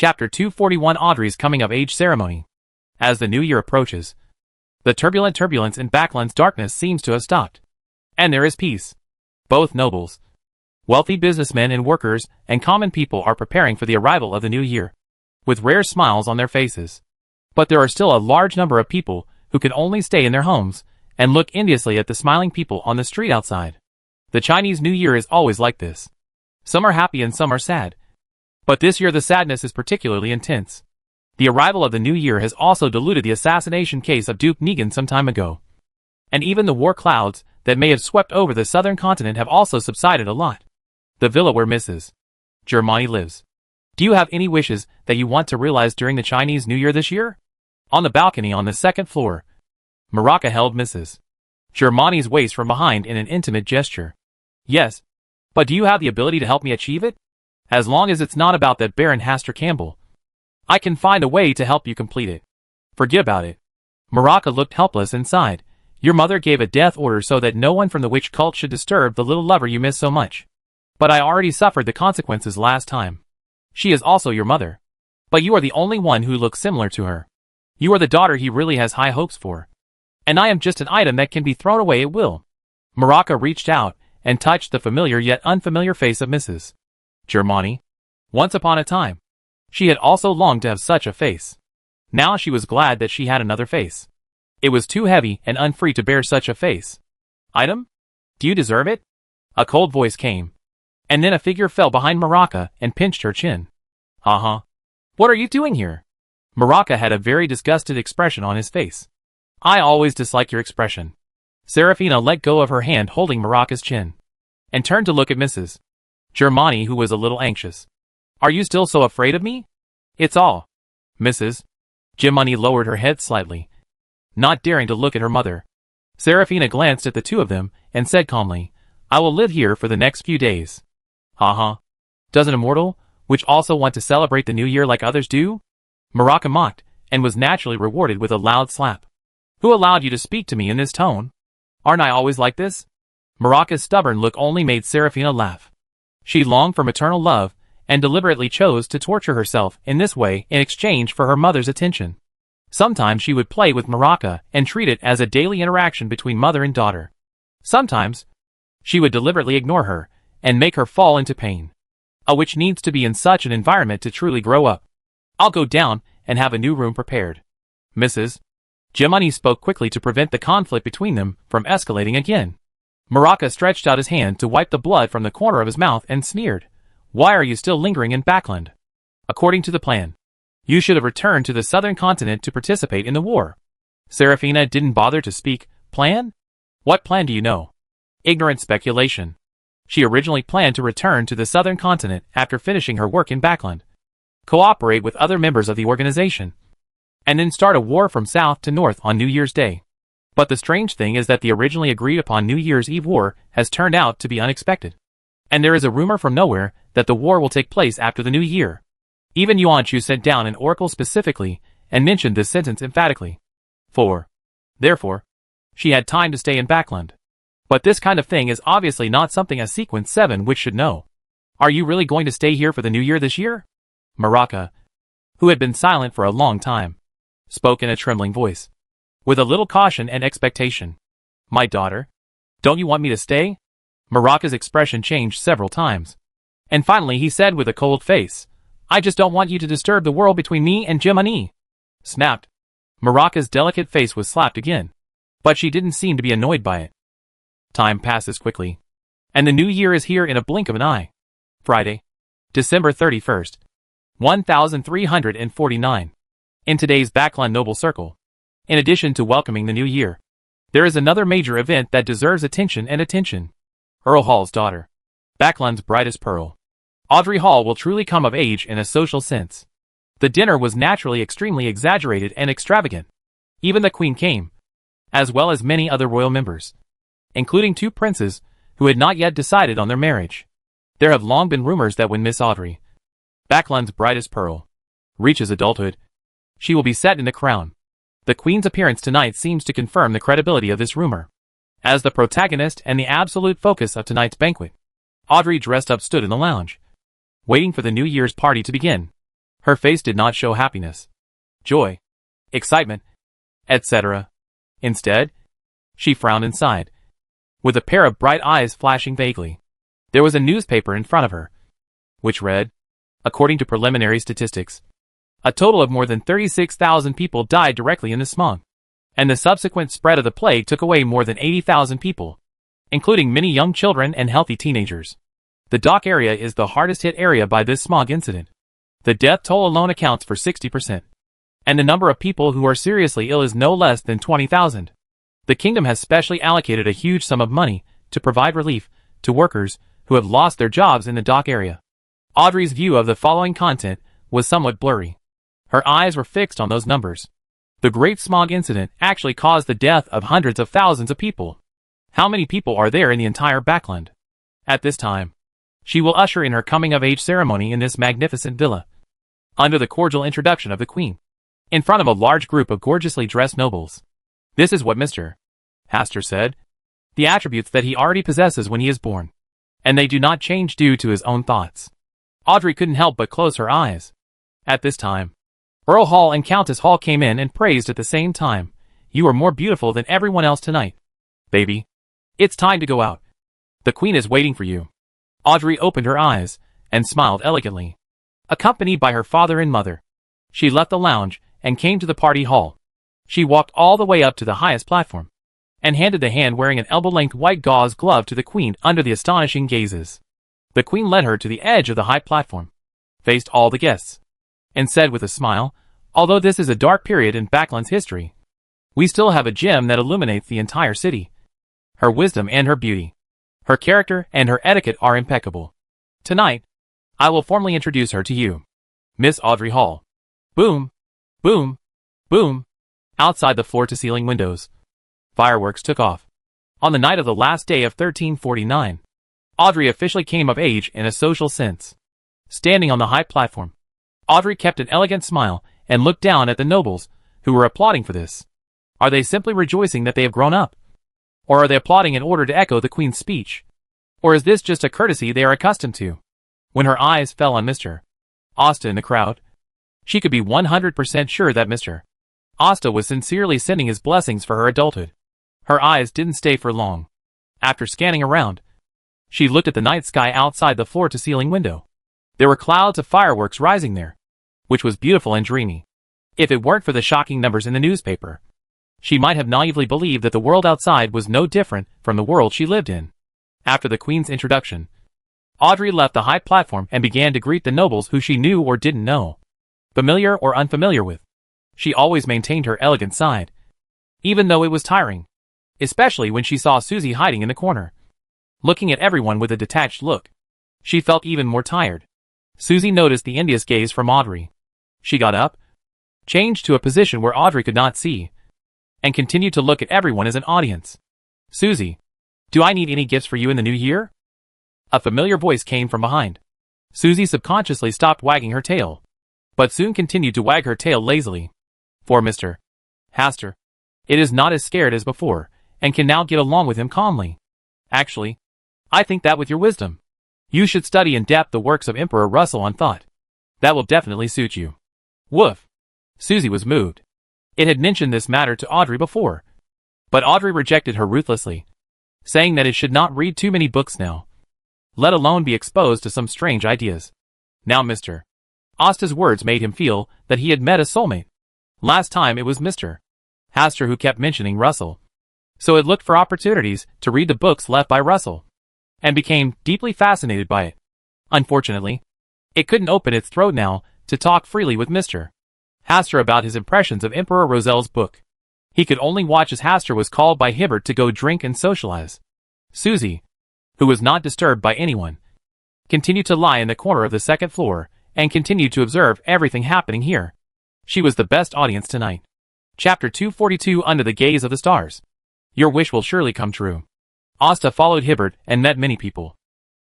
Chapter 241 Audrey's Coming of Age Ceremony. As the new year approaches, the turbulence in Backland's darkness seems to have stopped. And there is peace. Both nobles, wealthy businessmen and workers, and common people are preparing for the arrival of the new year, with rare smiles on their faces. But there are still a large number of people who can only stay in their homes and look enviously at the smiling people on the street outside. The Chinese New Year is always like this. Some are happy and some are sad. But this year the sadness is particularly intense. The arrival of the new year has also diluted the assassination case of Duke Negan some time ago. And even the war clouds that may have swept over the southern continent have also subsided a lot. The villa where Mrs. Germani lives. Do you have any wishes that you want to realize during the Chinese New Year this year? On the balcony on the second floor, Maraca held Mrs. Germani's waist from behind in an intimate gesture. Yes. But do you have the ability to help me achieve it? As long as it's not about that Baron Haster Campbell, I can find a way to help you complete it. Forget about it. Maraca looked helpless and sighed. Your mother gave a death order so that no one from the witch cult should disturb the little lover you miss so much. But I already suffered the consequences last time. She is also your mother. But you are the only one who looks similar to her. You are the daughter he really has high hopes for. And I am just an item that can be thrown away at will. Maraca reached out and touched the familiar yet unfamiliar face of Mrs. Germani. Once upon a time, she had also longed to have such a face. Now she was glad that she had another face. It was too heavy and unfree to bear such a face. Item? Do you deserve it? A cold voice came. And then a figure fell behind Maraca and pinched her chin. What are you doing here? Maraca had a very disgusted expression on his face. I always dislike your expression. Serafina let go of her hand holding Maraca's chin, and turned to look at Mrs. Germani, who was a little anxious. Are you still so afraid of me? It's all. Mrs. Germani lowered her head slightly, not daring to look at her mother. Serafina glanced at the two of them and said calmly, I will live here for the next few days. Does an immortal, which also want to celebrate the new year like others do? Maraca mocked, and was naturally rewarded with a loud slap. Who allowed you to speak to me in this tone? Aren't I always like this? Maraca's stubborn look only made Serafina laugh. She longed for maternal love, and deliberately chose to torture herself in this way in exchange for her mother's attention. Sometimes she would play with Maraca and treat it as a daily interaction between mother and daughter. Sometimes she would deliberately ignore her and make her fall into pain. A witch needs to be in such an environment to truly grow up. I'll go down and have a new room prepared. Mrs. Germani spoke quickly to prevent the conflict between them from escalating again. Maraca stretched out his hand to wipe the blood from the corner of his mouth and sneered. Why are you still lingering in Backland? According to the plan, you should have returned to the southern continent to participate in the war. Serafina didn't bother to speak. Plan? What plan do you know? Ignorant speculation. She originally planned to return to the southern continent after finishing her work in Backland, cooperate with other members of the organization, and then start a war from south to north on New Year's Day. But the strange thing is that the originally agreed upon New Year's Eve war has turned out to be unexpected. And there is a rumor from nowhere that the war will take place after the new year. Even Yuan Chu sent down an oracle specifically and mentioned this sentence emphatically. Therefore, she had time to stay in Backland. But this kind of thing is obviously not something a Sequence 7 witch should know. Are you really going to stay here for the new year this year? Maraca, who had been silent for a long time, spoke in a trembling voice, with a little caution and expectation. My daughter? Don't you want me to stay? Maraca's expression changed several times. And finally he said with a cold face, I just don't want you to disturb the world between me and Germani. Snapped. Maraca's delicate face was slapped again, but she didn't seem to be annoyed by it. Time passes quickly, and the new year is here in a blink of an eye. Friday, December 31st, 1349. In today's Backland Noble Circle, in addition to welcoming the new year, there is another major event that deserves attention. Earl Hall's daughter, Backland's brightest pearl, Audrey Hall, will truly come of age in a social sense. The dinner was naturally extremely exaggerated and extravagant. Even the Queen came, as well as many other royal members, including two princes who had not yet decided on their marriage. There have long been rumors that when Miss Audrey, Backland's brightest pearl, reaches adulthood, she will be set in the crown. The Queen's appearance tonight seems to confirm the credibility of this rumor. As the protagonist and the absolute focus of tonight's banquet, Audrey, dressed up, stood in the lounge, waiting for the New Year's party to begin. Her face did not show happiness, joy, excitement, etc. Instead, she frowned and sighed, with a pair of bright eyes flashing vaguely. There was a newspaper in front of her, which read, according to preliminary statistics, a total of more than 36,000 people died directly in the smog, and the subsequent spread of the plague took away more than 80,000 people, including many young children and healthy teenagers. The dock area is the hardest hit area by this smog incident. The death toll alone accounts for 60%, and the number of people who are seriously ill is no less than 20,000. The kingdom has specially allocated a huge sum of money to provide relief to workers who have lost their jobs in the dock area. Audrey's view of the following content was somewhat blurry. Her eyes were fixed on those numbers. The Great Smog Incident actually caused the death of hundreds of thousands of people. How many people are there in the entire backland? At this time, she will usher in her coming-of-age ceremony in this magnificent villa, under the cordial introduction of the Queen, in front of a large group of gorgeously dressed nobles. This is what Mr. Hastur said, the attributes that he already possesses when he is born, and they do not change due to his own thoughts. Audrey couldn't help but close her eyes. At this time, Earl Hall and Countess Hall came in and praised at the same time, "You are more beautiful than everyone else tonight. Baby, it's time to go out. The Queen is waiting for you." Audrey opened her eyes and smiled elegantly. Accompanied by her father and mother, she left the lounge and came to the party hall. She walked all the way up to the highest platform and handed the hand wearing an elbow-length white gauze glove to the Queen under the astonishing gazes. The Queen led her to the edge of the high platform, faced all the guests, and said with a smile, "Although this is a dark period in Backland's history, we still have a gem that illuminates the entire city. Her wisdom and her beauty, her character and her etiquette are impeccable. Tonight, I will formally introduce her to you. Miss Audrey Hall." Boom, boom, boom. Outside the floor-to-ceiling windows, fireworks took off. On the night of the last day of 1349, Audrey officially came of age in a social sense. Standing on the high platform, Audrey kept an elegant smile and looked down at the nobles who were applauding for this. Are they simply rejoicing that they have grown up? Or are they applauding in order to echo the Queen's speech? Or is this just a courtesy they are accustomed to? When her eyes fell on Mr. Asta in the crowd, she could be 100% sure that Mr. Asta was sincerely sending his blessings for her adulthood. Her eyes didn't stay for long. After scanning around, she looked at the night sky outside the floor-to-ceiling window. There were clouds of fireworks rising there, which was beautiful and dreamy. If it weren't for the shocking numbers in the newspaper, she might have naively believed that the world outside was no different from the world she lived in. After the Queen's introduction, Audrey left the high platform and began to greet the nobles who she knew or didn't know, familiar or unfamiliar with. She always maintained her elegant side, even though it was tiring, especially when she saw Susie hiding in the corner, looking at everyone with a detached look. She felt even more tired. Susie noticed the envious gaze from Audrey. She got up, changed to a position where Audrey could not see, and continued to look at everyone as an audience. "Susie, do I need any gifts for you in the new year?" A familiar voice came from behind. Susie subconsciously stopped wagging her tail, but soon continued to wag her tail lazily. For Mr. Hastur, it is not as scared as before, and can now get along with him calmly. Actually, I think that with your wisdom, you should study in depth the works of Emperor Russell on thought. That will definitely suit you. Woof. Susie was moved. It had mentioned this matter to Audrey before, but Audrey rejected her ruthlessly, saying that it should not read too many books now, let alone be exposed to some strange ideas. Now Mr. Asta's words made him feel that he had met a soulmate. Last time it was Mr. Hastur who kept mentioning Russell, so it looked for opportunities to read the books left by Russell, and became deeply fascinated by it. Unfortunately, it couldn't open its throat now to talk freely with Mr. Hastur about his impressions of Emperor Roselle's book. He could only watch as Hastur was called by Hibbert to go drink and socialize. Susie, who was not disturbed by anyone, continued to lie in the corner of the second floor and continued to observe everything happening here. She was the best audience tonight. Chapter 242 Under the Gaze of the Stars. Your wish will surely come true. Asta followed Hibbert and met many people,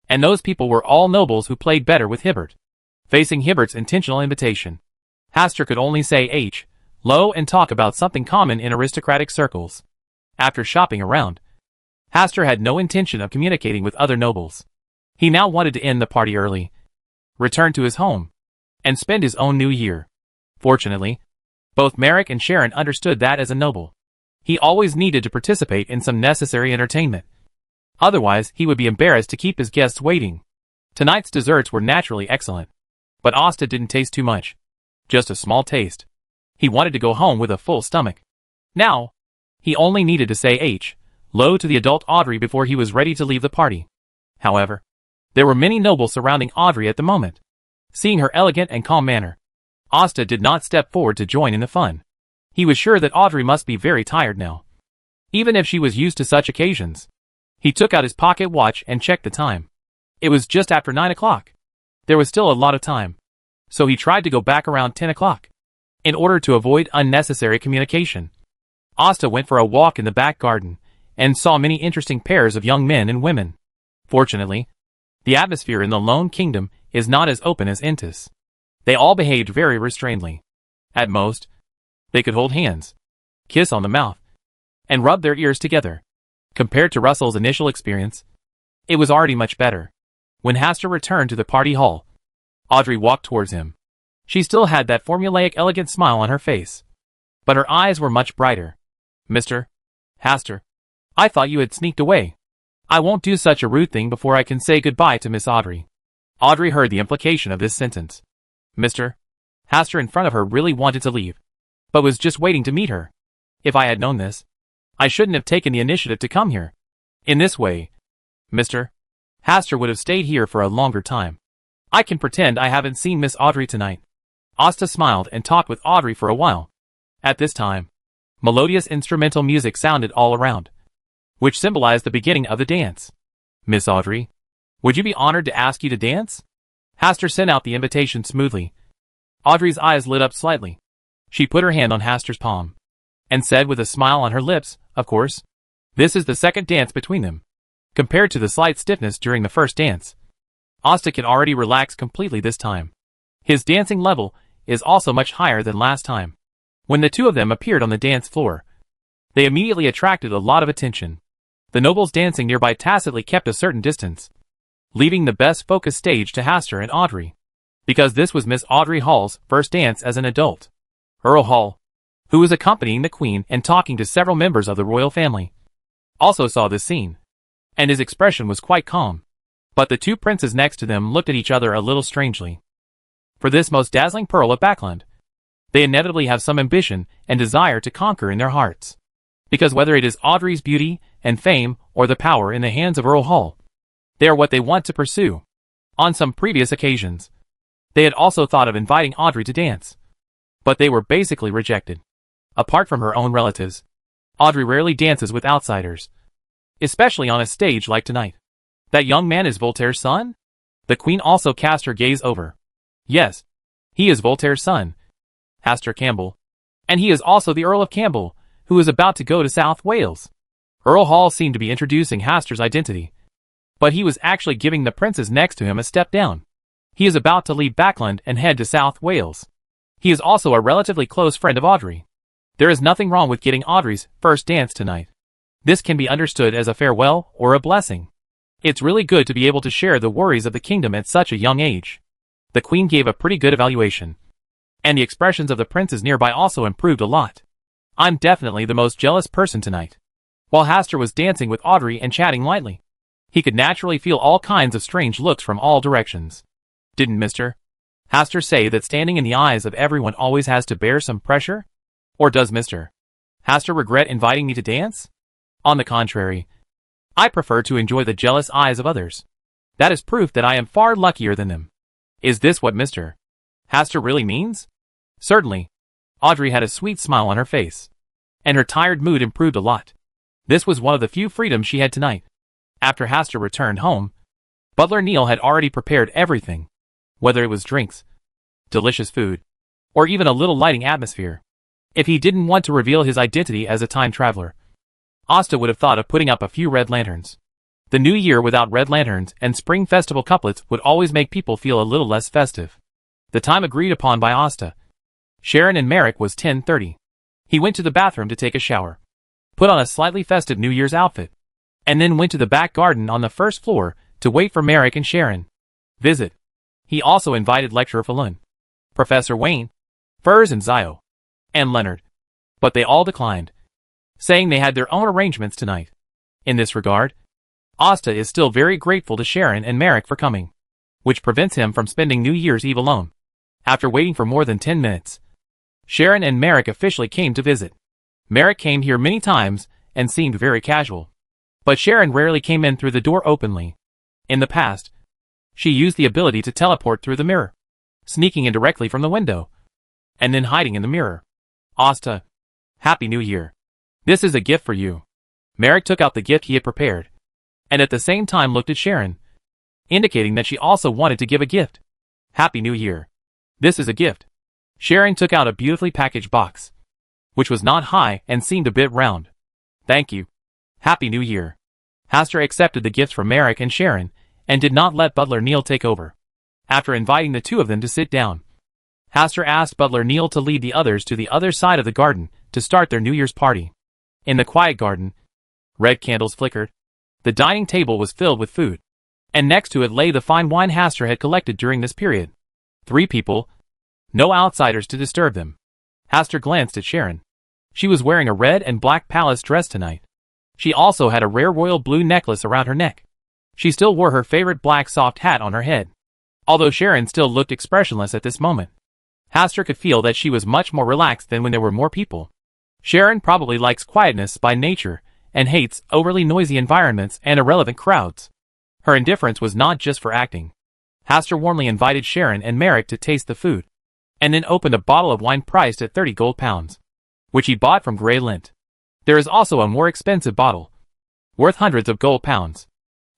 and those people were all nobles who played better with Hibbert. Facing Hibbert's intentional invitation, Hastur could only say hello and talk about something common in aristocratic circles. After shopping around, Hastur had no intention of communicating with other nobles. He now wanted to end the party early, return to his home, and spend his own new year. Fortunately, both Merrick and Sharon understood that as a noble, he always needed to participate in some necessary entertainment. Otherwise, he would be embarrassed to keep his guests waiting. Tonight's desserts were naturally excellent, but Asta didn't taste too much. Just a small taste. He wanted to go home with a full stomach. Now, he only needed to say hello to the adult Audrey before he was ready to leave the party. However, there were many nobles surrounding Audrey at the moment. Seeing her elegant and calm manner, Asta did not step forward to join in the fun. He was sure that Audrey must be very tired now, even if she was used to such occasions. He took out his pocket watch and checked the time. It was just after 9 o'clock. There was still a lot of time, so he tried to go back around 10 o'clock. In order to avoid unnecessary communication, Asta went for a walk in the back garden and saw many interesting pairs of young men and women. Fortunately, the atmosphere in the Lone Kingdom is not as open as Intis. They all behaved very restrainedly. At most, they could hold hands, kiss on the mouth, and rub their ears together. Compared to Russell's initial experience, it was already much better. When Hastur returned to the party hall, Audrey walked towards him. She still had that formulaic elegant smile on her face, but her eyes were much brighter. Mr. Hastur, I thought you had sneaked away. I won't do such a rude thing before I can say goodbye to Miss Audrey. Audrey heard the implication of this sentence. Mr. Hastur in front of her really wanted to leave, but was just waiting to meet her. If I had known this, I shouldn't have taken the initiative to come here. In this way, Mr. Hastur would have stayed here for a longer time. I can pretend I haven't seen Miss Audrey tonight. Asta smiled and talked with Audrey for a while. At this time, melodious instrumental music sounded all around, which symbolized the beginning of the dance. Miss Audrey, would you be honored to ask you to dance? Hastur sent out the invitation smoothly. Audrey's eyes lit up slightly. She put her hand on Hastur's palm and said with a smile on her lips, of course. This is the second dance between them. Compared to the slight stiffness during the first dance, Asta can already relax completely this time. His dancing level is also much higher than last time. When the two of them appeared on the dance floor, they immediately attracted a lot of attention. The nobles dancing nearby tacitly kept a certain distance, leaving the best focus stage to Hastur and Audrey, because this was Miss Audrey Hall's first dance as an adult. Earl Hall, who was accompanying the Queen and talking to several members of the royal family, also saw this scene, and his expression was quite calm. But the two princes next to them looked at each other a little strangely. For this most dazzling pearl of Backland, they inevitably have some ambition and desire to conquer in their hearts. Because whether it is Audrey's beauty and fame or the power in the hands of Earl Hall, they are what they want to pursue. On some previous occasions, they had also thought of inviting Audrey to dance, but they were basically rejected. Apart from her own relatives, Audrey rarely dances with outsiders, especially on a stage like tonight. That young man is Voltaire's son? The Queen also cast her gaze over. Yes, he is Voltaire's son, Hastur Campbell, and he is also the Earl of Campbell, who is about to go to South Wales. Earl Hall seemed to be introducing Hastur's identity, but he was actually giving the princes next to him a step down. He is about to leave Backland and head to South Wales. He is also a relatively close friend of Audrey. There is nothing wrong with getting Audrey's first dance tonight. This can be understood as a farewell or a blessing. It's really good to be able to share the worries of the kingdom at such a young age. The Queen gave a pretty good evaluation, and the expressions of the princes nearby also improved a lot. I'm definitely the most jealous person tonight. While Hastur was dancing with Audrey and chatting lightly, he could naturally feel all kinds of strange looks from all directions. Didn't Mr. Hastur say that standing in the eyes of everyone always has to bear some pressure? Or does Mr. Hastur regret inviting me to dance? On the contrary, I prefer to enjoy the jealous eyes of others. That is proof that I am far luckier than them. Is this what Mr. Hastur really means? Certainly. Audrey had a sweet smile on her face, and her tired mood improved a lot. This was one of the few freedoms she had tonight. After Hastur returned home, Butler Neil had already prepared everything, whether it was drinks, delicious food, or even a little lighting atmosphere. If he didn't want to reveal his identity as a time traveler, Asta would have thought of putting up a few red lanterns. The new year without red lanterns and spring festival couplets would always make people feel a little less festive. The time agreed upon by Asta, Sharon and Merrick was 10:30. He went to the bathroom to take a shower, put on a slightly festive New Year's outfit, and then went to the back garden on the first floor to wait for Merrick and Sharon. Visit. He also invited Lecturer Falun. Professor Wayne, Furs and Zio, and Leonard. But they all declined, saying they had their own arrangements tonight. In this regard, Asta is still very grateful to Sharon and Merrick for coming, which prevents him from spending New Year's Eve alone. After waiting for more than 10 minutes, Sharon and Merrick officially came to visit. Merrick came here many times and seemed very casual, but Sharon rarely came in through the door openly. In the past, she used the ability to teleport through the mirror, sneaking in directly from the window, and then hiding in the mirror. Asta, Happy New Year. This is a gift for you. Merrick took out the gift he had prepared, and at the same time looked at Sharon, indicating that she also wanted to give a gift. Happy New Year. This is a gift. Sharon took out a beautifully packaged box, which was not high and seemed a bit round. Thank you. Happy New Year. Hastur accepted the gifts from Merrick and Sharon, and did not let Butler Neil take over. After inviting the two of them to sit down, Hastur asked Butler Neil to lead the others to the other side of the garden to start their New Year's party. In the quiet garden, red candles flickered. The dining table was filled with food, and next to it lay the fine wine Hastur had collected during this period. 3 people, no outsiders to disturb them. Hastur glanced at Sharon. She was wearing a red and black palace dress tonight. She also had a rare royal blue necklace around her neck. She still wore her favorite black soft hat on her head, although Sharon still looked expressionless at this moment. Hastur could feel that she was much more relaxed than when there were more people. Sharon probably likes quietness by nature and hates overly noisy environments and irrelevant crowds. Her indifference was not just for acting. Hastur warmly invited Sharon and Merrick to taste the food, and then opened a bottle of wine priced at 30 gold pounds, which he bought from Grey Lint. There is also a more expensive bottle, worth hundreds of gold pounds.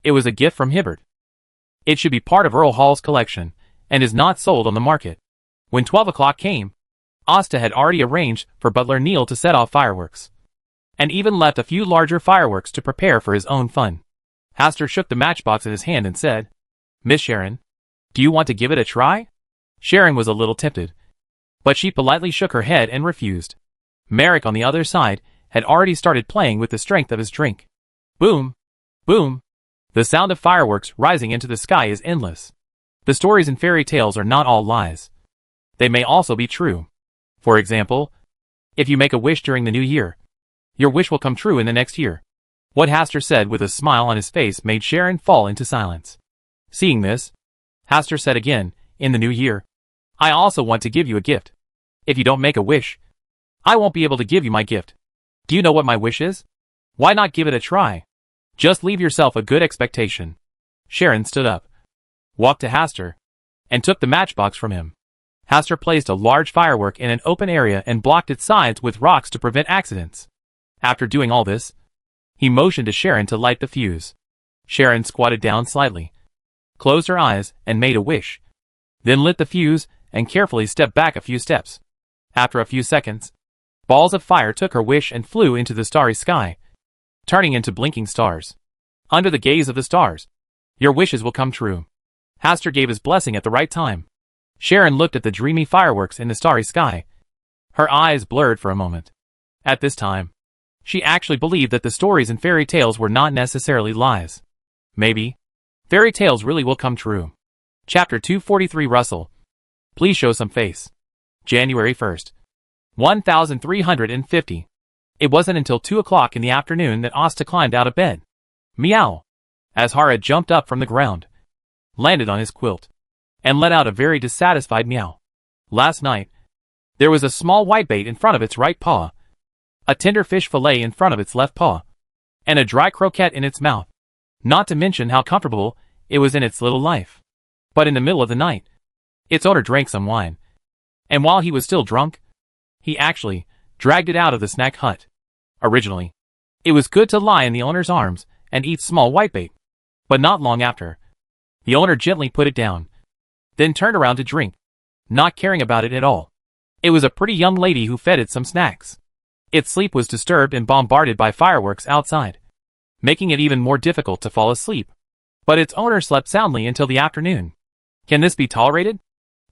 It was a gift from Hibbert. It should be part of Earl Hall's collection, and is not sold on the market. When 12 o'clock came, Asta had already arranged for Butler Neil to set off fireworks, and even left a few larger fireworks to prepare for his own fun. Hastur shook the matchbox in his hand and said, Miss Sharon, do you want to give it a try? Sharon was a little tempted, but she politely shook her head and refused. Merrick on the other side had already started playing with the strength of his drink. Boom! Boom! The sound of fireworks rising into the sky is endless. The stories in fairy tales are not all lies. They may also be true. For example, if you make a wish during the new year, your wish will come true in the next year. What Hastur said with a smile on his face made Sharon fall into silence. Seeing this, Hastur said again, in the new year, I also want to give you a gift. If you don't make a wish, I won't be able to give you my gift. Do you know what my wish is? Why not give it a try? Just leave yourself a good expectation. Sharon stood up, walked to Hastur, and took the matchbox from him. Hastur placed a large firework in an open area and blocked its sides with rocks to prevent accidents. After doing all this, he motioned to Sharon to light the fuse. Sharon squatted down slightly, closed her eyes, and made a wish, then lit the fuse and carefully stepped back a few steps. After a few seconds, balls of fire took her wish and flew into the starry sky, turning into blinking stars. Under the gaze of the stars, your wishes will come true. Hastur gave his blessing at the right time. Sharon looked at the dreamy fireworks in the starry sky. Her eyes blurred for a moment. At this time, she actually believed that the stories in fairy tales were not necessarily lies. Maybe fairy tales really will come true. Chapter 243 Russell. Please show some face. January 1st. 1350. It wasn't until 2 o'clock in the afternoon that Asta climbed out of bed. Meow! As Hara jumped up from the ground, landed on his quilt, and let out a very dissatisfied meow. Last night, there was a small whitebait in front of its right paw, a tender fish fillet in front of its left paw, and a dry croquette in its mouth, not to mention how comfortable it was in its little life. But in the middle of the night, its owner drank some wine, and while he was still drunk, he actually dragged it out of the snack hut. Originally, it was good to lie in the owner's arms and eat small whitebait, but not long after, the owner gently put it down, then turned around to drink, not caring about it at all. It was a pretty young lady who fed it some snacks. Its sleep was disturbed and bombarded by fireworks outside, making it even more difficult to fall asleep. But its owner slept soundly until the afternoon. Can this be tolerated?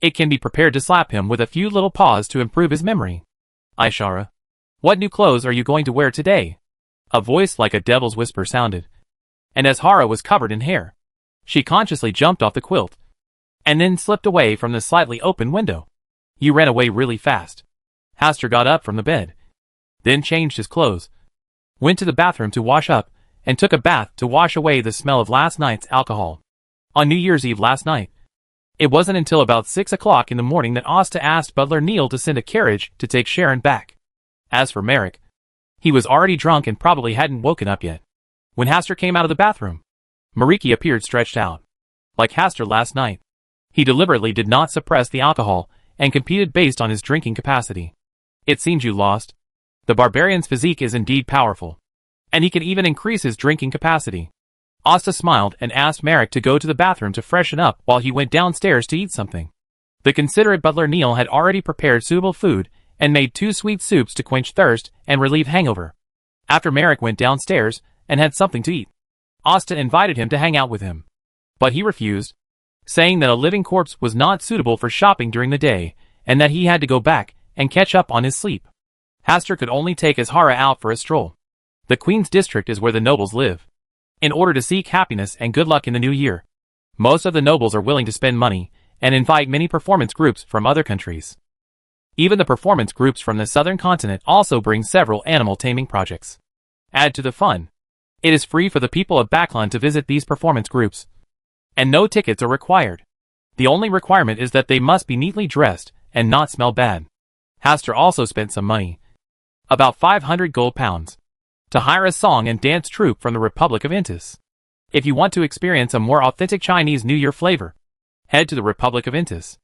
It can be prepared to slap him with a few little paws to improve his memory. Ishara, what new clothes are you going to wear today? A voice like a devil's whisper sounded, and as Hara was covered in hair, she consciously jumped off the quilt, and then slipped away from the slightly open window. You ran away really fast. Hastur got up from the bed, then changed his clothes, went to the bathroom to wash up, and took a bath to wash away the smell of last night's alcohol. On New Year's Eve last night, it wasn't until about 6 o'clock in the morning that Asta asked butler Neil to send a carriage to take Sharon back. As for Merrick, he was already drunk and probably hadn't woken up yet. When Hastur came out of the bathroom, Mariki appeared stretched out. Like Hastur last night, he deliberately did not suppress the alcohol and competed based on his drinking capacity. It seems you lost. The barbarian's physique is indeed powerful, and he can even increase his drinking capacity. Asta smiled and asked Merrick to go to the bathroom to freshen up while he went downstairs to eat something. The considerate butler Neil had already prepared suitable food and made 2 sweet soups to quench thirst and relieve hangover. After Merrick went downstairs and had something to eat, Asta invited him to hang out with him, but he refused, saying that a living corpse was not suitable for shopping during the day and that he had to go back and catch up on his sleep. Hastur could only take Azhara out for a stroll. The Queen's District is where the nobles live. In order to seek happiness and good luck in the new year, most of the nobles are willing to spend money and invite many performance groups from other countries. Even the performance groups from the southern continent also bring several animal taming projects. Add to the fun, it is free for the people of Baklan to visit these performance groups, and no tickets are required. The only requirement is that they must be neatly dressed and not smell bad. Hastur also spent some money, about 500 gold pounds, to hire a song and dance troupe from the Republic of Intis. If you want to experience a more authentic Chinese New Year flavor, head to the Republic of Intis.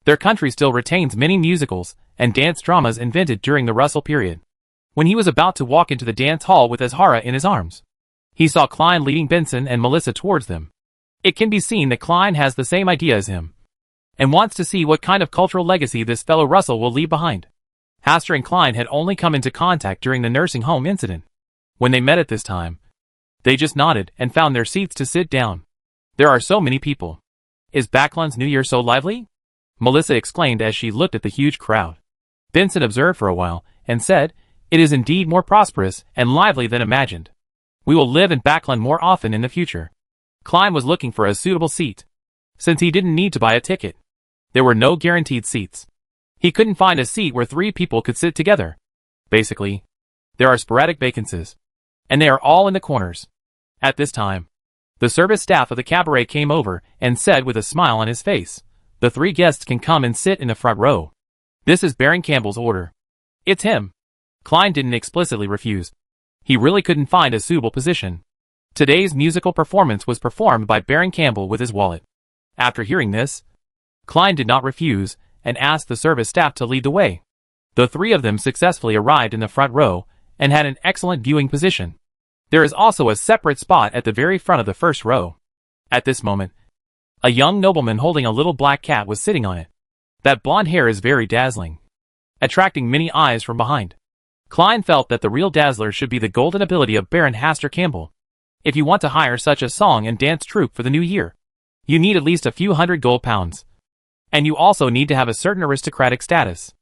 Their country still retains many musicals and dance dramas invented during the Russell period. When he was about to walk into the dance hall with Azhara in his arms, he saw Klein leading Benson and Melissa towards them. It can be seen that Klein has the same idea as him, and wants to see what kind of cultural legacy this fellow Russell will leave behind. Hastur and Klein had only come into contact during the nursing home incident. When they met at this time, they just nodded and found their seats to sit down. There are so many people. Is Baklan's New Year so lively? Melissa exclaimed as she looked at the huge crowd. Benson observed for a while and said, "It is indeed more prosperous and lively than imagined. We will live in Baklan more often in the future." Klein was looking for a suitable seat, since he didn't need to buy a ticket. There were no guaranteed seats. He couldn't find a seat where 3 people could sit together. Basically, there are sporadic vacancies, and they are all in the corners. At this time, the service staff of the cabaret came over and said with a smile on his face, "The 3 guests can come and sit in the front row. This is Baron Campbell's order." It's him. Klein didn't explicitly refuse. He really couldn't find a suitable position. Today's musical performance was performed by Baron Campbell with his wallet. After hearing this, Klein did not refuse and asked the service staff to lead the way. The 3 of them successfully arrived in the front row and had an excellent viewing position. There is also a separate spot at the very front of the first row. At this moment, a young nobleman holding a little black cat was sitting on it. That blonde hair is very dazzling, attracting many eyes from behind. Klein felt that the real dazzler should be the golden ability of Baron Hastur Campbell. If you want to hire such a song and dance troupe for the new year, you need at least a few hundred gold pounds. And you also need to have a certain aristocratic status,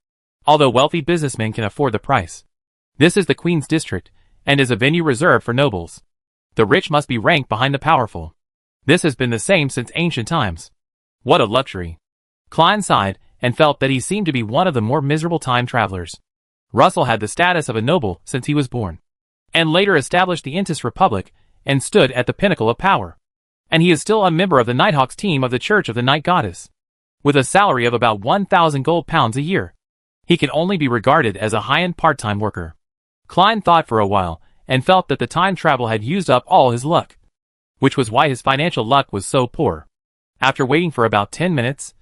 although wealthy businessmen can afford the price. This is the Queen's District, and is a venue reserved for nobles. The rich must be ranked behind the powerful. This has been the same since ancient times. What a luxury. Klein sighed and felt that he seemed to be one of the more miserable time travelers. Russell had the status of a noble since he was born, and later established the Intis Republic and stood at the pinnacle of power. And he is still a member of the Nighthawks team of the Church of the Night Goddess. With a salary of about 1,000 gold pounds a year, he can only be regarded as a high-end part-time worker. Klein thought for a while and felt that the time travel had used up all his luck, which was why his financial luck was so poor. After waiting for about 10 minutes,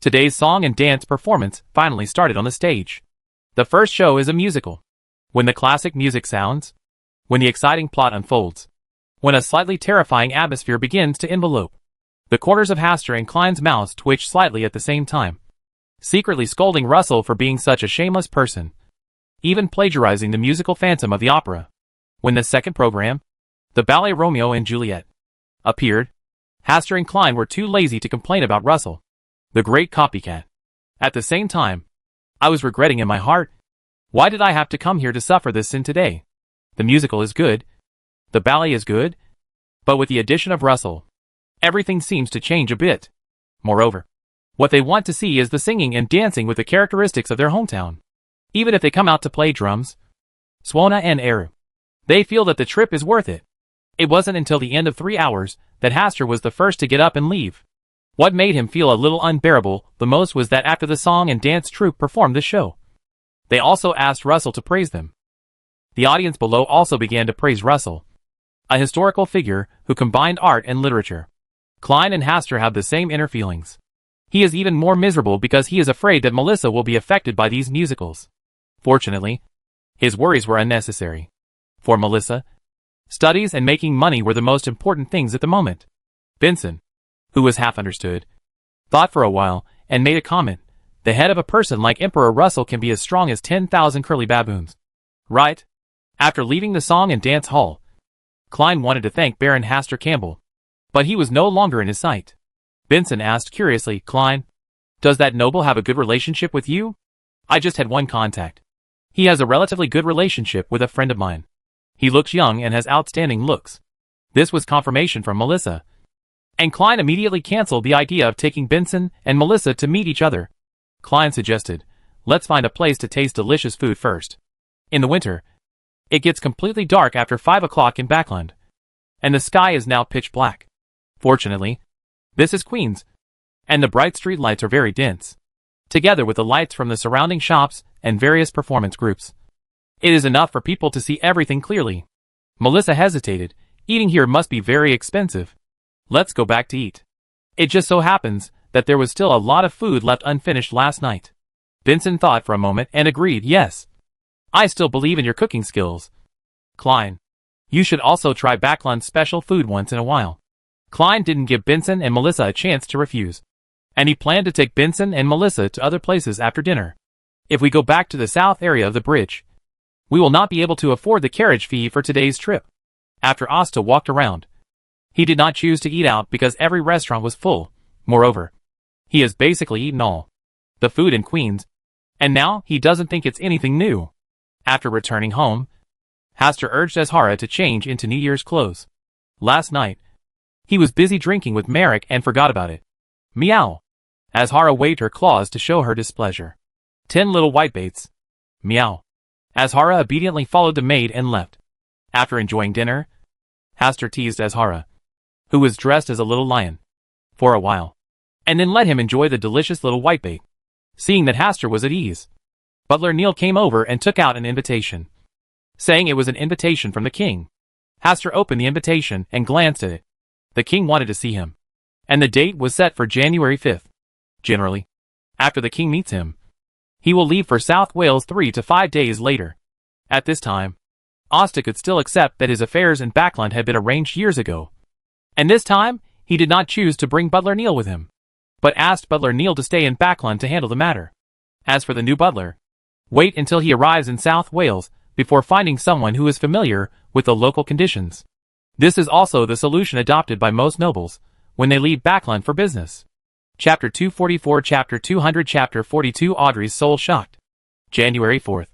today's song and dance performance finally started on the stage. The first show is a musical. When the classic music sounds, when the exciting plot unfolds, when a slightly terrifying atmosphere begins to envelope, the corners of Hastur and Klein's mouths twitch slightly at the same time, secretly scolding Russell for being such a shameless person, even plagiarizing the musical Phantom of the Opera. When the second program, the ballet Romeo and Juliet, appeared, Hastur and Klein were too lazy to complain about Russell, the great copycat. At the same time, I was regretting in my heart, why did I have to come here to suffer this sin today? The musical is good, the ballet is good, but with the addition of Russell, everything seems to change a bit. Moreover, What they want to see is the singing and dancing with the characteristics of their hometown. Even if they come out to play drums, Swana and Eru. They feel that the trip is worth it. It wasn't until the end of 3 hours that Hastur was the first to get up and leave. What made him feel a little unbearable the most was that after the song and dance troupe performed the show, they also asked Russell to praise them. The audience below also began to praise Russell, a historical figure who combined art and literature. Klein and Hastur have the same inner feelings. He is even more miserable because he is afraid that Melissa will be affected by these musicals. Fortunately, his worries were unnecessary. For Melissa, studies and making money were the most important things at the moment. Benson, who was half understood, thought for a while and made a comment. The head of a person like Emperor Russell can be as strong as 10,000 curly baboons. Right? After leaving the song and dance hall, Klein wanted to thank Baron Hastur Campbell, but he was no longer in his sight. Benson asked curiously, Klein, does that noble have a good relationship with you? I just had one contact. He has a relatively good relationship with a friend of mine. He looks young and has outstanding looks. This was confirmation from Melissa, and Klein immediately canceled the idea of taking Benson and Melissa to meet each other. Klein suggested, let's find a place to taste delicious food first. In the winter, it gets completely dark after 5 o'clock in Backland, and the sky is now pitch black. Fortunately, this is Queens, and the bright street lights are very dense, together with the lights from the surrounding shops and various performance groups. It is enough for people to see everything clearly. Melissa hesitated. Eating here must be very expensive. Let's go back to eat. It just so happens that there was still a lot of food left unfinished last night. Benson thought for a moment and agreed, yes. I still believe in your cooking skills. Klein, you should also try Backland's special food once in a while. Klein didn't give Benson and Melissa a chance to refuse, and he planned to take Benson and Melissa to other places after dinner. If we go back to the south area of the bridge, we will not be able to afford the carriage fee for today's trip. After Asta walked around, he did not choose to eat out because every restaurant was full. Moreover, he has basically eaten all the food in Queens, and now he doesn't think it's anything new. After returning home, Hastur urged Azhara to change into New Year's clothes. Last night, he was busy drinking with Marek and forgot about it. Meow. Azhara waved her claws to show her displeasure. 10 little whitebaits. Meow. Azhara obediently followed the maid and left. After enjoying dinner, Hastur teased Azhara, who was dressed as a little lion, for a while, and then let him enjoy the delicious little whitebait. Seeing that Hastur was at ease, Butler Neil came over and took out an invitation, saying it was an invitation from the king. Hastur opened the invitation and glanced at it. The king wanted to see him, and the date was set for January 5th. Generally, after the king meets him, he will leave for South Wales 3 to 5 days later. At this time, Asta could still accept that his affairs in Backland had been arranged years ago, and this time he did not choose to bring Butler Neil with him, but asked Butler Neil to stay in Backland to handle the matter. As for the new butler, wait until he arrives in South Wales before finding someone who is familiar with the local conditions. This is also the solution adopted by most nobles when they leave Backland for business. Chapter 244, Chapter 200, Chapter 42. Audrey's soul shocked. January 4th.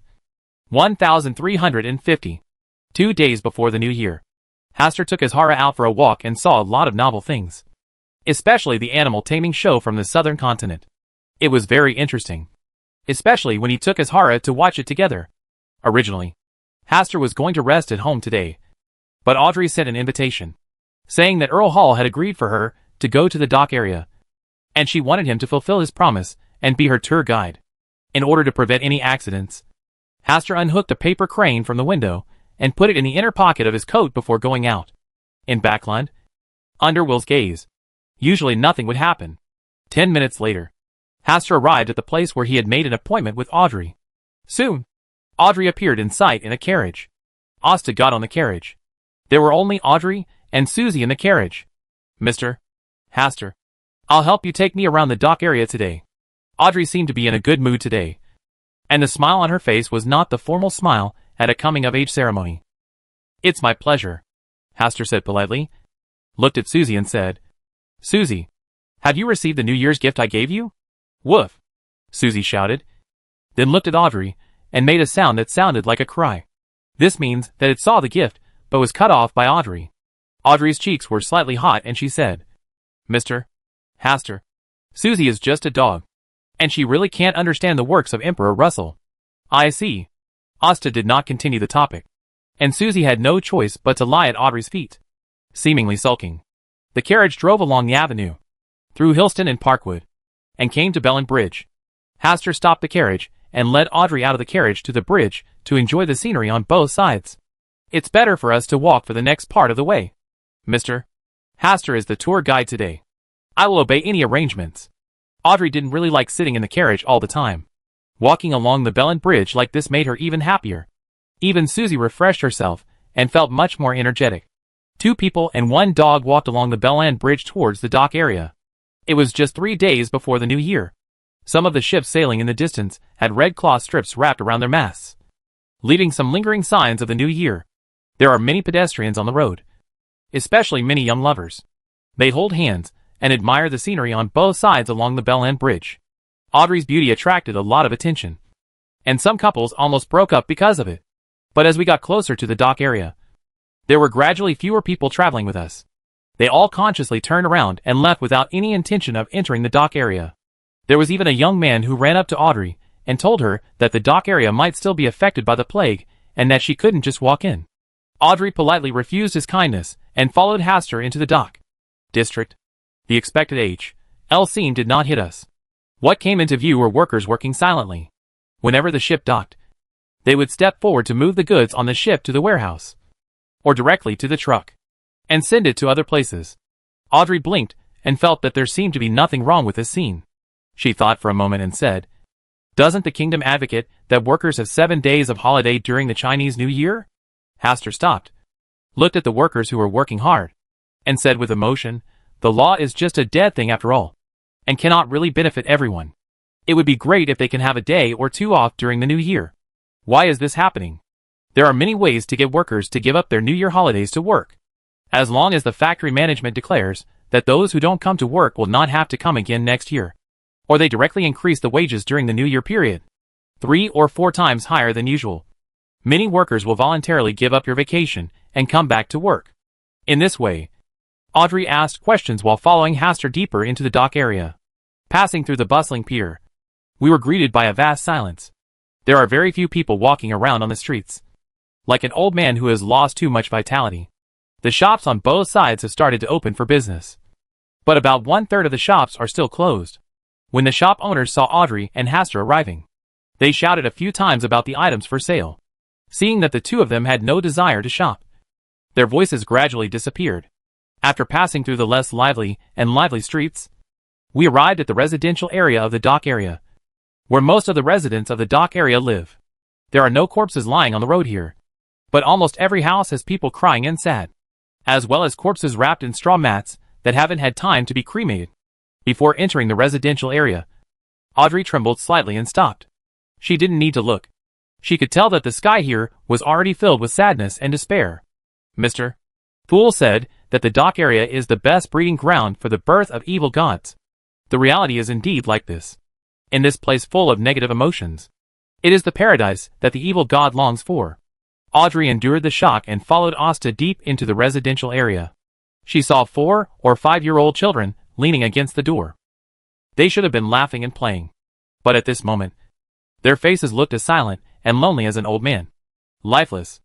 1350. 2 days before the new year, Hastur took Azhara out for a walk and saw a lot of novel things, especially the animal taming show from the southern continent. It was very interesting, especially when he took Azhara to watch it together. Originally, Hastur was going to rest at home today, but Audrey sent an invitation, saying that Earl Hall had agreed for her to go to the dock area, and she wanted him to fulfill his promise and be her tour guide. In order to prevent any accidents, Hastur unhooked a paper crane from the window and put it in the inner pocket of his coat before going out. In Backland, under Will's gaze, usually nothing would happen. 10 minutes later, Hastur arrived at the place where he had made an appointment with Audrey. Soon, Audrey appeared in sight in a carriage. Asta got on the carriage. There were only Audrey and Susie in the carriage. Mr. Hastur, I'll help you take me around the dock area today. Audrey seemed to be in a good mood today, and the smile on her face was not the formal smile at a coming-of-age ceremony. It's my pleasure, Hastur said politely, looked at Susie and said, Susie, have you received the New Year's gift I gave you? Woof, Susie shouted, then looked at Audrey and made a sound that sounded like a cry. This means that it saw the gift, but was cut off by Audrey. Audrey's cheeks were slightly hot and she said, Mr. Hastur, Susie is just a dog. And she really can't understand the works of Emperor Russell. I see. Asta did not continue the topic. And Susie had no choice but to lie at Audrey's feet, seemingly sulking. The carriage drove along the avenue, through Hillston and Parkwood, and came to Bellend Bridge. Hastur stopped the carriage and led Audrey out of the carriage to the bridge to enjoy the scenery on both sides. It's better for us to walk for the next part of the way. Mr. Hastur is the tour guide today. I will obey any arrangements. Audrey didn't really like sitting in the carriage all the time. Walking along the Bellend Bridge like this made her even happier. Even Susie refreshed herself and felt much more energetic. 2 people and 1 dog walked along the Bellend Bridge towards the dock area. It was just 3 days before the new year. Some of the ships sailing in the distance had red cloth strips wrapped around their masts, leaving some lingering signs of the new year. There are many pedestrians on the road, especially many young lovers. They hold hands and admire the scenery on both sides along the Bellend Bridge. Audrey's beauty attracted a lot of attention, and some couples almost broke up because of it. But as we got closer to the dock area, there were gradually fewer people traveling with us. They all consciously turned around and left without any intention of entering the dock area. There was even a young man who ran up to Audrey and told her that the dock area might still be affected by the plague and that she couldn't just walk in. Audrey politely refused his kindness and followed Hastur into the dock district. The expected H.L. scene did not hit us. What came into view were workers working silently. Whenever the ship docked, they would step forward to move the goods on the ship to the warehouse, or directly to the truck, and send it to other places. Audrey blinked and felt that there seemed to be nothing wrong with this scene. She thought for a moment and said, "Doesn't the kingdom advocate that workers have 7 days of holiday during the Chinese New Year?" Hastur stopped, looked at the workers who were working hard, and said with emotion, "The law is just a dead thing after all, and cannot really benefit everyone. It would be great if they can have a day or 2 off during the new year. Why is this happening? There are many ways to get workers to give up their New Year holidays to work. As long as the factory management declares that those who don't come to work will not have to come again next year, or they directly increase the wages during the New Year period, 3 or 4 times higher than usual, many workers will voluntarily give up your vacation and come back to work. In this way." Audrey asked questions while following Hastur deeper into the dock area. Passing through the bustling pier, we were greeted by a vast silence. There are very few people walking around on the streets, like an old man who has lost too much vitality. The shops on both sides have started to open for business, but about 1/3 of the shops are still closed. When the shop owners saw Audrey and Hastur arriving, they shouted a few times about the items for sale. Seeing that the 2 of them had no desire to shop, their voices gradually disappeared. After passing through the less lively and lively streets, we arrived at the residential area of the dock area, where most of the residents of the dock area live. There are no corpses lying on the road here, but almost every house has people crying and sad, as well as corpses wrapped in straw mats that haven't had time to be cremated. Before entering the residential area, Audrey trembled slightly and stopped. She didn't need to look. She could tell that the sky here was already filled with sadness and despair. Mr. Poole said that the dock area is the best breeding ground for the birth of evil gods. The reality is indeed like this. In this place full of negative emotions, it is the paradise that the evil god longs for. Audrey endured the shock and followed Asta deep into the residential area. She saw 4 or 5-year-old children leaning against the door. They should have been laughing and playing, but at this moment, their faces looked as silent and lonely as an old man. Lifeless.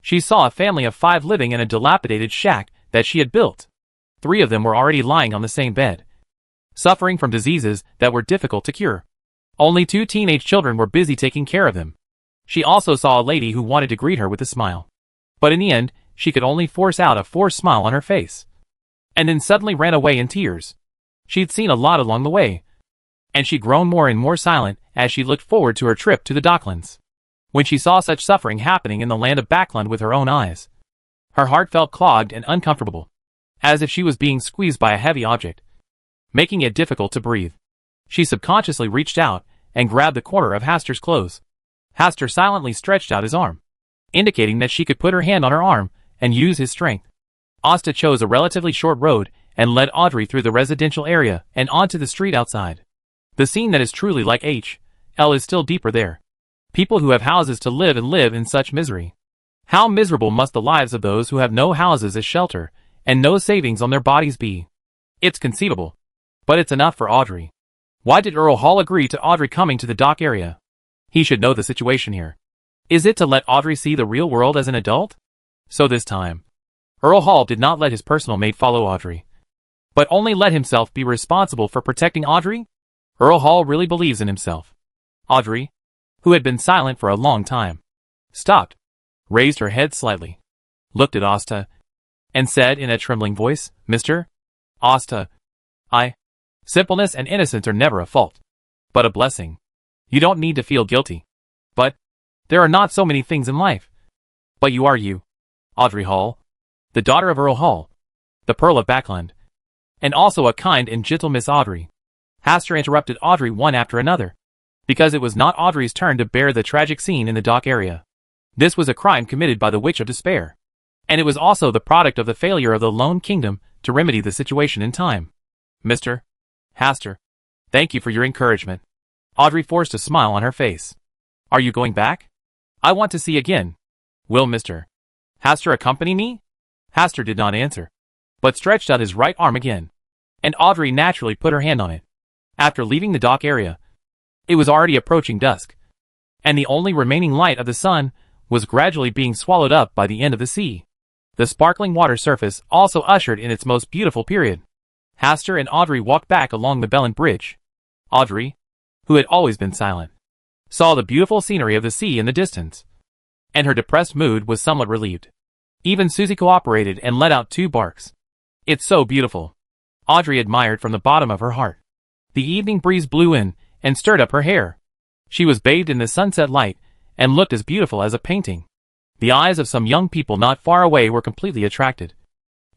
She saw a family of 5 living in a dilapidated shack that she had built. 3 of them were already lying on the same bed, suffering from diseases that were difficult to cure. Only 2 teenage children were busy taking care of them. She also saw a lady who wanted to greet her with a smile, but in the end, she could only force out a forced smile on her face, and then suddenly ran away in tears. She'd seen a lot along the way, and she'd grown more and more silent as she looked forward to her trip to the Docklands. When she saw such suffering happening in the land of Backland with her own eyes, her heart felt clogged and uncomfortable, as if she was being squeezed by a heavy object, making it difficult to breathe. She subconsciously reached out and grabbed the corner of Hastur's clothes. Hastur silently stretched out his arm, indicating that she could put her hand on her arm and use his strength. Asta chose a relatively short road and led Audrey through the residential area and onto the street outside. The scene that is truly like H.L. is still deeper there. People who have houses to live in such misery. How miserable must the lives of those who have no houses as shelter and no savings on their bodies be? It's conceivable, But it's enough for Audrey. Why did Earl Hall agree to Audrey coming to the dock area? He should know the situation here. Is it to let Audrey see the real world as an adult? So this time, Earl Hall did not let his personal mate follow Audrey, but only let himself be responsible for protecting Audrey? Earl Hall really believes in himself. Audrey, who had been silent for a long time, stopped, raised her head slightly, looked at Asta, and said in a trembling voice, "Mr. Asta, simpleness and innocence are never a fault, but a blessing. You don't need to feel guilty. But there are not so many things in life. But you are you, Audrey Hall, the daughter of Earl Hall, the Pearl of Backland, and also a kind and gentle Miss Audrey." Hastur interrupted Audrey one after another, because it was not Audrey's turn to bear the tragic scene in the dock area. This was a crime committed by the Witch of Despair, and it was also the product of the failure of the Lone Kingdom to remedy the situation in time. "Mr. Hastur, thank you for your encouragement." Audrey forced a smile on her face. "Are you going back? I want to see again. Will Mr. Hastur accompany me?" Hastur did not answer, but stretched out his right arm again, and Audrey naturally put her hand on it. After leaving the dock area, it was already approaching dusk, and the only remaining light of the sun was gradually being swallowed up by the end of the sea. The sparkling water surface also ushered in its most beautiful period. Hastur and Audrey walked back along the Bellin Bridge. Audrey, who had always been silent, saw the beautiful scenery of the sea in the distance, and her depressed mood was somewhat relieved. Even Susie cooperated and let out 2 barks. "It's so beautiful," Audrey admired from the bottom of her heart. The evening breeze blew in and stirred up her hair. She was bathed in the sunset light and looked as beautiful as a painting. The eyes of some young people not far away were completely attracted,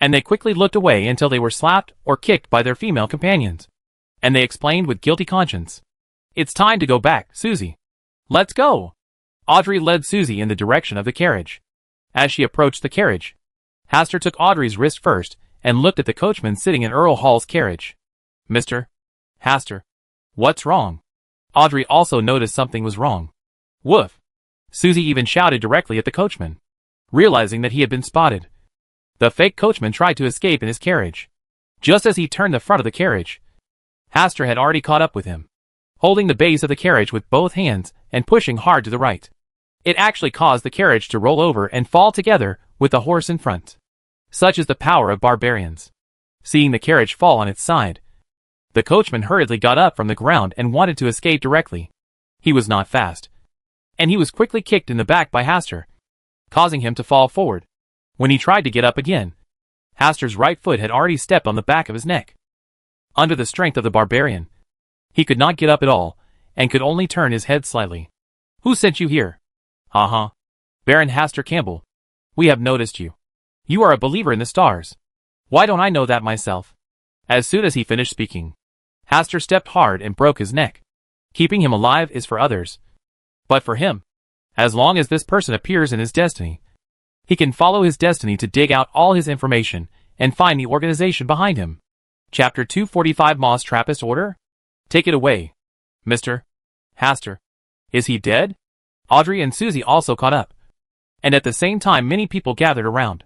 and they quickly looked away until they were slapped or kicked by their female companions, and they explained with guilty conscience, "It's time to go back, Susie. Let's go." Audrey led Susie in the direction of the carriage. As she approached the carriage, Hastur took Audrey's wrist first and looked at the coachman sitting in Earl Hall's carriage. "Mr. Hastur, what's wrong?" Audrey also noticed something was wrong. "Woof!" Susie even shouted directly at the coachman, realizing that he had been spotted. The fake coachman tried to escape in his carriage. Just as he turned the front of the carriage, Hastur had already caught up with him, holding the base of the carriage with both hands and pushing hard to the right. It actually caused the carriage to roll over and fall together with the horse in front. Such is the power of barbarians. Seeing the carriage fall on its side, the coachman hurriedly got up from the ground and wanted to escape directly. He was not fast, and he was quickly kicked in the back by Hastur, causing him to fall forward. When he tried to get up again, Hastur's right foot had already stepped on the back of his neck. Under the strength of the barbarian, he could not get up at all, and could only turn his head slightly. "Who sent you here?" Baron Hastur Campbell. "We have noticed you. You are a believer in the stars. Why don't I know that myself?" As soon as he finished speaking, Hastur stepped hard and broke his neck. Keeping him alive is for others, but for him, as long as this person appears in his destiny, he can follow his destiny to dig out all his information and find the organization behind him. Chapter 245 Moss Trappist Order? Take it away, Mr. Hastur. Is he dead? Audrey and Susie also caught up, and at the same time many people gathered around.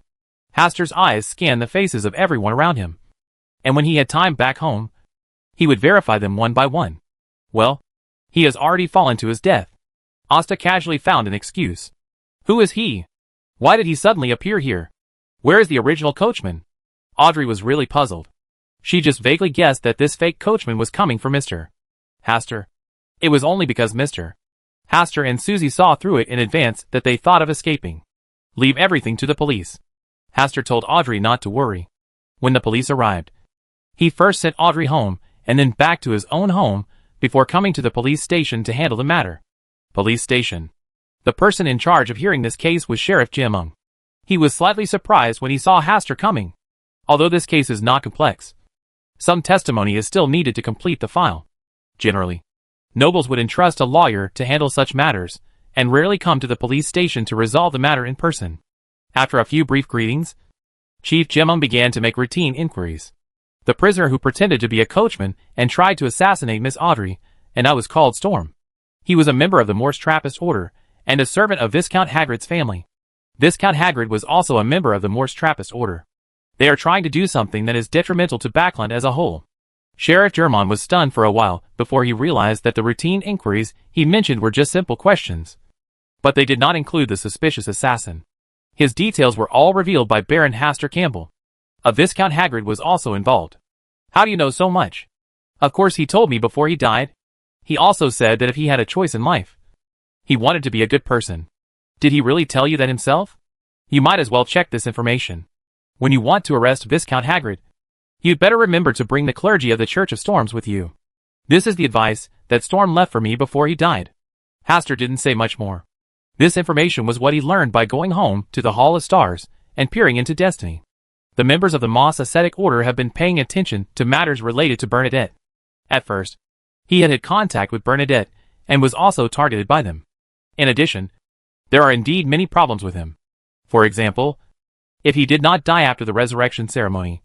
Hastur's eyes scanned the faces of everyone around him, and when he had time back home, he would verify them one by one. "Well, he has already fallen to his death." Asta casually found an excuse. "Who is he? Why did he suddenly appear here? Where is the original coachman?" Audrey was really puzzled. She just vaguely guessed that this fake coachman was coming for Mr. Hastur. It was only because Mr. Hastur and Susie saw through it in advance that they thought of escaping. "Leave everything to the police." Hastur told Audrey not to worry. When the police arrived, he first sent Audrey home and then back to his own home before coming to the police station to handle the matter. Police station. The person in charge of hearing this case was Sheriff Jimung. He was slightly surprised when he saw Hastur coming. Although this case is not complex, some testimony is still needed to complete the file. Generally, nobles would entrust a lawyer to handle such matters, and rarely come to the police station to resolve the matter in person. After a few brief greetings, Chief Jimung began to make routine inquiries. The prisoner who pretended to be a coachman and tried to assassinate Miss Audrey, and I was called Storm. He was a member of the Morse Trappist Order, and a servant of Viscount Hagrid's family. Viscount Hagrid was also a member of the Morse Trappist Order. They are trying to do something that is detrimental to Backland as a whole. Sheriff Germon was stunned for a while before he realized that the routine inquiries he mentioned were just simple questions. But they did not include the suspicious assassin. His details were all revealed by Baron Hastur Campbell. A Viscount Hagrid was also involved. How do you know so much? Of course he told me before he died. He also said that if he had a choice in life, he wanted to be a good person. Did he really tell you that himself? You might as well check this information. When you want to arrest Viscount Hagrid, you'd better remember to bring the clergy of the Church of Storms with you. This is the advice that Storm left for me before he died. Hastur didn't say much more. This information was what he learned by going home to the Hall of Stars and peering into destiny. The members of the Moss Ascetic Order have been paying attention to matters related to Bernadette. At first, he had contact with Bernadette and was also targeted by them. In addition, there are indeed many problems with him. For example, if he did not die after the resurrection ceremony,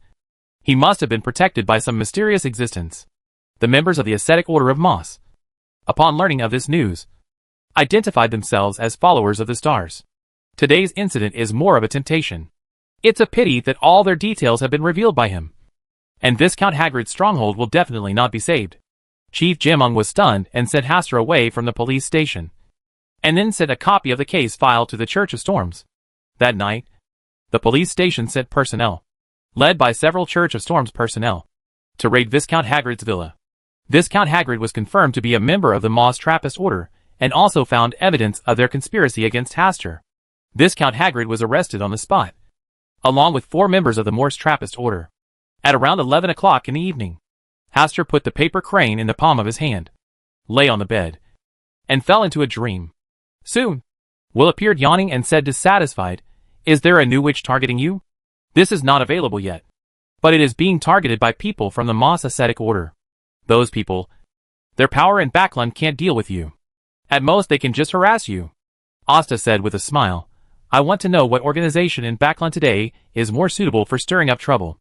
he must have been protected by some mysterious existence. The members of the Ascetic Order of Moss, upon learning of this news, identified themselves as followers of the stars. Today's incident is more of a temptation. It's a pity that all their details have been revealed by him. And Viscount Hagrid's stronghold will definitely not be saved. Chief Jimung was stunned and sent Hastur away from the police station, and then sent a copy of the case file to the Church of Storms. That night, the police station sent personnel, led by several Church of Storms personnel, to raid Viscount Hagrid's villa. Viscount Hagrid was confirmed to be a member of the Moss Trappist Order, and also found evidence of their conspiracy against Hastur. Viscount Hagrid was arrested on the spot, along with 4 members of the Moss Trappist Order. At around 11 o'clock in the evening, Hastur put the paper crane in the palm of his hand, lay on the bed, and fell into a dream. Soon, Will appeared yawning and said dissatisfied, "Is there a new witch targeting you? This is not available yet. But it is being targeted by people from the Moss Ascetic Order. Those people, their power in Backlund can't deal with you. At most they can just harass you." Asta said with a smile, "I want to know what organization in Backlund today is more suitable for stirring up trouble."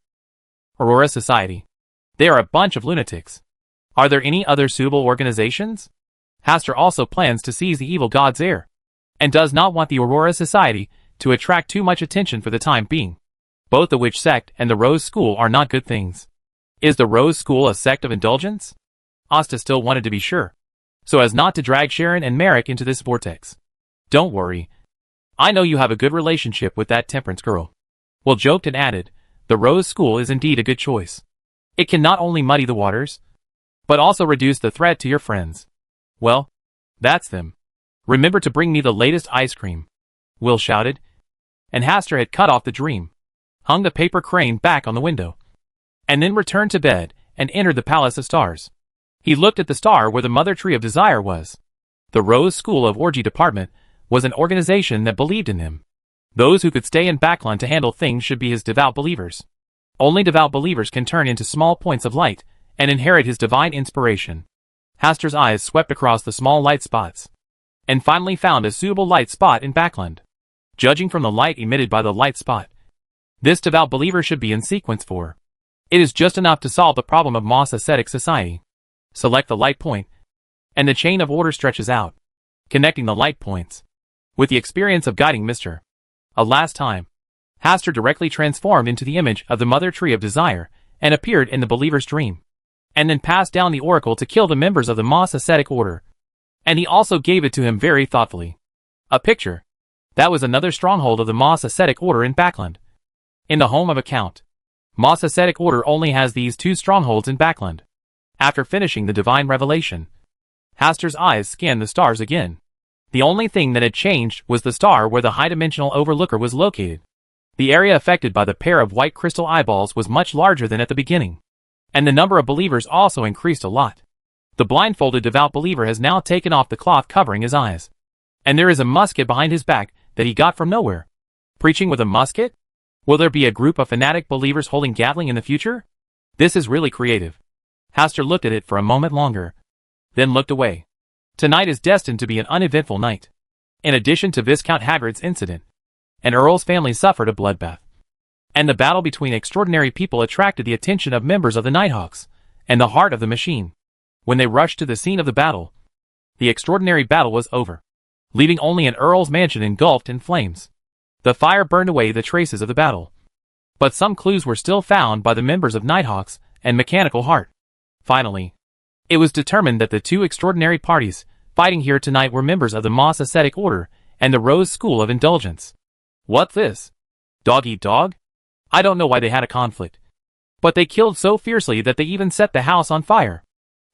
Aurora Society. They are a bunch of lunatics. Are there any other suitable organizations? Hastur also plans to seize the evil god's heir, and does not want the Aurora Society to attract too much attention for the time being. Both the Witch Sect and the Rose School are not good things. Is the Rose School a sect of indulgence? Asta still wanted to be sure, so as not to drag Sharon and Merrick into this vortex. "Don't worry. I know you have a good relationship with that Temperance girl." Will joked and added, "The Rose School is indeed a good choice. It can not only muddy the waters, but also reduce the threat to your friends." "Well, that's them. Remember to bring me the latest ice cream," Will shouted, and Hastur had cut off the dream, hung the paper crane back on the window, and then returned to bed and entered the Palace of Stars. He looked at the star where the Mother Tree of Desire was. The Rose School of Orgy Department was an organization that believed in him. Those who could stay in Backlund to handle things should be his devout believers. Only devout believers can turn into small points of light and inherit his divine inspiration. Hastur's eyes swept across the small light spots, and finally found a suitable light spot in Backlund. Judging from the light emitted by the light spot, this devout believer should be in sequence for. It is just enough to solve the problem of Moss Ascetic Society. Select the light point, and the chain of order stretches out, connecting the light points. With the experience of guiding Mr. A last time, Hastur directly transformed into the image of the Mother Tree of Desire and appeared in the believer's dream, and then passed down the oracle to kill the members of the Moss Ascetic Order. And he also gave it to him very thoughtfully. A picture. That was another stronghold of the Moss Ascetic Order in Backlund. In the home of a count, Moss Ascetic Order only has these 2 strongholds in Backlund. After finishing the divine revelation, Hastur's eyes scanned the stars again. The only thing that had changed was the star where the high-dimensional overlooker was located. The area affected by the pair of white crystal eyeballs was much larger than at the beginning, and the number of believers also increased a lot. The blindfolded devout believer has now taken off the cloth covering his eyes, and there is a musket behind his back that he got from nowhere. Preaching with a musket? Will there be a group of fanatic believers holding Gatling in the future? This is really creative. Hastur looked at it for a moment longer, then looked away. Tonight is destined to be an uneventful night. In addition to Viscount Hagrid's incident, an Earl's family suffered a bloodbath, and the battle between extraordinary people attracted the attention of members of the Nighthawks and the heart of the machine. When they rushed to the scene of the battle, the extraordinary battle was over, leaving only an Earl's mansion engulfed in flames. The fire burned away the traces of the battle, but some clues were still found by the members of Nighthawks and Mechanical Heart. Finally, it was determined that the two extraordinary parties fighting here tonight were members of the Moss Ascetic Order and the Rose School of Indulgence. What's this? Dog eat dog? I don't know why they had a conflict, but they killed so fiercely that they even set the house on fire.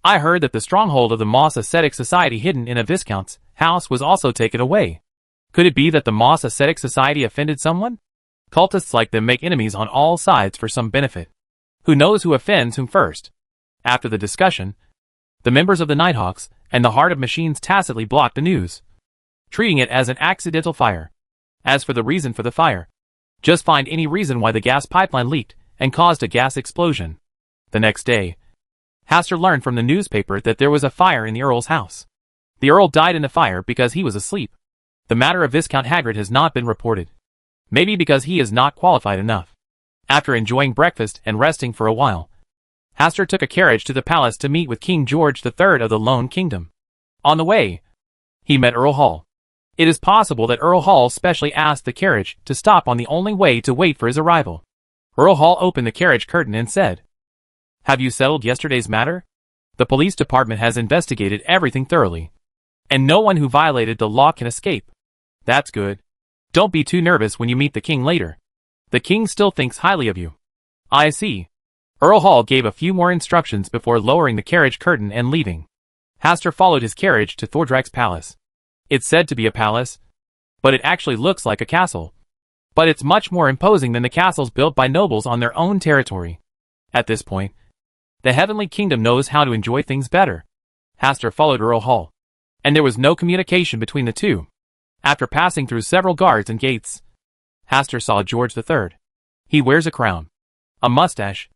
I heard that the stronghold of the Moss Ascetic Society hidden in a viscount's house was also taken away. Could it be that the Moss Ascetic Society offended someone? Cultists like them make enemies on all sides for some benefit. Who knows who offends whom first? After the discussion, the members of the Nighthawks and the Heart of Machines tacitly blocked the news, treating it as an accidental fire. As for the reason for the fire, just find any reason why the gas pipeline leaked and caused a gas explosion. The next day, Hastur learned from the newspaper that there was a fire in the Earl's house. The Earl died in the fire because he was asleep. The matter of Viscount Hagrid has not been reported. Maybe because he is not qualified enough. After enjoying breakfast and resting for a while, Hastur took a carriage to the palace to meet with King George III of the Lone Kingdom. On the way, he met Earl Hall. It is possible that Earl Hall specially asked the carriage to stop on the only way to wait for his arrival. Earl Hall opened the carriage curtain and said, "Have you settled yesterday's matter? The police department has investigated everything thoroughly, and no one who violated the law can escape. That's good. Don't be too nervous when you meet the king later. The king still thinks highly of you." "I see." Earl Hall gave a few more instructions before lowering the carriage curtain and leaving. Hastur followed his carriage to Thordrak's palace. It's said to be a palace, but it actually looks like a castle. But it's much more imposing than the castles built by nobles on their own territory. At this point, the Heavenly Kingdom knows how to enjoy things better. Hastur followed Earl Hall, and there was no communication between the two. After passing through several guards and gates, Hastur saw George III. He wears a crown, a mustache,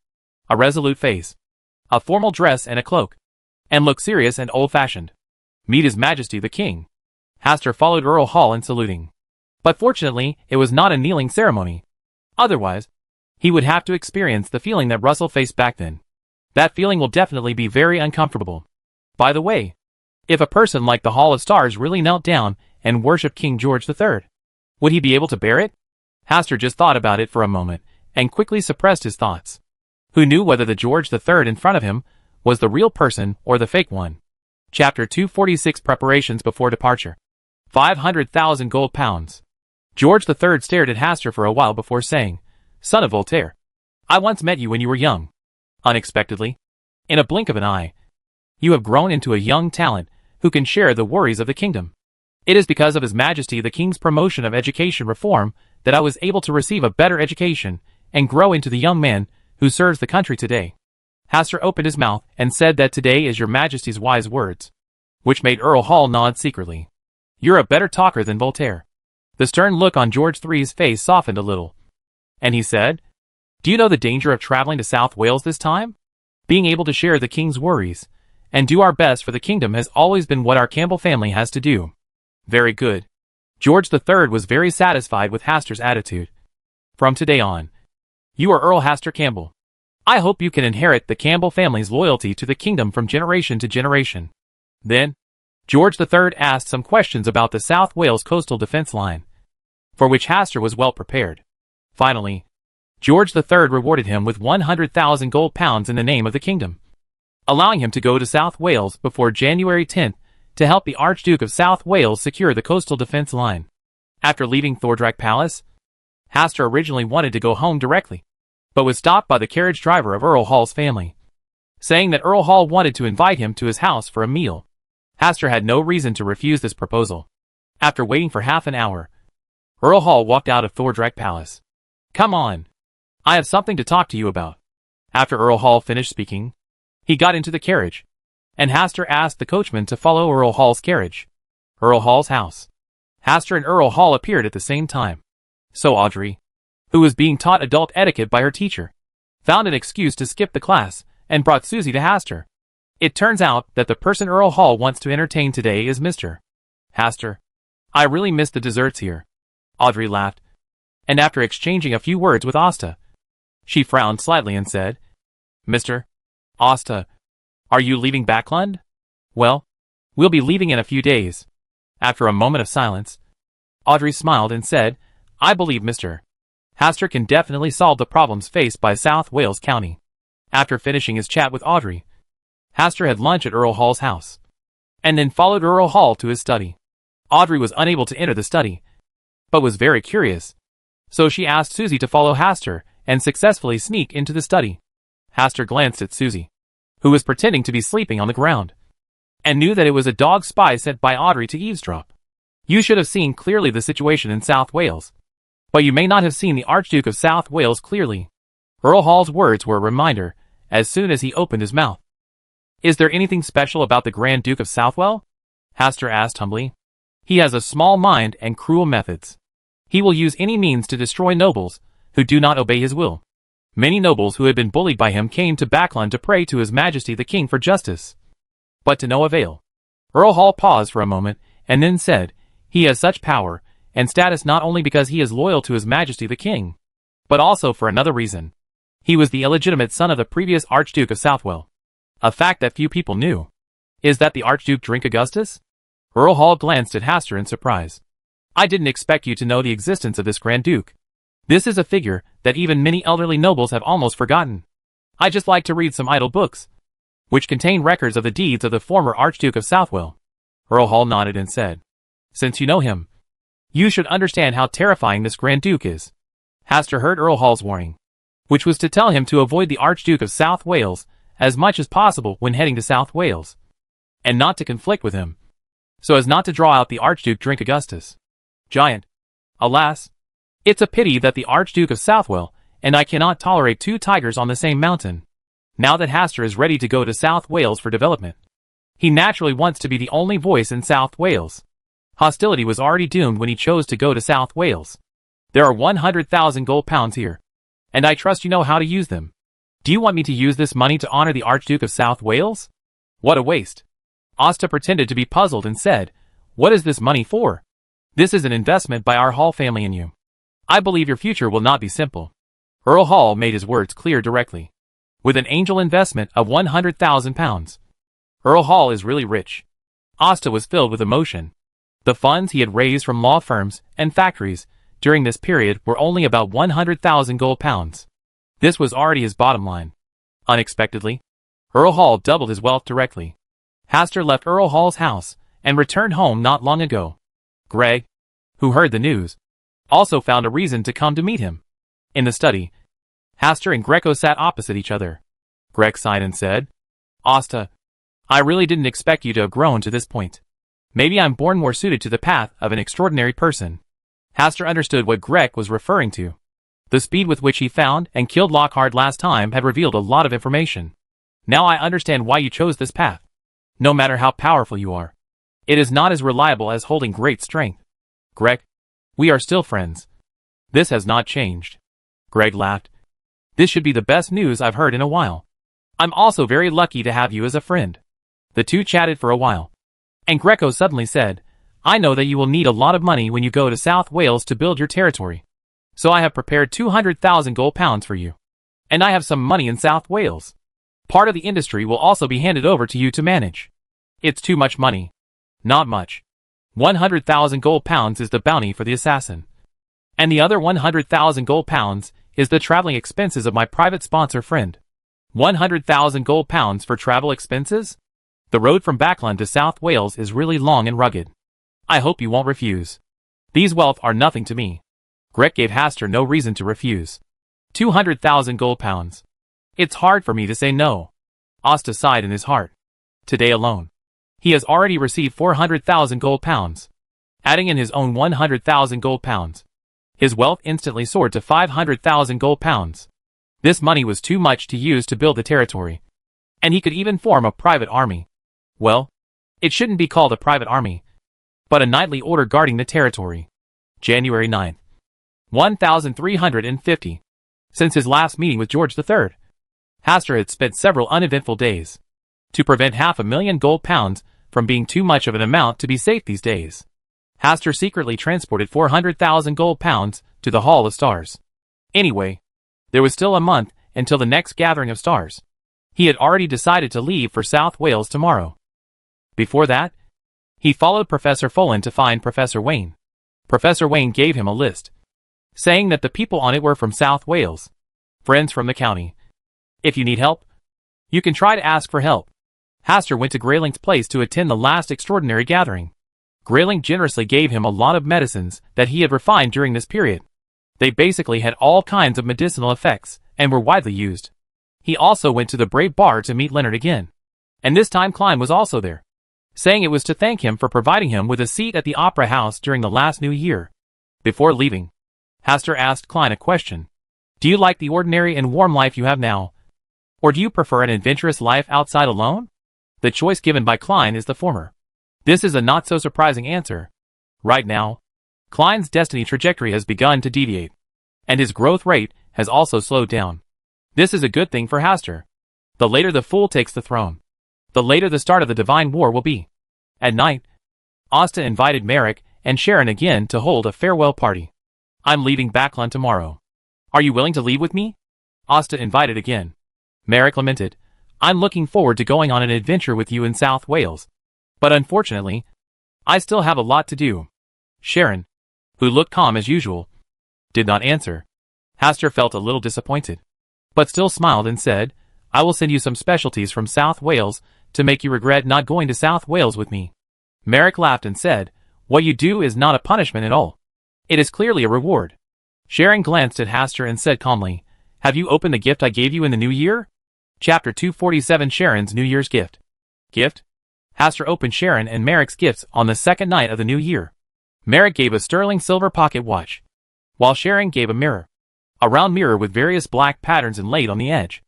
a resolute face, a formal dress and a cloak, and looks serious and old-fashioned. "Meet His Majesty the King." Hastur followed Earl Hall in saluting. But fortunately, it was not a kneeling ceremony. Otherwise, he would have to experience the feeling that Russell faced back then. That feeling will definitely be very uncomfortable. By the way, if a person like the Hall of Stars really knelt down and worshipped King George III, would he be able to bear it? Hastur just thought about it for a moment, and quickly suppressed his thoughts. Who knew whether the George III in front of him was the real person or the fake one? Chapter 246 Preparations before departure. 500,000 gold pounds. George III stared at Hastur for a while before saying, "Son of Voltaire, I once met you when you were young. Unexpectedly, in a blink of an eye, you have grown into a young talent who can share the worries of the kingdom. It is because of His Majesty the King's promotion of education reform that I was able to receive a better education and grow into the young man who serves the country today." Hastur opened his mouth and said that today is Your Majesty's wise words, which made Earl Hall nod secretly. "You're a better talker than Voltaire." The stern look on George III's face softened a little, and he said, "Do you know the danger of traveling to South Wales this time? Being able to share the king's worries and do our best for the kingdom has always been what our Campbell family has to do." Very good. George III was very satisfied with Hastur's attitude. "From today on, you are Earl Hastur Campbell. I hope you can inherit the Campbell family's loyalty to the kingdom from generation to generation." Then, George III asked some questions about the South Wales coastal defense line, for which Hastur was well prepared. Finally, George III rewarded him with 100,000 gold pounds in the name of the kingdom, allowing him to go to South Wales before January 10th to help the Archduke of South Wales secure the coastal defense line. After leaving Thordrak Palace, Hastur originally wanted to go home directly, but was stopped by the carriage driver of Earl Hall's family, saying that Earl Hall wanted to invite him to his house for a meal. Hastur had no reason to refuse this proposal. After waiting for half an hour, Earl Hall walked out of Thordrak Palace. "Come on. I have something to talk to you about." After Earl Hall finished speaking, he got into the carriage, and Hastur asked the coachman to follow Earl Hall's carriage. Earl Hall's house. Hastur and Earl Hall appeared at the same time. So Audrey, who was being taught adult etiquette by her teacher, found an excuse to skip the class and brought Susie to Hastur. It turns out that the person Earl Hall wants to entertain today is Mr. Hastur. "I really miss the desserts here." Audrey laughed, and after exchanging a few words with Asta, she frowned slightly and said, "Mr. Asta, are you leaving Backlund?" "Well, we'll be leaving in a few days." After a moment of silence, Audrey smiled and said, "I believe Mr. Hastur can definitely solve the problems faced by South Wales County." After finishing his chat with Audrey, Hastur had lunch at Earl Hall's house, and then followed Earl Hall to his study. Audrey was unable to enter the study, but was very curious, so she asked Susie to follow Hastur and successfully sneak into the study. Hastur glanced at Susie, who was pretending to be sleeping on the ground, and knew that it was a dog spy sent by Audrey to eavesdrop. You should have seen clearly the situation in South Wales, but you may not have seen the Archduke of South Wales clearly. Earl Hall's words were a reminder as soon as he opened his mouth. Is there anything special about the Grand Duke of Southwell? Hastur asked humbly. He has a small mind and cruel methods. He will use any means to destroy nobles who do not obey his will. Many nobles who had been bullied by him came to Backland to pray to His Majesty the King for justice, but to no avail. Earl Hall paused for a moment and then said, he has such power and status not only because he is loyal to His Majesty the King, but also for another reason. He was the illegitimate son of the previous Archduke of Southwell. A fact that few people knew. Is that the Archduke drink Augustus? Earl Hall glanced at Hastur in surprise. I didn't expect you to know the existence of this Grand Duke. This is a figure that even many elderly nobles have almost forgotten. I just like to read some idle books, which contain records of the deeds of the former Archduke of Southwell. Earl Hall nodded and said, since you know him, you should understand how terrifying this Grand Duke is. Hastur heard Earl Hall's warning, which was to tell him to avoid the Archduke of South Wales as much as possible when heading to South Wales, and not to conflict with him, so as not to draw out the Archduke drink Augustus. Giant. Alas, it's a pity that the Archduke of Southwell and I cannot tolerate two tigers on the same mountain. Now that Hastur is ready to go to South Wales for development, he naturally wants to be the only voice in South Wales. Hostility was already doomed when he chose to go to South Wales. There are 100,000 gold pounds here, and I trust you know how to use them. Do you want me to use this money to honor the Archduke of South Wales? What a waste. Asta pretended to be puzzled and said, what is this money for? This is an investment by our Hall family in you. I believe your future will not be simple. Earl Hall made his words clear directly. With an angel investment of 100,000 pounds. Earl Hall is really rich. Asta was filled with emotion. The funds he had raised from law firms and factories during this period were only about 100,000 gold pounds. This was already his bottom line. Unexpectedly, Earl Hall doubled his wealth directly. Hastur left Earl Hall's house and returned home not long ago. Greg, who heard the news, also found a reason to come to meet him. In the study, Hastur and Greco sat opposite each other. Greg sighed and said, Asta, I really didn't expect you to have grown to this point. Maybe I'm born more suited to the path of an extraordinary person. Hastur understood what Greg was referring to. The speed with which he found and killed Lockhart last time had revealed a lot of information. Now I understand why you chose this path. No matter how powerful you are, it is not as reliable as holding great strength. Greg, we are still friends. This has not changed. Greg laughed. This should be the best news I've heard in a while. I'm also very lucky to have you as a friend. The two chatted for a while, and Greco suddenly said, I know that you will need a lot of money when you go to South Wales to build your territory. So I have prepared 200,000 gold pounds for you. And I have some money in South Wales. Part of the industry will also be handed over to you to manage. It's too much money. Not much. 100,000 gold pounds is the bounty for the assassin. And the other 100,000 gold pounds is the traveling expenses of my private sponsor friend. 100,000 gold pounds for travel expenses? The road from Backland to South Wales is really long and rugged. I hope you won't refuse. These wealth are nothing to me. Greg gave Hastur no reason to refuse. 200,000 gold pounds. It's hard for me to say no. Asta sighed in his heart. Today alone, he has already received 400,000 gold pounds. Adding in his own 100,000 gold pounds, his wealth instantly soared to 500,000 gold pounds. This money was too much to use to build the territory. And he could even form a private army. Well, it shouldn't be called a private army, but a knightly order guarding the territory. January 9th. 1350. Since his last meeting with George III, Hastur had spent several uneventful days. To prevent 500,000 gold pounds from being too much of an amount to be safe these days, Hastur secretly transported 400,000 gold pounds to the Hall of Stars. Anyway, there was still a month until the next gathering of stars. He had already decided to leave for South Wales tomorrow. Before that, he followed Professor Follin to find Professor Wayne. Professor Wayne gave him a list, saying that the people on it were from South Wales, friends from the county. If you need help, you can try to ask for help. Hastur went to Greyling's place to attend the last extraordinary gathering. Greyling generously gave him a lot of medicines that he had refined during this period. They basically had all kinds of medicinal effects, and were widely used. He also went to the Brave Bar to meet Leonard again. And this time Klein was also there, saying it was to thank him for providing him with a seat at the Opera House during the last New Year. Before leaving, Hastur asked Klein a question. Do you like the ordinary and warm life you have now? Or do you prefer an adventurous life outside alone? The choice given by Klein is the former. This is a not-so-surprising answer. Right now, Klein's destiny trajectory has begun to deviate, and his growth rate has also slowed down. This is a good thing for Hastur. The later the fool takes the throne, the later the start of the Divine War will be. At night, Asta invited Merrick and Sharon again to hold a farewell party. I'm leaving Backlund tomorrow. Are you willing to leave with me? Asta invited again. Merrick lamented, I'm looking forward to going on an adventure with you in South Wales. But unfortunately, I still have a lot to do. Sharon, who looked calm as usual, did not answer. Hastur felt a little disappointed, but still smiled and said, I will send you some specialties from South Wales to make you regret not going to South Wales with me. Merrick laughed and said, what you do is not a punishment at all. It is clearly a reward. Sharon glanced at Hastur and said calmly, have you opened the gift I gave you in the new year? Chapter 247 Sharon's New Year's Gift. Gift? Hastur opened Sharon and Merrick's gifts on the second night of the new year. Merrick gave a sterling silver pocket watch, while Sharon gave a mirror. A round mirror with various black patterns inlaid on the edge,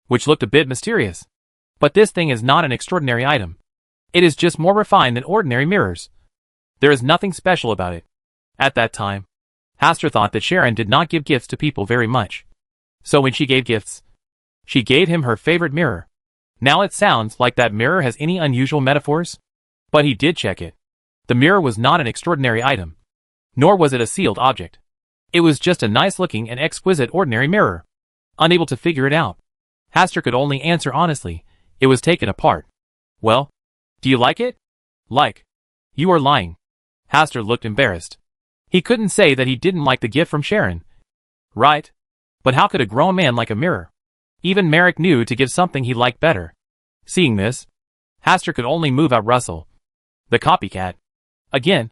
which looked a bit mysterious. But this thing is not an extraordinary item. It is just more refined than ordinary mirrors. There is nothing special about it. At that time, Hastur thought that Sharon did not give gifts to people very much. So when she gave gifts, she gave him her favorite mirror. Now it sounds like that mirror has any unusual metaphors? But he did check it. The mirror was not an extraordinary item, nor was it a sealed object. It was just a nice-looking and exquisite ordinary mirror. Unable to figure it out, Hastur could only answer honestly, it was taken apart. Well, do you like it? Like? You are lying. Hastur looked embarrassed. He couldn't say that he didn't like the gift from Sharon. Right? But how could a grown man like a mirror? Even Merrick knew to give something he liked better. Seeing this, Hastur could only move out Russell, the copycat. Again,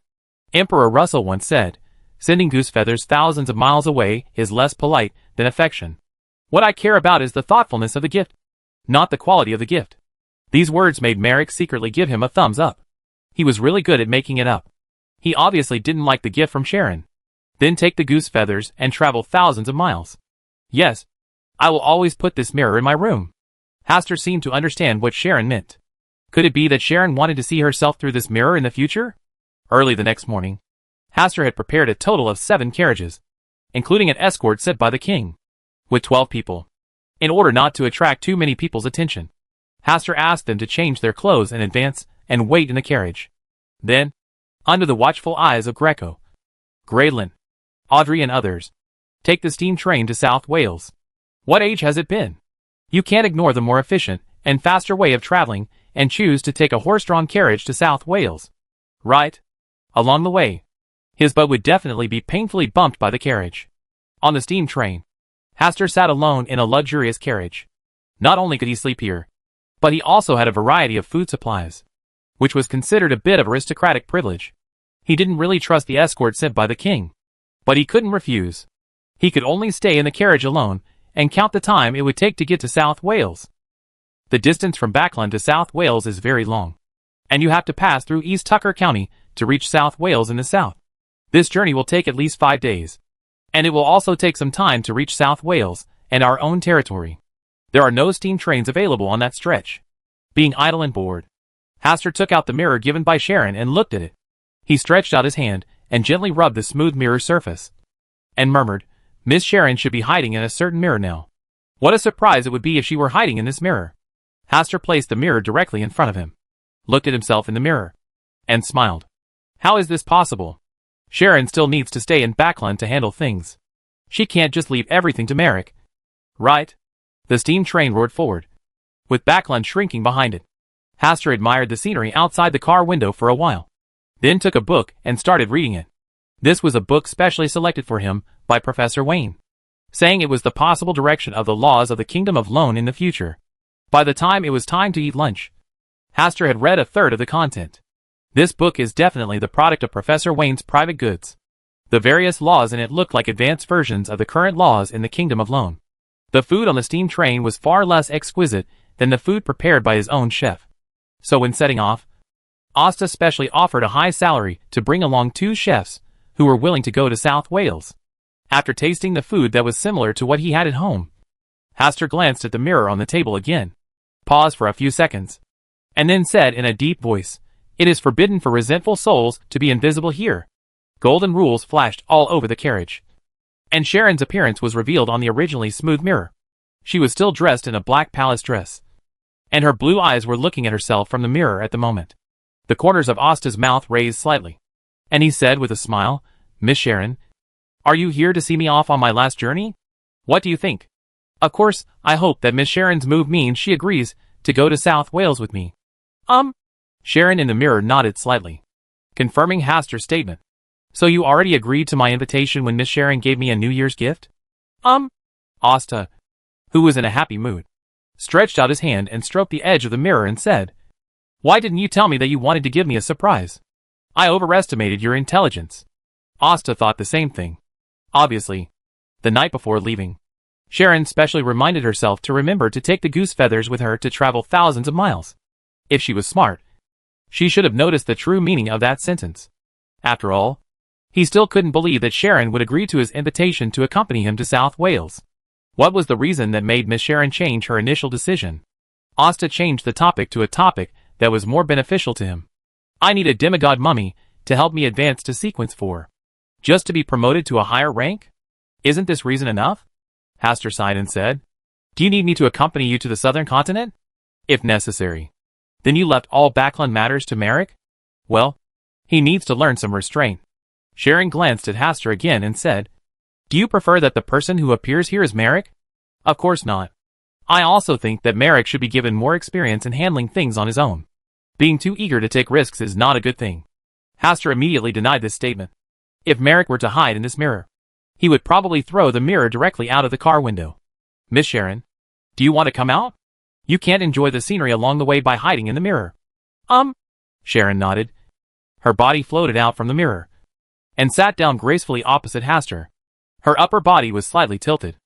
Emperor Russell once said, sending goose feathers thousands of miles away is less polite than affection. What I care about is the thoughtfulness of the gift, not the quality of the gift. These words made Merrick secretly give him a thumbs up. He was really good at making it up. He obviously didn't like the gift from Sharon. Then take the goose feathers and travel thousands of miles. Yes, I will always put this mirror in my room. Hastur seemed to understand what Sharon meant. Could it be that Sharon wanted to see herself through this mirror in the future? Early the next morning, Hastur had prepared a total of 7 carriages, including an escort sent by the king, with 12 people. In order not to attract too many people's attention, Hastur asked them to change their clothes in advance and wait in the carriage. Then, under the watchful eyes of Greco, Graylin, Audrey and others, take the steam train to South Wales. What age has it been? You can't ignore the more efficient and faster way of traveling and choose to take a horse-drawn carriage to South Wales. Right? Along the way, his butt would definitely be painfully bumped by the carriage. On the steam train, Hastur sat alone in a luxurious carriage. Not only could he sleep here, but he also had a variety of food supplies, which was considered a bit of aristocratic privilege. He didn't really trust the escort sent by the king, but he couldn't refuse. He could only stay in the carriage alone and count the time it would take to get to South Wales. The distance from Backlund to South Wales is very long, and you have to pass through East Tucker County to reach South Wales in the south. This journey will take at least 5 days, and it will also take some time to reach South Wales and our own territory. There are no steam trains available on that stretch. Being idle and bored, Hastur took out the mirror given by Sharon and looked at it. He stretched out his hand and gently rubbed the smooth mirror surface, and murmured, Miss Sharon should be hiding in a certain mirror now. What a surprise it would be if she were hiding in this mirror. Hastur placed the mirror directly in front of him, looked at himself in the mirror, and smiled. How is this possible? Sharon still needs to stay in Backlund to handle things. She can't just leave everything to Merrick. Right? The steam train roared forward, with Backlund shrinking behind it. Hastur admired the scenery outside the car window for a while, then took a book and started reading it. This was a book specially selected for him by Professor Wayne, saying it was the possible direction of the laws of the Kingdom of Lone in the future. By the time it was time to eat lunch, Hastur had read a third of the content. This book is definitely the product of Professor Wayne's private goods. The various laws in it looked like advanced versions of the current laws in the Kingdom of Loan. The food on the steam train was far less exquisite than the food prepared by his own chef. So when setting off, Asta specially offered a high salary to bring along 2 chefs who were willing to go to South Wales. After tasting the food that was similar to what he had at home, Hastur glanced at the mirror on the table again, paused for a few seconds, and then said in a deep voice, "It is forbidden for resentful souls to be invisible here." Golden rules flashed all over the carriage, and Sharon's appearance was revealed on the originally smooth mirror. She was still dressed in a black palace dress, and her blue eyes were looking at herself from the mirror at the moment. The corners of Asta's mouth raised slightly, and he said with a smile, "Miss Sharon, are you here to see me off on my last journey? What do you think? Of course, I hope that Miss Sharon's move means she agrees to go to South Wales with me." Sharon in the mirror nodded slightly, confirming Hastur's statement. "So you already agreed to my invitation when Miss Sharon gave me a New Year's gift?" Asta, who was in a happy mood, stretched out his hand and stroked the edge of the mirror and said, "Why didn't you tell me that you wanted to give me a surprise? I overestimated your intelligence." Asta thought the same thing. Obviously, the night before leaving, Sharon specially reminded herself to remember to take the goose feathers with her to travel thousands of miles. If she was smart, she should have noticed the true meaning of that sentence. After all, he still couldn't believe that Sharon would agree to his invitation to accompany him to South Wales. What was the reason that made Miss Sharon change her initial decision? Asta changed the topic to a topic that was more beneficial to him. "I need a demigod mummy to help me advance to sequence 4. Just to be promoted to a higher rank? Isn't this reason enough?" Hastur sighed and said, "Do you need me to accompany you to the southern continent?" "If necessary." "Then you left all backland matters to Merrick?" "Well, he needs to learn some restraint." Sharon glanced at Hastur again and said, "Do you prefer that the person who appears here is Merrick?" "Of course not. I also think that Merrick should be given more experience in handling things on his own. Being too eager to take risks is not a good thing." Hastur immediately denied this statement. If Merrick were to hide in this mirror, he would probably throw the mirror directly out of the car window. "Miss Sharon, do you want to come out? You can't enjoy the scenery along the way by hiding in the mirror." Sharon nodded. Her body floated out from the mirror and sat down gracefully opposite Hastur. Her upper body was slightly tilted,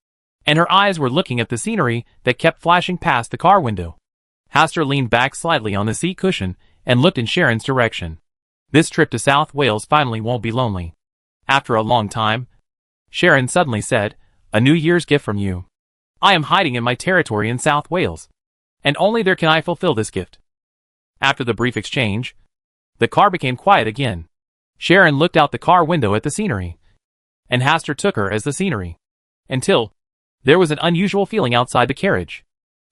and her eyes were looking at the scenery that kept flashing past the car window. Hastur leaned back slightly on the seat cushion and looked in Sharon's direction. This trip to South Wales finally won't be lonely. After a long time, Sharon suddenly said, "A New Year's gift from you. I am hiding in my territory in South Wales, and only there can I fulfill this gift." After the brief exchange, the car became quiet again. Sharon looked out the car window at the scenery, and Hastur took her as the scenery, until there was an unusual feeling outside the carriage.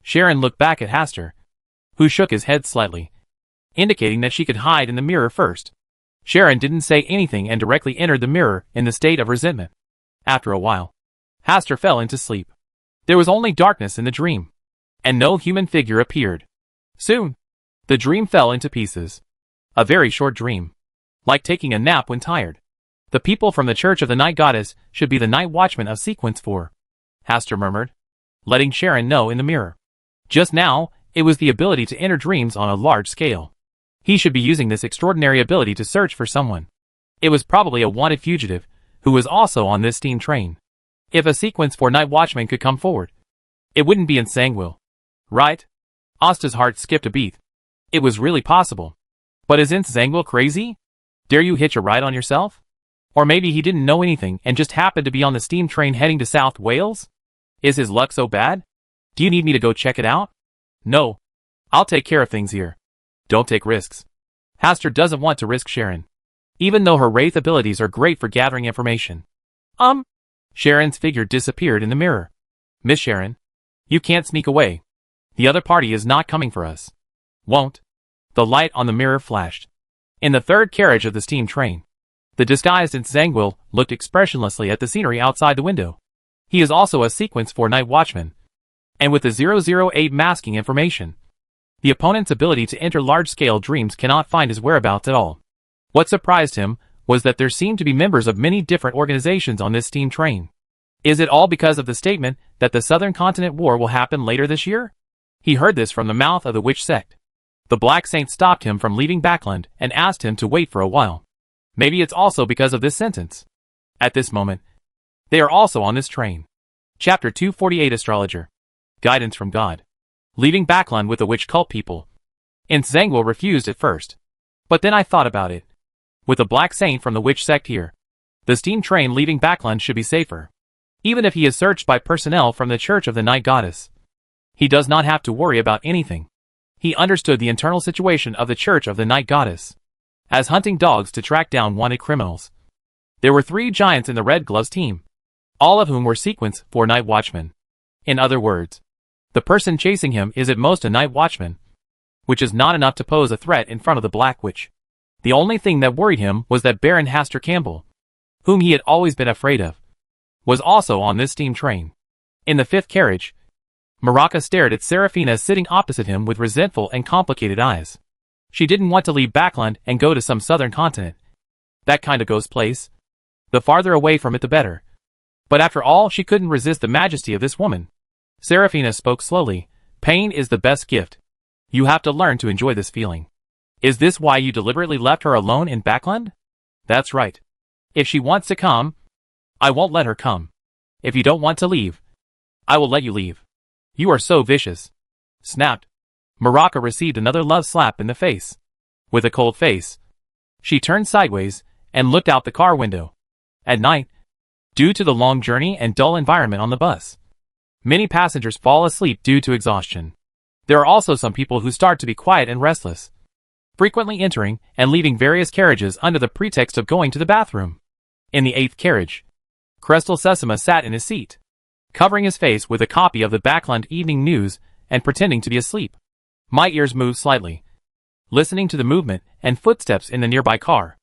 Sharon looked back at Hastur, who shook his head slightly, indicating that she could hide in the mirror first. Sharon didn't say anything and directly entered the mirror in the state of resentment. After a while, Hastur fell into sleep. There was only darkness in the dream, and no human figure appeared. Soon, the dream fell into pieces. A very short dream, like taking a nap when tired. The people from the Church of the Night Goddess should be the night watchmen of Sequence 4, Hastur murmured, letting Sharon know in the mirror. Just now, it was the ability to enter dreams on a large scale. He should be using this extraordinary ability to search for someone. It was probably a wanted fugitive, who was also on this steam train. If a Sequence 4 night watchman could come forward, it wouldn't be in Sangwil, right? Asta's heart skipped a beat. It was really possible. But isn't Zangwil crazy? Dare you hitch a ride on yourself? Or maybe he didn't know anything and just happened to be on the steam train heading to South Wales? Is his luck so bad? Do you need me to go check it out? No. I'll take care of things here. Don't take risks. Hastur doesn't want to risk Sharon, even though her wraith abilities are great for gathering information. Sharon's figure disappeared in the mirror. Miss Sharon, you can't sneak away. The other party is not coming for us. Won't. The light on the mirror flashed. In the third carriage of the steam train, the disguised Zangwil looked expressionlessly at the scenery outside the window. He is also a Sequence 4 night watchman, and with the 008 masking information, the opponent's ability to enter large-scale dreams cannot find his whereabouts at all. What surprised him was that there seemed to be members of many different organizations on this steam train. Is it all because of the statement that the Southern Continent War will happen later this year? He heard this from the mouth of the witch sect. The Black Saint stopped him from leaving Backland and asked him to wait for a while. Maybe it's also because of this sentence. At this moment, they are also on this train. Chapter 248 Astrologer. Guidance from God. Leaving Backland with the witch cult people. Zangwill refused at first. But then I thought about it. With the Black Saint from the witch sect here, the steam train leaving Backland should be safer. Even if he is searched by personnel from the Church of the Night Goddess, he does not have to worry about anything. He understood the internal situation of the Church of the Night Goddess as hunting dogs to track down wanted criminals. There were 3 giants in the Red Gloves team, all of whom were Sequence 4 night watchmen. In other words, the person chasing him is at most a night watchman, which is not enough to pose a threat in front of the Black Witch. The only thing that worried him was that Baron Hastur Campbell, whom he had always been afraid of, was also on this steam train. In the 5th carriage, Maraca stared at Serafina sitting opposite him with resentful and complicated eyes. She didn't want to leave Backland and go to some southern continent. That kind of ghost place. The farther away from it the better. But after all, she couldn't resist the majesty of this woman. Serafina spoke slowly. Pain is the best gift. You have to learn to enjoy this feeling. Is this why you deliberately left her alone in Backland? That's right. If she wants to come, I won't let her come. If you don't want to leave, I will let you leave. You are so vicious. Snapped. Maraca received another love slap in the face. With a cold face, she turned sideways and looked out the car window. At night, due to the long journey and dull environment on the bus, many passengers fall asleep due to exhaustion. There are also some people who start to be quiet and restless, frequently entering and leaving various carriages under the pretext of going to the bathroom. In the 8th carriage, Crestel Sesama sat in his seat, covering his face with a copy of the Backland Evening News and pretending to be asleep. My ears moved slightly, listening to the movement and footsteps in the nearby car.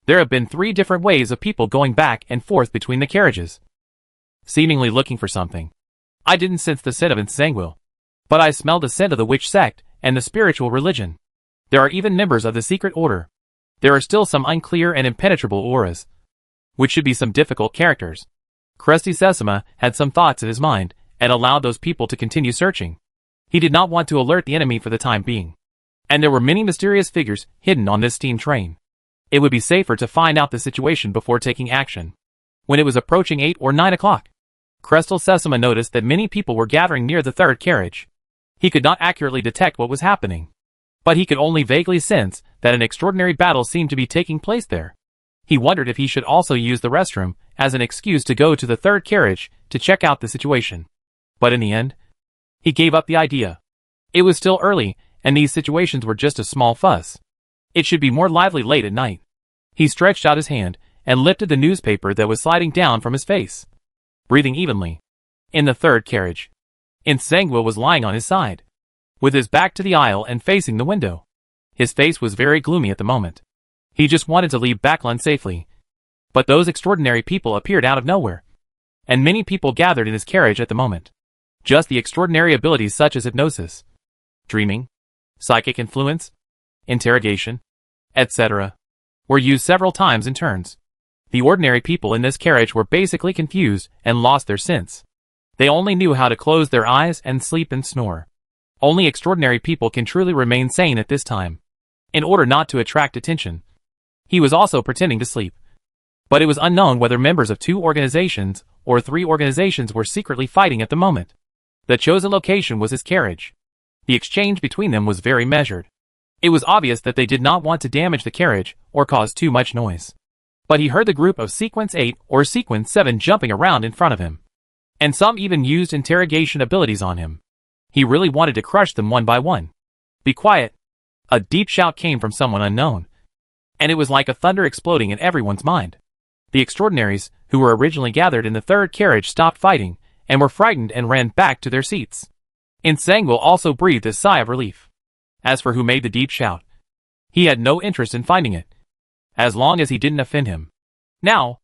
There have been 3 different ways of people going back and forth between the carriages, seemingly looking for something. I didn't sense the scent of Zangwill, but I smelled the scent of the witch sect and the spiritual religion. There are even members of the secret order. There are still some unclear and impenetrable auras, which should be some difficult characters. Cresty Sesama had some thoughts in his mind and allowed those people to continue searching. He did not want to alert the enemy for the time being. And there were many mysterious figures hidden on this steam train. It would be safer to find out the situation before taking action. When it was approaching 8 or 9 o'clock, Crestel Sesama noticed that many people were gathering near the 3rd carriage. He could not accurately detect what was happening, but he could only vaguely sense that an extraordinary battle seemed to be taking place there. He wondered if he should also use the restroom as an excuse to go to the 3rd carriage to check out the situation. But in the end, he gave up the idea. It was still early, and these situations were just a small fuss. It should be more lively late at night. He stretched out his hand and lifted the newspaper that was sliding down from his face, breathing evenly. In the 3rd carriage, Zangwill was lying on his side, with his back to the aisle and facing the window. His face was very gloomy at the moment. He just wanted to leave Backland safely. But those extraordinary people appeared out of nowhere, and many people gathered in his carriage at the moment. Just the extraordinary abilities such as hypnosis, dreaming, psychic influence, interrogation, etc., were used several times in turns. The ordinary people in this carriage were basically confused and lost their sense. They only knew how to close their eyes and sleep and snore. Only extraordinary people can truly remain sane at this time, in order not to attract attention. He was also pretending to sleep. But it was unknown whether members of 2 organizations or 3 organizations were secretly fighting at the moment. The chosen location was his carriage. The exchange between them was very measured. It was obvious that they did not want to damage the carriage or cause too much noise. But he heard the group of Sequence 8 or Sequence 7 jumping around in front of him. And some even used interrogation abilities on him. He really wanted to crush them one by one. Be quiet. A deep shout came from someone unknown, and it was like a thunder exploding in everyone's mind. The extraordinaries, who were originally gathered in the 3rd carriage, stopped fighting, and were frightened and ran back to their seats. Zangwill also breathed a sigh of relief. As for who made the deep shout, he had no interest in finding it, as long as he didn't offend him. Now,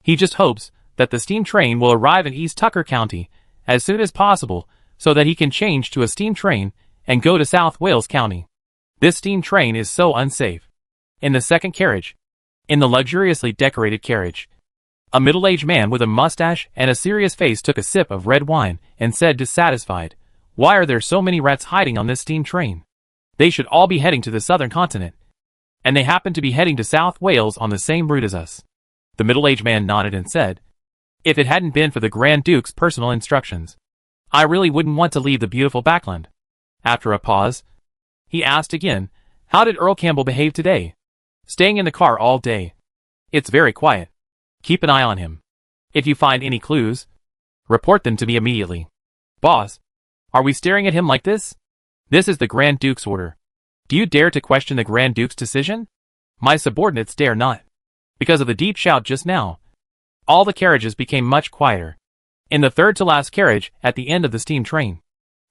he just hopes that the steam train will arrive in East Tucker County as soon as possible so that he can change to a steam train and go to South Wales County. This steam train is so unsafe. In the 2nd carriage, in the luxuriously decorated carriage, a middle-aged man with a mustache and a serious face took a sip of red wine and said dissatisfied, "Why are there so many rats hiding on this steam train? They should all be heading to the southern continent. And they happen to be heading to South Wales on the same route as us. The middle-aged man nodded and said, if it hadn't been for the Grand Duke's personal instructions, I really wouldn't want to leave the beautiful backland. After a pause, he asked again, how did Earl Campbell behave today? Staying in the car all day. It's very quiet. Keep an eye on him. If you find any clues, report them to me immediately. Boss, are we staring at him like this? This is the Grand Duke's order. Do you dare to question the Grand Duke's decision? My subordinates dare not. Because of the deep shout just now, all the carriages became much quieter. In the third-to-last carriage, at the end of the steam train,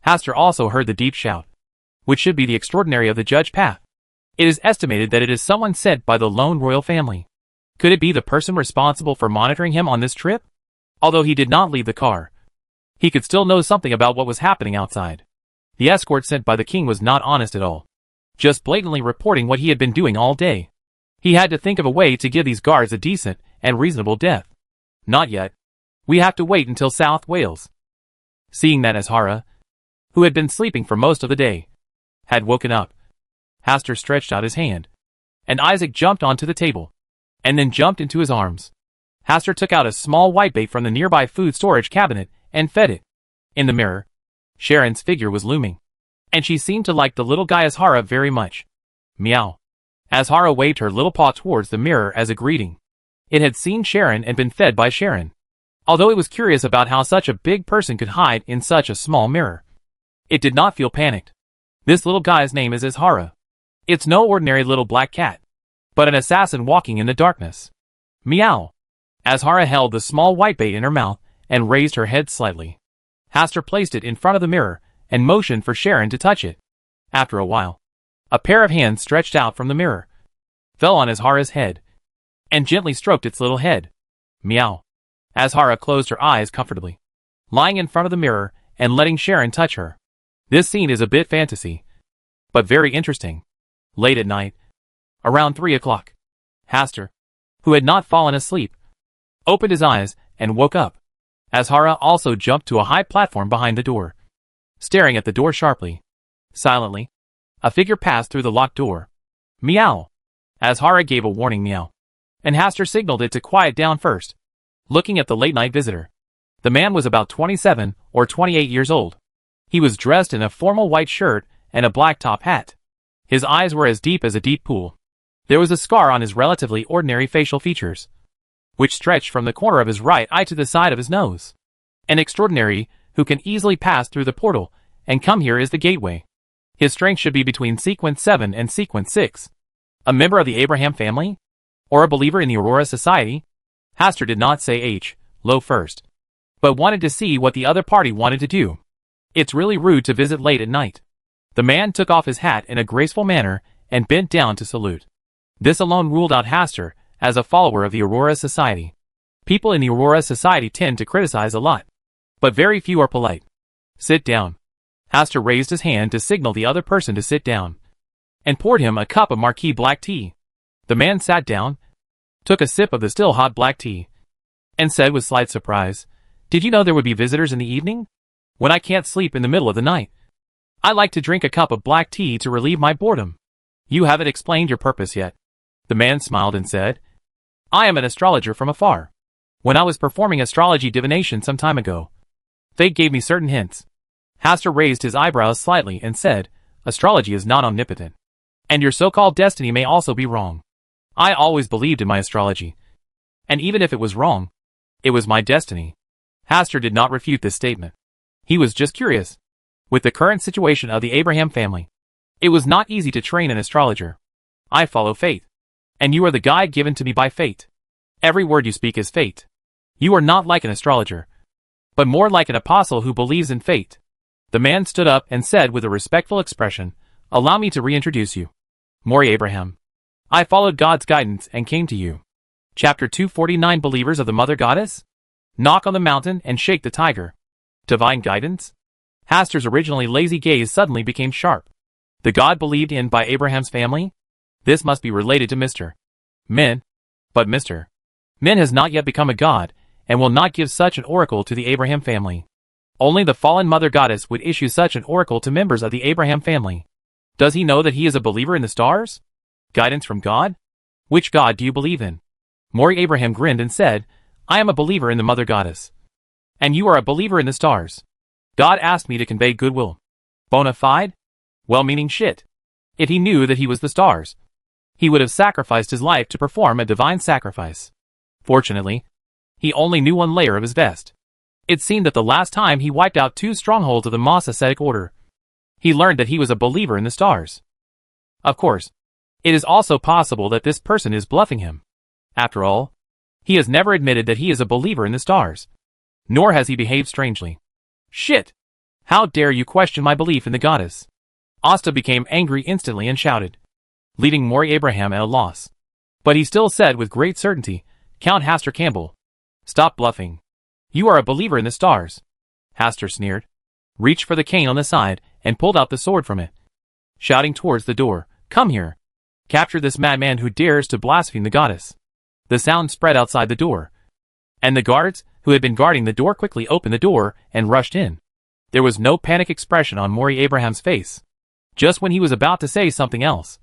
Hastur also heard the deep shout, which should be the extraordinary of the Judge Path. It is estimated that it is someone sent by the lone royal family. Could it be the person responsible for monitoring him on this trip? Although he did not leave the car, he could still know something about what was happening outside. The escort sent by the king was not honest at all, just blatantly reporting what he had been doing all day. He had to think of a way to give these guards a decent and reasonable death. Not yet. We have to wait until South Wales. Seeing that Azhara, who had been sleeping for most of the day, had woken up, Hastur stretched out his hand, and Isaac jumped onto the table, and then jumped into his arms. Hastur took out a small whitebait from the nearby food storage cabinet and fed it. In the mirror, Sharon's figure was looming, and she seemed to like the little guy Azhara very much. Meow. Azhara waved her little paw towards the mirror as a greeting. It had seen Sharon and been fed by Sharon. Although it was curious about how such a big person could hide in such a small mirror, it did not feel panicked. This little guy's name is Azhara. It's no ordinary little black cat, but an assassin walking in the darkness. Meow. Azhara held the small whitebait in her mouth and raised her head slightly. Hastur placed it in front of the mirror and motioned for Sharon to touch it. After a while, a pair of hands stretched out from the mirror, fell on Azhara's head, and gently stroked its little head. Meow. Azhara closed her eyes comfortably, lying in front of the mirror and letting Sharon touch her. This scene is a bit fantasy, but very interesting. Late at night, around 3 o'clock, Hastur, who had not fallen asleep, opened his eyes and woke up. Azhara also jumped to a high platform behind the door, staring at the door sharply. Silently, a figure passed through the locked door. Meow. Azhara gave a warning meow, and Hastur signaled it to quiet down first. Looking at the late-night visitor, the man was about 27 or 28 years old. He was dressed in a formal white shirt and a black top hat. His eyes were as deep as a deep pool. There was a scar on his relatively ordinary facial features, which stretched from the corner of his right eye to the side of his nose. An extraordinary who can easily pass through the portal and come here is the gateway. His strength should be between sequence 7 and sequence 6. A member of the Abraham family? Or a believer in the Aurora Society? Hastur did not say hello first, but wanted to see what the other party wanted to do. It's really rude to visit late at night. The man took off his hat in a graceful manner and bent down to salute. This alone ruled out Hastur as a follower of the Aurora Society. People in the Aurora Society tend to criticize a lot, but very few are polite. Sit down. Hastur raised his hand to signal the other person to sit down, and poured him a cup of marquee black tea. The man sat down, took a sip of the still hot black tea, and said with slight surprise, "Did you know there would be visitors in the evening? When I can't sleep in the middle of the night, I like to drink a cup of black tea to relieve my boredom." "You haven't explained your purpose yet." The man smiled and said, "I am an astrologer from afar. When I was performing astrology divination some time ago, fate gave me certain hints." Hastur raised his eyebrows slightly and said, "Astrology is not omnipotent, and your so-called destiny may also be wrong. I always believed in my astrology, and even if it was wrong, it was my destiny." Hastur did not refute this statement. He was just curious. With the current situation of the Abraham family, it was not easy to train an astrologer. "I follow fate, and you are the guide given to me by fate. Every word you speak is fate. You are not like an astrologer, but more like an apostle who believes in fate." The man stood up and said with a respectful expression, "Allow me to reintroduce you. Maury Abraham. I followed God's guidance and came to you." Chapter 249 Believers of the Mother Goddess? Knock on the mountain and shake the tiger. Divine guidance? Hastur's originally lazy gaze suddenly became sharp. The God believed in by Abraham's family? This must be related to Mr. Min. But Mr. Min has not yet become a god, and will not give such an oracle to the Abraham family. Only the fallen Mother Goddess would issue such an oracle to members of the Abraham family. Does he know that he is a believer in the stars? Guidance from God? Which God do you believe in? Maury Abraham grinned and said, I am a believer in the Mother Goddess. And you are a believer in the stars. God asked me to convey goodwill. Bona fide? Well-meaning shit. If he knew that he was the stars, he would have sacrificed his life to perform a divine sacrifice. Fortunately, he only knew one layer of his vest. It seemed that the last time he wiped out 2 strongholds of the Moss ascetic order, he learned that he was a believer in the stars. Of course, it is also possible that this person is bluffing him. After all, he has never admitted that he is a believer in the stars. Nor has he behaved strangely. Shit! How dare you question my belief in the goddess? Asta became angry instantly and shouted, leaving Maury Abraham at a loss. But he still said with great certainty, Count Hastur Campbell, stop bluffing. You are a believer in the stars. Hastur sneered, reached for the cane on the side, and pulled out the sword from it, shouting towards the door, come here. Capture this madman who dares to blaspheme the goddess. The sound spread outside the door, and the guards, who had been guarding the door, quickly opened the door and rushed in. There was no panic expression on Maury Abraham's face. Just when he was about to say something else,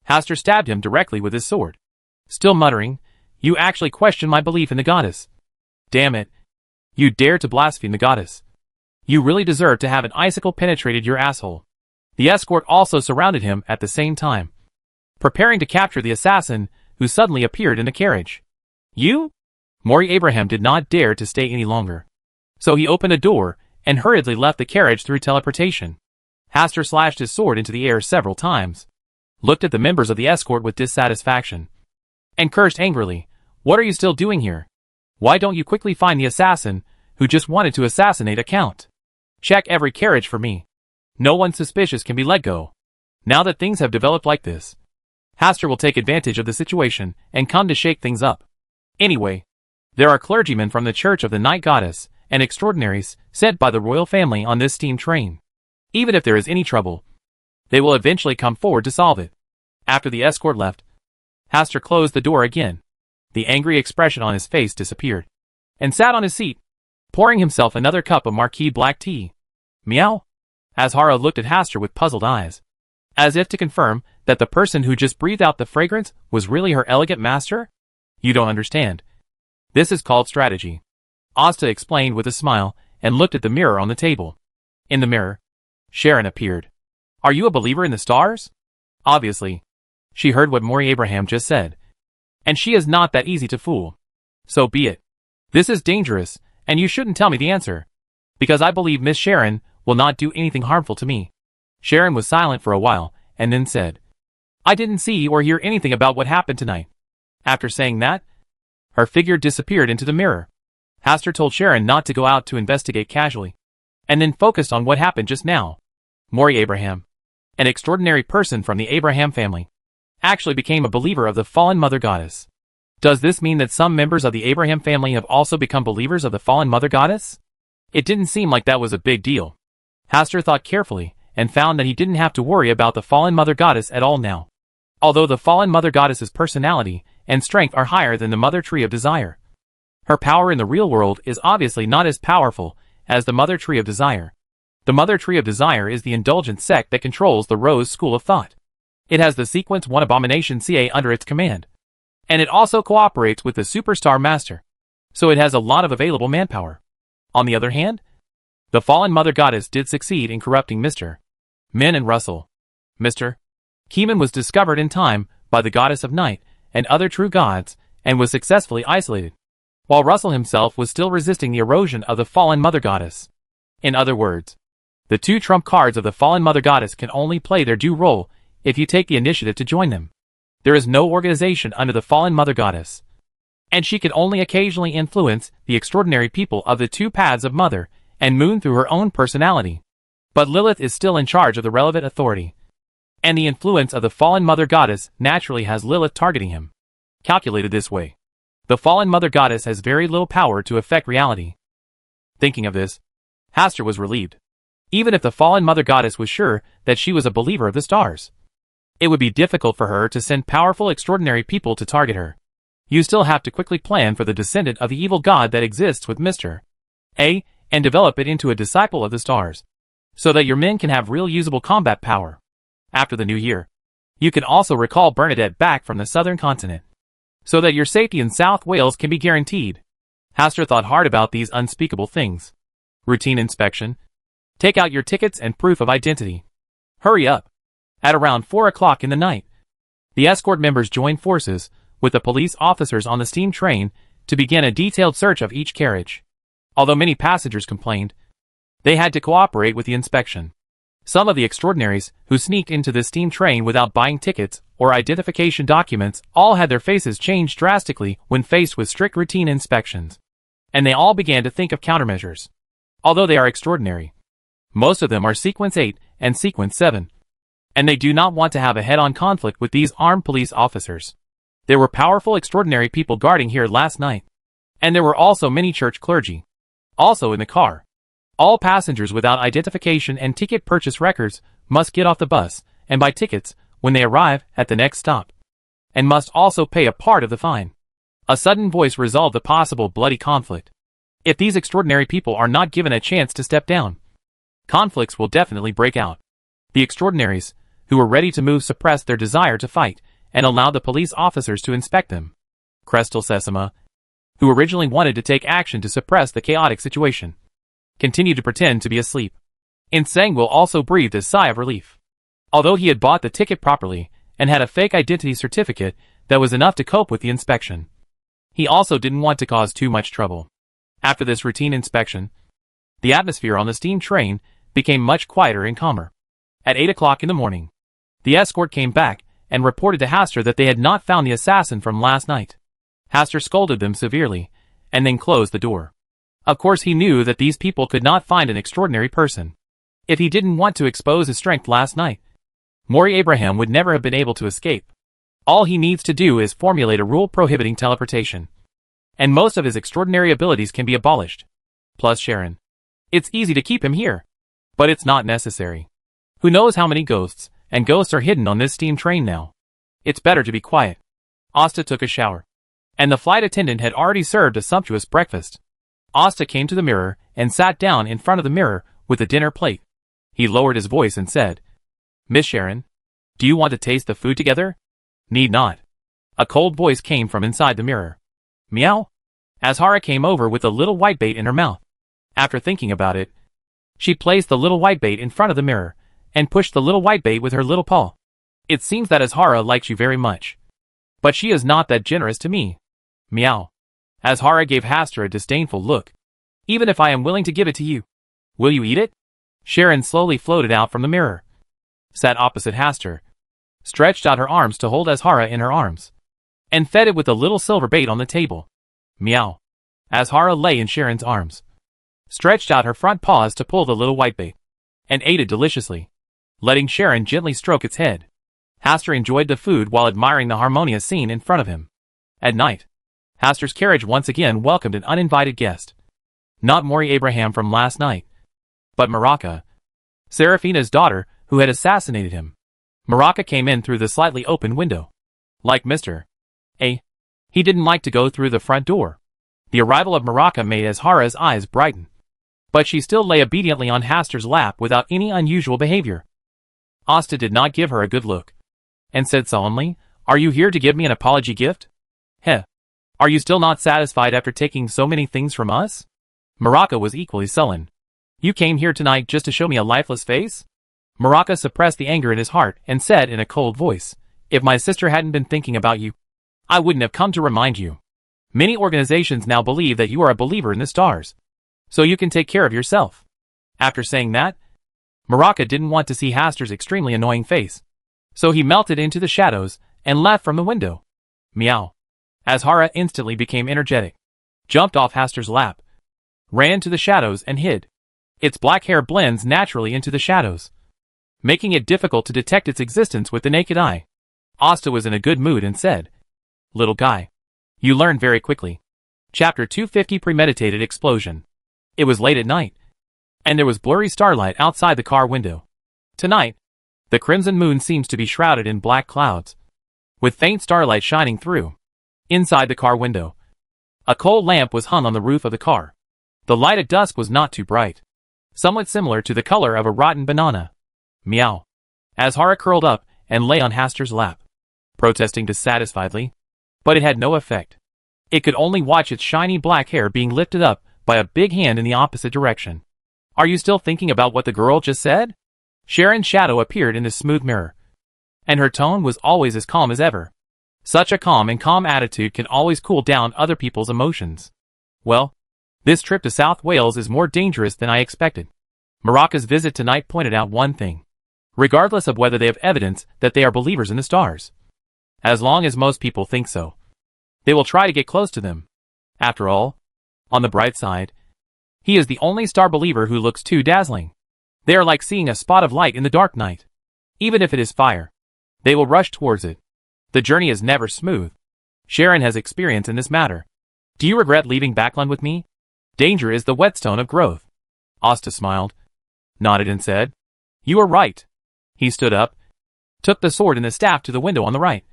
Hastur stabbed him directly with his sword. Still muttering, you actually question my belief in the goddess. Damn it. You dare to blaspheme the goddess. You really deserve to have an icicle penetrated your asshole. The escort also surrounded him at the same time, preparing to capture the assassin who suddenly appeared in the carriage. You? Maury Abraham did not dare to stay any longer. So he opened a door and hurriedly left the carriage through teleportation. Hastur slashed his sword into the air several times, looked at the members of the escort with dissatisfaction, and cursed angrily, what are you still doing here? Why don't you quickly find the assassin who just wanted to assassinate a count? Check every carriage for me. No one suspicious can be let go. Now that things have developed like this, Hastur will take advantage of the situation and come to shake things up. Anyway, there are clergymen from the Church of the Night Goddess and extraordinaries sent by the royal family on this steam train. Even if there is any trouble, they will eventually come forward to solve it. After the escort left, Hastur closed the door again. The angry expression on his face disappeared, and sat on his seat, pouring himself another cup of marquis black tea. Meow? Azhara looked at Hastur with puzzled eyes, as if to confirm that the person who just breathed out the fragrance was really her elegant master? You don't understand. This is called strategy. Asta explained with a smile, and looked at the mirror on the table. In the mirror, Sharon appeared. Are you a believer in the stars? Obviously. She heard what Maury Abraham just said. And she is not that easy to fool. So be it. This is dangerous, and you shouldn't tell me the answer, because I believe Miss Sharon will not do anything harmful to me. Sharon was silent for a while, and then said, I didn't see or hear anything about what happened tonight. After saying that, her figure disappeared into the mirror. Hastur told Sharon not to go out to investigate casually, and then focused on what happened just now. Maury Abraham, an extraordinary person from the Abraham family, actually became a believer of the fallen Mother Goddess. Does this mean that some members of the Abraham family have also become believers of the fallen Mother Goddess? It didn't seem like that was a big deal. Hastur thought carefully, and found that he didn't have to worry about the fallen Mother Goddess at all now. Although the fallen Mother Goddess's personality and strength are higher than the Mother Tree of Desire, her power in the real world is obviously not as powerful as the Mother Tree of Desire. The Mother Tree of Desire is the indulgent sect that controls the Rose School of Thought. It has the Sequence 1 Abomination CA under its command, and it also cooperates with the Superstar Master, so it has a lot of available manpower. On the other hand, the fallen Mother Goddess did succeed in corrupting Mr. Min and Russell. Mr. Keeman was discovered in time by the Goddess of Night and other true gods, and was successfully isolated, while Russell himself was still resisting the erosion of the fallen Mother Goddess. In other words, the 2 trump cards of the fallen Mother Goddess can only play their due role if you take the initiative to join them. There is no organization under the fallen Mother Goddess, and she can only occasionally influence the extraordinary people of the 2 paths of Mother and Moon through her own personality. But Lilith is still in charge of the relevant authority, and the influence of the fallen Mother Goddess naturally has Lilith targeting him. Calculated this way, the fallen Mother Goddess has very little power to affect reality. Thinking of this, Hastur was relieved. Even if the fallen Mother Goddess was sure that she was a believer of the stars, it would be difficult for her to send powerful extraordinary people to target her. You still have to quickly plan for the descendant of the evil god that exists with Mr. A, and develop it into a disciple of the stars, so that your men can have real usable combat power. after the new year. You can also recall Bernadette back from the southern continent, so that your safety in South Wales can be guaranteed. Haster thought hard about these unspeakable things. Routine inspection. Take out your tickets and proof of identity. Hurry up. At around 4 o'clock in the night, the escort members joined forces with the police officers on the steam train to begin a detailed search of each carriage. Although many passengers complained, they had to cooperate with the inspection. Some of the extraordinaries who sneaked into the steam train without buying tickets or identification documents all had their faces changed drastically when faced with strict routine inspections. And they all began to think of countermeasures. Although they are extraordinary, most of them are Sequence 8 and Sequence 7. And they do not want to have a head-on conflict with these armed police officers. There were powerful extraordinary people guarding here last night. And there were also many church clergy. Also in the car. All passengers without identification and ticket purchase records must get off the bus and buy tickets when they arrive at the next stop, and must also pay a part of the fine. A sudden voice resolved the possible bloody conflict. If these extraordinary people are not given a chance to step down, conflicts will definitely break out. The extraordinaries, who were ready to move, suppressed their desire to fight and allowed the police officers to inspect them. Crestal Sesama, who originally wanted to take action to suppress the chaotic situation, continued to pretend to be asleep. Insangwil also breathed a sigh of relief. Although he had bought the ticket properly and had a fake identity certificate that was enough to cope with the inspection, he also didn't want to cause too much trouble. After this routine inspection, the atmosphere on the steam train became much quieter and calmer. At 8 o'clock in the morning, the escort came back and reported to Haster that they had not found the assassin from last night. Haster scolded them severely and then closed the door. Of course he knew that these people could not find an extraordinary person. If he didn't want to expose his strength last night, Maury Abraham would never have been able to escape. All he needs to do is formulate a rule prohibiting teleportation, and most of his extraordinary abilities can be abolished. Plus Sharon. It's easy to keep him here, but it's not necessary. Who knows how many ghosts are hidden on this steam train now. It's better to be quiet. Asta took a shower, and the flight attendant had already served a sumptuous breakfast. Asta came to the mirror and sat down in front of the mirror with a dinner plate. He lowered his voice and said, "Miss Sharon, do you want to taste the food together?" "Need not." A cold voice came from inside the mirror. "Meow?" Azhara came over with a little whitebait in her mouth. After thinking about it, she placed the little whitebait in front of the mirror and pushed the little whitebait with her little paw. "It seems that Azhara likes you very much, but she is not that generous to me." "Meow." Azhara gave Haster a disdainful look. "Even if I am willing to give it to you, will you eat it?" Sharon slowly floated out from the mirror, sat opposite Haster, stretched out her arms to hold Azhara in her arms, and fed it with a little silver bait on the table. Meow. Azhara lay in Sharon's arms, stretched out her front paws to pull the little whitebait, and ate it deliciously, letting Sharon gently stroke its head. Haster enjoyed the food while admiring the harmonious scene in front of him. At night, Haster's carriage once again welcomed an uninvited guest. Not Maury Abraham from last night, but Maraka, Seraphina's daughter, who had assassinated him. Maraka came in through the slightly open window. Like Mr. A, he didn't like to go through the front door. The arrival of Maraka made Azhara's eyes brighten, but she still lay obediently on Haster's lap without any unusual behavior. Asta did not give her a good look, and said solemnly, "Are you here to give me an apology gift? Heh. Are you still not satisfied after taking so many things from us?" Maraka was equally sullen. "You came here tonight just to show me a lifeless face?" Maraka suppressed the anger in his heart and said in a cold voice, "If my sister hadn't been thinking about you, I wouldn't have come to remind you. Many organizations now believe that you are a believer in the stars, so you can take care of yourself." After saying that, Maraka didn't want to see Haster's extremely annoying face, so he melted into the shadows and left from the window. Meow. Azhara instantly became energetic, jumped off Haster's lap, ran to the shadows and hid. Its black hair blends naturally into the shadows, making it difficult to detect its existence with the naked eye. Asta was in a good mood and said, "Little guy, you learn very quickly." Chapter 250 Premeditated Explosion. It was late at night, and there was blurry starlight outside the car window. Tonight, the crimson moon seems to be shrouded in black clouds, with faint starlight shining through. Inside the car window, a coal lamp was hung on the roof of the car. The light at dusk was not too bright, somewhat similar to the color of a rotten banana. Meow. Azhara curled up and lay on Hastur's lap, protesting dissatisfiedly. But it had no effect. It could only watch its shiny black hair being lifted up by a big hand in the opposite direction. Are you still thinking about what the girl just said? Sharon's shadow appeared in the smooth mirror, and her tone was always as calm as ever. Such a calm attitude can always cool down other people's emotions. Well, this trip to South Wales is more dangerous than I expected. Maraka's visit tonight pointed out one thing. Regardless of whether they have evidence that they are believers in the stars, as long as most people think so, they will try to get close to them. After all, on the bright side, he is the only star believer who looks too dazzling. They are like seeing a spot of light in the dark night. Even if it is fire, they will rush towards it. The journey is never smooth. Sharon has experience in this matter. Do you regret leaving Backland with me? Danger is the whetstone of growth. Asta smiled, nodded and said, You are right. He stood up, took the sword and the staff to the window on the right,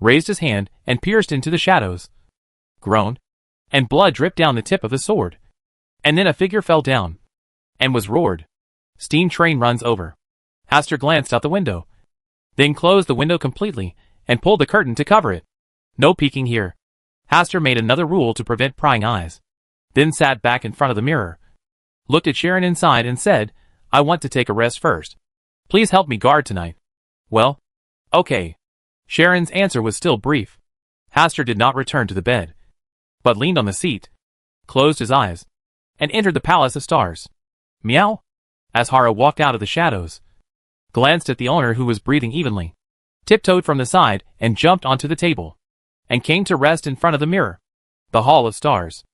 raised his hand and pierced into the shadows, groaned, and blood dripped down the tip of the sword. And then a figure fell down, and was roared. Steam train runs over. Hastur glanced out the window, then closed the window completely, and pulled the curtain to cover it. No peeking here. Hastur made another rule to prevent prying eyes, then sat back in front of the mirror, looked at Sharon inside and said, I want to take a rest first. Please help me guard tonight. Well, okay. Sharon's answer was still brief. Hastur did not return to the bed, but leaned on the seat, closed his eyes, and entered the Palace of Stars. Meow? Azhara walked out of the shadows, glanced at the owner who was breathing evenly, tiptoed from the side and jumped onto the table, and came to rest in front of the mirror. The Hall of Stars.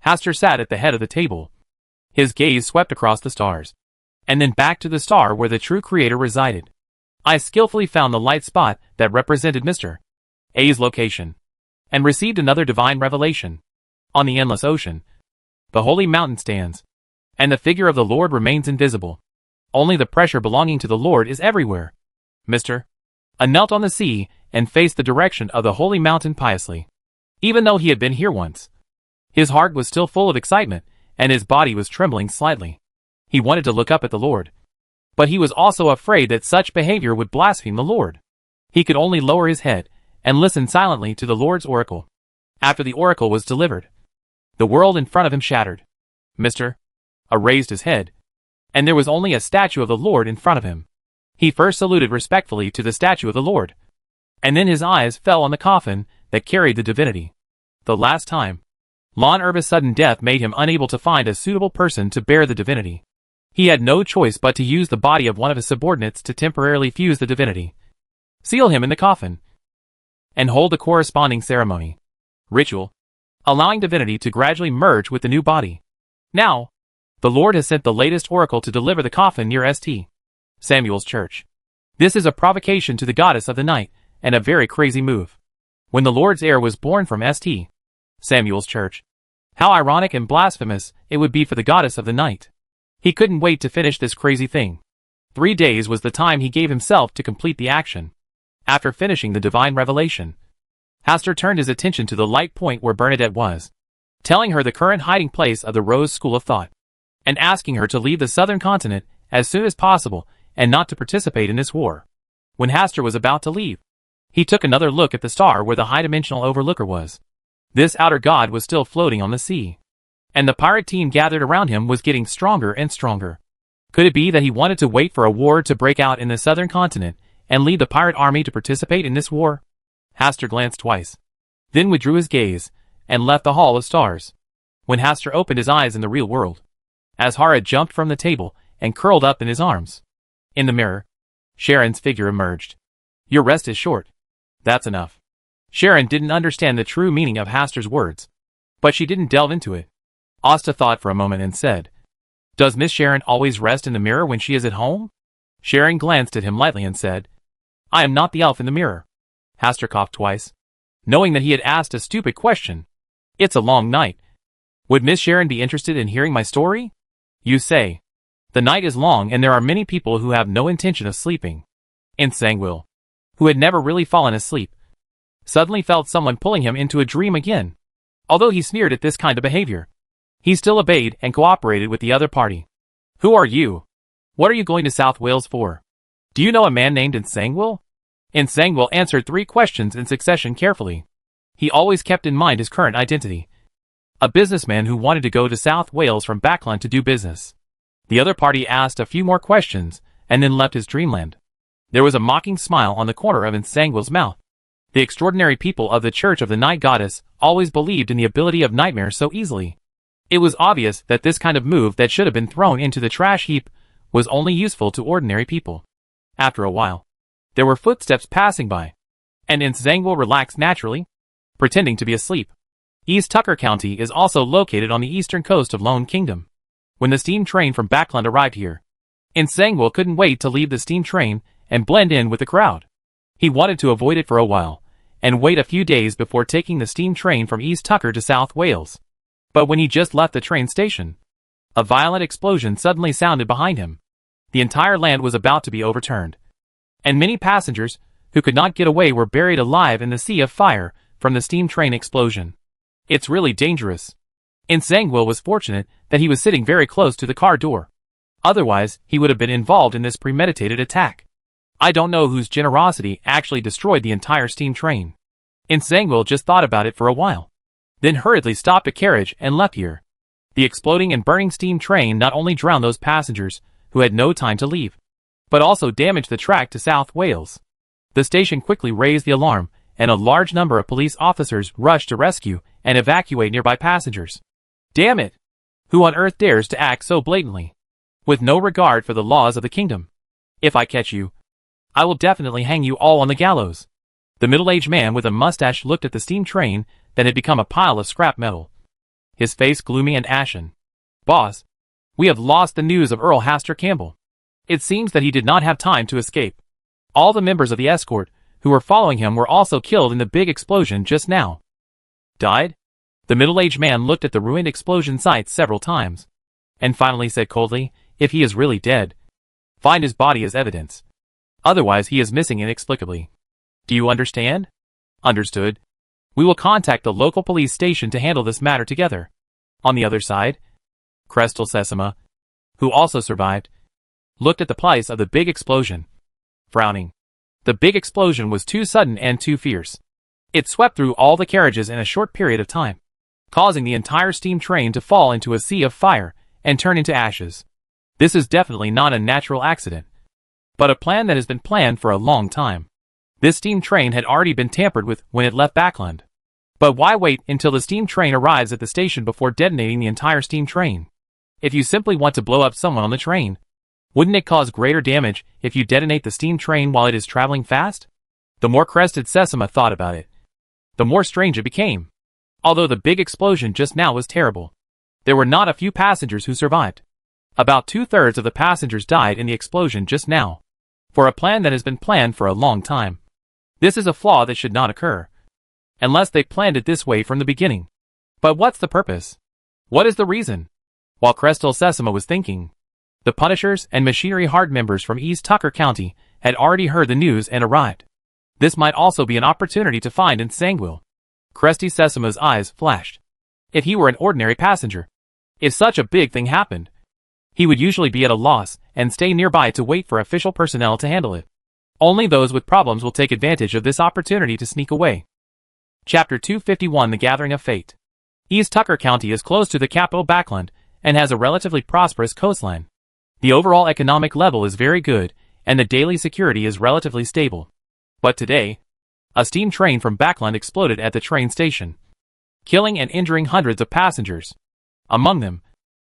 Hastur sat at the head of the table. His gaze swept across the stars, and then back to the star where the true creator resided. I skillfully found the light spot that represented Mr. A's location, and received another divine revelation. On the endless ocean, the holy mountain stands, and the figure of the Lord remains invisible. Only the pressure belonging to the Lord is everywhere. Mr. A knelt on the sea and faced the direction of the holy mountain piously. Even though he had been here once, his heart was still full of excitement, and his body was trembling slightly. He wanted to look up at the Lord, but he was also afraid that such behavior would blaspheme the Lord. He could only lower his head and listen silently to the Lord's oracle. After the oracle was delivered, the world in front of him shattered. Mr. A raised his head, and there was only a statue of the Lord in front of him. He first saluted respectfully to the statue of the Lord, and then his eyes fell on the coffin that carried the divinity. The last time. Lon Urba's sudden death made him unable to find a suitable person to bear the divinity. He had no choice but to use the body of one of his subordinates to temporarily fuse the divinity, seal him in the coffin, and hold a corresponding ceremony. Ritual, allowing divinity to gradually merge with the new body. Now, the Lord has sent the latest oracle to deliver the coffin near St. Samuel's church. This is a provocation to the goddess of the night, and a very crazy move. When the Lord's heir was born from St. Samuel's church, how ironic and blasphemous it would be for the goddess of the night. He couldn't wait to finish this crazy thing. 3 days was the time he gave himself to complete the action. After finishing the divine revelation, Hastur turned his attention to the light point where Bernadette was, telling her the current hiding place of the Rose School of Thought, and asking her to leave the southern continent as soon as possible and not to participate in this war. When Hastur was about to leave, he took another look at the star where the high-dimensional overlooker was. This outer god was still floating on the sea, and the pirate team gathered around him was getting stronger and stronger. Could it be that he wanted to wait for a war to break out in the southern continent and lead the pirate army to participate in this war? Hastur glanced twice, then withdrew his gaze, and left the Hall of Stars. When Hastur opened his eyes in the real world, Azhara jumped from the table and curled up in his arms. In the mirror, Sharon's figure emerged. Your rest is short. That's enough. Sharon didn't understand the true meaning of Hastur's words, but she didn't delve into it. Asta thought for a moment and said, Does Miss Sharon always rest in the mirror when she is at home? Sharon glanced at him lightly and said, I am not the elf in the mirror. Hastur coughed twice, knowing that he had asked a stupid question. It's a long night. Would Miss Sharon be interested in hearing my story? You say. The night is long and there are many people who have no intention of sleeping. And Sangwil, who had never really fallen asleep, suddenly felt someone pulling him into a dream again. Although he sneered at this kind of behavior, he still obeyed and cooperated with the other party. Who are you? What are you going to South Wales for? Do you know a man named Nsangwil? Nsangwil answered 3 questions in succession carefully. He always kept in mind his current identity. A businessman who wanted to go to South Wales from Backland to do business. The other party asked a few more questions, and then left his dreamland. There was a mocking smile on the corner of Nsangwil's mouth. The extraordinary people of the Church of the Night Goddess always believed in the ability of nightmares so easily. It was obvious that this kind of move that should have been thrown into the trash heap was only useful to ordinary people. After a while, there were footsteps passing by, and Nsangwil relaxed naturally, pretending to be asleep. East Tucker County is also located on the eastern coast of Lone Kingdom. When the steam train from Backland arrived here, Nsangwil couldn't wait to leave the steam train and blend in with the crowd. He wanted to avoid it for a while, and wait a few days before taking the steam train from East Tucker to South Wales. But when he just left the train station, a violent explosion suddenly sounded behind him. The entire land was about to be overturned, and many passengers who could not get away were buried alive in the sea of fire from the steam train explosion. It's really dangerous. Nsangwil was fortunate that he was sitting very close to the car door. Otherwise, he would have been involved in this premeditated attack. I don't know whose generosity actually destroyed the entire steam train. Nsangwil just thought about it for a while, then hurriedly stopped a carriage and left here. The exploding and burning steam train not only drowned those passengers who had no time to leave, but also damaged the track to South Wales. The station quickly raised the alarm, and a large number of police officers rushed to rescue and evacuate nearby passengers. Damn it! Who on earth dares to act so blatantly, with no regard for the laws of the kingdom? If I catch you, I will definitely hang you all on the gallows. The middle-aged man with a mustache looked at the steam train that had become a pile of scrap metal, his face gloomy and ashen. Boss, we have lost the news of Earl Haster Campbell. It seems that he did not have time to escape. All the members of the escort who were following him were also killed in the big explosion just now. Died? The middle-aged man looked at the ruined explosion site several times, and finally said coldly, if he is really dead, find his body as evidence. Otherwise he is missing inexplicably. Do you understand? Understood. We will contact the local police station to handle this matter together. On the other side, Crestel Sesama, who also survived, looked at the place of the big explosion, frowning. The big explosion was too sudden and too fierce. It swept through all the carriages in a short period of time, causing the entire steam train to fall into a sea of fire and turn into ashes. This is definitely not a natural accident, but a plan that has been planned for a long time. This steam train had already been tampered with when it left Backland. But why wait until the steam train arrives at the station before detonating the entire steam train? If you simply want to blow up someone on the train, wouldn't it cause greater damage if you detonate the steam train while it is traveling fast? The more Crested Sesama thought about it, the more strange it became. Although the big explosion just now was terrible, there were not a few passengers who survived. About 2/3 of the passengers died in the explosion just now. For a plan that has been planned for a long time, this is a flaw that should not occur, unless they planned it this way from the beginning. But what's the purpose? What is the reason? While Crestel Sesama was thinking, the Punishers and Machinery Hard members from East Tucker County had already heard the news and arrived. This might also be an opportunity to find Nsangwil. Cresty Sesama's eyes flashed. If he were an ordinary passenger, if such a big thing happened, he would usually be at a loss and stay nearby to wait for official personnel to handle it. Only those with problems will take advantage of this opportunity to sneak away. Chapter 251: The Gathering of Fate. East Tucker County is close to the capital Backland and has a relatively prosperous coastline. The overall economic level is very good, and the daily security is relatively stable. But today, a steam train from Backland exploded at the train station, killing and injuring hundreds of passengers. Among them,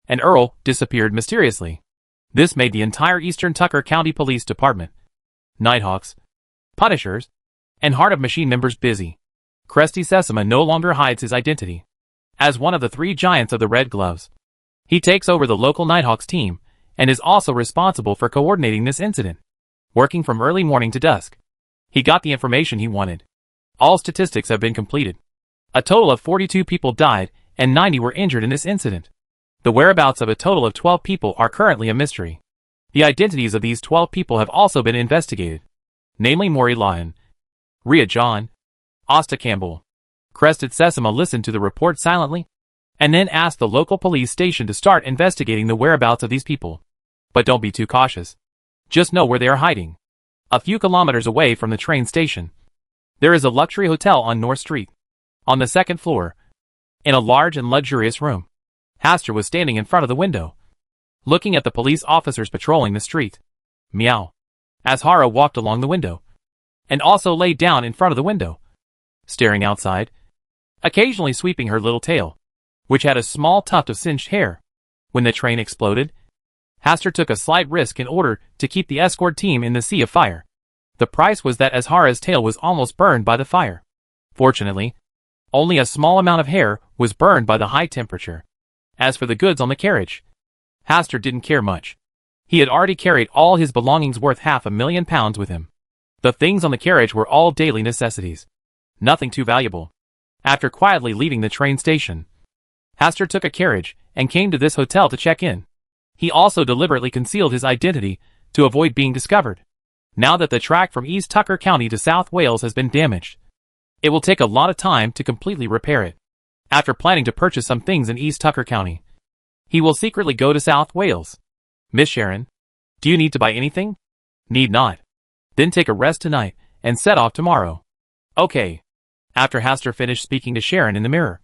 an Earl disappeared mysteriously. This made the entire Eastern Tucker County Police Department, Nighthawks, Punishers, and Heart of Machine members busy. Cresty Sesama no longer hides his identity. As one of the 3 giants of the Red Gloves, he takes over the local Nighthawks team and is also responsible for coordinating this incident. Working from early morning to dusk, he got the information he wanted. All statistics have been completed. A total of 42 people died and 90 were injured in this incident. The whereabouts of a total of 12 people are currently a mystery. The identities of these 12 people have also been investigated, namely Maury Lyon, Rhea John, Asta Campbell. Crested Sesama listened to the report silently, and then asked the local police station to start investigating the whereabouts of these people. But don't be too cautious. Just know where they are hiding. A few kilometers away from the train station, there is a luxury hotel on North Street. On the second floor, in a large and luxurious room, Hastur was standing in front of the window, looking at the police officers patrolling the street. Meow. As Hara walked along the window, and also lay down in front of the window, staring outside, occasionally sweeping her little tail, which had a small tuft of singed hair. When the train exploded, Hastur took a slight risk in order to keep the escort team in the sea of fire. The price was that Azhara's tail was almost burned by the fire. Fortunately, only a small amount of hair was burned by the high temperature. As for the goods on the carriage, Hastur didn't care much. He had already carried all his belongings worth £500,000 with him. The things on the carriage were all daily necessities. Nothing too valuable. After quietly leaving the train station, Hastur took a carriage and came to this hotel to check in. He also deliberately concealed his identity to avoid being discovered. Now that the track from East Tucker County to South Wales has been damaged, it will take a lot of time to completely repair it. After planning to purchase some things in East Tucker County, he will secretly go to South Wales. Miss Sharon, do you need to buy anything? Need not. Then take a rest tonight and set off tomorrow. Okay. After Hastur finished speaking to Sharon in the mirror,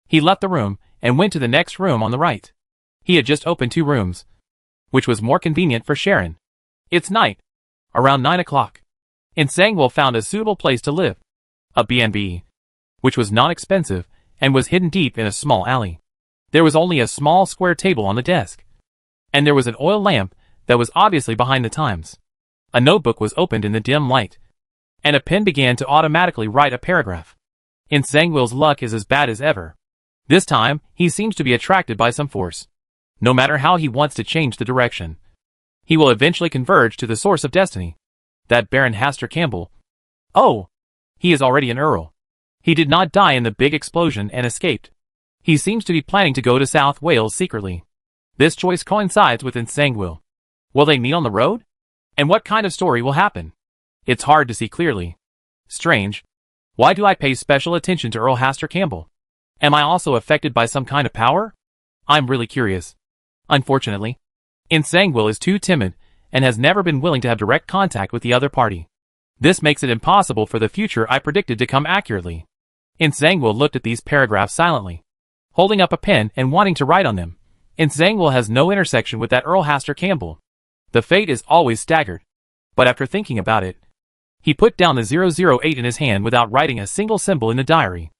he left the room and went to the next room on the right. He had just opened 2 rooms, which was more convenient for Sharon. It's night. Around 9 o'clock. Nsangwil found a suitable place to live. A B&B, which was not expensive and was hidden deep in a small alley. There was only a small square table on the desk, and there was an oil lamp that was obviously behind the times. A notebook was opened in the dim light, and a pen began to automatically write a paragraph. Nsangwil's luck is as bad as ever. This time, he seems to be attracted by some force. No matter how he wants to change the direction, he will eventually converge to the source of destiny. That Baron Hastur Campbell. Oh! He is already an Earl. He did not die in the big explosion and escaped. He seems to be planning to go to South Wales secretly. This choice coincides with Nsangwil. Will they meet on the road? And what kind of story will happen? It's hard to see clearly. Strange. Why do I pay special attention to Earl Hastur Campbell? Am I also affected by some kind of power? I'm really curious. Unfortunately, Nsangwil is too timid and has never been willing to have direct contact with the other party. This makes it impossible for the future I predicted to come accurately. Nsangwil looked at these paragraphs silently, holding up a pen and wanting to write on them. Nsangwil has no intersection with that Earl Hastur Campbell. The fate is always staggered. But after thinking about it, he put down the 008 in his hand without writing a single symbol in the diary.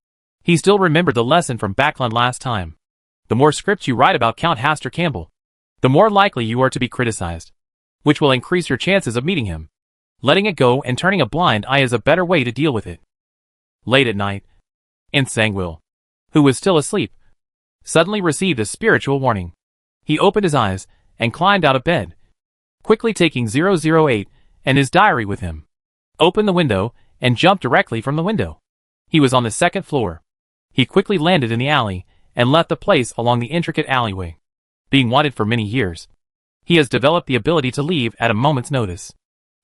He still remembered the lesson from Backland last time. The more scripts you write about Count Hastur Campbell, the more likely you are to be criticized, which will increase your chances of meeting him. Letting it go and turning a blind eye is a better way to deal with it. Late at night, Nsangwil, who was still asleep, suddenly received a spiritual warning. He opened his eyes and climbed out of bed, quickly taking 008 and his diary with him. Opened the window and jumped directly from the window. He was on the second floor. He quickly landed in the alley and left the place along the intricate alleyway. Being wanted for many years, he has developed the ability to leave at a moment's notice.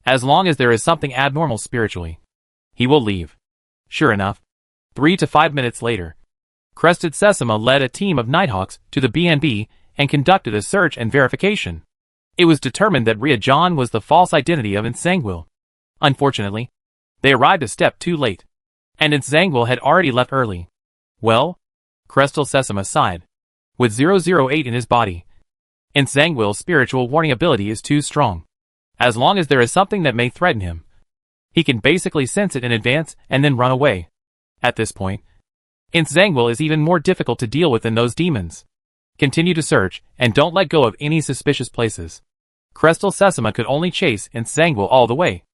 As long as there is something abnormal spiritually, he will leave. Sure enough, 3 to 5 minutes later, Crested Sesama led a team of Nighthawks to the B&B and conducted a search and verification. It was determined that Ria John was the false identity of Nsangwil. Unfortunately, they arrived a step too late, and Nsangwil had already left early. Well, Crested Sesama sighed. With 008 in his body, Nsangwil's spiritual warning ability is too strong. As long as there is something that may threaten him, he can basically sense it in advance and then run away. At this point, Nsangwil is even more difficult to deal with than those demons. Continue to search and don't let go of any suspicious places. Crested Sesama could only chase Nsangwil all the way.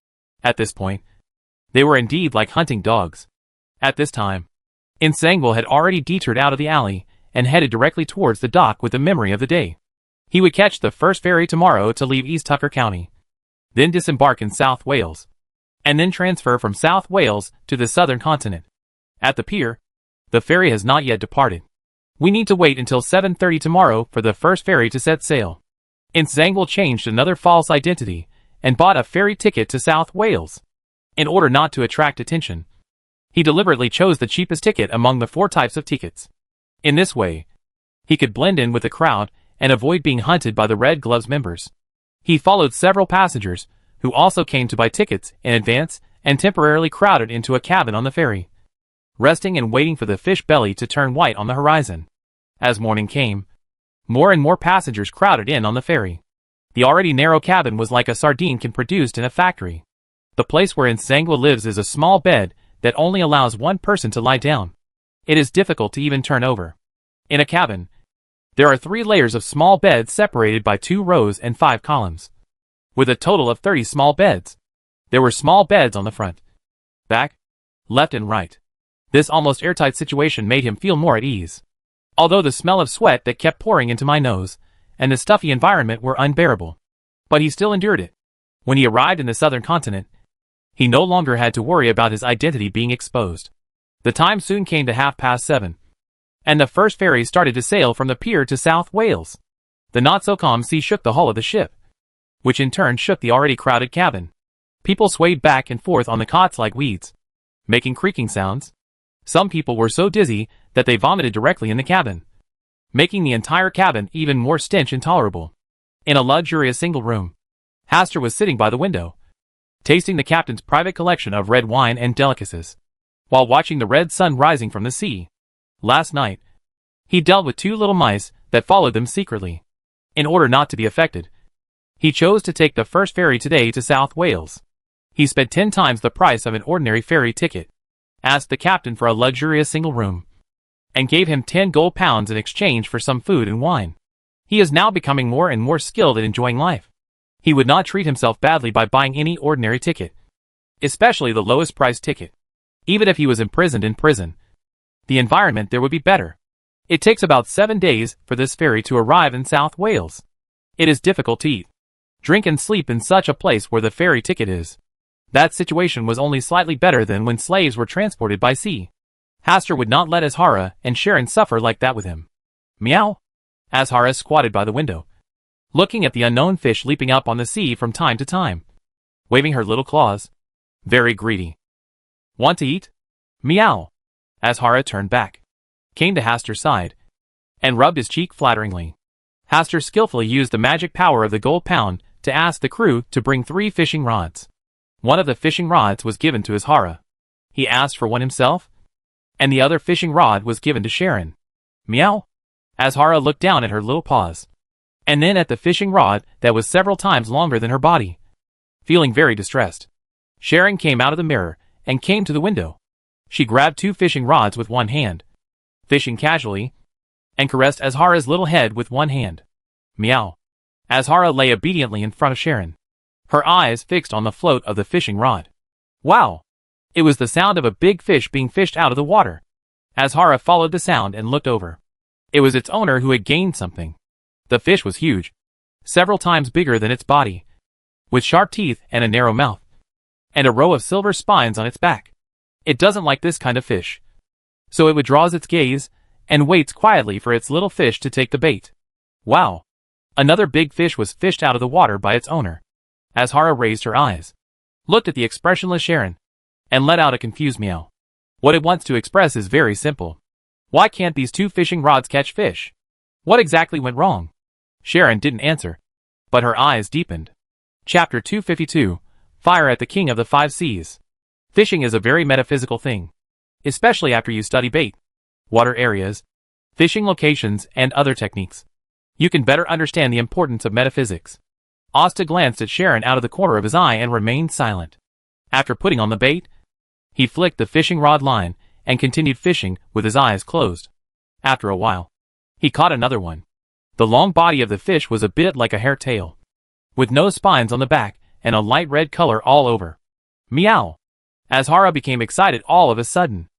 At this point, they were indeed like hunting dogs. At this time, Nsangwil had already detoured out of the alley and headed directly towards the dock with the memory of the day. He would catch the first ferry tomorrow to leave East Tucker County, then disembark in South Wales, and then transfer from South Wales to the southern continent. At the pier, the ferry has not yet departed. We need to wait until 7:30 tomorrow for the first ferry to set sail. Nsangwil changed another false identity and bought a ferry ticket to South Wales. In order not to attract attention, he deliberately chose the cheapest ticket among the 4 types of tickets. In this way, he could blend in with the crowd and avoid being hunted by the Red Gloves members. He followed several passengers, who also came to buy tickets in advance and temporarily crowded into a cabin on the ferry, resting and waiting for the fish belly to turn white on the horizon. As morning came, more and more passengers crowded in on the ferry. The already narrow cabin was like a sardine can produced in a factory. The place wherein Zangwa lives is a small bed that only allows one person to lie down. It is difficult to even turn over. In a cabin, there are 3 layers of small beds separated by 2 rows and 5 columns, with a total of 30 small beds. There were small beds on the front, back, left and right. This almost airtight situation made him feel more at ease. Although the smell of sweat that kept pouring into my nose and the stuffy environment were unbearable. But he still endured it. When he arrived in the southern continent, he no longer had to worry about his identity being exposed. The time soon came to 7:30, and the first ferry started to sail from the pier to South Wales. The not-so-calm sea shook the hull of the ship, which in turn shook the already crowded cabin. People swayed back and forth on the cots like weeds, making creaking sounds. Some people were so dizzy that they vomited directly in the cabin, making the entire cabin even more stench intolerable. In a luxurious single room, Hastur was sitting by the window, tasting the captain's private collection of red wine and delicacies, while watching the red sun rising from the sea. Last night, he dealt with 2 little mice that followed them secretly. In order not to be affected, he chose to take the first ferry today to South Wales. He spent 10 times the price of an ordinary ferry ticket, asked the captain for a luxurious single room, and gave him 10 gold pounds in exchange for some food and wine. He is now becoming more and more skilled at enjoying life. He would not treat himself badly by buying any ordinary ticket, especially the lowest priced ticket. Even if he was imprisoned in prison, the environment there would be better. It takes about 7 days for this ferry to arrive in South Wales. It is difficult to eat, drink and sleep in such a place where the ferry ticket is. That situation was only slightly better than when slaves were transported by sea. Hastur would not let Azhara and Sharon suffer like that with him. Meow. Azhara squatted by the window, looking at the unknown fish leaping up on the sea from time to time, waving her little claws. Very greedy. Want to eat? Meow. Azhara turned back, came to Hastur's side, and rubbed his cheek flatteringly. Hastur skillfully used the magic power of the gold pound to ask the crew to bring 3 fishing rods. One of the fishing rods was given to Azhara. He asked for one himself, and the other fishing rod was given to Sharon. Meow. Azhara looked down at her little paws, and then at the fishing rod that was several times longer than her body, feeling very distressed. Sharon came out of the mirror and came to the window. She grabbed 2 fishing rods with one hand, fishing casually, and caressed Azhara's little head with one hand. Meow. Azhara lay obediently in front of Sharon, her eyes fixed on the float of the fishing rod. Wow! It was the sound of a big fish being fished out of the water. Azhara followed the sound and looked over. It was its owner who had gained something. The fish was huge, several times bigger than its body, with sharp teeth and a narrow mouth, and a row of silver spines on its back. It doesn't like this kind of fish, so it withdraws its gaze and waits quietly for its little fish to take the bait. Wow! Another big fish was fished out of the water by its owner. Azhara raised her eyes, looked at the expressionless Sharon, and let out a confused meow. What it wants to express is very simple. Why can't these 2 fishing rods catch fish? What exactly went wrong? Sharon didn't answer, but her eyes deepened. Chapter 252, Fire at the King of the 5 Seas. Fishing is a very metaphysical thing, especially after you study bait, water areas, fishing locations, and other techniques. You can better understand the importance of metaphysics. Asta glanced at Sharon out of the corner of his eye and remained silent. After putting on the bait, he flicked the fishing rod line and continued fishing with his eyes closed. After a while, he caught another one. The long body of the fish was a bit like a hair tail, with no spines on the back and a light red color all over. Meow! Azhara became excited all of a sudden.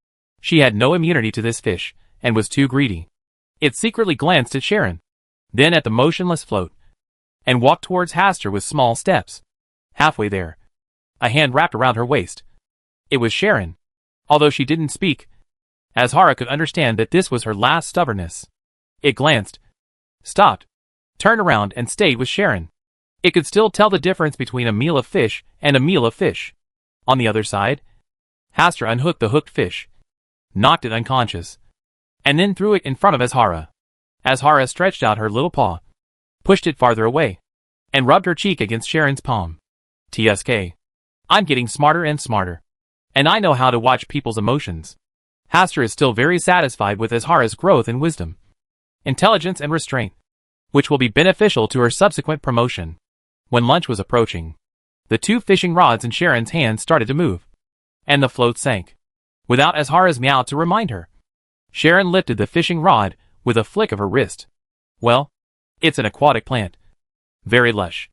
She had no immunity to this fish, and was too greedy. It secretly glanced at Sharon, then at the motionless float, and walked towards Hastur with small steps. Halfway there, a hand wrapped around her waist. It was Sharon. Although she didn't speak, Azhara could understand that this was her last stubbornness. It glanced, stopped, turned around and stayed with Sharon. It could still tell the difference between a meal of fish and a meal of fish. On the other side, Hastur unhooked the hooked fish, knocked it unconscious, and then threw it in front of Azhara. Azhara stretched out her little paw, pushed it farther away, and rubbed her cheek against Sharon's palm. TSK. I'm getting smarter and smarter. And I know how to watch people's emotions. Hastur is still very satisfied with Azhara's growth in wisdom, intelligence and restraint, which will be beneficial to her subsequent promotion. When lunch was approaching, the 2 fishing rods in Sharon's hands started to move, and the float sank, without Azhara's meow to remind her. Sharon lifted the fishing rod with a flick of her wrist. Well, it's an aquatic plant. Very lush.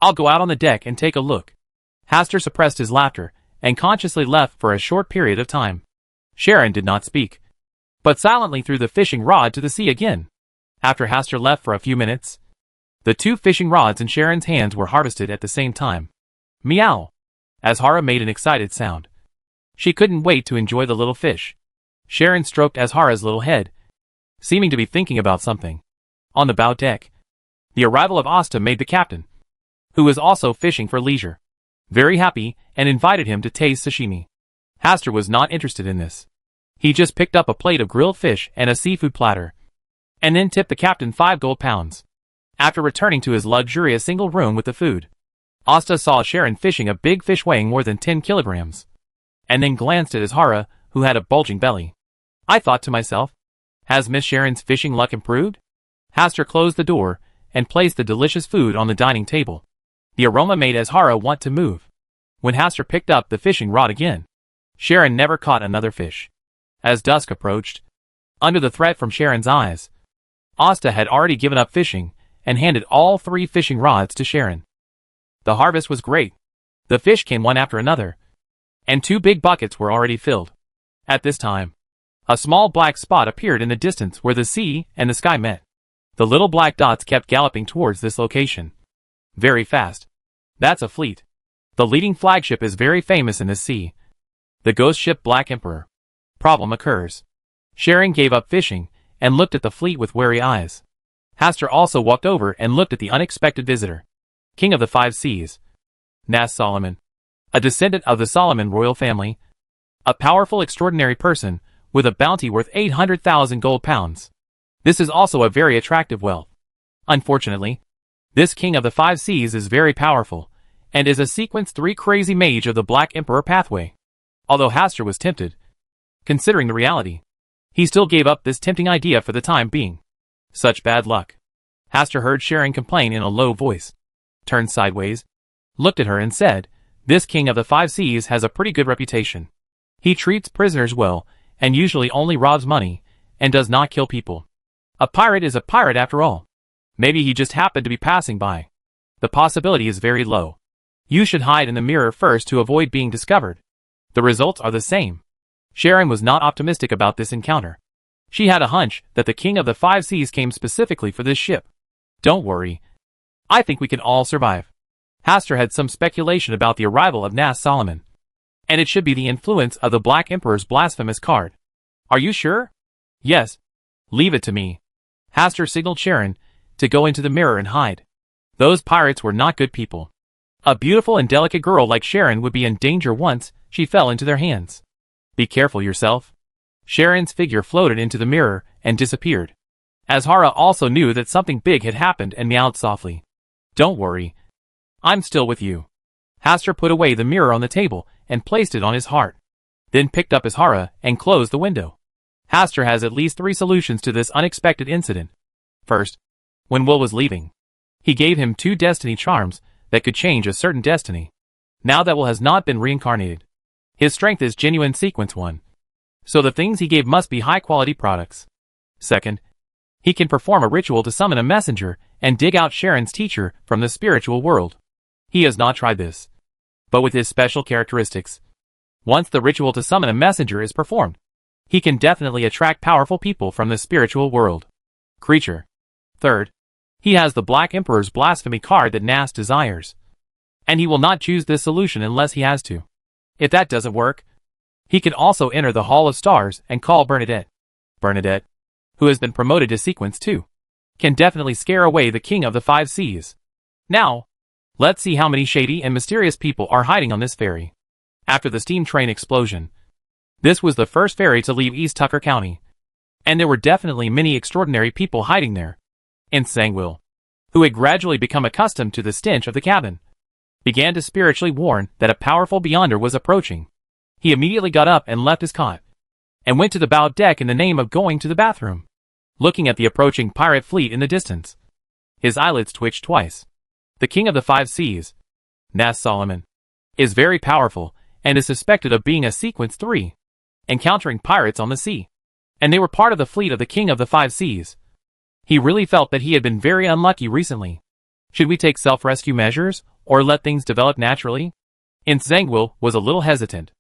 I'll go out on the deck and take a look. Hastur suppressed his laughter and consciously left for a short period of time. Sharon did not speak, but silently threw the fishing rod to the sea again. After Hastur left for a few minutes, the 2 fishing rods in Sharon's hands were harvested at the same time. Meow! Azhara made an excited sound. She couldn't wait to enjoy the little fish. Sharon stroked Azhara's little head, seeming to be thinking about something. On the bow deck, the arrival of Asta made the captain, who was also fishing for leisure, very happy and invited him to taste sashimi. Hastur was not interested in this. He just picked up a plate of grilled fish and a seafood platter, and then tipped the captain 5 gold pounds. After returning to his luxurious single room with the food, Asta saw Sharon fishing a big fish weighing more than 10 kilograms, and then glanced at Azhara, who had a bulging belly. I thought to myself, has Miss Sharon's fishing luck improved? Hastur closed the door and placed the delicious food on the dining table. The aroma made Azhara want to move. When Hastur picked up the fishing rod again, Sharon never caught another fish. As dusk approached, under the threat from Sharon's eyes, Asta had already given up fishing and handed all 3 fishing rods to Sharon. The harvest was great. The fish came one after another, and 2 big buckets were already filled. At this time, a small black spot appeared in the distance where the sea and the sky met. The little black dots kept galloping towards this location. Very fast. That's a fleet. The leading flagship is very famous in the sea. The ghost ship Black Emperor. Problem occurs. Sharon gave up fishing and looked at the fleet with wary eyes. Hastur also walked over and looked at the unexpected visitor. King of the 5 Seas. Nas Solomon. A descendant of the Solomon royal family. A powerful, extraordinary person with a bounty worth 800,000 gold pounds. This is also a very attractive wealth. Unfortunately, this King of the 5 Seas is very powerful, and is a Sequence 3 crazy mage of the Black Emperor pathway. Although Hastur was tempted, considering the reality, he still gave up this tempting idea for the time being. Such bad luck. Hastur heard Sharon complain in a low voice, turned sideways, looked at her and said, this King of the 5 Seas has a pretty good reputation. He treats prisoners well, and usually only robs money, and does not kill people. A pirate is a pirate after all. Maybe he just happened to be passing by. The possibility is very low. You should hide in the mirror first to avoid being discovered. The results are the same. Sharon was not optimistic about this encounter. She had a hunch that the King of the 5 Seas came specifically for this ship. Don't worry. I think we can all survive. Hastur had some speculation about the arrival of Nas Solomon, and it should be the influence of the Black Emperor's blasphemous card. Are you sure? Yes. Leave it to me. Hastur signaled Sharon to go into the mirror and hide. Those pirates were not good people. A beautiful and delicate girl like Sharon would be in danger once she fell into their hands. Be careful yourself. Sharon's figure floated into the mirror and disappeared. Azhara also knew that something big had happened and meowed softly. Don't worry. I'm still with you. Hastur put away the mirror on the table and placed it on his heart. Then picked up Azhara and closed the window. Hastur has at least 3 solutions to this unexpected incident. First, when Will was leaving, he gave him 2 destiny charms that could change a certain destiny. Now that Will has not been reincarnated, his strength is genuine Sequence 1. So the things he gave must be high-quality products. Second, he can perform a ritual to summon a messenger and dig out Sharon's teacher from the spiritual world. He has not tried this, but with his special characteristics, once the ritual to summon a messenger is performed, he can definitely attract powerful people from the spiritual world. Creature. Third, he has the Black Emperor's blasphemy card that Nas desires, and he will not choose this solution unless he has to. If that doesn't work, he can also enter the Hall of Stars and call Bernadette. Bernadette, who has been promoted to Sequence 2, can definitely scare away the King of the 5 Seas. Now, let's see how many shady and mysterious people are hiding on this ferry. After the steam train explosion, this was the first ferry to leave East Tucker County, and there were definitely many extraordinary people hiding there. And Sangwil, who had gradually become accustomed to the stench of the cabin, began to spiritually warn that a powerful beyonder was approaching. He immediately got up and left his cot, and went to the bow deck in the name of going to the bathroom. Looking at the approaching pirate fleet in the distance, his eyelids twitched twice. The King of the Five Seas, Nas Solomon, is very powerful, and is suspected of being a Sequence 3, encountering pirates on the sea. And they were part of the fleet of the King of the Five Seas. He really felt that he had been very unlucky recently. Should we take self-rescue measures, or let things develop naturally? Zangwill was a little hesitant.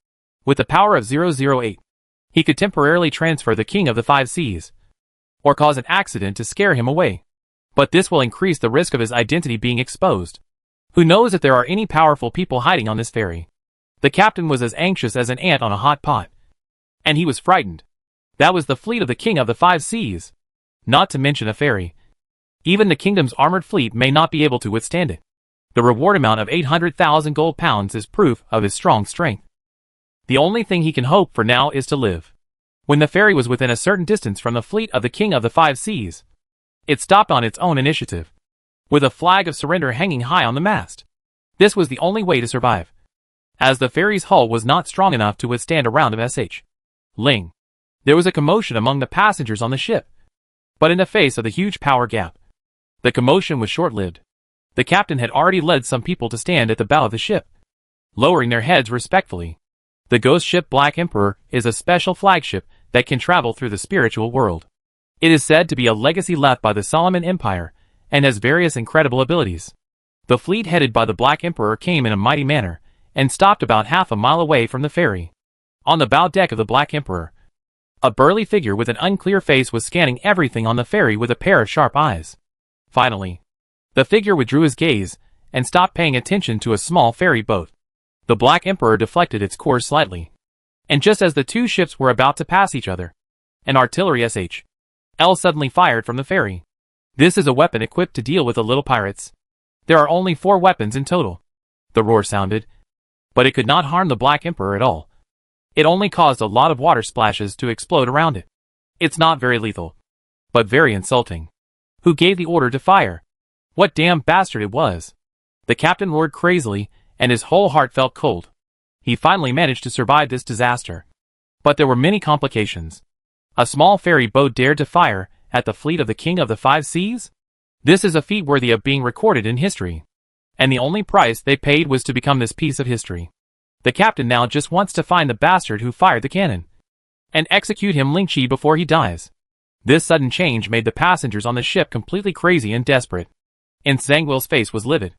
With the power of 008, he could temporarily transfer the King of the Five Seas, or cause an accident to scare him away. But this will increase the risk of his identity being exposed. Who knows if there are any powerful people hiding on this ferry? The captain was as anxious as an ant on a hot pot. And he was frightened. That was the fleet of the King of the Five Seas. Not to mention a ferry. Even the kingdom's armored fleet may not be able to withstand it. The reward amount of 800,000 gold pounds is proof of his strong strength. The only thing he can hope for now is to live. When the ferry was within a certain distance from the fleet of the King of the Five Seas, it stopped on its own initiative, with a flag of surrender hanging high on the mast. This was the only way to survive, as the ferry's hull was not strong enough to withstand a round of sh. Ling. There was a commotion among the passengers on the ship, but in the face of the huge power gap, the commotion was short-lived. The captain had already led some people to stand at the bow of the ship, lowering their heads respectfully. The ghost ship Black Emperor is a special flagship that can travel through the spiritual world. It is said to be a legacy left by the Solomon Empire, and has various incredible abilities. The fleet headed by the Black Emperor came in a mighty manner, and stopped about half a mile away from the ferry. On the bow deck of the Black Emperor, a burly figure with an unclear face was scanning everything on the ferry with a pair of sharp eyes. Finally, the figure withdrew his gaze, and stopped paying attention to a small ferry boat. The Black Emperor deflected its course slightly, and just as the two ships were about to pass each other, an artillery SH-L suddenly fired from the ferry. This is a weapon equipped to deal with the little pirates. There are only 4 weapons in total. The roar sounded, but it could not harm the Black Emperor at all. It only caused a lot of water splashes to explode around it. It's not very lethal, but very insulting. Who gave the order to fire? What damn bastard it was! The captain roared crazily, and his whole heart felt cold. He finally managed to survive this disaster. But there were many complications. A small ferry boat dared to fire at the fleet of the King of the Five Seas? This is a feat worthy of being recorded in history. And the only price they paid was to become this piece of history. The captain now just wants to find the bastard who fired the cannon, and execute him Ling Chi before he dies. This sudden change made the passengers on the ship completely crazy and desperate. Zangwill's face was livid.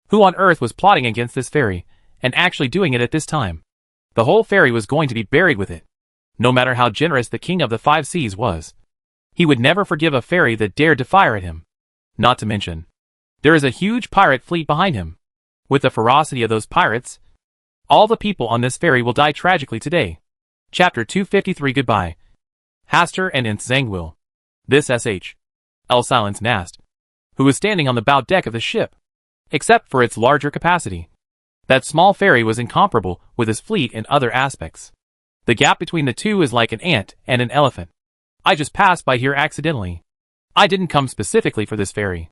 Who on earth was plotting against this ferry, and actually doing it at this time? The whole ferry was going to be buried with it. No matter how generous the King of the Five Seas was, he would never forgive a ferry that dared to fire at him. Not to mention, there is a huge pirate fleet behind him. With the ferocity of those pirates, all the people on this ferry will die tragically today. Chapter 253 Goodbye. Hastur and Zangwill. This SH-L silenced Nast, who was standing on the bow deck of the ship. Except for its larger capacity, that small ferry was incomparable with his fleet in other aspects. The gap between the two is like an ant and an elephant. I just passed by here accidentally. I didn't come specifically for this ferry.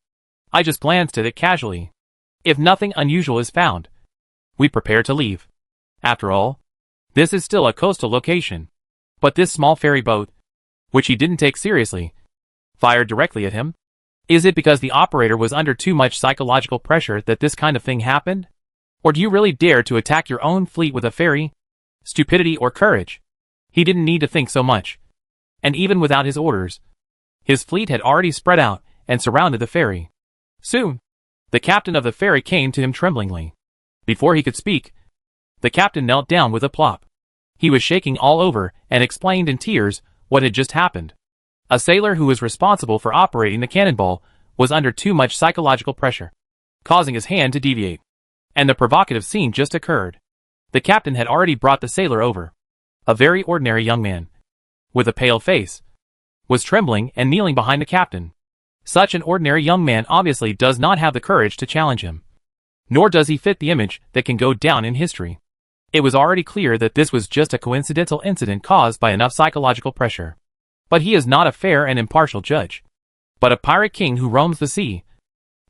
I just glanced at it casually. If nothing unusual is found, we prepare to leave. After all, this is still a coastal location. But this small ferry boat, which he didn't take seriously, fired directly at him? Is it because the operator was under too much psychological pressure that this kind of thing happened? Or do you really dare to attack your own fleet with a ferry? Stupidity or courage? He didn't need to think so much. And even without his orders, his fleet had already spread out and surrounded the ferry. Soon, the captain of the ferry came to him tremblingly. Before he could speak, the captain knelt down with a plop. He was shaking all over and explained in tears what had just happened. A sailor who was responsible for operating the cannonball was under too much psychological pressure, causing his hand to deviate. And the provocative scene just occurred. The captain had already brought the sailor over. A very ordinary young man, with a pale face, was trembling and kneeling behind the captain. Such an ordinary young man obviously does not have the courage to challenge him. Nor does he fit the image that can go down in history. It was already clear that this was just a coincidental incident caused by enough psychological pressure. But he is not a fair and impartial judge, but a pirate king who roams the sea,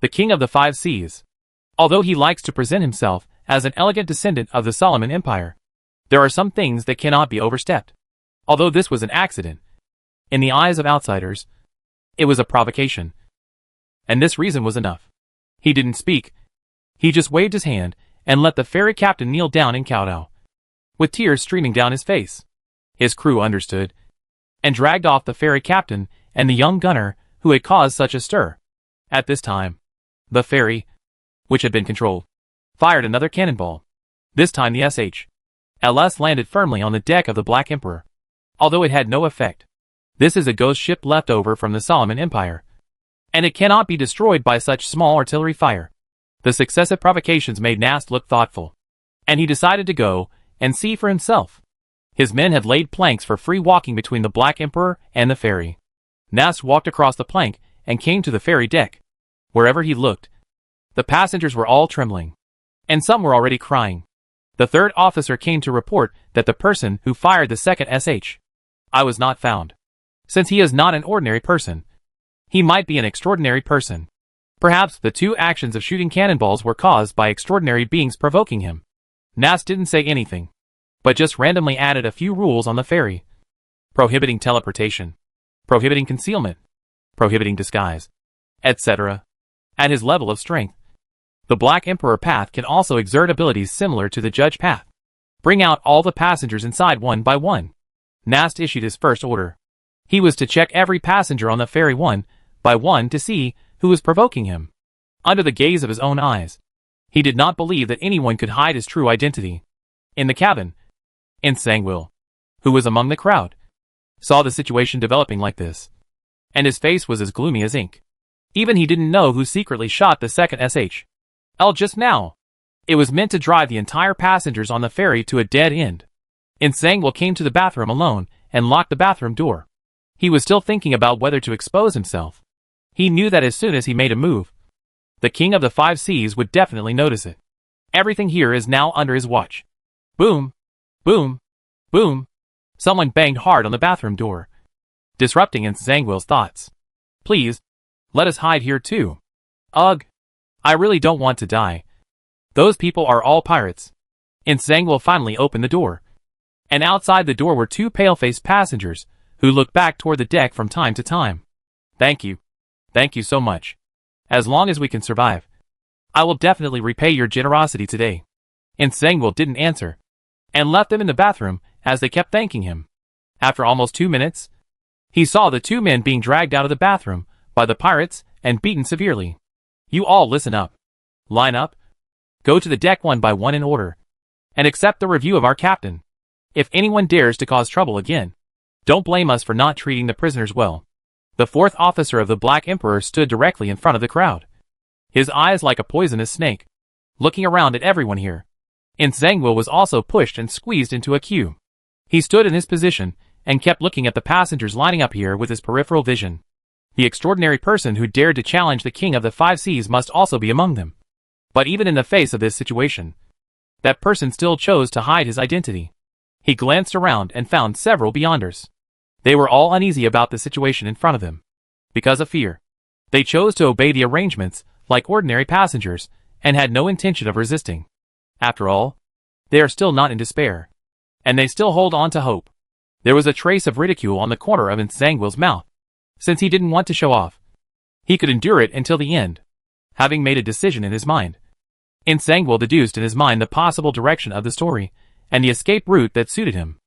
the King of the Five Seas. Although he likes to present himself as an elegant descendant of the Solomon Empire, there are some things that cannot be overstepped. Although this was an accident, in the eyes of outsiders, it was a provocation. And this reason was enough. He didn't speak. He just waved his hand and let the ferry captain kneel down and kowtow, with tears streaming down his face. His crew understood, and dragged off the ferry captain and the young gunner who had caused such a stir. At this time, the ferry, which had been controlled, fired another cannonball. This time the SHLS landed firmly on the deck of the Black Emperor, although it had no effect. This is a ghost ship left over from the Solomon Empire, and it cannot be destroyed by such small artillery fire. The successive provocations made Nast look thoughtful, and he decided to go and see for himself. His men had laid planks for free walking between the Black Emperor and the ferry. Nast walked across the plank and came to the ferry deck. Wherever he looked, the passengers were all trembling, and some were already crying. The third officer came to report that the person who fired the second SHI was not found. Since he is not an ordinary person, he might be an extraordinary person. Perhaps the two actions of shooting cannonballs were caused by extraordinary beings provoking him. Nast didn't say anything, but just randomly added a few rules on the ferry. Prohibiting teleportation, prohibiting concealment, prohibiting disguise, etc. At his level of strength, the Black Emperor path can also exert abilities similar to the Judge path. Bring out all the passengers inside one by one. Nast issued his first order. He was to check every passenger on the ferry one by one to see who was provoking him. Under the gaze of his own eyes, he did not believe that anyone could hide his true identity. In the cabin, Nsangwil, who was among the crowd, saw the situation developing like this, and his face was as gloomy as ink. Even he didn't know who secretly shot the second SHL just now. It was meant to drive the entire passengers on the ferry to a dead end. Nsangwil came to the bathroom alone and locked the bathroom door. He was still thinking about whether to expose himself. He knew that as soon as he made a move, the King of the Five Seas would definitely notice it. Everything here is now under his watch. Boom! Boom! Boom! Someone banged hard on the bathroom door, disrupting Nsangwil's thoughts. Please, let us hide here too. Ugh! I really don't want to die. Those people are all pirates. Nsangwil finally opened the door, and outside the door were two pale-faced passengers who looked back toward the deck from time to time. Thank you. Thank you so much. As long as we can survive, I will definitely repay your generosity today. Nsangwil didn't answer, and left them in the bathroom as they kept thanking him. After almost 2 minutes, he saw the two men being dragged out of the bathroom by the pirates and beaten severely. You all listen up. Line up. Go to the deck one by one in order, and accept the review of our captain. If anyone dares to cause trouble again, don't blame us for not treating the prisoners well. The fourth officer of the Black Emperor stood directly in front of the crowd, his eyes like a poisonous snake, looking around at everyone here. Nsangwil was also pushed and squeezed into a queue. He stood in his position and kept looking at the passengers lining up here with his peripheral vision. The extraordinary person who dared to challenge the King of the Five Seas must also be among them. But even in the face of this situation, that person still chose to hide his identity. He glanced around and found several beyonders. They were all uneasy about the situation in front of them. Because of fear, they chose to obey the arrangements like ordinary passengers and had no intention of resisting. After all, they are still not in despair, and they still hold on to hope. There was a trace of ridicule on the corner of Nsangwil's mouth. Since he didn't want to show off, he could endure it until the end. Having made a decision in his mind, Nsangwil deduced in his mind the possible direction of the story and the escape route that suited him.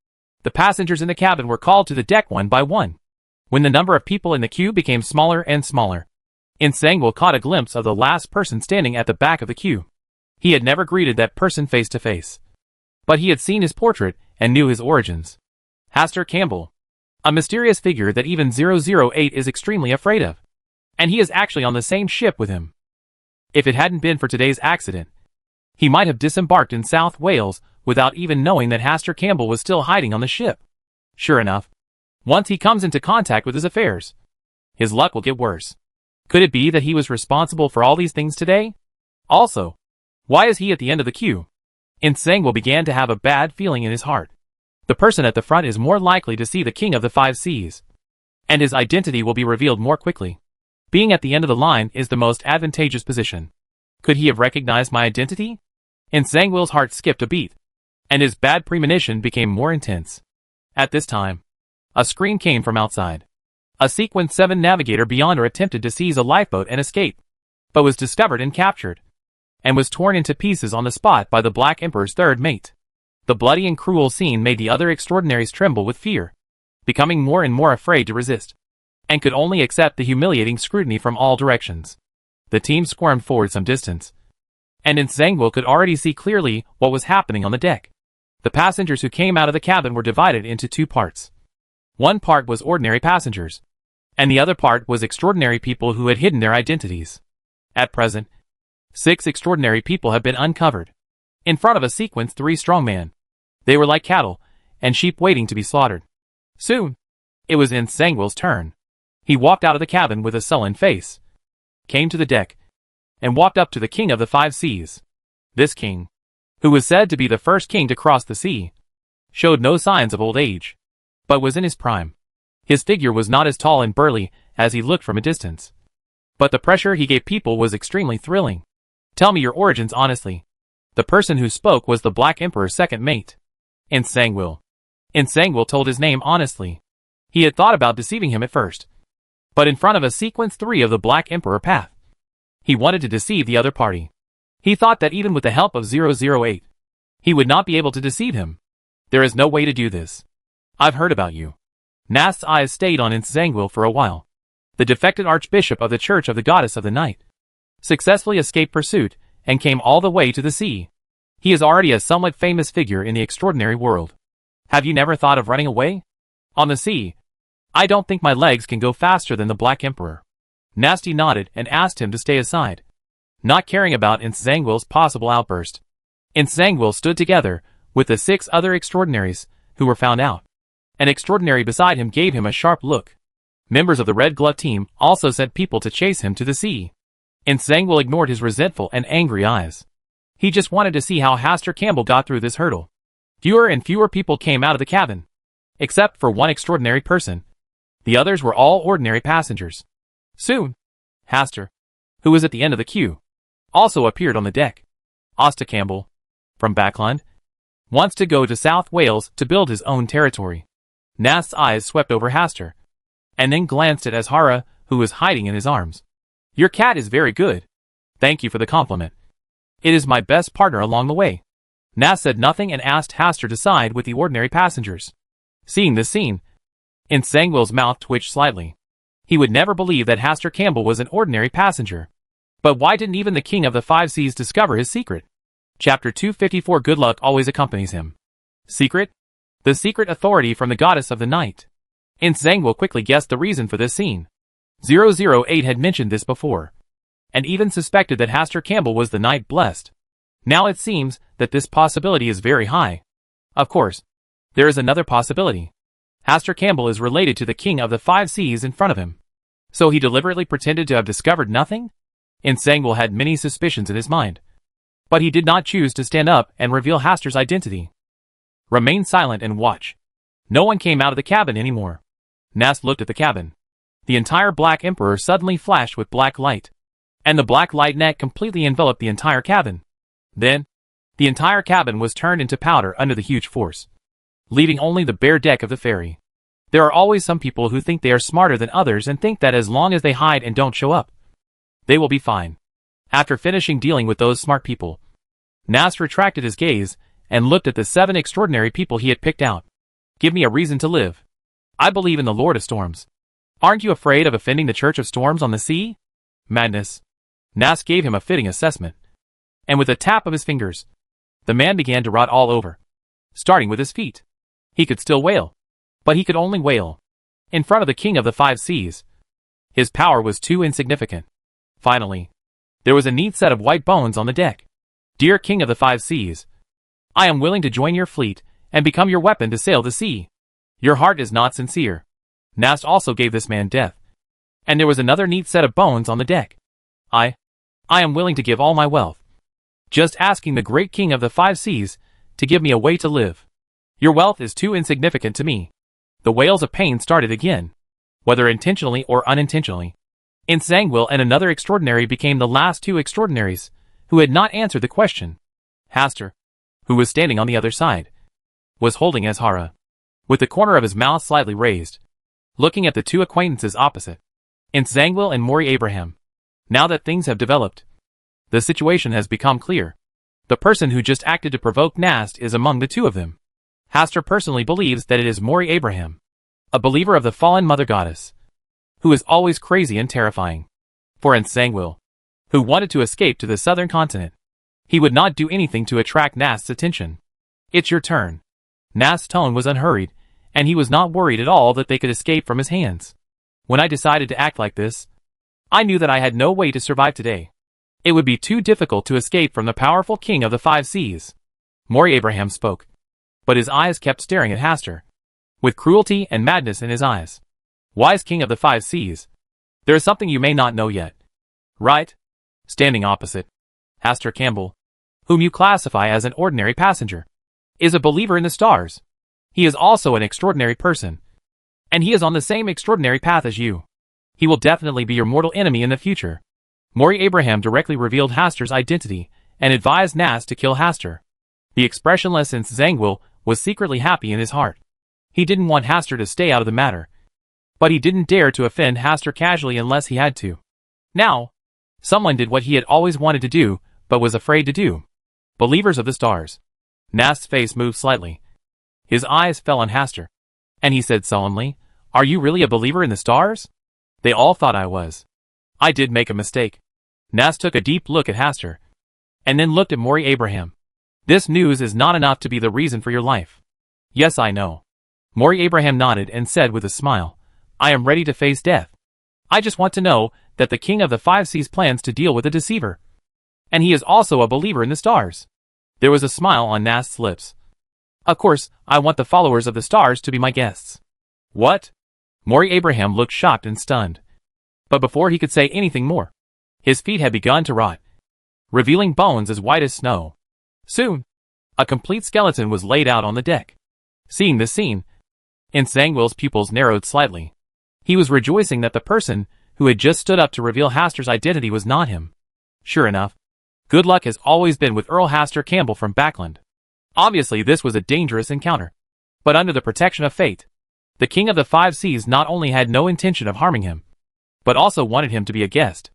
The passengers in the cabin were called to the deck one by one. When the number of people in the queue became smaller and smaller, Nsangwil caught a glimpse of the last person standing at the back of the queue. He had never greeted that person face to face, but he had seen his portrait and knew his origins. Hastur Campbell, a mysterious figure that even 008 is extremely afraid of, and he is actually on the same ship with him. If it hadn't been for today's accident, he might have disembarked in South Wales without even knowing that Hastur Campbell was still hiding on the ship. Sure enough, once he comes into contact with his affairs, his luck will get worse. Could it be that he was responsible for all these things today? Also, why is he at the end of the queue? Nsangwil began to have a bad feeling in his heart. The person at the front is more likely to see the King of the Five Seas, and his identity will be revealed more quickly. Being at the end of the line is the most advantageous position. Could he have recognized my identity? Nsangwil's heart skipped a beat, and his bad premonition became more intense. At this time, a scream came from outside. A Sequence 7 navigator beyond her attempted to seize a lifeboat and escape, but was discovered and captured, and was torn into pieces on the spot by the Black Emperor's third mate. The bloody and cruel scene made the other extraordinaries tremble with fear, becoming more and more afraid to resist, and could only accept the humiliating scrutiny from all directions. The team squirmed forward some distance, and Nsangwil could already see clearly what was happening on the deck. The passengers who came out of the cabin were divided into two parts. One part was ordinary passengers, and the other part was extraordinary people who had hidden their identities. At present, 6 extraordinary people have been uncovered, in front of a Sequence 3 strongman. They were like cattle and sheep waiting to be slaughtered. Soon, it was Nsangwil's turn. He walked out of the cabin with a sullen face, came to the deck, and walked up to the king of the 5 seas. This king, who was said to be the first king to cross the sea, showed no signs of old age, but was in his prime. His figure was not as tall and burly as he looked from a distance, but the pressure he gave people was extremely thrilling. Tell me your origins honestly. The person who spoke was the Black Emperor's second mate, Nsangwil. Nsangwil told his name honestly. He had thought about deceiving him at first, but in front of a Sequence 3 of the Black Emperor path, he wanted to deceive the other party. He thought that even with the help of 008, he would not be able to deceive him. There is no way to do this. I've heard about you. Nast's eyes stayed on Nsangwil for a while. The defected archbishop of the Church of the Goddess of the Night successfully escaped pursuit and came all the way to the sea. He is already a somewhat famous figure in the extraordinary world. Have you never thought of running away? On the sea, I don't think my legs can go faster than the Black Emperor. Nasty nodded and asked him to stay aside, not caring about Nsangwil's possible outburst. Nsangwil stood together with the 6 other extraordinaries who were found out. An extraordinary beside him gave him a sharp look. Members of the Red Glove team also sent people to chase him to the sea. Nsangwil ignored his resentful and angry eyes. He just wanted to see how Haster Campbell got through this hurdle. Fewer and fewer people came out of the cabin, except for one extraordinary person. The others were all ordinary passengers. Soon, Haster, who was at the end of the queue, also appeared on the deck. Asta Campbell, from Backland, wants to go to South Wales to build his own territory. Nast's eyes swept over Haster, and then glanced at Azhara, who was hiding in his arms. Your cat is very good. Thank you for the compliment. It is my best partner along the way. Nast said nothing and asked Haster to side with the ordinary passengers. Seeing this scene, Nsangwil's mouth twitched slightly. He would never believe that Haster Campbell was an ordinary passenger. But why didn't even the King of the 5 Seas discover his secret? Chapter 254. Good luck always accompanies him. Secret? The secret authority from the Goddess of the Night. Nsangwil quickly guessed the reason for this scene. 008 had mentioned this before, and even suspected that Haster Campbell was the Night Blessed. Now it seems that this possibility is very high. Of course, there is another possibility. Haster Campbell is related to the King of the 5 Seas in front of him. So he deliberately pretended to have discovered nothing? Nsangwil had many suspicions in his mind, but he did not choose to stand up and reveal Haster's identity. Remain silent and watch. No one came out of the cabin anymore. Nast looked at the cabin. The entire Black Emperor suddenly flashed with black light, and the black light net completely enveloped the entire cabin. Then, the entire cabin was turned into powder under the huge force, leaving only the bare deck of the ferry. There are always some people who think they are smarter than others and think that as long as they hide and don't show up, they will be fine. After finishing dealing with those smart people, Nast retracted his gaze and looked at the 7 extraordinary people he had picked out. Give me a reason to live. I believe in the Lord of Storms. Aren't you afraid of offending the Church of Storms on the sea? Madness. Nast gave him a fitting assessment, and with a tap of his fingers, the man began to rot all over, starting with his feet. He could still wail, but he could only wail in front of the King of the 5 Seas. His power was too insignificant. Finally, there was a neat set of white bones on the deck. Dear King of the 5 Seas, I am willing to join your fleet and become your weapon to sail the sea. Your heart is not sincere. Nast also gave this man death, and there was another neat set of bones on the deck. I am willing to give all my wealth, just asking the great King of the 5 Seas to give me a way to live. Your wealth is too insignificant to me. The wails of pain started again, whether intentionally or unintentionally. Nsangwil and another extraordinary became the last 2 extraordinaries who had not answered the question. Hastur, who was standing on the other side, was holding Azhara, with the corner of his mouth slightly raised, looking at the two acquaintances opposite, Zangwill and Maury Abraham. Now that things have developed, the situation has become clear. The person who just acted to provoke Nast is among the two of them. Hastur personally believes that it is Maury Abraham, a believer of the fallen mother goddess, who is always crazy and terrifying. For Zangwill, who wanted to escape to the southern continent, he would not do anything to attract Nast's attention. It's your turn. Nast's tone was unhurried, and he was not worried at all that they could escape from his hands. When I decided to act like this, I knew that I had no way to survive today. It would be too difficult to escape from the powerful king of the five seas. Maury Abraham spoke, but his eyes kept staring at Hastur, with cruelty and madness in his eyes. Wise king of the five seas, there is something you may not know yet. Right? Standing opposite, Hastur Campbell, whom you classify as an ordinary passenger, is a believer in the stars. He is also an extraordinary person, and he is on the same extraordinary path as you. He will definitely be your mortal enemy in the future. Maury Abraham directly revealed Hastur's identity and advised Nast to kill Hastur. The expressionless Zangwill was secretly happy in his heart. He didn't want Hastur to stay out of the matter, but he didn't dare to offend Hastur casually unless he had to. Now, someone did what he had always wanted to do, but was afraid to do. Believers of the stars. Nast's face moved slightly. His eyes fell on Hastur, and he said solemnly, "Are you really a believer in the stars?" They all thought I was. I did make a mistake. Nast took a deep look at Hastur, and then looked at Maury Abraham. This news is not enough to be the reason for your life. Yes, I know. Maury Abraham nodded and said with a smile, I am ready to face death. I just want to know that the king of the five seas plans to deal with the deceiver. And he is also a believer in the stars. There was a smile on Nast's lips. Of course, I want the followers of the stars to be my guests. What? Maury Abraham looked shocked and stunned. But before he could say anything more, his feet had begun to rot, revealing bones as white as snow. Soon, a complete skeleton was laid out on the deck. Seeing this scene, Zangwill's pupils narrowed slightly. He was rejoicing that the person who had just stood up to reveal Hastur's identity was not him. Sure enough, good luck has always been with Earl Hastur Campbell from Backland. Obviously this was a dangerous encounter. But under the protection of fate, the king of the five seas not only had no intention of harming him, but also wanted him to be a guest.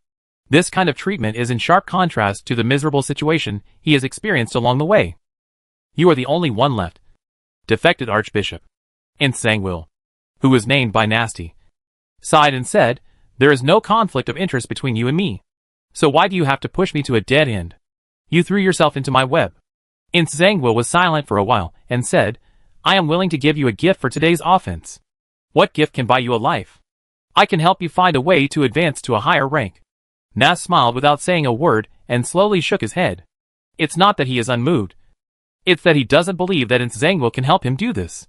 This kind of treatment is in sharp contrast to the miserable situation he has experienced along the way. You are the only one left. Defected Archbishop. Zangwill, who was named by Nasty, sighed and said, there is no conflict of interest between you and me. So why do you have to push me to a dead end? You threw yourself into my web. Zangwill was silent for a while and said, I am willing to give you a gift for today's offense. What gift can buy you a life? I can help you find a way to advance to a higher rank. Nas smiled without saying a word and slowly shook his head. It's not that he is unmoved. It's that he doesn't believe that Zangwill can help him do this.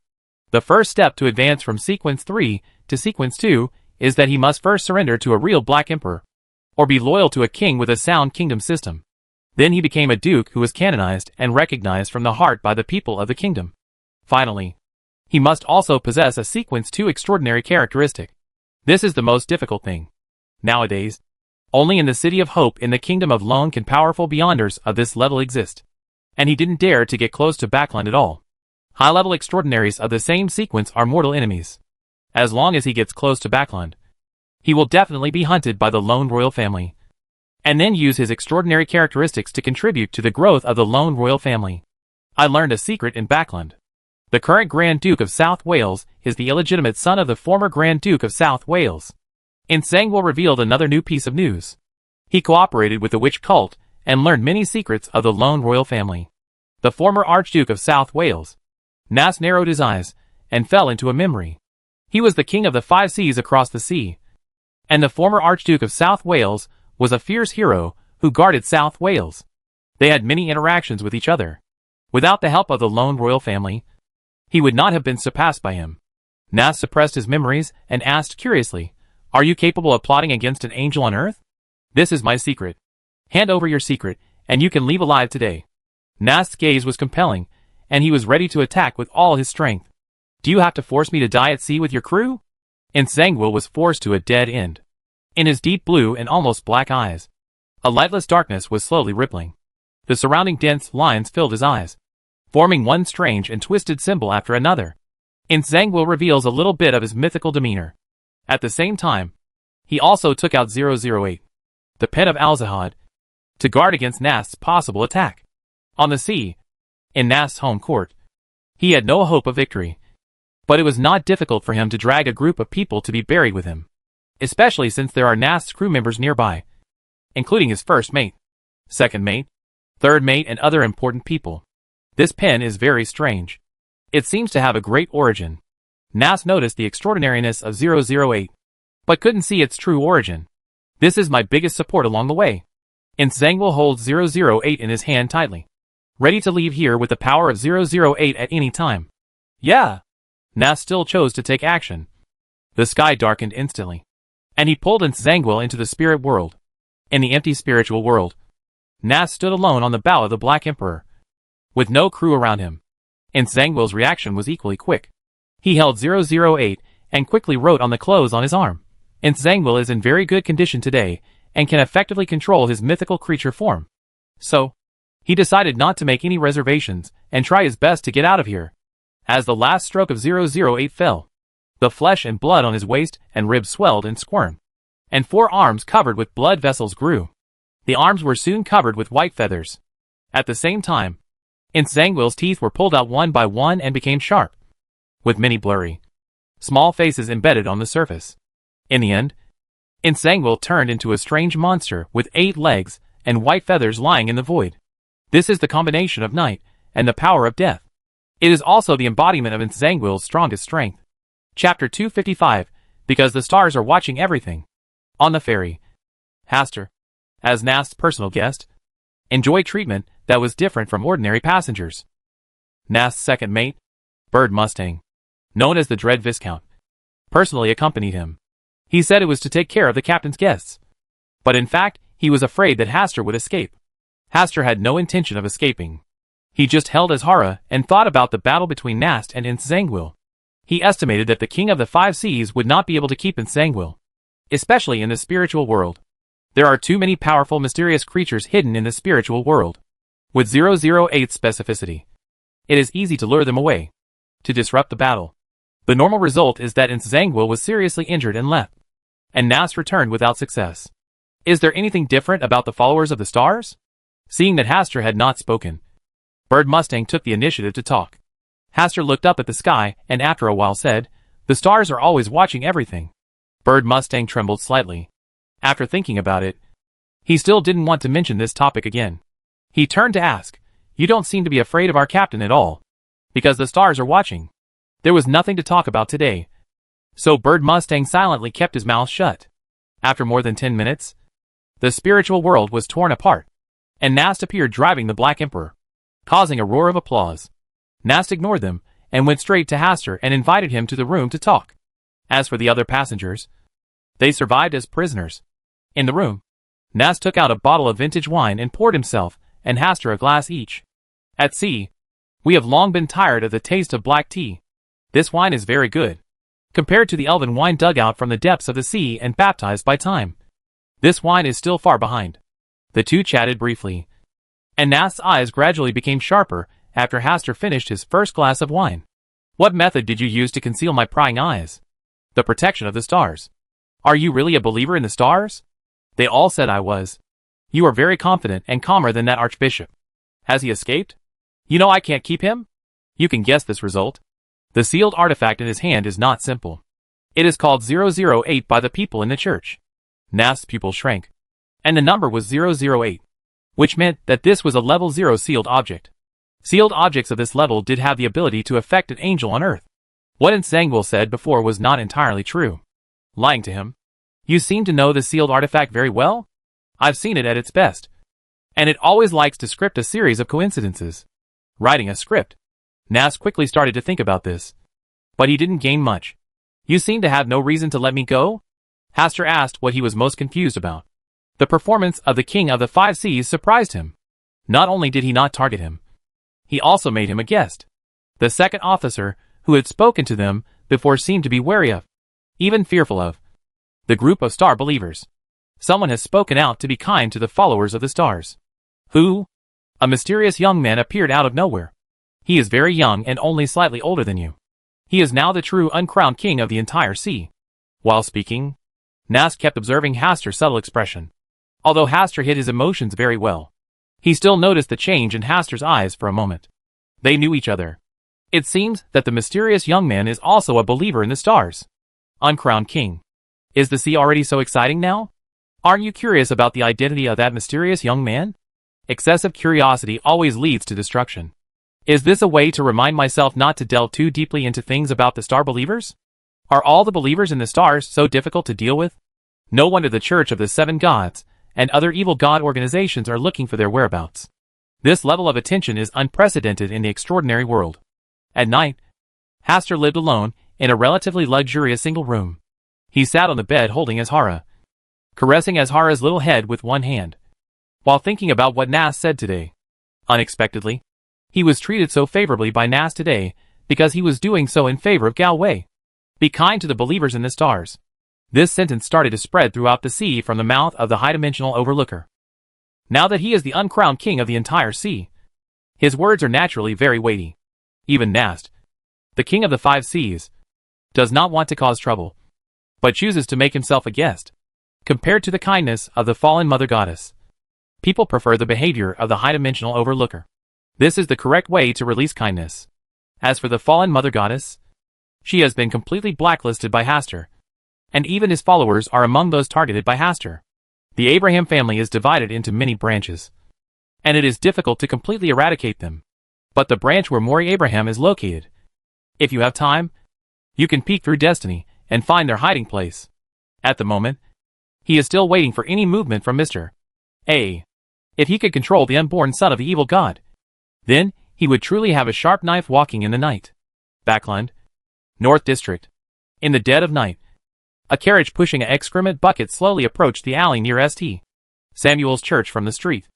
The first step to advance from Sequence 3 to Sequence 2 is that he must first surrender to a real Black Emperor, or be loyal to a king with a sound kingdom system. Then he became a duke who was canonized and recognized from the heart by the people of the kingdom. Finally, he must also possess a Sequence 2 extraordinary characteristic. This is the most difficult thing. Nowadays, only in the City of Hope in the Kingdom of Lone can powerful beyonders of this level exist. And he didn't dare to get close to Backland at all. High-level extraordinaries of the same sequence are mortal enemies. As long as he gets close to Backland, he will definitely be hunted by the Lone Royal family, and then use his extraordinary characteristics to contribute to the growth of the Lone Royal family. I learned a secret in Backland. The current Grand Duke of South Wales is the illegitimate son of the former Grand Duke of South Wales. Zangwill revealed another new piece of news. He cooperated with the witch cult and learned many secrets of the Lone Royal family. The former Archduke of South Wales. Nas narrowed his eyes and fell into a memory. He was the king of the five seas across the sea. And the former Archduke of South Wales was a fierce hero who guarded South Wales. They had many interactions with each other. Without the help of the Lone Royal family, he would not have been surpassed by him. Nas suppressed his memories and asked curiously, Are you capable of plotting against an angel on earth? This is my secret. Hand over your secret, and you can leave alive today. Nas's gaze was compelling, and he was ready to attack with all his strength. Do you have to force me to die at sea with your crew? Zangwill was forced to a dead end. In his deep blue and almost black eyes, A lightless darkness was slowly rippling. The surrounding dense lines filled his eyes, forming one strange and twisted symbol after another. Zangwill reveals a little bit of his mythical demeanor. At the same time, he also took out 008, the pen of Alzahad, to guard against Nast's possible attack. On the sea, in Nast's home court, he had no hope of victory. But it was not difficult for him to drag a group of people to be buried with him, especially since there are Nast's crew members nearby, including his first mate, second mate, third mate, and other important people. This pen is very strange. It seems to have a great origin. Nast noticed the extraordinariness of 008, but couldn't see its true origin. This is my biggest support along the way. Zangwill holds 008 in his hand tightly, ready to leave here with the power of 008 at any time. Yeah. Nast still chose to take action. The sky darkened instantly, and he pulled Zangwill into the spirit world. In the empty spiritual world, Nast stood alone on the bow of the Black Emperor, with no crew around him. Zangwill's reaction was equally quick. He held 008 and quickly wrote on the clothes on his arm. Zangwill is in very good condition today and can effectively control his mythical creature form. So, he decided not to make any reservations and try his best to get out of here. As the last stroke of 008 fell, the flesh and blood on his waist and ribs swelled and squirmed, and 4 arms covered with blood vessels grew. The arms were soon covered with white feathers. At the same time, Zangwill's teeth were pulled out one by one and became sharp, with many blurry, small faces embedded on the surface. In the end, Zangwill turned into a strange monster with 8 legs and white feathers lying in the void. This is the combination of night and the power of death. It is also the embodiment of Zangwill's strongest strength. Chapter 255, because the stars are watching everything. On the ferry, Hastur, as Nast's personal guest, enjoyed treatment that was different from ordinary passengers. Nast's second mate, Bird Mustang, known as the Dread Viscount, personally accompanied him. He said it was to take care of the captain's guests. But in fact, he was afraid that Hastur would escape. Hastur had no intention of escaping. He just held his hara and thought about the battle between Nast and Zangwill. He estimated that the King of the Five Seas would not be able to keep Zangwill, especially in the spiritual world. There are too many powerful mysterious creatures hidden in the spiritual world. With 008's specificity, it is easy to lure them away, to disrupt the battle. The normal result is that Zangwill was seriously injured and left, and Nast returned without success. Is there anything different about the followers of the stars? Seeing that Hastur had not spoken, Bird Mustang took the initiative to talk. Hastur looked up at the sky and after a while said, "The stars are always watching everything." Bird Mustang trembled slightly. After thinking about it, he still didn't want to mention this topic again. He turned to ask, "You don't seem to be afraid of our captain at all, because the stars are watching." There was nothing to talk about today, so Bird Mustang silently kept his mouth shut. After more than 10 minutes, the spiritual world was torn apart, and Nast appeared driving the Black Emperor, causing a roar of applause. Nast ignored them and went straight to Hastur and invited him to the room to talk. As for the other passengers, they survived as prisoners. In the room, Nast took out a bottle of vintage wine and poured himself and Hastur a glass each. At sea, we have long been tired of the taste of black tea. This wine is very good, compared to the elven wine dug out from the depths of the sea and baptized by time. This wine is still far behind. The two chatted briefly, and Nast's eyes gradually became sharper after Hastur finished his first glass of wine. "What method did you use to conceal my prying eyes?" "The protection of the stars." "Are you really a believer in the stars?" "They all said I was." "You are very confident and calmer than that archbishop. Has he escaped?" "You know I can't keep him?" "You can guess this result. The sealed artifact in his hand is not simple. It is called 008 by the people in the church." Nast's pupil shrank, and the number was 008, which meant that this was a level 0 sealed object. Sealed objects of this level did have the ability to affect an angel on Earth. What Zangwill said before was not entirely true. Lying to him. "You seem to know the sealed artifact very well?" "I've seen it at its best. And it always likes to script a series of coincidences." Writing a script. Nast quickly started to think about this. But he didn't gain much. "You seem to have no reason to let me go?" Hastur asked what he was most confused about. The performance of the King of the Five Seas surprised him. Not only did he not target him, he also made him a guest. The second officer, who had spoken to them before, seemed to be wary of, even fearful of, the group of star believers. Someone has spoken out to be kind to the followers of the stars. Who? A mysterious young man appeared out of nowhere. He is very young and only slightly older than you. He is now the true uncrowned king of the entire sea. While speaking, Nast kept observing Hastur's subtle expression. Although Hastur hid his emotions very well, he still noticed the change in Hastur's eyes for a moment. They knew each other. It seems that the mysterious young man is also a believer in the stars. Uncrowned king. Is the sea already so exciting now? Aren't you curious about the identity of that mysterious young man? Excessive curiosity always leads to destruction. Is this a way to remind myself not to delve too deeply into things about the star believers? Are all the believers in the stars so difficult to deal with? No wonder the Church of the Seven Gods and other evil god organizations are looking for their whereabouts. This level of attention is unprecedented in the extraordinary world. At night, Hastur lived alone in a relatively luxurious single room. He sat on the bed holding Azhara, caressing Azhara's little head with one hand, while thinking about what Nas said today. Unexpectedly, he was treated so favorably by Nas today because he was doing so in favor of Galway. Be kind to the believers in the stars. This sentence started to spread throughout the sea from the mouth of the high-dimensional overlooker. Now that he is the uncrowned king of the entire sea, his words are naturally very weighty. Even Nast, the king of the five seas, does not want to cause trouble, but chooses to make himself a guest. Compared to the kindness of the fallen mother goddess, people prefer the behavior of the high-dimensional overlooker. This is the correct way to release kindness. As for the fallen mother goddess, she has been completely blacklisted by Hastur, and even his followers are among those targeted by Hastur. The Abraham family is divided into many branches, and it is difficult to completely eradicate them. But the branch where Mori Abraham is located, if you have time, you can peek through destiny and find their hiding place. At the moment, he is still waiting for any movement from Mr. A. If he could control the unborn son of the evil god, then he would truly have a sharp knife walking in the night. Backland, North District. In the dead of night, a carriage pushing an excrement bucket slowly approached the alley near St. Samuel's Church from the street.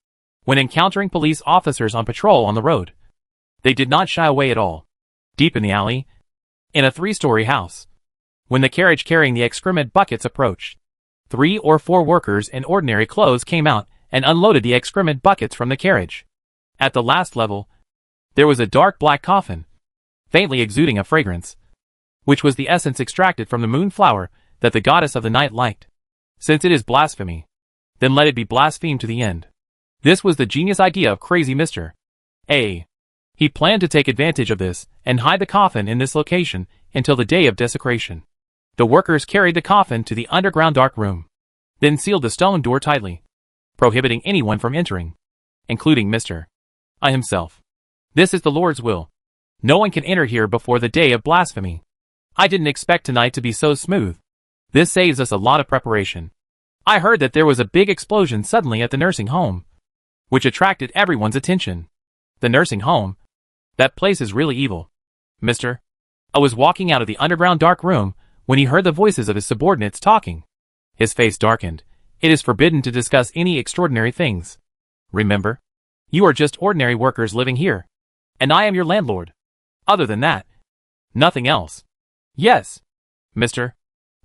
When encountering police officers on patrol on the road, they did not shy away at all. Deep in the alley, in a 3-story house, when the carriage carrying the excrement buckets approached, 3 or 4 workers in ordinary clothes came out and unloaded the excrement buckets from the carriage. At the last level, there was a dark black coffin, faintly exuding a fragrance, which was the essence extracted from the moonflower that the goddess of the night liked. Since it is blasphemy, then let it be blasphemed to the end. This was the genius idea of crazy Mr. A. He planned to take advantage of this and hide the coffin in this location until the day of desecration. The workers carried the coffin to the underground dark room, then sealed the stone door tightly, prohibiting anyone from entering, including Mr. I himself. This is the Lord's will. No one can enter here before the day of blasphemy. I didn't expect tonight to be so smooth. This saves us a lot of preparation. I heard that there was a big explosion suddenly at the nursing home, which attracted everyone's attention. The nursing home? That place is really evil. Mr. I was walking out of the underground dark room when he heard the voices of his subordinates talking. His face darkened. It is forbidden to discuss any extraordinary things. Remember, you are just ordinary workers living here, and I am your landlord. Other than that, nothing else. Yes, Mr.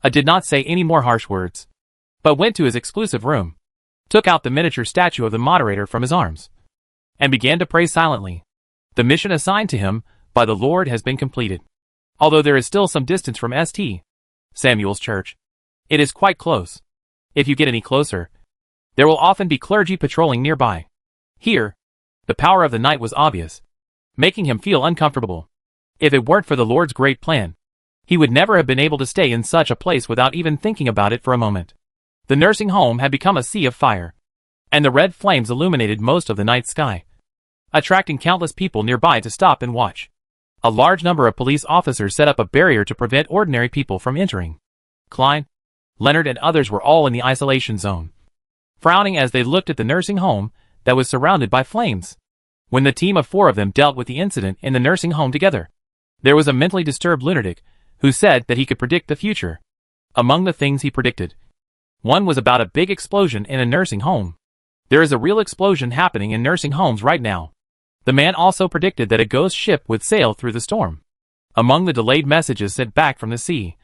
I did not say any more harsh words, but went to his exclusive room, took out the miniature statue of the moderator from his arms, and began to pray silently. The mission assigned to him by the Lord has been completed. Although there is still some distance from St. Samuel's Church, it is quite close. If you get any closer, there will often be clergy patrolling nearby. Here, the power of the night was obvious, making him feel uncomfortable. If it weren't for the Lord's great plan, he would never have been able to stay in such a place without even thinking about it for a moment. The nursing home had become a sea of fire, and the red flames illuminated most of the night sky, attracting countless people nearby to stop and watch. A large number of police officers set up a barrier to prevent ordinary people from entering. Klein, Leonard and others were all in the isolation zone, frowning as they looked at the nursing home that was surrounded by flames. When the team of 4 of them dealt with the incident in the nursing home together, there was a mentally disturbed lunatic who said that he could predict the future. Among the things he predicted, one was about a big explosion in a nursing home. There is a real explosion happening in nursing homes right now. The man also predicted that a ghost ship would sail through the storm. Among the delayed messages sent back from the sea,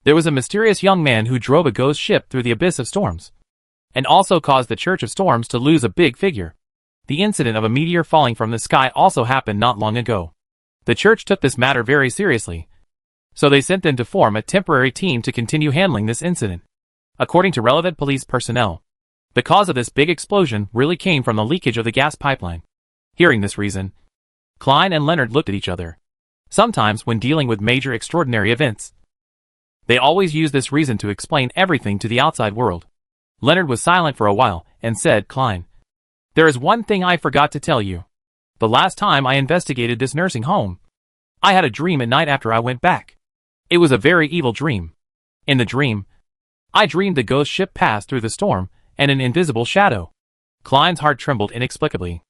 there was a mysterious young man who drove a ghost ship through the abyss of storms. and also caused the Church of Storms to lose a big figure. The incident of a meteor falling from the sky also happened not long ago. The church took this matter very seriously, so they sent them to form a temporary team to continue handling this incident. According to relevant police personnel, the cause of this big explosion really came from the leakage of the gas pipeline. Hearing this reason, Klein and Leonard looked at each other. Sometimes when dealing with major extraordinary events, they always use this reason to explain everything to the outside world. Leonard was silent for a while and said, "Klein, there is one thing I forgot to tell you. The last time I investigated this nursing home, I had a dream at night after I went back. It was a very evil dream. In the dream, I dreamed the ghost ship passed through the storm and an invisible shadow." Klein's heart trembled inexplicably.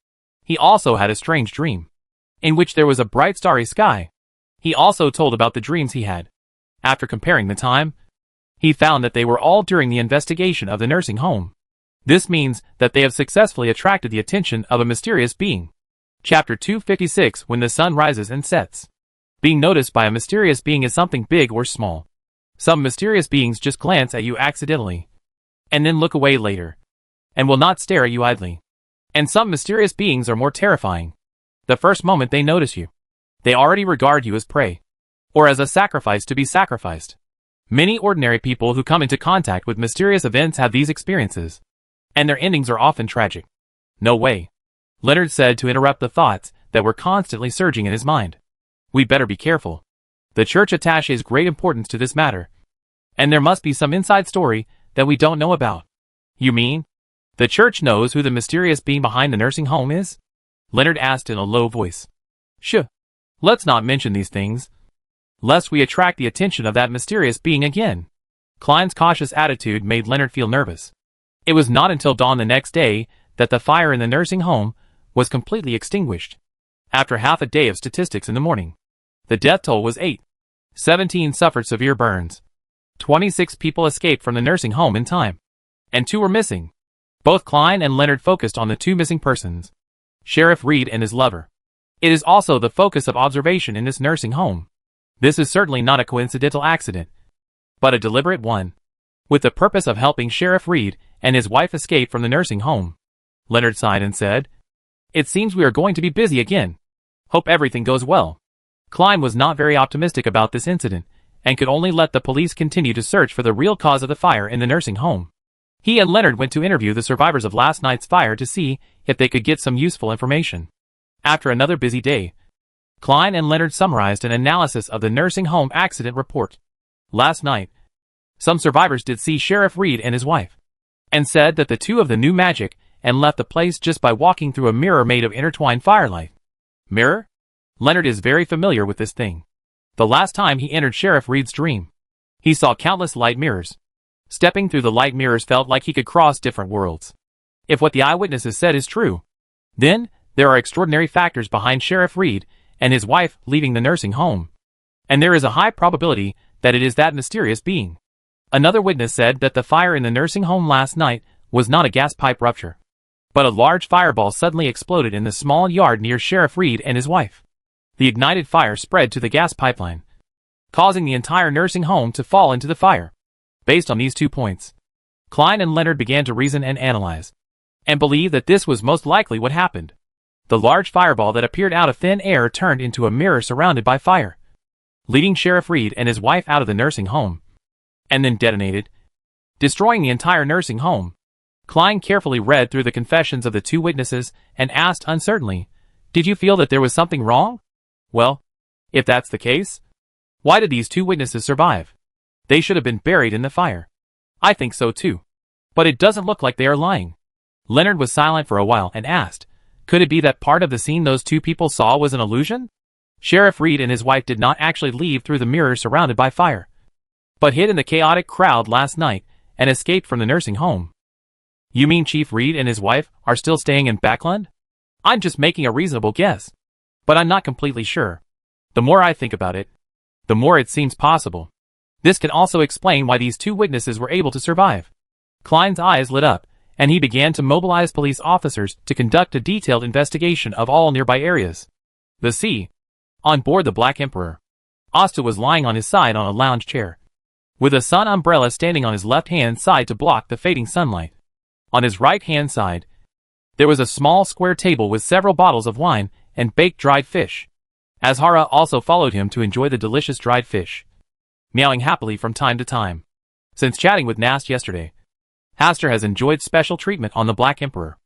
He also had a strange dream, in which there was a bright starry sky. He also told about the dreams he had. After comparing the time, he found that they were all during the investigation of the nursing home. This means that they have successfully attracted the attention of a mysterious being. Chapter 256. When the sun rises and sets. Being noticed by a mysterious being is something big or small. Some mysterious beings just glance at you accidentally, and then look away later, and will not stare at you idly. And some mysterious beings are more terrifying. The first moment they notice you, they already regard you as prey, or as a sacrifice to be sacrificed. Many ordinary people who come into contact with mysterious events have these experiences, and their endings are often tragic. "No way," Leonard said to interrupt the thoughts that were constantly surging in his mind. "We better be careful. The church attaches great importance to this matter, and there must be some inside story that we don't know about." "You mean the church knows who the mysterious being behind the nursing home is?" Leonard asked in a low voice. "Shh. Let's not mention these things, lest we attract the attention of that mysterious being again." Klein's cautious attitude made Leonard feel nervous. It was not until dawn the next day that the fire in the nursing home was completely extinguished. After half a day of statistics in the morning, the death toll was 8. 17 suffered severe burns. 26 people escaped from the nursing home in time, and 2 were missing. Both Klein and Leonard focused on the 2 missing persons, Sheriff Reed and his lover. It is also the focus of observation in this nursing home. This is certainly not a coincidental accident, but a deliberate one, with the purpose of helping Sheriff Reed and his wife escape from the nursing home. Leonard sighed and said, "It seems we are going to be busy again. Hope everything goes well." Klein was not very optimistic about this incident, and could only let the police continue to search for the real cause of the fire in the nursing home. He and Leonard went to interview the survivors of last night's fire to see if they could get some useful information. After another busy day, Klein and Leonard summarized an analysis of the nursing home accident report. Last night, some survivors did see Sheriff Reed and his wife, and said that the 2 of them knew magic and left the place just by walking through a mirror made of intertwined firelight. Mirror? Leonard is very familiar with this thing. The last time he entered Sheriff Reed's dream, he saw countless light mirrors. Stepping through the light mirrors felt like he could cross different worlds. If what the eyewitnesses said is true, then there are extraordinary factors behind Sheriff Reed and his wife leaving the nursing home, and there is a high probability that it is that mysterious being. Another witness said that the fire in the nursing home last night was not a gas pipe rupture, but a large fireball suddenly exploded in the small yard near Sheriff Reed and his wife. The ignited fire spread to the gas pipeline, causing the entire nursing home to fall into the fire. Based on these 2 points, Klein and Leonard began to reason and analyze, and believe that this was most likely what happened. The large fireball that appeared out of thin air turned into a mirror surrounded by fire, leading Sheriff Reed and his wife out of the nursing home, and then detonated, destroying the entire nursing home. Klein carefully read through the confessions of the 2 witnesses and asked uncertainly, "Did you feel that there was something wrong?" "Well, if that's the case, why did these 2 witnesses survive? They should have been buried in the fire." "I think so too. But it doesn't look like they are lying." Leonard was silent for a while and asked, "Could it be that part of the scene those 2 people saw was an illusion? Sheriff Reed and his wife did not actually leave through the mirror surrounded by fire, but hid in the chaotic crowd last night and escaped from the nursing home." "You mean Chief Reed and his wife are still staying in Backland?" "I'm just making a reasonable guess, but I'm not completely sure. The more I think about it, the more it seems possible. This can also explain why these 2 witnesses were able to survive." Klein's eyes lit up, and he began to mobilize police officers to conduct a detailed investigation of all nearby areas. The sea. On board the Black Emperor, Asta was lying on his side on a lounge chair, with a sun umbrella standing on his left-hand side to block the fading sunlight. On his right-hand side, there was a small square table with several bottles of wine and baked dried fish. Azhara also followed him to enjoy the delicious dried fish, meowing happily from time to time. Since chatting with Nast yesterday, Hastur has enjoyed special treatment on the Black Emperor,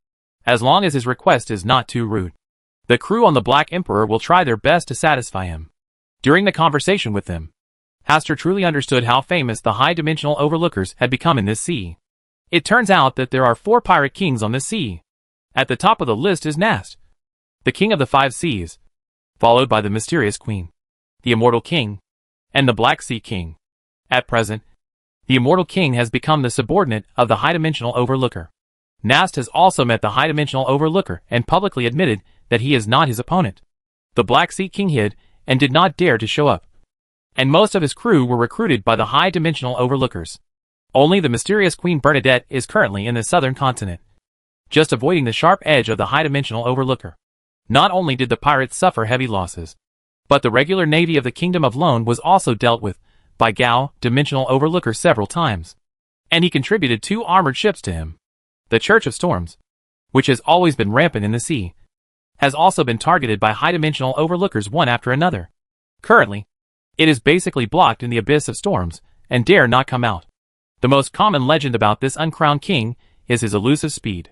as long as his request is not too rude. The crew on the Black Emperor will try their best to satisfy him. During the conversation with them, Hastur truly understood how famous the high-dimensional overlookers had become in this sea. It turns out that there are 4 pirate kings on this sea. At the top of the list is Nast, the king of the 5 seas, followed by the mysterious queen, the immortal king, and the Black Sea King. At present, the immortal king has become the subordinate of the high-dimensional overlooker. Nast has also met the high-dimensional overlooker and publicly admitted that he is not his opponent. The Black Sea King hid and did not dare to show up, and most of his crew were recruited by the high-dimensional overlookers. Only the mysterious Queen Bernadette is currently in the southern continent, just avoiding the sharp edge of the high-dimensional overlooker. Not only did the pirates suffer heavy losses, but the regular navy of the Kingdom of Lone was also dealt with by Gao, dimensional overlooker, several times, and he contributed 2 armored ships to him. The Church of Storms, which has always been rampant in the sea, has also been targeted by high-dimensional overlookers one after another. Currently, it is basically blocked in the abyss of storms and dare not come out. The most common legend about this uncrowned king is his elusive speed.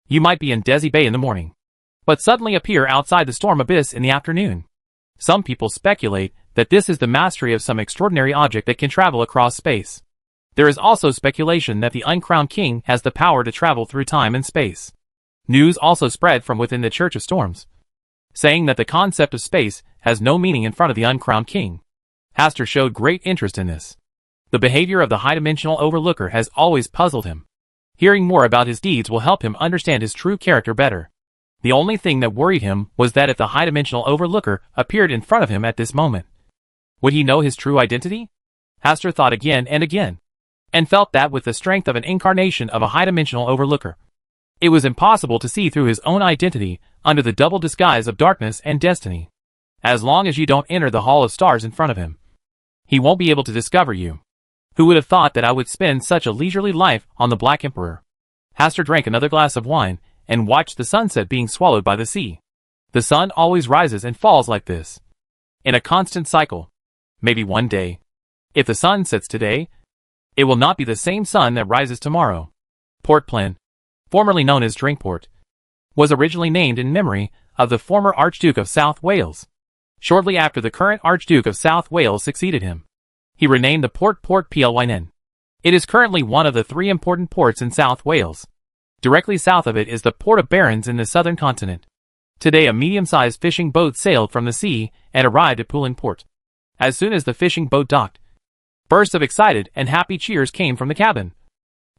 You might be in Desi Bay in the morning, but suddenly appear outside the storm abyss in the afternoon. Some people speculate that this is the mastery of some extraordinary object that can travel across space. There is also speculation that the uncrowned king has the power to travel through time and space. News also spread from within the Church of Storms, saying that the concept of space has no meaning in front of the uncrowned king. Hastur showed great interest in this. The behavior of the high-dimensional overlooker has always puzzled him. Hearing more about his deeds will help him understand his true character better. The only thing that worried him was that if the high-dimensional overlooker appeared in front of him at this moment, would he know his true identity? Hastur thought again and again, and felt that with the strength of an incarnation of a high-dimensional overlooker, it was impossible to see through his own identity under the double disguise of darkness and destiny. As long as you don't enter the Hall of Stars in front of him, he won't be able to discover you. Who would have thought that I would spend such a leisurely life on the Black Emperor? Hastur drank another glass of wine and watched the sunset being swallowed by the sea. The sun always rises and falls like this, in a constant cycle. Maybe one day, if the sun sets today, it will not be the same sun that rises tomorrow. Port Plyn, formerly known as Drinkport, was originally named in memory of the former Archduke of South Wales. Shortly after the current Archduke of South Wales succeeded him, he renamed the Port Plyn. It is currently one of the 3 important ports in South Wales. Directly south of it is the Port of Barons in the southern continent. Today a medium-sized fishing boat sailed from the sea and arrived at Plyn Port. As soon as the fishing boat docked, bursts of excited and happy cheers came from the cabin.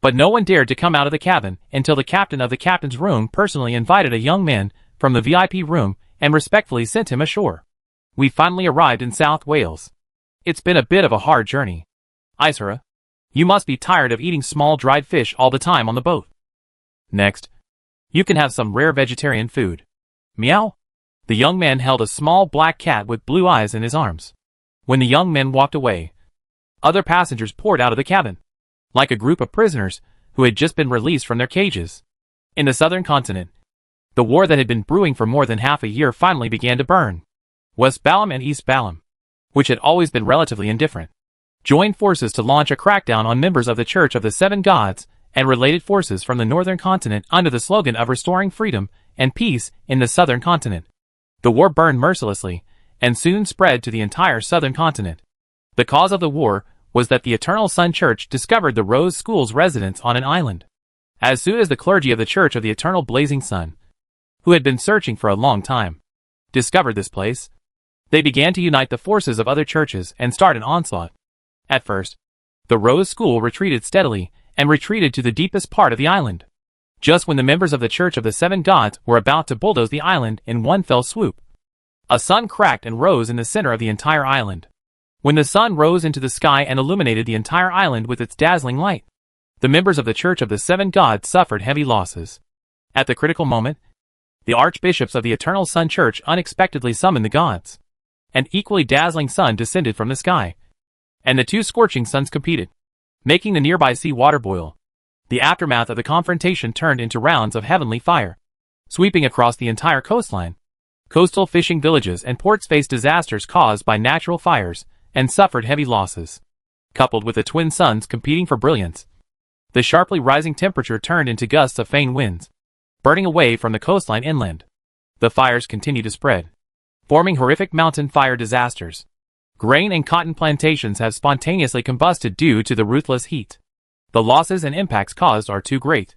But no one dared to come out of the cabin until the captain of the captain's room personally invited a young man from the VIP room and respectfully sent him ashore. We finally arrived in South Wales. It's been a bit of a hard journey. Isra, you must be tired of eating small dried fish all the time on the boat. Next, you can have some rare vegetarian food. Meow. The young man held a small black cat with blue eyes in his arms. When the young men walked away, other passengers poured out of the cabin, like a group of prisoners who had just been released from their cages. In the southern continent, the war that had been brewing for more than half a year finally began to burn. West Balam and East Balam, which had always been relatively indifferent, joined forces to launch a crackdown on members of the Church of the Seven Gods and related forces from the northern continent under the slogan of restoring freedom and peace in the southern continent. The war burned mercilessly and soon spread to the entire southern continent. The cause of the war was that the Eternal Sun Church discovered the Rose School's residence on an island. As soon as the clergy of the Church of the Eternal Blazing Sun, who had been searching for a long time, discovered this place, they began to unite the forces of other churches and start an onslaught. At first, the Rose School retreated steadily and retreated to the deepest part of the island. Just when the members of the Church of the Seven Gods were about to bulldoze the island in one fell swoop, a sun cracked and rose in the center of the entire island. When the sun rose into the sky and illuminated the entire island with its dazzling light, the members of the Church of the Seven Gods suffered heavy losses. At the critical moment, the archbishops of the Eternal Sun Church unexpectedly summoned the gods. An equally dazzling sun descended from the sky, and the 2 scorching suns competed, making the nearby sea water boil. The aftermath of the confrontation turned into rounds of heavenly fire, sweeping across the entire coastline. Coastal fishing villages and ports faced disasters caused by natural fires and suffered heavy losses. Coupled with the twin suns competing for brilliance, the sharply rising temperature turned into gusts of faint winds, burning away from the coastline inland. The fires continued to spread, forming horrific mountain fire disasters. Grain and cotton plantations have spontaneously combusted due to the ruthless heat. The losses and impacts caused are too great.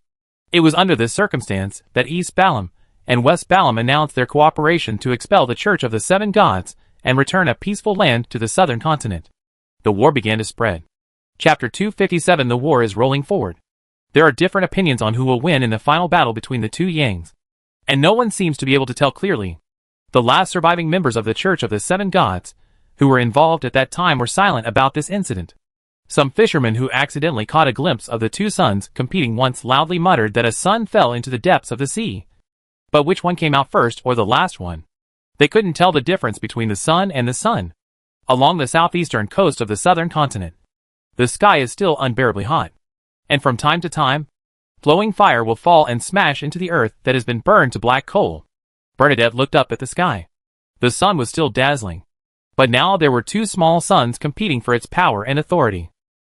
It was under this circumstance that East Balam and West Balam announced their cooperation to expel the Church of the Seven Gods and return a peaceful land to the southern continent. The war began to spread. Chapter 257. The war is rolling forward. There are different opinions on who will win in the final battle between the two Yangs, and no one seems to be able to tell clearly. The last surviving members of the Church of the Seven Gods, who were involved at that time, were silent about this incident. Some fishermen who accidentally caught a glimpse of the two suns competing once loudly muttered that a sun fell into the depths of the sea. But which one came out first, or the last one? They couldn't tell the difference between the sun and the sun. Along the southeastern coast of the southern continent, the sky is still unbearably hot, and from time to time, glowing fire will fall and smash into the earth that has been burned to black coal. Bernadette looked up at the sky. The sun was still dazzling, but now there were two small suns competing for its power and authority.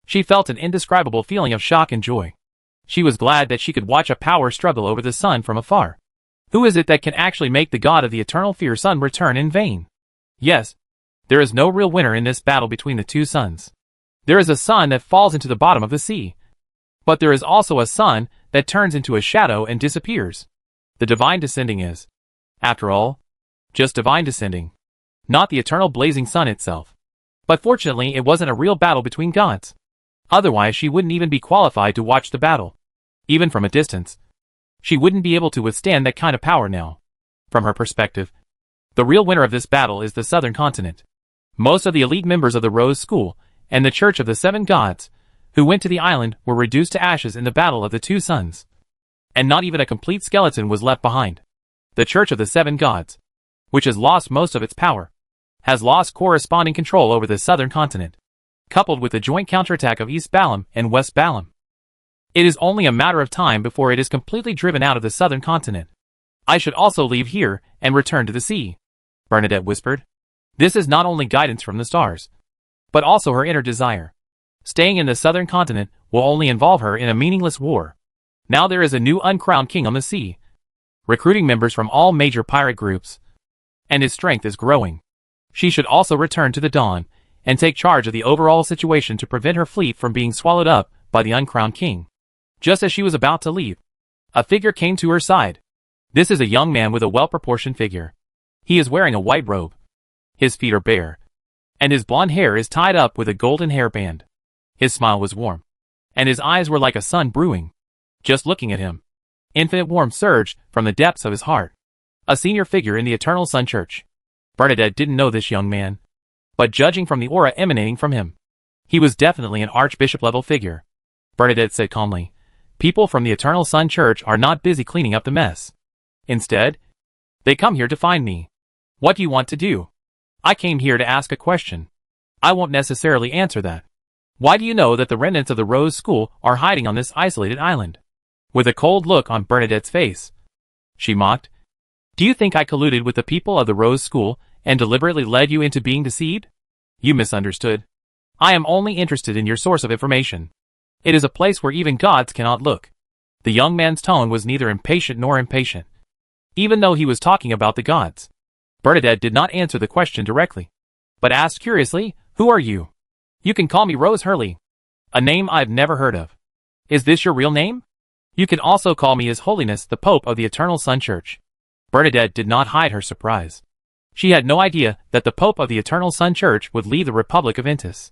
She felt an indescribable feeling of shock and joy. She was glad that she could watch a power struggle over the sun from afar. Who is it that can actually make the god of the eternal fear sun return in vain? Yes, there is no real winner in this battle between the two suns. There is a sun that falls into the bottom of the sea, but there is also a sun that turns into a shadow and disappears. The divine descending is, after all, just divine descending, not the eternal blazing sun itself. But fortunately it wasn't a real battle between gods. Otherwise she wouldn't even be qualified to watch the battle. Even from a distance, she wouldn't be able to withstand that kind of power now. From her perspective, the real winner of this battle is the southern continent. Most of the elite members of the Rose School and the Church of the Seven Gods who went to the island were reduced to ashes in the battle of the two suns. And not even a complete skeleton was left behind. The Church of the Seven Gods, which has lost most of its power, has lost corresponding control over the southern continent, coupled with the joint counterattack of East Balam and West Balam. It is only a matter of time before it is completely driven out of the southern continent. I should also leave here and return to the sea, Bernadette whispered. This is not only guidance from the stars, but also her inner desire. Staying in the southern continent will only involve her in a meaningless war. Now there is a new uncrowned king on the sea, recruiting members from all major pirate groups, and his strength is growing. She should also return to the Dawn and take charge of the overall situation to prevent her fleet from being swallowed up by the uncrowned king. Just as she was about to leave, a figure came to her side. This is a young man with a well-proportioned figure. He is wearing a white robe. His feet are bare, and his blonde hair is tied up with a golden hairband. His smile was warm, and his eyes were like a sun brewing. Just looking at him, infinite warmth surged from the depths of his heart. A senior figure in the Eternal Sun Church. Bernadette didn't know this young man, but judging from the aura emanating from him, he was definitely an archbishop-level figure. Bernadette said calmly, "People from the Eternal Sun Church are not busy cleaning up the mess. Instead, they come here to find me. What do you want to do?" "I came here to ask a question." "I won't necessarily answer that. Why do you know that the remnants of the Rose School are hiding on this isolated island?" With a cold look on Bernadette's face, she mocked, "Do you think I colluded with the people of the Rose School and deliberately led you into being deceived? You misunderstood. I am only interested in your source of information. It is a place where even gods cannot look." The young man's tone was neither impatient nor impatient, even though he was talking about the gods. Bernadette did not answer the question directly, but asked curiously, "Who are you?" "You can call me Rose Hurley, a name I've never heard of." "Is this your real name?" "You can also call me His Holiness the Pope of the Eternal Sun Church." Bernadette did not hide her surprise. She had no idea that the Pope of the Eternal Sun Church would leave the Republic of Intis.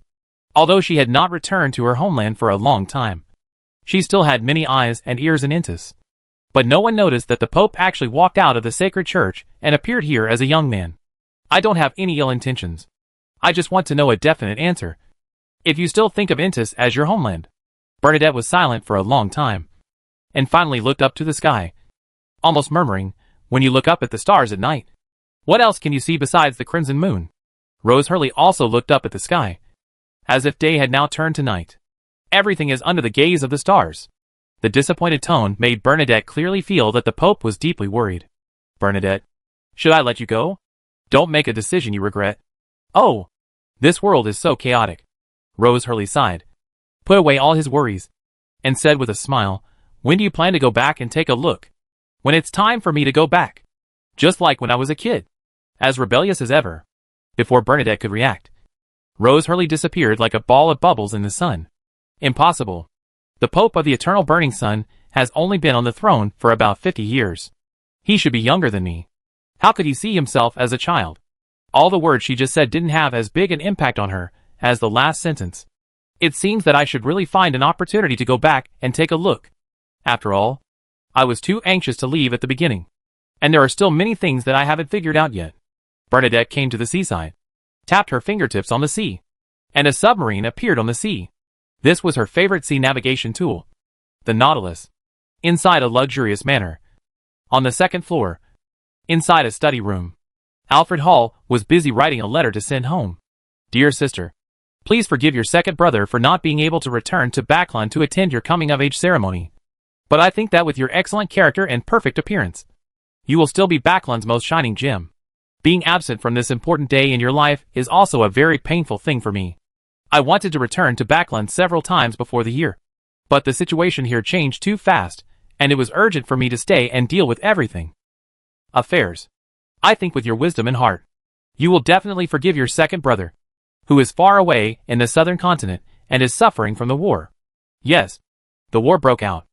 Although she had not returned to her homeland for a long time, she still had many eyes and ears in Intis. But no one noticed that the Pope actually walked out of the sacred church and appeared here as a young man. "I don't have any ill intentions. I just want to know a definite answer. If you still think of Intis as your homeland." Bernadette was silent for a long time, and finally looked up to the sky, almost murmuring, "When you look up at the stars at night, what else can you see besides the crimson moon?" Rose Hurley also looked up at the sky, as if day had now turned to night. "Everything is under the gaze of the stars. The disappointed tone made Bernadette clearly feel that the Pope was deeply worried. Bernadette, should I let you go? Don't make a decision you regret. Oh, this world is so chaotic. Rose Hurley sighed, put away all his worries, and said with a smile, when do you plan to go back and take a look? When it's time for me to go back. Just like when I was a kid. As rebellious as ever. Before Bernadette could react, Rose Hurley disappeared like a ball of bubbles in the sun. Impossible. The Pope of the Eternal Burning Sun has only been on the throne for about 50 years. He should be younger than me. How could he see himself as a child? All the words she just said didn't have as big an impact on her as the last sentence. It seems that I should really find an opportunity to go back and take a look. After all, I was too anxious to leave at the beginning. And there are still many things that I haven't figured out yet. Bernadette came to the seaside, tapped her fingertips on the sea, and a submarine appeared on the sea. This was her favorite sea navigation tool, the Nautilus. Inside a luxurious manor. On the second floor, inside a study room, Alfred Hall was busy writing a letter to send home. Dear sister, please forgive your second brother for not being able to return to Backland to attend your coming-of-age ceremony. But I think that with your excellent character and perfect appearance, you will still be Backland's most shining gem. Being absent from this important day in your life is also a very painful thing for me. I wanted to return to Backland several times before the year. But the situation here changed too fast, and it was urgent for me to stay and deal with everything. Affairs. I think with your wisdom and heart, you will definitely forgive your second brother, who is far away in the southern continent and is suffering from the war. Yes, the war broke out.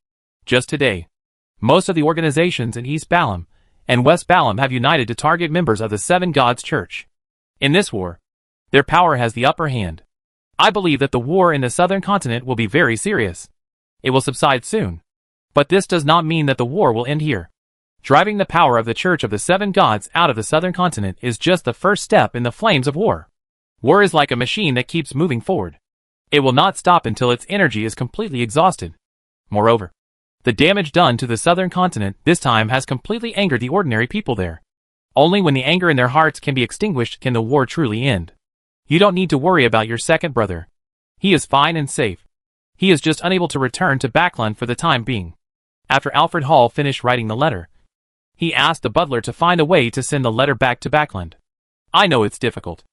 Just today. Most of the organizations in East Balam and West Balam have united to target members of the Seven Gods Church. In this war, their power has the upper hand. I believe that the war in the southern continent will be very serious. It will subside soon. But this does not mean that the war will end here. Driving the power of the Church of the Seven Gods out of the southern continent is just the first step in the flames of war. War is like a machine that keeps moving forward. It will not stop until its energy is completely exhausted. Moreover, the damage done to the southern continent this time has completely angered the ordinary people there. Only when the anger in their hearts can be extinguished can the war truly end. You don't need to worry about your second brother. He is fine and safe. He is just unable to return to Backland for the time being. After Alfred Hall finished writing the letter, he asked the butler to find a way to send the letter back to Backland. I know it's difficult,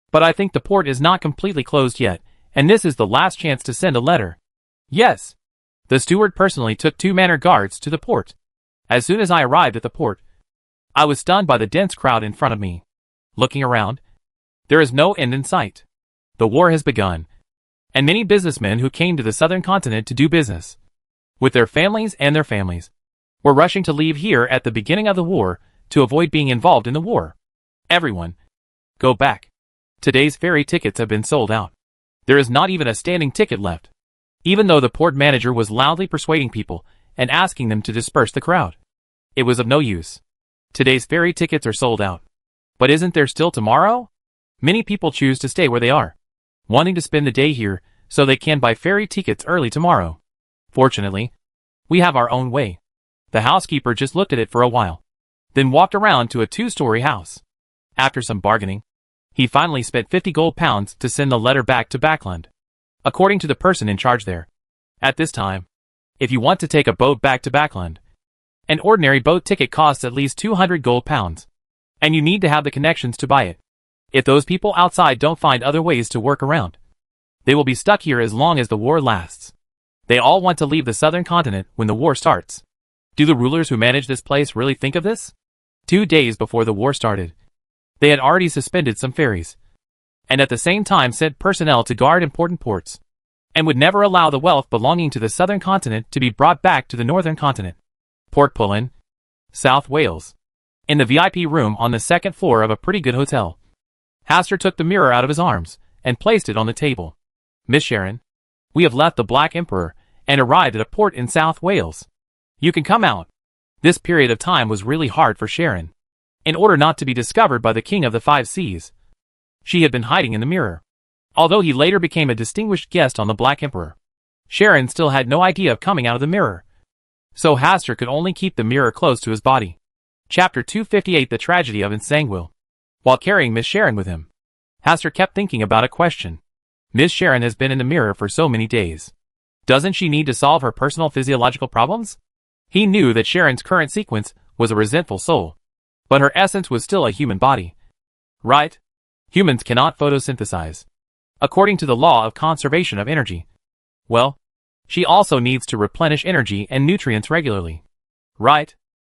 but I think the port is not completely closed yet, and this is the last chance to send a letter. Yes. The steward personally took 2 manor guards to the port. As soon as I arrived at the port, I was stunned by the dense crowd in front of me. Looking around, there is no end in sight. The war has begun, and many businessmen who came to the southern continent to do business with their families were rushing to leave here at the beginning of the war to avoid being involved in the war. Everyone, go back. Today's ferry tickets have been sold out. There is not even a standing ticket left. Even though the port manager was loudly persuading people and asking them to disperse the crowd, it was of no use. Today's ferry tickets are sold out. But isn't there still tomorrow? Many people choose to stay where they are, wanting to spend the day here so they can buy ferry tickets early tomorrow. Fortunately, we have our own way. The housekeeper just looked at it for a while, then walked around to a 2-story house. After some bargaining, he finally spent 50 gold pounds to send the letter back to Backland. According to the person in charge there, at this time, if you want to take a boat back to Backland, an ordinary boat ticket costs at least 200 gold pounds, and you need to have the connections to buy it. If those people outside don't find other ways to work around, they will be stuck here as long as the war lasts. They all want to leave the southern continent when the war starts. Do the rulers who manage this place really think of this? 2 days before the war started, they had already suspended some ferries, and at the same time sent personnel to guard important ports, and would never allow the wealth belonging to the southern continent to be brought back to the northern continent. Port Pullen, South Wales. In the VIP room on the second floor of a pretty good hotel, Hastur took the mirror out of his arms and placed it on the table. Miss Sharon, we have left the Black Emperor and arrived at a port in South Wales. You can come out. This period of time was really hard for Sharon. In order not to be discovered by the King of the Five Seas, she had been hiding in the mirror. Although he later became a distinguished guest on the Black Emperor, Sharon still had no idea of coming out of the mirror. So Hastur could only keep the mirror close to his body. Chapter 258 The Tragedy of Nsangwil. While carrying Miss Sharon with him, Hastur kept thinking about a question. Miss Sharon has been in the mirror for so many days. Doesn't she need to solve her personal physiological problems? He knew that Sharon's current sequence was a resentful soul, but her essence was still a human body. Right? Humans cannot photosynthesize, according to the law of conservation of energy. Well, she also needs to replenish energy and nutrients regularly. Right?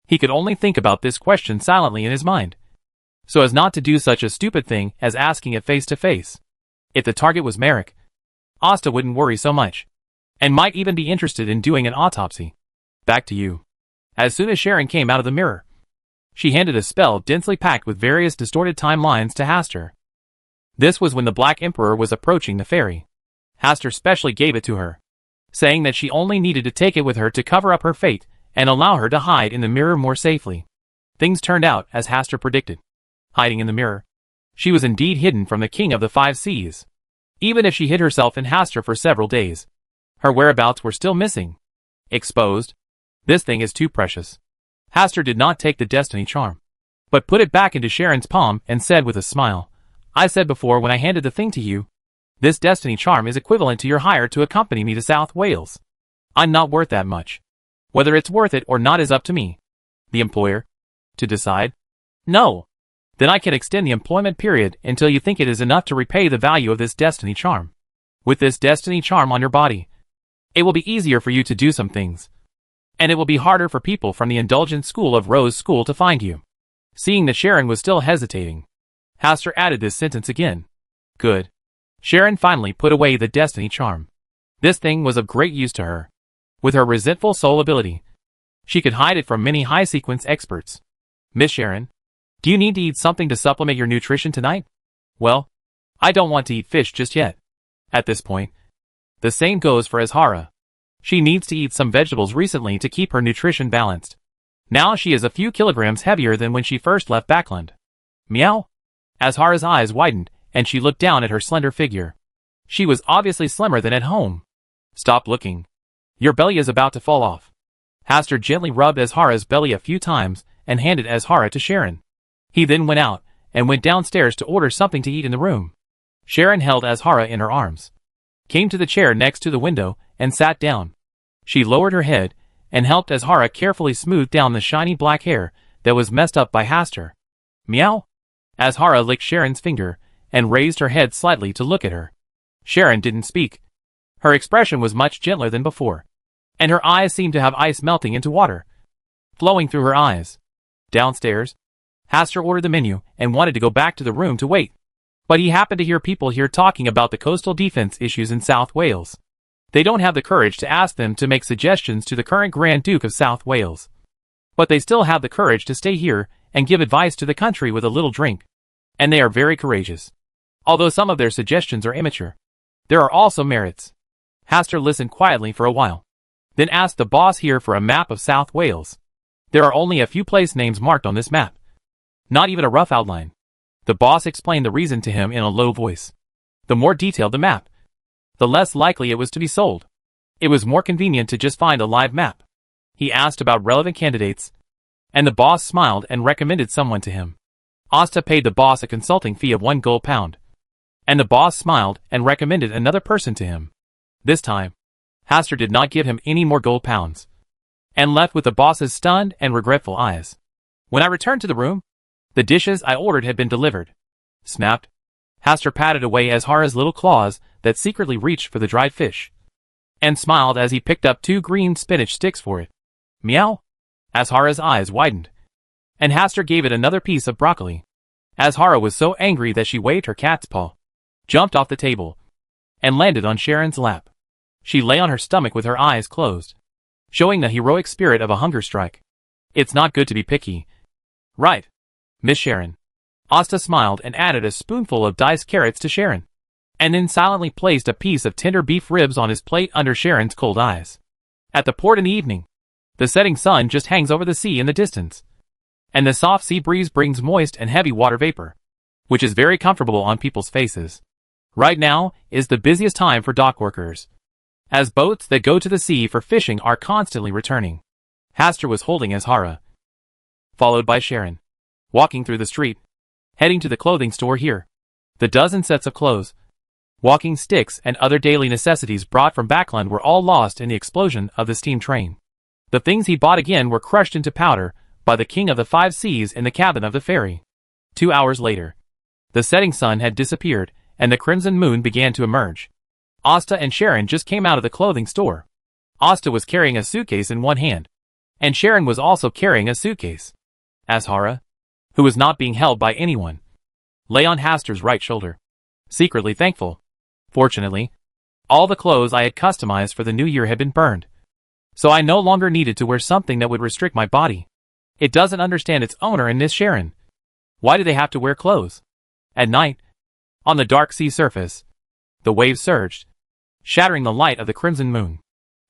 He could only think about this question silently in his mind, so as not to do such a stupid thing as asking it face to face. If the target was Merrick, Asta wouldn't worry so much, and might even be interested in doing an autopsy. Back to you. As soon as Sharon came out of the mirror, she handed a spell densely packed with various distorted timelines to Hastur. This was when the Black Emperor was approaching the ferry. Hastur specially gave it to her, saying that she only needed to take it with her to cover up her fate and allow her to hide in the mirror more safely. Things turned out as Hastur predicted. Hiding in the mirror, she was indeed hidden from the King of the Five Seas. Even if she hid herself in Hastur for several days, her whereabouts were still missing. Exposed. This thing is too precious. Hastur did not take the destiny charm, but put it back into Sharon's palm and said with a smile, I said before when I handed the thing to you, this destiny charm is equivalent to your hire to accompany me to South Wales. I'm not worth that much. Whether it's worth it or not is up to me, the employer, to decide. No. Then I can extend the employment period until you think it is enough to repay the value of this destiny charm. With this destiny charm on your body, it will be easier for you to do some things, and it will be harder for people from the indulgent school of Rose School to find you. Seeing that Sharon was still hesitating, Hastur added this sentence again. Good. Sharon finally put away the destiny charm. This thing was of great use to her. With her resentful soul ability, she could hide it from many high-sequence experts. Miss Sharon, do you need to eat something to supplement your nutrition tonight? Well, I don't want to eat fish just yet. At this point, the same goes for Azhara. She needs to eat some vegetables recently to keep her nutrition balanced. Now she is a few kilograms heavier than when she first left Backland. Meow? Azhara's eyes widened, and she looked down at her slender figure. She was obviously slimmer than at home. Stop looking. Your belly is about to fall off. Hastur gently rubbed Azhara's belly a few times and handed Azhara to Sharon. He then went out and went downstairs to order something to eat in the room. Sharon held Azhara in her arms, came to the chair next to the window, and sat down. She lowered her head and helped Azhara carefully smooth down the shiny black hair that was messed up by Hastur. Meow? Azhara licked Sharon's finger and raised her head slightly to look at her. Sharon didn't speak. Her expression was much gentler than before, and her eyes seemed to have ice melting into water, flowing through her eyes. Downstairs, Hastur ordered the menu and wanted to go back to the room to wait, but he happened to hear people here talking about the coastal defense issues in South Wales. They don't have the courage to ask them to make suggestions to the current Grand Duke of South Wales, but they still have the courage to stay here and give advice to the country with a little drink, and they are very courageous. Although some of their suggestions are immature, there are also merits. Hastur listened quietly for a while, then asked the boss here for a map of South Wales. There are only a few place names marked on this map, not even a rough outline. The boss explained the reason to him in a low voice. The more detailed the map, the less likely it was to be sold. It was more convenient to just find a live map. He asked about relevant candidates, and the boss smiled and recommended someone to him. Asta paid the boss a consulting fee of 1 gold pound, and the boss smiled and recommended another person to him. This time, Hastur did not give him any more gold pounds, and left with the boss's stunned and regretful eyes. When I returned to the room, the dishes I ordered had been delivered. Snapped. Hastur patted away Azhara's little claws that secretly reached for the dried fish, and smiled as he picked up 2 green spinach sticks for it. Meow? Azhara's eyes widened, and Hastur gave it another piece of broccoli. Azhara was so angry that she waved her cat's paw, jumped off the table, and landed on Sharon's lap. She lay on her stomach with her eyes closed, showing the heroic spirit of a hunger strike. It's not good to be picky. Right, Miss Sharon. Asta smiled and added a spoonful of diced carrots to Sharon, and then silently placed a piece of tender beef ribs on his plate under Sharon's cold eyes. At the port in the evening, the setting sun just hangs over the sea in the distance, and the soft sea breeze brings moist and heavy water vapor, which is very comfortable on people's faces. Right now is the busiest time for dock workers, as boats that go to the sea for fishing are constantly returning. Hastur was holding Azhara, followed by Sharon, walking through the street, heading to the clothing store here. The dozen sets of clothes Walking sticks and other daily necessities brought from Backland were all lost in the explosion of the steam train. The things he bought again were crushed into powder by the King of the Five Seas in the cabin of the ferry. 2 hours later, the setting sun had disappeared, and the crimson moon began to emerge. Asta and Sharon just came out of the clothing store. Asta was carrying a suitcase in one hand, and Sharon was also carrying a suitcase. Azhara, who was not being held by anyone, lay on Haster's right shoulder, secretly thankful. Fortunately, all the clothes I had customized for the new year had been burned, so I no longer needed to wear something that would restrict my body. It doesn't understand its owner and Miss Sharon. Why do they have to wear clothes? At night, on the dark sea surface, the waves surged, shattering the light of the crimson moon.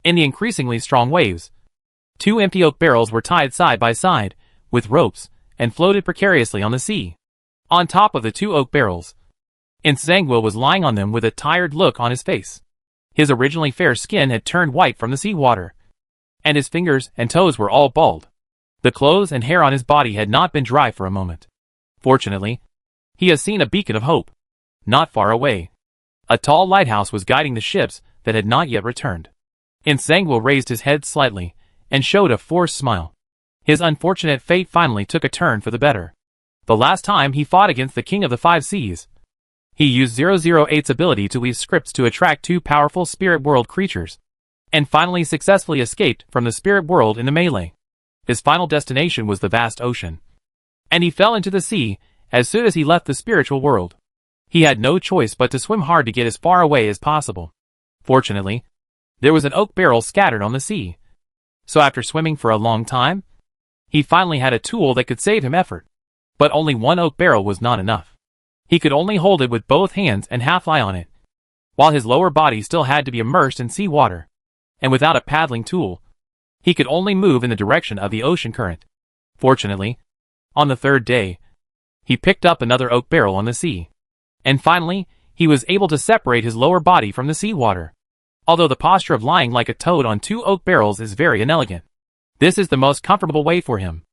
In the increasingly strong waves, 2 empty oak barrels were tied side by side, with ropes, and floated precariously on the sea. On top of the 2 oak barrels, Nsangwil was lying on them with a tired look on his face. His originally fair skin had turned white from the sea water, and his fingers and toes were all bald. The clothes and hair on his body had not been dry for a moment. Fortunately, he has seen a beacon of hope. Not far away, a tall lighthouse was guiding the ships that had not yet returned. Nsangwil raised his head slightly, and showed a forced smile. His unfortunate fate finally took a turn for the better. The last time he fought against the King of the Five Seas, he used 008's ability to weave scripts to attract 2 powerful spirit world creatures, and finally successfully escaped from the spirit world in the melee. His final destination was the vast ocean, and he fell into the sea as soon as he left the spiritual world. He had no choice but to swim hard to get as far away as possible. Fortunately, there was an oak barrel scattered on the sea, so after swimming for a long time, he finally had a tool that could save him effort. But only 1 oak barrel was not enough. He could only hold it with both hands and half lie on it, while his lower body still had to be immersed in sea water, and without a paddling tool, he could only move in the direction of the ocean current. Fortunately, on the 3rd day, he picked up another oak barrel on the sea, and finally, he was able to separate his lower body from the sea water. Although the posture of lying like a toad on 2 oak barrels is very inelegant, this is the most comfortable way for him.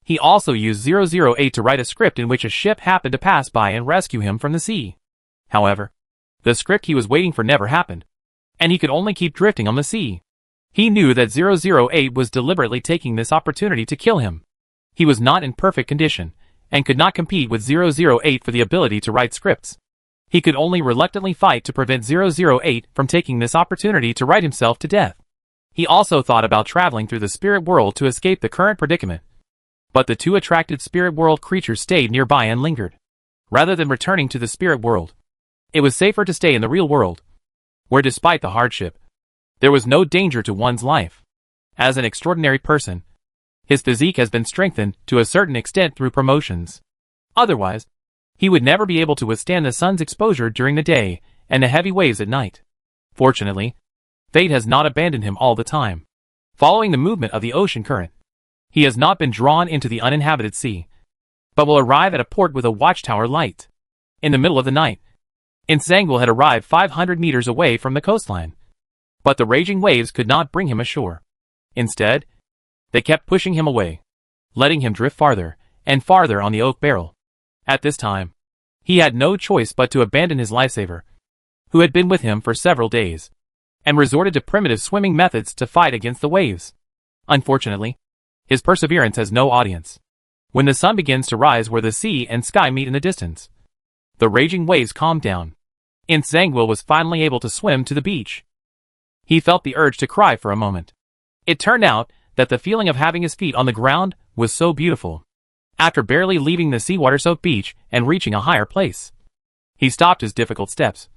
He also used 008 to write a script in which a ship happened to pass by and rescue him from the sea. However, the script he was waiting for never happened, and he could only keep drifting on the sea. He knew that 008 was deliberately taking this opportunity to kill him. He was not in perfect condition, and could not compete with 008 for the ability to write scripts. He could only reluctantly fight to prevent 008 from taking this opportunity to write himself to death. He also thought about traveling through the spirit world to escape the current predicament. But the 2 attracted spirit world creatures stayed nearby and lingered. Rather than returning to the spirit world, it was safer to stay in the real world, where despite the hardship, there was no danger to one's life. As an extraordinary person, his physique has been strengthened to a certain extent through promotions. Otherwise, he would never be able to withstand the sun's exposure during the day and the heavy waves at night. Fortunately, fate has not abandoned him all the time. Following the movement of the ocean current, he has not been drawn into the uninhabited sea, but will arrive at a port with a watchtower light. In the middle of the night, Nsangwil had arrived 500 meters away from the coastline, but the raging waves could not bring him ashore. Instead, they kept pushing him away, letting him drift farther and farther on the oak barrel. At this time, he had no choice but to abandon his lifesaver, who had been with him for several days, and resorted to primitive swimming methods to fight against the waves. Unfortunately, his perseverance has no audience. When the sun begins to rise where the sea and sky meet in the distance, the raging waves calmed down. Nsangwil was finally able to swim to the beach. He felt the urge to cry for a moment. It turned out that the feeling of having his feet on the ground was so beautiful. After barely leaving the seawater-soaked beach and reaching a higher place, he stopped his difficult steps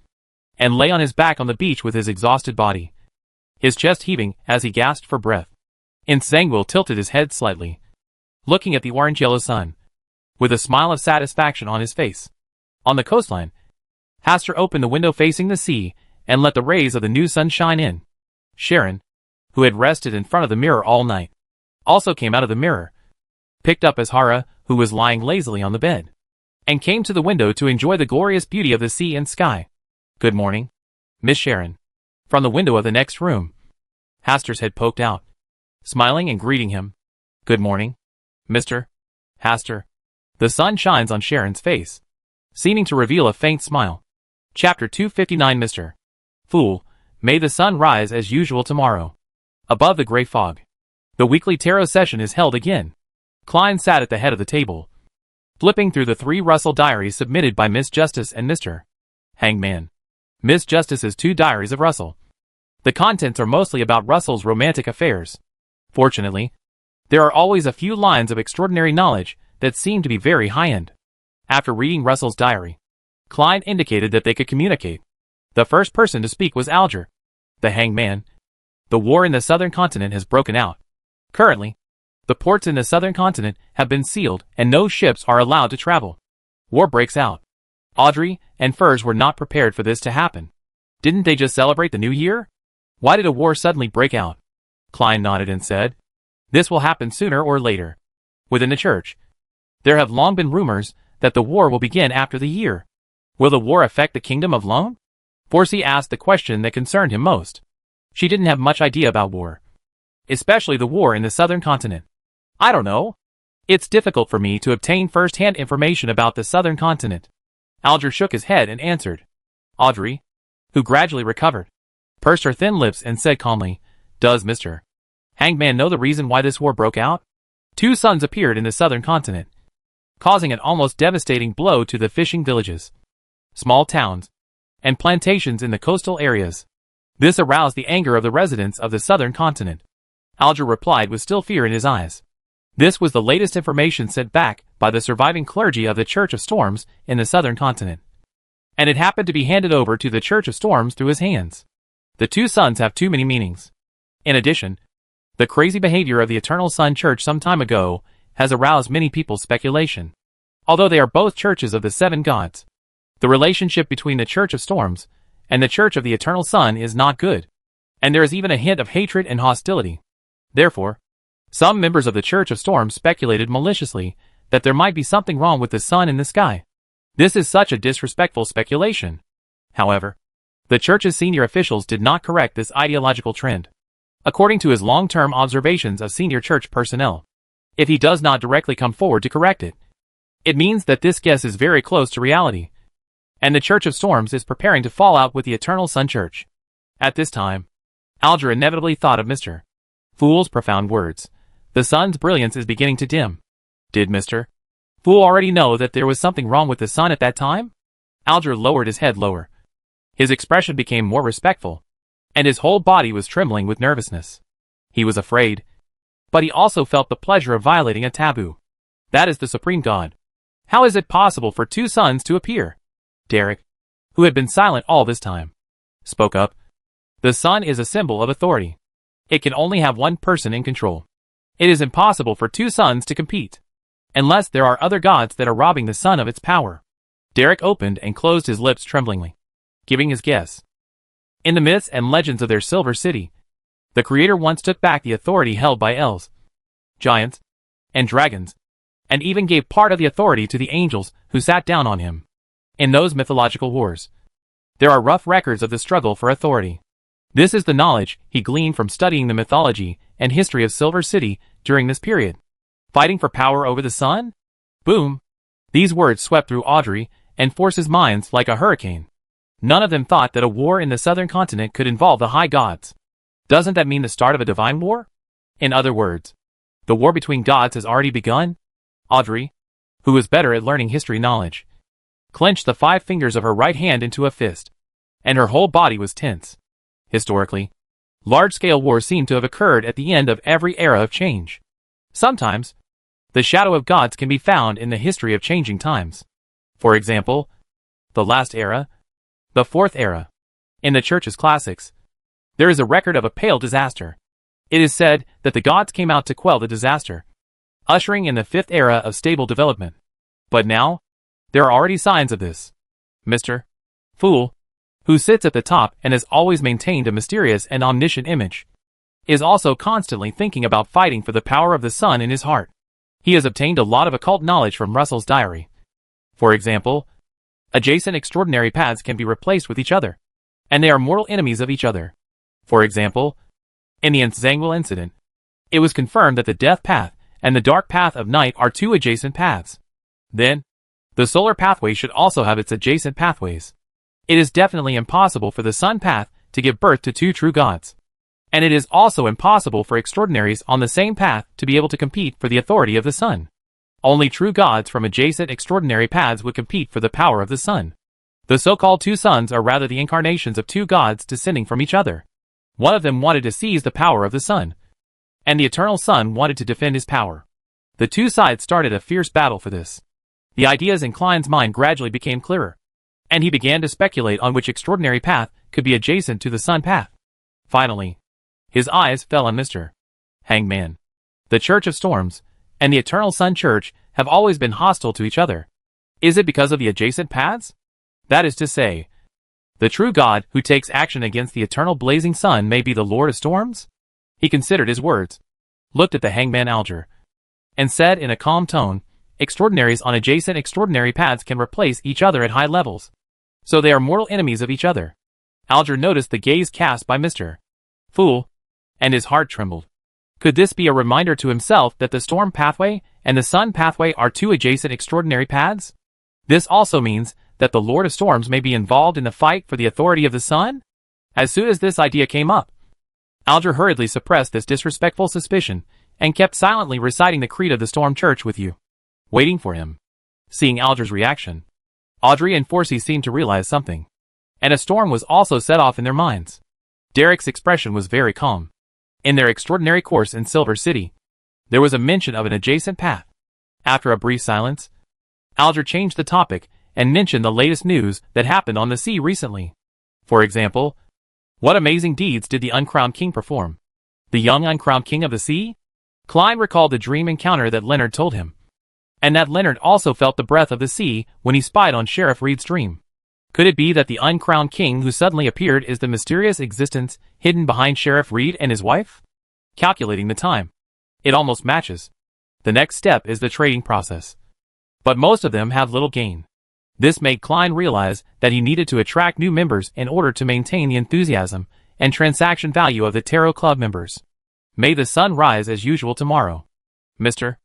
and lay on his back on the beach with his exhausted body, his chest heaving as he gasped for breath. Nsangwil tilted his head slightly, looking at the orange-yellow sun, with a smile of satisfaction on his face. On the coastline, Haster opened the window facing the sea and let the rays of the new sun shine in. Sharon, who had rested in front of the mirror all night, also came out of the mirror, picked up Azhara, who was lying lazily on the bed, and came to the window to enjoy the glorious beauty of the sea and sky. "Good morning, Miss Sharon." From the window of the next room, Haster's head poked out, smiling and greeting him. "Good morning, Mr. Haster." The sun shines on Sharon's face, seeming to reveal a faint smile. Chapter 259 Mr. Fool, may the sun rise as usual tomorrow. Above the grey fog. The weekly tarot session is held again. Klein sat at the head of the table, flipping through the 3 Russell diaries submitted by Miss Justice and Mr. Hangman. Miss Justice's 2 diaries of Russell. The contents are mostly about Russell's romantic affairs. Fortunately, there are always a few lines of extraordinary knowledge that seem to be very high-end. After reading Russell's diary, Klein indicated that they could communicate. The first person to speak was Alger, the hangman. The war in the southern continent has broken out. Currently, the ports in the southern continent have been sealed and no ships are allowed to travel. War breaks out. Audrey and Furs were not prepared for this to happen. Didn't they just celebrate the new year? Why did a war suddenly break out? Klein nodded and said, this will happen sooner or later. Within the church, there have long been rumors that the war will begin after the year. Will the war affect the kingdom of Loan? Forsey asked the question that concerned him most. She didn't have much idea about war, especially the war in the southern continent. I don't know. It's difficult for me to obtain first-hand information about the southern continent. Alger shook his head and answered. Audrey, who gradually recovered, pursed her thin lips and said calmly, does Mr. Hangman know the reason why this war broke out? 2 suns appeared in the southern continent, causing an almost devastating blow to the fishing villages, small towns, and plantations in the coastal areas. This aroused the anger of the residents of the southern continent. Alger replied with still fear in his eyes. This was the latest information sent back by the surviving clergy of the Church of Storms in the southern continent, and it happened to be handed over to the Church of Storms through his hands. The 2 suns have too many meanings. In addition, the crazy behavior of the Eternal Sun Church some time ago has aroused many people's speculation. Although they are both churches of the 7 gods, the relationship between the Church of Storms and the Church of the Eternal Sun is not good, and there is even a hint of hatred and hostility. Therefore, some members of the Church of Storms speculated maliciously that there might be something wrong with the sun in the sky. This is such a disrespectful speculation. However, the Church's senior officials did not correct this ideological trend, according to his long-term observations of senior church personnel. If he does not directly come forward to correct it, it means that this guess is very close to reality, and the Church of Storms is preparing to fall out with the Eternal Sun Church. At this time, Alger inevitably thought of Mr. Fool's profound words. The sun's brilliance is beginning to dim. Did Mr. Fool already know that there was something wrong with the sun at that time? Alger lowered his head lower. His expression became more respectful, and his whole body was trembling with nervousness. He was afraid, but he also felt the pleasure of violating a taboo. That is the supreme god. How is it possible for 2 suns to appear? Derek, who had been silent all this time, spoke up. The sun is a symbol of authority. It can only have one person in control. It is impossible for 2 suns to compete, unless there are other gods that are robbing the sun of its power. Derek opened and closed his lips tremblingly, giving his guess. In the myths and legends of their Silver City, the Creator once took back the authority held by elves, giants, and dragons, and even gave part of the authority to the angels who sat down on him. In those mythological wars, there are rough records of the struggle for authority. This is the knowledge he gleaned from studying the mythology and history of Silver City during this period. Fighting for power over the sun? Boom! These words swept through Audrey and Force's minds like a hurricane. None of them thought that a war in the southern continent could involve the high gods. Doesn't that mean the start of a divine war? In other words, the war between gods has already begun? Audrey, who was better at learning history knowledge, clenched the 5 fingers of her right hand into a fist, and her whole body was tense. Historically, large-scale wars seem to have occurred at the end of every era of change. Sometimes, the shadow of gods can be found in the history of changing times. For example, the last era, the 4th era. In the Church's classics, there is a record of a pale disaster. It is said that the gods came out to quell the disaster, ushering in the 5th era of stable development. But now, there are already signs of this. Mr. Fool, who sits at the top and has always maintained a mysterious and omniscient image, is also constantly thinking about fighting for the power of the sun in his heart. He has obtained a lot of occult knowledge from Russell's diary. For example, adjacent extraordinary paths can be replaced with each other, and they are mortal enemies of each other. For example, in the Nzangwil incident, it was confirmed that the death path and the dark path of night are 2 adjacent paths. Then, the solar pathway should also have its adjacent pathways. It is definitely impossible for the sun path to give birth to two true gods. And it is also impossible for extraordinaries on the same path to be able to compete for the authority of the sun. Only true gods from adjacent extraordinary paths would compete for the power of the sun. The so-called two suns are rather the incarnations of two gods descending from each other. One of them wanted to seize the power of the sun, and the eternal sun wanted to defend his power. The two sides started a fierce battle for this. The ideas in Klein's mind gradually became clearer, and he began to speculate on which extraordinary path could be adjacent to the sun path. Finally, his eyes fell on Mr. Hangman. The Church of Storms and the Eternal Sun Church have always been hostile to each other. Is it because of the adjacent paths? That is to say, the true God who takes action against the eternal blazing sun may be the Lord of Storms? He considered his words, looked at the Hangman Alger, and said in a calm tone, extraordinaries on adjacent extraordinary paths can replace each other at high levels. So they are mortal enemies of each other. Alger noticed the gaze cast by Mr. Fool, and his heart trembled. Could this be a reminder to himself that the storm pathway and the sun pathway are two adjacent extraordinary paths? This also means that the Lord of Storms may be involved in the fight for the authority of the sun? As soon as this idea came up, Alger hurriedly suppressed this disrespectful suspicion and kept silently reciting the creed of the Storm Church with you, waiting for him. Seeing Alger's reaction, Audrey and Forsey seemed to realize something, and a storm was also set off in their minds. Derek's expression was very calm. In their extraordinary course in Silver City, there was a mention of an adjacent path. After a brief silence, Alger changed the topic and mentioned the latest news that happened on the sea recently. For example, what amazing deeds did the uncrowned king perform? The young uncrowned king of the sea? Klein recalled the dream encounter that Leonard told him, and that Leonard also felt the breath of the sea when he spied on Sheriff Reed's dream. Could it be that the uncrowned king who suddenly appeared is the mysterious existence hidden behind Sheriff Reed and his wife? Calculating the time, it almost matches. The next step is the trading process. But most of them have little gain. This made Klein realize that he needed to attract new members in order to maintain the enthusiasm and transaction value of the Tarot Club members. May the sun rise as usual tomorrow. Mr.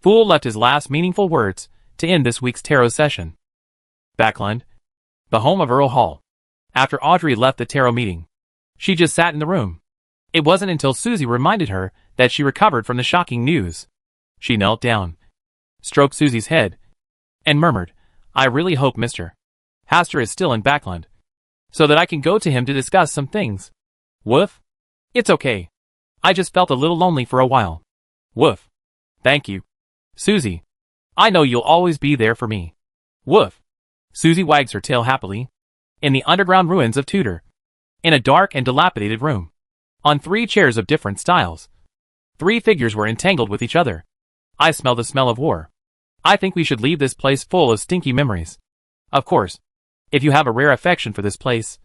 Fool left his last meaningful words to end this week's tarot session. Backland, the home of Earl Hall. After Audrey left the tarot meeting, she just sat in the room. It wasn't until Susie reminded her that she recovered from the shocking news. She knelt down, stroked Susie's head, and murmured, I really hope Mr. Hastur is still in Backland, so that I can go to him to discuss some things. Woof? It's okay. I just felt a little lonely for a while. Woof. Thank you, Susie. I know you'll always be there for me. Woof. Susie wags her tail happily. In the underground ruins of Tudor, in a dark and dilapidated room, on 3 chairs of different styles, 3 figures were entangled with each other. I smell the smell of war. I think we should leave this place full of stinky memories. Of course, if you have a rare affection for this place,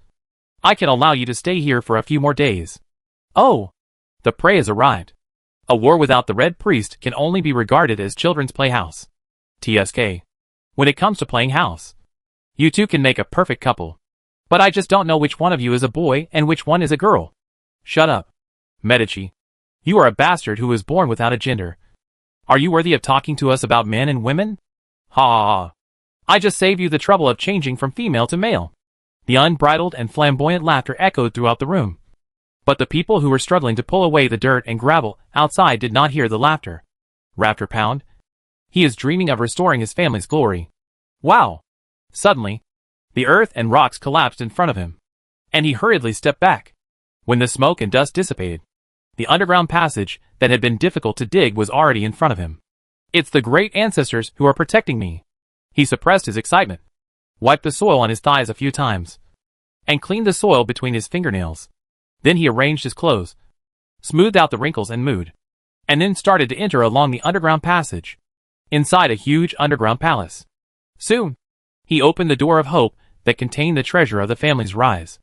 I can allow you to stay here for a few more days. Oh, the prey has arrived. A war without the Red Priest can only be regarded as children's playhouse. TSK. When it comes to playing house, you two can make a perfect couple. But I just don't know which one of you is a boy and which one is a girl. Shut up, Medici. You are a bastard who was born without a gender. Are you worthy of talking to us about men and women? Ha ha ha. I just saved you the trouble of changing from female to male. The unbridled and flamboyant laughter echoed throughout the room. But the people who were struggling to pull away the dirt and gravel outside did not hear the laughter. Rafter Pound? He is dreaming of restoring his family's glory. Wow! Suddenly, the earth and rocks collapsed in front of him, and he hurriedly stepped back. When the smoke and dust dissipated, the underground passage that had been difficult to dig was already in front of him. It's the great ancestors who are protecting me. He suppressed his excitement, wiped the soil on his thighs a few times, and cleaned the soil between his fingernails. Then he arranged his clothes, smoothed out the wrinkles and mood, and then started to enter along the underground passage, inside a huge underground palace. Soon, he opened the door of hope that contained the treasure of the family's rise.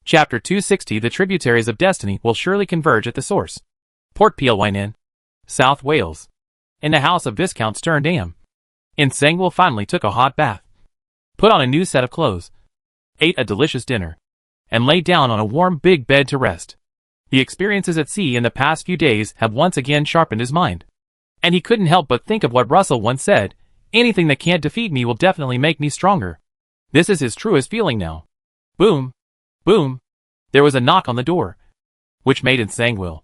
Chapter 260. The tributaries of destiny will surely converge at the source. Port Peelwine Inn, South Wales. In the house of Viscount Sterndam. Sangwell finally took a hot bath, put on a new set of clothes, ate a delicious dinner, and lay down on a warm big bed to rest. The experiences at sea in the past few days have once again sharpened his mind, and he couldn't help but think of what Russell once said, anything that can't defeat me will definitely make me stronger. This is his truest feeling now. Boom! Boom! There was a knock on the door, which made Nsangwil,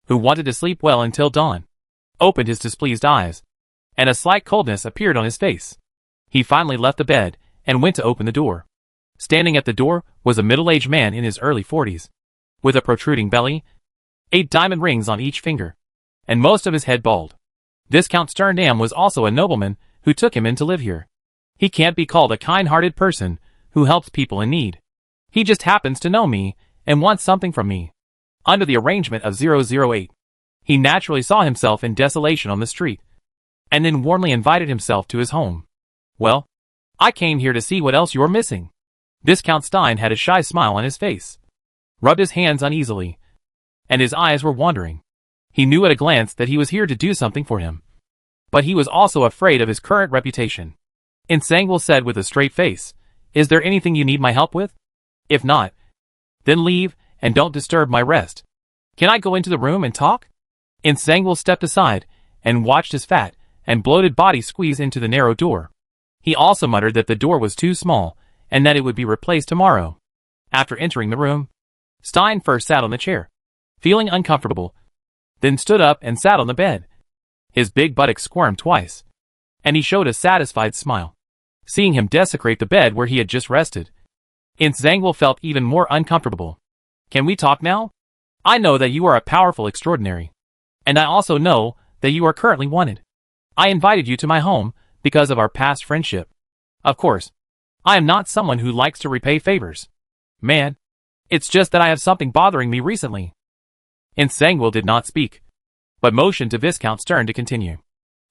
who wanted to sleep well until dawn, opened his displeased eyes, and a slight coldness appeared on his face. He finally left the bed and went to open the door. Standing at the door was a middle-aged man in his early 40s, with a protruding belly, 8 diamond rings on each finger, and most of his head bald. This Count Sterndam was also a nobleman who took him in to live here. He can't be called a kind-hearted person who helps people in need. He just happens to know me and wants something from me. Under the arrangement of 008, he naturally saw himself in desolation on the street, and then warmly invited himself to his home. Well, I came here to see what else you're missing. This Count Stein had a shy smile on his face, rubbed his hands uneasily, and his eyes were wandering. He knew at a glance that he was here to do something for him, but he was also afraid of his current reputation. Nsangwil said with a straight face, "Is there anything you need my help with? If not, then leave and don't disturb my rest. Can I go into the room and talk?" Nsangwil stepped aside and watched his fat and bloated body squeeze into the narrow door. He also muttered that the door was too small and that it would be replaced tomorrow. After entering the room, Stein first sat on the chair, feeling uncomfortable, then stood up and sat on the bed. His big buttocks squirmed twice, and he showed a satisfied smile. Seeing him desecrate the bed where he had just rested, Nsangwil felt even more uncomfortable. "Can we talk now? I know that you are a powerful extraordinary, and I also know that you are currently wanted. I invited you to my home because of our past friendship. Of course, I am not someone who likes to repay favors. Man, it's just that I have something bothering me recently." Nsangwil did not speak, but motioned to Viscount Stern to continue.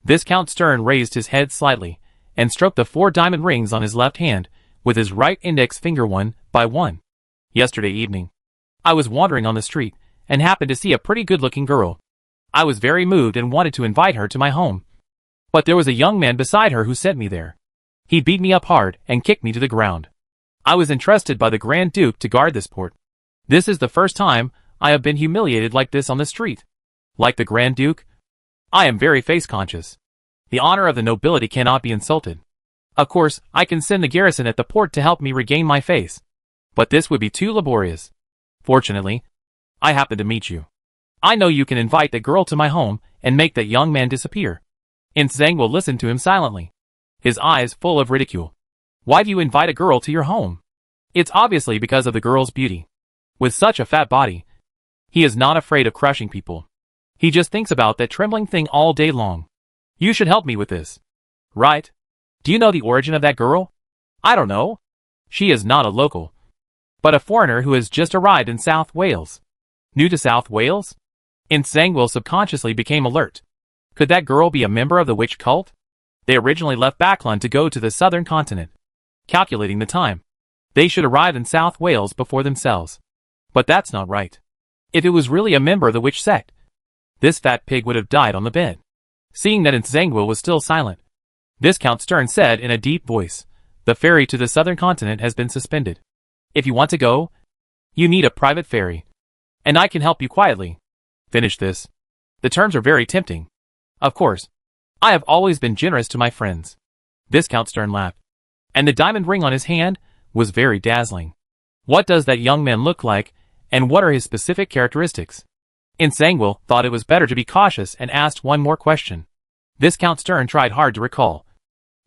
Viscount Stern raised his head slightly and stroked the 4 diamond rings on his left hand with his right index finger one by one. "Yesterday evening, I was wandering on the street and happened to see a pretty good-looking girl. I was very moved and wanted to invite her to my home. But there was a young man beside her who sent me there. He beat me up hard and kicked me to the ground. I was entrusted by the Grand Duke to guard this port. This is the first time I have been humiliated like this on the street. Like the Grand Duke, I am very face-conscious. The honor of the nobility cannot be insulted. Of course, I can send the garrison at the port to help me regain my face, but this would be too laborious. Fortunately, I happen to meet you. I know you can invite the girl to my home and make that young man disappear." Nsangwil listened to him silently, his eyes full of ridicule. "Why do you invite a girl to your home? It's obviously because of the girl's beauty. With such a fat body, he is not afraid of crushing people. He just thinks about that trembling thing all day long. You should help me with this. Right? Do you know the origin of that girl?" "I don't know. She is not a local, but a foreigner who has just arrived in South Wales." "New to South Wales?" Nsangwil subconsciously became alert. Could that girl be a member of the witch cult? They originally left Backlund to go to the southern continent. Calculating the time, they should arrive in South Wales before themselves. But that's not right. If it was really a member of the witch sect, this fat pig would have died on the bed. Seeing that Nsangwil was still silent, Viscount Stern said in a deep voice, "The ferry to the southern continent has been suspended. If you want to go, you need a private ferry, and I can help you quietly. Finish this. The terms are very tempting. Of course, I have always been generous to my friends." Viscount Stern laughed, and the diamond ring on his hand was very dazzling. What does that young man look like, and what are his specific characteristics? Nsangwil thought it was better to be cautious and asked one more question. Viscount Stern tried hard to recall,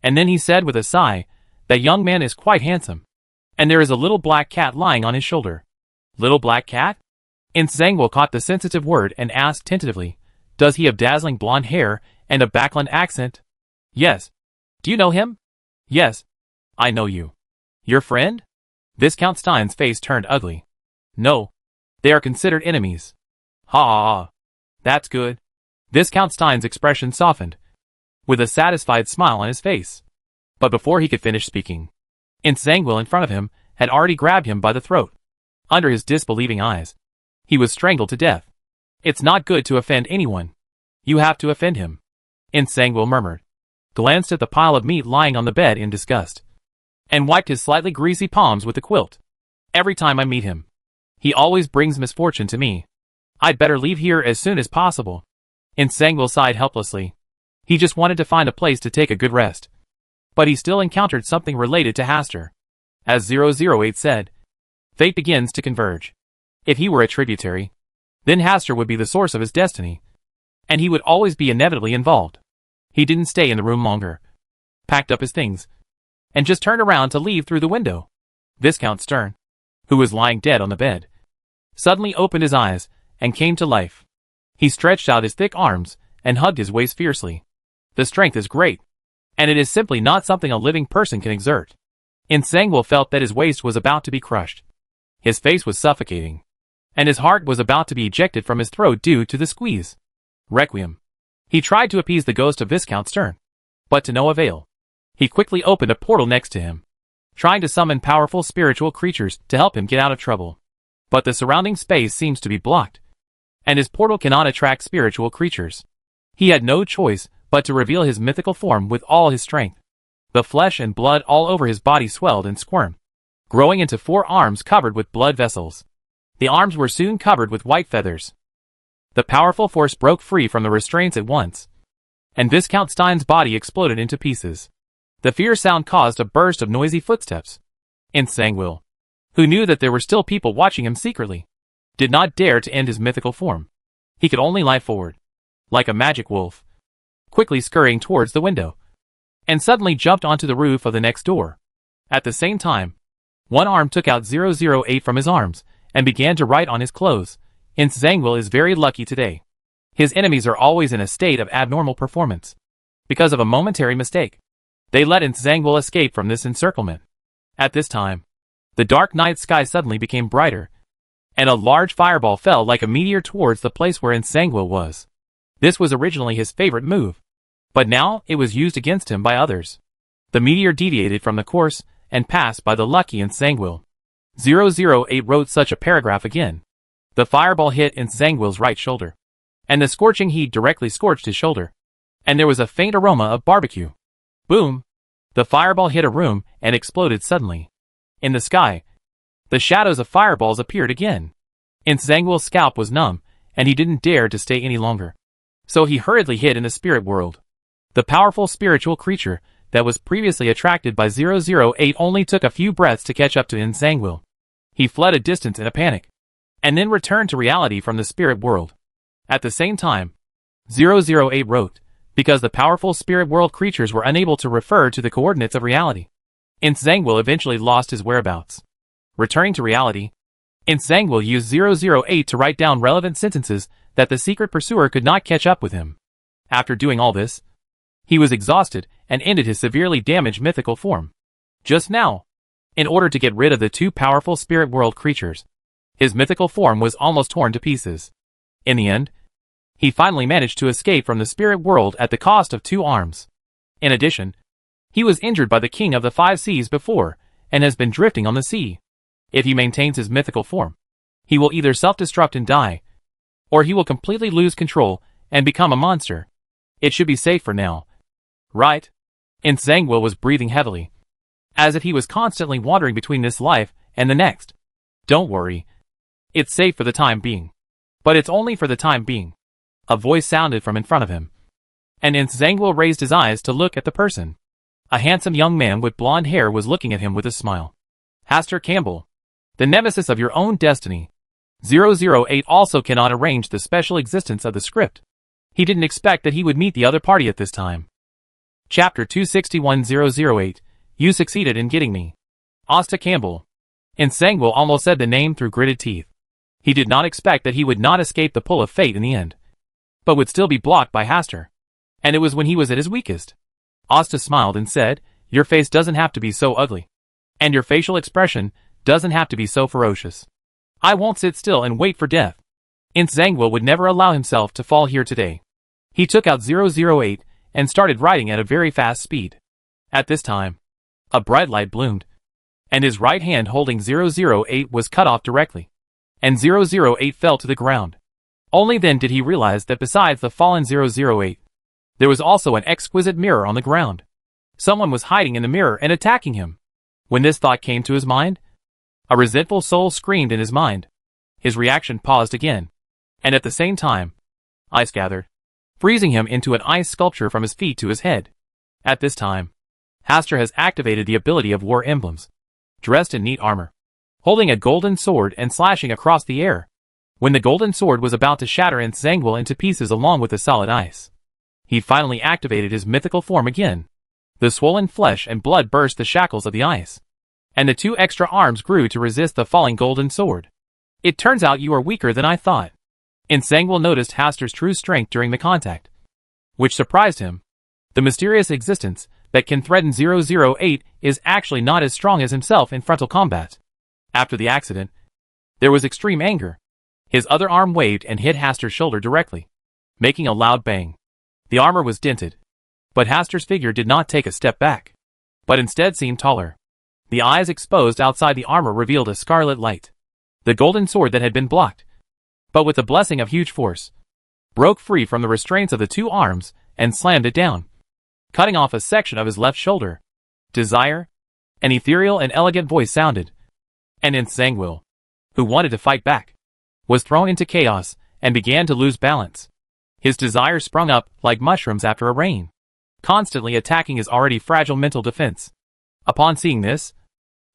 and then he said with a sigh, "That young man is quite handsome, and there is a little black cat lying on his shoulder." "Little black cat?" Nsangwil caught the sensitive word and asked tentatively, "Does he have dazzling blonde hair and a Backlund accent?" "Yes." "Do you know him?" "Yes. I know you." "Your friend?" Viscount Stein's face turned ugly. "No. They are considered enemies." "Ha ha ha. That's good." Viscount Stein's expression softened, with a satisfied smile on his face. But before he could finish speaking, Nsangwil in front of him had already grabbed him by the throat. Under his disbelieving eyes, he was strangled to death. "It's not good to offend anyone. You have to offend him," Nsangwil murmured, glanced at the pile of meat lying on the bed in disgust, and wiped his slightly greasy palms with the quilt. "Every time I meet him, he always brings misfortune to me. I'd better leave here as soon as possible." Nsangwil sighed helplessly. He just wanted to find a place to take a good rest. But he still encountered something related to Hastur. As 008 said, Fate begins to converge. If he were a tributary, then Hastur would be the source of his destiny, and he would always be inevitably involved. He didn't stay in the room longer, packed up his things, and just turned around to leave through the window. Viscount Stern, who was lying dead on the bed, suddenly opened his eyes and came to life. He stretched out his thick arms and hugged his waist fiercely. The strength is great, and it is simply not something a living person can exert. Nsangwil felt that his waist was about to be crushed. His face was suffocating, and his heart was about to be ejected from his throat due to the squeeze. Requiem. He tried to appease the ghost of Viscount Stern, but to no avail. He quickly opened a portal next to him, trying to summon powerful spiritual creatures to help him get out of trouble. But the surrounding space seems to be blocked, and his portal cannot attract spiritual creatures. He had no choice but to reveal his mythical form with all his strength. The flesh and blood all over his body swelled and squirmed, growing into 4 arms covered with blood vessels. The arms were soon covered with white feathers. The powerful force broke free from the restraints at once, and Viscount Stein's body exploded into pieces. The fierce sound caused a burst of noisy footsteps. Nsangwil, who knew that there were still people watching him secretly, did not dare to end his mythical form. He could only lie forward, like a magic wolf, quickly scurrying towards the window, and suddenly jumped onto the roof of the next door. At the same time, one arm took out 008 from his arms and began to write on his clothes. Nsangwil is very lucky today. His enemies are always in a state of abnormal performance. Because of a momentary mistake, they let Nsangwil escape from this encirclement. At this time, the dark night sky suddenly became brighter, and a large fireball fell like a meteor towards the place where Nsangwil was. This was originally his favorite move, but now it was used against him by others. The meteor deviated from the course and passed by the lucky Nsangwil. 008 wrote such a paragraph again. The fireball hit Nsangwil's right shoulder, and the scorching heat directly scorched his shoulder, and there was a faint aroma of barbecue. Boom! The fireball hit a room and exploded suddenly. In the sky, the shadows of fireballs appeared again. Nsangwil's scalp was numb, and he didn't dare to stay any longer. So he hurriedly hid in the spirit world. The powerful spiritual creature that was previously attracted by 008 only took a few breaths to catch up to Nsangwil. He fled a distance in a panic, and then returned to reality from the spirit world. At the same time, 008 wrote, because the powerful spirit world creatures were unable to refer to the coordinates of reality. Nsangwil eventually lost his whereabouts. Returning to reality, Nsangwil used 008 to write down relevant sentences that the secret pursuer could not catch up with him. After doing all this, he was exhausted and ended his severely damaged mythical form. Just now, in order to get rid of the 2 powerful spirit world creatures, his mythical form was almost torn to pieces. In the end, he finally managed to escape from the spirit world at the cost of 2 arms. In addition, he was injured by the king of the 5 seas before, and has been drifting on the sea. If he maintains his mythical form, he will either self-destruct and die, or he will completely lose control and become a monster. It should be safe for now. Right? Nsangwil was breathing heavily, as if he was constantly wandering between this life and the next. Don't worry. It's safe for the time being. But it's only for the time being. A voice sounded from in front of him, and Nsangwil raised his eyes to look at the person. A handsome young man with blonde hair was looking at him with a smile. Hastur Campbell, the nemesis of your own destiny. 008 also cannot arrange the special existence of the script. He didn't expect that he would meet the other party at this time. Chapter 261-008, You succeeded in getting me. Asta Campbell. Nsangwil almost said the name through gritted teeth. He did not expect that he would not escape the pull of fate in the end, but would still be blocked by Hastur. And it was when he was at his weakest. Asta smiled and said, Your face doesn't have to be so ugly. And your facial expression doesn't have to be so ferocious. I won't sit still and wait for death. Nsangwil would never allow himself to fall here today. He took out 008 and started riding at a very fast speed. At this time, a bright light bloomed, and his right hand holding 008 was cut off directly, and 008 fell to the ground. Only then did he realize that besides the fallen 008, there was also an exquisite mirror on the ground. Someone was hiding in the mirror and attacking him. When this thought came to his mind, a resentful soul screamed in his mind. His reaction paused again, and at the same time, ice gathered, freezing him into an ice sculpture from his feet to his head. At this time, Hastur has activated the ability of war emblems. Dressed in neat armor, holding a golden sword and slashing across the air. When the golden sword was about to shatter Zangwill into pieces along with the solid ice, he finally activated his mythical form again. The swollen flesh and blood burst the shackles of the ice, and the 2 extra arms grew to resist the falling golden sword. It turns out you are weaker than I thought. Zangwill noticed Haster's true strength during the contact, which surprised him. The mysterious existence that can threaten 008 is actually not as strong as himself in frontal combat. After the accident, there was extreme anger. His other arm waved and hit Haster's shoulder directly, making a loud bang. The armor was dented, but Haster's figure did not take a step back, but instead seemed taller. The eyes exposed outside the armor revealed a scarlet light. The golden sword that had been blocked, but with the blessing of huge force, broke free from the restraints of the 2 arms and slammed it down, cutting off a section of his left shoulder. Desire? An ethereal and elegant voice sounded, and Zangwill, who wanted to fight back, was thrown into chaos and began to lose balance. His desire sprung up like mushrooms after a rain, constantly attacking his already fragile mental defense. Upon seeing this,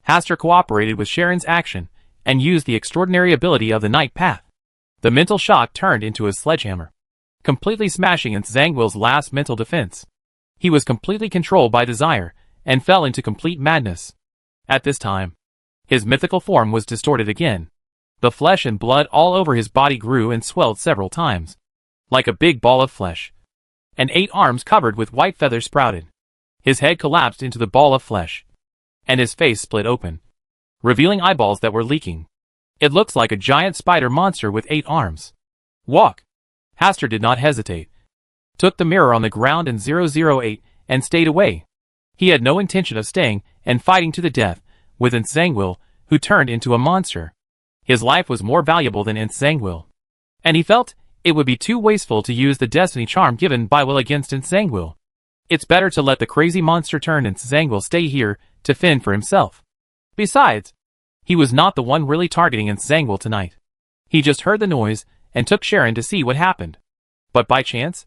Haster cooperated with Sharon's action and used the extraordinary ability of the Night Path. The mental shock turned into a sledgehammer, completely smashing Zangwill's last mental defense. He was completely controlled by desire and fell into complete madness. At this time, his mythical form was distorted again. The flesh and blood all over his body grew and swelled several times, like a big ball of flesh, and 8 arms covered with white feathers sprouted. His head collapsed into the ball of flesh, and his face split open, revealing eyeballs that were leaking. It looks like a giant spider monster with 8 arms. Walk! Haster did not hesitate, took the mirror on the ground in 008 and stayed away. He had no intention of staying and fighting to the death with Zangwill, who turned into a monster. His life was more valuable than Zangwill, and he felt it would be too wasteful to use the destiny charm given by Will against Zangwill. It's better to let the crazy monster turn Zangwill stay here to fend for himself. Besides, he was not the one really targeting Zangwill tonight. He just heard the noise and took Sharon to see what happened. But by chance,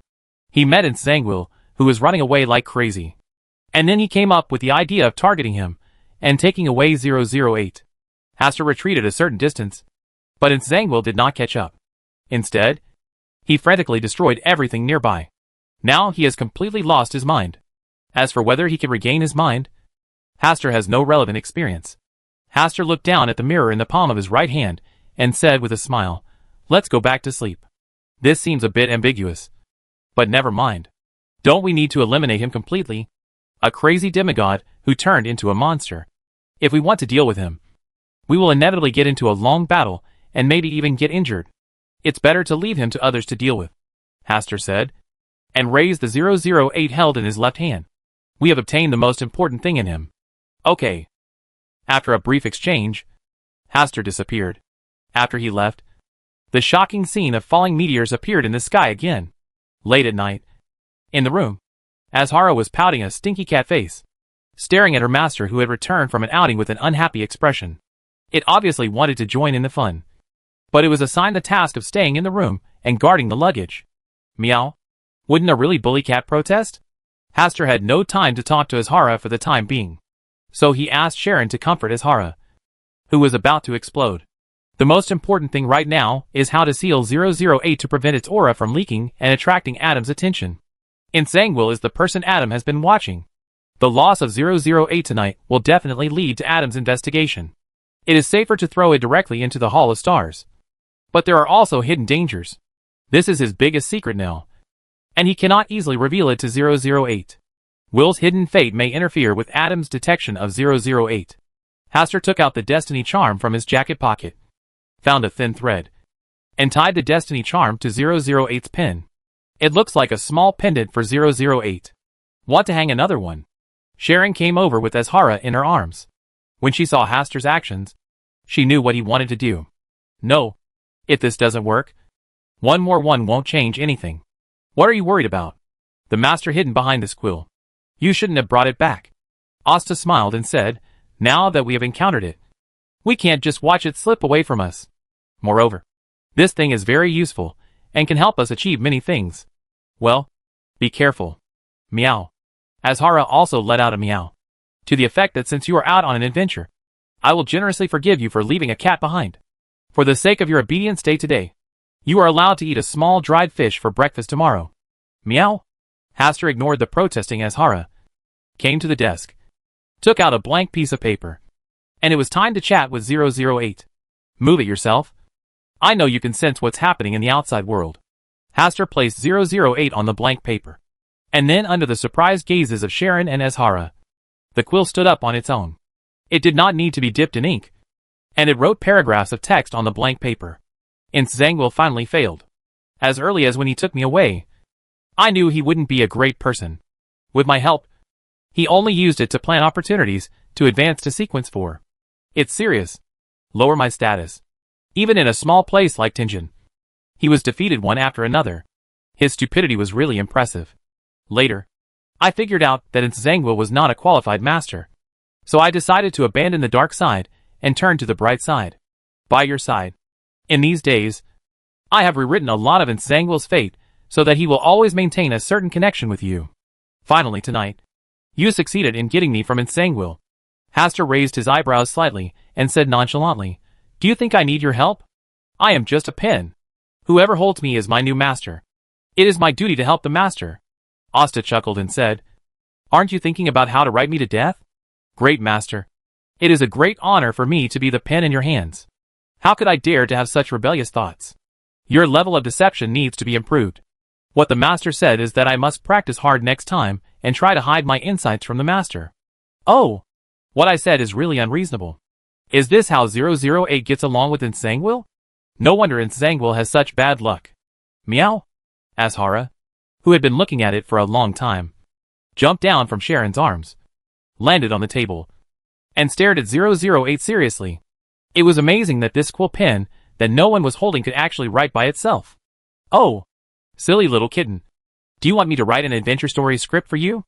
he met Zangwill, who was running away like crazy. And then he came up with the idea of targeting him and taking away 008. Haster retreated a certain distance, but Zangwill did not catch up. Instead, he frantically destroyed everything nearby. Now he has completely lost his mind. As for whether he can regain his mind, Haster has no relevant experience. Haster looked down at the mirror in the palm of his right hand and said with a smile, "Let's go back to sleep." This seems a bit ambiguous, but never mind. Don't we need to eliminate him completely? A crazy demigod who turned into a monster. If we want to deal with him, we will inevitably get into a long battle and maybe even get injured. It's better to leave him to others to deal with, Haster said, and raised the 008 held in his left hand. We have obtained the most important thing in him. Okay. After a brief exchange, Haster disappeared. After he left, the shocking scene of falling meteors appeared in the sky again. Late at night, in the room, Azhara was pouting a stinky cat face, staring at her master who had returned from an outing with an unhappy expression. It obviously wanted to join in the fun, but it was assigned the task of staying in the room and guarding the luggage. Meow. Wouldn't a really bully cat protest? Haster had no time to talk to Azhara for the time being, so he asked Sharon to comfort Azhara, who was about to explode. The most important thing right now is how to seal 008 to prevent its aura from leaking and attracting Adam's attention. Zangwill is the person Adam has been watching. The loss of 008 tonight will definitely lead to Adam's investigation. It is safer to throw it directly into the Hall of Stars. But there are also hidden dangers. This is his biggest secret now, and he cannot easily reveal it to 008. Will's hidden fate may interfere with Adam's detection of 008. Haster took out the destiny charm from his jacket pocket, found a thin thread, and tied the destiny charm to 008's pin. It looks like a small pendant for 008. Want to hang another one? Sharon came over with Azhara in her arms. When she saw Haster's actions, she knew what he wanted to do. No. If this doesn't work, 1 more 1 won't change anything. What are you worried about? The master hidden behind this quill. You shouldn't have brought it back. Asta smiled and said, now that we have encountered it, we can't just watch it slip away from us. Moreover, this thing is very useful and can help us achieve many things. Well, be careful. Meow. Azhara also let out a meow, to the effect that since you are out on an adventure, I will generously forgive you for leaving a cat behind. For the sake of your obedience day to day, you are allowed to eat a small dried fish for breakfast tomorrow. Meow? Haster ignored the protesting as Hara came to the desk, took out a blank piece of paper, and it was time to chat with 008. Move it yourself. I know you can sense what's happening in the outside world. Haster placed 008 on the blank paper, and then under the surprised gazes of Sharon and Azhara, the quill stood up on its own. It did not need to be dipped in ink, and it wrote paragraphs of text on the blank paper. Zangwill finally failed. As early as when he took me away, I knew he wouldn't be a great person. With my help, he only used it to plan opportunities to advance to sequence 4. It's serious. Lower my status. Even in a small place like Tingen, he was defeated one after another. His stupidity was really impressive. Later, I figured out that Zangwill was not a qualified master. So I decided to abandon the dark side and turn to the bright side. By your side. In these days, I have rewritten a lot of Zangwill's fate so that he will always maintain a certain connection with you. Finally tonight, you succeeded in getting me from Zangwill. Haster raised his eyebrows slightly and said nonchalantly, Do you think I need your help? I am just a pen. Whoever holds me is my new master. It is my duty to help the master. Asta chuckled and said, Aren't you thinking about how to write me to death? Great master. It is a great honor for me to be the pen in your hands. How could I dare to have such rebellious thoughts? Your level of deception needs to be improved. What the master said is that I must practice hard next time and try to hide my insights from the master. Oh! What I said is really unreasonable. Is this how 008 gets along with Zangwill? No wonder Zangwill has such bad luck. Meow? Azhara, who had been looking at it for a long time, jumped down from Sharon's arms, landed on the table, and stared at 008 seriously. It was amazing that this quill pen that no one was holding could actually write by itself. Oh! Silly little kitten. Do you want me to write an adventure story script for you?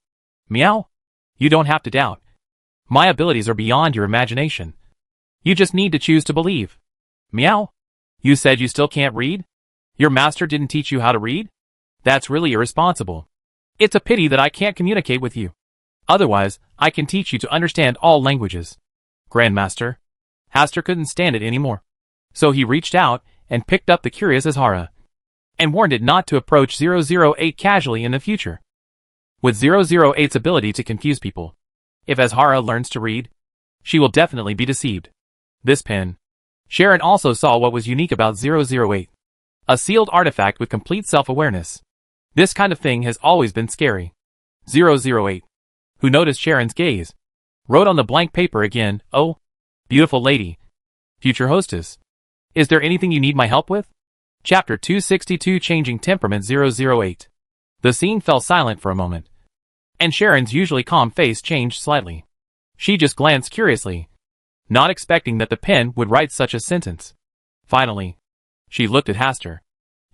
Meow? You don't have to doubt. My abilities are beyond your imagination. You just need to choose to believe. Meow? You said you still can't read? Your master didn't teach you how to read? That's really irresponsible. It's a pity that I can't communicate with you. Otherwise, I can teach you to understand all languages. Grandmaster. Haster couldn't stand it anymore. So he reached out and picked up the curious Azhara and warned it not to approach 008 casually in the future. With 008's ability to confuse people, if Azhara learns to read, she will definitely be deceived. This pen. Sharon also saw what was unique about 008. A sealed artifact with complete self-awareness. This kind of thing has always been scary. 008, who noticed Sharon's gaze, wrote on the blank paper again, Oh, beautiful lady, future hostess. Is there anything you need my help with? Chapter 262 Changing Temperament 008. The scene fell silent for a moment, and Sharon's usually calm face changed slightly. She just glanced curiously, not expecting that the pen would write such a sentence. Finally, she looked at Haster.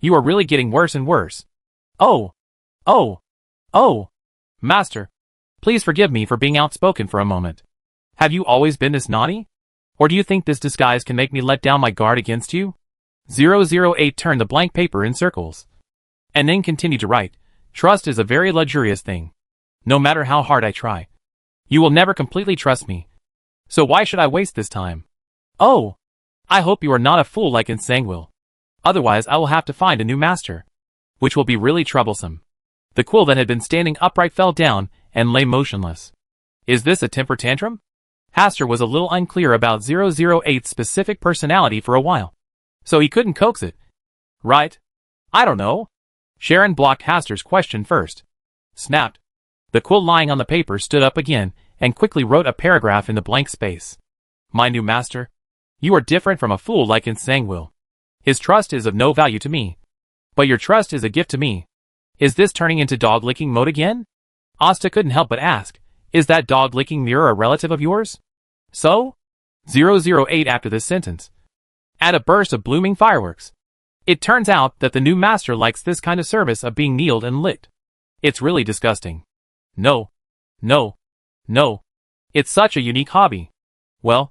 You are really getting worse and worse. Oh! Oh! Oh! Master, please forgive me for being outspoken for a moment. Have you always been this naughty? Or do you think this disguise can make me let down my guard against you? 008 turned the blank paper in circles, and then continued to write. Trust is a very luxurious thing. No matter how hard I try, you will never completely trust me. So why should I waste this time? Oh! I hope you are not a fool like Zangwill. Otherwise I will have to find a new master, which will be really troublesome. The quill that had been standing upright fell down and lay motionless. Is this a temper tantrum? Haster was a little unclear about 008's specific personality for a while, so he couldn't coax it. Right? I don't know. Sharon blocked Haster's question first. Snapped. The quill lying on the paper stood up again and quickly wrote a paragraph in the blank space. My new master, you are different from a fool like Zangwill. His trust is of no value to me, but your trust is a gift to me. Is this turning into dog-licking mode again? Asta couldn't help but ask, is that dog-licking mirror a relative of yours? So? 008 after this sentence. Add a burst of blooming fireworks. It turns out that the new master likes this kind of service of being kneeled and licked. It's really disgusting. No. No. No. It's such a unique hobby. Well,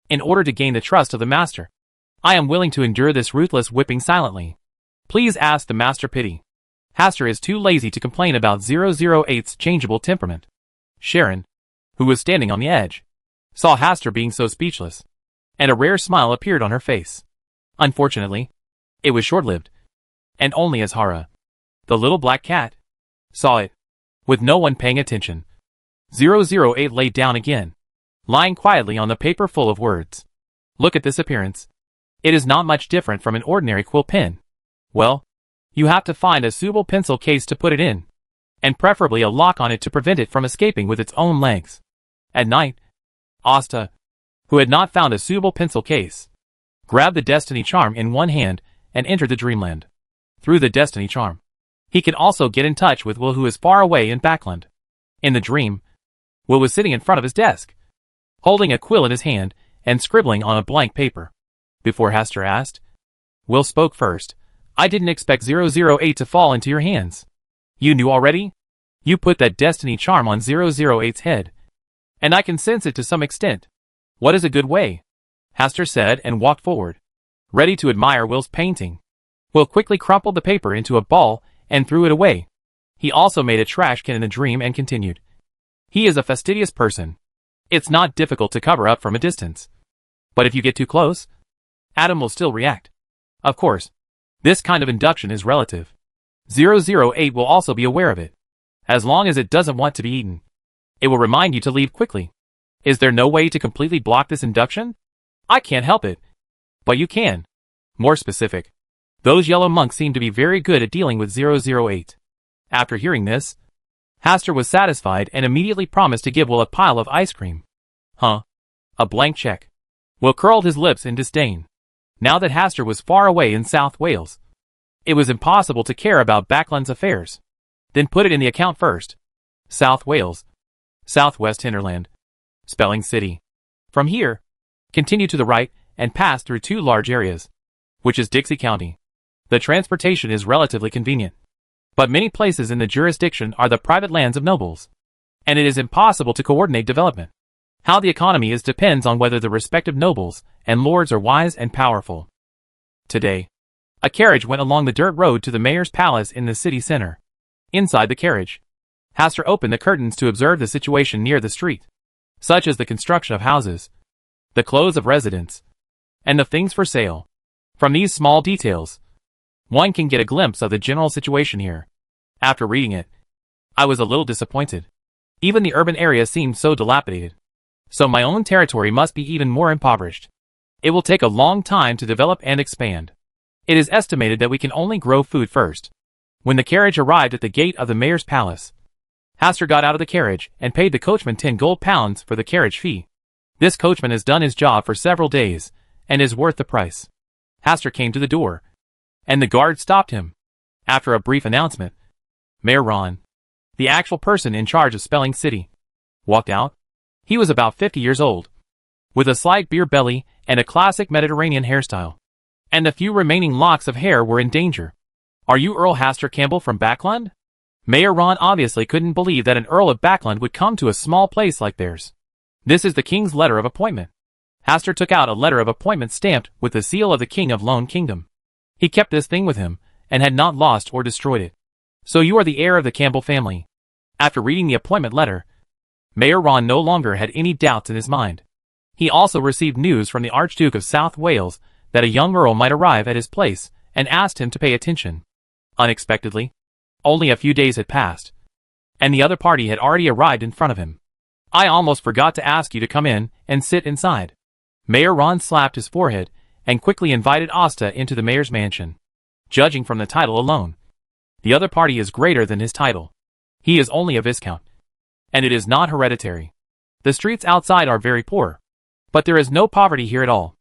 in order to gain the trust of the master, I am willing to endure this ruthless whipping silently. Please ask the master pity. Haster is too lazy to complain about 008's changeable temperament. Sharon, who was standing on the edge, saw Hastur being so speechless, and a rare smile appeared on her face. Unfortunately, it was short-lived, and only as Hara, the little black cat, saw it, with no one paying attention. 008 lay down again, lying quietly on the paper full of words. Look at this appearance. It is not much different from an ordinary quill pen. Well, you have to find a suitable pencil case to put it in, and preferably a lock on it to prevent it from escaping with its own legs. At night, Asta, who had not found a suitable pencil case, grabbed the destiny charm in one hand and entered the dreamland. Through the destiny charm, he could also get in touch with Will, who is far away in Backland. In the dream, Will was sitting in front of his desk, holding a quill in his hand and scribbling on a blank paper. Before Hastur asked, Will spoke first. I didn't expect 008 to fall into your hands. You knew already? You put that destiny charm on 008's head, and I can sense it to some extent. What is a good way? Hastur said and walked forward, ready to admire Will's painting. Will quickly crumpled the paper into a ball and threw it away. He also made a trash can in the dream and continued. He is a fastidious person. It's not difficult to cover up from a distance. But if you get too close, Adam will still react. Of course, this kind of induction is relative. 008 will also be aware of it. As long as it doesn't want to be eaten, it will remind you to leave quickly. Is there no way to completely block this induction? I can't help it. But you can. More specific, those yellow monks seem to be very good at dealing with 008. After hearing this, Hastur was satisfied and immediately promised to give Will a pile of ice cream. Huh? A blank check. Will curled his lips in disdain. Now that Hastur was far away in South Wales, it was impossible to care about Backland's affairs. Then put it in the account first. South Wales. Southwest Hinterland. Spelling City. From here, continue to the right and pass through two large areas, which is Dixie County. The transportation is relatively convenient, but many places in the jurisdiction are the private lands of nobles, and it is impossible to coordinate development. How the economy is depends on whether the respective nobles and lords are wise and powerful. Today, a carriage went along the dirt road to the mayor's palace in the city center. Inside the carriage, Hastur opened the curtains to observe the situation near the street, such as the construction of houses, the clothes of residents, and the things for sale. From these small details, one can get a glimpse of the general situation here. After reading it, I was a little disappointed. Even the urban area seemed so dilapidated. So my own territory must be even more impoverished. It will take a long time to develop and expand. It is estimated that we can only grow food first. When the carriage arrived at the gate of the mayor's palace, Hastur got out of the carriage and paid the coachman 10 gold pounds for the carriage fee. This coachman has done his job for several days, and is worth the price. Hastur came to the door, and the guard stopped him. After a brief announcement, Mayor Ron, the actual person in charge of Spelling City, walked out. He was about 50 years old, with a slight beer belly and a classic Mediterranean hairstyle, and the few remaining locks of hair were in danger. Are you Earl Hastur Campbell from Backland? Mayor Ron obviously couldn't believe that an Earl of Backland would come to a small place like theirs. This is the king's letter of appointment. Hastur took out a letter of appointment stamped with the seal of the king of Lone Kingdom. He kept this thing with him, and had not lost or destroyed it. So you are the heir of the Campbell family. After reading the appointment letter, Mayor Ron no longer had any doubts in his mind. He also received news from the Archduke of South Wales that a young earl might arrive at his place, and asked him to pay attention. Unexpectedly, only a few days had passed, and the other party had already arrived in front of him. I almost forgot to ask you to come in and sit inside. Mayor Ron slapped his forehead and quickly invited Asta into the mayor's mansion. Judging from the title alone, the other party is greater than his title. He is only a viscount, and it is not hereditary. The streets outside are very poor, but there is no poverty here at all.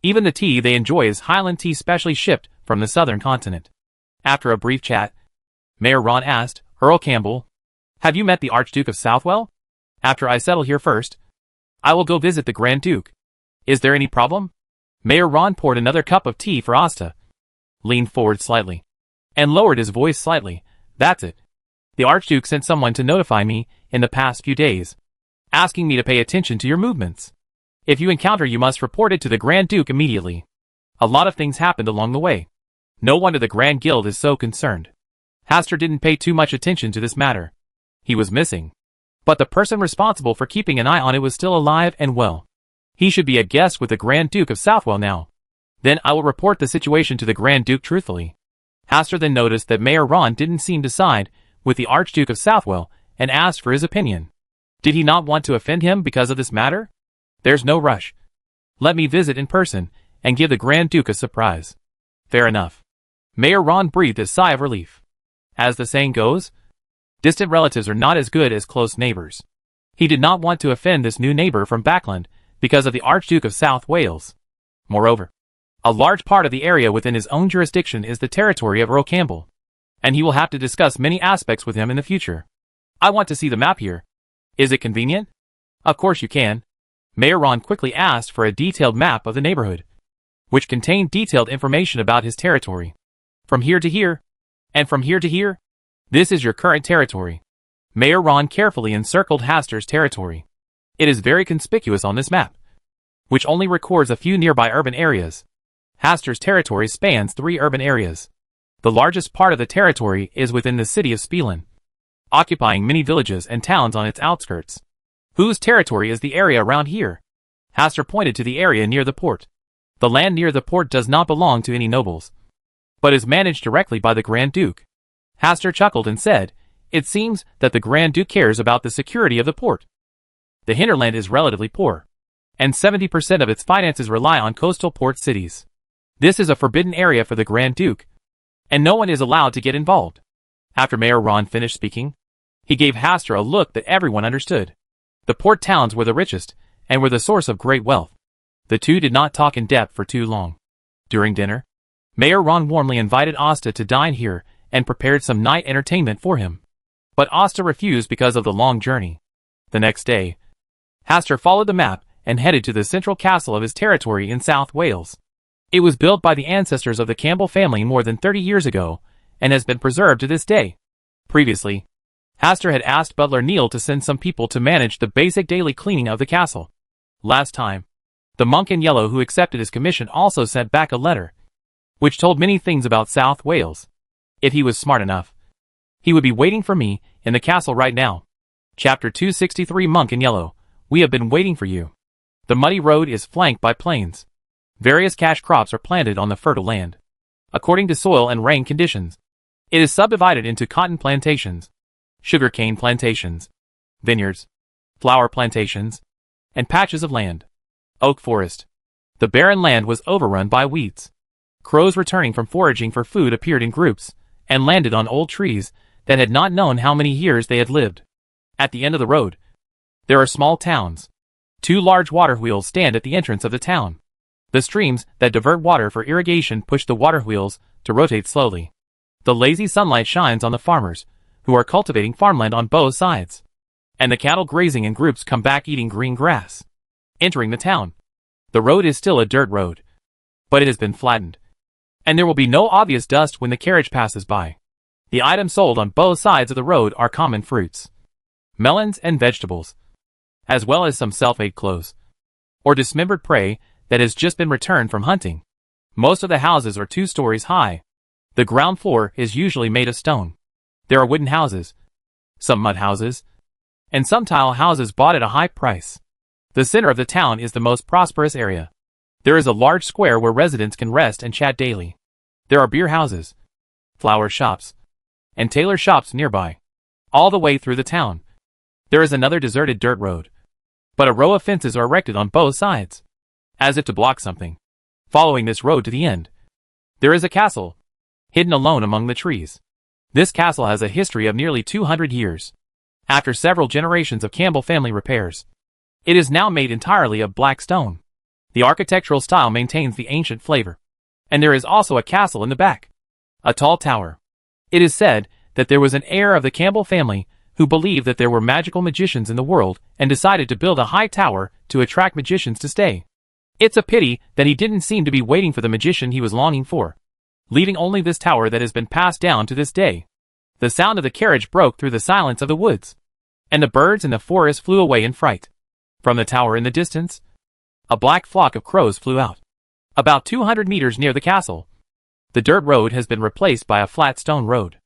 Even the tea they enjoy is Highland tea specially shipped from the southern continent. After a brief chat, Mayor Ron asked, Earl Campbell, have you met the Archduke of Southwell? After I settle here first, I will go visit the Grand Duke. Is there any problem? Mayor Ron poured another cup of tea for Asta, leaned forward slightly, and lowered his voice slightly. That's it. The Archduke sent someone to notify me in the past few days, asking me to pay attention to your movements. If you encounter, you must report it to the Grand Duke immediately. A lot of things happened along the way. No wonder the Grand Guild is so concerned. Hastur didn't pay too much attention to this matter. He was missing but the person responsible for keeping an eye on it was still alive and well. He should be a guest with the Grand Duke of Southwell now. Then I will report the situation to the Grand Duke truthfully. Hastur then noticed that Mayor Ron didn't seem to side with the Archduke of Southwell and asked for his opinion. Did he not want to offend him because of this matter? There's no rush. Let me visit in person and give the Grand Duke a surprise. Fair enough. Mayor Ron breathed a sigh of relief. As the saying goes, distant relatives are not as good as close neighbors. He did not want to offend this new neighbor from Backland because of the Archduke of South Wales. Moreover, a large part of the area within his own jurisdiction is the territory of Earl Campbell, and he will have to discuss many aspects with him in the future. I want to see the map here. Is it convenient? Of course you can. Mayor Ron quickly asked for a detailed map of the neighborhood, which contained detailed information about his territory. From here to here, and from here to here, this is your current territory. Mayor Ron carefully encircled Hastur's territory. It is very conspicuous on this map, which only records a few nearby urban areas. Hastur's territory spans 3 urban areas. The largest part of the territory is within the city of Spelin, occupying many villages and towns on its outskirts. Whose territory is the area around here? Hastur pointed to the area near the port. The land near the port does not belong to any nobles, but is managed directly by the Grand Duke. Hastur chuckled and said, it seems that the Grand Duke cares about the security of the port. The hinterland is relatively poor, and 70% of its finances rely on coastal port cities. This is a forbidden area for the Grand Duke, and no one is allowed to get involved. After Mayor Ron finished speaking, he gave Hastur a look that everyone understood. The port towns were the richest, and were the source of great wealth. The two did not talk in depth for too long. During dinner, Mayor Ron warmly invited Asta to dine here and prepared some night entertainment for him. But Asta refused because of the long journey. The next day, Hastur followed the map and headed to the central castle of his territory in South Wales. It was built by the ancestors of the Campbell family more than 30 years ago, and has been preserved to this day. Previously, Hastur had asked butler Neil to send some people to manage the basic daily cleaning of the castle. Last time, the monk in yellow who accepted his commission also sent back a letter, which told many things about South Wales. If he was smart enough, he would be waiting for me in the castle right now. Chapter 263 Monk in Yellow. We have been waiting for you. The muddy road is flanked by plains. Various cash crops are planted on the fertile land, according to soil and rain conditions. It is subdivided into cotton plantations, sugarcane plantations, vineyards, flower plantations, and patches of land. Oak forest. The barren land was overrun by weeds. Crows returning from foraging for food appeared in groups, and landed on old trees that had not known how many years they had lived. At the end of the road, there are small towns. 2 large water wheels stand at the entrance of the town. The streams that divert water for irrigation push the water wheels to rotate slowly. The lazy sunlight shines on the farmers, who are cultivating farmland on both sides. And the cattle grazing in groups come back eating green grass. Entering the town, the road is still a dirt road, but it has been flattened, and there will be no obvious dust when the carriage passes by. The items sold on both sides of the road are common fruits, melons and vegetables, as well as some self-made clothes, or dismembered prey that has just been returned from hunting. Most of the houses are 2 stories high. The ground floor is usually made of stone. There are wooden houses, some mud houses, and some tile houses bought at a high price. The center of the town is the most prosperous area. There is a large square where residents can rest and chat daily. There are beer houses, flower shops, and tailor shops nearby. All the way through the town, there is another deserted dirt road, but a row of fences are erected on both sides, as if to block something. Following this road to the end, there is a castle, hidden alone among the trees. This castle has a history of nearly 200 years. After several generations of Campbell family repairs, it is now made entirely of black stone. The architectural style maintains the ancient flavor, and there is also a castle in the back, a tall tower. It is said that there was an heir of the Campbell family who believed that there were magical magicians in the world and decided to build a high tower to attract magicians to stay. It's a pity that he didn't seem to be waiting for the magician he was longing for, leaving only this tower that has been passed down to this day. The sound of the carriage broke through the silence of the woods, and the birds in the forest flew away in fright. From the tower in the distance, a black flock of crows flew out. About 200 meters near the castle, the dirt road has been replaced by a flat stone road.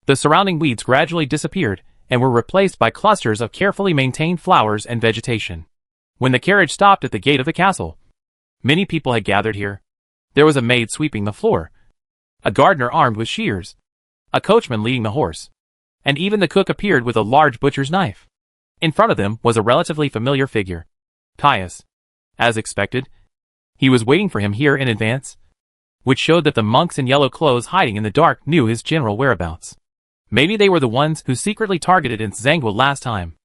The surrounding weeds gradually disappeared, and were replaced by clusters of carefully maintained flowers and vegetation. When the carriage stopped at the gate of the castle, many people had gathered here. There was a maid sweeping the floor, a gardener armed with shears, a coachman leading the horse, and even the cook appeared with a large butcher's knife. In front of them was a relatively familiar figure, Caius. As expected, he was waiting for him here in advance, which showed that the monks in yellow clothes hiding in the dark knew his general whereabouts. Maybe they were the ones who secretly targeted Zangwill last time.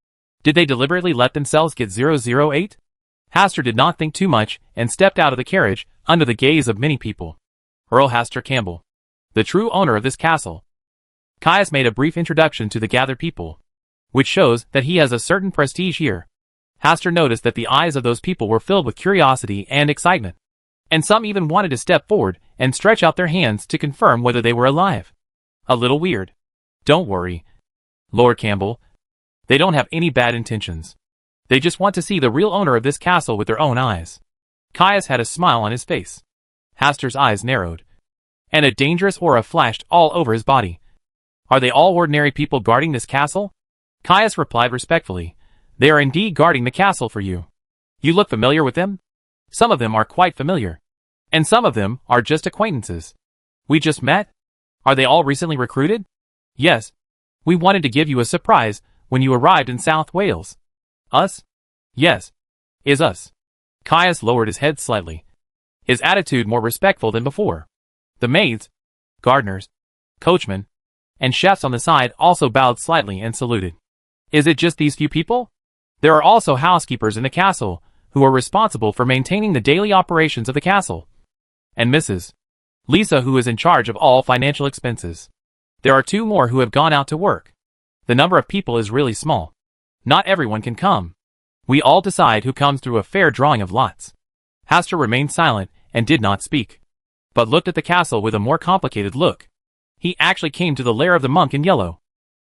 Did they deliberately let themselves get 008? Hastur did not think too much and stepped out of the carriage under the gaze of many people. Earl Hastur Campbell, the true owner of this castle. Caius made a brief introduction to the gathered people, which shows that he has a certain prestige here. Hastur noticed that the eyes of those people were filled with curiosity and excitement, and some even wanted to step forward and stretch out their hands to confirm whether they were alive. A little weird. Don't worry, Lord Campbell. They don't have any bad intentions. They just want to see the real owner of this castle with their own eyes. Caius had a smile on his face. Hastur's eyes narrowed, and a dangerous aura flashed all over his body. Are they all ordinary people guarding this castle? Caius replied respectfully. They are indeed guarding the castle for you. You look familiar with them? Some of them are quite familiar, and some of them are just acquaintances. We just met? Are they all recently recruited? Yes. We wanted to give you a surprise when you arrived in South Wales. Us? Yes. Is us. Caius lowered his head slightly, his attitude more respectful than before. The maids, gardeners, coachmen, and chefs on the side also bowed slightly and saluted. Is it just these few people? There are also housekeepers in the castle who are responsible for maintaining the daily operations of the castle, and Mrs. Lisa, who is in charge of all financial expenses. There are 2 more who have gone out to work. The number of people is really small. Not everyone can come. We all decide who comes through a fair drawing of lots. Hastur remained silent and did not speak, but looked at the castle with a more complicated look. He actually came to the lair of the monk in yellow.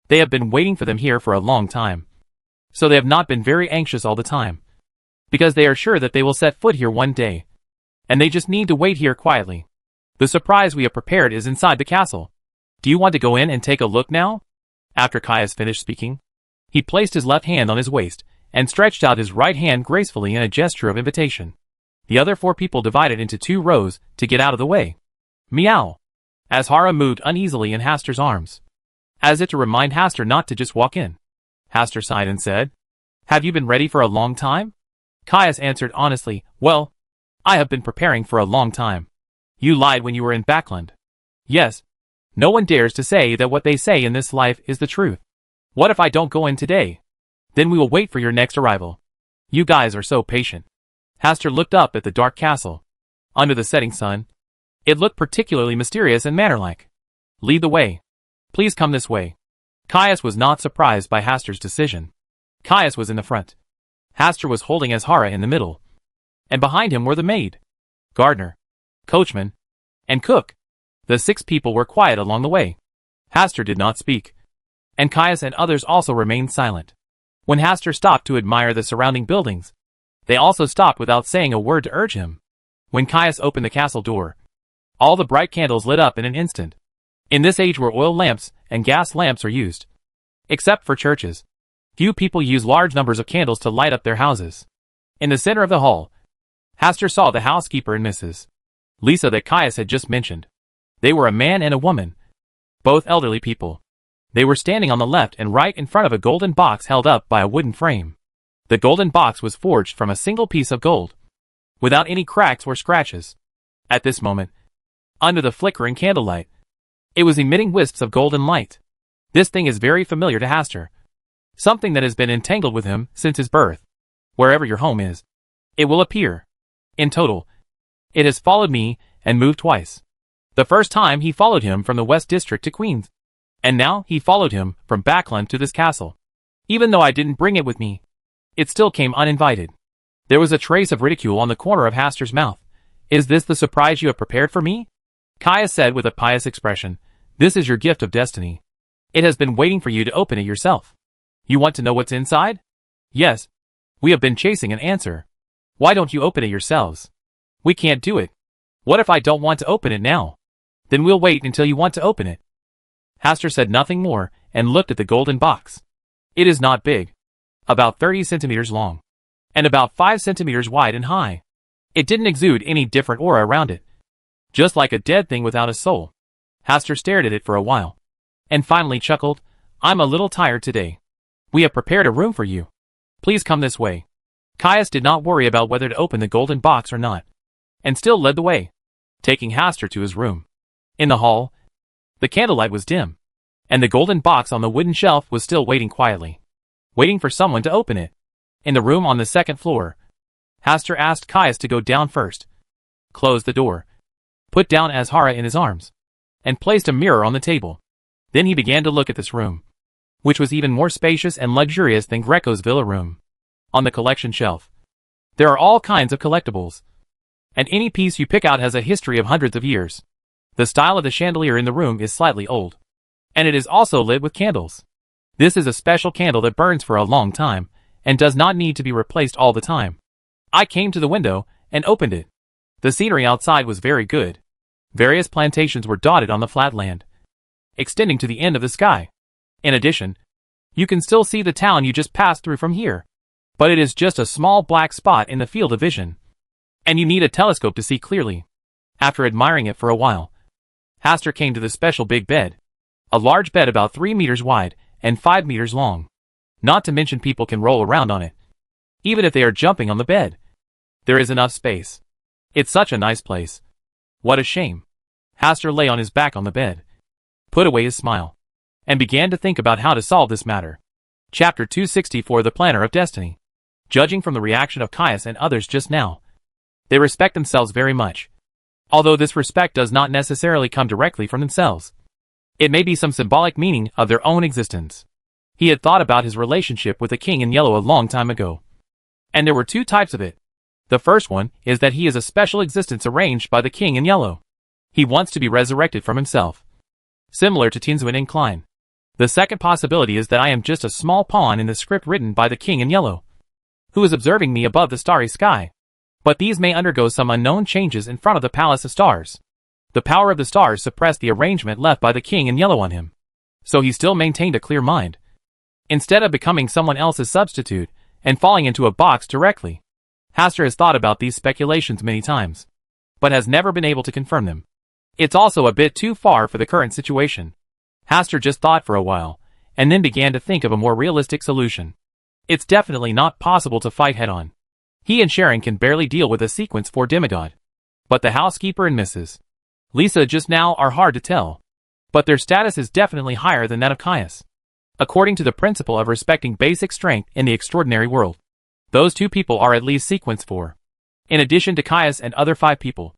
They have been waiting for them here for a long time, so they have not been very anxious all the time, because they are sure that they will set foot here one day, and they just need to wait here quietly. The surprise we have prepared is inside the castle. Do you want to go in and take a look now? After Caius finished speaking, he placed his left hand on his waist and stretched out his right hand gracefully in a gesture of invitation. The other 4 people divided into 2 rows to get out of the way. Meow! As Hara moved uneasily in Hastur's arms, as if to remind Hastur not to just walk in. Hastur sighed and said, Have you been ready for a long time? Caius answered honestly, Well, I have been preparing for a long time. You lied when you were in Backland. Yes. No one dares to say that what they say in this life is the truth. What if I don't go in today? Then we will wait for your next arrival. You guys are so patient. Hastur looked up at the dark castle. Under the setting sun, it looked particularly mysterious and manor-like. Lead the way. Please come this way. Caius was not surprised by Hastur's decision. Caius was in the front. Hastur was holding Azhara in the middle, and behind him were the maid, gardener, coachman, and cook. The 6 people were quiet along the way. Hastur did not speak, and Caius and others also remained silent. When Hastur stopped to admire the surrounding buildings, they also stopped without saying a word to urge him. When Caius opened the castle door, all the bright candles lit up in an instant. In this age where oil lamps and gas lamps are used, except for churches, few people use large numbers of candles to light up their houses. In the center of the hall, Hastur saw the housekeeper and Mrs. Lisa that Caius had just mentioned. They were a man and a woman, both elderly people. They were standing on the left and right in front of a golden box held up by a wooden frame. The golden box was forged from a single piece of gold, without any cracks or scratches. At this moment, under the flickering candlelight, it was emitting wisps of golden light. This thing is very familiar to Hastur, something that has been entangled with him since his birth. Wherever your home is, it will appear. In total, it has followed me and moved twice. The first time he followed him from the West District to Queen's, and now he followed him from Backland to this castle. Even though I didn't bring it with me, it still came uninvited. There was a trace of ridicule on the corner of Hastur's mouth. Is this the surprise you have prepared for me? Caius said with a pious expression, This is your gift of destiny. It has been waiting for you to open it yourself. You want to know what's inside? Yes. We have been chasing an answer. Why don't you open it yourselves? We can't do it. What if I don't want to open it now? Then we'll wait until you want to open it. Hastur said nothing more and looked at the golden box. It is not big. About 30 centimeters long. And about 5 centimeters wide and high. It didn't exude any different aura around it. Just like a dead thing without a soul. Hastur stared at it for a while. And finally chuckled, "I'm a little tired today. We have prepared a room for you. Please come this way." Caius did not worry about whether to open the golden box or not. And still led the way, taking Hastur to his room. In the hall, the candlelight was dim. And the golden box on the wooden shelf was still waiting quietly. Waiting for someone to open it. In the room on the second floor, Hastur asked Caius to go down first. Closed the door. Put down Azhara in his arms. And placed a mirror on the table. Then he began to look at this room, which was even more spacious and luxurious than Greco's villa room. On the collection shelf, there are all kinds of collectibles. And any piece you pick out has a history of hundreds of years. The style of the chandelier in the room is slightly old. And it is also lit with candles. This is a special candle that burns for a long time, and does not need to be replaced all the time. I came to the window, and opened it. The scenery outside was very good. Various plantations were dotted on the flat land, extending to the end of the sky. In addition, you can still see the town you just passed through from here. But it is just a small black spot in the field of vision. And you need a telescope to see clearly. After admiring it for a while, Hastur came to the special big bed. A large bed about 3 meters wide and 5 meters long. Not to mention people can roll around on it. Even if they are jumping on the bed. There is enough space. It's such a nice place. What a shame. Hastur lay on his back on the bed, put away his smile, and began to think about how to solve this matter. Chapter 264 The Planner of Destiny. Judging from the reaction of Caius and others just now, they respect themselves very much. Although this respect does not necessarily come directly from themselves. It may be some symbolic meaning of their own existence. He had thought about his relationship with the King in Yellow a long time ago. And there were two types of it. The first one is that he is a special existence arranged by the King in Yellow. He wants to be resurrected from himself. Similar to Tinswin and Klein. The second possibility is that I am just a small pawn in the script written by the King in Yellow, who is observing me above the starry sky. But these may undergo some unknown changes in front of the Palace of Stars. The power of the stars suppressed the arrangement left by the King in Yellow on him. So he still maintained a clear mind. Instead of becoming someone else's substitute, and falling into a box directly. Hastur has thought about these speculations many times, but has never been able to confirm them. It's also a bit too far for the current situation. Hastur just thought for a while, and then began to think of a more realistic solution. It's definitely not possible to fight head-on. He and Sharon can barely deal with a sequence 4 demigod. But the housekeeper and Mrs. Lisa just now are hard to tell. But their status is definitely higher than that of Caius. According to the principle of respecting basic strength in the extraordinary world, those 2 people are at least sequence 4. In addition to Caius and other 5 people,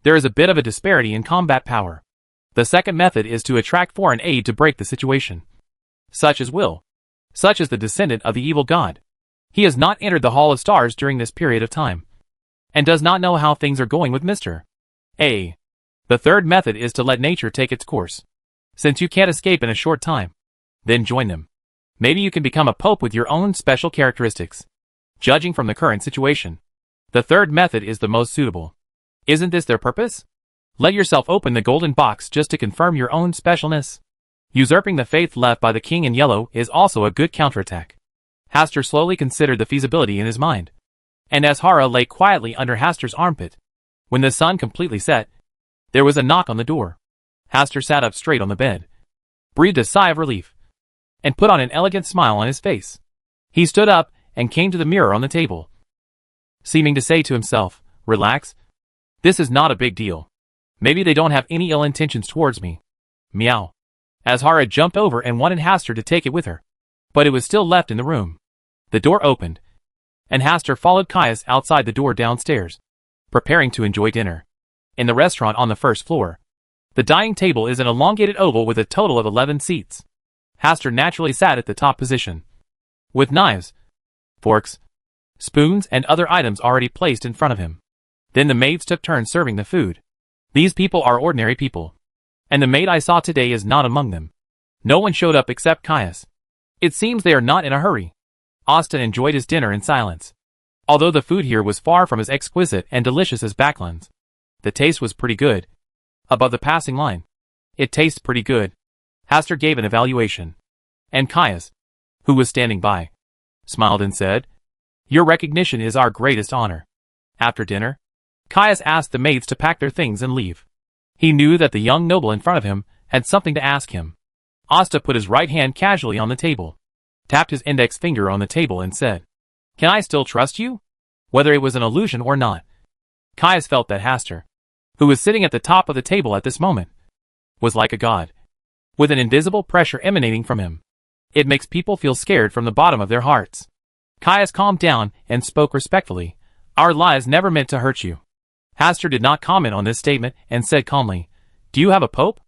there is a bit of a disparity in combat power. The second method is to attract foreign aid to break the situation. Such as Will. Such as the descendant of the evil god. He has not entered the Hall of Stars during this period of time, and does not know how things are going with Mr. A. The third method is to let nature take its course. Since you can't escape in a short time, then join them. Maybe you can become a pope with your own special characteristics. Judging from the current situation, the third method is the most suitable. Isn't this their purpose? Let yourself open the golden box just to confirm your own specialness. Usurping the faith left by the King in Yellow is also a good counterattack. Hastur slowly considered the feasibility in his mind. And Azhara lay quietly under Hastur's armpit. When the sun completely set, there was a knock on the door. Hastur sat up straight on the bed, breathed a sigh of relief, and put on an elegant smile on his face. He stood up and came to the mirror on the table, seeming to say to himself, "Relax. This is not a big deal. Maybe they don't have any ill intentions towards me." Meow. Azhara jumped over and wanted Hastur to take it with her, but it was still left in the room. The door opened, and Hastur followed Caius outside the door downstairs, preparing to enjoy dinner. In the restaurant on the first floor, the dining table is an elongated oval with a total of 11 seats. Hastur naturally sat at the top position, with knives, forks, spoons and other items already placed in front of him. Then the maids took turns serving the food. These people are ordinary people, and the maid I saw today is not among them. No one showed up except Caius. It seems they are not in a hurry. Austin enjoyed his dinner in silence. Although the food here was far from as exquisite and delicious as Backlund's, the taste was pretty good. Above the passing line. It tastes pretty good. Hastur gave an evaluation. And Caius, who was standing by, smiled and said, "Your recognition is our greatest honor." After dinner, Caius asked the maids to pack their things and leave. He knew that the young noble in front of him had something to ask him. Asta put his right hand casually on the table, tapped his index finger on the table and said, "Can I still trust you?" Whether it was an illusion or not, Caius felt that Hastur, who was sitting at the top of the table at this moment, was like a god, with an invisible pressure emanating from him. It makes people feel scared from the bottom of their hearts. Caius calmed down and spoke respectfully. "Our lies never meant to hurt you." Hastur did not comment on this statement and said calmly, "Do you have a pope?"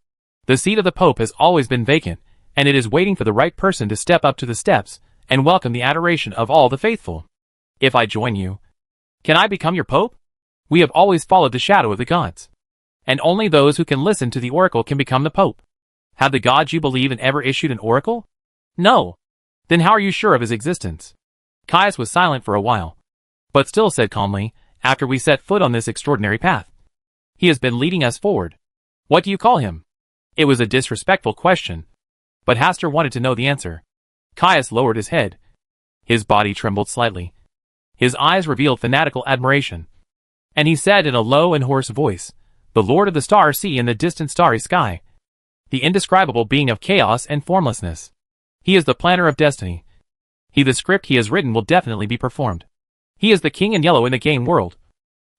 "The seat of the pope has always been vacant, and it is waiting for the right person to step up to the steps and welcome the adoration of all the faithful. If I join you, can I become your pope? We have always followed the shadow of the gods, and only those who can listen to the oracle can become the pope. Have the gods you believe in ever issued an oracle?" "No." "Then how are you sure of his existence?" Caius was silent for a while, but still said calmly, "After we set foot on this extraordinary path, he has been leading us forward." "What do you call him?" It was a disrespectful question, but Hastur wanted to know the answer. Caius lowered his head. His body trembled slightly. His eyes revealed fanatical admiration, and he said in a low and hoarse voice, "The Lord of the star sea and the distant starry sky, the indescribable being of chaos and formlessness. He is the planner of destiny. The script he has written will definitely be performed. He is the king in yellow in the game world,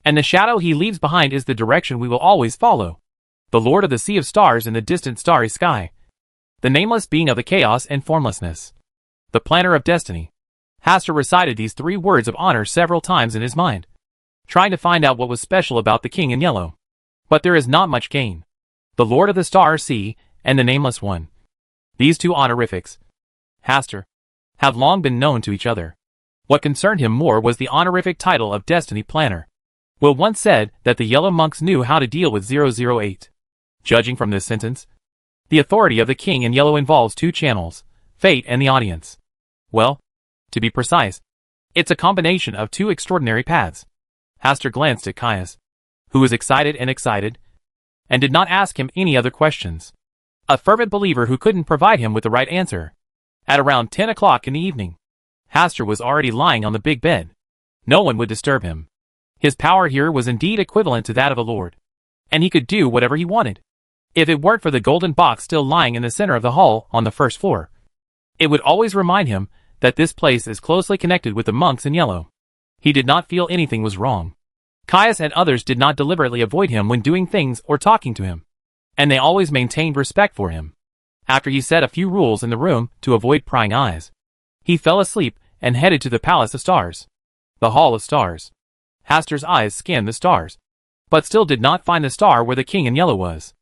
and the shadow he leaves behind is the direction we will always follow. The Lord of the sea of stars in the distant starry sky, the nameless being of the chaos and formlessness, the planner of destiny." Hastur recited these 3 words of honor several times in his mind, trying to find out what was special about the king in yellow. But there is not much gain. The Lord of the star sea and the nameless one. These 2 honorifics, Hastur, have long been known to each other. What concerned him more was the honorific title of Destiny Planner. Will once said that the yellow monks knew how to deal with 008. Judging from this sentence, the authority of the king in yellow involves 2 channels, fate and the audience. Well, to be precise, it's a combination of 2 extraordinary paths. Hastur glanced at Caius, who was excited, and did not ask him any other questions. A fervent believer who couldn't provide him with the right answer. At around 10 o'clock in the evening, Hastur was already lying on the big bed. No one would disturb him. His power here was indeed equivalent to that of a lord, and he could do whatever he wanted. If it weren't for the golden box still lying in the center of the hall on the first floor, it would always remind him that this place is closely connected with the monks in yellow. He did not feel anything was wrong. Caius and others did not deliberately avoid him when doing things or talking to him, and they always maintained respect for him. After he set a few rules in the room to avoid prying eyes, he fell asleep and headed to the Palace of Stars, the Hall of Stars. Hastur's eyes scanned the stars, but still did not find the star where the king in yellow was.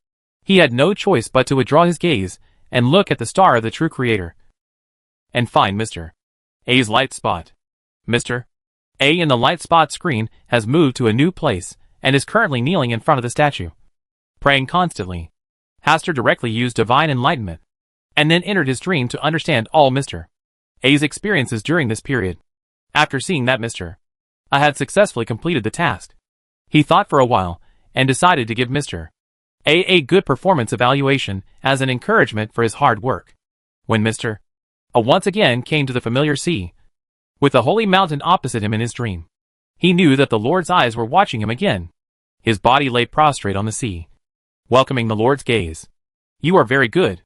He had no choice but to withdraw his gaze and look at the star of the true creator, and find Mr. A's light spot. Mr. A in the light spot screen has moved to a new place and is currently kneeling in front of the statue, praying constantly. Hastur directly used divine enlightenment, and then entered his dream to understand all Mr. A's experiences during this period. After seeing that Mr. A had successfully completed the task, he thought for a while and decided to give Mr. A good performance evaluation as an encouragement for his hard work. When Mr. A once again came to the familiar sea, with the holy mountain opposite him in his dream, he knew that the Lord's eyes were watching him again. His body lay prostrate on the sea, welcoming the Lord's gaze. "You are very good."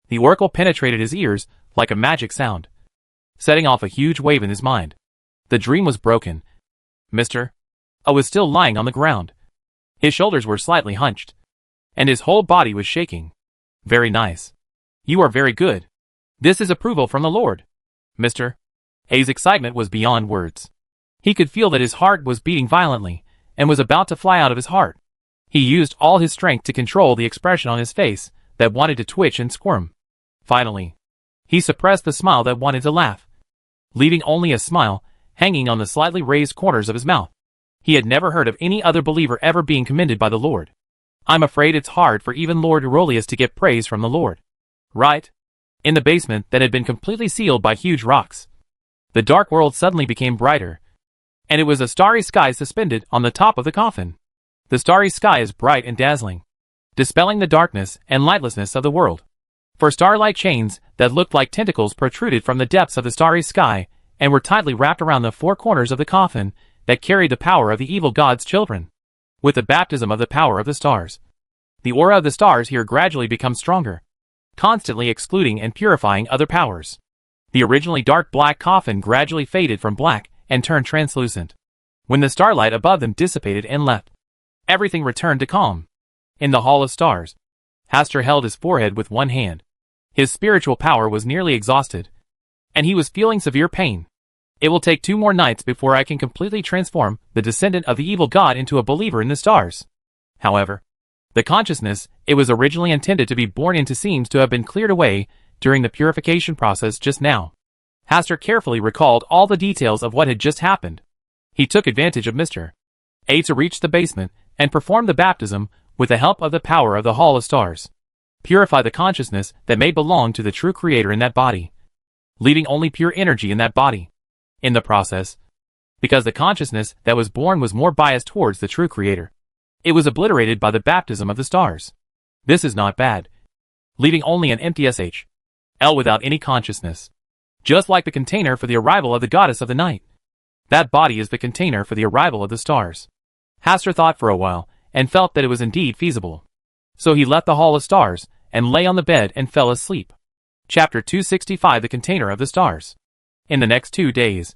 The oracle penetrated his ears like a magic sound, setting off a huge wave in his mind. The dream was broken. Mr. A was still lying on the ground. His shoulders were slightly hunched, and his whole body was shaking. "Very nice. You are very good. This is approval from the Lord." Mr. A's excitement was beyond words. He could feel that his heart was beating violently, and was about to fly out of his heart. He used all his strength to control the expression on his face that wanted to twitch and squirm. Finally, he suppressed the smile that wanted to laugh, leaving only a smile hanging on the slightly raised corners of his mouth. He had never heard of any other believer ever being commended by the Lord. "I'm afraid it's hard for even Lord Aurelius to get praise from the Lord." Right? In the basement that had been completely sealed by huge rocks, the dark world suddenly became brighter, and it was a starry sky suspended on the top of the coffin. The starry sky is bright and dazzling, dispelling the darkness and lightlessness of the world. For starlight chains that looked like tentacles protruded from the depths of the starry sky and were tightly wrapped around the four corners of the coffin that carried the power of the evil god's children. With the baptism of the power of the stars, the aura of the stars here gradually becomes stronger, constantly excluding and purifying other powers. The originally dark black coffin gradually faded from black and turned translucent. When the starlight above them dissipated and left, everything returned to calm. In the Hall of Stars, Hastur held his forehead with one hand. His spiritual power was nearly exhausted, and he was feeling severe pain. It will take 2 more nights before I can completely transform the descendant of the evil god into a believer in the stars. However, the consciousness it was originally intended to be born into seems to have been cleared away during the purification process just now. Hastur carefully recalled all the details of what had just happened. He took advantage of Mr. A to reach the basement and perform the baptism with the help of the power of the Hall of Stars. Purify the consciousness that may belong to the true creator in that body, leaving only pure energy in that body. In the process, because the consciousness that was born was more biased towards the true creator, it was obliterated by the baptism of the stars. This is not bad, leaving only an empty SHL without any consciousness. Just like the container for the arrival of the goddess of the night. That body is the container for the arrival of the stars. Hastur thought for a while, and felt that it was indeed feasible. So he left the Hall of Stars, and lay on the bed and fell asleep. Chapter 265 The Container of the Stars. In the next 2 days,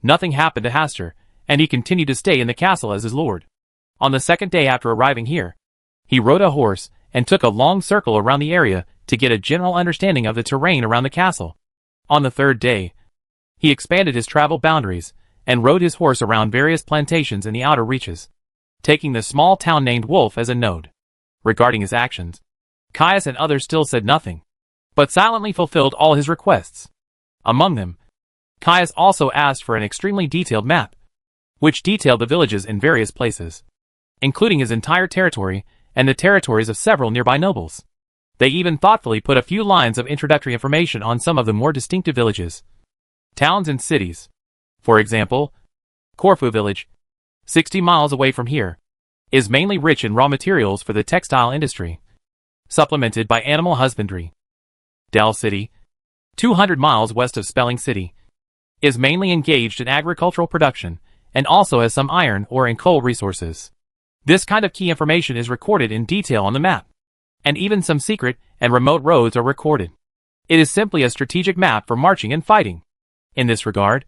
nothing happened to Hastur, and he continued to stay in the castle as his lord. On the second day after arriving here, he rode a horse, and took a long circle around the area to get a general understanding of the terrain around the castle. On the third day, he expanded his travel boundaries, and rode his horse around various plantations in the outer reaches, taking the small town named Wolf as a node. Regarding his actions, Caius and others still said nothing, but silently fulfilled all his requests. Among them, Caius also asked for an extremely detailed map, which detailed the villages in various places, including his entire territory and the territories of several nearby nobles. They even thoughtfully put a few lines of introductory information on some of the more distinctive villages, towns and cities. For example, Corfu village, 60 miles away from here, is mainly rich in raw materials for the textile industry, supplemented by animal husbandry. Dal City, 200 miles west of Spelling City, is mainly engaged in agricultural production and also has some iron ore and coal resources. This kind of key information is recorded in detail on the map, and even some secret and remote roads are recorded. It is simply a strategic map for marching and fighting. In this regard,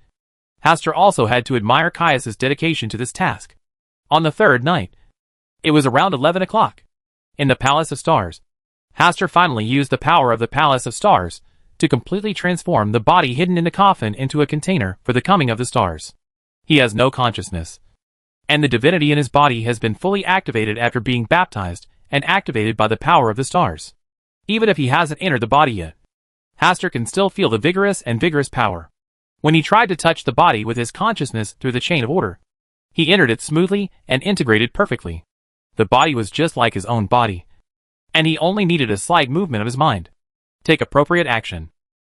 Hastur also had to admire Caius's dedication to this task. On the third night, it was around 11 o'clock. In the Palace of Stars, Hastur finally used the power of the Palace of Stars to completely transform the body hidden in the coffin into a container for the coming of the stars. He has no consciousness, and the divinity in his body has been fully activated after being baptized and activated by the power of the stars. Even if he hasn't entered the body yet, Hastur can still feel the vigorous power. When he tried to touch the body with his consciousness through the chain of order, he entered it smoothly and integrated perfectly. The body was just like his own body, and he only needed a slight movement of his mind. Take appropriate action.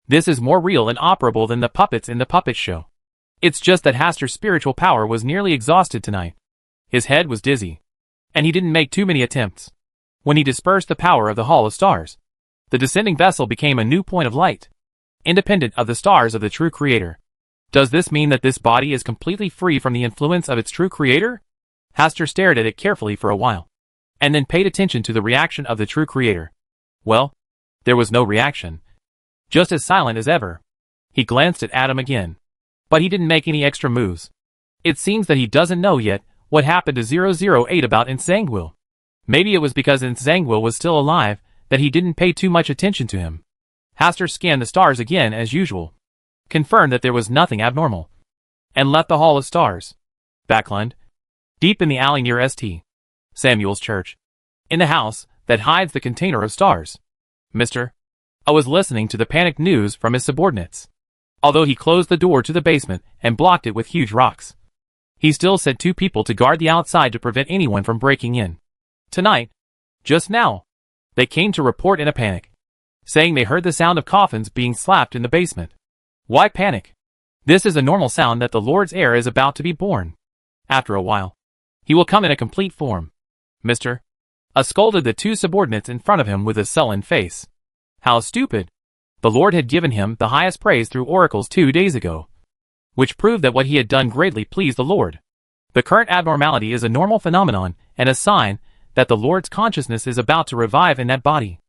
This is more real and operable than the puppets in the puppet show. It's just that Hastur's spiritual power was nearly exhausted tonight. His head was dizzy, and he didn't make too many attempts. When he dispersed the power of the Hall of Stars, the descending vessel became a new point of light, independent of the stars of the true creator. Does this mean that this body is completely free from the influence of its true creator? Hastur stared at it carefully for a while, and then paid attention to the reaction of the true creator. Well, there was no reaction. Just as silent as ever. He glanced at Adam again, but he didn't make any extra moves. It seems that he doesn't know yet what happened to 008 about Nsangwil. Maybe it was because Nsangwil was still alive that he didn't pay too much attention to him. Hastur scanned the stars again as usual, confirmed that there was nothing abnormal, and left the Hall of Stars. Backlund, deep in the alley near St. Samuel's Church, in the house that hides the container of stars, Mr. A was listening to the panicked news from his subordinates. Although he closed the door to the basement and blocked it with huge rocks, he still sent 2 people to guard the outside to prevent anyone from breaking in. Tonight, just now, they came to report in a panic, saying they heard the sound of coffins being slapped in the basement. Why panic? This is a normal sound that the Lord's heir is about to be born. After a while, he will come in a complete form. Mr. A scolded the 2 subordinates in front of him with a sullen face. How stupid! The Lord had given him the highest praise through oracles 2 days ago, which proved that what he had done greatly pleased the Lord. The current abnormality is a normal phenomenon and a sign that the Lord's consciousness is about to revive in that body.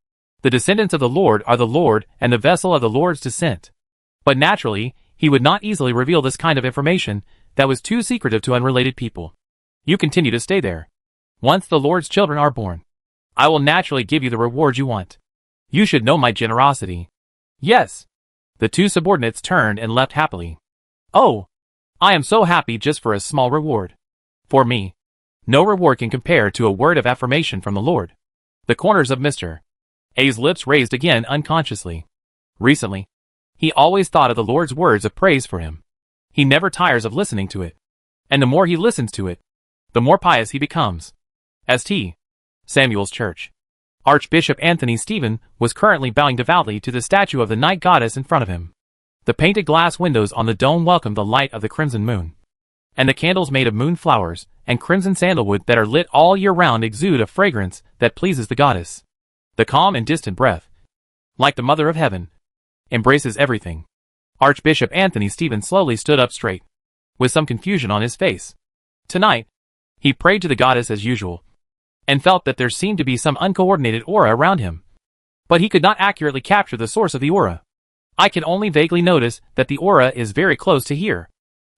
The descendants of the Lord are the Lord and the vessel of the Lord's descent. But naturally, he would not easily reveal this kind of information that was too secretive to unrelated people. You continue to stay there. Once the Lord's children are born, I will naturally give you the reward you want. You should know my generosity. Yes. The two subordinates turned and left happily. Oh, I am so happy just for a small reward. For me, no reward can compare to a word of affirmation from the Lord. The corners of Mr. A's lips raised again unconsciously. Recently, he always thought of the Lord's words of praise for him. He never tires of listening to it. And the more he listens to it, the more pious he becomes. St. Samuel's Church. Archbishop Anthony Stephen was currently bowing devoutly to the statue of the night goddess in front of him. The painted glass windows on the dome welcomed the light of the crimson moon. And the candles made of moon flowers and crimson sandalwood that are lit all year round exude a fragrance that pleases the goddess. The calm and distant breath, like the Mother of Heaven, embraces everything. Archbishop Anthony Stephen slowly stood up straight, with some confusion on his face. Tonight, he prayed to the goddess as usual, and felt that there seemed to be some uncoordinated aura around him. But he could not accurately capture the source of the aura. I can only vaguely notice that the aura is very close to here.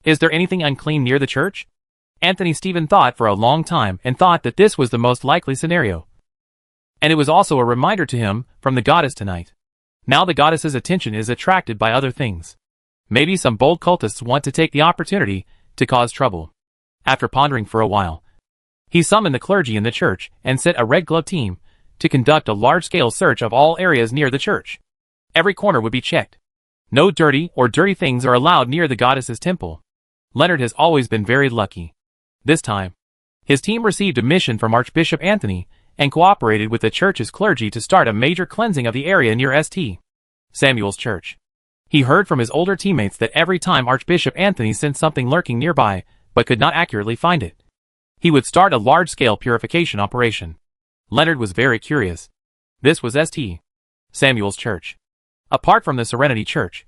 Is there anything unclean near the church? Anthony Stephen thought for a long time and thought that this was the most likely scenario. And it was also a reminder to him from the goddess tonight. Now the goddess's attention is attracted by other things. Maybe some bold cultists want to take the opportunity to cause trouble. After pondering for a while, he summoned the clergy in the church and sent a red-gloved team to conduct a large-scale search of all areas near the church. Every corner would be checked. No dirty things are allowed near the goddess's temple. Leonard has always been very lucky. This time, his team received a mission from Archbishop Anthony and cooperated with the church's clergy to start a major cleansing of the area near St. Samuel's Church. He heard from his older teammates that every time Archbishop Anthony sensed something lurking nearby, but could not accurately find it, he would start a large-scale purification operation. Leonard was very curious. This was St. Samuel's Church. Apart from the Serenity Church,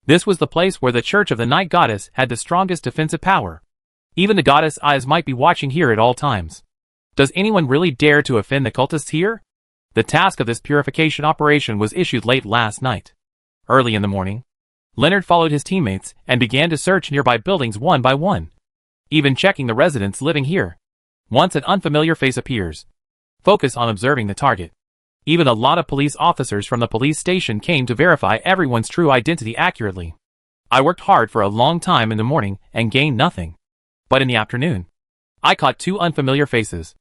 this was the place where the Church of the Night Goddess had the strongest defensive power. Even the goddess' eyes might be watching here at all times. Does anyone really dare to offend the cultists here? The task of this purification operation was issued late last night. Early in the morning, Leonard followed his teammates and began to search nearby buildings one by one, even checking the residents living here. Once an unfamiliar face appears, focus on observing the target. Even a lot of police officers from the police station came to verify everyone's true identity accurately. I worked hard for a long time in the morning and gained nothing. But in the afternoon, I caught 2 unfamiliar faces,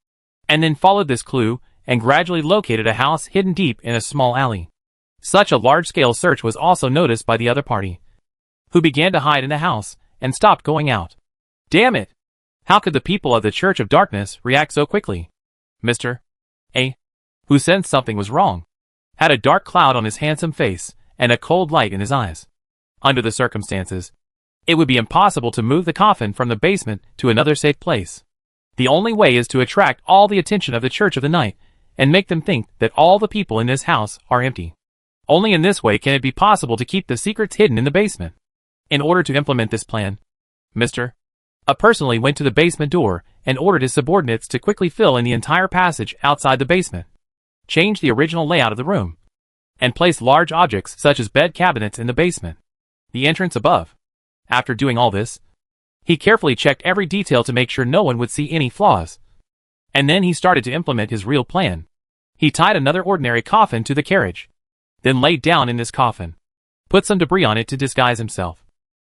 and then followed this clue and gradually located a house hidden deep in a small alley. Such a large-scale search was also noticed by the other party, who began to hide in the house and stopped going out. Damn it! How could the people of the Church of Darkness react so quickly? Mr. A, who sensed something was wrong, had a dark cloud on his handsome face and a cold light in his eyes. Under the circumstances, it would be impossible to move the coffin from the basement to another safe place. The only way is to attract all the attention of the Church of the Night and make them think that all the people in this house are empty. Only in this way can it be possible to keep the secrets hidden in the basement. In order to implement this plan, Mr. A personally went to the basement door and ordered his subordinates to quickly fill in the entire passage outside the basement, change the original layout of the room, and place large objects such as bed cabinets in the basement, the entrance above. After doing all this, he carefully checked every detail to make sure no one would see any flaws. And then he started to implement his real plan. He tied another ordinary coffin to the carriage, then laid down in this coffin, put some debris on it to disguise himself,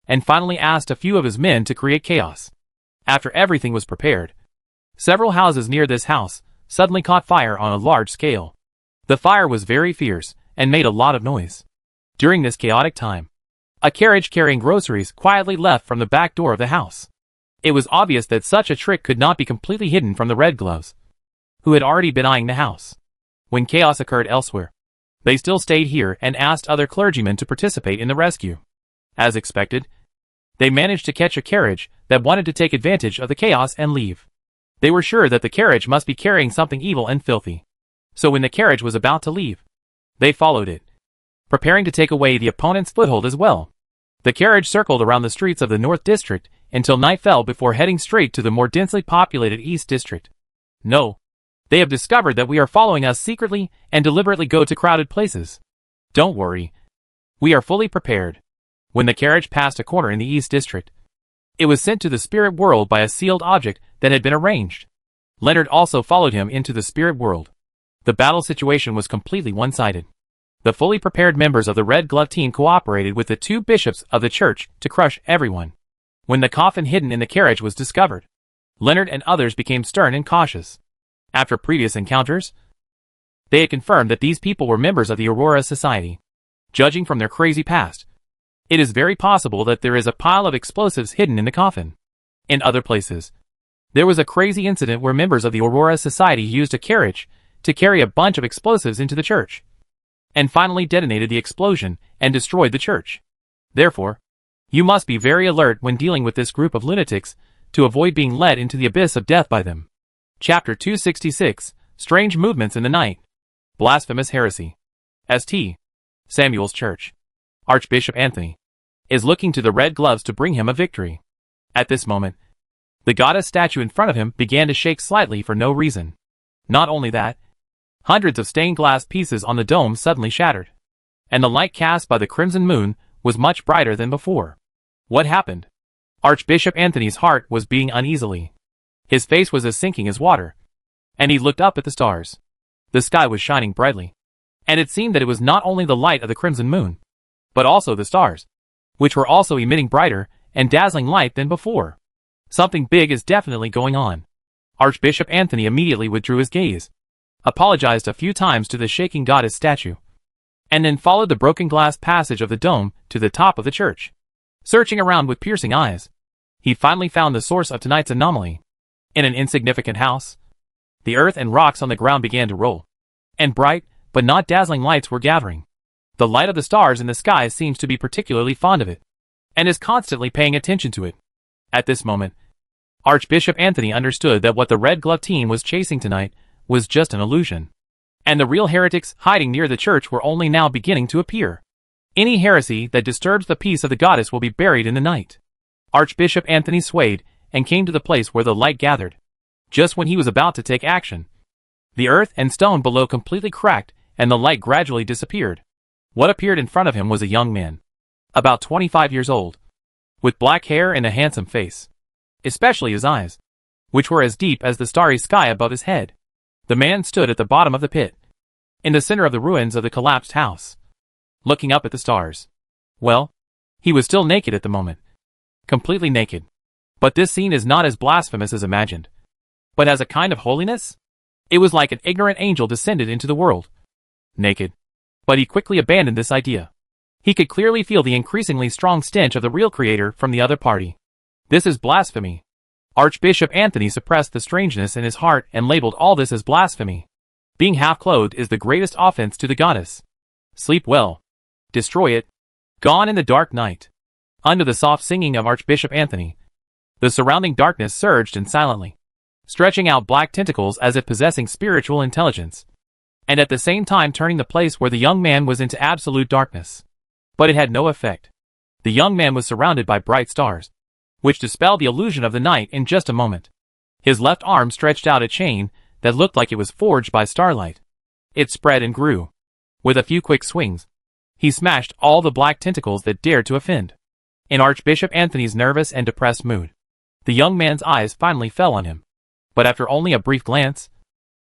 and finally asked a few of his men to create chaos. After everything was prepared, several houses near this house suddenly caught fire on a large scale. The fire was very fierce and made a lot of noise. During this chaotic time, a carriage carrying groceries quietly left from the back door of the house. It was obvious that such a trick could not be completely hidden from the Red Gloves, who had already been eyeing the house. When chaos occurred elsewhere, they still stayed here and asked other clergymen to participate in the rescue. As expected, they managed to catch a carriage that wanted to take advantage of the chaos and leave. They were sure that the carriage must be carrying something evil and filthy. So when the carriage was about to leave, they followed it, preparing to take away the opponent's foothold as well. The carriage circled around the streets of the North District until night fell before heading straight to the more densely populated East District. No. They have discovered that we are following us secretly and deliberately go to crowded places. Don't worry. We are fully prepared. When the carriage passed a corner in the East District, it was sent to the spirit world by a sealed object that had been arranged. Leonard also followed him into the spirit world. The battle situation was completely one-sided. The fully prepared members of the Red Glove team cooperated with the two bishops of the church to crush everyone. When the coffin hidden in the carriage was discovered, Leonard and others became stern and cautious. After previous encounters, they had confirmed that these people were members of the Aurora Society. Judging from their crazy past, it is very possible that there is a pile of explosives hidden in the coffin. In other places, there was a crazy incident where members of the Aurora Society used a carriage to carry a bunch of explosives into the church, and finally detonated the explosion and destroyed the church. Therefore, you must be very alert when dealing with this group of lunatics to avoid being led into the abyss of death by them. Chapter 266, Strange Movements in the Night. Blasphemous Heresy. St. Samuel's Church. Archbishop Anthony is looking to the Red Gloves to bring him a victory. At this moment, the goddess statue in front of him began to shake slightly for no reason. Not only that, hundreds of stained glass pieces on the dome suddenly shattered, and the light cast by the crimson moon was much brighter than before. What happened? Archbishop Anthony's heart was beating uneasily. His face was as sinking as water, and he looked up at the stars. The sky was shining brightly, and it seemed that it was not only the light of the crimson moon, but also the stars, which were also emitting brighter and dazzling light than before. Something big is definitely going on. Archbishop Anthony immediately withdrew his gaze, apologized a few times to the shaking goddess statue, and then followed the broken glass passage of the dome to the top of the church. Searching around with piercing eyes, he finally found the source of tonight's anomaly. In an insignificant house, the earth and rocks on the ground began to roll, and bright, but not dazzling lights were gathering. The light of the stars in the sky seems to be particularly fond of it, and is constantly paying attention to it. At this moment, Archbishop Anthony understood that what the Red Glove team was chasing tonight was just an illusion, and the real heretics hiding near the church were only now beginning to appear. Any heresy that disturbs the peace of the goddess will be buried in the night. Archbishop Anthony swayed and came to the place where the light gathered. Just when he was about to take action, the earth and stone below completely cracked and the light gradually disappeared. What appeared in front of him was a young man, about 25 years old, with black hair and a handsome face, especially his eyes, which were as deep as the starry sky above his head. The man stood at the bottom of the pit, in the center of the ruins of the collapsed house, looking up at the stars. Well, he was still naked at the moment, completely naked. But this scene is not as blasphemous as imagined, but has a kind of holiness. It was like an ignorant angel descended into the world, naked. But he quickly abandoned this idea. He could clearly feel the increasingly strong stench of the real creator from the other party. This is blasphemy. Archbishop Anthony suppressed the strangeness in his heart and labeled all this as blasphemy. Being half-clothed is the greatest offense to the goddess. Sleep well. Destroy it. Gone in the dark night. Under the soft singing of Archbishop Anthony, the surrounding darkness surged in silently, stretching out black tentacles as if possessing spiritual intelligence, and at the same time turning the place where the young man was into absolute darkness. But it had no effect. The young man was surrounded by bright stars, which dispelled the illusion of the night in just a moment. His left arm stretched out a chain that looked like it was forged by starlight. It spread and grew. With a few quick swings, he smashed all the black tentacles that dared to offend. In Archbishop Anthony's nervous and depressed mood, the young man's eyes finally fell on him. But after only a brief glance,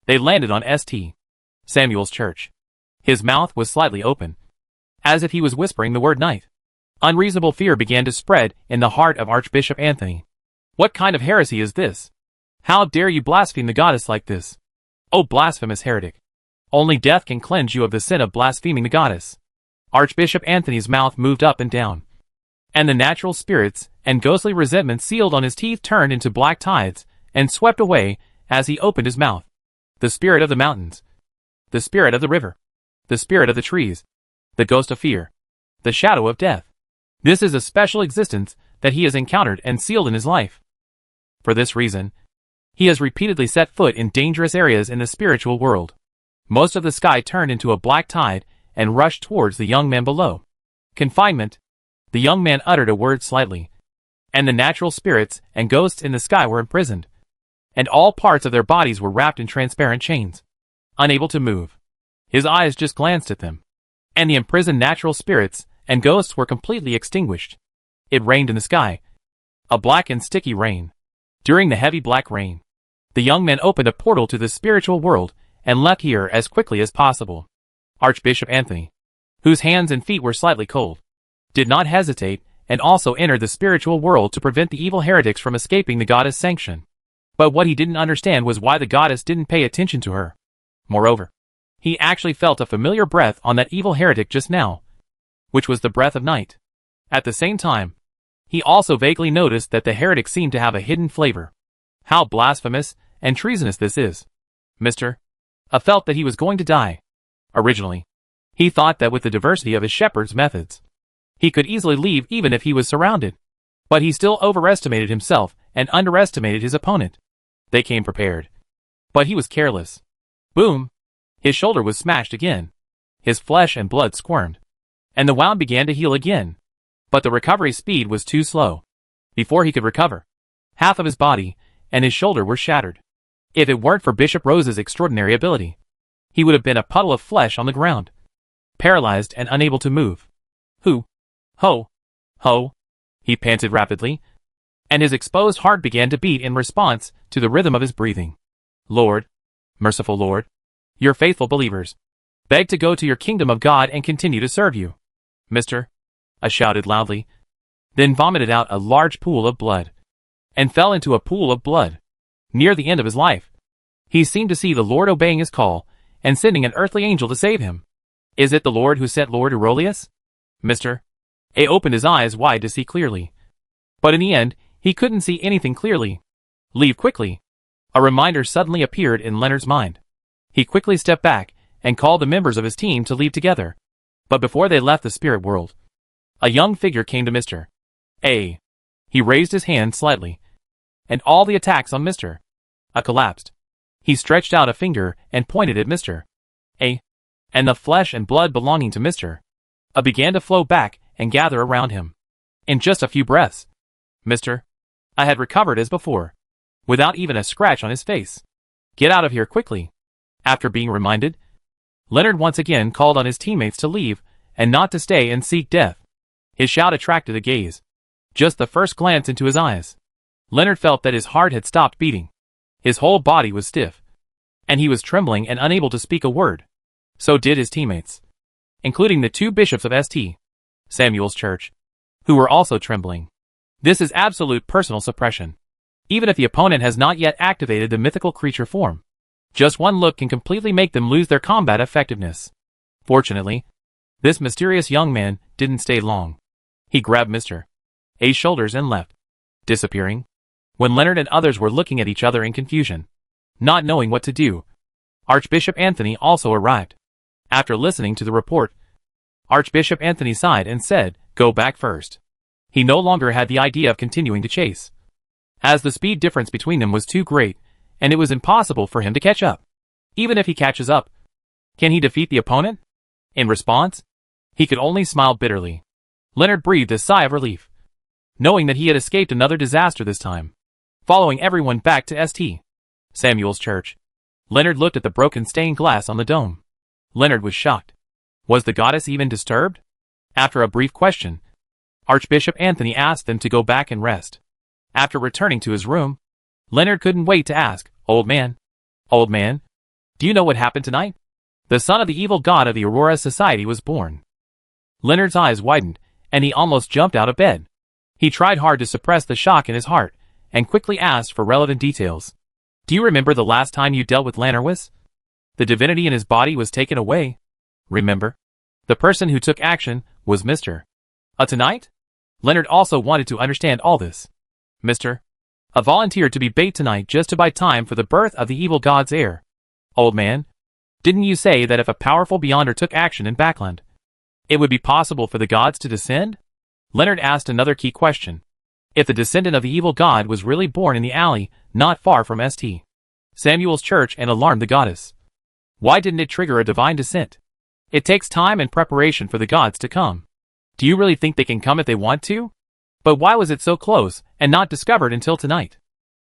they landed on St. Samuel's Church. His mouth was slightly open, as if he was whispering the word night. Unreasonable fear began to spread in the heart of Archbishop Anthony. What kind of heresy is this? How dare you blaspheme the goddess like this? O blasphemous heretic! Only death can cleanse you of the sin of blaspheming the goddess. Archbishop Anthony's mouth moved up and down, and the natural spirits and ghostly resentment sealed on his teeth turned into black tides and swept away as he opened his mouth. The spirit of the mountains, the spirit of the river, the spirit of the trees, the ghost of fear, the shadow of death. This is a special existence that he has encountered and sealed in his life. For this reason, he has repeatedly set foot in dangerous areas in the spiritual world. Most of the sky turned into a black tide, and rushed towards the young man below. Confinement. The young man uttered a word slightly, and the natural spirits and ghosts in the sky were imprisoned, and all parts of their bodies were wrapped in transparent chains, unable to move. His eyes just glanced at them, and the imprisoned natural spirits and ghosts were completely extinguished. It rained in the sky, a black and sticky rain. During the heavy black rain, the young man opened a portal to the spiritual world and left here as quickly as possible. Archbishop Anthony, whose hands and feet were slightly cold, did not hesitate and also entered the spiritual world to prevent the evil heretics from escaping the goddess' sanction. But what he didn't understand was why the goddess didn't pay attention to her. Moreover, he actually felt a familiar breath on that evil heretic just now, which was the breath of night. At the same time, he also vaguely noticed that the heretic seemed to have a hidden flavor. How blasphemous and treasonous this is. Mr. A felt that he was going to die. Originally, he thought that with the diversity of his shepherd's methods, he could easily leave even if he was surrounded. But he still overestimated himself and underestimated his opponent. They came prepared, but he was careless. Boom! His shoulder was smashed again. His flesh and blood squirmed, and the wound began to heal again. But the recovery speed was too slow. Before he could recover, half of his body and his shoulder were shattered. If it weren't for Bishop Rose's extraordinary ability, he would have been a puddle of flesh on the ground, paralyzed and unable to move. Ho! Ho! He panted rapidly, and his exposed heart began to beat in response to the rhythm of his breathing. Lord, merciful Lord, your faithful believers beg to go to your kingdom of God and continue to serve you. Mr. A shouted loudly, then vomited out a large pool of blood, and fell into a pool of blood. Near the end of his life, he seemed to see the Lord obeying his call and sending an earthly angel to save him. Is it the Lord who sent Lord Aurelius? Mr. A opened his eyes wide to see clearly, but in the end, he couldn't see anything clearly. Leave quickly. A reminder suddenly appeared in Leonard's mind. He quickly stepped back and called the members of his team to leave together. But before they left the spirit world, a young figure came to Mr. A. He raised his hand slightly, and all the attacks on Mr. A collapsed. He stretched out a finger and pointed at Mr. A. And the flesh and blood belonging to Mr. A began to flow back and gather around him. In just a few breaths, Mr. A had recovered as before, without even a scratch on his face. Get out of here quickly. After being reminded, Leonard once again called on his teammates to leave and not to stay and seek death. His shout attracted a gaze. Just the first glance into his eyes, Leonard felt that his heart had stopped beating. His whole body was stiff, and he was trembling and unable to speak a word. So did his teammates, including the two bishops of St. Samuel's Church, who were also trembling. This is absolute personal suppression. Even if the opponent has not yet activated the mythical creature form, just one look can completely make them lose their combat effectiveness. Fortunately, this mysterious young man didn't stay long. He grabbed Mr. A's shoulders and left, disappearing. When Leonard and others were looking at each other in confusion, not knowing what to do, Archbishop Anthony also arrived. After listening to the report, Archbishop Anthony sighed and said, "Go back first." He no longer had the idea of continuing to chase, as the speed difference between them was too great, and it was impossible for him to catch up. Even if he catches up, can he defeat the opponent? In response, he could only smile bitterly. Leonard breathed a sigh of relief, knowing that he had escaped another disaster this time. Following everyone back to St. Samuel's Church, Leonard looked at the broken stained glass on the dome. Leonard was shocked. Was the goddess even disturbed? After a brief question, Archbishop Anthony asked them to go back and rest. After returning to his room, Leonard couldn't wait to ask, old man, do you know what happened tonight? The son of the evil god of the Aurora Society was born." Leonard's eyes widened, and he almost jumped out of bed. He tried hard to suppress the shock in his heart, and quickly asked for relevant details. "Do you remember the last time you dealt with Lanarwis? The divinity in his body was taken away. Remember? The person who took action was Mr. A tonight?" Leonard also wanted to understand all this. Mr. A volunteered to be bait tonight just to buy time for the birth of the evil god's heir. Old man, didn't you say that if a powerful Beyonder took action in Backland, it would be possible for the gods to descend? Leonard asked another key question. If the descendant of the evil god was really born in the alley not far from St. Samuel's Church and alarmed the goddess, why didn't it trigger a divine descent? It takes time and preparation for the gods to come. Do you really think they can come if they want to? But why was it so close and not discovered until tonight?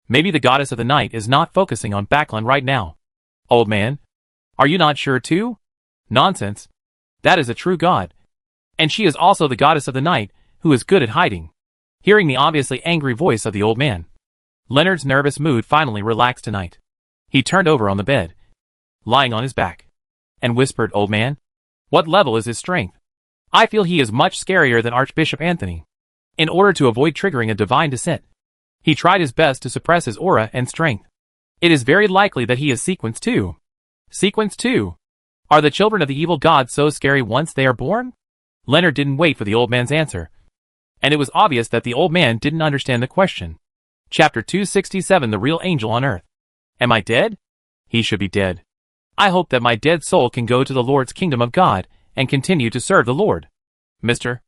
Maybe the goddess of the night is not focusing on Baklan right now. Old man, are you not sure too? Nonsense. That is a true god. And she is also the goddess of the night, who is good at hiding. Hearing the obviously angry voice of the old man, Leonard's nervous mood finally relaxed tonight. He turned over on the bed, lying on his back, and whispered, "Old man, what level is his strength? I feel he is much scarier than Archbishop Anthony." In order to avoid triggering a divine descent, he tried his best to suppress his aura and strength. It is very likely that he is Sequence 2. Sequence 2? Are the children of the evil god so scary once they are born? Leonard didn't wait for the old man's answer, and it was obvious that the old man didn't understand the question. Chapter 267, The Real Angel on Earth. Am I dead? He should be dead. I hope that my dead soul can go to the Lord's kingdom of God and continue to serve the Lord. Mr.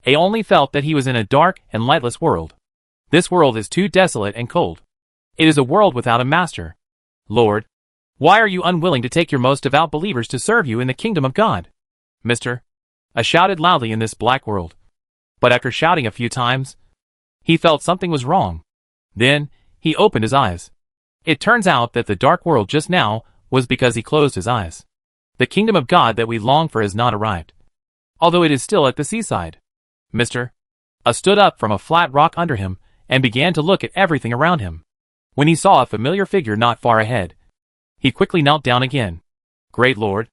A only felt that he was in a dark and lightless world. This world is too desolate and cold. It is a world without a master. Lord, why are you unwilling to take your most devout believers to serve you in the kingdom of God? Mr. A shouted loudly in this black world. But after shouting a few times, he felt something was wrong. Then, he opened his eyes. It turns out that the dark world just now was because he closed his eyes. The kingdom of God that we long for has not arrived, although it is still at the seaside. Mr. A stood up from a flat rock under him and began to look at everything around him. When he saw a familiar figure not far ahead, he quickly knelt down again. Great Lord,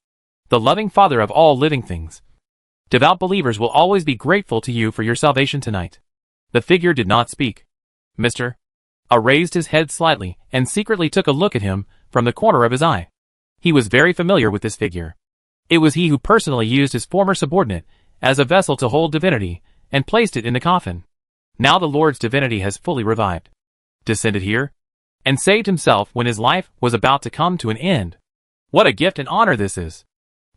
the loving Father of all living things, devout believers will always be grateful to you for your salvation tonight. The figure did not speak. Mr. A raised his head slightly and secretly took a look at him from the corner of his eye. He was very familiar with this figure. It was he who personally used his former subordinate as a vessel to hold divinity and placed it in the coffin. Now the Lord's divinity has fully revived, descended here, and saved himself when his life was about to come to an end. What a gift and honor this is.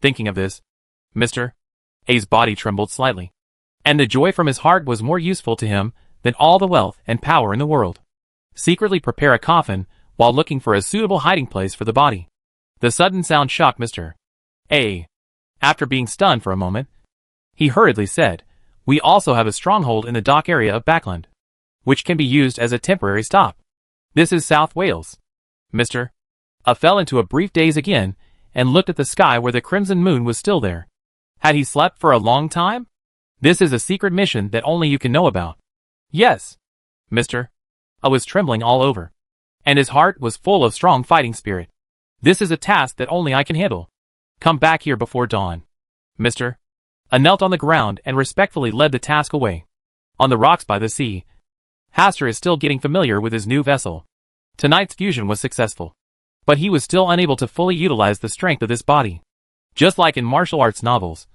Thinking of this, Mr. A's body trembled slightly, and the joy from his heart was more useful to him than all the wealth and power in the world. Secretly prepare a coffin while looking for a suitable hiding place for the body. The sudden sound shocked Mr. A. After being stunned for a moment, he hurriedly said, "We also have a stronghold in the dock area of Bakland, which can be used as a temporary stop. This is South Wales." Mr. A fell into a brief daze again and looked at the sky where the crimson moon was still there. Had he slept for a long time? This is a secret mission that only you can know about. Yes. Mr. A was trembling all over, and his heart was full of strong fighting spirit. This is a task that only I can handle. Come back here before dawn. Mr. A knelt on the ground and respectfully led the task away. On the rocks by the sea, Hastur is still getting familiar with his new vessel. Tonight's fusion was successful, but he was still unable to fully utilize the strength of this body. Just like in martial arts novels,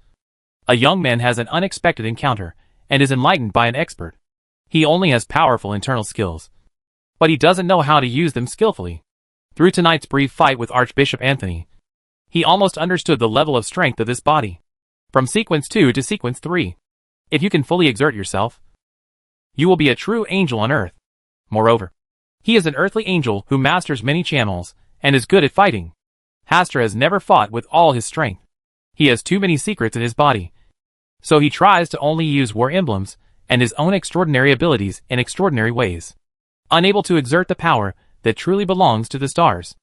a young man has an unexpected encounter and is enlightened by an expert. He only has powerful internal skills, but he doesn't know how to use them skillfully. Through tonight's brief fight with Archbishop Anthony, he almost understood the level of strength of this body. From Sequence 2 to Sequence 3. If you can fully exert yourself, you will be a true angel on earth. Moreover, he is an earthly angel who masters many channels and is good at fighting. Hastur has never fought with all his strength. He has too many secrets in his body, so he tries to only use war emblems and his own extraordinary abilities in extraordinary ways, unable to exert the power that truly belongs to the stars.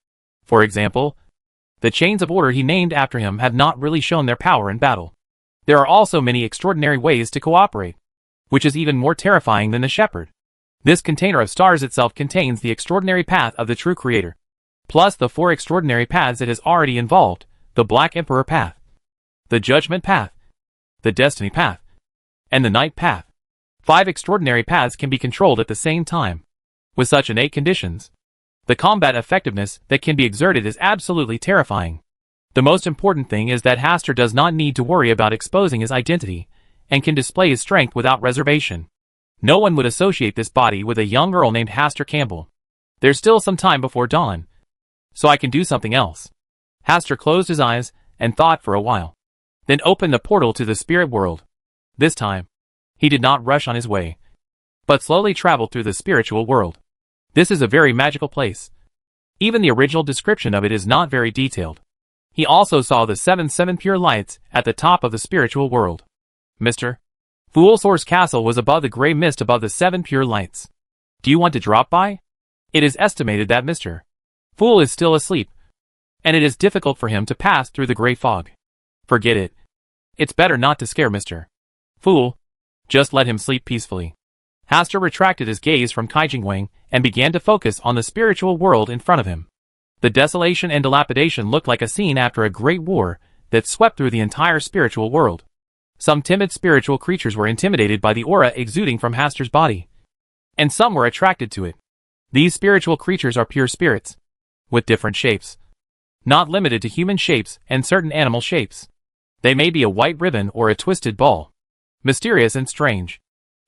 For example, the chains of order he named after him have not really shown their power in battle. There are also many extraordinary ways to cooperate, which is even more terrifying than the shepherd. This container of stars itself contains the extraordinary path of the true creator, plus the 4 extraordinary paths it has already involved: the Black Emperor path, the Judgment path, the Destiny path, and the Night path. 5 extraordinary paths can be controlled at the same time. With such innate conditions, the combat effectiveness that can be exerted is absolutely terrifying. The most important thing is that Hastur does not need to worry about exposing his identity and can display his strength without reservation. No one would associate this body with a young girl named Hastur Campbell. There's still some time before dawn, so I can do something else. Hastur closed his eyes and thought for a while, then opened the portal to the spirit world. This time, he did not rush on his way, but slowly traveled through the spiritual world. This is a very magical place. Even the original description of it is not very detailed. He also saw the seven pure lights at the top of the spiritual world. Mr. Foolsor's castle was above the gray mist above the 7 pure lights. Do you want to drop by? It is estimated that Mr. Fool is still asleep, and it is difficult for him to pass through the gray fog. Forget it. It's better not to scare Mr. Fool. Just let him sleep peacefully. Hastur retracted his gaze from Kaijingwang and began to focus on the spiritual world in front of him. The desolation and dilapidation looked like a scene after a great war that swept through the entire spiritual world. Some timid spiritual creatures were intimidated by the aura exuding from Hastur's body, and some were attracted to it. These spiritual creatures are pure spirits, with different shapes, not limited to human shapes and certain animal shapes. They may be a white ribbon or a twisted ball. Mysterious and strange.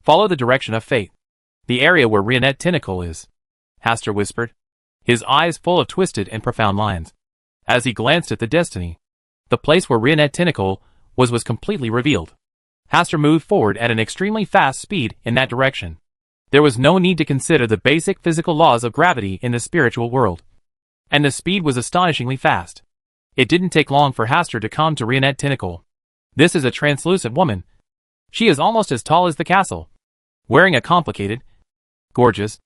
Follow the direction of fate. The area where Rionette Tentacle is, Hastur whispered, his eyes full of twisted and profound lines. As he glanced at the destiny, the place where Rionette Tentacle was completely revealed. Hastur moved forward at an extremely fast speed in that direction. There was no need to consider the basic physical laws of gravity in the spiritual world. And the speed was astonishingly fast. It didn't take long for Hastur to come to Rionette Tentacle. This is a translucent woman. She is almost as tall as the castle, wearing a complicated, gorgeous,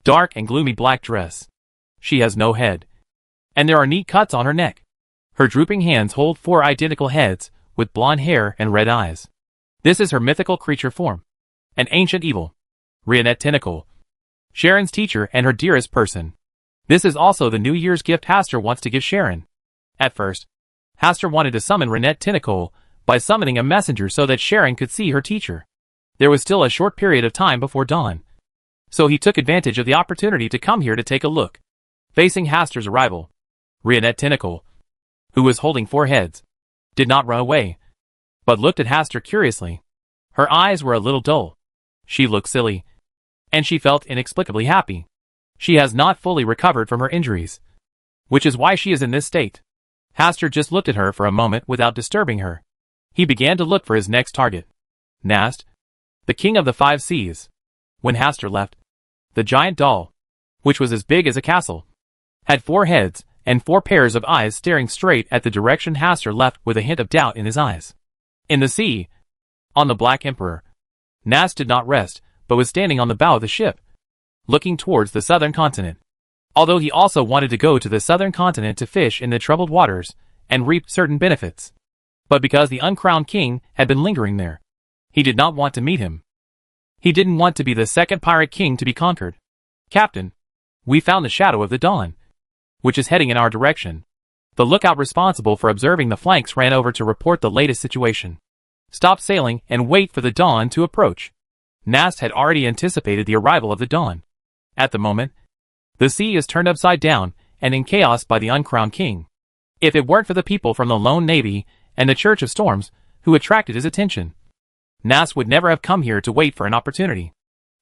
dark and gloomy black dress. She has no head, and there are neat cuts on her neck. Her drooping hands hold 4 identical heads, with blonde hair and red eyes. This is her mythical creature form. An ancient evil. Rionette Tentacle. Sharon's teacher and her dearest person. This is also the New Year's gift Hastur wants to give Sharon. At first, Hastur wanted to summon Rionette Tentacle by summoning a messenger so that Sharon could see her teacher. There was still a short period of time before dawn, so he took advantage of the opportunity to come here to take a look. Facing Hastur's arrival, Rionette Tentacle, who was holding 4 heads, did not run away, but looked at Hastur curiously. Her eyes were a little dull. She looked silly, and she felt inexplicably happy. She has not fully recovered from her injuries, which is why she is in this state. Hastur just looked at her for a moment without disturbing her. He began to look for his next target. Nast, the king of the 5 seas. When Hastur left, the giant doll, which was as big as a castle, had 4 heads and 4 pairs of eyes staring straight at the direction Hastur left with a hint of doubt in his eyes. In the sea, on the Black Emperor, Nast did not rest, but was standing on the bow of the ship, looking towards the southern continent. Although he also wanted to go to the southern continent to fish in the troubled waters and reap certain benefits. But because the uncrowned king had been lingering there, he did not want to meet him. He didn't want to be the second pirate king to be conquered. Captain, we found the shadow of the dawn, which is heading in our direction. The lookout responsible for observing the flanks ran over to report the latest situation. Stop sailing and wait for the dawn to approach. Nast had already anticipated the arrival of the dawn. At the moment, the sea is turned upside down and in chaos by the uncrowned king. If it weren't for the people from the Lone Navy and the Church of Storms who attracted his attention, Nast would never have come here to wait for an opportunity.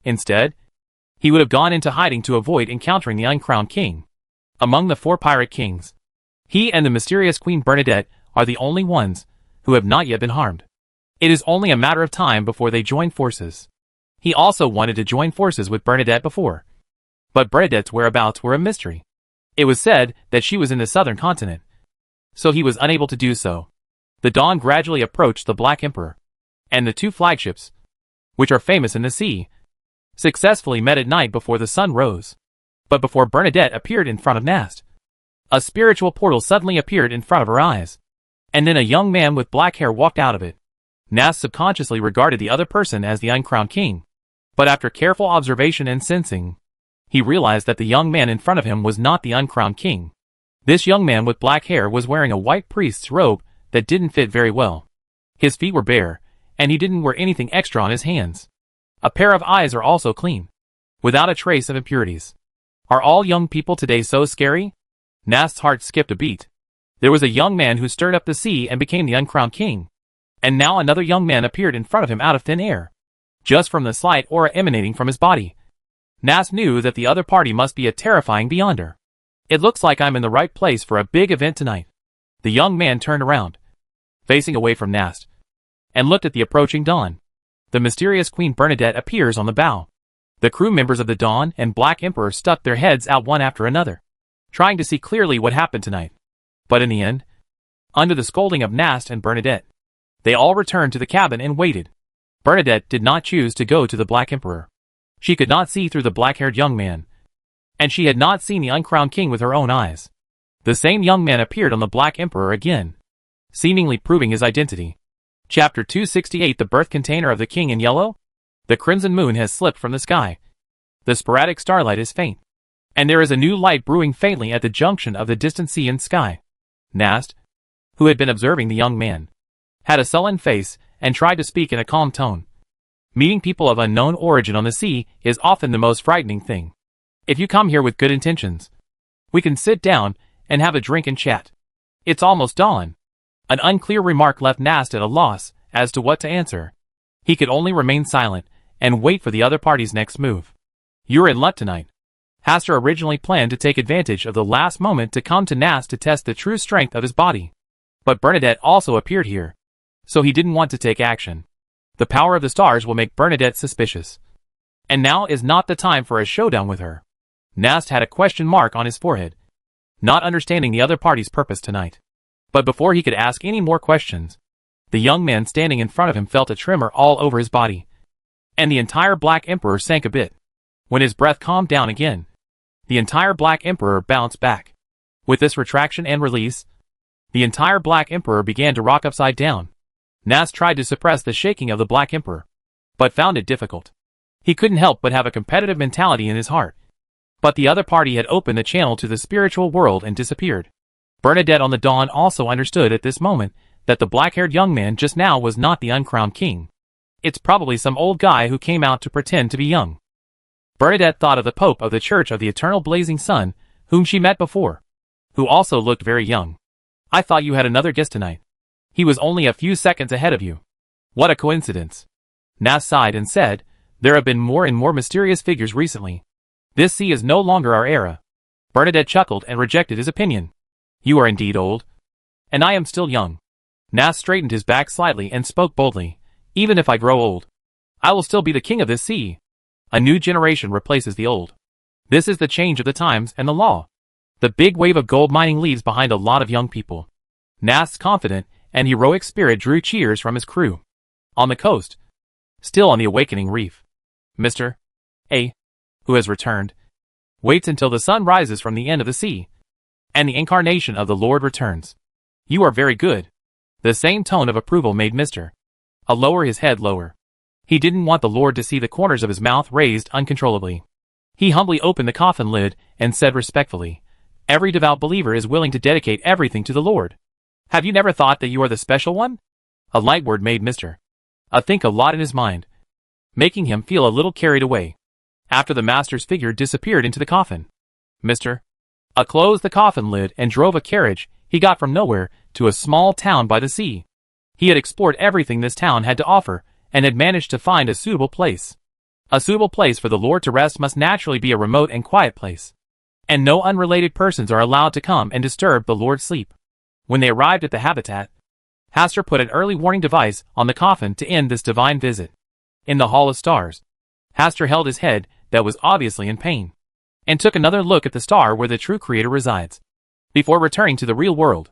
Instead, he would have gone into hiding to avoid encountering the uncrowned king. Among the 4 pirate kings, he and the mysterious Queen Bernadette are the only ones who have not yet been harmed. It is only a matter of time before they join forces. He also wanted to join forces with Bernadette before, but Bernadette's whereabouts were a mystery. It was said that she was in the southern continent, so he was unable to do so. The dawn gradually approached the Black Emperor, and the 2 flagships, which are famous in the sea, successfully met at night before the sun rose. But before Bernadette appeared in front of Nast, a spiritual portal suddenly appeared in front of her eyes, and then a young man with black hair walked out of it. Nast subconsciously regarded the other person as the uncrowned king, but after careful observation and sensing, he realized that the young man in front of him was not the uncrowned king. This young man with black hair was wearing a white priest's robe that didn't fit very well. His feet were bare, and he didn't wear anything extra on his hands. A pair of eyes are also clean, without a trace of impurities. Are all young people today so scary? Nast's heart skipped a beat. There was a young man who stirred up the sea and became the uncrowned king. And now another young man appeared in front of him out of thin air. Just from the slight aura emanating from his body, Nast knew that the other party must be a terrifying beyonder. It looks like I'm in the right place for a big event tonight. The young man turned around, facing away from Nast, and looked at the approaching dawn. The mysterious Queen Bernadette appears on the bow. The crew members of the Dawn and Black Emperor stuck their heads out one after another, trying to see clearly what happened tonight. But in the end, under the scolding of Nast and Bernadette. They all returned to the cabin and waited. Bernadette did not choose to go to the Black Emperor. She could not see through the black-haired young man, and she had not seen the uncrowned king with her own eyes. The same young man appeared on the Black Emperor again, seemingly proving his identity. Chapter 268 The Birth Container of the King in Yellow? The crimson moon has slipped from the sky. The sporadic starlight is faint, and there is a new light brewing faintly at the junction of the distant sea and sky. Nast, who had been observing the young man, had a sullen face and tried to speak in a calm tone. Meeting people of unknown origin on the sea is often the most frightening thing. If you come here with good intentions, we can sit down and have a drink and chat. It's almost dawn. An unclear remark left Nast at a loss as to what to answer. He could only remain silent and wait for the other party's next move. You're in luck tonight. Hastur originally planned to take advantage of the last moment to come to Nast to test the true strength of his body. But Bernadette also appeared here, so he didn't want to take action. The power of the stars will make Bernadette suspicious. And now is not the time for a showdown with her. Nast had a question mark on his forehead, not understanding the other party's purpose tonight. But before he could ask any more questions, the young man standing in front of him felt a tremor all over his body, and the entire Black Emperor sank a bit. When his breath calmed down again, the entire Black Emperor bounced back. With this retraction and release, the entire Black Emperor began to rock upside down. Nast tried to suppress the shaking of the Black Emperor, but found it difficult. He couldn't help but have a competitive mentality in his heart. But the other party had opened the channel to the spiritual world and disappeared. Bernadette on the Dawn also understood at this moment that the black-haired young man just now was not the uncrowned king. It's probably some old guy who came out to pretend to be young. Bernadette thought of the Pope of the Church of the Eternal Blazing Sun, whom she met before, who also looked very young. I thought you had another guest tonight. He was only a few seconds ahead of you. What a coincidence. Nast sighed and said, there have been more and more mysterious figures recently. This sea is no longer our era. Bernadette chuckled and rejected his opinion. You are indeed old. And I am still young. Nast straightened his back slightly and spoke boldly. Even if I grow old, I will still be the king of this sea. A new generation replaces the old. This is the change of the times and the law. The big wave of gold mining leaves behind a lot of young people. Nast's confident and heroic spirit drew cheers from his crew. On the coast, still on the awakening reef, Mr. A, who has returned, waits until the sun rises from the end of the sea, and the incarnation of the Lord returns. You are very good. The same tone of approval made Mr. A lower his head lower. He didn't want the Lord to see the corners of his mouth raised uncontrollably. He humbly opened the coffin lid and said respectfully, every devout believer is willing to dedicate everything to the Lord. Have you never thought that you are the special one? A light word made Mr. A think a lot in his mind, making him feel a little carried away. After the master's figure disappeared into the coffin, Mr. A closed the coffin lid and drove a carriage he got from nowhere to a small town by the sea. He had explored everything this town had to offer and had managed to find a suitable place. A suitable place for the Lord to rest must naturally be a remote and quiet place, and no unrelated persons are allowed to come and disturb the Lord's sleep. When they arrived at the habitat, Hastur put an early warning device on the coffin to end this divine visit. In the Hall of Stars, Hastur held his head that was obviously in pain, and took another look at the star where the true creator resides. Before returning to the real world,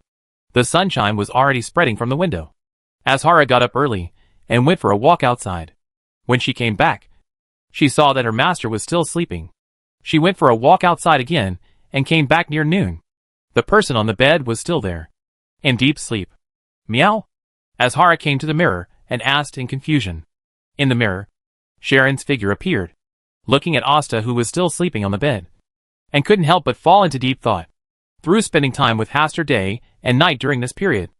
the sunshine was already spreading from the window. Azhara got up early and went for a walk outside. When she came back, she saw that her master was still sleeping. She went for a walk outside again and came back near noon. The person on the bed was still there, in deep sleep. Meow? Azhara came to the mirror and asked in confusion. In the mirror, Sharon's figure appeared, looking at Asta, who was still sleeping on the bed, and couldn't help but fall into deep thought. Through spending time with Hastur day and night during this period,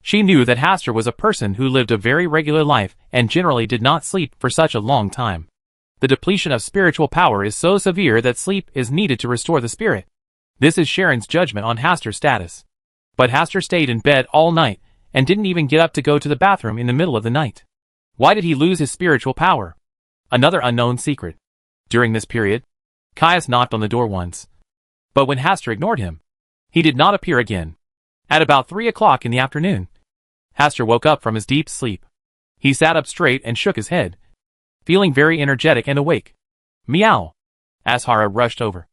she knew that Hastur was a person who lived a very regular life and generally did not sleep for such a long time. The depletion of spiritual power is so severe that sleep is needed to restore the spirit. This is Sharon's judgment on Hastur's status. But Hastur stayed in bed all night and didn't even get up to go to the bathroom in the middle of the night. Why did he lose his spiritual power? Another unknown secret. During this period, Caius knocked on the door once, but when Hastur ignored him, he did not appear again. At about 3 o'clock in the afternoon, Hastur woke up from his deep sleep. He sat up straight and shook his head, feeling very energetic and awake. Meow! Azhara rushed over,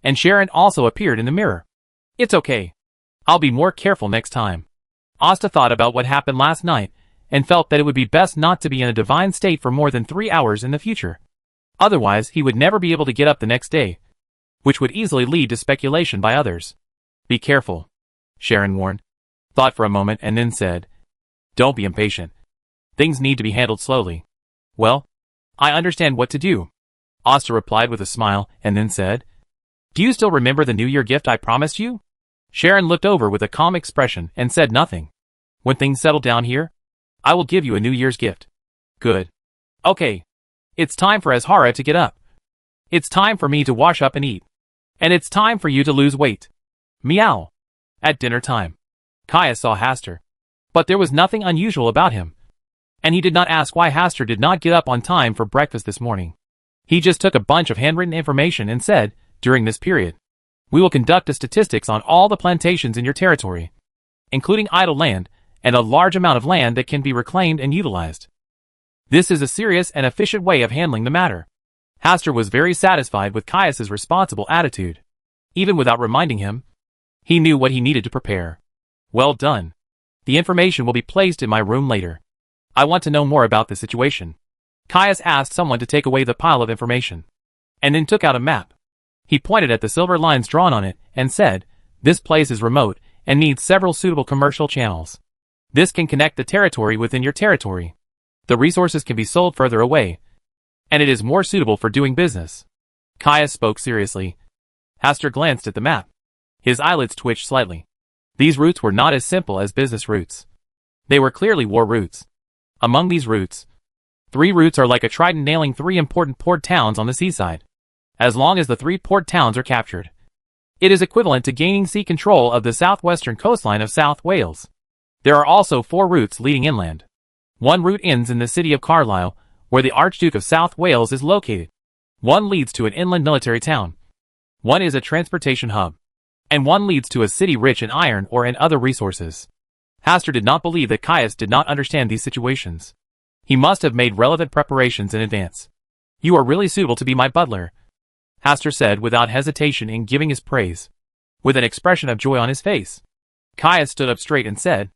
and Sharon also appeared in the mirror. It's okay. I'll be more careful next time. Asta thought about what happened last night, and felt that it would be best not to be in a divine state for more than 3 hours in the future. Otherwise, he would never be able to get up the next day, which would easily lead to speculation by others. Be careful, Sharon warned. Thought for a moment and then said, don't be impatient. Things need to be handled slowly. Well, I understand what to do, Asta replied with a smile and then said, do you still remember the New Year gift I promised you? Sharon looked over with a calm expression and said nothing. When things settle down here, I will give you a New Year's gift. Good. Okay. It's time for Azhara to get up. It's time for me to wash up and eat. And it's time for you to lose weight. Meow. At dinner time, Kaya saw Hastur. But there was nothing unusual about him. And he did not ask why Hastur did not get up on time for breakfast this morning. He just took a bunch of handwritten information and said, during this period, we will conduct a statistics on all the plantations in your territory, including idle land, and a large amount of land that can be reclaimed and utilized. This is a serious and efficient way of handling the matter. Hastur was very satisfied with Caius's responsible attitude. Even without reminding him, he knew what he needed to prepare. Well done. The information will be placed in my room later. I want to know more about the situation. Caius asked someone to take away the pile of information, and then took out a map. He pointed at the silver lines drawn on it and said, this place is remote and needs several suitable commercial channels. This can connect the territory within your territory. The resources can be sold further away, and it is more suitable for doing business. Caius spoke seriously. Hastur glanced at the map. His eyelids twitched slightly. These routes were not as simple as business routes. They were clearly war routes. Among these routes, 3 routes are like a trident nailing 3 important port towns on the seaside. As long as the 3 port towns are captured, it is equivalent to gaining sea control of the southwestern coastline of South Wales. There are also 4 routes leading inland. One route ends in the city of Carlisle, where the Archduke of South Wales is located. One leads to an inland military town. One is a transportation hub. And one leads to a city rich in iron or in other resources. Hastur did not believe that Caius did not understand these situations. He must have made relevant preparations in advance. You are really suitable to be my butler, Hastur said without hesitation in giving his praise, with an expression of joy on his face. Caius stood up straight and said,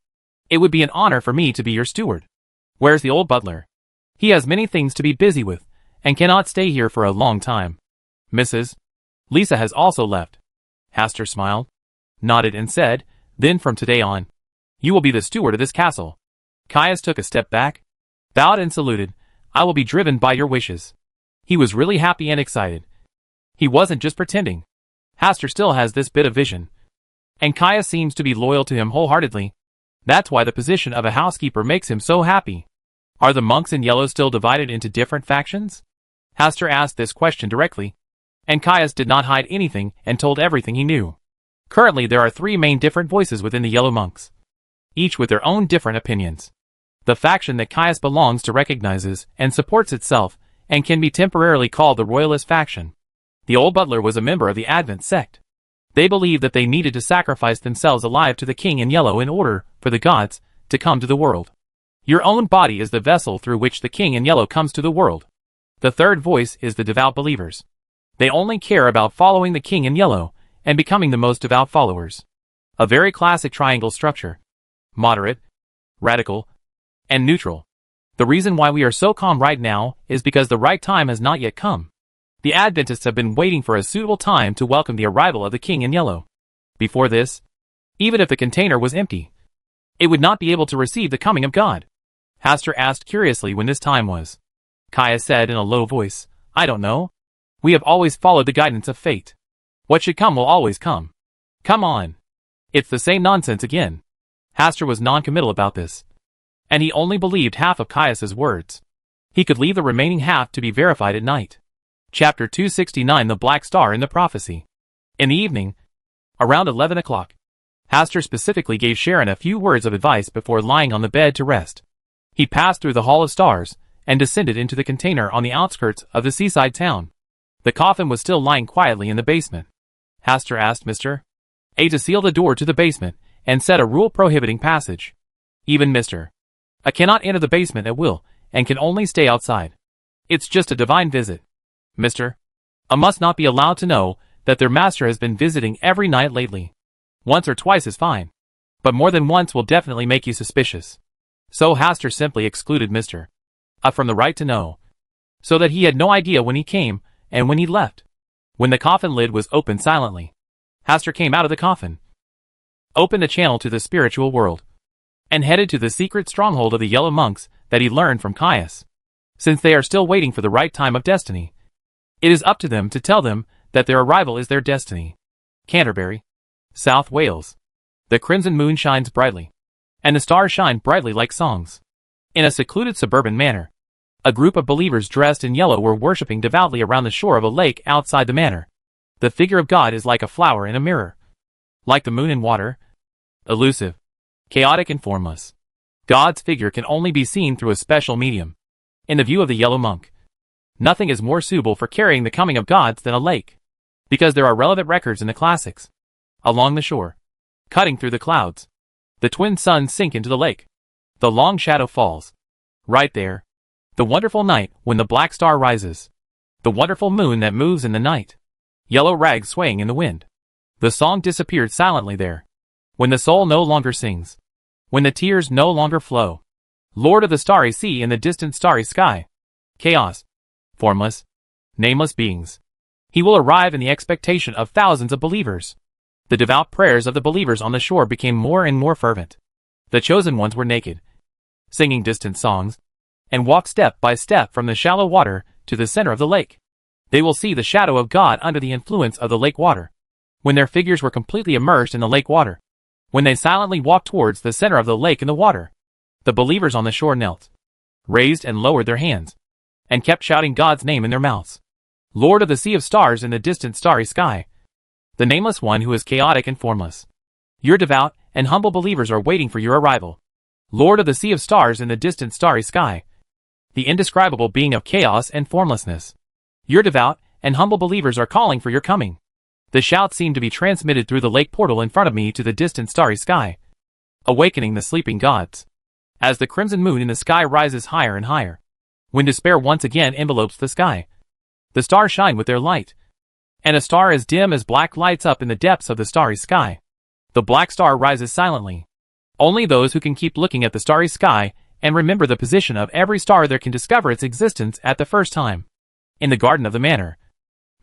it would be an honor for me to be your steward. Where's the old butler? He has many things to be busy with, and cannot stay here for a long time. Mrs. Lisa has also left. Hastur smiled, nodded and said, then from today on, you will be the steward of this castle. Caius took a step back, bowed and saluted. I will be driven by your wishes. He was really happy and excited. He wasn't just pretending. Hastur still has this bit of vision. And Caius seems to be loyal to him wholeheartedly. That's why the position of a housekeeper makes him so happy. Are the monks in yellow still divided into different factions? Hastur asked this question directly, and Caius did not hide anything and told everything he knew. Currently there are 3 main different voices within the yellow monks, each with their own different opinions. The faction that Caius belongs to recognizes and supports itself and can be temporarily called the Royalist faction. The old butler was a member of the Advent sect. They believed that they needed to sacrifice themselves alive to the king in yellow in order for the gods to come to the world. Your own body is the vessel through which the king in yellow comes to the world. The third voice is the devout believers. They only care about following the king in yellow and becoming the most devout followers. A very classic triangle structure. Moderate, radical, and neutral. The reason why we are so calm right now is because the right time has not yet come. The Adventists have been waiting for a suitable time to welcome the arrival of the king in yellow. Before this, even if the container was empty, it would not be able to receive the coming of God. Hastur asked curiously when this time was. Caius said in a low voice, I don't know. We have always followed the guidance of fate. What should come will always come. Come on. It's the same nonsense again. Hastur was non-committal about this, and he only believed half of Caius's words. He could leave the remaining half to be verified at night. Chapter 269 The Black Star in the Prophecy. In the evening, around 11 o'clock, Hastur specifically gave Sharon a few words of advice before lying on the bed to rest. He passed through the Hall of Stars and descended into the container on the outskirts of the seaside town. The coffin was still lying quietly in the basement. Hastur asked Mr. A to seal the door to the basement and set a rule prohibiting passage. Even Mr. A cannot enter the basement at will and can only stay outside. It's just a divine visit. Mr. A must not be allowed to know that their master has been visiting every night lately. Once or twice is fine. but more than once will definitely make you suspicious. So Hastur simply excluded Mr. A from the right to know, so that he had no idea when he came and when he left. When the coffin lid was opened silently, Hastur came out of the coffin, opened a channel to the spiritual world, and headed to the secret stronghold of the Yellow Monks that he learned from Caius. Since they are still waiting for the right time of destiny, it is up to them to tell them that their arrival is their destiny. Canterbury, South Wales. The crimson moon shines brightly, and the stars shine brightly like songs. In a secluded suburban manor, a group of believers dressed in yellow were worshipping devoutly around the shore of a lake outside the manor. The figure of God is like a flower in a mirror, like the moon in water, elusive, chaotic and formless. God's figure can only be seen through a special medium. In the view of the yellow monk, nothing is more suitable for carrying the coming of gods than a lake, because there are relevant records in the classics. Along the shore, cutting through the clouds, the twin suns sink into the lake. The long shadow falls. Right there, the wonderful night when the black star rises. The wonderful moon that moves in the night. Yellow rags swaying in the wind. The song disappeared silently there. When the soul no longer sings. When the tears no longer flow. Lord of the starry sea and the distant starry sky. Chaos. Formless. Nameless beings. He will arrive in the expectation of thousands of believers. The devout prayers of the believers on the shore became more and more fervent. The chosen ones were naked, singing distant songs, and walked step by step from the shallow water to the center of the lake. They will see the shadow of God under the influence of the lake water. When their figures were completely immersed in the lake water, when they silently walked towards the center of the lake in the water, the believers on the shore knelt, raised and lowered their hands, and kept shouting God's name in their mouths. Lord of the sea of stars in the distant starry sky, the nameless one who is chaotic and formless. Your devout and humble believers are waiting for your arrival. Lord of the sea of stars in the distant starry sky, the indescribable being of chaos and formlessness. Your devout and humble believers are calling for your coming. The shout seemed to be transmitted through the lake portal in front of me to the distant starry sky, awakening the sleeping gods. As the crimson moon in the sky rises higher and higher, when despair once again envelopes the sky, the stars shine with their light, and a star as dim as black lights up in the depths of the starry sky. The black star rises silently. Only those who can keep looking at the starry sky and remember the position of every star there can discover its existence at the first time. In the garden of the manor,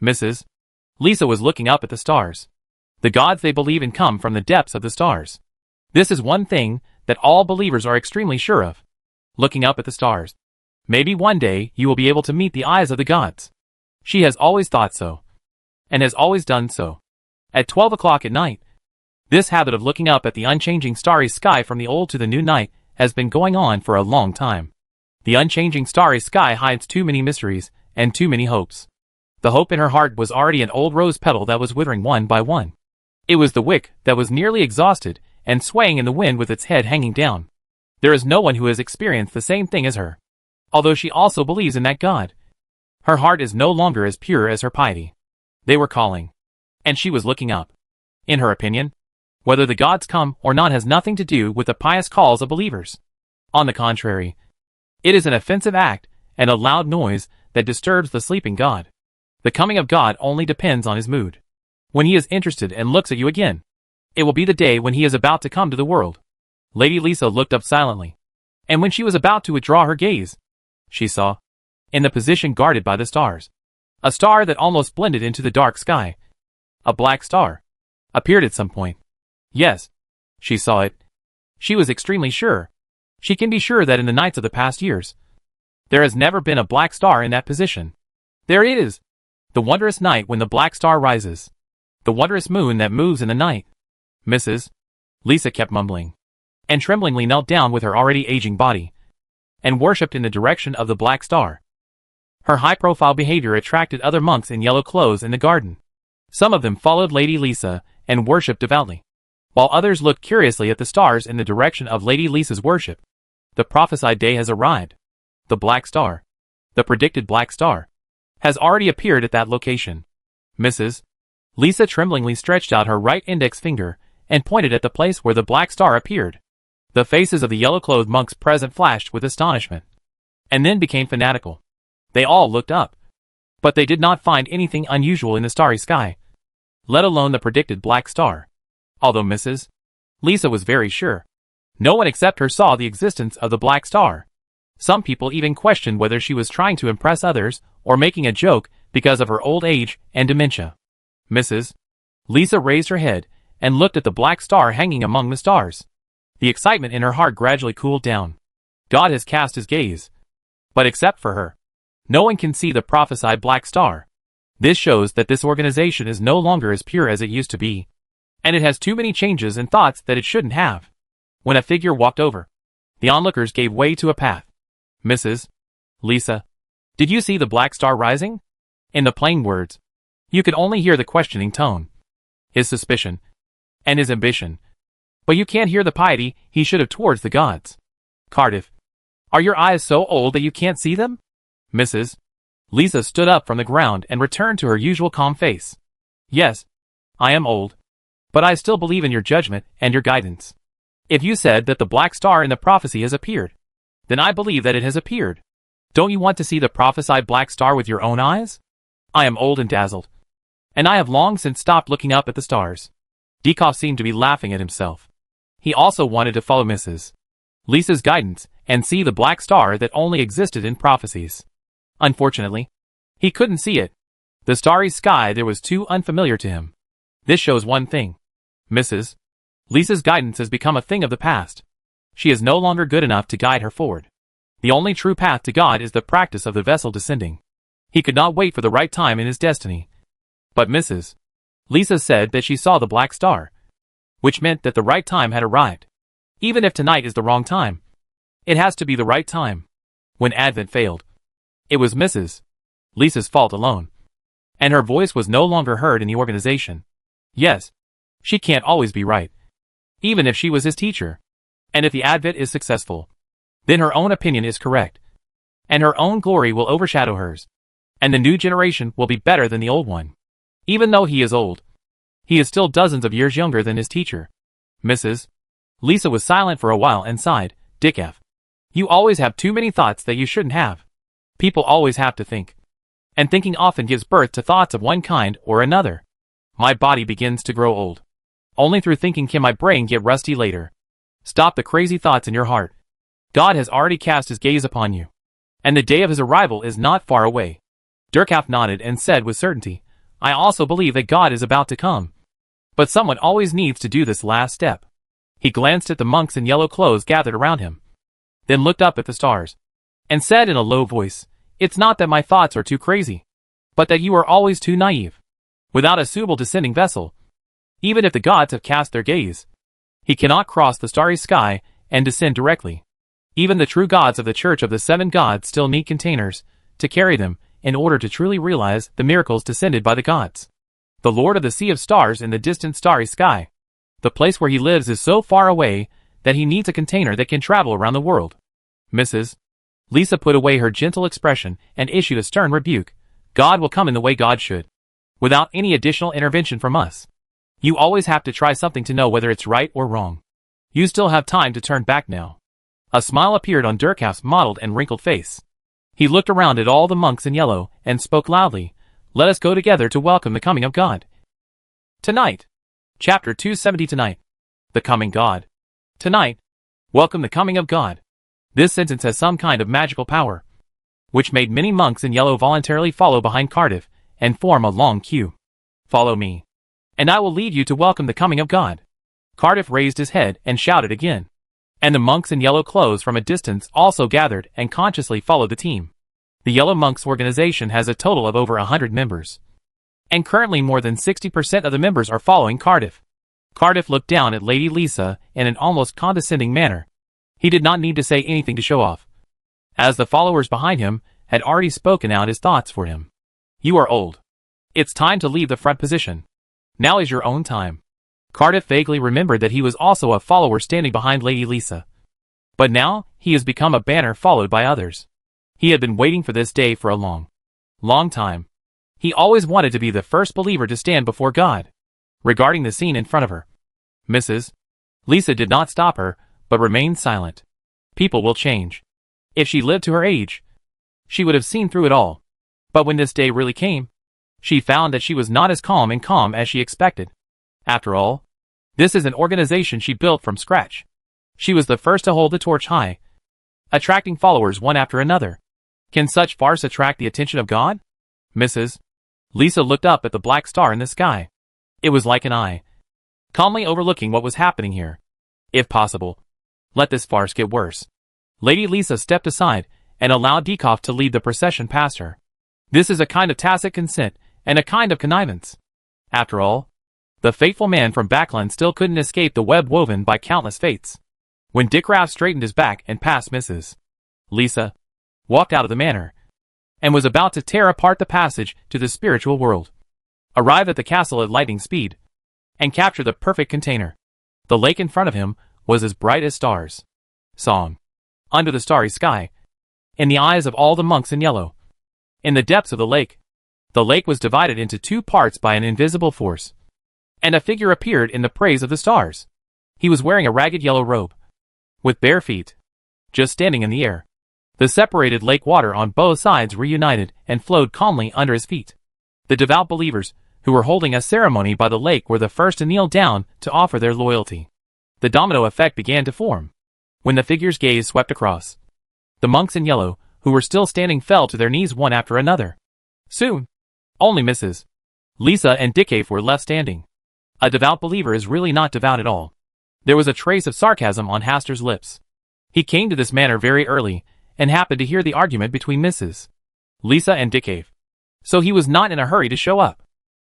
Mrs. Lisa was looking up at the stars. The gods they believe in come from the depths of the stars. This is one thing that all believers are extremely sure of. Looking up at the stars. Maybe one day you will be able to meet the eyes of the gods. She has always thought so, and has always done so. At 12 o'clock at night, this habit of looking up at the unchanging starry sky from the old to the new night has been going on for a long time. The unchanging starry sky hides too many mysteries and too many hopes. The hope in her heart was already an old rose petal that was withering one by one. It was the wick that was nearly exhausted and swaying in the wind with its head hanging down. There is no one who has experienced the same thing as her, although she also believes in that God. Her heart is no longer as pure as her piety. They were calling, and she was looking up. In her opinion, whether the gods come or not has nothing to do with the pious calls of believers. On the contrary, it is an offensive act and a loud noise that disturbs the sleeping God. The coming of God only depends on his mood. When he is interested and looks at you again, it will be the day when he is about to come to the world. Lady Lisa looked up silently, and when she was about to withdraw her gaze, she saw, in the position guarded by the stars, a star that almost blended into the dark sky. A black star appeared at some point. Yes, she saw it. She was extremely sure. She can be sure that in the nights of the past years, there has never been a black star in that position. There it is! The wondrous night when the black star rises. The wondrous moon that moves in the night. Mrs. Lisa kept mumbling, and tremblingly knelt down with her already aging body, and worshipped in the direction of the black star. Her high-profile behavior attracted other monks in yellow clothes in the garden. Some of them followed Lady Lisa and worshipped devoutly, while others looked curiously at the stars in the direction of Lady Lisa's worship. The prophesied day has arrived. The black star, the predicted black star, has already appeared at that location. Mrs. Lisa tremblingly stretched out her right index finger and pointed at the place where the black star appeared. The faces of the yellow-clothed monks present flashed with astonishment, and then became fanatical. They all looked up, but they did not find anything unusual in the starry sky, let alone the predicted black star. Although Mrs. Lisa was very sure. No one except her saw the existence of the black star. Some people even questioned whether she was trying to impress others or making a joke because of her old age and dementia. Mrs. Lisa raised her head and looked at the black star hanging among the stars. The excitement in her heart gradually cooled down. God has cast his gaze. But except for her, no one can see the prophesied black star. This shows that this organization is no longer as pure as it used to be. And it has too many changes and thoughts that it shouldn't have. When a figure walked over, the onlookers gave way to a path. Mrs. Lisa, did you see the black star rising? In the plain words, you could only hear the questioning tone, his suspicion, and his ambition. But you can't hear the piety he should have towards the gods. Cardiff, are your eyes so old that you can't see them? Mrs. Lisa stood up from the ground and returned to her usual calm face. Yes, I am old. But I still believe in your judgment and your guidance. If you said that the black star in the prophecy has appeared, then I believe that it has appeared. Don't you want to see the prophesied black star with your own eyes? I am old and dazzled. And I have long since stopped looking up at the stars. Dekoff seemed to be laughing at himself. He also wanted to follow Mrs. Lisa's guidance and see the black star that only existed in prophecies. Unfortunately, he couldn't see it. The starry sky there was too unfamiliar to him. This shows one thing. Mrs. Lisa's guidance has become a thing of the past. She is no longer good enough to guide her forward. The only true path to God is the practice of the vessel descending. He could not wait for the right time in his destiny. But Mrs. Lisa said that she saw the black star, which meant that the right time had arrived. Even if tonight is the wrong time, it has to be the right time. When Advent failed, it was Mrs. Lisa's fault alone. And her voice was no longer heard in the organization. Yes, she can't always be right. Even if she was his teacher. And if the Advent is successful, then her own opinion is correct. And her own glory will overshadow hers. And the new generation will be better than the old one. Even though he is old, he is still dozens of years younger than his teacher. Mrs. Lisa was silent for a while and sighed. Dick F. You always have too many thoughts that you shouldn't have. People always have to think. And thinking often gives birth to thoughts of one kind or another. My body begins to grow old. Only through thinking can my brain get rusty later. Stop the crazy thoughts in your heart. God has already cast his gaze upon you. And the day of his arrival is not far away. Durkheim nodded and said with certainty, I also believe that God is about to come. But someone always needs to do this last step. He glanced at the monks in yellow clothes gathered around him. Then looked up at the stars. And said in a low voice, It's not that my thoughts are too crazy, but that you are always too naive. Without a suitable descending vessel, even if the gods have cast their gaze, he cannot cross the starry sky and descend directly. Even the true gods of the Church of the Seven Gods still need containers to carry them in order to truly realize the miracles descended by the gods. The Lord of the Sea of Stars in the distant starry sky. The place where he lives is so far away that he needs a container that can travel around the world. Mrs. Lisa put away her gentle expression and issued a stern rebuke. God will come in the way God should, without any additional intervention from us. You always have to try something to know whether it's right or wrong. You still have time to turn back now. A smile appeared on Durkheim's mottled and wrinkled face. He looked around at all the monks in yellow and spoke loudly. Let us go together to welcome the coming of God. Tonight. Chapter 270 Tonight. The coming God. Tonight. Welcome the coming of God. This sentence has some kind of magical power, which made many monks in yellow voluntarily follow behind Cardiff and form a long queue. Follow me, and I will lead you to welcome the coming of God. Cardiff raised his head and shouted again. And the monks in yellow clothes from a distance also gathered and consciously followed the team. The Yellow Monks organization has a total of over 100 members. And currently more than 60% of the members are following Cardiff. Cardiff looked down at Lady Lisa in an almost condescending manner. He did not need to say anything to show off, as the followers behind him had already spoken out his thoughts for him. You are old. It's time to leave the front position. Now is your own time. Cardiff vaguely remembered that he was also a follower standing behind Lady Lisa. But now, he has become a banner followed by others. He had been waiting for this day for a long time. He always wanted to be the first believer to stand before God. Regarding the scene in front of her, Mrs. Lisa did not stop her, but remained silent. People will change. If she lived to her age, she would have seen through it all. But when this day really came, she found that she was not as calm as she expected. After all, This is an organization she built from scratch. She was the first to hold the torch high, attracting followers one after another. Can such farce attract the attention of God? Mrs. Lisa looked up at the black star in the sky. It was like an eye, calmly overlooking what was happening here. If possible, let this farce get worse. Lady Lisa stepped aside and allowed Dieckhoff to lead the procession past her. This is a kind of tacit consent and a kind of connivance. After all, the faithful man from Backland still couldn't escape the web woven by countless fates. When Dick Raff straightened his back and passed Mrs. Lisa, walked out of the manor, and was about to tear apart the passage to the spiritual world, arrived at the castle at lightning speed, and captured the perfect container. The lake in front of him was as bright as stars. Song. Under the starry sky, in the eyes of all the monks in yellow. In the depths of the lake was divided into two parts by an invisible force, and a figure appeared in the praise of the stars. He was wearing a ragged yellow robe, with bare feet, just standing in the air. The separated lake water on both sides reunited and flowed calmly under his feet. The devout believers, who were holding a ceremony by the lake, were the first to kneel down to offer their loyalty. The domino effect began to form. When the figure's gaze swept across, the monks in yellow, who were still standing, fell to their knees one after another. Soon, only Mrs. Lisa and Dieckhoff were left standing. A devout believer is really not devout at all. There was a trace of sarcasm on Hastur's lips. He came to this manor very early, and happened to hear the argument between Mrs. Lisa and Dieckhoff. So he was not in a hurry to show up.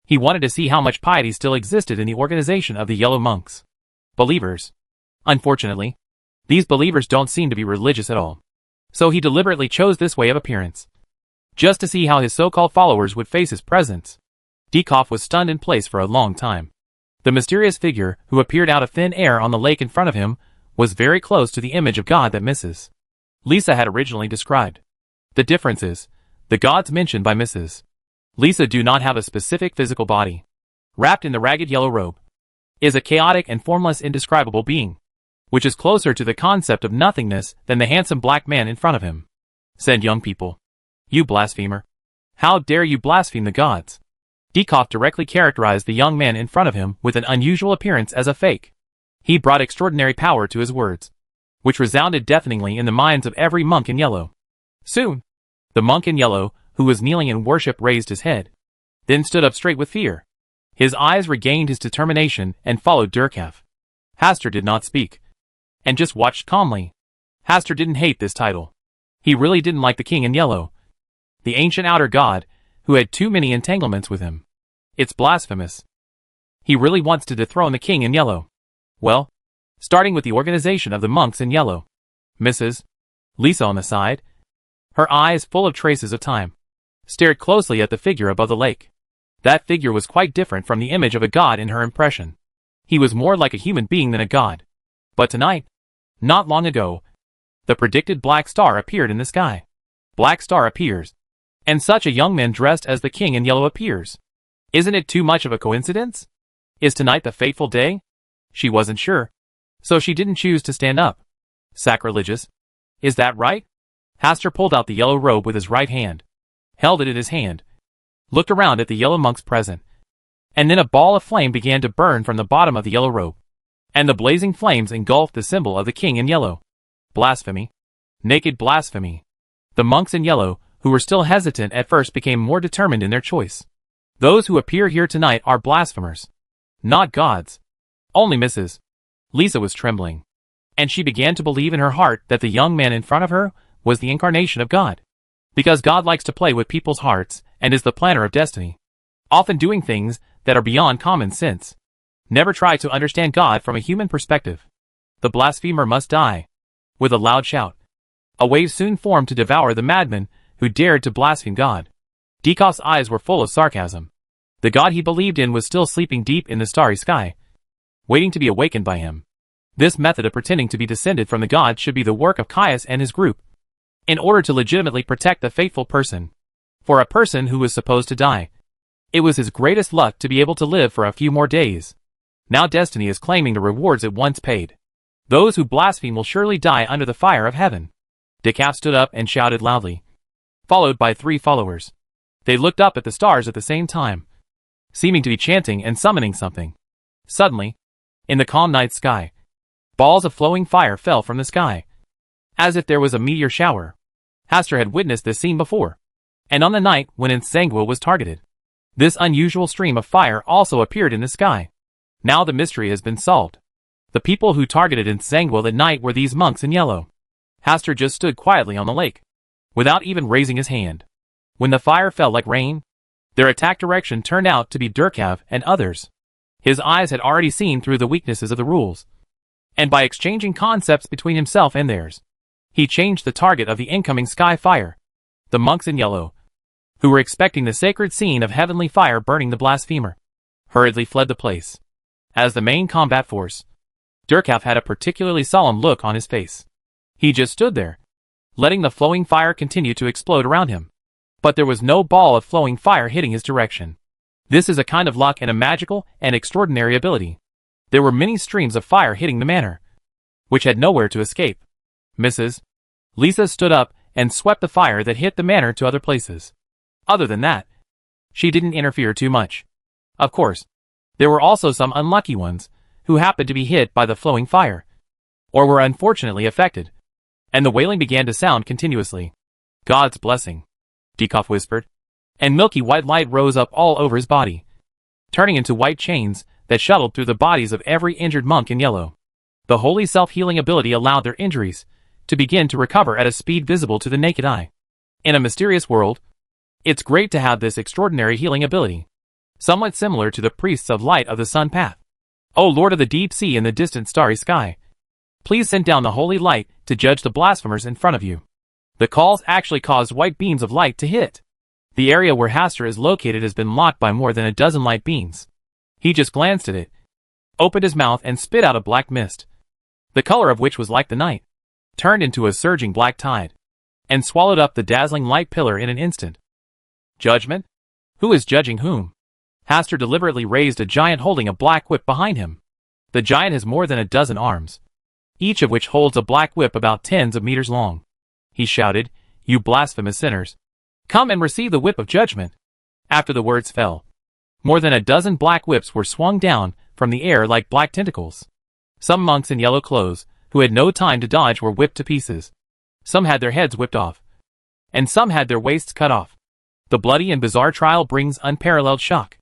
He wanted to see how much piety still existed in the organization of the Yellow Monks. Believers. Unfortunately, these believers don't seem to be religious at all. So he deliberately chose this way of appearance, just to see how his so-called followers would face his presence. Dieckhoff was stunned in place for a long time. The mysterious figure who appeared out of thin air on the lake in front of him was very close to the image of God that Mrs. Lisa had originally described. The difference is, the gods mentioned by Mrs. Lisa do not have a specific physical body. Wrapped in the ragged yellow robe is a chaotic and formless indescribable being, which is closer to the concept of nothingness than the handsome black man in front of him. Said young people. You blasphemer. How dare you blaspheme the gods? Dieckhoff directly characterized the young man in front of him with an unusual appearance as a fake. He brought extraordinary power to his words, which resounded deafeningly in the minds of every monk in yellow. Soon, the monk in yellow, who was kneeling in worship, raised his head, then stood up straight with fear. His eyes regained his determination and followed Dieckhoff. Hastur did not speak, and just watched calmly. Hastur didn't hate this title. He really didn't like the king in yellow, the ancient outer god, who had too many entanglements with him. It's blasphemous. He really wants to dethrone the king in yellow. Well, starting with the organization of the monks in yellow. Mrs. Lisa on the side, her eyes full of traces of time, stared closely at the figure above the lake. That figure was quite different from the image of a god in her impression. He was more like a human being than a god. But tonight, not long ago, the predicted black star appeared in the sky. Black star appears, and such a young man dressed as the king in yellow appears. Isn't it too much of a coincidence? Is tonight the fateful day? She wasn't sure, so she didn't choose to stand up. Sacrilegious. Is that right? Hastur pulled out the yellow robe with his right hand, held it in his hand, looked around at the yellow monks present, and then a ball of flame began to burn from the bottom of the yellow robe, and the blazing flames engulfed the symbol of the king in yellow. Blasphemy. Naked blasphemy. The monks in yellow, who were still hesitant at first, became more determined in their choice. Those who appear here tonight are blasphemers, not gods. Only Mrs. Lisa was trembling, and she began to believe in her heart that the young man in front of her was the incarnation of God. Because God likes to play with people's hearts and is the planner of destiny, often doing things that are beyond common sense. Never try to understand God from a human perspective. The blasphemer must die. With a loud shout, a wave soon formed to devour the madman who dared to blaspheme God. Dieckhoff's eyes were full of sarcasm. The God he believed in was still sleeping deep in the starry sky, waiting to be awakened by him. This method of pretending to be descended from the gods should be the work of Caius and his group, in order to legitimately protect the faithful person. For a person who was supposed to die, it was his greatest luck to be able to live for a few more days. Now destiny is claiming the rewards it once paid. Those who blaspheme will surely die under the fire of heaven. Dieckhoff stood up and shouted loudly, followed by 3 followers. They looked up at the stars at the same time, seeming to be chanting and summoning something. Suddenly, In the calm night sky, balls of flowing fire fell from the sky, as if there was a meteor shower. Hastur had witnessed this scene before, and on the night when Nsengwa was targeted, this unusual stream of fire also appeared in the sky. Now the mystery has been solved. The people who targeted Nsengwa that night were these monks in yellow. Hastur just stood quietly on the lake, without even raising his hand. When the fire fell like rain, their attack direction turned out to be Durkav and others. His eyes had already seen through the weaknesses of the rules, and by exchanging concepts between himself and theirs, he changed the target of the incoming sky fire. The monks in yellow, who were expecting the sacred scene of heavenly fire burning the blasphemer, hurriedly fled the place. As the main combat force, Durkav had a particularly solemn look on his face. He just stood there, letting the flowing fire continue to explode around him. But there was no ball of flowing fire hitting his direction. This is a kind of luck and a magical and extraordinary ability. There were many streams of fire hitting the manor, which had nowhere to escape. Mrs. Lisa stood up and swept the fire that hit the manor to other places. Other than that, she didn't interfere too much. Of course, there were also some unlucky ones who happened to be hit by the flowing fire, or were unfortunately affected, and the wailing began to sound continuously. God's blessing, Dikov whispered, and milky white light rose up all over his body, turning into white chains that shuttled through the bodies of every injured monk in yellow. The holy self-healing ability allowed their injuries to begin to recover at a speed visible to the naked eye. In a mysterious world, it's great to have this extraordinary healing ability, somewhat similar to the priests of light of the sun path. O Lord of the deep sea and the distant starry sky, please send down the holy light to judge the blasphemers in front of you. The calls actually caused white beams of light to hit. The area where Hastur is located has been locked by more than a dozen light beams. He just glanced at it, opened his mouth and spit out a black mist, the color of which was like the night, turned into a surging black tide, and swallowed up the dazzling light pillar in an instant. Judgment? Who is judging whom? Hastur deliberately raised a giant holding a black whip behind him. The giant has more than a dozen arms, each of which holds a black whip about tens of meters long. He shouted, "You blasphemous sinners! Come and receive the whip of judgment." After the words fell, more than a dozen black whips were swung down from the air like black tentacles. Some monks in yellow clothes, who had no time to dodge, were whipped to pieces. Some had their heads whipped off, and some had their waists cut off. The bloody and bizarre trial brings unparalleled shock.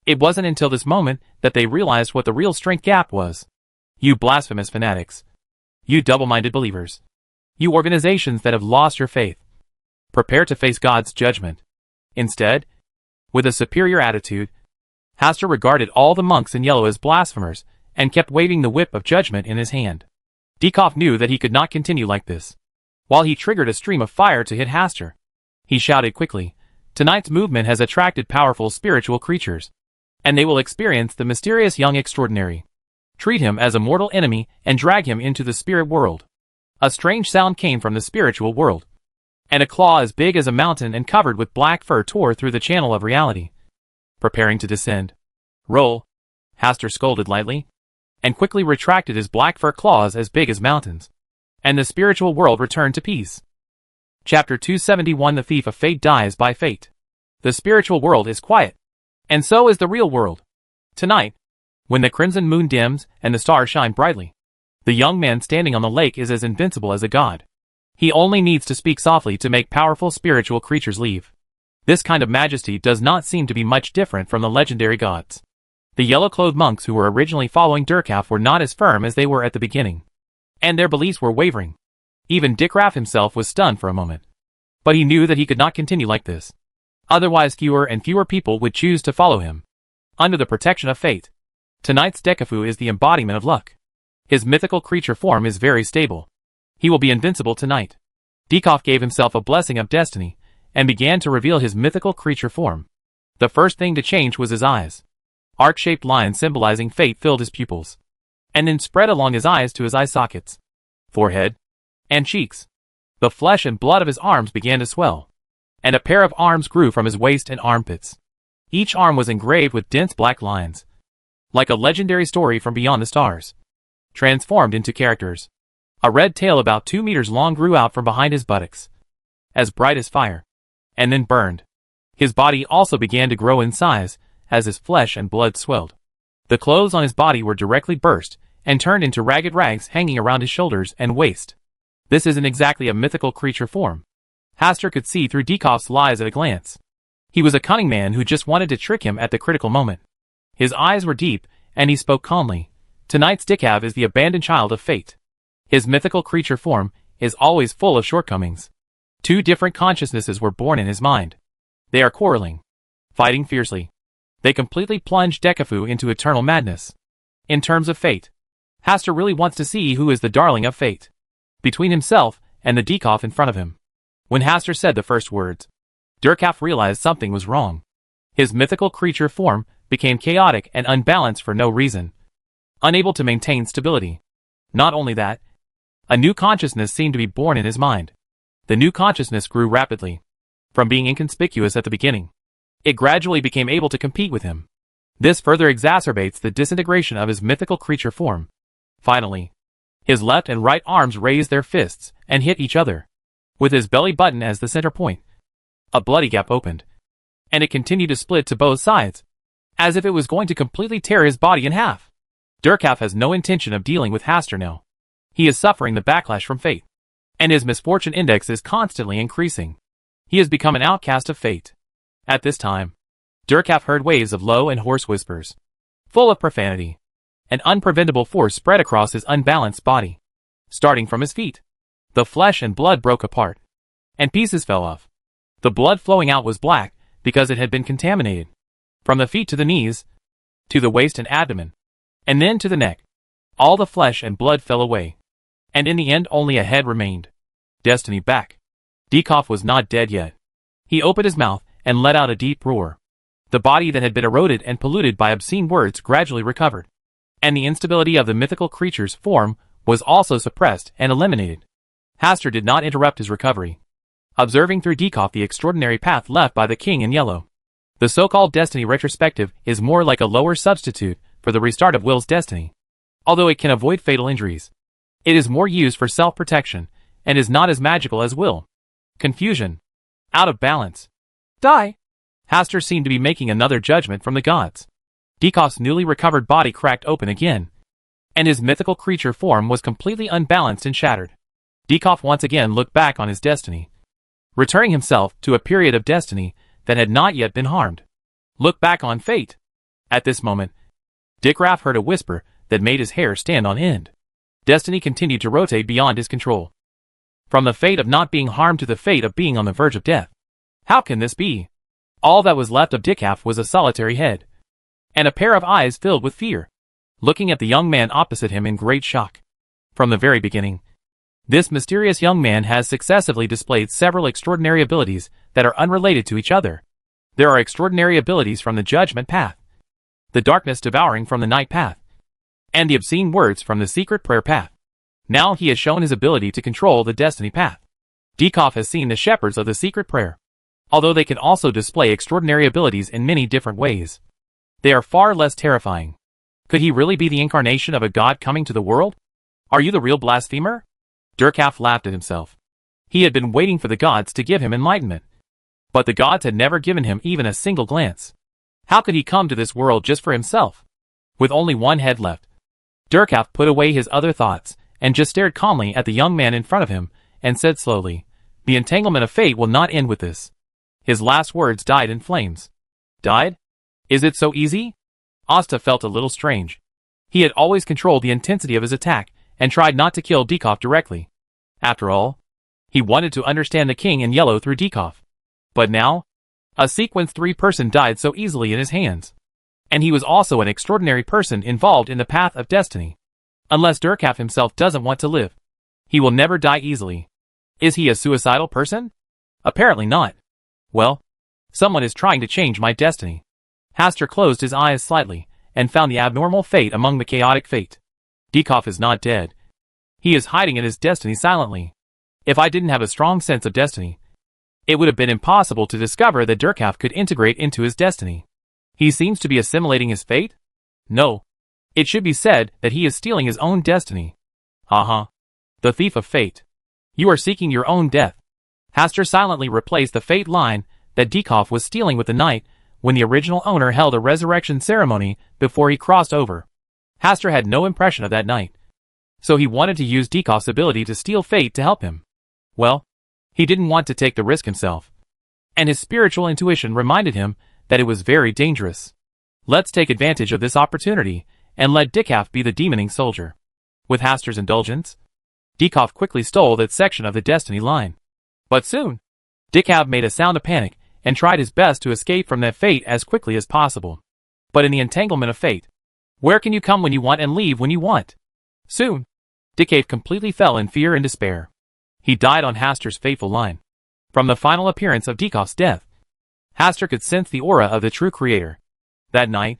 It wasn't until this moment that they realized what the real strength gap was. You blasphemous fanatics. You double-minded believers. You organizations that have lost your faith. Prepare to face God's judgment. Instead, with a superior attitude, Hastur regarded all the monks in yellow as blasphemers and kept waving the whip of judgment in his hand. Dikov knew that he could not continue like this. While he triggered a stream of fire to hit Hastur, he shouted quickly, "Tonight's movement has attracted powerful spiritual creatures, and they will experience the mysterious young extraordinary. Treat him as a mortal enemy and drag him into the spirit world." A strange sound came from the spiritual world, and a claw as big as a mountain and covered with black fur tore through the channel of reality, preparing to descend. "Roll," Hastur scolded lightly, and quickly retracted his black fur claws as big as mountains, and the spiritual world returned to peace. Chapter 271. The Thief of Fate dies by fate. The spiritual world is quiet, and so is the real world. Tonight, when the crimson moon dims and the stars shine brightly, the young man standing on the lake is as invincible as a god. He only needs to speak softly to make powerful spiritual creatures leave. This kind of majesty does not seem to be much different from the legendary gods. The yellow-clothed monks who were originally following Durkav were not as firm as they were at the beginning, and their beliefs were wavering. Even Dikraf himself was stunned for a moment. But he knew that he could not continue like this. Otherwise fewer and fewer people would choose to follow him. Under the protection of fate, tonight's Dekafu is the embodiment of luck. His mythical creature form is very stable. He will be invincible tonight. Dikov gave himself a blessing of destiny, and began to reveal his mythical creature form. The first thing to change was his eyes. Arc-shaped lines symbolizing fate filled his pupils, and then spread along his eyes to his eye sockets, forehead, and cheeks. The flesh and blood of his arms began to swell, and a pair of arms grew from his waist and armpits. Each arm was engraved with dense black lines, like a legendary story from beyond the stars, transformed into characters. A red tail about 2 meters long grew out from behind his buttocks, as bright as fire, and then burned. His body also began to grow in size as his flesh and blood swelled. The clothes on his body were directly burst and turned into ragged rags hanging around his shoulders and waist. This isn't exactly a mythical creature form. Hastur could see through Diekoff's lies at a glance. He was a cunning man who just wanted to trick him at the critical moment. His eyes were deep, and he spoke calmly. Tonight's Dickav is the abandoned child of fate. His mythical creature form is always full of shortcomings. Two different consciousnesses were born in his mind. They are quarreling, fighting fiercely. They completely plunge Dekafu into eternal madness. In terms of fate, Hastur really wants to see who is the darling of fate, between himself and the Diekoff in front of him. When Hastur said the first words, Durkaf realized something was wrong. His mythical creature form became chaotic and unbalanced for no reason, unable to maintain stability. Not only that, a new consciousness seemed to be born in his mind. The new consciousness grew rapidly. From being inconspicuous at the beginning, it gradually became able to compete with him. This further exacerbates the disintegration of his mythical creature form. Finally, his left and right arms raised their fists and hit each other, with his belly button as the center point. A bloody gap opened, and it continued to split to both sides, as if it was going to completely tear his body in half. Durkaf has no intention of dealing with Hastur now. He is suffering the backlash from fate, and his misfortune index is constantly increasing. He has become an outcast of fate. At this time, Durkaf heard waves of low and hoarse whispers, full of profanity. An unpreventable force spread across his unbalanced body. Starting from his feet, the flesh and blood broke apart, and pieces fell off. The blood flowing out was black because it had been contaminated. From the feet to the knees, to the waist and abdomen, and then to the neck, all the flesh and blood fell away, and in the end only a head remained. Destiny back. Diekoff was not dead yet. He opened his mouth and let out a deep roar. The body that had been eroded and polluted by obscene words gradually recovered, and the instability of the mythical creature's form was also suppressed and eliminated. Hastur did not interrupt his recovery, observing through Diekoff the extraordinary path left by the King in Yellow. The so-called destiny retrospective is more like a lower substitute for the restart of Will's destiny. Although it can avoid fatal injuries, it is more used for self-protection and is not as magical as Will. Confusion. Out of balance. Die! Hastur seemed to be making another judgment from the gods. Diekoff's newly recovered body cracked open again, and his mythical creature form was completely unbalanced and shattered. Diekoff once again looked back on his destiny, returning himself to a period of destiny that had not yet been harmed. Look back on fate. At this moment, Dickraff heard a whisper that made his hair stand on end. Destiny continued to rotate beyond his control. From the fate of not being harmed to the fate of being on the verge of death. How can this be? All that was left of Dickraff was a solitary head, and a pair of eyes filled with fear, looking at the young man opposite him in great shock. From the very beginning, this mysterious young man has successively displayed several extraordinary abilities that are unrelated to each other. There are extraordinary abilities from the Judgment Path, the Darkness Devouring from the Night Path, and the Obscene Words from the Secret Prayer Path. Now he has shown his ability to control the Destiny Path. Diekoff has seen the Shepherds of the Secret Prayer, although they can also display extraordinary abilities in many different ways. They are far less terrifying. Could he really be the incarnation of a god coming to the world? Are you the real blasphemer? Durkaf laughed at himself. He had been waiting for the gods to give him enlightenment, but the gods had never given him even a single glance. How could he come to this world just for himself, with only one head left? Durkaf put away his other thoughts and just stared calmly at the young man in front of him and said slowly, "The entanglement of fate will not end with this." His last words died in flames. Died? Is it so easy? Asta felt a little strange. He had always controlled the intensity of his attack and tried not to kill Diekoff directly. After all, he wanted to understand the King in Yellow through Diekoff. But now, a Sequence 3 person died so easily in his hands. And he was also an extraordinary person involved in the path of destiny. Unless Durkaf himself doesn't want to live, he will never die easily. Is he a suicidal person? Apparently not. Well, someone is trying to change my destiny. Hastur closed his eyes slightly and found the abnormal fate among the chaotic fate. Diekoff is not dead. He is hiding in his destiny silently. If I didn't have a strong sense of destiny, it would have been impossible to discover that Durkaf could integrate into his destiny. He seems to be assimilating his fate? No. It should be said that he is stealing his own destiny. The thief of fate. You are seeking your own death. Hastur silently replaced the fate line that Diekoff was stealing with the night when the original owner held a resurrection ceremony before he crossed over. Hastur had no impression of that night, so he wanted to use Dekoff's ability to steal fate to help him. Well, he didn't want to take the risk himself, and his spiritual intuition reminded him that it was very dangerous. Let's take advantage of this opportunity and let Dekoff be the demoning soldier. With Hastur's indulgence, Dekoff quickly stole that section of the destiny line. But soon, Dekoff made a sound of panic and tried his best to escape from that fate as quickly as possible. But in the entanglement of fate, where can you come when you want and leave when you want? Soon, Dekoff completely fell in fear and despair. He died on Hastur's fateful line. From the final appearance of Dekoff's death, Hastur could sense the aura of the true creator. That night,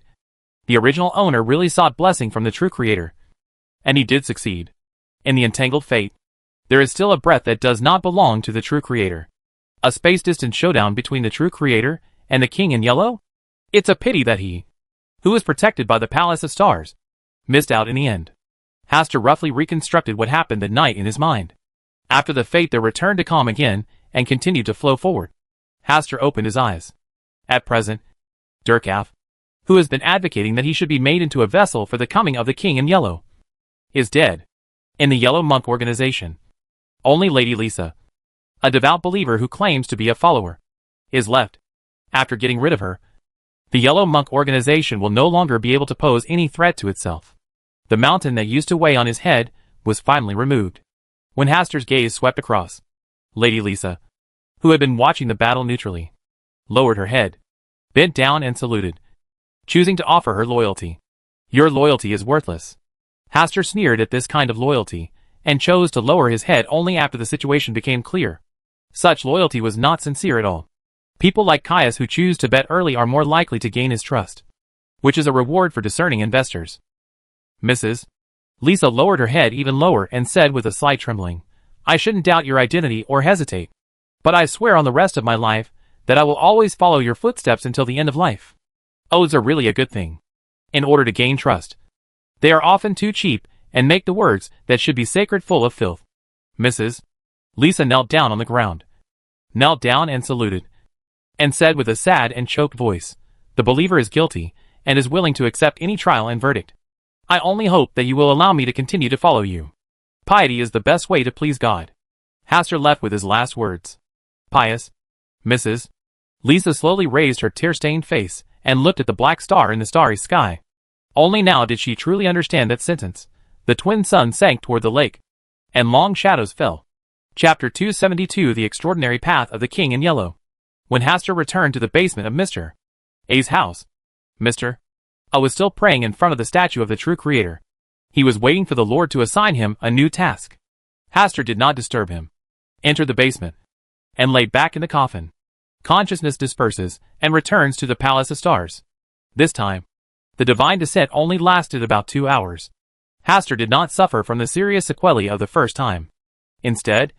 the original owner really sought blessing from the true creator, and he did succeed. In the entangled fate, there is still a breath that does not belong to the true creator. A space-distance showdown between the true creator and the king in yellow? It's a pity that he, who was protected by the Palace of Stars, missed out in the end. Hastur roughly reconstructed what happened that night in his mind. After the fate there returned to calm again and continued to flow forward. Hastur opened his eyes. At present, Dekoff, who has been advocating that he should be made into a vessel for the coming of the king in yellow, is dead. In the Yellow Monk organization, only Lady Lisa, a devout believer who claims to be a follower, is left. After getting rid of her, the Yellow Monk organization will no longer be able to pose any threat to itself. The mountain that used to weigh on his head was finally removed. When Hastur's gaze swept across, Lady Lisa, who had been watching the battle neutrally, lowered her head, bent down and saluted, choosing to offer her loyalty. Your loyalty is worthless. Hastur sneered at this kind of loyalty, and chose to lower his head only after the situation became clear. Such loyalty was not sincere at all. People like Caius who choose to bet early are more likely to gain his trust, which is a reward for discerning investors. Mrs. Lisa lowered her head even lower and said with a slight trembling, I shouldn't doubt your identity or hesitate, but I swear on the rest of my life that I will always follow your footsteps until the end of life. Oaths are really a good thing. In order to gain trust, they are often too cheap and make the words that should be sacred full of filth. Mrs. Lisa knelt down on the ground, knelt down and saluted, and said with a sad and choked voice, the believer is guilty and is willing to accept any trial and verdict. I only hope that you will allow me to continue to follow you. Piety is the best way to please God. Hastur left with his last words. Pious. Mrs. Lisa slowly raised her tear-stained face and looked at the black star in the starry sky. Only now did she truly understand that sentence. The twin suns sank toward the lake, and long shadows fell. Chapter 272 The Extraordinary Path of the King in Yellow. When Hastur returned to the basement of Mr. A's house, Mr. A was still praying in front of the statue of the true creator. He was waiting for the Lord to assign him a new task. Hastur did not disturb him, entered the basement, and lay back in the coffin. Consciousness disperses and returns to the Palace of Stars. This time, the divine descent only lasted about 2 hours. Hastur did not suffer from the serious sequelae of the first time. Instead,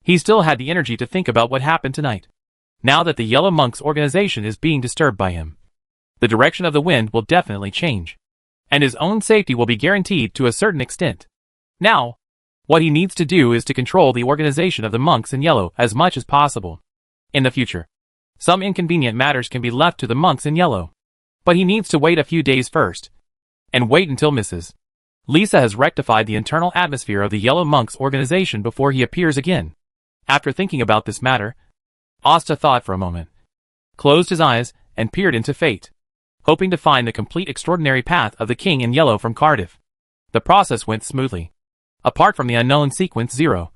he still had the energy to think about what happened tonight. Now that the Yellow Monks organization is being disturbed by him, the direction of the wind will definitely change, and his own safety will be guaranteed to a certain extent. Now, what he needs to do is to control the organization of the monks in yellow as much as possible. In the future, some inconvenient matters can be left to the monks in yellow, but he needs to wait a few days first, and wait until Mrs. Lisa has rectified the internal atmosphere of the Yellow Monks organization before he appears again. After thinking about this matter, Asta thought for a moment, closed his eyes, and peered into fate, hoping to find the complete extraordinary path of the King in Yellow from Cardiff. The process went smoothly. Apart from the unknown sequence 0,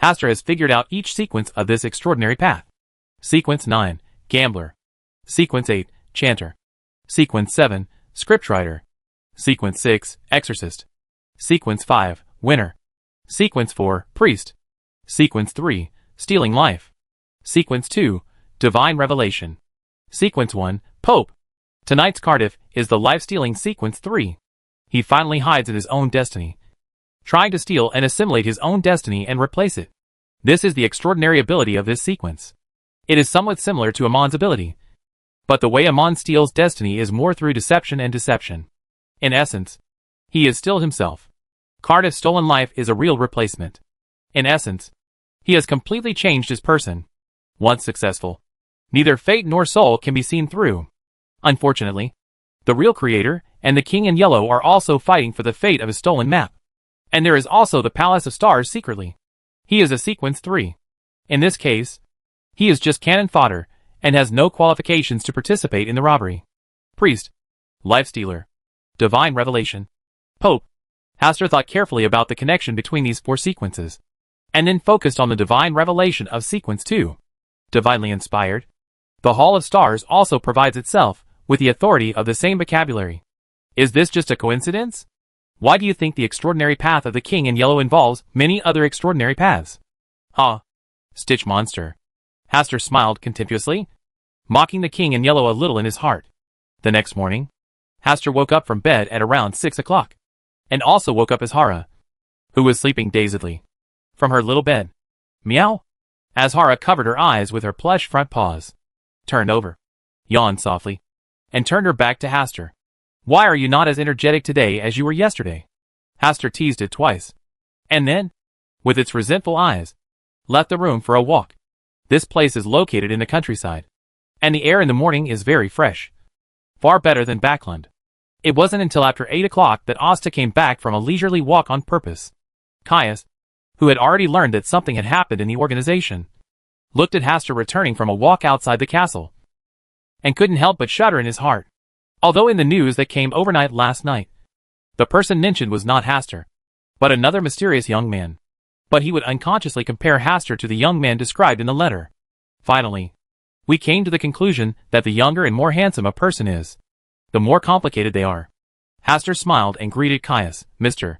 Hastur has figured out each sequence of this extraordinary path. Sequence 9, Gambler. Sequence 8, Chanter. Sequence 7, Scriptwriter. Sequence 6, Exorcist. Sequence 5, Winner. Sequence 4, Priest. Sequence 3, Stealing Life. Sequence 2, Divine Revelation. Sequence 1, Pope. Tonight's Cardiff is the life-stealing Sequence 3. He finally hides in his own destiny, trying to steal and assimilate his own destiny and replace it. This is the extraordinary ability of this sequence. It is somewhat similar to Amon's ability, but the way Amon steals destiny is more through deception and deception. In essence, he is still himself. Cardiff's stolen life is a real replacement. In essence, he has completely changed his person. Once successful, neither fate nor soul can be seen through. Unfortunately, the real creator and the king in yellow are also fighting for the fate of his stolen map. And there is also the Palace of Stars secretly. He is a sequence 3. In this case, he is just cannon fodder and has no qualifications to participate in the robbery. Priest, life stealer, divine revelation, Pope. Hastur thought carefully about the connection between these 4 sequences, and then focused on the divine revelation of sequence 2. Divinely inspired, the Hall of Stars also provides itself with the authority of the same vocabulary. Is this just a coincidence? Why do you think the extraordinary path of the king in yellow involves many other extraordinary paths? Ah, Stitch monster. Hastur smiled contemptuously, mocking the king in yellow a little in his heart. The next morning, Hastur woke up from bed at around 6 o'clock, and also woke up Azhara, who was sleeping dazedly, from her little bed. Meow. Azhara covered her eyes with her plush front paws, turned over, yawned softly, and turned her back to Hastur. Why are you not as energetic today as you were yesterday? Hastur teased it twice, and then, with its resentful eyes, left the room for a walk. This place is located in the countryside, and the air in the morning is very fresh. Far better than Backland. It wasn't until after 8 o'clock that Asta came back from a leisurely walk on purpose. Caius, who had already learned that something had happened in the organization, looked at Hastur returning from a walk outside the castle, and couldn't help but shudder in his heart. Although in the news that came overnight last night, the person mentioned was not Hastur, but another mysterious young man. But he would unconsciously compare Hastur to the young man described in the letter. Finally, we came to the conclusion that the younger and more handsome a person is, the more complicated they are. Hastur smiled and greeted Caius. Mr.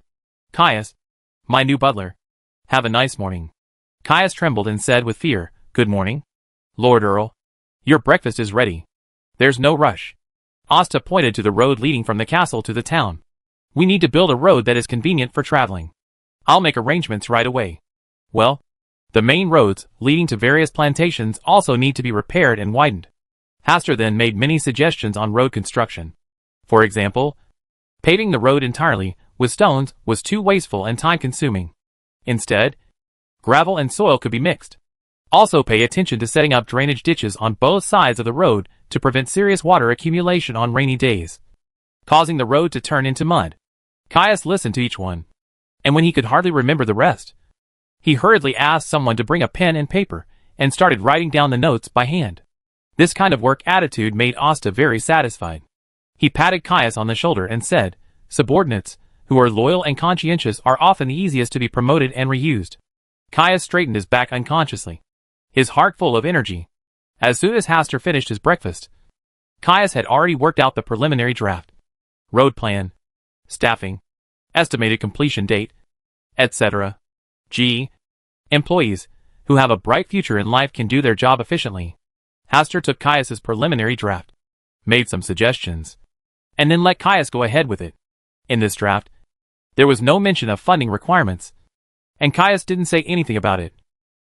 Caius, my new butler. Have a nice morning. Caius trembled and said with fear, Good morning, Lord Earl. Your breakfast is ready. There's no rush. Asta pointed to the road leading from the castle to the town. We need to build a road that is convenient for traveling. I'll make arrangements right away. Well, the main roads leading to various plantations also need to be repaired and widened. Hastur then made many suggestions on road construction. For example, paving the road entirely with stones was too wasteful and time-consuming. Instead, gravel and soil could be mixed. Also pay attention to setting up drainage ditches on both sides of the road to prevent serious water accumulation on rainy days, causing the road to turn into mud. Caius listened to each one, and when he could hardly remember the rest, he hurriedly asked someone to bring a pen and paper and started writing down the notes by hand. This kind of work attitude made Asta very satisfied. He patted Caius on the shoulder and said, Subordinates, who are loyal and conscientious are often the easiest to be promoted and reused. Caius straightened his back unconsciously, his heart full of energy. As soon as Hastur finished his breakfast, Caius had already worked out the preliminary draft, road plan, staffing, estimated completion date, etc. Employees who have a bright future in life can do their job efficiently. Hastur took Caius's preliminary draft, made some suggestions, and then let Caius go ahead with it. In this draft, there was no mention of funding requirements, and Caius didn't say anything about it,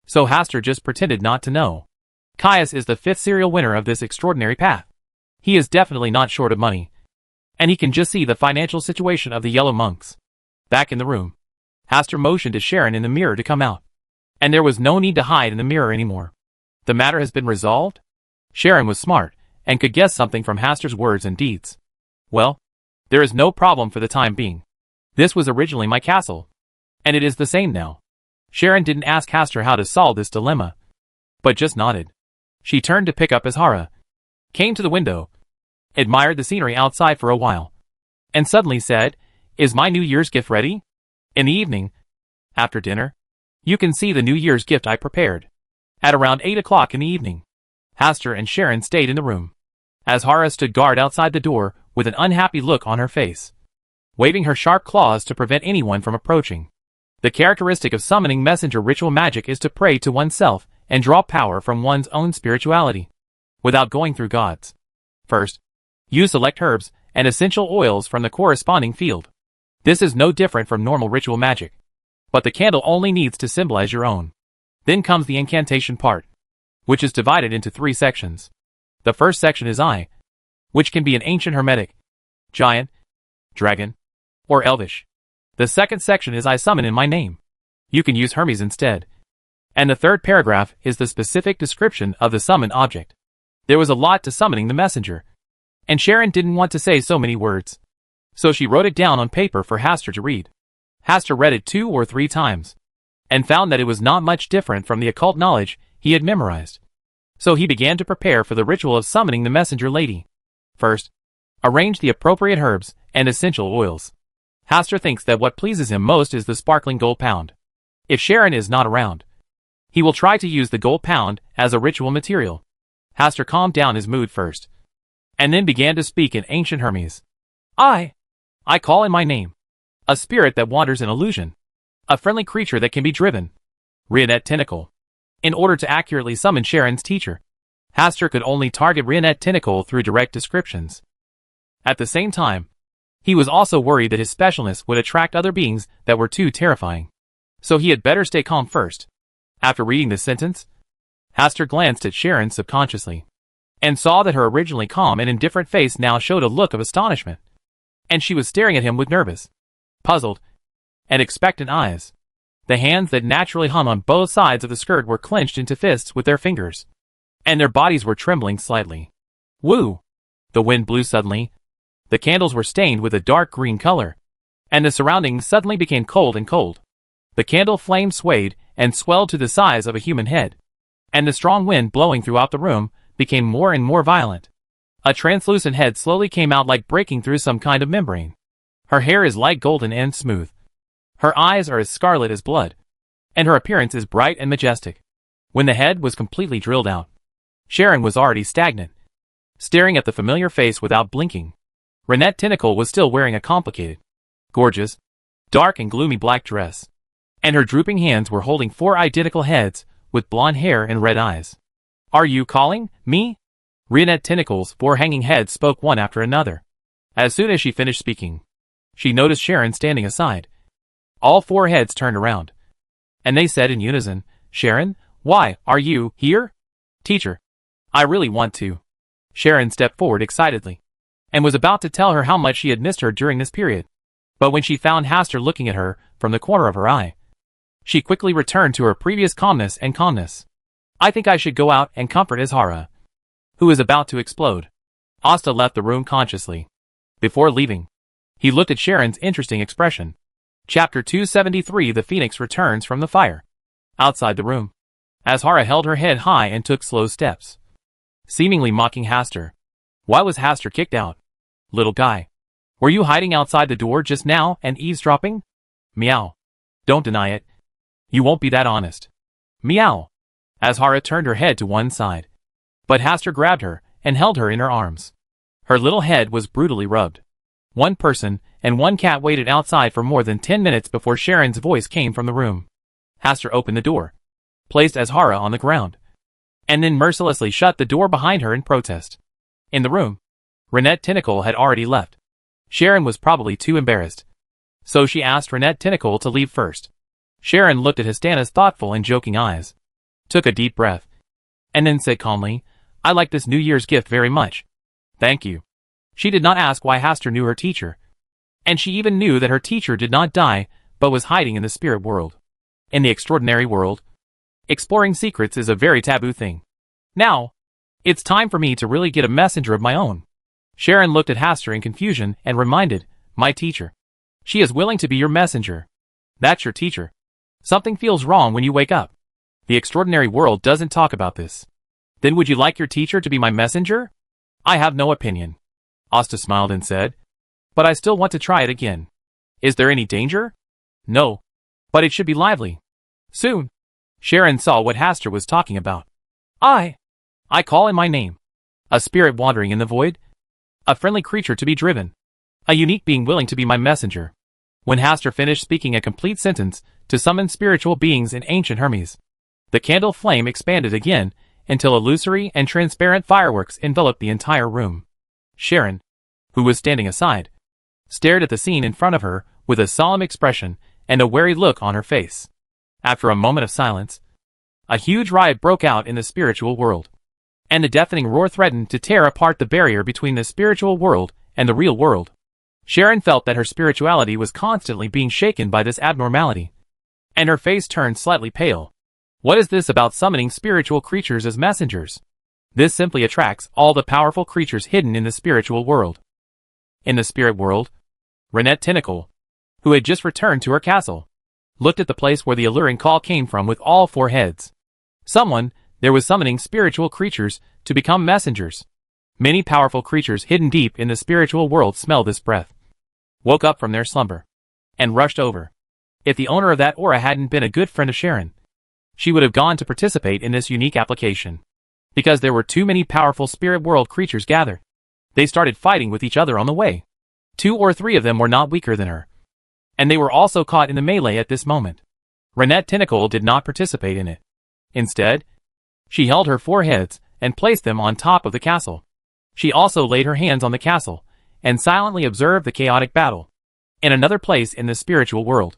so Hastur just pretended not to know. Caius is the 5th serial winner of this extraordinary path. He is definitely not short of money, and he can just see the financial situation of the Yellow Monks. Back in the room, Hastur motioned to Sharon in the mirror to come out, and there was no need to hide in the mirror anymore. The matter has been resolved? Sharon was smart, and could guess something from Hastur's words and deeds. Well, there is no problem for the time being. This was originally my castle, and it is the same now. Sharon didn't ask Hastur how to solve this dilemma, but just nodded. She turned to pick up Azhara, came to the window, admired the scenery outside for a while, and suddenly said, Is my New Year's gift ready? In the evening, after dinner, you can see the New Year's gift I prepared. At around 8 o'clock in the evening, Hastur and Sharon stayed in the room. Azhara stood guard outside the door with an unhappy look on her face, waving her sharp claws to prevent anyone from approaching. The characteristic of summoning messenger ritual magic is to pray to oneself and draw power from one's own spirituality, without going through gods. First, use select herbs and essential oils from the corresponding field. This is no different from normal ritual magic, but the candle only needs to symbolize your own. Then comes the incantation part, which is divided into 3 sections. The first section is I, which can be an ancient hermetic, giant, dragon, or elvish. The second section is I summon in my name. You can use Hermes instead. And the third paragraph is the specific description of the summoned object. There was a lot to summoning the messenger, and Sharon didn't want to say so many words. So she wrote it down on paper for Hastur to read. Hastur read it 2 or 3 times, and found that it was not much different from the occult knowledge he had memorized. So he began to prepare for the ritual of summoning the messenger lady. First, arrange the appropriate herbs and essential oils. Hastur thinks that what pleases him most is the sparkling gold pound. If Sharon is not around, he will try to use the gold pound as a ritual material. Hastur calmed down his mood first, and then began to speak in ancient Hermes. I call in my name. A spirit that wanders in illusion. A friendly creature that can be driven. Rionette Tentacle. In order to accurately summon Sharon's teacher, Hastur could only target Rionette Tentacle through direct descriptions. At the same time, he was also worried that his specialness would attract other beings that were too terrifying. So he had better stay calm first. After reading this sentence, Hastur glanced at Sharon subconsciously, and saw that her originally calm and indifferent face now showed a look of astonishment. And she was staring at him with nervous, puzzled, and expectant eyes. The hands that naturally hung on both sides of the skirt were clenched into fists with their fingers, and their bodies were trembling slightly. Woo! The wind blew suddenly. The candles were stained with a dark green color, and the surroundings suddenly became cold and cold. The candle flame swayed and swelled to the size of a human head, and the strong wind blowing throughout the room became more and more violent. A translucent head slowly came out like breaking through some kind of membrane. Her hair is light golden and smooth. Her eyes are as scarlet as blood, and her appearance is bright and majestic. When the head was completely drilled out, Sharon was already stagnant, staring at the familiar face without blinking. Rionette Tentacle was still wearing a complicated, gorgeous, dark and gloomy black dress, and her drooping hands were holding 4 identical heads with blonde hair and red eyes. Are you calling me? Rionette Tentacle's 4 hanging heads spoke one after another. As soon as she finished speaking, she noticed Sharon standing aside. All 4 heads turned around, and they said in unison, Sharon, why are you here? Teacher, I really want to. Sharon stepped forward excitedly, and was about to tell her how much she had missed her during this period. But when she found Hastur looking at her from the corner of her eye, she quickly returned to her previous calmness. I think I should go out and comfort Azhara, who is about to explode. Asta left the room consciously. Before leaving, he looked at Sharon's interesting expression. Chapter 273 The Phoenix returns from the fire. Outside the room, Azhara held her head high and took slow steps, seemingly mocking Hastur. Why was Hastur kicked out? Little guy, were you hiding outside the door just now and eavesdropping? Meow. Don't deny it. You won't be that honest. Meow. Azhara turned her head to one side, but Hastur grabbed her and held her in her arms. Her little head was brutally rubbed. One person and one cat waited outside for more than 10 minutes before Sharon's voice came from the room. Hastur opened the door, placed Azhara on the ground, and then mercilessly shut the door behind her in protest. In the room, Rionette Tentacle had already left. Sharon was probably too embarrassed, so she asked Rionette Tentacle to leave first. Sharon looked at Histana's thoughtful and joking eyes, took a deep breath, and then said calmly, I like this New Year's gift very much. Thank you. She did not ask why Hastur knew her teacher, and she even knew that her teacher did not die but was hiding in the spirit world. In the extraordinary world, exploring secrets is a very taboo thing. Now, it's time for me to really get a messenger of my own. Sharon looked at Hastur in confusion and reminded, my teacher. She is willing to be your messenger. That's your teacher. Something feels wrong when you wake up. The extraordinary world doesn't talk about this. Then would you like your teacher to be my messenger? I have no opinion. Asta smiled and said, but I still want to try it again. Is there any danger? No. But it should be lively. Soon. Sharon saw what Hastur was talking about. I call in my name. A spirit wandering in the void. A friendly creature to be driven. A unique being willing to be my messenger. When Hastur finished speaking a complete sentence to summon spiritual beings in ancient Hermes, the candle flame expanded again until illusory and transparent fireworks enveloped the entire room. Sharon, who was standing aside, stared at the scene in front of her with a solemn expression and a wary look on her face. After a moment of silence, a huge riot broke out in the spiritual world, and a deafening roar threatened to tear apart the barrier between the spiritual world and the real world. Sharon felt that her spirituality was constantly being shaken by this abnormality, and her face turned slightly pale. What is this about summoning spiritual creatures as messengers? This simply attracts all the powerful creatures hidden in the spiritual world. In the spirit world, Renette Tentacle, who had just returned to her castle, looked at the place where the alluring call came from with all four heads. Someone there was summoning spiritual creatures to become messengers. Many powerful creatures hidden deep in the spiritual world smelled this breath, woke up from their slumber, and rushed over. If the owner of that aura hadn't been a good friend of Sharon, she would have gone to participate in this unique application. Because there were too many powerful spirit world creatures gathered, they started fighting with each other on the way. 2 or 3 of them were not weaker than her, and they were also caught in the melee at this moment. Renette Tentacle did not participate in it. Instead, she held her 4 heads and placed them on top of the castle. She also laid her hands on the castle and silently observed the chaotic battle. In another place in the spiritual world,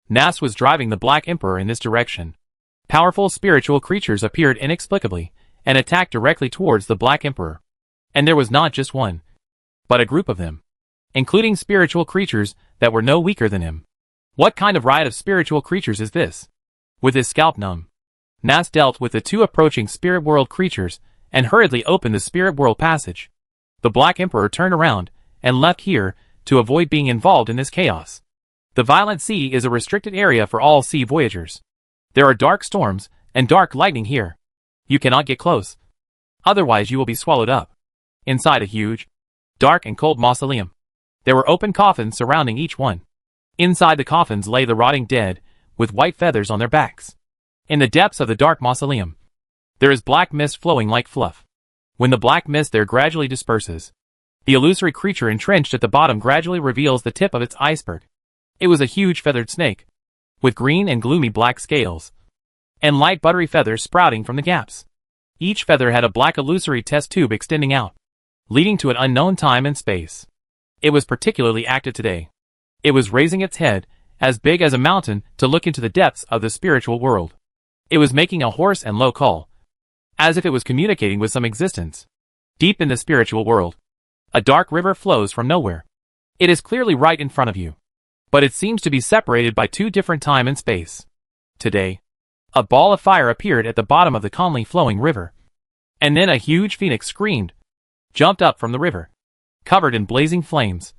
Nas was driving the Black Emperor in this direction. Powerful spiritual creatures appeared inexplicably and attacked directly towards the Black Emperor. And there was not just one, but a group of them, including spiritual creatures that were no weaker than him. What kind of riot of spiritual creatures is this? With his scalp numb, Nas dealt with the 2 approaching spirit world creatures and hurriedly opened the spirit world passage. The Black Emperor turned around and left here to avoid being involved in this chaos. The Violent Sea is a restricted area for all sea voyagers. There are dark storms and dark lightning here. You cannot get close, otherwise you will be swallowed up. Inside a huge, dark and cold mausoleum, there were open coffins surrounding each one. Inside the coffins lay the rotting dead, with white feathers on their backs. In the depths of the dark mausoleum, there is black mist flowing like fluff. When the black mist there gradually disperses, the illusory creature entrenched at the bottom gradually reveals the tip of its iceberg. It was a huge feathered snake, with green and gloomy black scales, and light buttery feathers sprouting from the gaps. Each feather had a black illusory test tube extending out, leading to an unknown time and space. It was particularly active today. It was raising its head, as big as a mountain, to look into the depths of the spiritual world. It was making a hoarse and low call, as if it was communicating with some existence. Deep in the spiritual world, a dark river flows from nowhere. It is clearly right in front of you, but it seems to be separated by 2 different time and space. Today, a ball of fire appeared at the bottom of the calmly flowing river. And then a huge phoenix screamed, jumped up from the river, covered in blazing flames,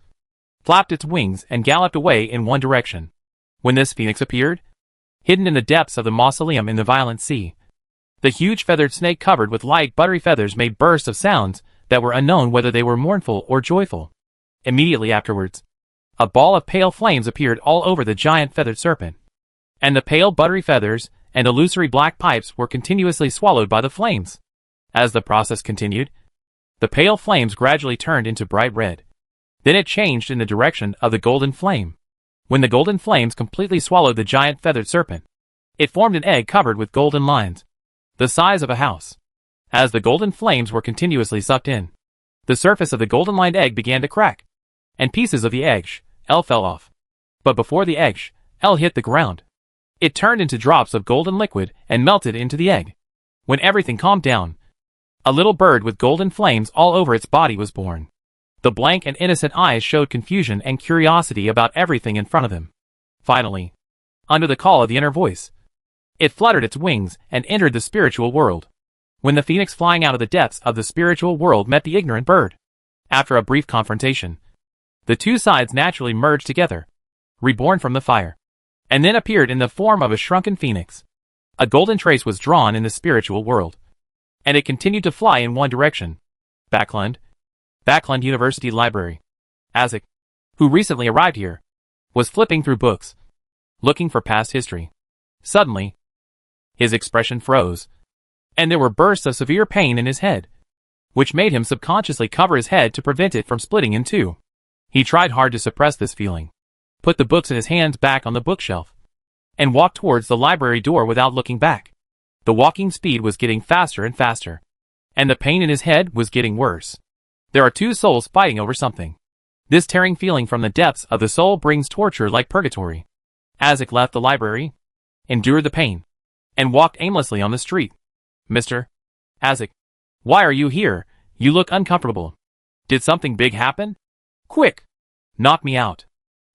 flapped its wings and galloped away in one direction. When this phoenix appeared, hidden in the depths of the mausoleum in the Violent Sea, the huge feathered snake covered with light buttery feathers made bursts of sounds that were unknown whether they were mournful or joyful. Immediately afterwards, a ball of pale flames appeared all over the giant feathered serpent, and the pale buttery feathers and illusory black pipes were continuously swallowed by the flames. As the process continued, the pale flames gradually turned into bright red. Then it changed in the direction of the golden flame. When the golden flames completely swallowed the giant feathered serpent, it formed an egg covered with golden lines, the size of a house. As the golden flames were continuously sucked in, the surface of the golden-lined egg began to crack, and pieces of the egg shell fell off. But before the egg shell hit the ground, it turned into drops of golden liquid and melted into the egg. When everything calmed down, a little bird with golden flames all over its body was born. The blank and innocent eyes showed confusion and curiosity about everything in front of them. Finally, under the call of the inner voice, it fluttered its wings and entered the spiritual world. When the phoenix flying out of the depths of the spiritual world met the ignorant bird, after a brief confrontation, the 2 sides naturally merged together, reborn from the fire, and then appeared in the form of a shrunken phoenix. A golden trace was drawn in the spiritual world, and it continued to fly in one direction. Backland University Library. Isaac, who recently arrived here, was flipping through books, looking for past history. Suddenly, his expression froze, and there were bursts of severe pain in his head, which made him subconsciously cover his head to prevent it from splitting in 2. He tried hard to suppress this feeling, put the books in his hands back on the bookshelf, and walked towards the library door without looking back. The walking speed was getting faster and faster, and the pain in his head was getting worse. There are 2 souls fighting over something. This tearing feeling from the depths of the soul brings torture like purgatory. Isaac left the library, endured the pain, and walked aimlessly on the street. Mr. Isaac, why are you here? You look uncomfortable. Did something big happen? Quick! Knock me out.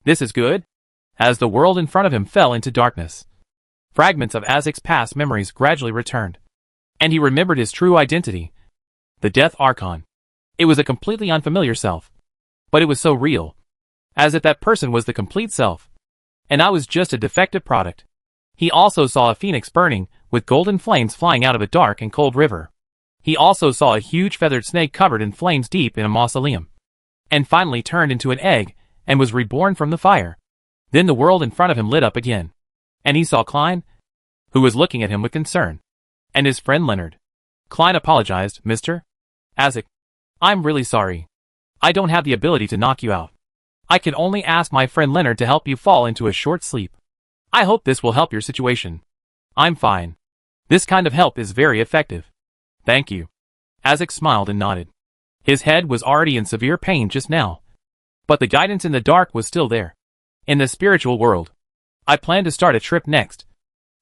This is good? As the world in front of him fell into darkness, fragments of Isaac's past memories gradually returned, and he remembered his true identity, The Death Archon. It was a completely unfamiliar self. But it was so real. As if that person was the complete self. And I was just a defective product. He also saw a phoenix burning, with golden flames flying out of a dark and cold river. He also saw a huge feathered snake covered in flames deep in a mausoleum. And finally turned into an egg, and was reborn from the fire. Then the world in front of him lit up again. And he saw Klein, who was looking at him with concern. And his friend Leonard. Klein apologized, Mr. Isaac. I'm really sorry. I don't have the ability to knock you out. I can only ask my friend Leonard to help you fall into a short sleep. I hope this will help your situation. I'm fine. This kind of help is very effective. Thank you. Isaac smiled and nodded. His head was already in severe pain just now. But the guidance in the dark was still there. In the spiritual world. I plan to start a trip next.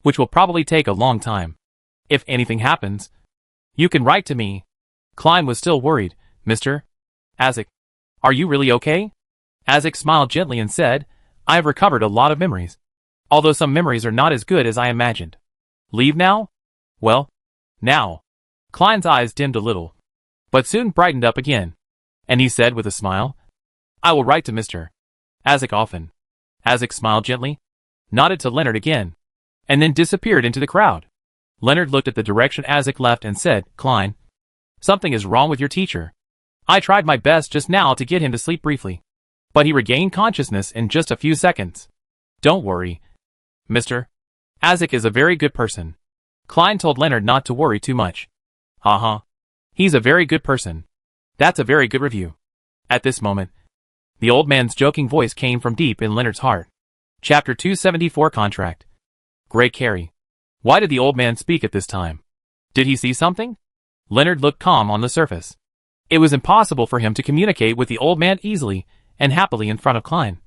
Which will probably take a long time. If anything happens, you can write to me. Klein was still worried. Mr. Isaac, are you really okay? Isaac smiled gently and said, I have recovered a lot of memories. Although some memories are not as good as I imagined. Leave now? Well, now. Klein's eyes dimmed a little. But soon brightened up again. And he said with a smile, I will write to Mr. Isaac often. Isaac smiled gently, nodded to Leonard again, and then disappeared into the crowd. Leonard looked at the direction Isaac left and said, Klein, something is wrong with your teacher. I tried my best just now to get him to sleep briefly. But he regained consciousness in just a few seconds. Don't worry. Mr. Isaac is a very good person. Klein told Leonard not to worry too much. Haha. He's a very good person. That's a very good review. At this moment, the old man's joking voice came from deep in Leonard's heart. Chapter 274 Contract. Grey Carey. Why did the old man speak at this time? Did he see something? Leonard looked calm on the surface. It was impossible for him to communicate with the old man easily and happily in front of Klein.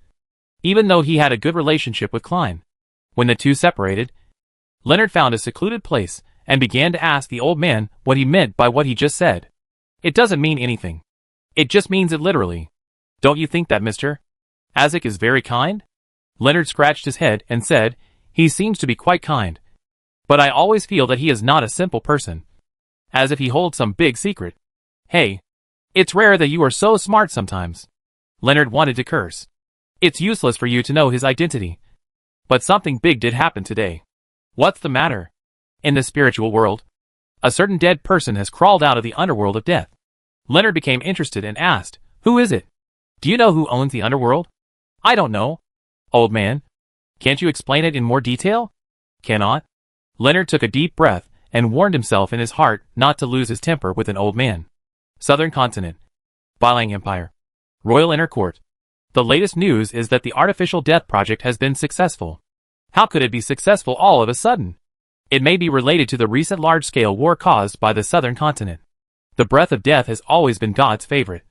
Even though he had a good relationship with Klein. When the two separated, Leonard found a secluded place and began to ask the old man what he meant by what he just said. It doesn't mean anything. It just means it literally. Don't you think that Mr. Isaac is very kind? Leonard scratched his head and said, he seems to be quite kind. But I always feel that he is not a simple person. As if he holds some big secret. Hey. It's rare that you are so smart sometimes. Leonard wanted to curse. It's useless for you to know his identity. But something big did happen today. What's the matter? In the spiritual world, a certain dead person has crawled out of the underworld of death. Leonard became interested and asked, who is it? Do you know who owns the underworld? I don't know. Old man. Can't you explain it in more detail? Cannot. Leonard took a deep breath and warned himself in his heart not to lose his temper with an old man. Southern Continent. Bylang Empire. Royal Inner Court. The latest news is that the artificial death project has been successful. How could it be successful all of a sudden? It may be related to the recent large-scale war caused by the Southern Continent. The breath of death has always been God's favorite.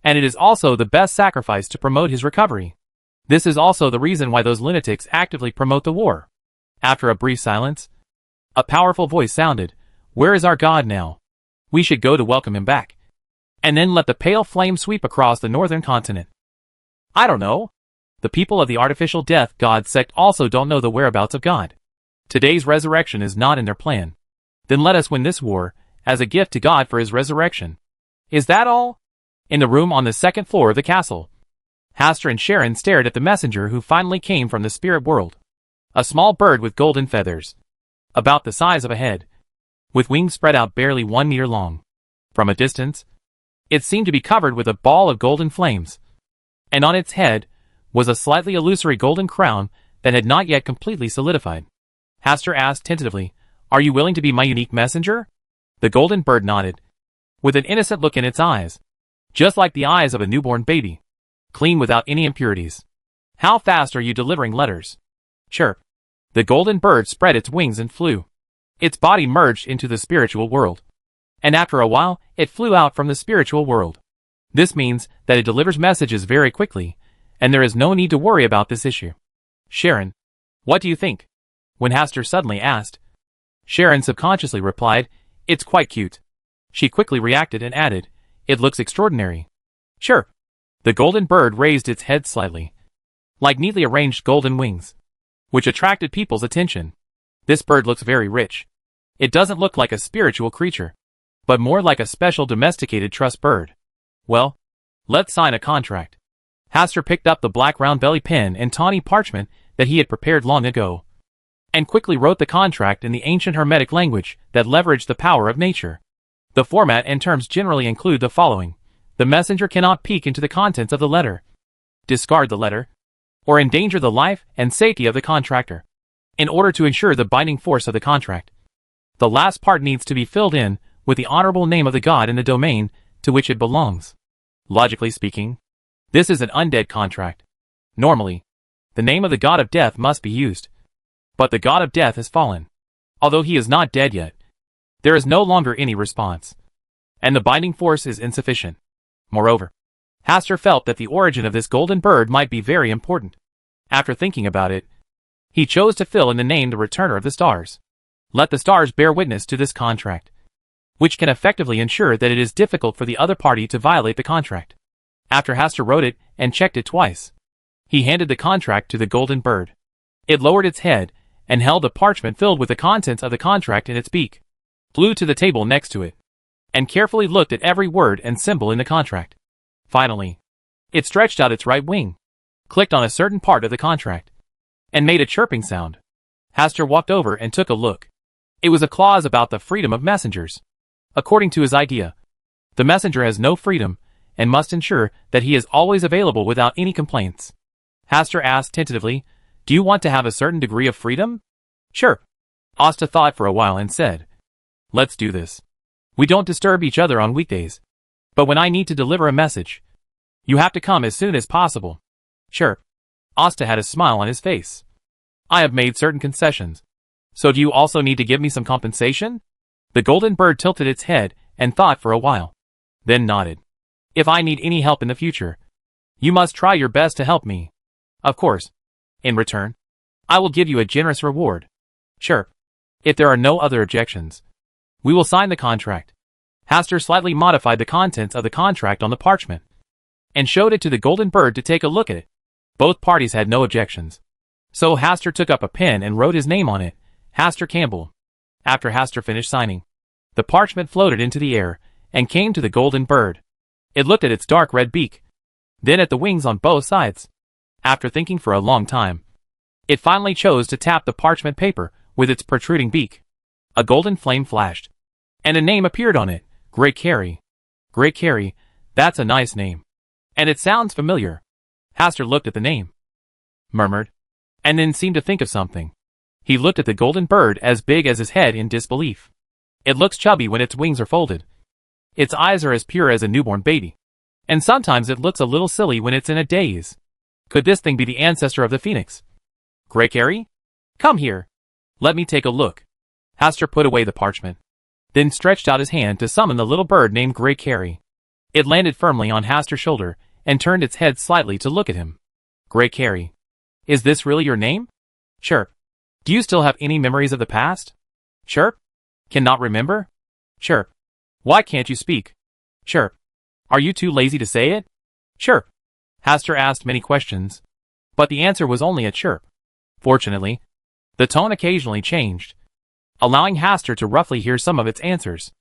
And it is also the best sacrifice to promote his recovery. This is also the reason why those lunatics actively promote the war. After a brief silence, a powerful voice sounded, where is our God now? We should go to welcome him back. And then let the pale flame sweep across the northern continent. I don't know. The people of the artificial death god sect also don't know the whereabouts of God. Today's resurrection is not in their plan. Then let us win this war, as a gift to God for his resurrection. Is that all? In the room on the second floor of the castle, Hastur and Sharon stared at the messenger who finally came from the spirit world. A small bird with golden feathers. About the size of a head. With wings spread out barely 1 meter long. From a distance, it seemed to be covered with a ball of golden flames. And on its head was a slightly illusory golden crown that had not yet completely solidified. Hastur asked tentatively, are you willing to be my unique messenger? The golden bird nodded, with an innocent look in its eyes, just like the eyes of a newborn baby, clean without any impurities. How fast are you delivering letters? Chirp. The golden bird spread its wings and flew. Its body merged into the spiritual world. And after a while, it flew out from the spiritual world. This means that it delivers messages very quickly, and there is no need to worry about this issue. Sharon, what do you think? When Hastur suddenly asked, Sharon subconsciously replied, it's quite cute. She quickly reacted and added, it looks extraordinary. Chirp. The golden bird raised its head slightly, like neatly arranged golden wings, which attracted people's attention. This bird looks very rich. It doesn't look like a spiritual creature. but more like a special domesticated truss bird. Well, let's sign a contract. Hastur picked up the black round belly pen and tawny parchment that he had prepared long ago, and quickly wrote the contract in the ancient Hermetic language that leveraged the power of nature. The format and terms generally include the following. The messenger cannot peek into the contents of the letter, discard the letter, or endanger the life and safety of the contractor. In order to ensure the binding force of the contract, the last part needs to be filled in with the honorable name of the god in the domain to which it belongs. Logically speaking, this is an undead contract. Normally, the name of the god of death must be used. But the god of death has fallen. Although he is not dead yet, there is no longer any response, and the binding force is insufficient. Moreover, Hastur felt that the origin of this golden bird might be very important. After thinking about it, he chose to fill in the name the returner of the stars. Let the stars bear witness to this contract, which can effectively ensure that it is difficult for the other party to violate the contract. After Hastur wrote it and checked it twice, he handed the contract to the golden bird. It lowered its head and held the parchment filled with the contents of the contract in its beak, flew to the table next to it, and carefully looked at every word and symbol in the contract. Finally, it stretched out its right wing, clicked on a certain part of the contract, and made a chirping sound. Hastur walked over and took a look. It was a clause about the freedom of messengers. According to his idea, the messenger has no freedom and must ensure that he is always available without any complaints. Hastur asked tentatively, "Do you want to have a certain degree of freedom?" "Sure." Asta thought for a while and said, "Let's do this. We don't disturb each other on weekdays. But when I need to deliver a message, you have to come as soon as possible." "Sure." Asta had a smile on his face. "I have made certain concessions. So do you also need to give me some compensation?" The golden bird tilted its head and thought for a while, then nodded. "If I need any help in the future, you must try your best to help me. Of course, in return, I will give you a generous reward." "Sure. If there are no other objections, we will sign the contract." Hastur slightly modified the contents of the contract on the parchment and showed it to the golden bird to take a look at it. Both parties had no objections. So Hastur took up a pen and wrote his name on it, Hastur Campbell. After Hastur finished signing, the parchment floated into the air and came to the golden bird. It looked at its dark red beak, then at the wings on both sides. After thinking for a long time, it finally chose to tap the parchment paper with its protruding beak. A golden flame flashed, and a name appeared on it, Great Carry. Great Carry, that's a nice name. And it sounds familiar. Hastur looked at the name, murmured, and then seemed to think of something. He looked at the golden bird as big as his head in disbelief. It looks chubby when its wings are folded. Its eyes are as pure as a newborn baby. And sometimes it looks a little silly when it's in a daze. Could this thing be the ancestor of the phoenix? Great Carry? Come here. Let me take a look. Hastur put away the parchment, then stretched out his hand to summon the little bird named Great Carry. It landed firmly on Hastur's shoulder and turned its head slightly to look at him. Great Carry. Is this really your name? Sure. Do you still have any memories of the past? Sure. Cannot remember? Sure. Why can't you speak? Sure. Are you too lazy to say it? Sure. Hastur asked many questions, but the answer was only a chirp. Fortunately, the tone occasionally changed, allowing Hastur to roughly hear some of its answers.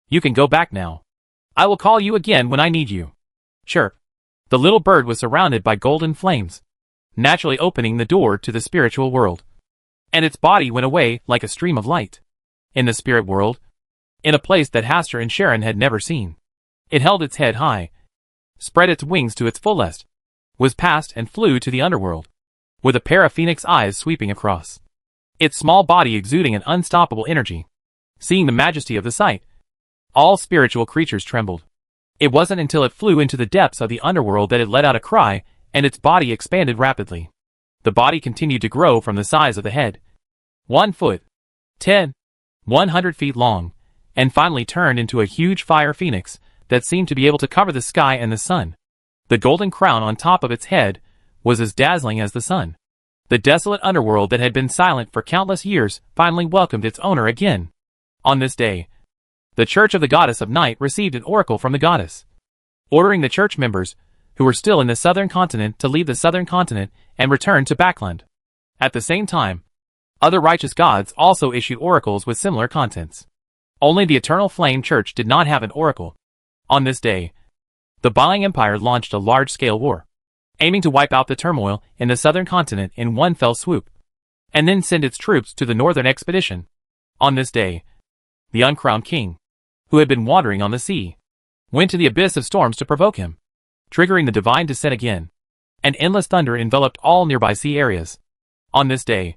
You can go back now. I will call you again when I need you. Sure. The little bird was surrounded by golden flames, naturally opening the door to the spiritual world. And its body went away like a stream of light. In the spirit world, in a place that Hastur and Sharon had never seen, it held its head high, spread its wings to its fullest, was past and flew to the underworld, with a pair of phoenix eyes sweeping across, its small body exuding an unstoppable energy. Seeing the majesty of the sight, all spiritual creatures trembled. It wasn't until it flew into the depths of the underworld that it let out a cry, and its body expanded rapidly. The body continued to grow from the size of the head. 1 foot, 10, 100 feet long, and finally turned into a huge fire phoenix that seemed to be able to cover the sky and the sun. The golden crown on top of its head was as dazzling as the sun. The desolate underworld that had been silent for countless years finally welcomed its owner again. On this day, the Church of the Goddess of Night received an oracle from the goddess, ordering the church members who were still in the southern continent to leave the southern continent and return to Backland. At the same time, other righteous gods also issued oracles with similar contents. Only the Eternal Flame Church did not have an oracle. On this day, the Buying Empire launched a large-scale war, aiming to wipe out the turmoil in the southern continent in one fell swoop, and then send its troops to the northern expedition. On this day, the uncrowned king, who had been wandering on the sea, went to the abyss of storms to provoke him, triggering the divine descent again, and endless thunder enveloped all nearby sea areas. On this day,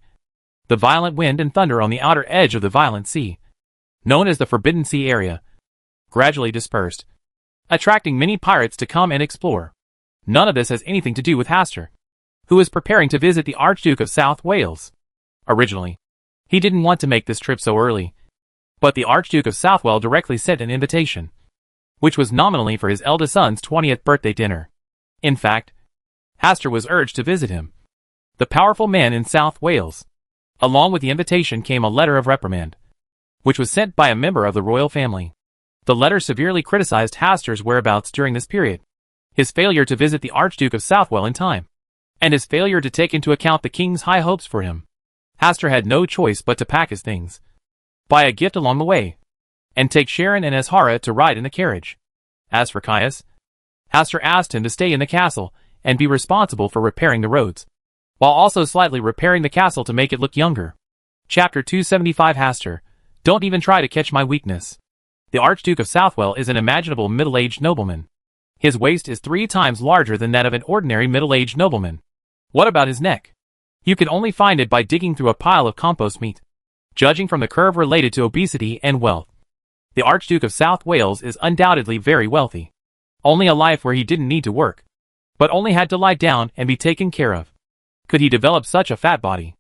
the violent wind and thunder on the outer edge of the violent sea, known as the Forbidden Sea area, gradually dispersed, attracting many pirates to come and explore. None of this has anything to do with Hastur, who is preparing to visit the Archduke of South Wales. Originally, he didn't want to make this trip so early, but the Archduke of Southwell directly sent an invitation, which was nominally for his eldest son's 20th birthday dinner. In fact, Hastur was urged to visit him, the powerful man in South Wales. Along with the invitation came a letter of reprimand, which was sent by a member of the royal family. The letter severely criticized Hastur's whereabouts during this period, his failure to visit the Archduke of Southwell in time, and his failure to take into account the king's high hopes for him. Hastur had no choice but to pack his things, buy a gift along the way, and take Sharon and Ashara to ride in the carriage. As for Caius, Hastur asked him to stay in the castle and be responsible for repairing the roads, while also slightly repairing the castle to make it look younger. Chapter 275 Hastur, don't even try to catch my weakness. The Archduke of Southwell is an imaginable middle-aged nobleman. His waist is 3 times larger than that of an ordinary middle-aged nobleman. What about his neck? You can only find it by digging through a pile of compost meat. Judging from the curve related to obesity and wealth, the Archduke of South Wales is undoubtedly very wealthy. Only a life where he didn't need to work, but only had to lie down and be taken care of. Could he develop such a fat body?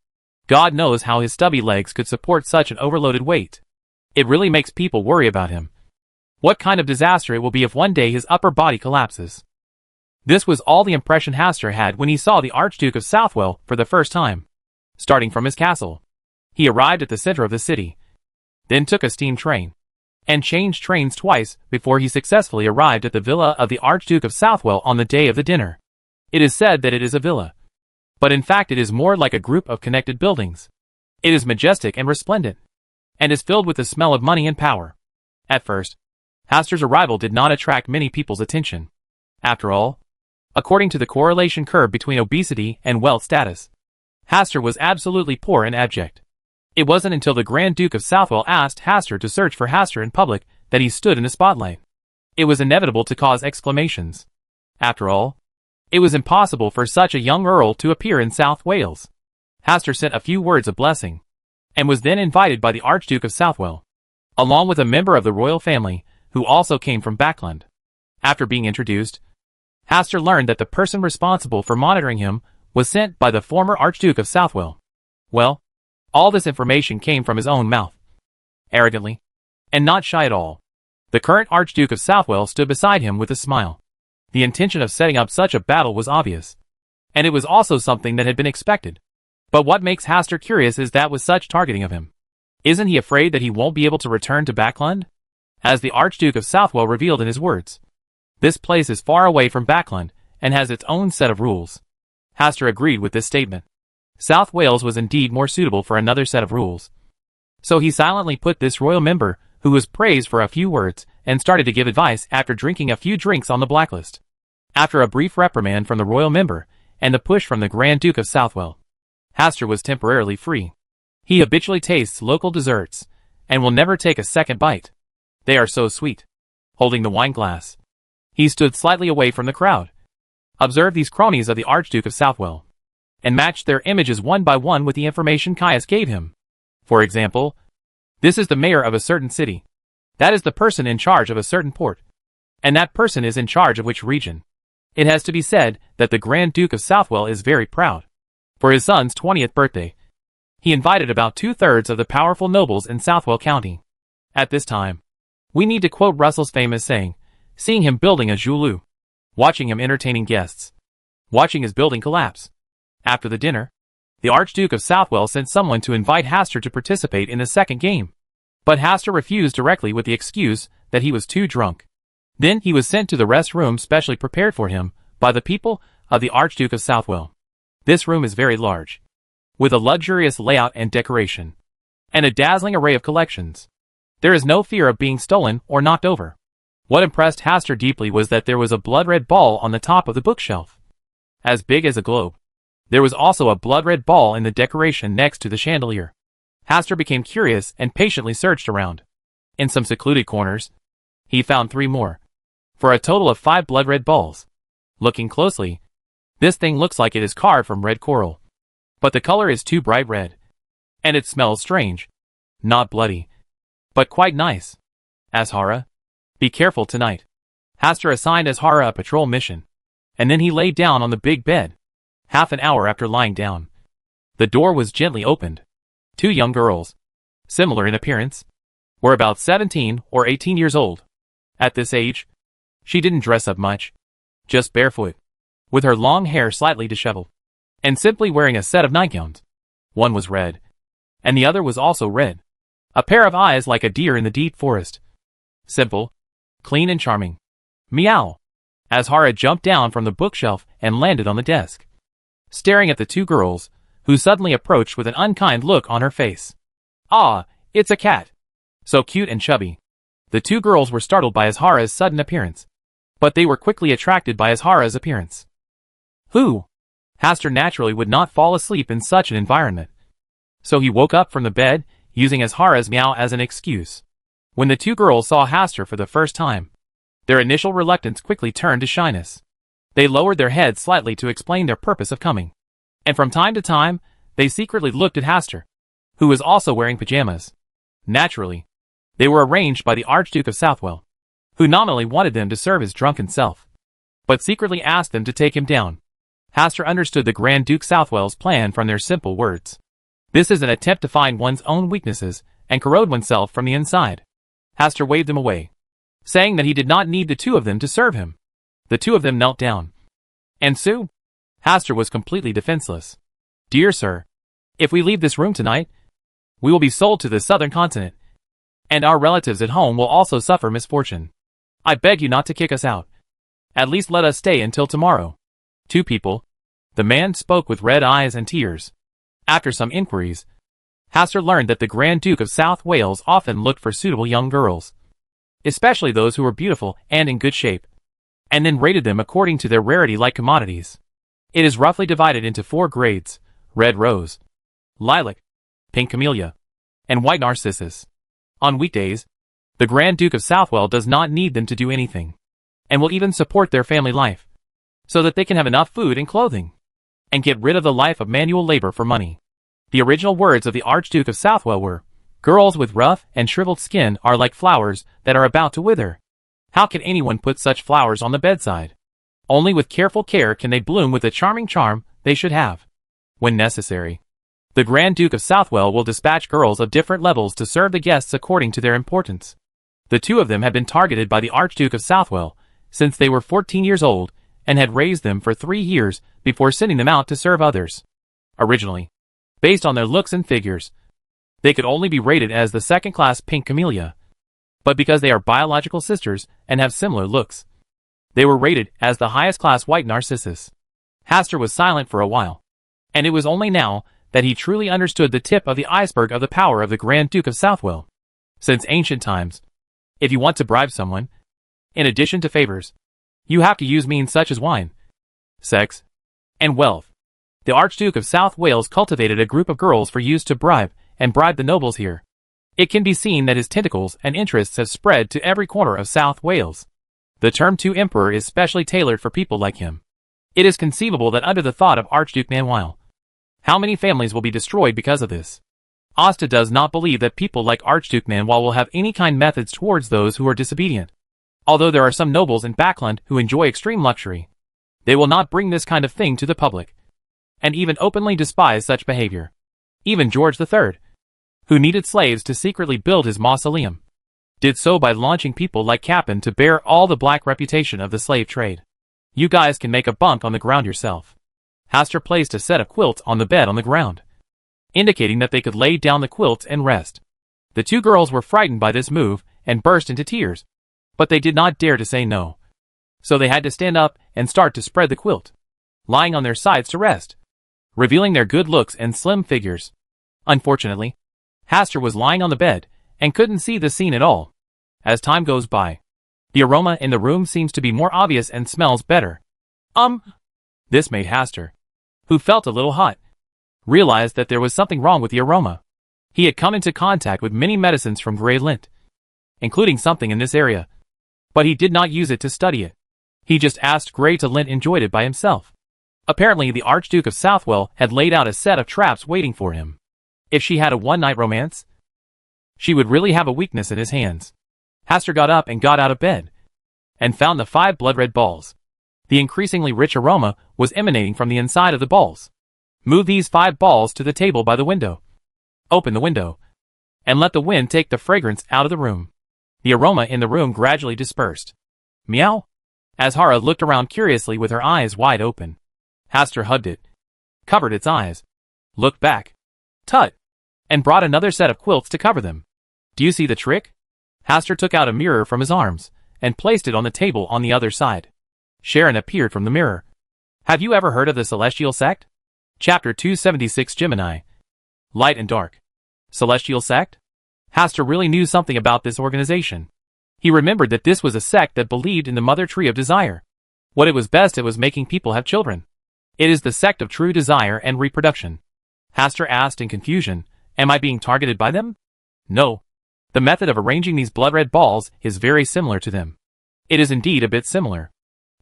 God knows how his stubby legs could support such an overloaded weight. It really makes people worry about him. What kind of disaster it will be if one day his upper body collapses. This was all the impression Hastur had when he saw the Archduke of Southwell for the first time. Starting from his castle, he arrived at the center of the city, then took a steam train, and changed trains twice before he successfully arrived at the villa of the Archduke of Southwell on the day of the dinner. It is said that it is a villa, but in fact it is more like a group of connected buildings. It is majestic and resplendent, and is filled with the smell of money and power. At first, Hastur's arrival did not attract many people's attention. After all, according to the correlation curve between obesity and wealth status, Hastur was absolutely poor and abject. It wasn't until the Grand Duke of Southwell asked Hastur to search for Hastur in public that he stood in the spotlight. It was inevitable to cause exclamations. After all, it was impossible for such a young earl to appear in South Wales. Hastur sent a few words of blessing, and was then invited by the Archduke of Southwell, along with a member of the royal family, who also came from Backland. After being introduced, Hastur learned that the person responsible for monitoring him was sent by the former Archduke of Southwell. Well, all this information came from his own mouth. Arrogantly, and not shy at all, the current Archduke of Southwell stood beside him with a smile. The intention of setting up such a battle was obvious, and it was also something that had been expected. But what makes Hastur curious is that with such targeting of him, isn't he afraid that he won't be able to return to Backland? As the Archduke of Southwell revealed in his words, this place is far away from Backland and has its own set of rules. Hastur agreed with this statement. South Wales was indeed more suitable for another set of rules. So he silently put this royal member, who was praised for a few words, and started to give advice after drinking a few drinks on the blacklist. After a brief reprimand from the royal member, and the push from the Grand Duke of Southwell, Hastur was temporarily free. He habitually tastes local desserts, and will never take a second bite. They are so sweet. Holding the wine glass, he stood slightly away from the crowd, observed these cronies of the Archduke of Southwell, and matched their images one by one with the information Caius gave him. For example, this is the mayor of a certain city. That is the person in charge of a certain port. And that person is in charge of which region. It has to be said that the Grand Duke of Southwell is very proud. For his son's 20th birthday, he invited about 2/3 of the powerful nobles in Southwell County. At this time, we need to quote Russell's famous saying, seeing him building a joulou, watching him entertaining guests, watching his building collapse. After the dinner, the Archduke of Southwell sent someone to invite Hastur to participate in the second game. But Hastur refused directly with the excuse that he was too drunk. Then he was sent to the rest room specially prepared for him by the people of the Archduke of Southwell. This room is very large, with a luxurious layout and decoration, and a dazzling array of collections. There is no fear of being stolen or knocked over. What impressed Hastur deeply was that there was a blood-red ball on the top of the bookshelf, as big as a globe. There was also a blood-red ball in the decoration next to the chandelier. Hastur became curious and patiently searched around. In some secluded corners, he found 3 more, for a total of 5 blood-red balls. Looking closely, this thing looks like it is carved from red coral. But the color is too bright red. And it smells strange. Not bloody, but quite nice. Azhara, be careful tonight. Hastur assigned Azhara a patrol mission, and then he laid down on the big bed. Half an hour after lying down, the door was gently opened. 2 young girls, similar in appearance, were about 17 or 18 years old. At this age, she didn't dress up much, just barefoot, with her long hair slightly disheveled, and simply wearing a set of nightgowns. One was red, and the other was also red. A pair of eyes like a deer in the deep forest. Simple, clean and charming. Meow! Azhara jumped down from the bookshelf and landed on the desk, staring at the 2 girls, who suddenly approached with an unkind look on her face. Ah, it's a cat! So cute and chubby. The 2 girls were startled by Azhara's sudden appearance, but they were quickly attracted by Azhara's appearance. Who? Hastur naturally would not fall asleep in such an environment, so he woke up from the bed, using Azhara's meow as an excuse. When the 2 girls saw Hastur for the first time, their initial reluctance quickly turned to shyness. They lowered their heads slightly to explain their purpose of coming, and from time to time, they secretly looked at Hastur, who was also wearing pajamas. Naturally, they were arranged by the Archduke of Southwell, who nominally wanted them to serve his drunken self, but secretly asked them to take him down. Hastur understood the Grand Duke Southwell's plan from their simple words. This is an attempt to find one's own weaknesses and corrode oneself from the inside. Hastur waved them away, saying that he did not need the 2 of them to serve him. The 2 of them knelt down. And Sue? Hastur was completely defenseless. Dear sir, if we leave this room tonight, we will be sold to the southern continent, and our relatives at home will also suffer misfortune. I beg you not to kick us out. At least let us stay until tomorrow. 2 people. The man spoke with red eyes and tears. After some inquiries, Hastur learned that the Grand Duke of South Wales often looked for suitable young girls, especially those who were beautiful and in good shape, and then rated them according to their rarity like commodities. It is roughly divided into 4 grades: red rose, lilac, pink camellia, and white narcissus. On weekdays, the Grand Duke of Southwell does not need them to do anything, and will even support their family life, so that they can have enough food and clothing, and get rid of the life of manual labor for money. The original words of the Archduke of Southwell were, "Girls with rough and shriveled skin are like flowers that are about to wither. How can anyone put such flowers on the bedside? Only with careful care can they bloom with the charming charm they should have." When necessary, the Grand Duke of Southwell will dispatch girls of different levels to serve the guests according to their importance. The 2 of them had been targeted by the Archduke of Southwell since they were 14 years old, and had raised them for 3 years before sending them out to serve others. Originally, based on their looks and figures, they could only be rated as the second-class pink camellia, but because they are biological sisters and have similar looks, they were rated as the highest-class white narcissus. Hastur was silent for a while, and it was only now that he truly understood the tip of the iceberg of the power of the Grand Duke of Southwell. Since ancient times, if you want to bribe someone, in addition to favors, you have to use means such as wine, sex, and wealth. The Archduke of South Wales cultivated a group of girls for use to bribe the nobles here. It can be seen that his tentacles and interests have spread to every corner of South Wales. The term "to emperor" is specially tailored for people like him. It is conceivable that under the thought of Archduke Manuel, how many families will be destroyed because of this? Asta does not believe that people like Archduke Manuel will have any kind methods towards those who are disobedient. Although there are some nobles in Backland who enjoy extreme luxury, they will not bring this kind of thing to the public, and even openly despise such behavior. Even George III, who needed slaves to secretly build his mausoleum, did so by launching people like Capon to bear all the black reputation of the slave trade. You guys can make a bunk on the ground yourself. Hastur placed a set of quilts on the bed on the ground, indicating that they could lay down the quilts and rest. The 2 girls were frightened by this move and burst into tears, but they did not dare to say no, so they had to stand up and start to spread the quilt, lying on their sides to rest, revealing their good looks and slim figures. Unfortunately, Hastur was lying on the bed, and couldn't see the scene at all. As time goes by, the aroma in the room seems to be more obvious and smells better. This made Haster, who felt a little hot, realize that there was something wrong with the aroma. He had come into contact with many medicines from Grey Lint, including something in this area, but he did not use it to study it. He just asked Grey to Lint enjoyed it by himself. Apparently the Archduke of Southwell had laid out a set of traps waiting for him. If she had a one-night romance, she would really have a weakness in his hands. Haster got up and got out of bed, and found the 5 blood-red balls. The increasingly rich aroma was emanating from the inside of the balls. Move these 5 balls to the table by the window. Open the window, and let the wind take the fragrance out of the room. The aroma in the room gradually dispersed. Meow. Azhara looked around curiously with her eyes wide open. Haster hugged it, covered its eyes, looked back, tut, and brought another set of quilts to cover them. Do you see the trick? Haster took out a mirror from his arms, and placed it on the table on the other side. Sharon appeared from the mirror. Have you ever heard of the Celestial Sect? Chapter 276 Gemini. Light and Dark. Celestial Sect? Haster really knew something about this organization. He remembered that this was a sect that believed in the Mother Tree of Desire. What it was best at was making people have children. It is the sect of true desire and reproduction. Haster asked in confusion, am I being targeted by them? No. The method of arranging these blood-red balls is very similar to them. It is indeed a bit similar.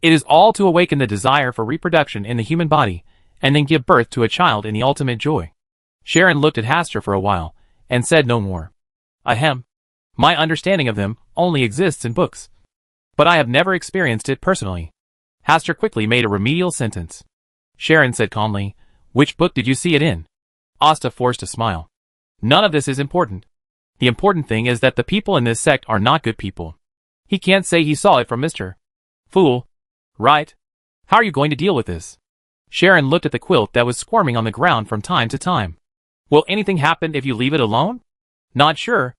It is all to awaken the desire for reproduction in the human body, and then give birth to a child in the ultimate joy. Sharon looked at Haster for a while, and said no more. Ahem. My understanding of them only exists in books. But I have never experienced it personally. Haster quickly made a remedial sentence. Sharon said calmly, which book did you see it in? Asta forced a smile. None of this is important. The important thing is that the people in this sect are not good people. He can't say he saw it from Mr. Fool. Right? How are you going to deal with this? Sharon looked at the quilt that was squirming on the ground from time to time. Will anything happen if you leave it alone? Not sure.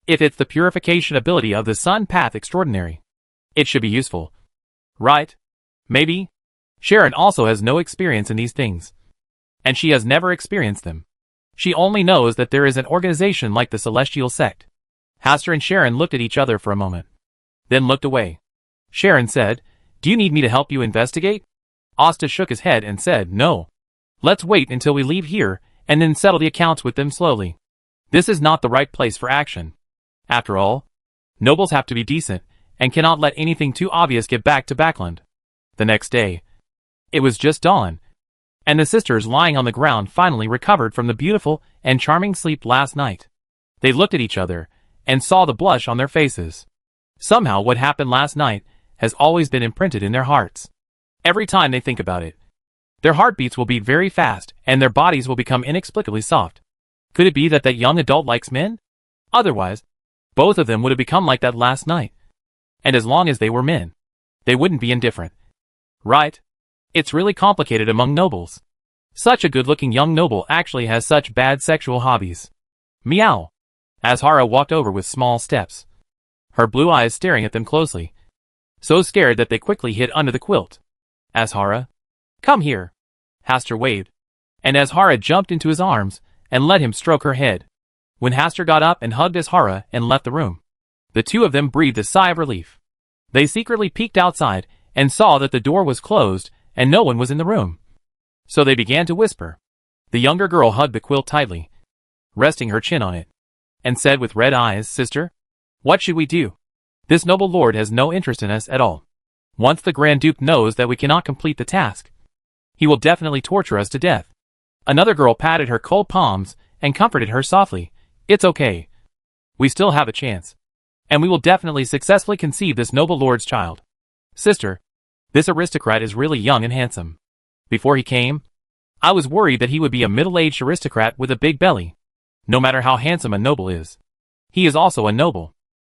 If it's the purification ability of the Sun Path Extraordinary, it should be useful. Right? Maybe? Sharon also has no experience in these things. And she has never experienced them. She only knows that there is an organization like the Celestial Sect. Haster and Sharon looked at each other for a moment, then looked away. Sharon said, do you need me to help you investigate? Asta shook his head and said, no. Let's wait until we leave here, and then settle the accounts with them slowly. This is not the right place for action. After all, nobles have to be decent, and cannot let anything too obvious get back to Backland. The next day, it was just dawn, and the sisters lying on the ground finally recovered from the beautiful and charming sleep last night. They looked at each other, and saw the blush on their faces. Somehow what happened last night has always been imprinted in their hearts. Every time they think about it, their heartbeats will beat very fast, and their bodies will become inexplicably soft. Could it be that that young adult likes men? Otherwise, both of them would have become like that last night. And as long as they were men, they wouldn't be indifferent. Right? It's really complicated among nobles. Such a good-looking young noble actually has such bad sexual hobbies. Meow. Azhara walked over with small steps, her blue eyes staring at them closely, so scared that they quickly hid under the quilt. Azhara? Come here. Haster waved, and Azhara jumped into his arms and let him stroke her head. When Haster got up and hugged Azhara and left the room, the two of them breathed a sigh of relief. They secretly peeked outside and saw that the door was closed and no one was in the room. So they began to whisper. The younger girl hugged the quilt tightly, resting her chin on it, and said with red eyes, Sister, what should we do? This noble lord has no interest in us at all. Once the Grand Duke knows that we cannot complete the task, he will definitely torture us to death. Another girl patted her cold palms and comforted her softly. It's okay. We still have a chance. And we will definitely successfully conceive this noble lord's child. Sister, this aristocrat is really young and handsome. Before he came, I was worried that he would be a middle-aged aristocrat with a big belly. No matter how handsome a noble is, he is also a noble.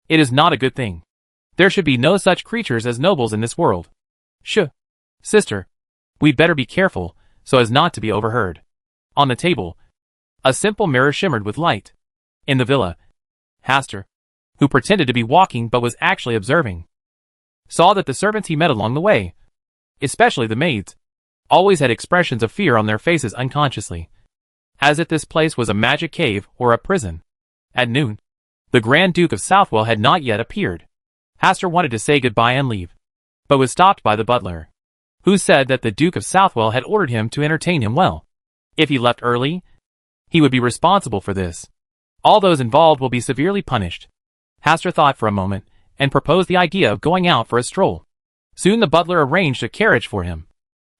It is not a good thing. There should be no such creatures as nobles in this world. Sister, we'd better be careful so as not to be overheard. On the table, a simple mirror shimmered with light. In the villa, Haster, who pretended to be walking but was actually observing, saw that the servants he met along the way, especially the maids, always had expressions of fear on their faces unconsciously, as if this place was a magic cave or a prison. At noon, The Grand Duke of Southwell had not yet appeared. Hastur wanted to say goodbye and leave, but was stopped by the butler, who said that the Duke of Southwell had ordered him to entertain him well. If he left early, he would be responsible for this. All those involved will be severely punished. Hastur thought for a moment, and proposed the idea of going out for a stroll. Soon the butler arranged a carriage for him,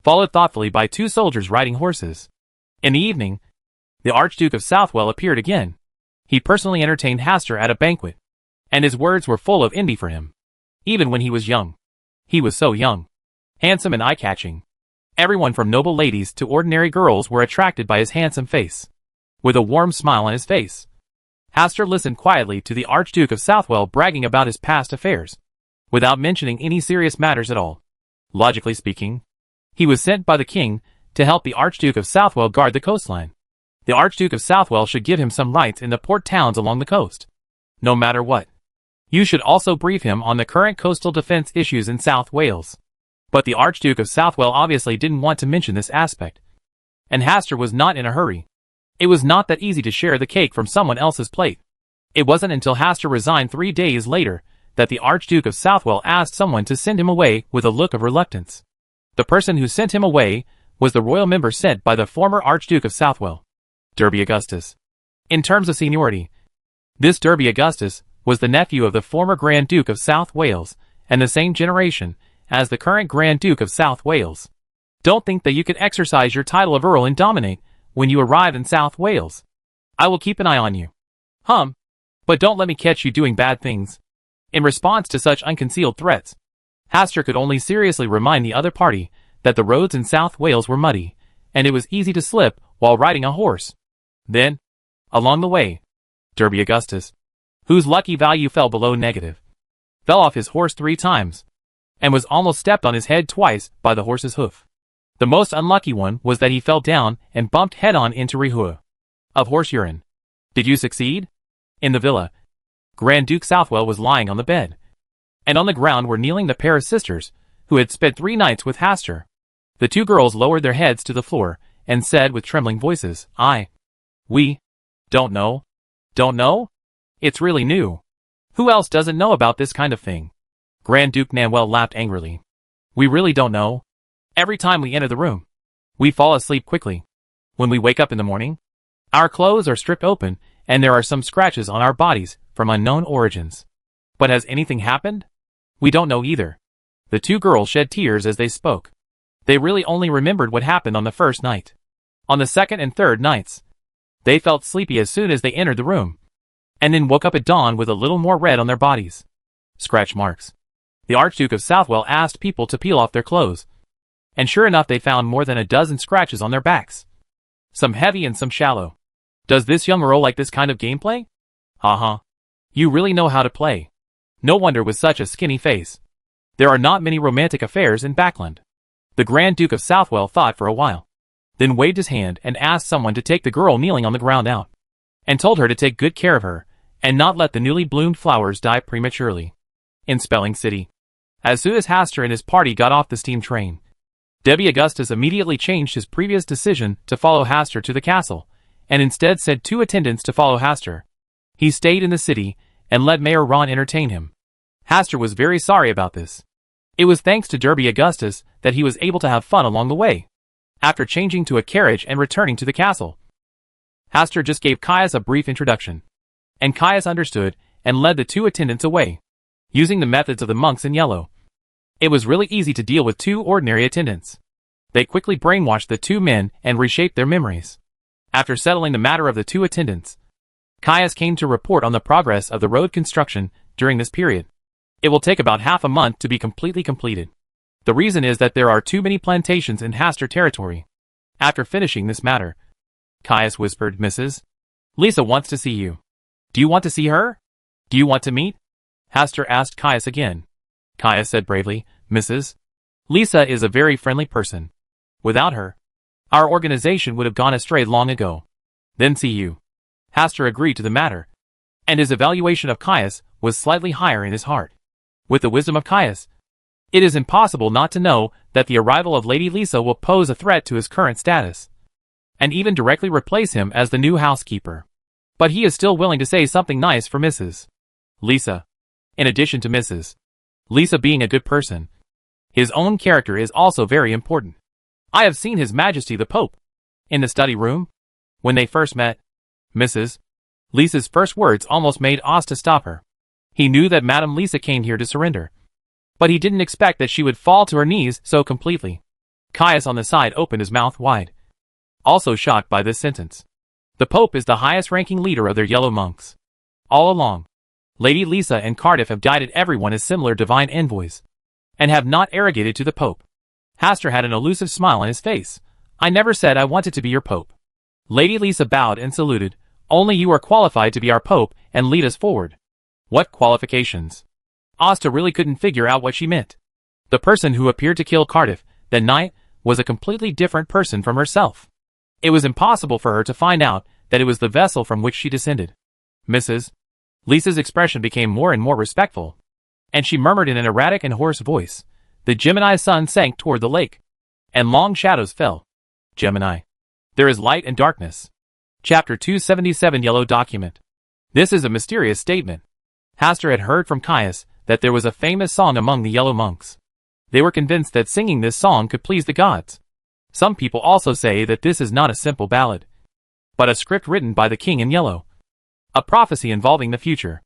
followed thoughtfully by 2 soldiers riding horses. In the evening, the Archduke of Southwell appeared again. He personally entertained Hastur at a banquet, and his words were full of envy for him. Even when he was young. He was so young, handsome and eye-catching. Everyone from noble ladies to ordinary girls were attracted by his handsome face, with a warm smile on his face. Hastur listened quietly to the Archduke of Southwell bragging about his past affairs, without mentioning any serious matters at all. Logically speaking, he was sent by the king to help the Archduke of Southwell guard the coastline. The Archduke of Southwell should give him some rights in the port towns along the coast, no matter what. You should also brief him on the current coastal defense issues in South Wales. But the Archduke of Southwell obviously didn't want to mention this aspect, and Hastur was not in a hurry. It was not that easy to share the cake from someone else's plate. It wasn't until Hastur resigned 3 days later that the Archduke of Southwell asked someone to send him away with a look of reluctance. The person who sent him away was the royal member sent by the former Archduke of Southwell, Derby Augustus. In terms of seniority, this Derby Augustus was the nephew of the former Grand Duke of South Wales, and the same generation as the current Grand Duke of South Wales. Don't think that you can exercise your title of Earl and dominate when you arrive in South Wales. I will keep an eye on you. But don't let me catch you doing bad things. In response to such unconcealed threats, Hastur could only seriously remind the other party that the roads in South Wales were muddy, and it was easy to slip while riding a horse. Then, along the way, Derby Augustus, whose lucky value fell below negative, fell off his horse 3 times, and was almost stepped on his head twice by the horse's hoof. The most unlucky one was that he fell down and bumped head-on into Rehua of horse urine. Did you succeed? In the villa, Grand Duke Southwell was lying on the bed, and on the ground were kneeling the pair of sisters who had spent 3 nights with Hastur. The 2 girls lowered their heads to the floor and said with trembling voices, We don't know. Don't know? It's really new. Who else doesn't know about this kind of thing? Grand Duke Manuel laughed angrily. We really don't know. Every time we enter the room, we fall asleep quickly. When we wake up in the morning, our clothes are stripped open and there are some scratches on our bodies from unknown origins. But has anything happened? We don't know either. The 2 girls shed tears as they spoke. They really only remembered what happened on the first night. On the second and third nights, they felt sleepy as soon as they entered the room, and then woke up at dawn with a little more red on their bodies. Scratch marks. The Archduke of Southwell asked people to peel off their clothes, and sure enough they found more than a dozen scratches on their backs. Some heavy and some shallow. Does this young Earl like this kind of gameplay? You really know how to play. No wonder with such a skinny face. There are not many romantic affairs in Backland. The Grand Duke of Southwell thought for a while, then waved his hand and asked someone to take the girl kneeling on the ground out, and told her to take good care of her, and not let the newly bloomed flowers die prematurely. In Spelling City, as soon as Hastur and his party got off the steam train, Derby Augustus immediately changed his previous decision to follow Hastur to the castle, and instead sent 2 attendants to follow Hastur. He stayed in the city and let Mayor Ron entertain him. Hastur was very sorry about this. It was thanks to Derby Augustus that he was able to have fun along the way. After changing to a carriage and returning to the castle, Hastur just gave Caius a brief introduction, and Caius understood and led the 2 attendants away, using the methods of the monks in yellow. It was really easy to deal with 2 ordinary attendants. They quickly brainwashed the 2 men and reshaped their memories. After settling the matter of the 2 attendants, Caius came to report on the progress of the road construction during this period. It will take about half a month to be completely completed. The reason is that there are too many plantations in Hastur territory. After finishing this matter, Caius whispered, Mrs. Lisa wants to see you. Do you want to see her? Do you want to meet? Hastur asked Caius again. Caius said bravely, Mrs. Lisa is a very friendly person. Without her, our organization would have gone astray long ago. Then see you. Hastur agreed to the matter, and his evaluation of Caius was slightly higher in his heart. With the wisdom of Caius, it is impossible not to know that the arrival of Lady Lisa will pose a threat to his current status, and even directly replace him as the new housekeeper. But he is still willing to say something nice for Mrs. Lisa. In addition to Mrs. Lisa being a good person, his own character is also very important. I have seen His Majesty the Pope in the study room. When they first met, Mrs. Lisa's first words almost made Asta stop her. He knew that Madame Lisa came here to surrender, but he didn't expect that she would fall to her knees so completely. Caius on the side opened his mouth wide, also shocked by this sentence. The Pope is the highest-ranking leader of their yellow monks. All along, Lady Lisa and Cardiff have guided everyone as similar divine envoys, and have not arrogated to the Pope. Hastur had an elusive smile on his face. I never said I wanted to be your Pope. Lady Lisa bowed and saluted. Only you are qualified to be our Pope and lead us forward. What qualifications? Asta really couldn't figure out what she meant. The person who appeared to kill Cardiff that night was a completely different person from herself. It was impossible for her to find out that it was the vessel from which she descended. Mrs. Lisa's expression became more and more respectful, and she murmured in an erratic and hoarse voice. The Gemini sun sank toward the lake, and long shadows fell. Gemini. There is light and darkness. Chapter 277 Yellow Document. This is a mysterious statement. Hastur had heard from Caius that there was a famous song among the yellow monks. They were convinced that singing this song could please the gods. Some people also say that this is not a simple ballad, but a script written by the King in Yellow. A prophecy involving the future.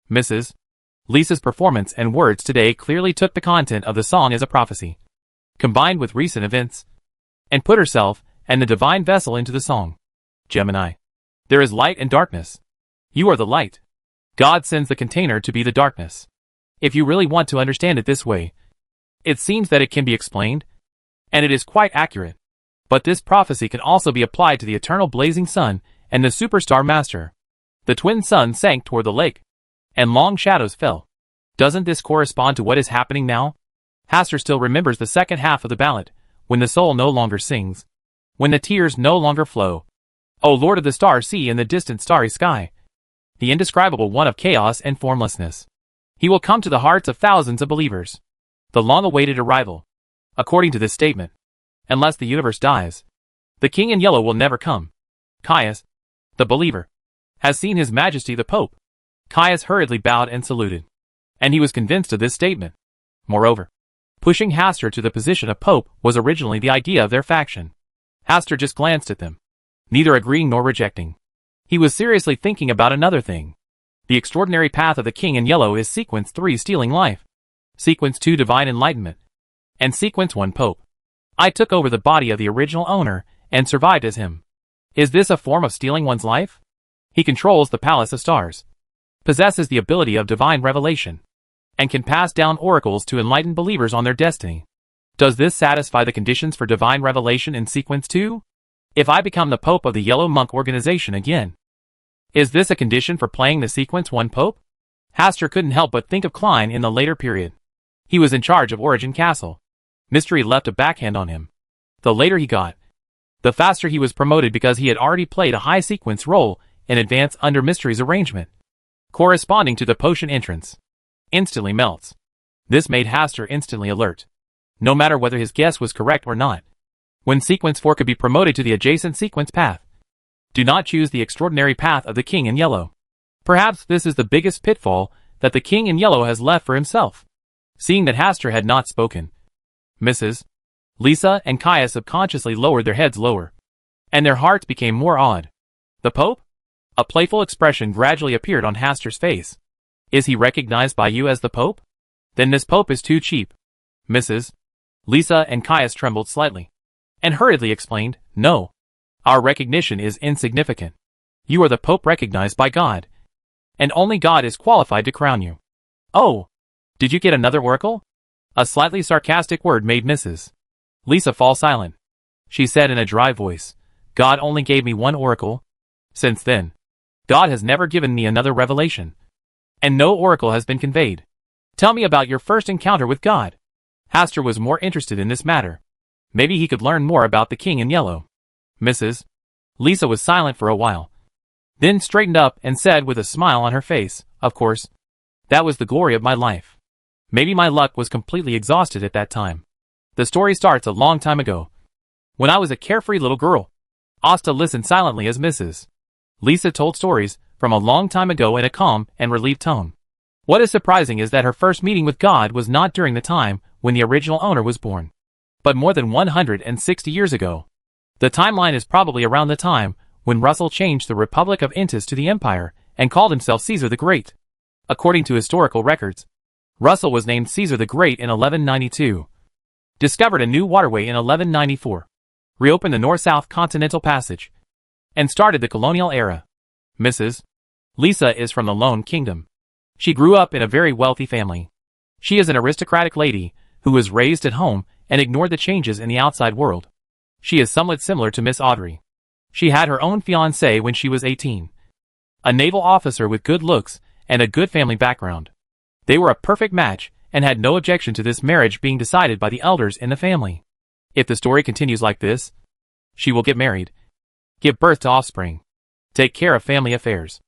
Mrs. Lisa's performance and words today clearly took the content of the song as a prophecy, combined with recent events, and put herself and the divine vessel into the song. Gemini. There is light and darkness. You are the light. God sends the container to be the darkness. If you really want to understand it this way, it seems that it can be explained, and it is quite accurate. But this prophecy can also be applied to the eternal blazing sun and the superstar master. The twin suns sank toward the lake, and long shadows fell. Doesn't this correspond to what is happening now? Hastur still remembers the second half of the ballad, when the soul no longer sings, when the tears no longer flow. O Lord of the star sea and the distant starry sky, the indescribable one of chaos and formlessness. He will come to the hearts of thousands of believers. The long-awaited arrival. According to this statement, unless the universe dies, the King in Yellow will never come. Caius, the believer, has seen His Majesty the Pope. Caius hurriedly bowed and saluted, and he was convinced of this statement. Moreover, pushing Hastur to the position of Pope was originally the idea of their faction. Hastur just glanced at them, neither agreeing nor rejecting. He was seriously thinking about another thing. The extraordinary path of the King in Yellow is Sequence 3 Stealing Life, Sequence 2 Divine Enlightenment, and Sequence 1 Pope. I took over the body of the original owner and survived as him. Is this a form of stealing one's life? He controls the Palace of Stars, possesses the ability of divine revelation, and can pass down oracles to enlightened believers on their destiny. Does this satisfy the conditions for divine revelation in Sequence 2? If I become the Pope of the Yellow Monk organization again, is this a condition for playing the Sequence 1 Pope? Hastur couldn't help but think of Klein in the later period. He was in charge of Origin Castle. Mystery left a backhand on him. The later he got, the faster he was promoted because he had already played a high sequence role in advance under Mystery's arrangement, corresponding to the potion entrance. Instantly melts. This made Hastur instantly alert, no matter whether his guess was correct or not. When Sequence 4 could be promoted to the adjacent sequence path, do not choose the extraordinary path of the King in Yellow. Perhaps this is the biggest pitfall that the King in Yellow has left for himself. Seeing that Hastur had not spoken, Mrs. Lisa and Caius subconsciously lowered their heads lower, and their hearts became more awed. The Pope? A playful expression gradually appeared on Hastur's face. Is he recognized by you as the Pope? Then this Pope is too cheap. Mrs. Lisa and Caius trembled slightly, and hurriedly explained, No. Our recognition is insignificant. You are the Pope recognized by God, and only God is qualified to crown you. Oh! Did you get another oracle? A slightly sarcastic word made Mrs. Lisa fall silent. She said in a dry voice, God only gave me one oracle. Since then, God has never given me another revelation, and no oracle has been conveyed. Tell me about your first encounter with God. Hastur was more interested in this matter. Maybe he could learn more about the King in Yellow. Mrs. Lisa was silent for a while, then straightened up and said with a smile on her face, Of course, that was the glory of my life. Maybe my luck was completely exhausted at that time. The story starts a long time ago, when I was a carefree little girl. Asta listened silently as Mrs. Lisa told stories from a long time ago in a calm and relieved tone. What is surprising is that her first meeting with God was not during the time when the original owner was born, but more than 160 years ago. The timeline is probably around the time when Russell changed the Republic of Intis to the Empire and called himself Caesar the Great. According to historical records, Russell was named Caesar the Great in 1192, discovered a new waterway in 1194, reopened the North-South Continental Passage, and started the colonial era. Mrs. Lisa is from the Lone Kingdom. She grew up in a very wealthy family. She is an aristocratic lady who was raised at home and ignored the changes in the outside world. She is somewhat similar to Miss Audrey. She had her own fiancé when she was 18. A naval officer with good looks and a good family background. They were a perfect match and had no objection to this marriage being decided by the elders in the family. If the story continues like this, she will get married, give birth to offspring, take care of family affairs,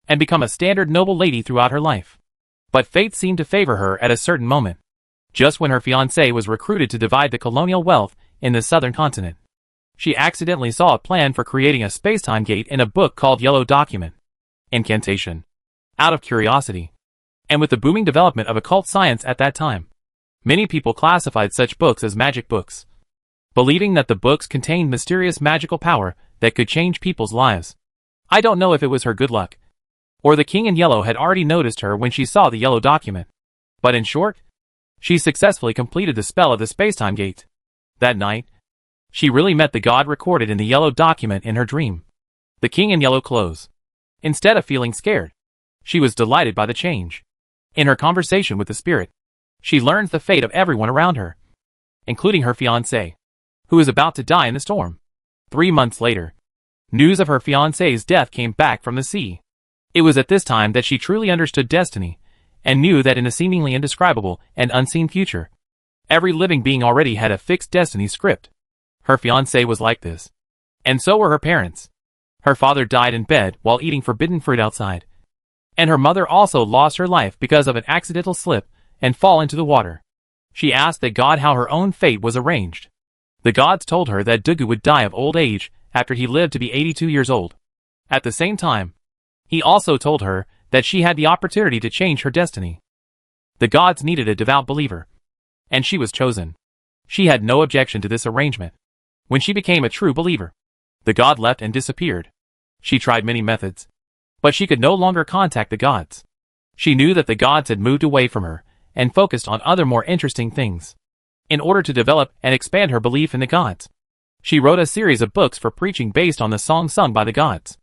and become a standard noble lady throughout her life. But fate seemed to favor her at a certain moment, just when her fiancé was recruited to divide the colonial wealth in the southern continent. She accidentally saw a plan for creating a space-time gate in a book called Yellow Document. Incantation. Out of curiosity, and with the booming development of occult science at that time, many people classified such books as magic books, believing that the books contained mysterious magical power that could change people's lives. I don't know if it was her good luck, or the King in Yellow had already noticed her when she saw the Yellow Document. But in short, she successfully completed the spell of the space-time gate. That night, she really met the god recorded in the Yellow Document in her dream. The King in Yellow clothes. Instead of feeling scared, she was delighted by the change. In her conversation with the spirit, she learns the fate of everyone around her, including her fiancé, who is about to die in the storm. 3 months later, news of her fiancé's death came back from the sea. It was at this time that she truly understood destiny, and knew that in a seemingly indescribable and unseen future, every living being already had a fixed destiny script. Her fiancé was like this, and so were her parents. Her father died in bed while eating forbidden fruit outside, and her mother also lost her life because of an accidental slip and fall into the water. She asked the god how her own fate was arranged. The gods told her that Dugu would die of old age after he lived to be 82 years old. At the same time, he also told her that she had the opportunity to change her destiny. The gods needed a devout believer, and she was chosen. She had no objection to this arrangement. When she became a true believer, the god left and disappeared. She tried many methods, but she could no longer contact the gods. She knew that the gods had moved away from her and focused on other more interesting things. In order to develop and expand her belief in the gods, she wrote a series of books for preaching based on the songs sung by the gods.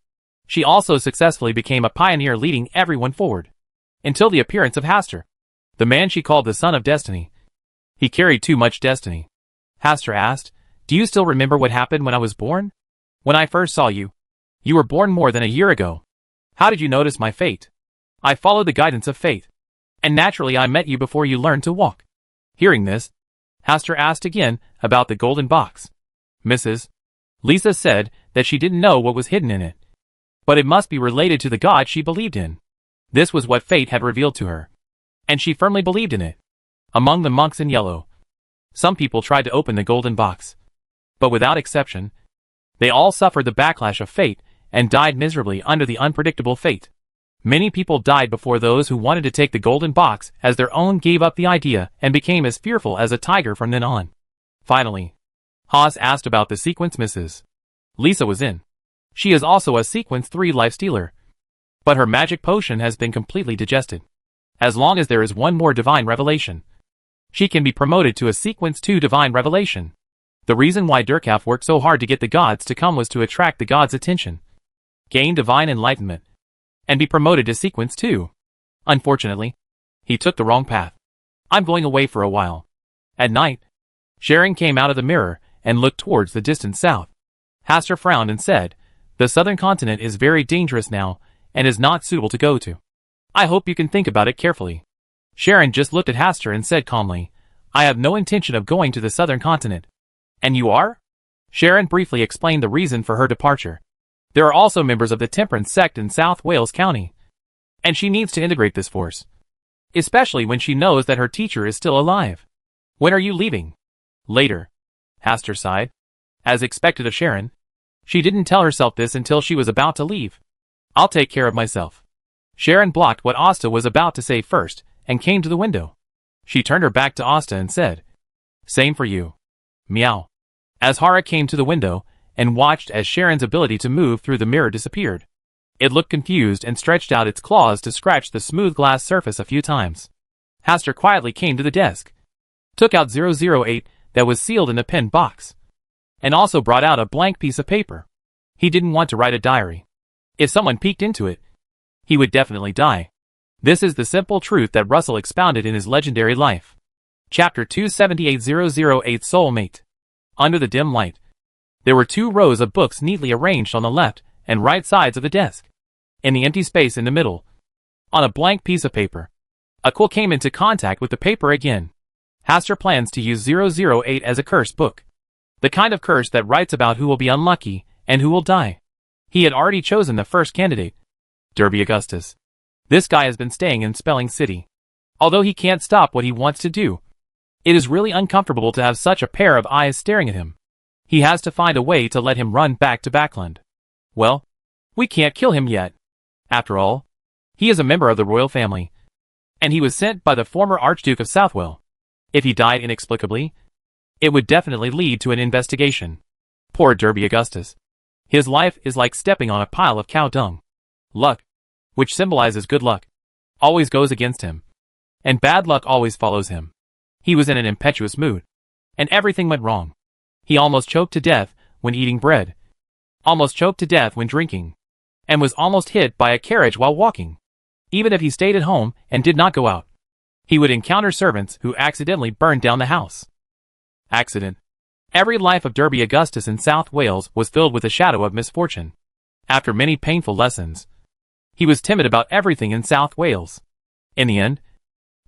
She also successfully became a pioneer leading everyone forward, until the appearance of Hastur, the man she called the Son of Destiny. He carried too much destiny. Hastur asked, "Do you still remember what happened when I was born? When I first saw you? You were born more than a year ago. How did you notice my fate? I followed the guidance of fate, and naturally I met you before you learned to walk." Hearing this, Hastur asked again about the golden box. Mrs. Lisa said that she didn't know what was hidden in it, but it must be related to the god she believed in. This was what fate had revealed to her, and she firmly believed in it. Among the monks in yellow, some people tried to open the golden box, but without exception, they all suffered the backlash of fate and died miserably under the unpredictable fate. Many people died before those who wanted to take the golden box as their own gave up the idea and became as fearful as a tiger from then on. Finally, Haas asked about the sequence Mrs. Lisa was in. She is also a sequence 3 life stealer, but her magic potion has been completely digested. As long as there is one more divine revelation, she can be promoted to a sequence 2 divine revelation. The reason why Durkaf worked so hard to get the gods to come was to attract the gods' attention, gain divine enlightenment, and be promoted to sequence 2. Unfortunately, he took the wrong path. I'm going away for a while. At night, Sharon came out of the mirror and looked towards the distant south. Hastur frowned and said, "The southern continent is very dangerous now and is not suitable to go to. I hope you can think about it carefully." Sharon just looked at Hastur and said calmly, "I have no intention of going to the southern continent." "And you are?" Sharon briefly explained the reason for her departure. There are also members of the Temperance sect in South Wales County, and she needs to integrate this force, especially when she knows that her teacher is still alive. "When are you leaving?" "Later." Hastur sighed. As expected of Sharon, she didn't tell herself this until she was about to leave. I'll take care of myself. Sharon blocked what Asta was about to say first, and came to the window. She turned her back to Asta and said, "Same for you." Meow. As Hara came to the window, and watched as Sharon's ability to move through the mirror disappeared. It looked confused and stretched out its claws to scratch the smooth glass surface a few times. Haster quietly came to the desk, took out 008 that was sealed in a pin box, and also brought out a blank piece of paper. He didn't want to write a diary. If someone peeked into it, he would definitely die. This is the simple truth that Russell expounded in his legendary life. Chapter 278-008 Soulmate. Under the dim light, there were 2 rows of books neatly arranged on the left and right sides of the desk. In the empty space in the middle, on a blank piece of paper, a quill came into contact with the paper again. Haster plans to use 008 as a curse book. The kind of curse that writes about who will be unlucky and who will die. He had already chosen the first candidate, Derby Augustus. This guy has been staying in Spelling City. Although he can't stop what he wants to do, it is really uncomfortable to have such a pair of eyes staring at him. He has to find a way to let him run back to Backland. Well, we can't kill him yet. After all, he is a member of the royal family, and he was sent by the former Archduke of Southwell. If he died inexplicably, it would definitely lead to an investigation. Poor Derby Augustus. His life is like stepping on a pile of cow dung. Luck, which symbolizes good luck, always goes against him, and bad luck always follows him. He was in an impetuous mood, and everything went wrong. He almost choked to death when eating bread, almost choked to death when drinking, and was almost hit by a carriage while walking. Even if he stayed at home and did not go out, he would encounter servants who accidentally burned down the house. Accident. Every life of Derby Augustus in South Wales was filled with a shadow of misfortune. After many painful lessons, he was timid about everything in South Wales. In the end,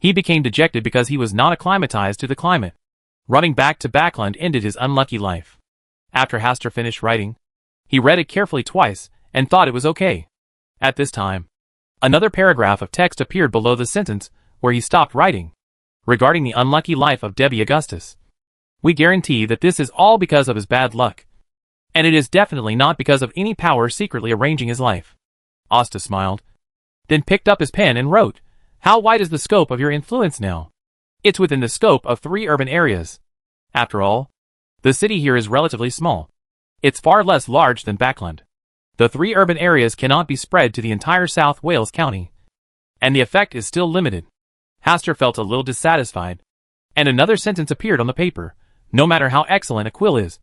he became dejected because he was not acclimatized to the climate. Running back to Backland ended his unlucky life. After Haster finished writing, he read it carefully twice and thought it was okay. At this time, another paragraph of text appeared below the sentence where he stopped writing, regarding the unlucky life of Derby Augustus. We guarantee that this is all because of his bad luck, and it is definitely not because of any power secretly arranging his life. Asta smiled, then picked up his pen and wrote, "How wide is the scope of your influence now?" It's within the scope of 3 urban areas. After all, the city here is relatively small. It's far less large than Backland. The 3 urban areas cannot be spread to the entire South Wales County, and the effect is still limited. Haster felt a little dissatisfied, and another sentence appeared on the paper. No matter how excellent a quill is,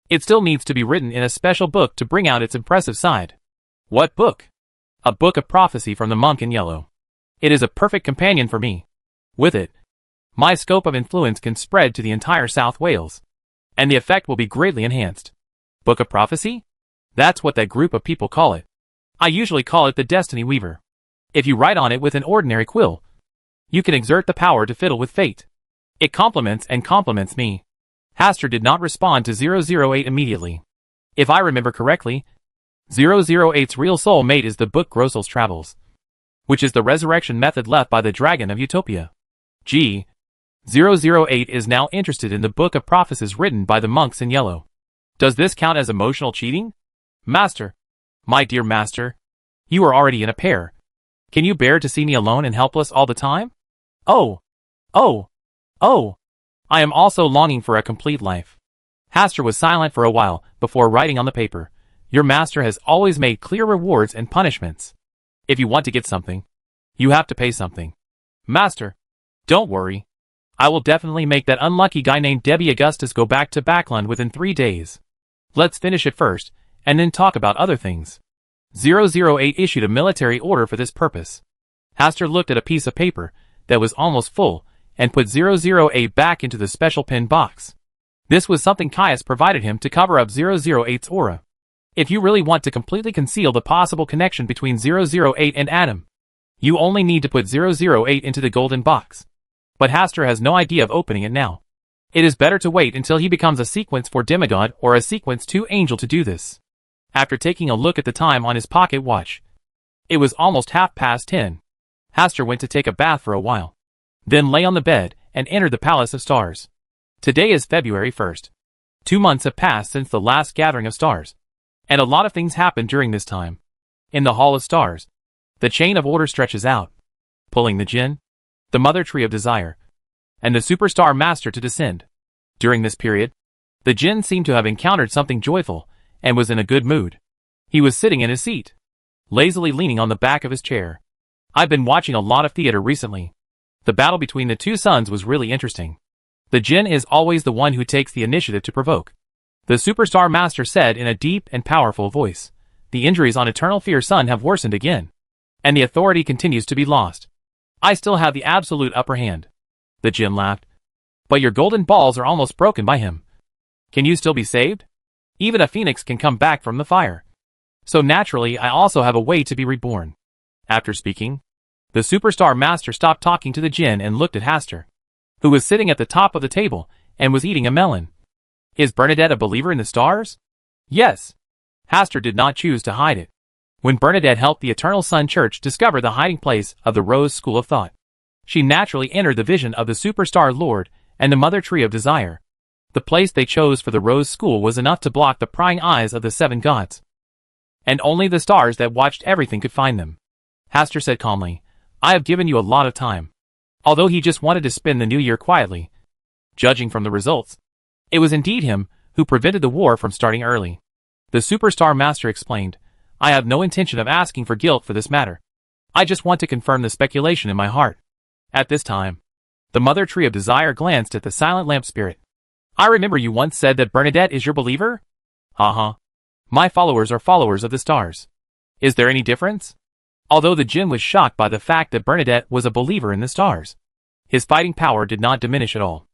it still needs to be written in a special book to bring out its impressive side. What book? A book of prophecy from the monk in yellow. It is a perfect companion for me. With it, my scope of influence can spread to the entire South Wales, and the effect will be greatly enhanced. Book of prophecy? That's what that group of people call it. I usually call it the Destiny Weaver. If you write on it with an ordinary quill, you can exert the power to fiddle with fate. It compliments me. Haster did not respond to 008 immediately. If I remember correctly, 008's real soul mate is the book Grossel's Travels, which is the resurrection method left by the Dragon of Utopia. 008 is now interested in the book of prophecies written by the monks in yellow. Does this count as emotional cheating? Master, my dear master, you are already in a pair. Can you bear to see me alone and helpless all the time? Oh, I am also longing for a complete life. Haster was silent for a while before writing on the paper. Your master has always made clear rewards and punishments. If you want to get something, you have to pay something. Master, don't worry. I will definitely make that unlucky guy named Derby Augustus go back to Backland within 3 days. Let's finish it first, and then talk about other things. 008 issued a military order for this purpose. Haster looked at a piece of paper that was almost full, and put 008 back into the special pin box. This was something Caius provided him to cover up 008's aura. If you really want to completely conceal the possible connection between 008 and Adam, you only need to put 008 into the golden box. But Haster has no idea of opening it now. It is better to wait until he becomes a Sequence 4 demigod or a Sequence 2 angel to do this. After taking a look at the time on his pocket watch, it was almost 10:30. Haster went to take a bath for a while, then lay on the bed and entered the Palace of Stars. Today is February 1st. 2 months have passed since the last gathering of stars, and a lot of things happened during this time. In the Hall of Stars, the chain of order stretches out, pulling the Jinn, the Mother Tree of Desire, and the Superstar Master to descend. During this period, the Jinn seemed to have encountered something joyful and was in a good mood. He was sitting in his seat, lazily leaning on the back of his chair. I've been watching a lot of theater recently. The battle between the two sons was really interesting. The Jinn is always the one who takes the initiative to provoke. The Superstar Master said in a deep and powerful voice, "The injuries on Eternal Fear Sun have worsened again, and the authority continues to be lost. I still have the absolute upper hand." The Jinn laughed. "But your golden balls are almost broken by him. Can you still be saved? Even a phoenix can come back from the fire. So naturally I also have a way to be reborn." After speaking, the Superstar Master stopped talking to the Jinn and looked at Hastur, who was sitting at the top of the table and was eating a melon. "Is Bernadette a believer in the stars?" "Yes." Hastur did not choose to hide it. When Bernadette helped the Eternal Sun Church discover the hiding place of the Rose School of Thought, she naturally entered the vision of the Superstar Lord and the Mother Tree of Desire. The place they chose for the Rose School was enough to block the prying eyes of the seven gods, and only the stars that watched everything could find them. Hastur said calmly, "I have given you a lot of time." Although he just wanted to spend the new year quietly, judging from the results, it was indeed him who prevented the war from starting early. The Superstar Master explained, "I have no intention of asking for guilt for this matter. I just want to confirm the speculation in my heart." At this time, the Mother Tree of Desire glanced at the Silent Lamp Spirit. "I remember you once said that Bernadette is your believer?" "Uh-huh. My followers are followers of the stars. Is there any difference?" Although the Jinn was shocked by the fact that Bernadette was a believer in the stars, his fighting power did not diminish at all.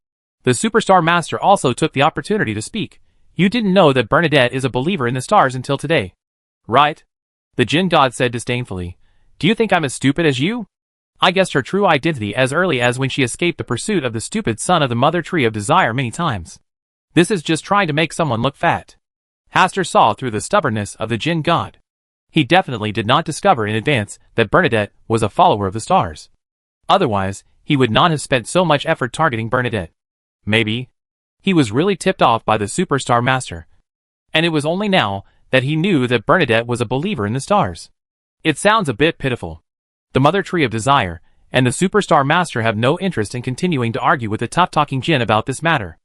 The Superstar Master also took the opportunity to speak. "You didn't know that Bernadette is a believer in the stars until today, right?" The Jinn God said disdainfully, "Do you think I'm as stupid as you? I guessed her true identity as early as when she escaped the pursuit of the stupid son of the Mother Tree of Desire many times. This is just trying to make someone look fat." Hastur saw through the stubbornness of the Jinn God. He definitely did not discover in advance that Bernadette was a follower of the stars. Otherwise, he would not have spent so much effort targeting Bernadette. Maybe he was really tipped off by the Superstar Master, and it was only now that he knew that Bernadette was a believer in the stars. It sounds a bit pitiful. The Mother Tree of Desire and the Superstar Master have no interest in continuing to argue with the tough-talking Jinn about this matter.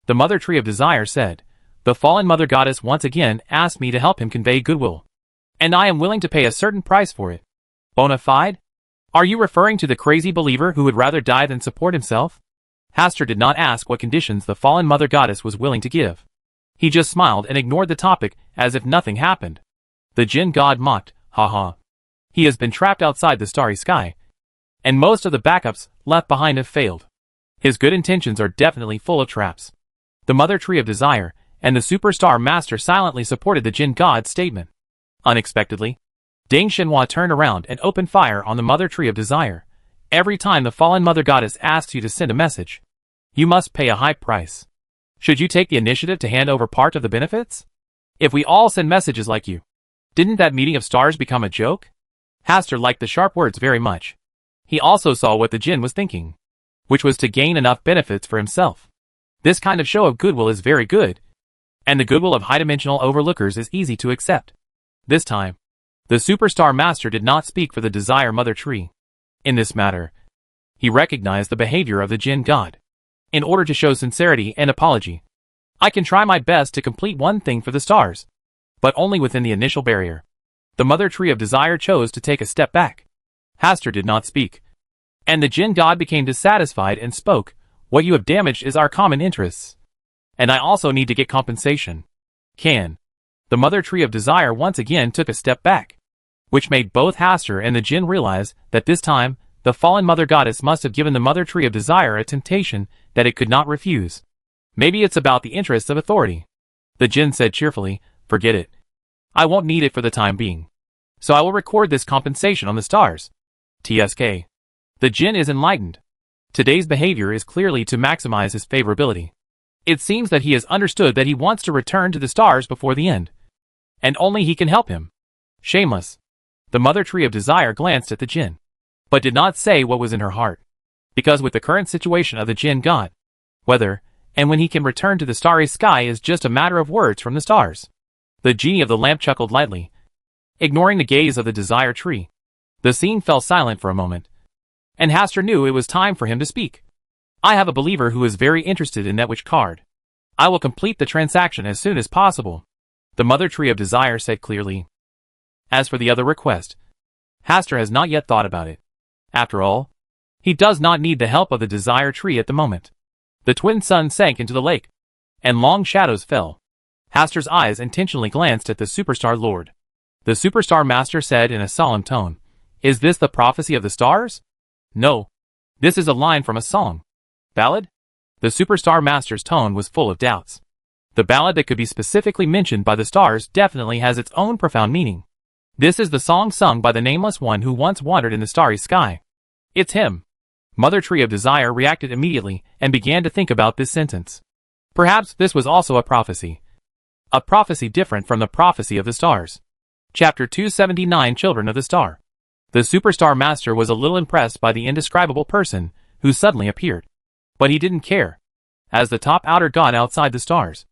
The Mother Tree of Desire said, "The fallen Mother Goddess once again asked me to help him convey goodwill, and I am willing to pay a certain price for it." "Bona fide? Are you referring to the crazy believer who would rather die than support himself?" Hastur did not ask what conditions the fallen Mother Goddess was willing to give. He just smiled and ignored the topic as if nothing happened. The Jinn God mocked, "Ha. He has been trapped outside the starry sky, and most of the backups left behind have failed. His good intentions are definitely full of traps." The Mother Tree of Desire and the Superstar Master silently supported the Jinn God's statement. Unexpectedly, Ding Shenhua turned around and opened fire on the Mother Tree of Desire. "Every time the fallen Mother Goddess asks you to send a message, you must pay a high price. Should you take the initiative to hand over part of the benefits? If we all send messages like you, didn't that meeting of stars become a joke?" Hastur liked the sharp words very much. He also saw what the Jinn was thinking, which was to gain enough benefits for himself. This kind of show of goodwill is very good, and the goodwill of high-dimensional overlookers is easy to accept. This time, the Superstar Master did not speak for the Desire Mother Tree. In this matter, he recognized the behavior of the Jinn God. In order to show sincerity and apology, "I can try my best to complete one thing for the stars, but only within the initial barrier." The Mother Tree of Desire chose to take a step back. Hastur did not speak, and the Jinn God became dissatisfied and spoke, "What you have damaged is our common interests, and I also need to get compensation." The Mother Tree of Desire once again took a step back, which made both Hastur and the Jinn realize that this time, the fallen Mother Goddess must have given the Mother Tree of Desire a temptation that it could not refuse. "Maybe it's about the interests of authority." The Jinn said cheerfully, "Forget it. I won't need it for the time being. So I will record this compensation on the stars." TSK. The Jinn is enlightened. Today's behavior is clearly to maximize his favorability. It seems that he has understood that he wants to return to the stars before the end, and only he can help him. Shameless. The Mother Tree of Desire glanced at the Jinn, but did not say what was in her heart, because with the current situation of the Jinn God, whether and when he can return to the starry sky is just a matter of words from the stars. The genie of the lamp chuckled lightly. ignoring the gaze of the desire tree. The scene fell silent for a moment, and Hastur knew it was time for him to speak. I have a believer who is very interested in that witch card. I will complete the transaction as soon as possible, the mother tree of desire said clearly. As for the other request, Hastur has not yet thought about it. After all, he does not need the help of the desire tree at the moment. The twin suns sank into the lake, and long shadows fell. Hastur's eyes intentionally glanced at the superstar lord. The superstar master said in a solemn tone, "Is this the prophecy of the stars?" "No. This is a line from a song." "Ballad?" The superstar master's tone was full of doubts. The ballad that could be specifically mentioned by the stars definitely has its own profound meaning. This is the song sung by the nameless one who once wandered in the starry sky. It's him. Mother Tree of Desire reacted immediately and began to think about this sentence. Perhaps this was also a prophecy. A prophecy different from the prophecy of the stars. Chapter 279 Children of the Star. The superstar master was a little impressed by the indescribable person who suddenly appeared. But he didn't care. As the top outer god outside the stars,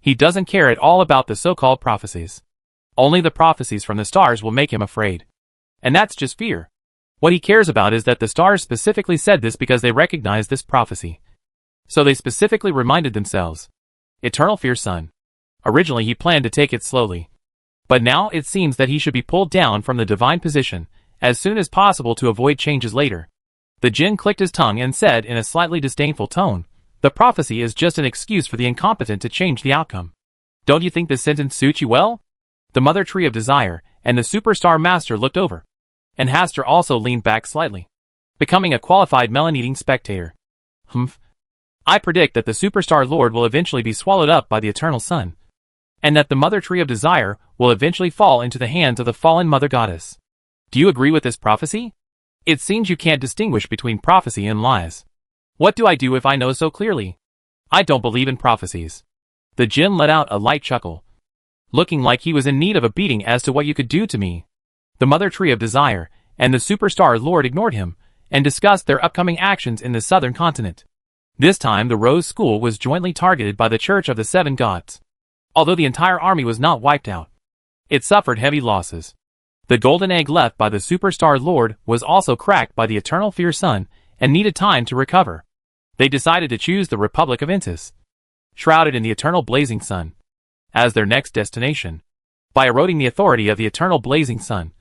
he doesn't care at all about the so-called prophecies. Only the prophecies from the stars will make him afraid. And that's just fear. What he cares about is that the stars specifically said this because they recognized this prophecy. So they specifically reminded themselves. Eternal Fear Son. Originally he planned to take it slowly. But now it seems that he should be pulled down from the divine position as soon as possible to avoid changes later. The jinn clicked his tongue and said in a slightly disdainful tone, "The prophecy is just an excuse for the incompetent to change the outcome. Don't you think this sentence suits you well?" The Mother Tree of Desire and the Superstar Master looked over, and Hastur also leaned back slightly, becoming a qualified melon-eating spectator. I predict that the Superstar Lord will eventually be swallowed up by the Eternal Sun, and that the Mother Tree of Desire will eventually fall into the hands of the fallen Mother Goddess. Do you agree with this prophecy? It seems you can't distinguish between prophecy and lies. What do I do if I know so clearly? I don't believe in prophecies. The jinn let out a light chuckle, looking like he was in need of a beating as to what you could do to me. The Mother Tree of Desire and the Superstar Lord ignored him and discussed their upcoming actions in the southern continent. This time the Rose School was jointly targeted by the Church of the Seven Gods. Although the entire army was not wiped out, it suffered heavy losses. The golden egg left by the Superstar Lord was also cracked by the Eternal Fear Sun and needed time to recover. They decided to choose the Republic of Intis, shrouded in the Eternal Blazing Sun, as their next destination. By eroding the authority of the Eternal Blazing Sun,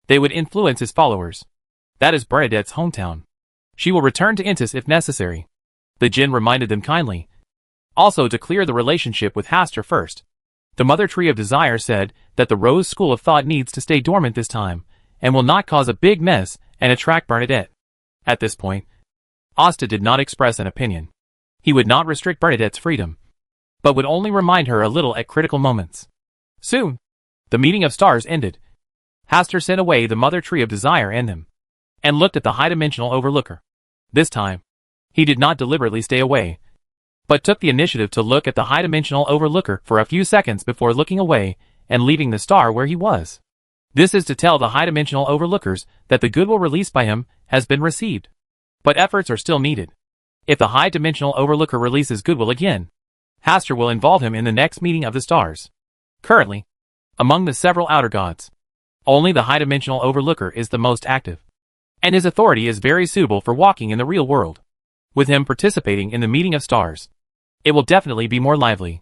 they would influence his followers. That is Bernadette's hometown. She will return to Intis if necessary. The jinn reminded them kindly. Also to clear the relationship with Hastur first. The Mother Tree of Desire said that the Rose School of Thought needs to stay dormant this time, and will not cause a big mess and attract Bernadette. At this point, Asta did not express an opinion. He would not restrict Bernadette's freedom, but would only remind her a little at critical moments. Soon, the meeting of stars ended. Hastur sent away the Mother Tree of Desire and them, and looked at the high-dimensional overlooker. This time, he did not deliberately stay away, but took the initiative to look at the high-dimensional overlooker for a few seconds before looking away and leaving the star where he was. This is to tell the high-dimensional overlookers that the goodwill released by him has been received. But efforts are still needed. If the high-dimensional overlooker releases goodwill again, Hastur will involve him in the next meeting of the stars. Currently, among the several outer gods, only the high-dimensional overlooker is the most active, and his authority is very suitable for walking in the real world. With him participating in the meeting of stars, it will definitely be more lively.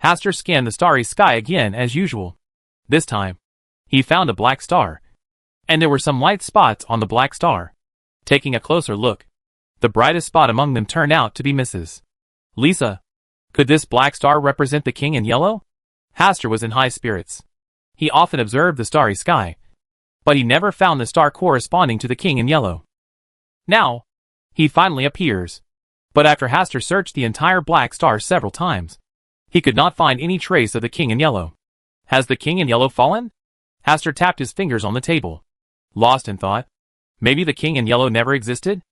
Hastur scanned the starry sky again as usual. This time, he found a black star, and there were some light spots on the black star. Taking a closer look, the brightest spot among them turned out to be Mrs. Lisa. Could this black star represent the King in Yellow? Hastur was in high spirits. He often observed the starry sky, but he never found the star corresponding to the King in Yellow. Now, he finally appears. But after Hastur searched the entire black star several times, he could not find any trace of the King in Yellow. Has the King in Yellow fallen? Hastur tapped his fingers on the table, lost in thought. Maybe the King in Yellow never existed?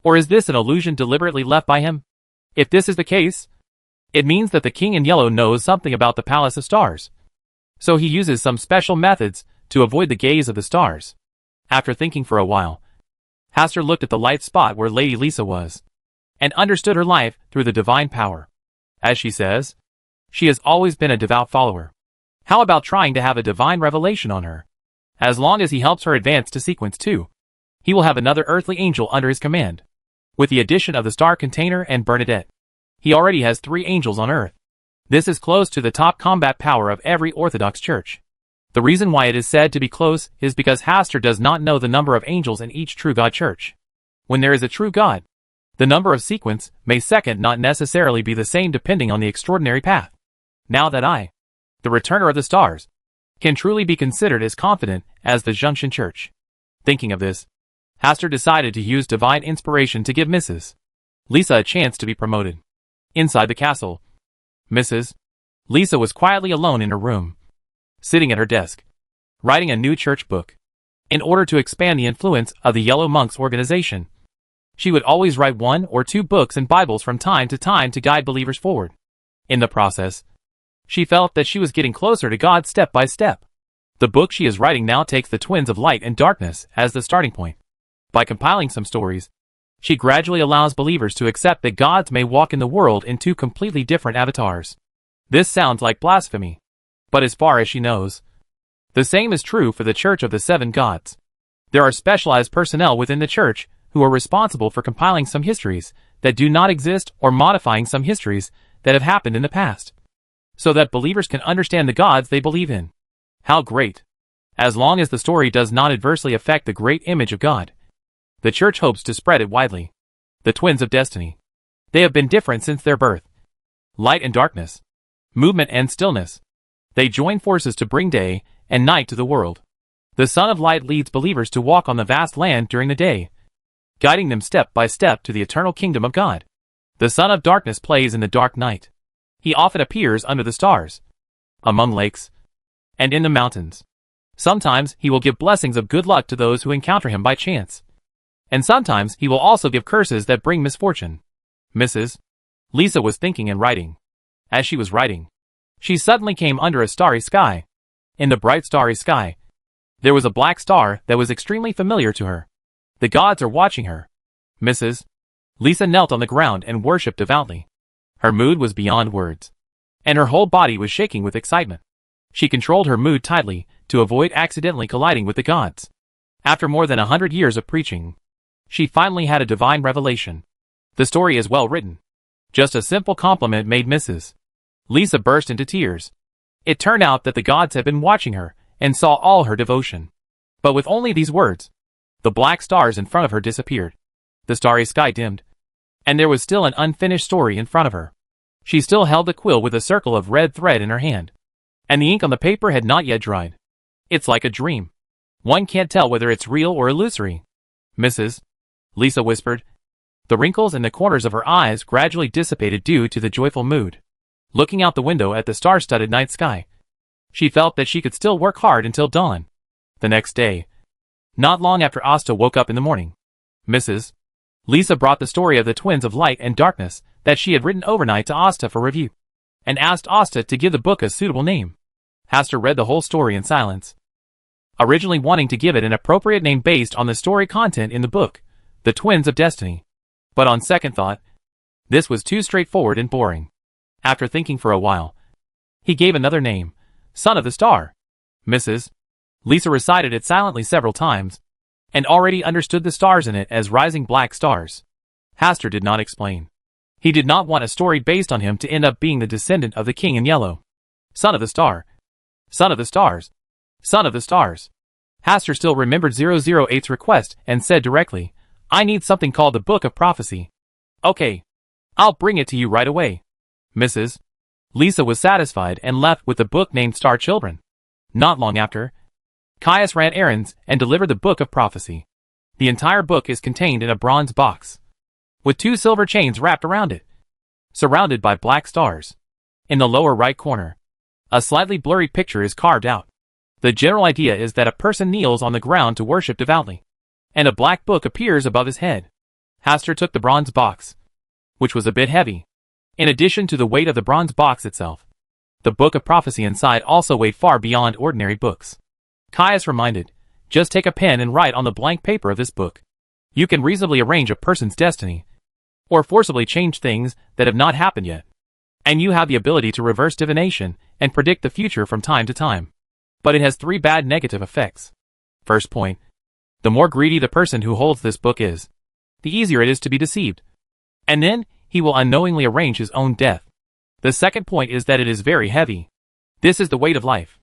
Or is this an illusion deliberately left by him? If this is the case, it means that the King in Yellow knows something about the Palace of Stars. So he uses some special methods to avoid the gaze of the stars. After thinking for a while, Hastur looked at the light spot where Lady Lisa was, and understood her life through the divine power. As she says, she has always been a devout follower. How about trying to have a divine revelation on her? As long as he helps her advance to sequence 2, he will have another earthly angel under his command. With the addition of the star container and Bernadette, he already has 3 angels on Earth. This is close to the top combat power of every Orthodox church. The reason why it is said to be close is because Hastur does not know the number of angels in each true God church. When there is a true God, the number of sequence may second not necessarily be the same depending on the extraordinary path. Now that I, the returner of the stars, can truly be considered as confident as the Junction Church. Thinking of this, Hastur decided to use divine inspiration to give Mrs. Lisa a chance to be promoted. Inside the castle, Mrs. Lisa was quietly alone in her room, sitting at her desk, writing a new church book. In order to expand the influence of the Yellow Monks organization, she would always write 1 or 2 books and Bibles from time to guide believers forward. In the process, she felt that she was getting closer to God step by step. The book she is writing now takes the twins of light and darkness as the starting point. By compiling some stories, she gradually allows believers to accept that gods may walk in the world in 2 completely different avatars. This sounds like blasphemy, but as far as she knows, the same is true for the Church of the 7 Gods. There are specialized personnel within the church who are responsible for compiling some histories that do not exist or modifying some histories that have happened in the past, so that believers can understand the gods they believe in. How great! As long as the story does not adversely affect the great image of God, the church hopes to spread it widely. The twins of destiny. They have been different since their birth. Light and darkness. Movement and stillness. They join forces to bring day and night to the world. The Son of Light leads believers to walk on the vast land during the day, guiding them step by step to the eternal kingdom of God. The Son of Darkness plays in the dark night. He often appears under the stars, among lakes, and in the mountains. Sometimes he will give blessings of good luck to those who encounter him by chance. And sometimes he will also give curses that bring misfortune. Mrs. Lisa was thinking and writing. As she was writing, she suddenly came under a starry sky. In the bright starry sky, there was a black star that was extremely familiar to her. The gods are watching her. Mrs. Lisa knelt on the ground and worshipped devoutly. Her mood was beyond words, and her whole body was shaking with excitement. She controlled her mood tightly to avoid accidentally colliding with the gods. After more than 100 years of preaching, she finally had a divine revelation. The story is well written. Just a simple compliment made Mrs. Lisa burst into tears. It turned out that the gods had been watching her and saw all her devotion. But with only these words, the black stars in front of her disappeared. The starry sky dimmed, and there was still an unfinished story in front of her. She still held the quill with a circle of red thread in her hand, and the ink on the paper had not yet dried. It's like a dream. One can't tell whether it's real or illusory. Mrs. Lisa whispered. The wrinkles in the corners of her eyes gradually dissipated due to the joyful mood. Looking out the window at the star-studded night sky, she felt that she could still work hard until dawn. The next day, not long after Asta woke up in the morning, Mrs. Lisa brought the story of the twins of light and darkness that she had written overnight to Asta for review, and asked Asta to give the book a suitable name. Asta read the whole story in silence, originally wanting to give it an appropriate name based on the story content in the book, The Twins of Destiny. But on second thought, this was too straightforward and boring. After thinking for a while, he gave another name, Son of the Star. Mrs. Lisa recited it silently several times, and already understood the stars in it as rising black stars. Hastur did not explain. He did not want a story based on him to end up being the descendant of the king in yellow. Son of the Star. Son of the Stars. Son of the Stars. Hastur still remembered 008's request and said directly, I need something called the Book of Prophecy. Okay. I'll bring it to you right away. Mrs. Lisa was satisfied and left with the book named Star Children. Not long after, Caius ran errands and delivered the Book of Prophecy. The entire book is contained in a bronze box, with 2 silver chains wrapped around it, surrounded by black stars. In the lower right corner, a slightly blurry picture is carved out. The general idea is that a person kneels on the ground to worship devoutly, and a black book appears above his head. Hastur took the bronze box, which was a bit heavy. In addition to the weight of the bronze box itself, the Book of Prophecy inside also weighed far beyond ordinary books. Caius reminded, just take a pen and write on the blank paper of this book. You can reasonably arrange a person's destiny, or forcibly change things that have not happened yet. And you have the ability to reverse divination and predict the future from time to time. But it has 3 bad negative effects. First point. The more greedy the person who holds this book is, the easier it is to be deceived. And then, he will unknowingly arrange his own death. The second point is that it is very heavy. This is the weight of life.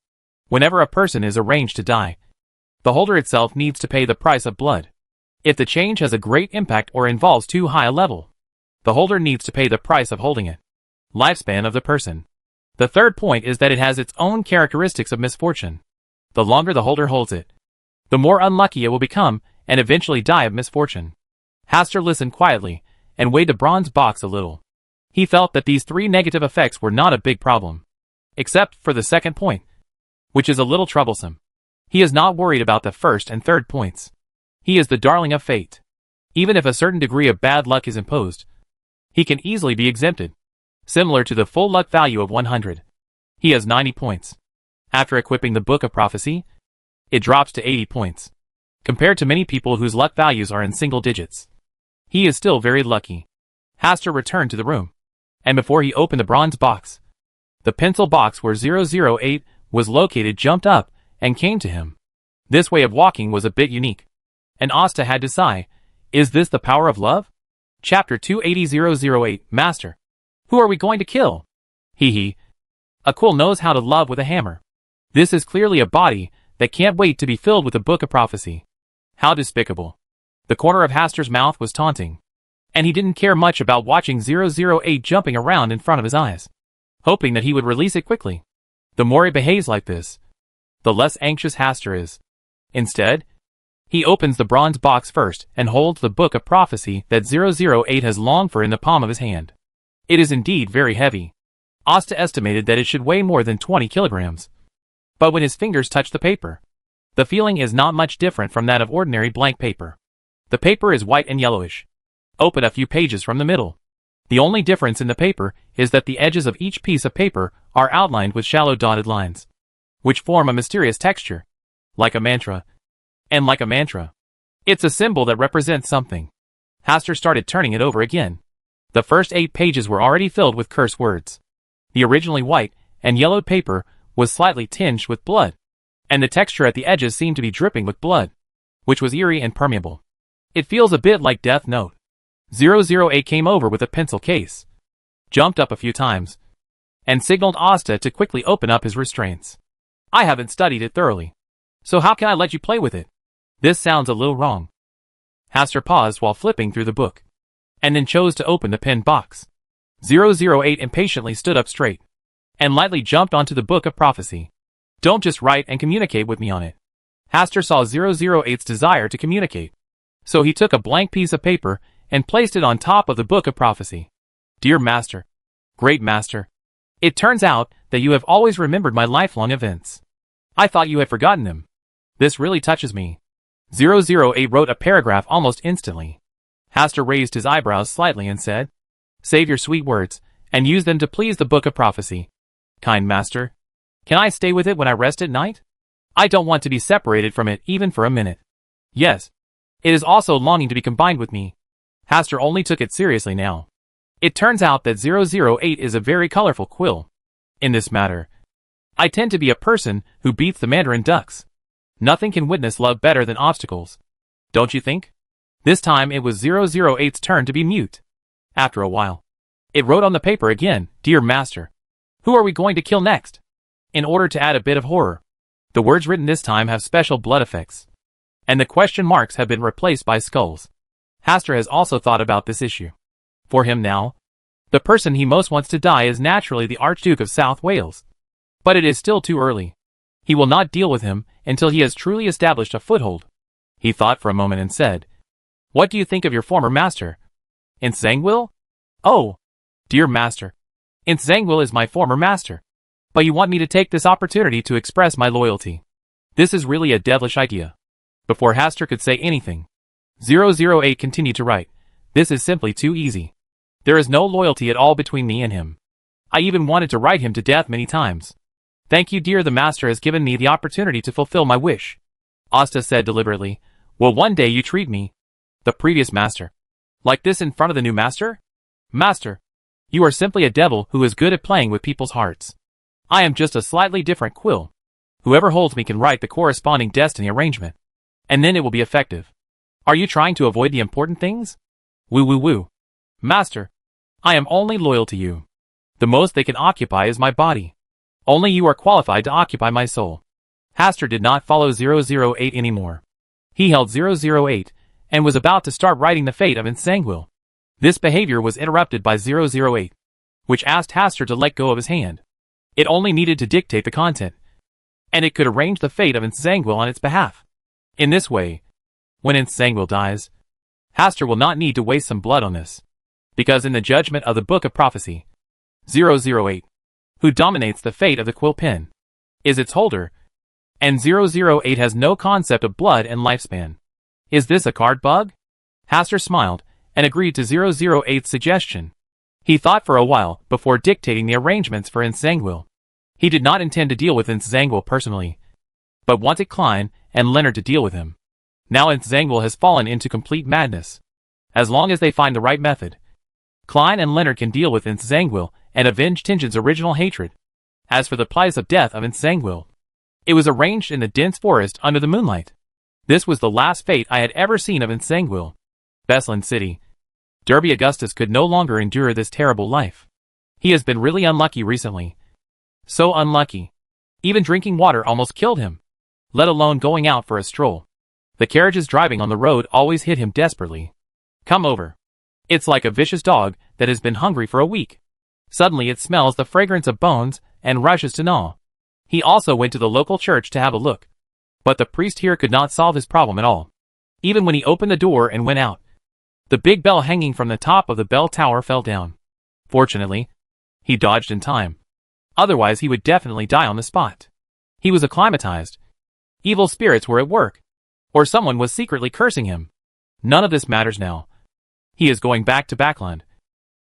Whenever a person is arranged to die, the holder itself needs to pay the price of blood. If the change has a great impact or involves too high a level, the holder needs to pay the price of holding it. Lifespan of the person. The third point is that it has its own characteristics of misfortune. The longer the holder holds it, the more unlucky it will become and eventually die of misfortune. Hastur listened quietly and weighed the bronze box a little. He felt that these three negative effects were not a big problem, except for the second point, which is a little troublesome. He is not worried about the first and third points. He is the darling of fate. Even if a certain degree of bad luck is imposed, he can easily be exempted. Similar to the full luck value of 100. He has 90 points. After equipping the Book of Prophecy, it drops to 80 points. Compared to many people whose luck values are in single digits, he is still very lucky. Hastur returned to the room, and before he opened the bronze box, the pencil box where 008 was located jumped up and came to him. This way of walking was a bit unique, and Asta had to sigh, is this the power of love? Chapter 280008 Master. Who are we going to kill? Hee. Akul knows how to love with a hammer. This is clearly a body that can't wait to be filled with the Book of Prophecy. How despicable. The corner of Hastur's mouth was taunting, and he didn't care much about watching 008 jumping around in front of his eyes, hoping that he would release it quickly. The more he behaves like this, the less anxious Hastur is. Instead, he opens the bronze box first and holds the Book of Prophecy that 008 has longed for in the palm of his hand. It is indeed very heavy. Asta estimated that it should weigh more than 20 kilograms. But when his fingers touch the paper, the feeling is not much different from that of ordinary blank paper. The paper is white and yellowish. Open a few pages from the middle. The only difference in the paper is that the edges of each piece of paper are outlined with shallow dotted lines, which form a mysterious texture, like a mantra. And like a mantra, it's a symbol that represents something. Hastur started turning it over again. The first 8 pages were already filled with curse words. The originally white and yellowed paper was slightly tinged with blood, and the texture at the edges seemed to be dripping with blood, which was eerie and permeable. It feels a bit like Death Note. 008 came over with a pencil case, jumped up a few times, and signaled Asta to quickly open up his restraints. I haven't studied it thoroughly, so how can I let you play with it? This sounds a little wrong. Hastur paused while flipping through the book, and then chose to open the pen box. 008 impatiently stood up straight, and lightly jumped onto the Book of Prophecy. Don't just write and communicate with me on it. Hastur saw 008's desire to communicate, so he took a blank piece of paper and placed it on top of the Book of Prophecy. Dear Master, Great Master, it turns out that you have always remembered my lifelong events. I thought you had forgotten them. This really touches me. 008 wrote a paragraph almost instantly. Hastur raised his eyebrows slightly and said, Save your sweet words, and use them to please the Book of Prophecy. Kind Master, can I stay with it when I rest at night? I don't want to be separated from it even for a minute. Yes. It is also longing to be combined with me. Hastur only took it seriously now. It turns out that 008 is a very colorful quill. In this matter, I tend to be a person who beats the Mandarin ducks. Nothing can witness love better than obstacles. Don't you think? This time it was 008's turn to be mute. After a while, it wrote on the paper again, Dear Master, who are we going to kill next? In order to add a bit of horror, the words written this time have special blood effects, and the question marks have been replaced by skulls. Hastur has also thought about this issue. For him now, the person he most wants to die is naturally the Archduke of South Wales. But it is still too early. He will not deal with him until he has truly established a foothold. He thought for a moment and said, What do you think of your former master? Zangwill? Oh, dear Master, Zangwill is my former master. But you want me to take this opportunity to express my loyalty. This is really a devilish idea. Before Hastur could say anything, 008 continued to write, This is simply too easy. There is no loyalty at all between me and him. I even wanted to write him to death many times. Thank you, dear. The Master has given me the opportunity to fulfill my wish. Asta said deliberately, Will one day you treat me, the previous master, like this in front of the new master? Master, you are simply a devil who is good at playing with people's hearts. I am just a slightly different quill. Whoever holds me can write the corresponding destiny arrangement. and then it will be effective. Are you trying to avoid the important things? Woo woo woo. Master, I am only loyal to you. The most they can occupy is my body. Only you are qualified to occupy my soul. Hastur did not follow 008 anymore. He held 008 and was about to start writing the fate of Nsangwil. This behavior was interrupted by 008, which asked Hastur to let go of his hand. It only needed to dictate the content, and it could arrange the fate of Nsangwil on its behalf. In this way, when Nsangwil dies, Hastur will not need to waste some blood on this, because in the judgment of the Book of Prophecy, 008, who dominates the fate of the quill pen, is its holder, and 008 has no concept of blood and lifespan. Is this a card bug? Hastur smiled and agreed to 008's suggestion. He thought for a while before dictating the arrangements for Nsangwil. He did not intend to deal with Nsangwil personally, but wanted Klein and Leonard to deal with him. Now Nsangwil has fallen into complete madness. As long as they find the right method, Klein and Leonard can deal with Nsangwil and avenge Tinjin's original hatred. As for the price of death of Nsangwil, it was arranged in the dense forest under the moonlight. This was the last fate I had ever seen of Nsangwil. Beslan City. Derby Augustus could no longer endure this terrible life. He has been really unlucky recently. So unlucky. Even drinking water almost killed him, let alone going out for a stroll. The carriages driving on the road always hit him desperately. Come over. It's like a vicious dog that has been hungry for a week. Suddenly it smells the fragrance of bones and rushes to gnaw. He also went to the local church to have a look. But the priest here could not solve his problem at all. Even when he opened the door and went out, the big bell hanging from the top of the bell tower fell down. Fortunately, he dodged in time. Otherwise he would definitely die on the spot. He was acclimatized. Evil spirits were at work. Or someone was secretly cursing him. None of this matters now. He is going back to Backland.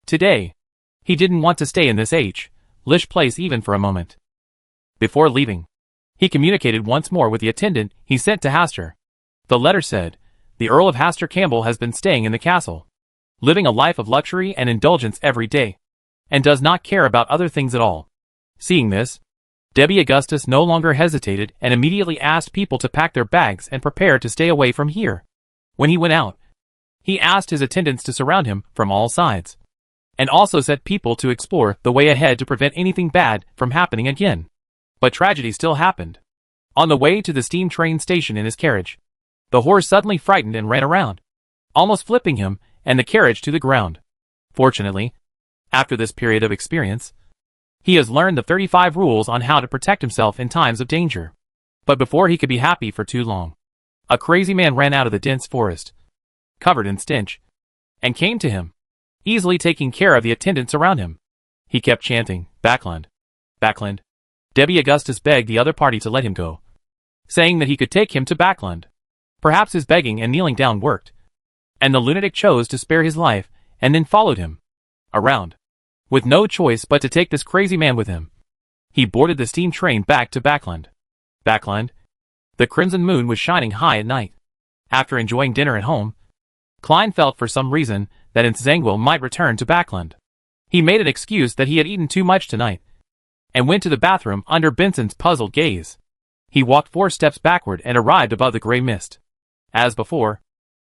Today, he didn't want to stay in this Lish place even for a moment. Before leaving, he communicated once more with the attendant he sent to Hastur. The letter said, the Earl of Hastur Campbell has been staying in the castle, living a life of luxury and indulgence every day, and does not care about other things at all. Seeing this, Debbie Augustus no longer hesitated and immediately asked people to pack their bags and prepare to stay away from here. When he went out, he asked his attendants to surround him from all sides, and also set people to explore the way ahead to prevent anything bad from happening again. But tragedy still happened. On the way to the steam train station in his carriage, the horse suddenly frightened and ran around, almost flipping him and the carriage to the ground. Fortunately, after this period of experience, he has learned the 35 rules on how to protect himself in times of danger. But before he could be happy for too long, a crazy man ran out of the dense forest, covered in stench, and came to him, easily taking care of the attendants around him. He kept chanting, Backland, Backland. Debbie Augustus begged the other party to let him go, saying that he could take him to Backland. Perhaps his begging and kneeling down worked, and the lunatic chose to spare his life and then followed him around, with no choice but to take this crazy man with him. He boarded the steam train back to Backland. Backland. The crimson moon was shining high at night. After enjoying dinner at home, Klein felt for some reason that Nsangwil might return to Backland. He made an excuse that he had eaten too much tonight, and went to the bathroom under Benson's puzzled gaze. He walked 4 steps backward and arrived above the gray mist. As before,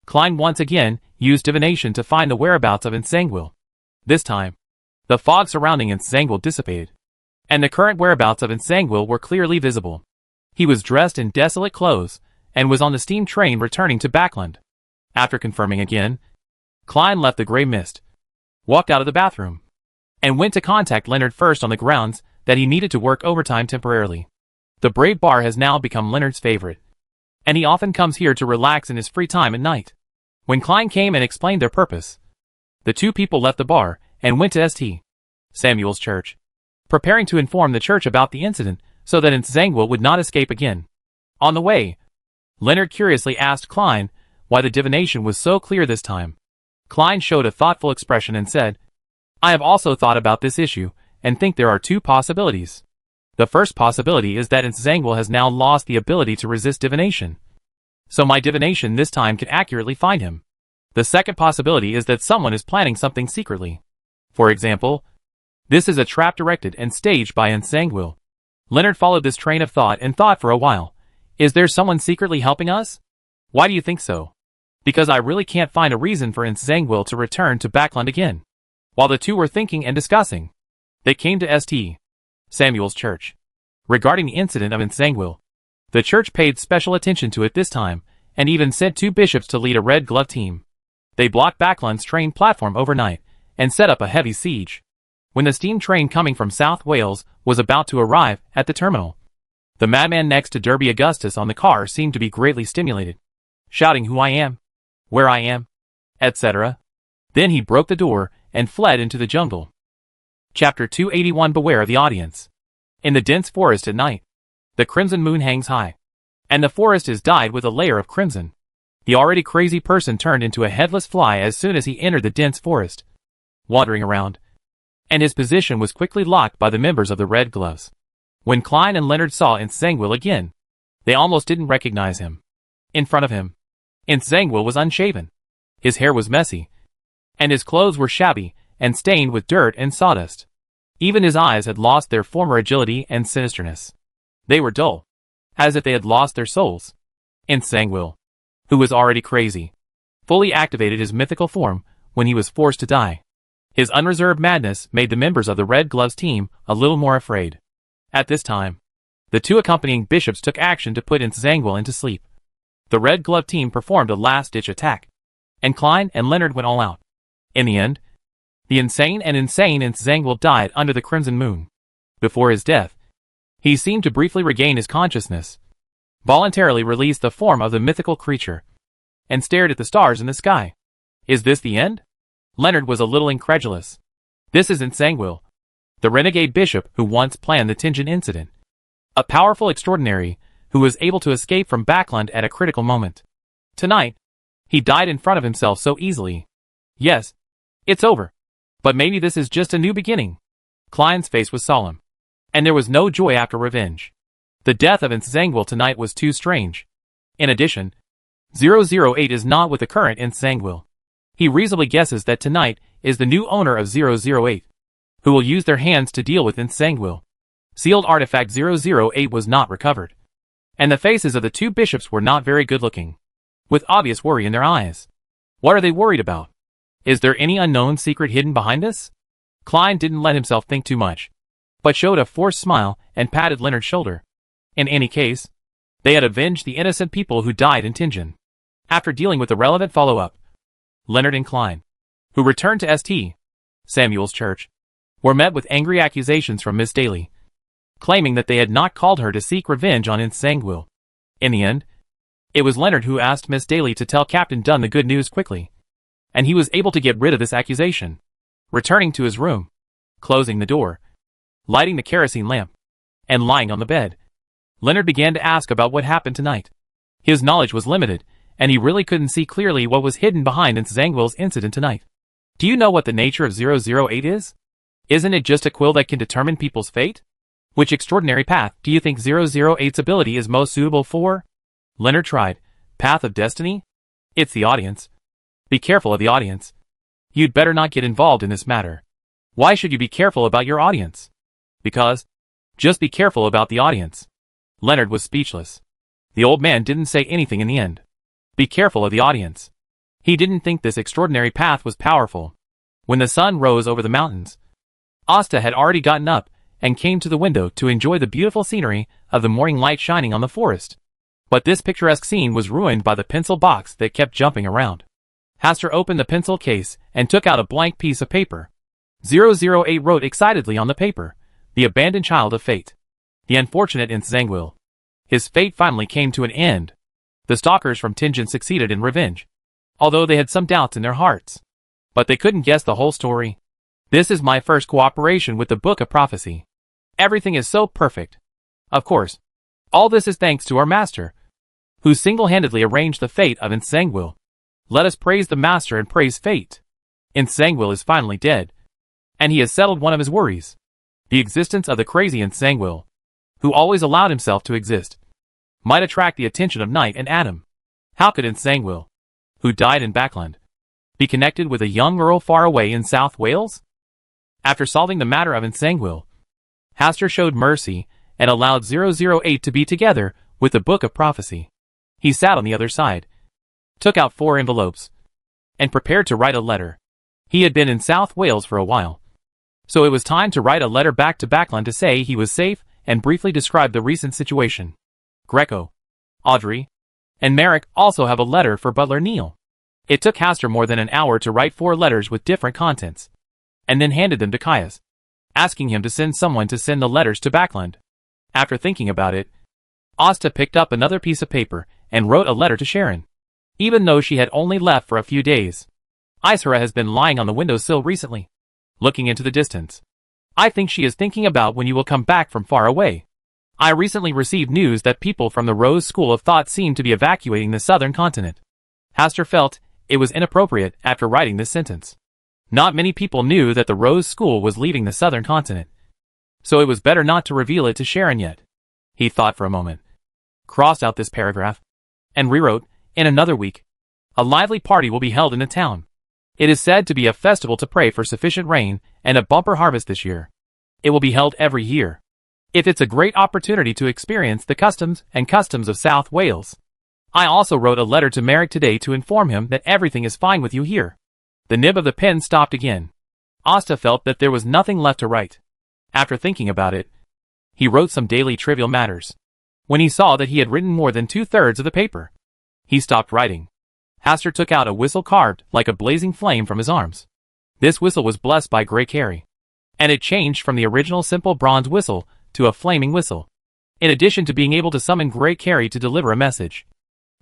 Klein once again used divination to find the whereabouts of Nsangwil. This time, the fog surrounding Nsangwil dissipated, and the current whereabouts of Nsangwil were clearly visible. He was dressed in desolate clothes, and was on the steam train returning to Backland. After confirming again, Klein left the gray mist, walked out of the bathroom, and went to contact Leonard first on the grounds that he needed to work overtime temporarily. The Brave Bar has now become Leonard's favorite, and he often comes here to relax in his free time at night. When Klein came and explained their purpose, the two people left the bar and went to St. Samuel's church, preparing to inform the church about the incident so that Nsangwil would not escape again. On the way, Leonard curiously asked Klein why the divination was so clear this time. Klein showed a thoughtful expression and said, I have also thought about this issue and think there are 2 possibilities. The first possibility is that Nsangwil has now lost the ability to resist divination, so my divination this time can accurately find him. The second possibility is that someone is planning something secretly. For example, this is a trap directed and staged by Nsangwil. Leonard followed this train of thought and thought for a while. Is there someone secretly helping us? Why do you think so? Because I really can't find a reason for Zangwill to return to Backland again. While the two were thinking and discussing, they came to St. Samuel's church. Regarding the incident of Zangwill, the church paid special attention to it this time, and even sent 2 bishops to lead a Red Glove team. They blocked Backland's train platform overnight, and set up a heavy siege. When the steam train coming from South Wales was about to arrive at the terminal, the madman next to Derby Augustus on the car seemed to be greatly stimulated, shouting who I am, where I am, etc. Then he broke the door and fled into the jungle. Chapter 281. Beware of the audience. In the dense forest at night, the crimson moon hangs high, and the forest is dyed with a layer of crimson. The already crazy person turned into a headless fly as soon as he entered the dense forest, wandering around, and his position was quickly locked by the members of the Red Gloves. When Klein and Leonard saw Zangwill again, they almost didn't recognize him. In front of him, Zangwill was unshaven. His hair was messy, and his clothes were shabby and stained with dirt and sawdust. Even his eyes had lost their former agility and sinisterness. They were dull, as if they had lost their souls. Zangwill, who was already crazy, fully activated his mythical form when he was forced to die. His unreserved madness made the members of the Red Gloves team a little more afraid. At this time, the 2 accompanying bishops took action to put Zangwill into sleep. The Red Glove team performed a last-ditch attack, and Klein and Leonard went all out. In the end, the insane Zangwill died under the crimson moon. Before his death, he seemed to briefly regain his consciousness, voluntarily released the form of the mythical creature, and stared at the stars in the sky. Is this the end? Leonard was a little incredulous. This isn't Zangwill, the renegade bishop who once planned the Tingen incident. A powerful extraordinary who was able to escape from Backland at a critical moment. Tonight, he died in front of himself so easily. Yes, it's over. But maybe this is just a new beginning. Klein's face was solemn, and there was no joy after revenge. The death of Zangwill tonight was too strange. In addition, 008 is not with the current Zangwill. He reasonably guesses that tonight is the new owner of 008, who will use their hands to deal with Zangwill. Sealed artifact 008 was not recovered, and the faces of the 2 bishops were not very good looking, with obvious worry in their eyes. What are they worried about? Is there any unknown secret hidden behind this? Klein didn't let himself think too much, but showed a forced smile and patted Leonard's shoulder. In any case, they had avenged the innocent people who died in Tingen. After dealing with the relevant follow-up, Leonard and Klein, who returned to St. Samuel's church, were met with angry accusations from Miss Daly, claiming that they had not called her to seek revenge on Zangwill. In the end, it was Leonard who asked Miss Daly to tell Captain Dunn the good news quickly, and he was able to get rid of this accusation. Returning to his room, closing the door, lighting the kerosene lamp, and lying on the bed, Leonard began to ask about what happened tonight. His knowledge was limited, and he really couldn't see clearly what was hidden behind Zangwill's incident tonight. Do you know what the nature of 008 is? Isn't it just a quill that can determine people's fate? Which extraordinary path do you think 008's ability is most suitable for? Leonard tried. Path of destiny? It's the audience. Be careful of the audience. You'd better not get involved in this matter. Why should you be careful about your audience? Because. Just be careful about the audience. Leonard was speechless. The old man didn't say anything in the end. Be careful of the audience. He didn't think this extraordinary path was powerful. When the sun rose over the mountains, Asta had already gotten up and came to the window to enjoy the beautiful scenery of the morning light shining on the forest. But this picturesque scene was ruined by the pencil box that kept jumping around. Hastur opened the pencil case and took out a blank piece of paper. 008 wrote excitedly on the paper, "The abandoned child of fate. The unfortunate Zangwill. His fate finally came to an end. The stalkers from Tingen succeeded in revenge, although they had some doubts in their hearts. But they couldn't guess the whole story. This is my first cooperation with the Book of Prophecy. Everything is so perfect. Of course, all this is thanks to our master, who single-handedly arranged the fate of Zangwill. Let us praise the master and praise fate. Zangwill is finally dead, and he has settled one of his worries. The existence of the crazy Zangwill, who always allowed himself to exist, might attract the attention of Knight and Adam. How could Zangwill, who died in Backland, be connected with a young earl far away in South Wales? After solving the matter of Zangwill, Hastur showed mercy and allowed 008 to be together with the Book of Prophecy. He sat on the other side, took out 4 envelopes, and prepared to write a letter. He had been in South Wales for a while, so it was time to write a letter back to Backlund to say he was safe and briefly describe the recent situation. Greco, Audrey, and Merrick also have a letter for Butler Neal. It took Hastur more than an hour to write 4 letters with different contents, and then handed them to Caius, asking him to send someone to send the letters to Backlund. After thinking about it, Asta picked up another piece of paper and wrote a letter to Sharon. Even though she had only left for a few days, Isra has been lying on the windowsill recently, looking into the distance. I think she is thinking about when you will come back from far away. I recently received news that people from the Rose School of Thought seem to be evacuating the southern continent. Hastur felt it was inappropriate after writing this sentence. Not many people knew that the Rose School was leaving the southern continent, so it was better not to reveal it to Sharon yet. He thought for a moment, crossed out this paragraph, and rewrote, in another week, a lively party will be held in the town. It is said to be a festival to pray for sufficient rain and a bumper harvest this year. It will be held every year. It's a great opportunity to experience the customs of South Wales. I also wrote a letter to Merrick today to inform him that everything is fine with you here. The nib of the pen stopped again. Asta felt that there was nothing left to write. After thinking about it, he wrote some daily trivial matters. When he saw that he had written more than 2/3 of the paper, he stopped writing. Hastur took out a whistle carved like a blazing flame from his arms. This whistle was blessed by Grey Carey, and it changed from the original simple bronze whistle to a flaming whistle. In addition to being able to summon Grey Carey to deliver a message,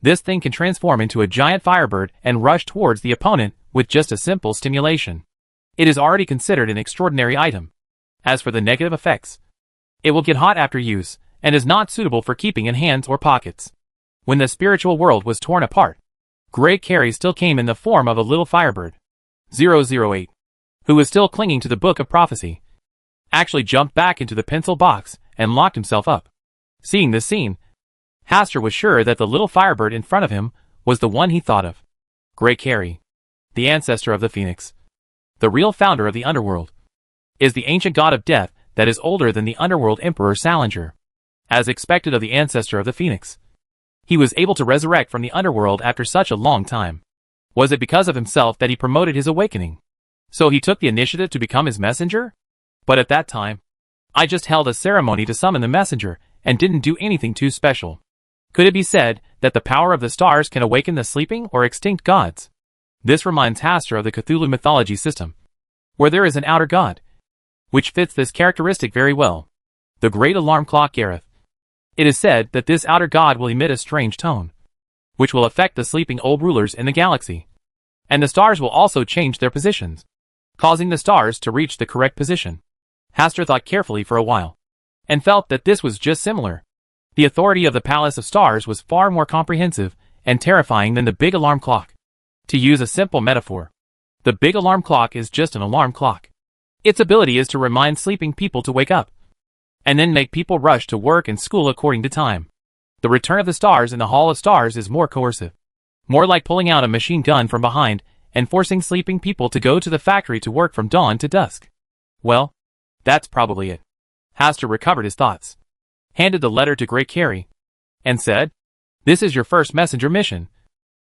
this thing can transform into a giant firebird and rush towards the opponent with just a simple stimulation. It is already considered an extraordinary item. As for the negative effects, it will get hot after use and is not suitable for keeping in hands or pockets. When the spiritual world was torn apart, Grey Carey still came in the form of a little firebird. 008, who was still clinging to the Book of Prophecy, actually jumped back into the pencil box and locked himself up. Seeing this scene, Hastur was sure that the little firebird in front of him was the one he thought of. Grey Carey, the ancestor of the Phoenix, the real founder of the underworld, is the ancient god of death that is older than the underworld emperor Salinger. As expected of the ancestor of the Phoenix, he was able to resurrect from the underworld after such a long time. Was it because of himself that he promoted his awakening? So he took the initiative to become his messenger? But at that time, I just held a ceremony to summon the messenger and didn't do anything too special. Could it be said that the power of the stars can awaken the sleeping or extinct gods? This reminds Hastur of the Cthulhu mythology system, where there is an outer god, which fits this characteristic very well. The great alarm clock Gareth. It is said that this outer god will emit a strange tone, which will affect the sleeping old rulers in the galaxy. And the stars will also change their positions, causing the stars to reach the correct position. Hastur thought carefully for a while, and felt that this was just similar. The authority of the Palace of Stars was far more comprehensive and terrifying than the big alarm clock. To use a simple metaphor, the big alarm clock is just an alarm clock. Its ability is to remind sleeping people to wake up, and then make people rush to work and school according to time. The return of the stars in the Hall of Stars is more coercive, more like pulling out a machine gun from behind and forcing sleeping people to go to the factory to work from dawn to dusk. Well, that's probably it. Hastur recovered his thoughts, handed the letter to Grey Carey, and said, "This is your first messenger mission,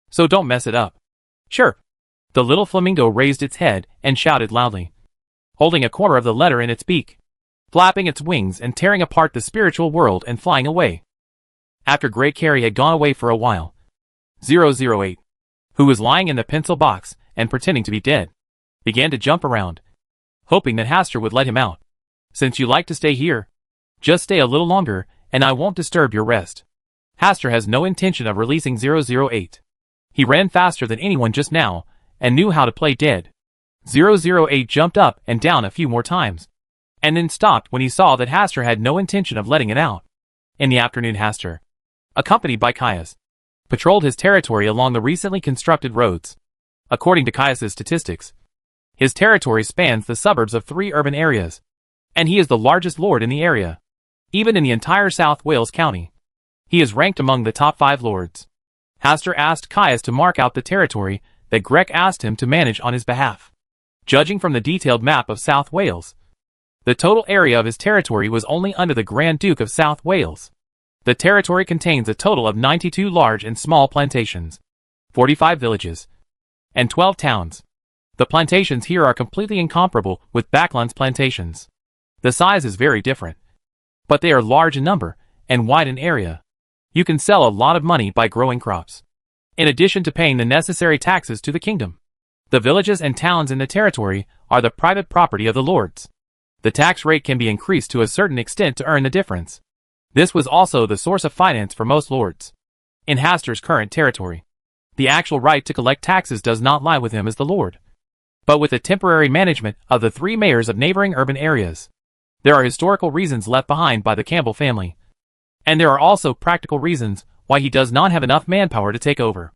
so don't mess it up." "Sure." The little flamingo raised its head and shouted loudly, holding a corner of the letter in its beak, flapping its wings and tearing apart the spiritual world and flying away. After Grey Carey had gone away for a while, 008, who was lying in the pencil box and pretending to be dead, began to jump around, hoping that Hastur would let him out. "Since you like to stay here, just stay a little longer and I won't disturb your rest." Hastur has no intention of releasing 008. He ran faster than anyone just now and knew how to play dead. 008 jumped up and down a few more times, and then stopped when he saw that Hastur had no intention of letting it out. In the afternoon, Hastur, accompanied by Caius, patrolled his territory along the recently constructed roads. According to Caius's statistics, his territory spans the suburbs of 3 urban areas, and he is the largest lord in the area. Even in the entire South Wales County, he is ranked among the top 5 lords. Hastur asked Caius to mark out the territory that Greg asked him to manage on his behalf. Judging from the detailed map of South Wales, the total area of his territory was only under the Grand Duke of South Wales. The territory contains a total of 92 large and small plantations, 45 villages, and 12 towns. The plantations here are completely incomparable with Backland's plantations. The size is very different, but they are large in number and wide in area. You can sell a lot of money by growing crops, in addition to paying the necessary taxes to the kingdom. The villages and towns in the territory are the private property of the lords. The tax rate can be increased to a certain extent to earn the difference. This was also the source of finance for most lords. In Hastur's current territory, the actual right to collect taxes does not lie with him as the lord, but with the temporary management of the 3 mayors of neighboring urban areas. There are historical reasons left behind by the Campbell family, and there are also practical reasons why he does not have enough manpower to take over.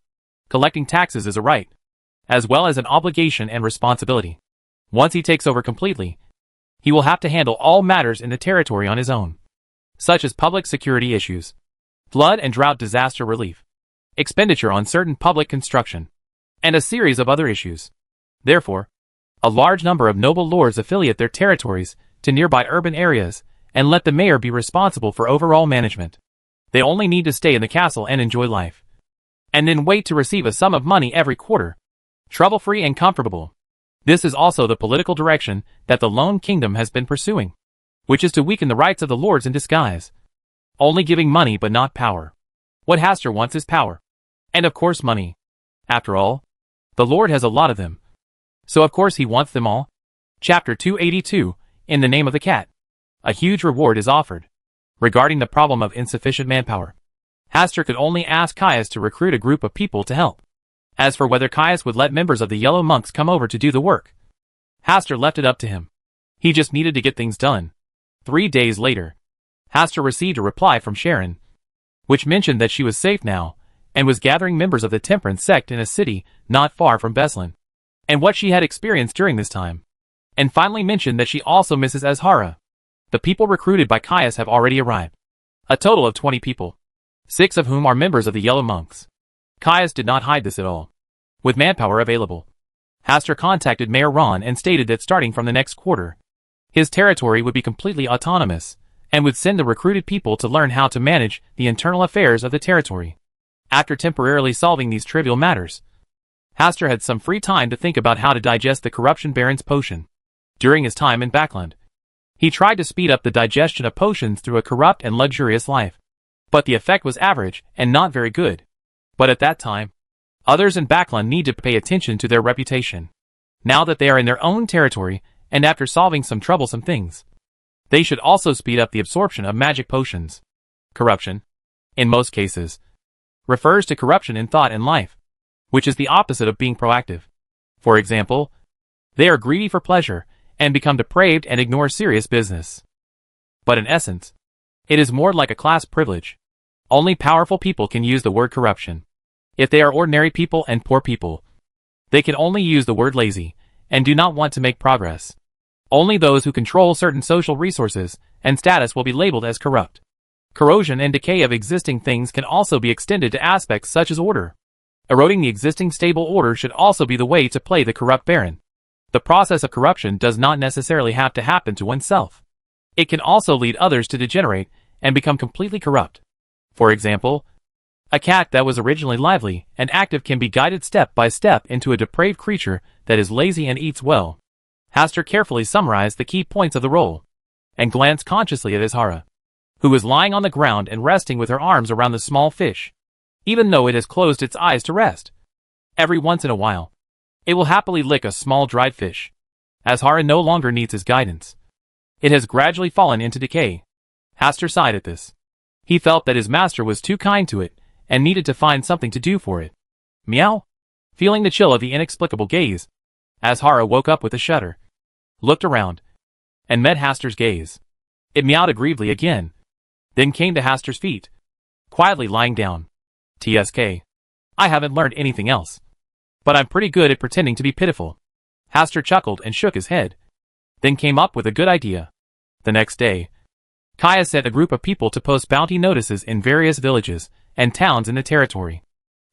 Collecting taxes is a right, as well as an obligation and responsibility. Once he takes over completely, he will have to handle all matters in the territory on his own, such as public security issues, flood and drought disaster relief, expenditure on certain public construction, and a series of other issues. Therefore, a large number of noble lords affiliate their territories to nearby urban areas and let the mayor be responsible for overall management. They only need to stay in the castle and enjoy life, and then wait to receive a sum of money every quarter, trouble-free and comfortable. This is also the political direction that the Lone Kingdom has been pursuing, which is to weaken the rights of the lords in disguise, only giving money but not power. What Hastur wants is power, and of course money. After all, the lord has a lot of them, so of course he wants them all. Chapter 282, In the Name of the Cat. A huge reward is offered. Regarding the problem of insufficient manpower, Hastur could only ask Caius to recruit a group of people to help. As for whether Caius would let members of the Yellow Monks come over to do the work, Hastur left it up to him. He just needed to get things done. 3 days later, Hastur received a reply from Sharon, which mentioned that she was safe now, and was gathering members of the Temperance sect in a city not far from Beslan, and what she had experienced during this time, and finally mentioned that she also misses Azhara. The people recruited by Caius have already arrived. A total of 20 people, 6 of whom are members of the Yellow Monks. Caius did not hide this at all. With manpower available, Hastur contacted Mayor Ron and stated that starting from the next quarter, his territory would be completely autonomous, and would send the recruited people to learn how to manage the internal affairs of the territory. After temporarily solving these trivial matters, Hastur had some free time to think about how to digest the Corruption Baron's potion. During his time in Backland, he tried to speed up the digestion of potions through a corrupt and luxurious life, but the effect was average and not very good. But at that time, others in Backland need to pay attention to their reputation. Now that they are in their own territory, and after solving some troublesome things, they should also speed up the absorption of magic potions. Corruption, in most cases, refers to corruption in thought and life, which is the opposite of being proactive. For example, they are greedy for pleasure, and become depraved and ignore serious business. But in essence, it is more like a class privilege. Only powerful people can use the word corruption. If they are ordinary people and poor people, they can only use the word lazy, and do not want to make progress. Only those who control certain social resources and status will be labeled as corrupt. Corrosion and decay of existing things can also be extended to aspects such as order. Eroding the existing stable order should also be the way to play the corrupt baron. The process of corruption does not necessarily have to happen to oneself. It can also lead others to degenerate and become completely corrupt. For example, a cat that was originally lively and active can be guided step by step into a depraved creature that is lazy and eats well. Hastur carefully summarized the key points of the role, and glanced consciously at Azhara, who was lying on the ground and resting with her arms around the small fish, even though it has closed its eyes to rest. Every once in a while, it will happily lick a small dried fish. Azhara no longer needs his guidance. It has gradually fallen into decay. Hastur sighed at this. He felt that his master was too kind to it, and needed to find something to do for it. Meow? Feeling the chill of the inexplicable gaze, Azhara woke up with a shudder, looked around, and met Hastur's gaze. It meowed aggrievedly again, then came to Hastur's feet, quietly lying down. TSK. I haven't learned anything else, but I'm pretty good at pretending to be pitiful. Hastur chuckled and shook his head, then came up with a good idea. The next day, Caius sent a group of people to post bounty notices in various villages and towns in the territory.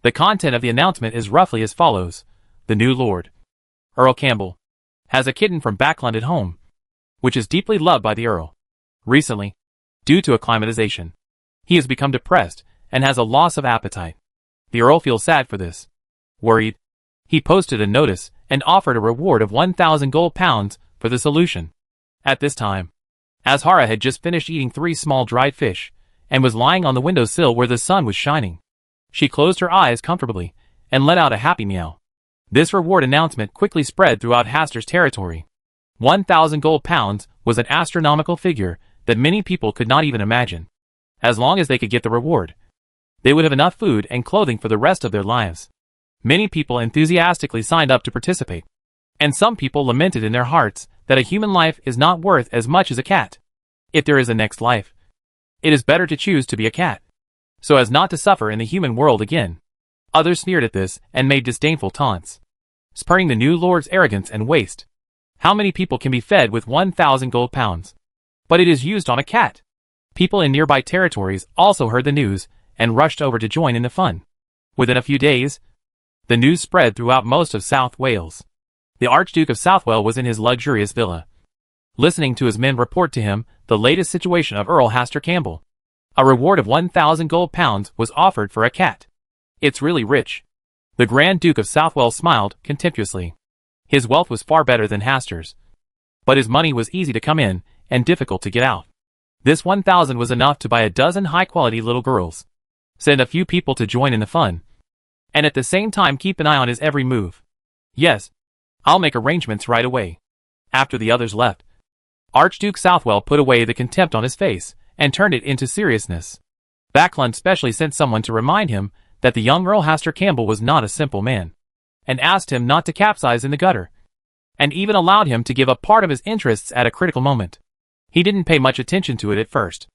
The content of the announcement is roughly as follows. The new lord, Earl Campbell, has a kitten from Backland at home, which is deeply loved by the Earl. Recently, due to acclimatization, he has become depressed and has a loss of appetite. The Earl feels sad for this, Worried, he posted a notice and offered a reward of 1,000 gold pounds for the solution. At this time, Azhara had just finished eating 3 small dried fish and was lying on the windowsill where the sun was shining. She closed her eyes comfortably and let out a happy meow. This reward announcement quickly spread throughout Hastur's territory. 1,000 gold pounds was an astronomical figure that many people could not even imagine. As long as they could get the reward, they would have enough food and clothing for the rest of their lives. Many people enthusiastically signed up to participate, and some people lamented in their hearts that a human life is not worth as much as a cat. If there is a next life, it is better to choose to be a cat, so as not to suffer in the human world again. Others sneered at this and made disdainful taunts, spurning the new lord's arrogance and waste. How many people can be fed with 1,000 gold pounds? But it is used on a cat. People in nearby territories also heard the news and rushed over to join in the fun. Within a few days, the news spread throughout most of South Wales. The Archduke of Southwell was in his luxurious villa, listening to his men report to him the latest situation of Earl Hastur Campbell. A reward of 1,000 gold pounds was offered for a cat. It's really rich. The Grand Duke of Southwell smiled contemptuously. His wealth was far better than Hastur's, but his money was easy to come in and difficult to get out. This 1,000 was enough to buy a dozen high-quality little girls, send a few people to join in the fun, and at the same time keep an eye on his every move. Yes, I'll make arrangements right away. After the others left, Archduke Southwell put away the contempt on his face and turned it into seriousness. Backlund specially sent someone to remind him that the young Earl Hastur Campbell was not a simple man, and asked him not to capsize in the gutter, and even allowed him to give up part of his interests at a critical moment. He didn't pay much attention to it at first.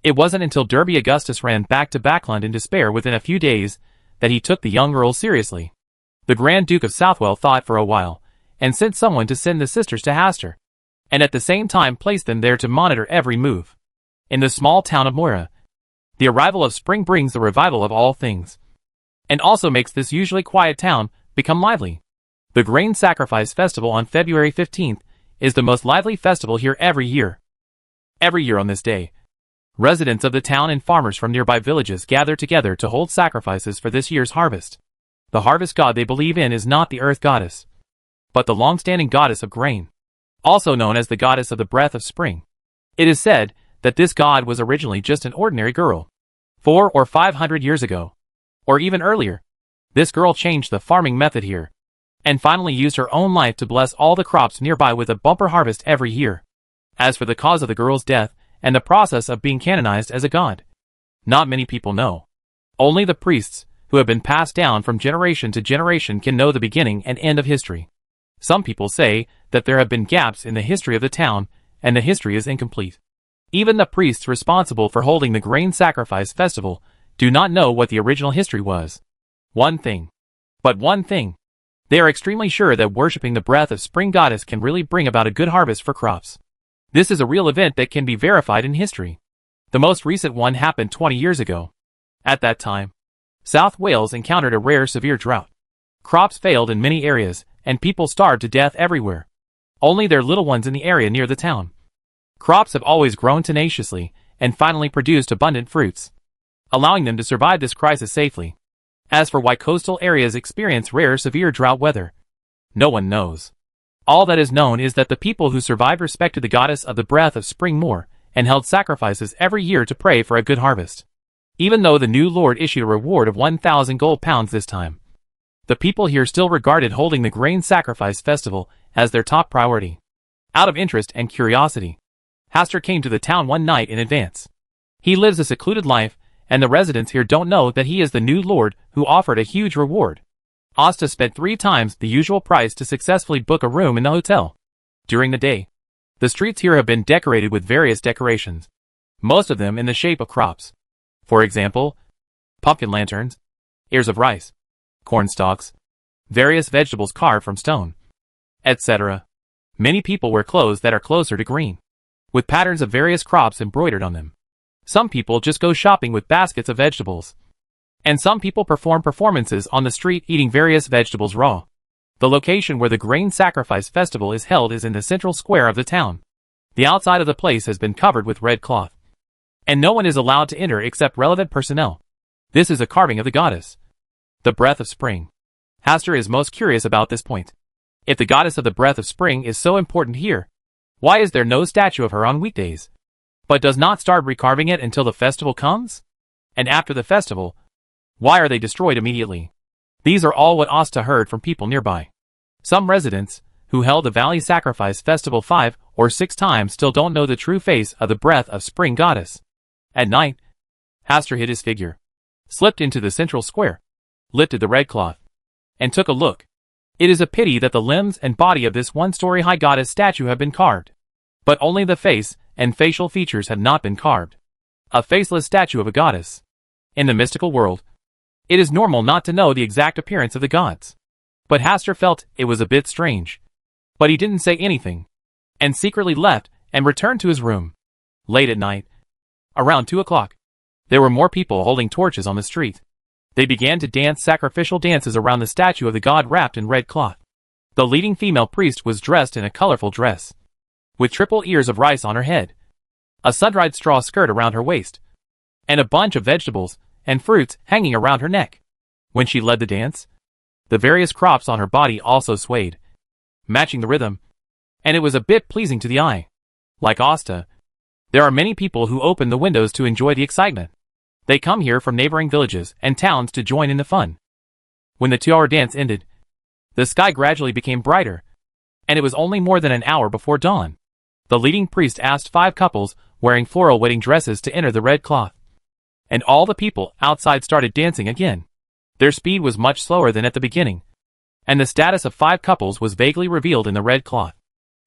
It wasn't until Derby Augustus ran back to Backlund in despair within a few days that he took the young Earl seriously. The Grand Duke of Southwell thought for a while, and sent someone to send the sisters to Hastur, and at the same time placed them there to monitor every move. In the small town of Moira, the arrival of spring brings the revival of all things, and also makes this usually quiet town become lively. The Grain Sacrifice Festival on February 15th is the most lively festival here every year. Every year on this day, residents of the town and farmers from nearby villages gather together to hold sacrifices for this year's harvest. The harvest god they believe in is not the earth goddess, but the long-standing goddess of grain, also known as the goddess of the breath of spring. It is said that this god was originally just an ordinary girl. 400 or 500 years ago, or even earlier, this girl changed the farming method here, and finally used her own life to bless all the crops nearby with a bumper harvest every year. As for the cause of the girl's death and the process of being canonized as a god, not many people know. Only the priests, who have been passed down from generation to generation, can know the beginning and end of history. Some people say that there have been gaps in the history of the town, and the history is incomplete. Even the priests responsible for holding the Grain Sacrifice Festival do not know what the original history was. One thing. They are extremely sure that worshipping the breath of spring goddess can really bring about a good harvest for crops. This is a real event that can be verified in history. The most recent one happened 20 years ago. At that time, South Wales encountered a rare severe drought. Crops failed in many areas, and people starved to death everywhere. Only their little ones in the area near the town. Crops have always grown tenaciously, and finally produced abundant fruits, allowing them to survive this crisis safely. As for why coastal areas experience rare severe drought weather, no one knows. All that is known is that the people who survived respected the goddess of the breath of spring more, and held sacrifices every year to pray for a good harvest. Even though the new lord issued a reward of 1,000 gold pounds this time, the people here still regarded holding the Grain Sacrifice Festival as their top priority. Out of interest and curiosity, Hastur came to the town one night in advance. He lives a secluded life, and the residents here don't know that he is the new lord who offered a huge reward. Asta spent 3 times the usual price to successfully book a room in the hotel. During the day, the streets here have been decorated with various decorations, most of them in the shape of crops. For example, pumpkin lanterns, ears of rice, corn stalks, various vegetables carved from stone, etc. Many people wear clothes that are closer to green, with patterns of various crops embroidered on them. Some people just go shopping with baskets of vegetables, and some people perform performances on the street eating various vegetables raw. The location where the Grain Sacrifice Festival is held is in the central square of the town. The outside of the place has been covered with red cloth, and no one is allowed to enter except relevant personnel. This is a carving of the goddess, the breath of spring. Hastur is most curious about this point. If the goddess of the breath of spring is so important here, why is there no statue of her on weekdays? But does not start recarving it until the festival comes? And after the festival, why are they destroyed immediately? These are all what Asta heard from people nearby. Some residents, who held the Valley Sacrifice Festival 5 or 6 times, still don't know the true face of the breath of spring goddess. At night, Hastur hid his figure, slipped into the central square, lifted the red cloth, and took a look. It is a pity that the limbs and body of this one-story-high goddess statue have been carved. But only the face and facial features have not been carved. A faceless statue of a goddess. In the mystical world, it is normal not to know the exact appearance of the gods. But Hastur felt it was a bit strange. But he didn't say anything, and secretly left and returned to his room. Late at night, around 2 o'clock, there were more people holding torches on the street. They began to dance sacrificial dances around the statue of the god wrapped in red cloth. The leading female priest was dressed in a colorful dress, with triple ears of rice on her head, a sun-dried straw skirt around her waist, and a bunch of vegetables and fruits hanging around her neck. When she led the dance, the various crops on her body also swayed, matching the rhythm, and it was a bit pleasing to the eye. Like Asta, there are many people who open the windows to enjoy the excitement. They come here from neighboring villages and towns to join in the fun. When the 2-hour dance ended, the sky gradually became brighter, and it was only more than an hour before dawn. The leading priest asked 5 couples wearing floral wedding dresses to enter the red cloth, and all the people outside started dancing again. Their speed was much slower than at the beginning, and the status of 5 couples was vaguely revealed in the red cloth.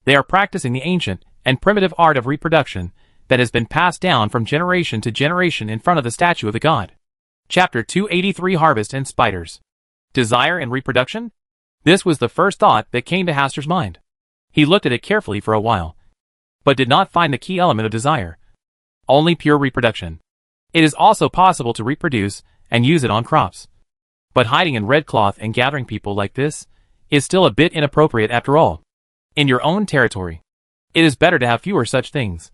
They are practicing the ancient and primitive art of reproduction that has been passed down from generation to generation in front of the statue of the god. Chapter 283 Harvest and Spiders. Desire and reproduction? This was the first thought that came to Hastur's mind. He looked at it carefully for a while, but did not find the key element of desire. Only pure reproduction. It is also possible to reproduce and use it on crops. But hiding in red cloth and gathering people like this is still a bit inappropriate after all. In your own territory, it is better to have fewer such things.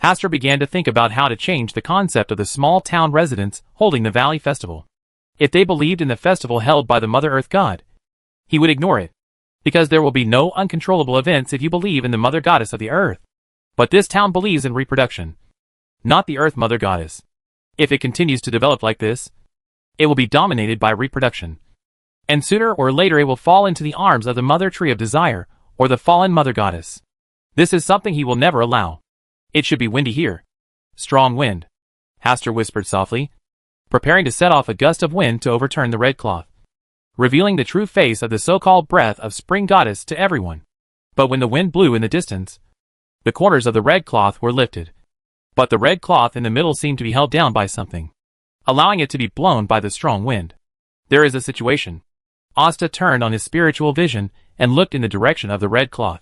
Hastur began to think about how to change the concept of the small town residents holding the Valley Festival. If they believed in the festival held by the Mother Earth God, he would ignore it, because there will be no uncontrollable events if you believe in the Mother Goddess of the Earth. But this town believes in reproduction, not the Earth Mother Goddess. If it continues to develop like this, it will be dominated by reproduction. And sooner or later it will fall into the arms of the Mother Tree of Desire, or the fallen Mother Goddess. This is something he will never allow. It should be windy here. Strong wind, Hastur whispered softly, preparing to set off a gust of wind to overturn the red cloth, revealing the true face of the so-called breath of spring goddess to everyone. But when the wind blew in the distance, the corners of the red cloth were lifted. But the red cloth in the middle seemed to be held down by something, allowing it to be blown by the strong wind. There is a situation. Asta turned on his spiritual vision and looked in the direction of the red cloth.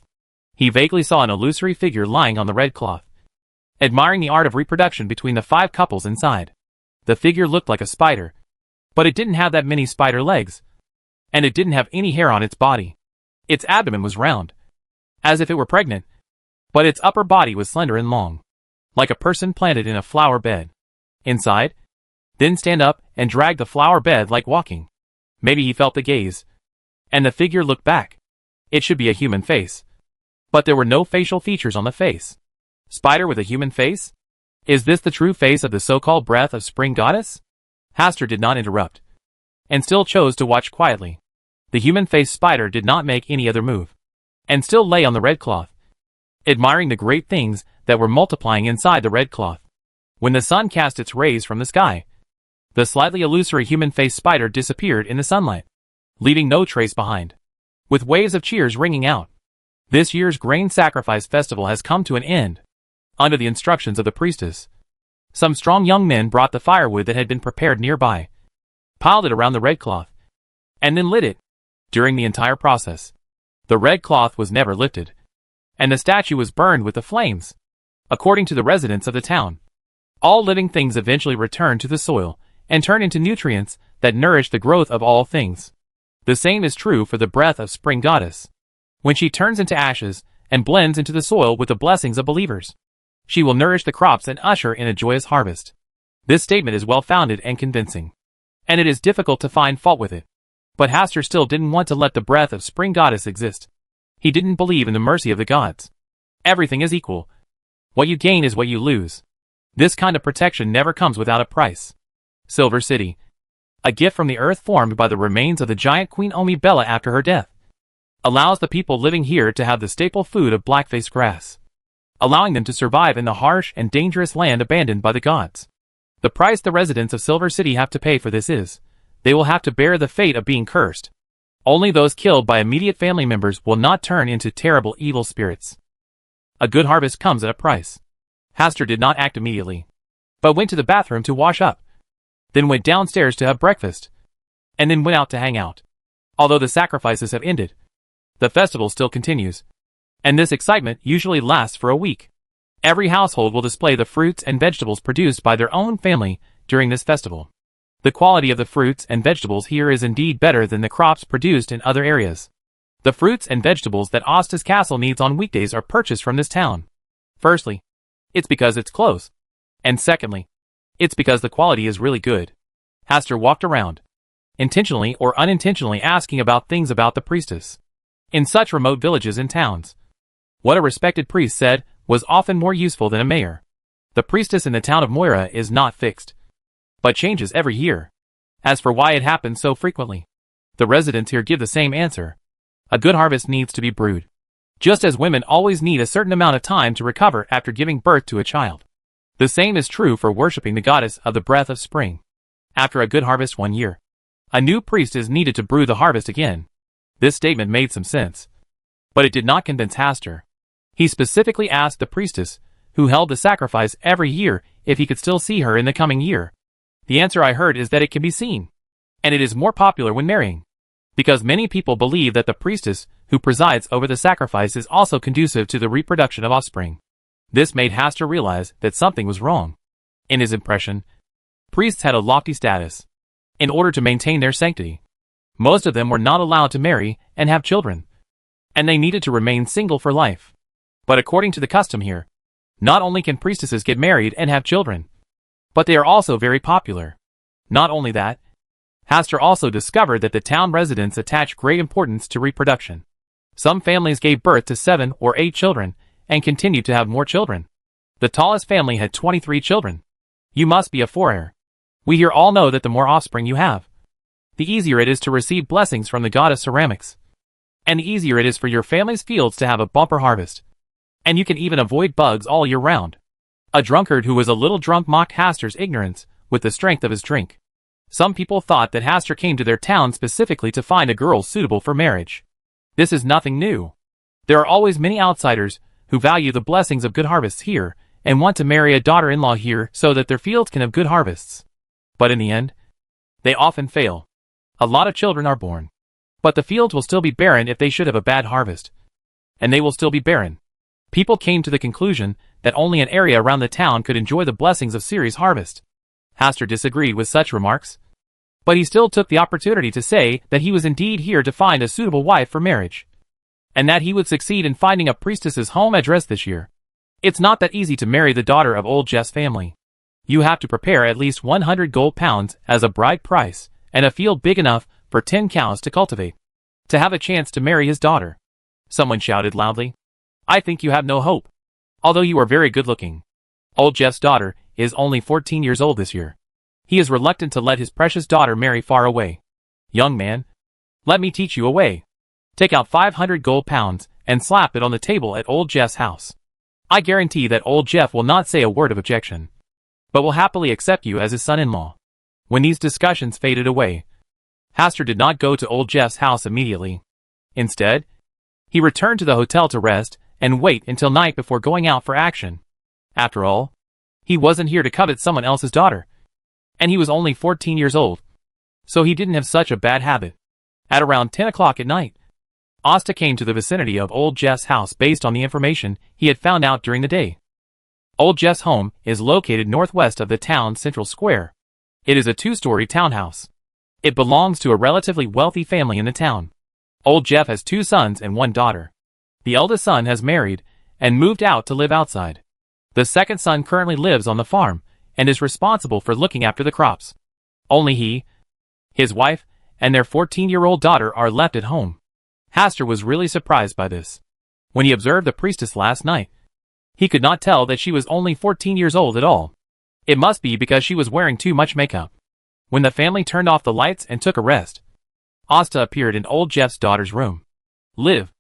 He vaguely saw an illusory figure lying on the red cloth, admiring the art of reproduction between the 5 couples inside. The figure looked like a spider, but it didn't have that many spider legs, and it didn't have any hair on its body. Its abdomen was round, as if it were pregnant, but its upper body was slender and long, like a person planted in a flower bed. Inside, then stand up and drag the flower bed like walking. Maybe he felt the gaze, and the figure looked back. It should be a human face, but there were no facial features on the face. Spider with a human face? Is this the true face of the so-called breath of spring goddess? Hastur did not interrupt, and still chose to watch quietly. The human-faced spider did not make any other move, and still lay on the red cloth, admiring the great things that were multiplying inside the red cloth. When the sun cast its rays from the sky, the slightly illusory human-faced spider disappeared in the sunlight, leaving no trace behind. With waves of cheers ringing out, this year's grain sacrifice festival has come to an end. Under the instructions of the priestess, some strong young men brought the firewood that had been prepared nearby, piled it around the red cloth, and then lit it. During the entire process, the red cloth was never lifted, and the statue was burned with the flames. According to the residents of the town, all living things eventually return to the soil and turn into nutrients that nourish the growth of all things. The same is true for the breath of spring goddess. When she turns into ashes and blends into the soil with the blessings of believers, she will nourish the crops and usher in a joyous harvest. This statement is well-founded and convincing, and it is difficult to find fault with it. But Hastur still didn't want to let the breath of spring goddess exist. He didn't believe in the mercy of the gods. Everything is equal. What you gain is what you lose. This kind of protection never comes without a price. Silver City. A gift from the earth formed by the remains of the giant Queen Omi Bella after her death. Allows the people living here to have the staple food of blackface grass. Allowing them to survive in the harsh and dangerous land abandoned by the gods. The price the residents of Silver City have to pay for this is, they will have to bear the fate of being cursed. Only those killed by immediate family members will not turn into terrible evil spirits. A good harvest comes at a price. Hastur did not act immediately, but went to the bathroom to wash up. Then went downstairs to have breakfast. And then went out to hang out. Although the sacrifices have ended, the festival still continues. And this excitement usually lasts for a week. Every household will display the fruits and vegetables produced by their own family during this festival. The quality of the fruits and vegetables here is indeed better than the crops produced in other areas. The fruits and vegetables that Asta's castle needs on weekdays are purchased from this town. Firstly, it's because it's close. And secondly, it's because the quality is really good. Hastur walked around, intentionally or unintentionally asking about things about the priestess. In such remote villages and towns, what a respected priest said was often more useful than a mayor. The priestess in the town of Moira is not fixed, but changes every year. As for why it happens so frequently, the residents here give the same answer. A good harvest needs to be brewed. Just as women always need a certain amount of time to recover after giving birth to a child. The same is true for worshipping the goddess of the breath of spring. After a good harvest 1 year, a new priest is needed to brew the harvest again. This statement made some sense, but it did not convince Hastur. He specifically asked the priestess, who held the sacrifice every year, if he could still see her in the coming year. The answer I heard is that it can be seen, and it is more popular when marrying, because many people believe that the priestess who presides over the sacrifice is also conducive to the reproduction of offspring. This made Hastur realize that something was wrong. In his impression, priests had a lofty status. In order to maintain their sanctity, most of them were not allowed to marry and have children, and they needed to remain single for life. But according to the custom here, not only can priestesses get married and have children, but they are also very popular. Not only that, Hastur also discovered that the town residents attach great importance to reproduction. Some families gave birth to 7 or 8 children and continued to have more children. The tallest family had 23 children. You must be a foreigner. We here all know that the more offspring you have, the easier it is to receive blessings from the god of ceramics. And the easier it is for your family's fields to have a bumper harvest. And you can even avoid bugs all year round. A drunkard who was a little drunk mocked Hastur's ignorance with the strength of his drink. Some people thought that Hastur came to their town specifically to find a girl suitable for marriage. This is nothing new. There are always many outsiders who value the blessings of good harvests here and want to marry a daughter-in-law here so that their fields can have good harvests. But in the end, they often fail. A lot of children are born, but the fields will still be barren if they should have a bad harvest. And they will still be barren. People came to the conclusion that only an area around the town could enjoy the blessings of Ceres' harvest. Hastur disagreed with such remarks, but he still took the opportunity to say that he was indeed here to find a suitable wife for marriage, and that he would succeed in finding a priestess's home address this year. It's not that easy to marry the daughter of old Jeff's family. You have to prepare at least 100 gold pounds as a bride price, and a field big enough for 10 cows to cultivate, to have a chance to marry his daughter. Someone shouted loudly. I think you have no hope, although you are very good looking. Old Jeff's daughter is only 14 years old this year. He is reluctant to let his precious daughter marry far away. Young man, let me teach you a way. Take out 500 gold pounds and slap it on the table at old Jeff's house. I guarantee that old Jeff will not say a word of objection, but will happily accept you as his son-in-law. When these discussions faded away, Hastur did not go to old Jeff's house immediately. Instead, he returned to the hotel to rest and wait until night before going out for action. After all, he wasn't here to covet someone else's daughter, and he was only 14 years old, so he didn't have such a bad habit. At around 10 o'clock at night, Asta came to the vicinity of old Jeff's house based on the information he had found out during the day. Old Jeff's home is located northwest of the town's central square. It is a 2-story townhouse. It belongs to a relatively wealthy family in the town. Old Jeff has 2 sons and 1 daughter. The eldest son has married and moved out to live outside. The second son currently lives on the farm and is responsible for looking after the crops. Only he, his wife, and their 14-year-old daughter are left at home. Hastur was really surprised by this. When he observed the priestess last night, he could not tell that she was only 14 years old at all. It must be because she was wearing too much makeup. When the family turned off the lights and took a rest, Asta appeared in old Jeff's daughter's room. Liv.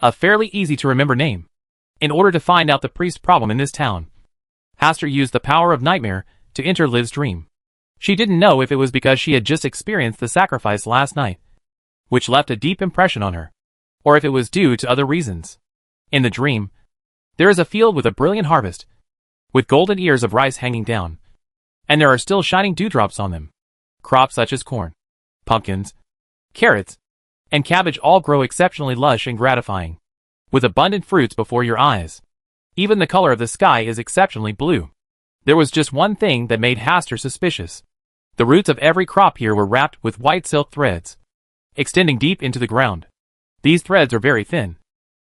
A fairly easy-to-remember name. In order to find out the priest problem in this town, Hastur used the power of nightmare to enter Liv's dream. She didn't know if it was because she had just experienced the sacrifice last night, which left a deep impression on her, or if it was due to other reasons. In the dream, there is a field with a brilliant harvest, with golden ears of rice hanging down, and there are still shining dewdrops on them. Crops such as corn, pumpkins, carrots, and cabbage all grow exceptionally lush and gratifying, with abundant fruits before your eyes. Even the color of the sky is exceptionally blue. There was just one thing that made Hastur suspicious. The roots of every crop here were wrapped with white silk threads, extending deep into the ground. These threads are very thin,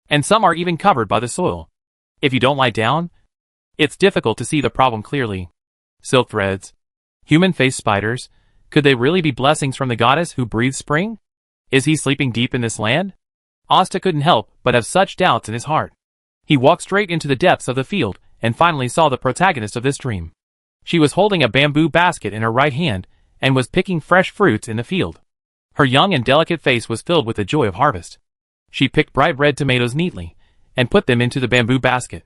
and some are even covered by the soil. If you don't lie down, it's difficult to see the problem clearly. Silk threads, human-faced spiders, could they really be blessings from the goddess who breathes spring? Is he sleeping deep in this land? Asta couldn't help but have such doubts in his heart. He walked straight into the depths of the field and finally saw the protagonist of this dream. She was holding a bamboo basket in her right hand and was picking fresh fruits in the field. Her young and delicate face was filled with the joy of harvest. She picked bright red tomatoes neatly and put them into the bamboo basket.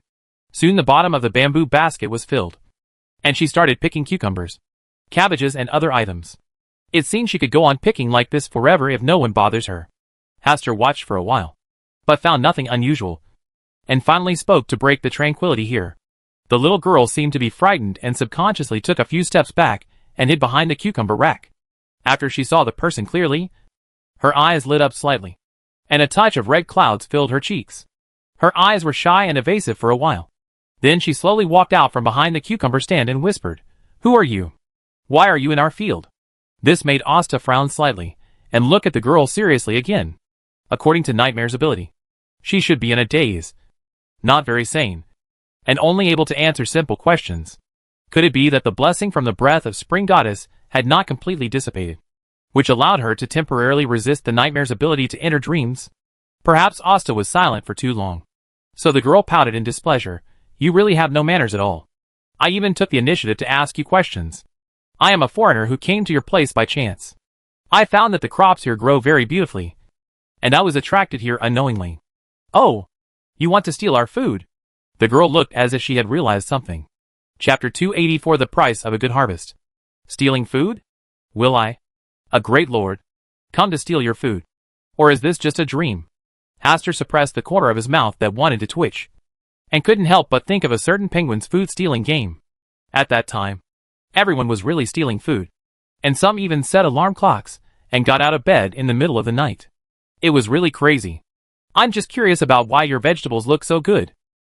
Soon the bottom of the bamboo basket was filled, and she started picking cucumbers, cabbages, and other items. It seemed she could go on picking like this forever if no one bothers her. Hastur watched for a while, but found nothing unusual, and finally spoke to break the tranquility here. The little girl seemed to be frightened and subconsciously took a few steps back and hid behind the cucumber rack. After she saw the person clearly, her eyes lit up slightly, and a touch of red clouds filled her cheeks. Her eyes were shy and evasive for a while. Then she slowly walked out from behind the cucumber stand and whispered, "Who are you? Why are you in our field?" This made Asta frown slightly and look at the girl seriously again. According to Nightmare's ability, she should be in a daze, not very sane, and only able to answer simple questions. Could it be that the blessing from the breath of Spring Goddess had not completely dissipated, which allowed her to temporarily resist the Nightmare's ability to enter dreams? Perhaps Asta was silent for too long. So the girl pouted in displeasure. "You really have no manners at all. I even took the initiative to ask you questions. I am a foreigner who came to your place by chance. I found that the crops here grow very beautifully, and I was attracted here unknowingly." "Oh, you want to steal our food?" The girl looked as if she had realized something. Chapter 284 The Price of a Good Harvest. Stealing food? Will I, a great lord, come to steal your food? Or is this just a dream? Hastur suppressed the corner of his mouth that wanted to twitch, and couldn't help but think of a certain penguin's food-stealing game. At that time, everyone was really stealing food, and some even set alarm clocks and got out of bed in the middle of the night. It was really crazy. "I'm just curious about why your vegetables look so good."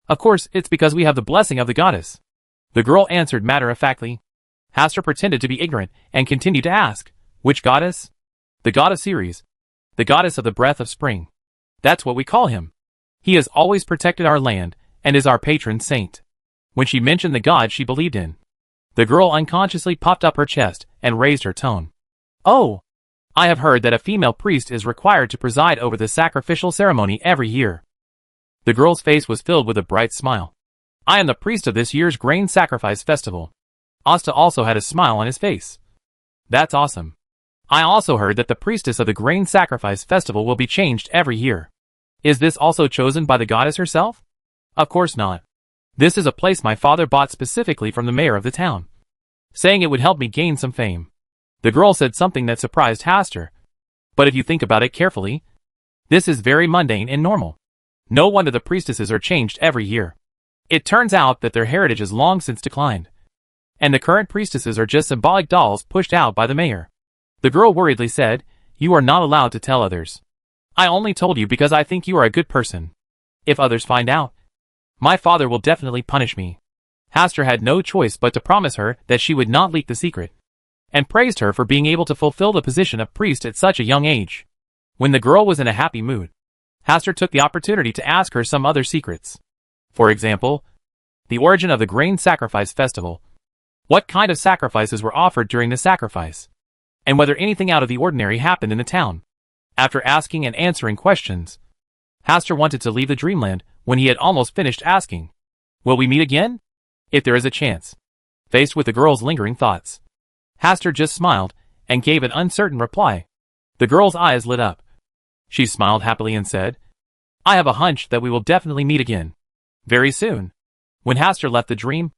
"Of course, it's because we have the blessing of the goddess," the girl answered matter-of-factly. Hastur pretended to be ignorant and continued to ask, "Which goddess?" "The god of Ceres, the goddess of the breath of spring. That's what we call him. He has always protected our land and is our patron saint." When she mentioned the god she believed in, the girl unconsciously puffed up her chest and raised her tone. "Oh, I have heard that a female priest is required to preside over the sacrificial ceremony every year." The girl's face was filled with a bright smile. "I am the priest of this year's grain sacrifice festival." Asta also had a smile on his face. "That's awesome. I also heard that the priestess of the grain sacrifice festival will be changed every year. Is this also chosen by the goddess herself?" "Of course not. This is a place my father bought specifically from the mayor of the town, saying it would help me gain some fame." The girl said something that surprised Hastur. "But if you think about it carefully, this is very mundane and normal. No wonder the priestesses are changed every year. It turns out that their heritage has long since declined, and the current priestesses are just symbolic dolls pushed out by the mayor." The girl worriedly said, "You are not allowed to tell others. I only told you because I think you are a good person. If others find out, my father will definitely punish me." Hastur had no choice but to promise her that she would not leak the secret, and praised her for being able to fulfill the position of priest at such a young age. When the girl was in a happy mood, Hastur took the opportunity to ask her some other secrets. For example, the origin of the grain sacrifice festival. What kind of sacrifices were offered during the sacrifice? and whether anything out of the ordinary happened in the town. After asking and answering questions, Hastur wanted to leave the dreamland when he had almost finished asking, "Will we meet again? If there is a chance." Faced with the girl's lingering thoughts, Hastur just smiled and gave an uncertain reply. The girl's eyes lit up. She smiled happily and said, "I have a hunch that we will definitely meet again. Very soon." When Hastur left the dream,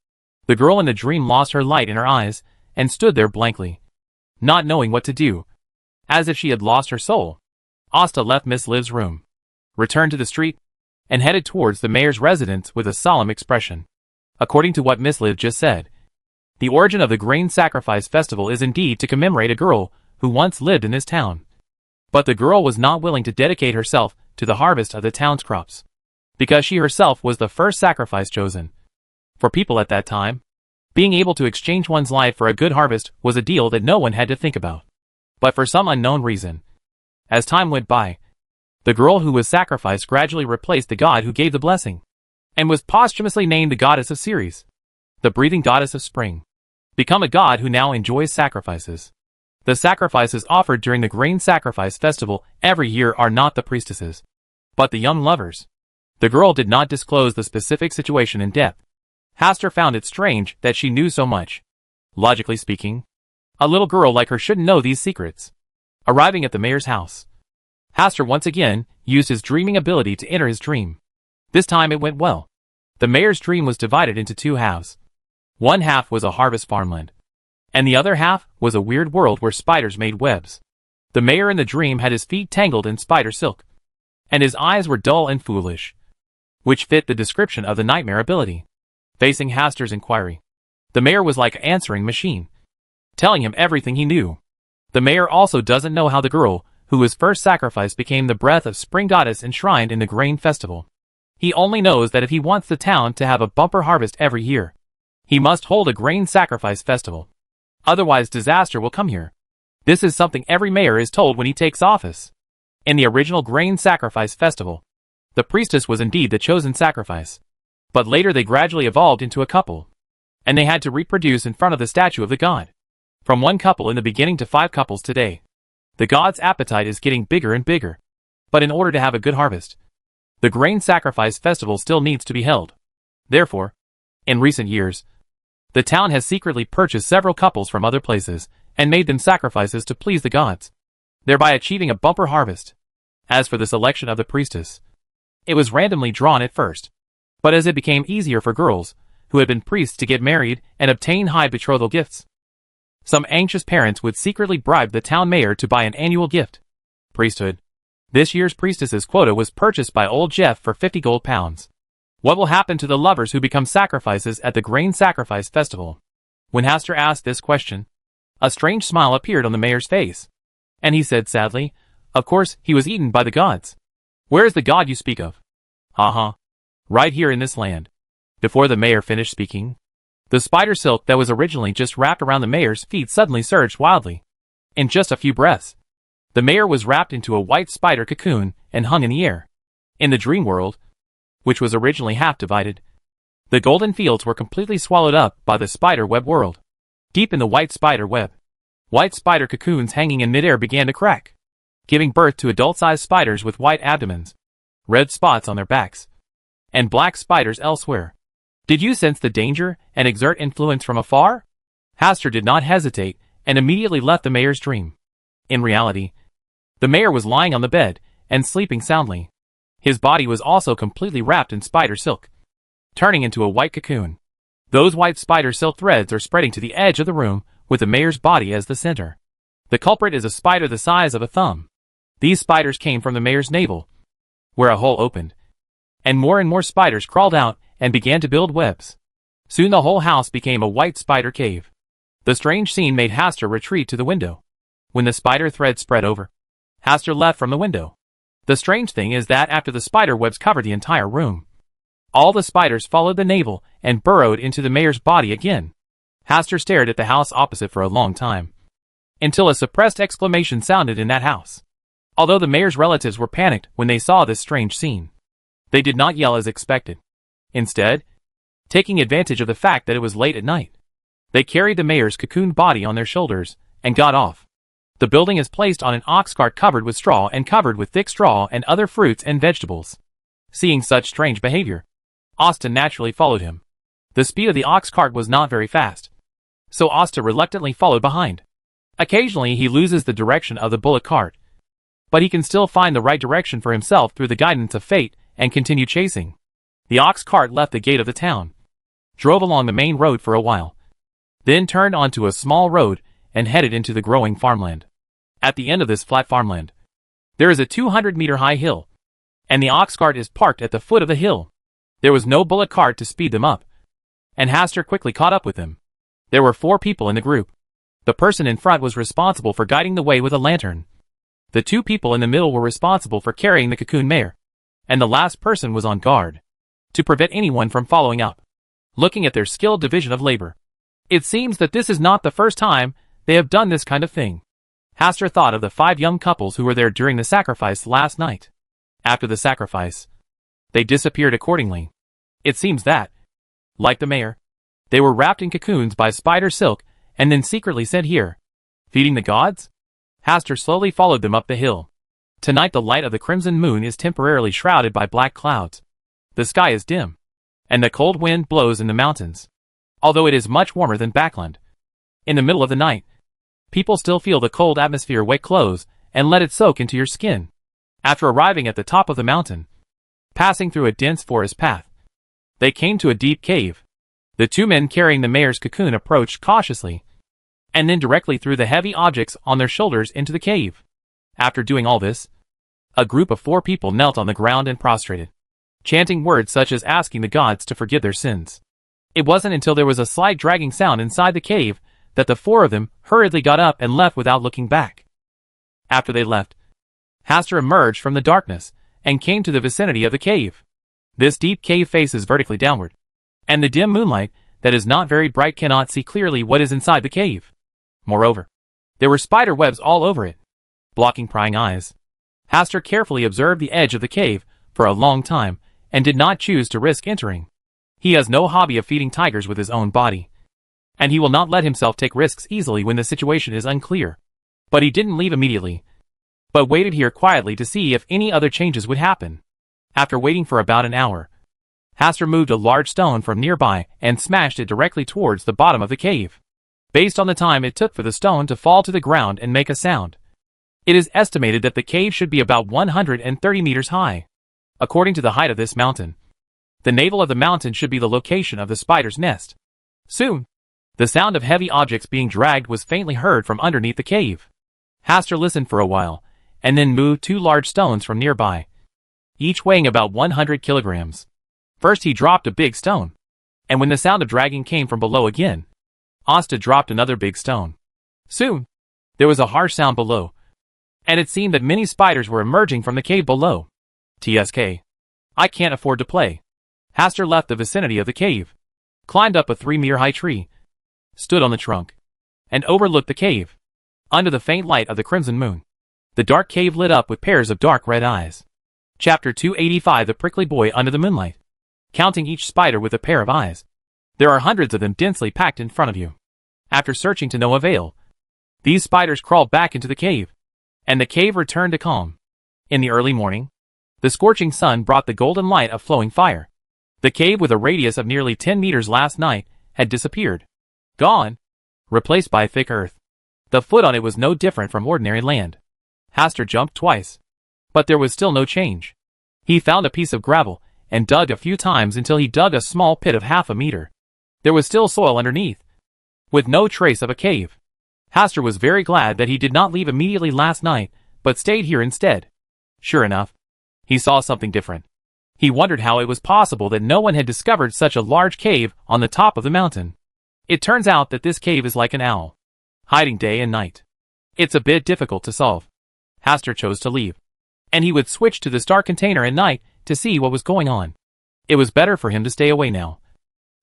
the girl in the dream lost her light in her eyes and stood there blankly, not knowing what to do. As if she had lost her soul, Asta left Miss Liv's room, returned to the street, and headed towards the mayor's residence with a solemn expression. According to what Miss Liv just said, the origin of the grain sacrifice festival is indeed to commemorate a girl who once lived in this town. But the girl was not willing to dedicate herself to the harvest of the town's crops, because she herself was the first sacrifice chosen. For people at that time, being able to exchange one's life for a good harvest was a deal that no one had to think about. But for some unknown reason, as time went by, the girl who was sacrificed gradually replaced the god who gave the blessing, and was posthumously named the goddess of Ceres, the breathing goddess of spring, become a god who now enjoys sacrifices. The sacrifices offered during the grain sacrifice festival every year are not the priestesses, but the young lovers. The girl did not disclose the specific situation in depth. Hastur found it strange that she knew so much. Logically speaking, a little girl like her shouldn't know these secrets. Arriving at the mayor's house, Hastur once again used his dreaming ability to enter his dream. This time it went well. The mayor's dream was divided into two halves. One half was a harvest farmland, and the other half was a weird world where spiders made webs. The mayor in the dream had his feet tangled in spider silk, and his eyes were dull and foolish, which fit the description of the nightmare ability. Facing Hastur's inquiry, the mayor was like an answering machine, telling him everything he knew. The mayor also doesn't know how the girl who was first sacrificed became the breath of spring goddess enshrined in the grain festival. He only knows that if he wants the town to have a bumper harvest every year, he must hold a grain sacrifice festival. Otherwise disaster will come here. This is something every mayor is told when he takes office. In the original grain sacrifice festival, the priestess was indeed the chosen sacrifice, but later they gradually evolved into a couple, and they had to reproduce in front of the statue of the god. From one couple in the beginning to 5 couples today. The god's appetite is getting bigger and bigger. But in order to have a good harvest, the grain sacrifice festival still needs to be held. Therefore, in recent years, the town has secretly purchased several couples from other places and made them sacrifices to please the gods, thereby achieving a bumper harvest. As for the selection of the priestess, it was randomly drawn at first, but as it became easier for girls who had been priests to get married and obtain high betrothal gifts, some anxious parents would secretly bribe the town mayor to buy an annual gift. Priesthood. This year's priestess's quota was purchased by old Jeff for 50 gold pounds. What will happen to the lovers who become sacrifices at the grain sacrifice festival? When Hastur asked this question, a strange smile appeared on the mayor's face, and he said sadly, "Of course, he was eaten by the gods." "Where is the god you speak of?" "Haha. Right here in this land." Before the mayor finished speaking, the spider silk that was originally just wrapped around the mayor's feet suddenly surged wildly. In just a few breaths, the mayor was wrapped into a white spider cocoon and hung in the air. In the dream world, which was originally half divided, the golden fields were completely swallowed up by the spider web world. Deep in the white spider web, white spider cocoons hanging in midair began to crack, giving birth to adult-sized spiders with white abdomens, red spots on their backs, and black spiders elsewhere. Did you sense the danger and exert influence from afar? Hastur did not hesitate and immediately left the mayor's dream. In reality, the mayor was lying on the bed and sleeping soundly. His body was also completely wrapped in spider silk, turning into a white cocoon. Those white spider silk threads are spreading to the edge of the room with the mayor's body as the center. The culprit is a spider the size of a thumb. These spiders came from the mayor's navel, where a hole opened, and more spiders crawled out and began to build webs. Soon the whole house became a white spider cave. The strange scene made Hastur retreat to the window. When the spider thread spread over, Hastur left from the window. The strange thing is that after the spider webs covered the entire room, all the spiders followed the navel and burrowed into the mayor's body again. Hastur stared at the house opposite for a long time, until a suppressed exclamation sounded in that house. Although the mayor's relatives were panicked when they saw this strange scene, they did not yell as expected. Instead, taking advantage of the fact that it was late at night, they carried the mayor's cocooned body on their shoulders and got off. The building is placed on an ox cart covered with straw and covered with thick straw and other fruits and vegetables. Seeing such strange behavior, Asta naturally followed him. The speed of the ox cart was not very fast, so Asta reluctantly followed behind. Occasionally he loses the direction of the bullock cart, but he can still find the right direction for himself through the guidance of fate and continue chasing. The ox cart left the gate of the town, drove along the main road for a while, then turned onto a small road and headed into the growing farmland. At the end of this flat farmland, there is a 200-meter high hill, and the ox cart is parked at the foot of the hill. There was no bullock cart to speed them up, and Haster quickly caught up with them. There were 4 people in the group. The person in front was responsible for guiding the way with a lantern. The 2 people in the middle were responsible for carrying the cocoon mare, and the last person was on guard to prevent anyone from following up. Looking at their skilled division of labor, it seems that this is not the first time they have done this kind of thing. Haster thought of the 5 young couples who were there during the sacrifice last night. After the sacrifice, they disappeared accordingly. It seems that, like the mayor, they were wrapped in cocoons by spider silk and then secretly sent here. Feeding the gods? Haster slowly followed them up the hill. Tonight the light of the crimson moon is temporarily shrouded by black clouds. The sky is dim, and the cold wind blows in the mountains, although it is much warmer than Backland. In the middle of the night, people still feel the cold atmosphere wet clothes and let it soak into your skin. After arriving at the top of the mountain, passing through a dense forest path, they came to a deep cave. The 2 men carrying the mayor's cocoon approached cautiously, and then directly threw the heavy objects on their shoulders into the cave. After doing all this, a group of 4 people knelt on the ground and prostrated, chanting words such as asking the gods to forgive their sins. It wasn't until there was a slight dragging sound inside the cave that the 4 of them hurriedly got up and left without looking back. After they left, Haster emerged from the darkness and came to the vicinity of the cave. This deep cave faces vertically downward, and the dim moonlight that is not very bright cannot see clearly what is inside the cave. Moreover, there were spider webs all over it, blocking prying eyes. Haster carefully observed the edge of the cave for a long time and did not choose to risk entering. He has no hobby of feeding tigers with his own body, and he will not let himself take risks easily when the situation is unclear. But he didn't leave immediately, but waited here quietly to see if any other changes would happen. After waiting for about an hour, Haster moved a large stone from nearby and smashed it directly towards the bottom of the cave. Based on the time it took for the stone to fall to the ground and make a sound, it is estimated that the cave should be about 130 meters high. According to the height of this mountain, the navel of the mountain should be the location of the spider's nest. Soon, the sound of heavy objects being dragged was faintly heard from underneath the cave. Haster listened for a while, and then moved 2 large stones from nearby, each weighing about 100 kilograms. First he dropped a big stone, and when the sound of dragging came from below again, Asta dropped another big stone. Soon, there was a harsh sound below, and it seemed that many spiders were emerging from the cave below. TSK. I can't afford to play. Haster left the vicinity of the cave, climbed up a 3-meter high tree, stood on the trunk, and overlooked the cave. Under the faint light of the crimson moon, the dark cave lit up with pairs of dark red eyes. Chapter 285 The Prickly Boy Under the Moonlight. Counting each spider with a pair of eyes, there are hundreds of them densely packed in front of you. After searching to no avail, these spiders crawled back into the cave, and the cave returned to calm. In the early morning, the scorching sun brought the golden light of flowing fire. The cave with a radius of nearly 10 meters last night had disappeared. Gone, replaced by thick earth. The foot on it was no different from ordinary land. Haster jumped twice, but there was still no change. He found a piece of gravel and dug a few times until he dug a small pit of half a meter. There was still soil underneath, with no trace of a cave. Haster was very glad that he did not leave immediately last night, but stayed here instead. Sure enough, he saw something different. He wondered how it was possible that no one had discovered such a large cave on the top of the mountain. It turns out that this cave is like an owl, hiding day and night. It's a bit difficult to solve. Haster chose to leave, and he would switch to the star container at night to see what was going on. It was better for him to stay away now,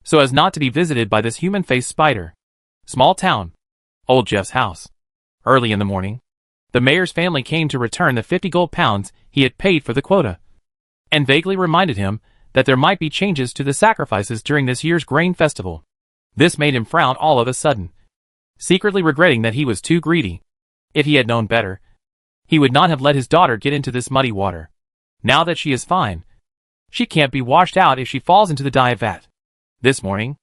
so as not to be visited by this human-faced spider. Small town. Old Jeff's house. Early in the morning, the mayor's family came to return the 50 gold pounds he had paid for the quota, and vaguely reminded him that there might be changes to the sacrifices during this year's grain festival. This made him frown all of a sudden, secretly regretting that he was too greedy. If he had known better, he would not have let his daughter get into this muddy water. Now that she is fine, she can't be washed out if she falls into the dive vat. This morning,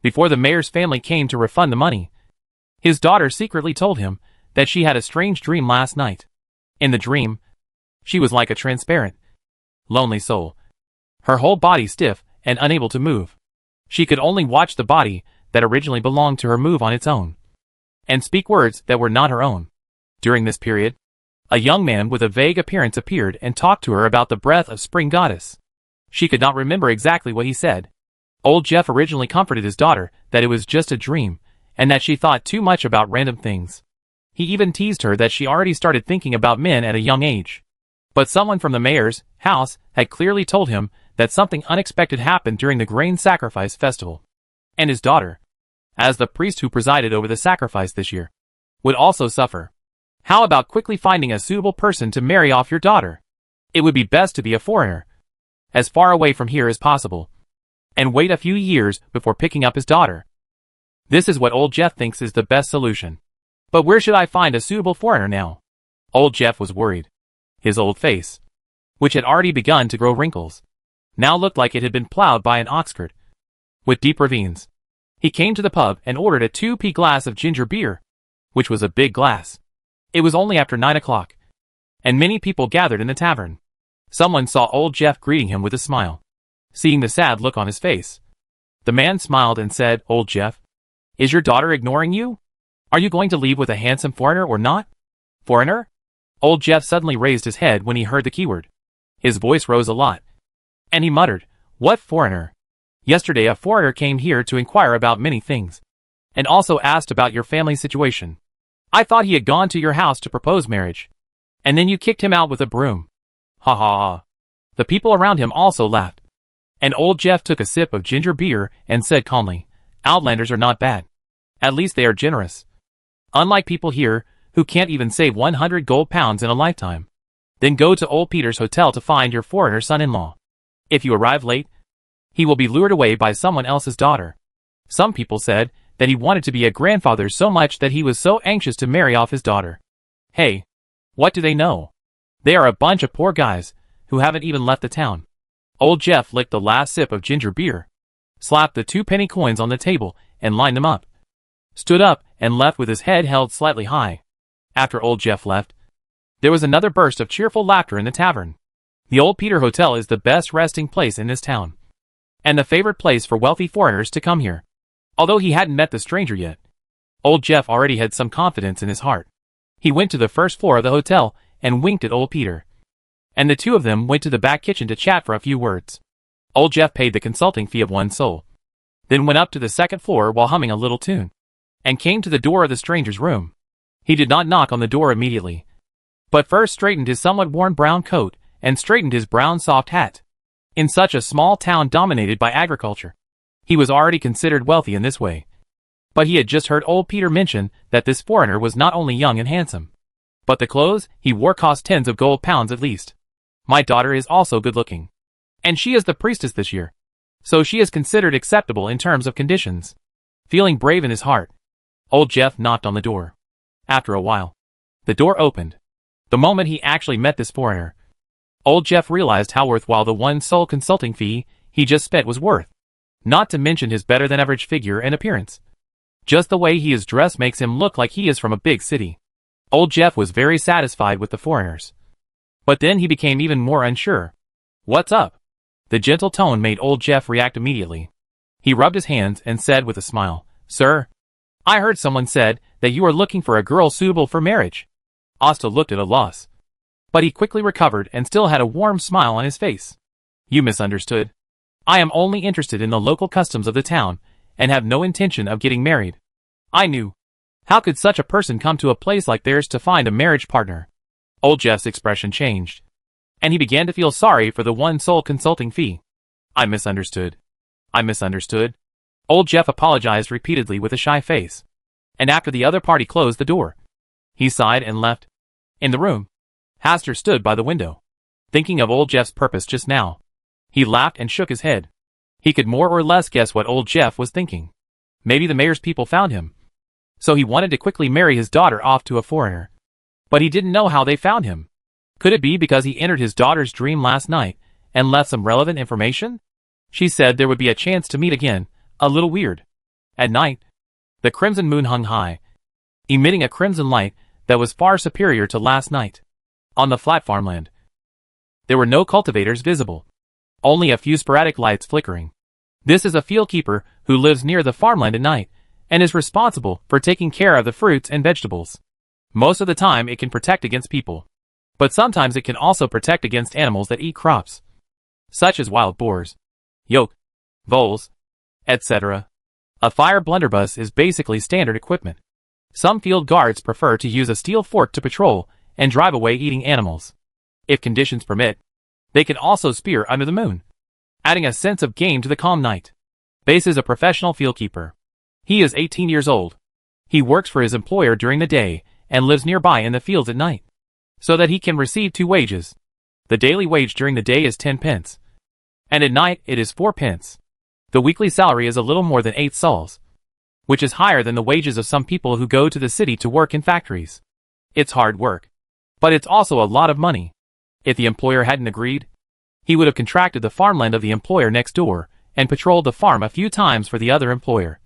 before the mayor's family came to refund the money, his daughter secretly told him that she had a strange dream last night. In the dream, she was like a transparent, lonely soul, her whole body stiff and unable to move. She could only watch the body that originally belonged to her move on its own, and speak words that were not her own. During this period, a young man with a vague appearance appeared and talked to her about the breath of spring goddess. She could not remember exactly what he said. Old Jeff originally comforted his daughter that it was just a dream, and that she thought too much about random things. He even teased her that she already started thinking about men at a young age. But someone from the mayor's house had clearly told him that something unexpected happened during the grain sacrifice festival. And his daughter, as the priest who presided over the sacrifice this year, would also suffer. How about quickly finding a suitable person to marry off your daughter? It would be best to be a foreigner, as far away from here as possible, and wait a few years before picking up his daughter. This is what old Jeff thinks is the best solution. But where should I find a suitable foreigner now? Old Jeff was worried. His old face, which had already begun to grow wrinkles, now looked like it had been plowed by an ox cart, with deep ravines. He came to the pub and ordered a 2p glass of ginger beer, which was a big glass. It was only after 9 o'clock, and many people gathered in the tavern. Someone saw old Jeff greeting him with a smile. Seeing the sad look on his face, the man smiled and said, "Old Jeff, is your daughter ignoring you? Are you going to leave with a handsome foreigner or not?" Foreigner? Old Jeff suddenly raised his head when he heard the keyword. His voice rose a lot, and he muttered, "What foreigner? Yesterday a foreigner came here to inquire about many things, and also asked about your family situation. I thought he had gone to your house to propose marriage, and then you kicked him out with a broom." Ha ha ha. The people around him also laughed, and old Jeff took a sip of ginger beer and said calmly, "Outlanders are not bad. At least they are generous. Unlike people here, who can't even save 100 gold pounds in a lifetime. Then go to old Peter's hotel to find your foreigner son-in-law. If you arrive late, he will be lured away by someone else's daughter." Some people said that he wanted to be a grandfather so much that he was so anxious to marry off his daughter. Hey, what do they know? They are a bunch of poor guys who haven't even left the town. Old Jeff licked the last sip of ginger beer, slapped the 2-penny coins on the table and lined them up, stood up and left with his head held slightly high. After old Jeff left, there was another burst of cheerful laughter in the tavern. The Old Peter Hotel is the best resting place in this town, and the favorite place for wealthy foreigners to come here. Although he hadn't met the stranger yet, old Jeff already had some confidence in his heart. He went to the first floor of the hotel and winked at old Peter, and the two of them went to the back kitchen to chat for a few words. Old Jeff paid the consulting fee of 1 soul, then went up to the second floor while humming a little tune, and came to the door of the stranger's room. He did not knock on the door immediately, but first straightened his somewhat worn brown coat and straightened his brown soft hat. In such a small town dominated by agriculture, he was already considered wealthy in this way. But he had just heard old Peter mention that this foreigner was not only young and handsome, but the clothes he wore cost tens of gold pounds at least. "My daughter is also good looking, and she is the priestess this year, so she is considered acceptable in terms of conditions." Feeling brave in his heart, old Jeff knocked on the door. After a while, the door opened. The moment he actually met this foreigner, old Jeff realized how worthwhile the 1 soul consulting fee he just spent was worth. Not to mention his better-than-average figure and appearance. Just the way he is dressed makes him look like he is from a big city. Old Jeff was very satisfied with the foreigners. But then he became even more unsure. "What's up?" The gentle tone made old Jeff react immediately. He rubbed his hands and said with a smile, "Sir, I heard someone said that you are looking for a girl suitable for marriage." Asta looked at a loss, but he quickly recovered and still had a warm smile on his face. "You misunderstood. I am only interested in the local customs of the town and have no intention of getting married." I knew. How could such a person come to a place like theirs to find a marriage partner? Old Jeff's expression changed, and he began to feel sorry for the 1 soul consulting fee. I misunderstood. Old Jeff apologized repeatedly with a shy face, and after the other party closed the door, he sighed and left. In the room, Haster stood by the window, thinking of old Jeff's purpose just now. He laughed and shook his head. He could more or less guess what old Jeff was thinking. Maybe the mayor's people found him, so he wanted to quickly marry his daughter off to a foreigner. But he didn't know how they found him. Could it be because he entered his daughter's dream last night and left some relevant information? She said there would be a chance to meet again, a little weird. At night, the crimson moon hung high, emitting a crimson light that was far superior to last night. On the flat farmland, there were no cultivators visible, only a few sporadic lights flickering. This is a field keeper who lives near the farmland at night and is responsible for taking care of the fruits and vegetables. Most of the time it can protect against people, but sometimes it can also protect against animals that eat crops, such as wild boars, yoke, voles, etc. A fire blunderbuss is basically standard equipment. Some field guards prefer to use a steel fork to patrol and drive away eating animals. If conditions permit, they can also spear under the moon, adding a sense of game to the calm night. Bass is a professional field keeper. He is 18 years old. He works for his employer during the day and lives nearby in the fields at night, so that he can receive 2 wages. The daily wage during the day is 10 pence, and at night it is 4 pence. The weekly salary is a little more than 8 sols, which is higher than the wages of some people who go to the city to work in factories. It's hard work, but it's also a lot of money. If the employer hadn't agreed, he would have contracted the farmland of the employer next door and patrolled the farm a few times for the other employer,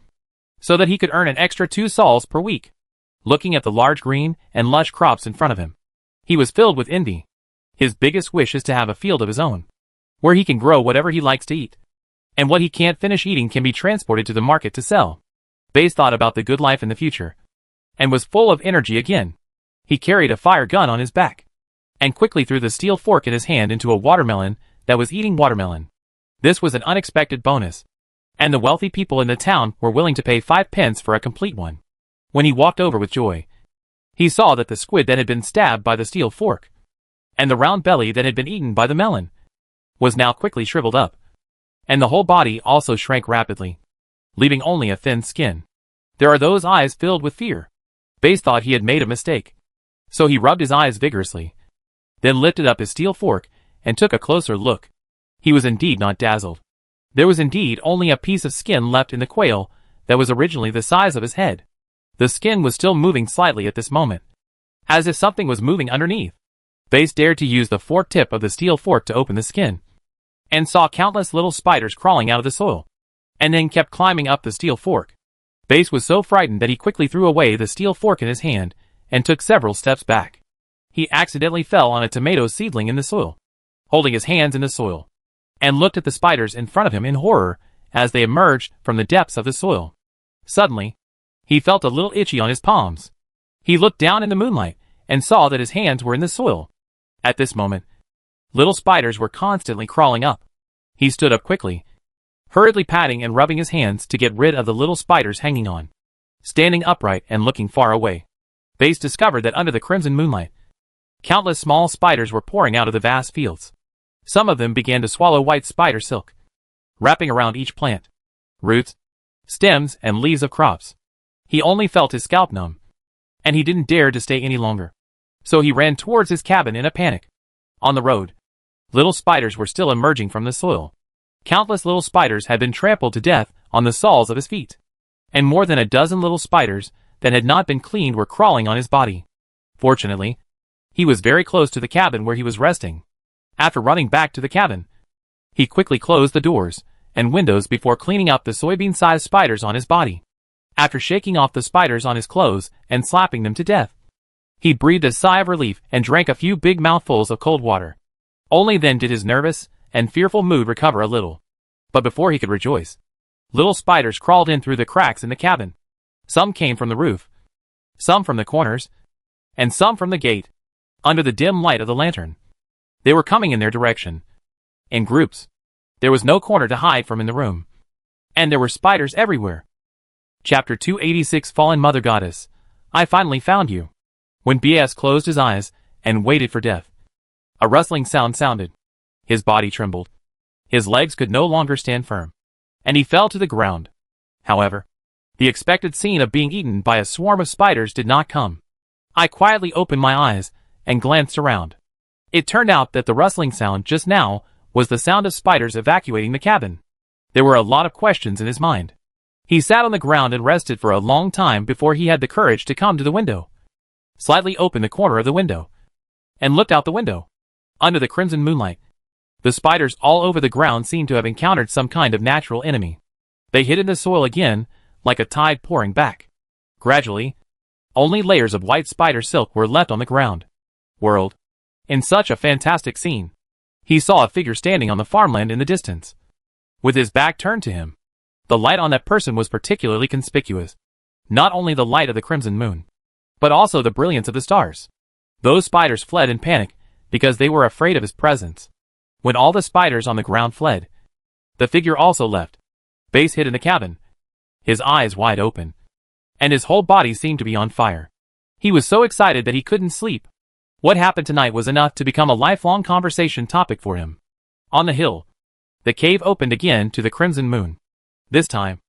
so that he could earn an extra 2 sols per week. Looking at the large green and lush crops in front of him, he was filled with envy. His biggest wish is to have a field of his own, where he can grow whatever he likes to eat, and what he can't finish eating can be transported to the market to sell. Bass thought about the good life in the future, and was full of energy again. He carried a fire gun on his back, and quickly threw the steel fork in his hand into a watermelon that was eating watermelon. This was an unexpected bonus, and the wealthy people in the town were willing to pay 5 pence for a complete one. When he walked over with joy, he saw that the squid that had been stabbed by the steel fork, and the round belly that had been eaten by the melon, was now quickly shriveled up, and the whole body also shrank rapidly, leaving only a thin skin. There are those eyes filled with fear. Bass thought he had made a mistake, so he rubbed his eyes vigorously, then lifted up his steel fork and took a closer look. He was indeed not dazzled. There was indeed only a piece of skin left in the quail that was originally the size of his head. The skin was still moving slightly at this moment, as if something was moving underneath. Bass dared to use the forked tip of the steel fork to open the skin, and saw countless little spiders crawling out of the soil, and then kept climbing up the steel fork. Bass was so frightened that he quickly threw away the steel fork in his hand and took several steps back. He accidentally fell on a tomato seedling in the soil, holding his hands in the soil, and looked at the spiders in front of him in horror as they emerged from the depths of the soil. Suddenly, he felt a little itchy on his palms. He looked down in the moonlight and saw that his hands were in the soil. At this moment, little spiders were constantly crawling up. He stood up quickly, hurriedly patting and rubbing his hands to get rid of the little spiders hanging on. Standing upright and looking far away, Bass discovered that under the crimson moonlight, countless small spiders were pouring out of the vast fields. Some of them began to swallow white spider silk, wrapping around each plant, roots, stems, and leaves of crops. He only felt his scalp numb, and he didn't dare to stay any longer, so he ran towards his cabin in a panic. On the road, little spiders were still emerging from the soil. Countless little spiders had been trampled to death on the soles of his feet, and more than a dozen little spiders that had not been cleaned were crawling on his body. Fortunately, he was very close to the cabin where he was resting. After running back to the cabin, he quickly closed the doors and windows before cleaning up the soybean-sized spiders on his body. After shaking off the spiders on his clothes and slapping them to death, he breathed a sigh of relief and drank a few big mouthfuls of cold water. Only then did his nervous and fearful mood recover a little. But before he could rejoice, little spiders crawled in through the cracks in the cabin. Some came from the roof, some from the corners, and some from the gate, under the dim light of the lantern. They were coming in their direction, in groups. There was no corner to hide from in the room, and there were spiders everywhere. Chapter 286 Fallen Mother Goddess. I finally found you. When B.S. closed his eyes and waited for death, a rustling sound sounded. His body trembled. His legs could no longer stand firm, and he fell to the ground. However, the expected scene of being eaten by a swarm of spiders did not come. I quietly opened my eyes and glanced around. It turned out that the rustling sound just now was the sound of spiders evacuating the cabin. There were a lot of questions in his mind. He sat on the ground and rested for a long time before he had the courage to come to the window. slightly opened the corner of the window, and looked out the window. Under the crimson moonlight, the spiders all over the ground seemed to have encountered some kind of natural enemy. They hid in the soil again, like a tide pouring back. Gradually, only layers of white spider silk were left on the ground. Whirled. In such a fantastic scene, he saw a figure standing on the farmland in the distance, with his back turned to him. The light on that person was particularly conspicuous. Not only the light of the crimson moon, but also the brilliance of the stars. Those spiders fled in panic because they were afraid of his presence. When all the spiders on the ground fled, the figure also left. Base hid in the cabin, his eyes wide open, and his whole body seemed to be on fire. He was so excited that he couldn't sleep. What happened tonight was enough to become a lifelong conversation topic for him. On the hill, the cave opened again to the crimson moon. This time,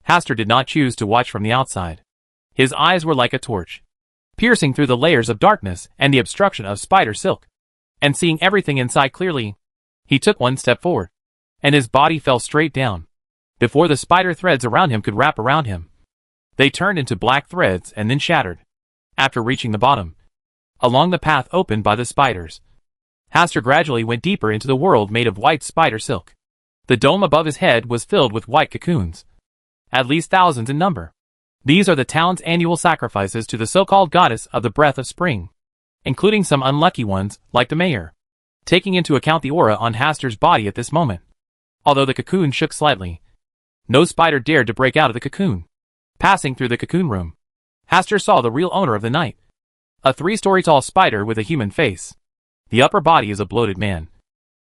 Hastur did not choose to watch from the outside. His eyes were like a torch, piercing through the layers of darkness and the obstruction of spider silk. And seeing everything inside clearly, he took one step forward, and his body fell straight down. Before the spider threads around him could wrap around him, they turned into black threads and then shattered. After reaching the bottom, along the path opened by the spiders, Hastur gradually went deeper into the world made of white spider silk. The dome above his head was filled with white cocoons, at least thousands in number. These are the town's annual sacrifices to the so-called goddess of the breath of spring, including some unlucky ones, like the mayor. Taking into account the aura on Hastur's body at this moment, although the cocoon shook slightly, no spider dared to break out of the cocoon. Passing through the cocoon room, Hastur saw the real owner of the night. A 3-story tall spider with a human face. The upper body is a bloated man,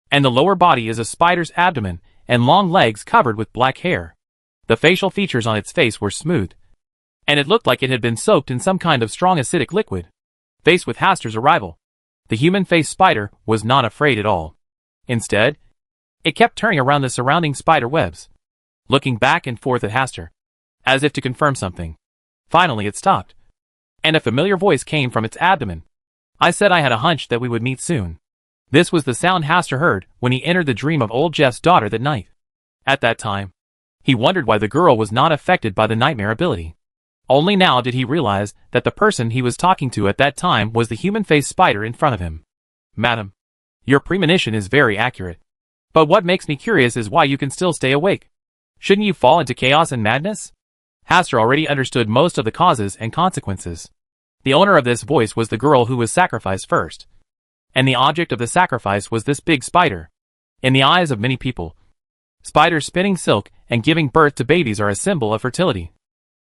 and the lower body is a spider's abdomen and long legs covered with black hair. The facial features on its face were smooth, and it looked like it had been soaked in some kind of strong acidic liquid. Faced with Hastur's arrival, the human-faced spider was not afraid at all. Instead, it kept turning around the surrounding spider webs, looking back and forth at Hastur, as if to confirm something. Finally it stopped, and a familiar voice came from its abdomen. I said I had a hunch that we would meet soon. This was the sound Hastur heard when he entered the dream of old Jeff's daughter that night. At that time, he wondered why the girl was not affected by the nightmare ability. Only now did he realize that the person he was talking to at that time was the human-faced spider in front of him. Madam, your premonition is very accurate. But what makes me curious is why you can still stay awake. Shouldn't you fall into chaos and madness? Hastur already understood most of the causes and consequences. The owner of this voice was the girl who was sacrificed first, and the object of the sacrifice was this big spider. In the eyes of many people, spiders spinning silk and giving birth to babies are a symbol of fertility,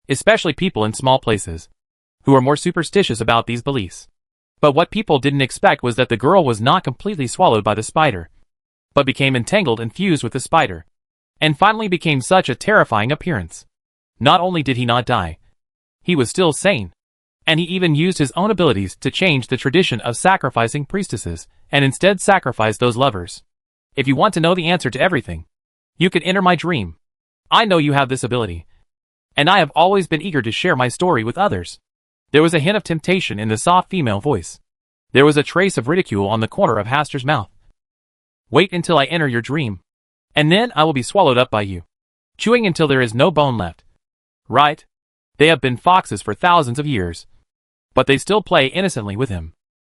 especially people in small places, who are more superstitious about these beliefs. But what people didn't expect was that the girl was not completely swallowed by the spider, but became entangled and fused with the spider, and finally became such a terrifying appearance. Not only did he not die, he was still sane, and he even used his own abilities to change the tradition of sacrificing priestesses, and instead sacrifice those lovers. If you want to know the answer to everything, you can enter my dream. I know you have this ability, and I have always been eager to share my story with others. There was a hint of temptation in the soft female voice. There was a trace of ridicule on the corner of Hastur's mouth. Wait until I enter your dream, and then I will be swallowed up by you, chewing until there is no bone left. Right? They have been foxes for thousands of years, but they still play innocently with him.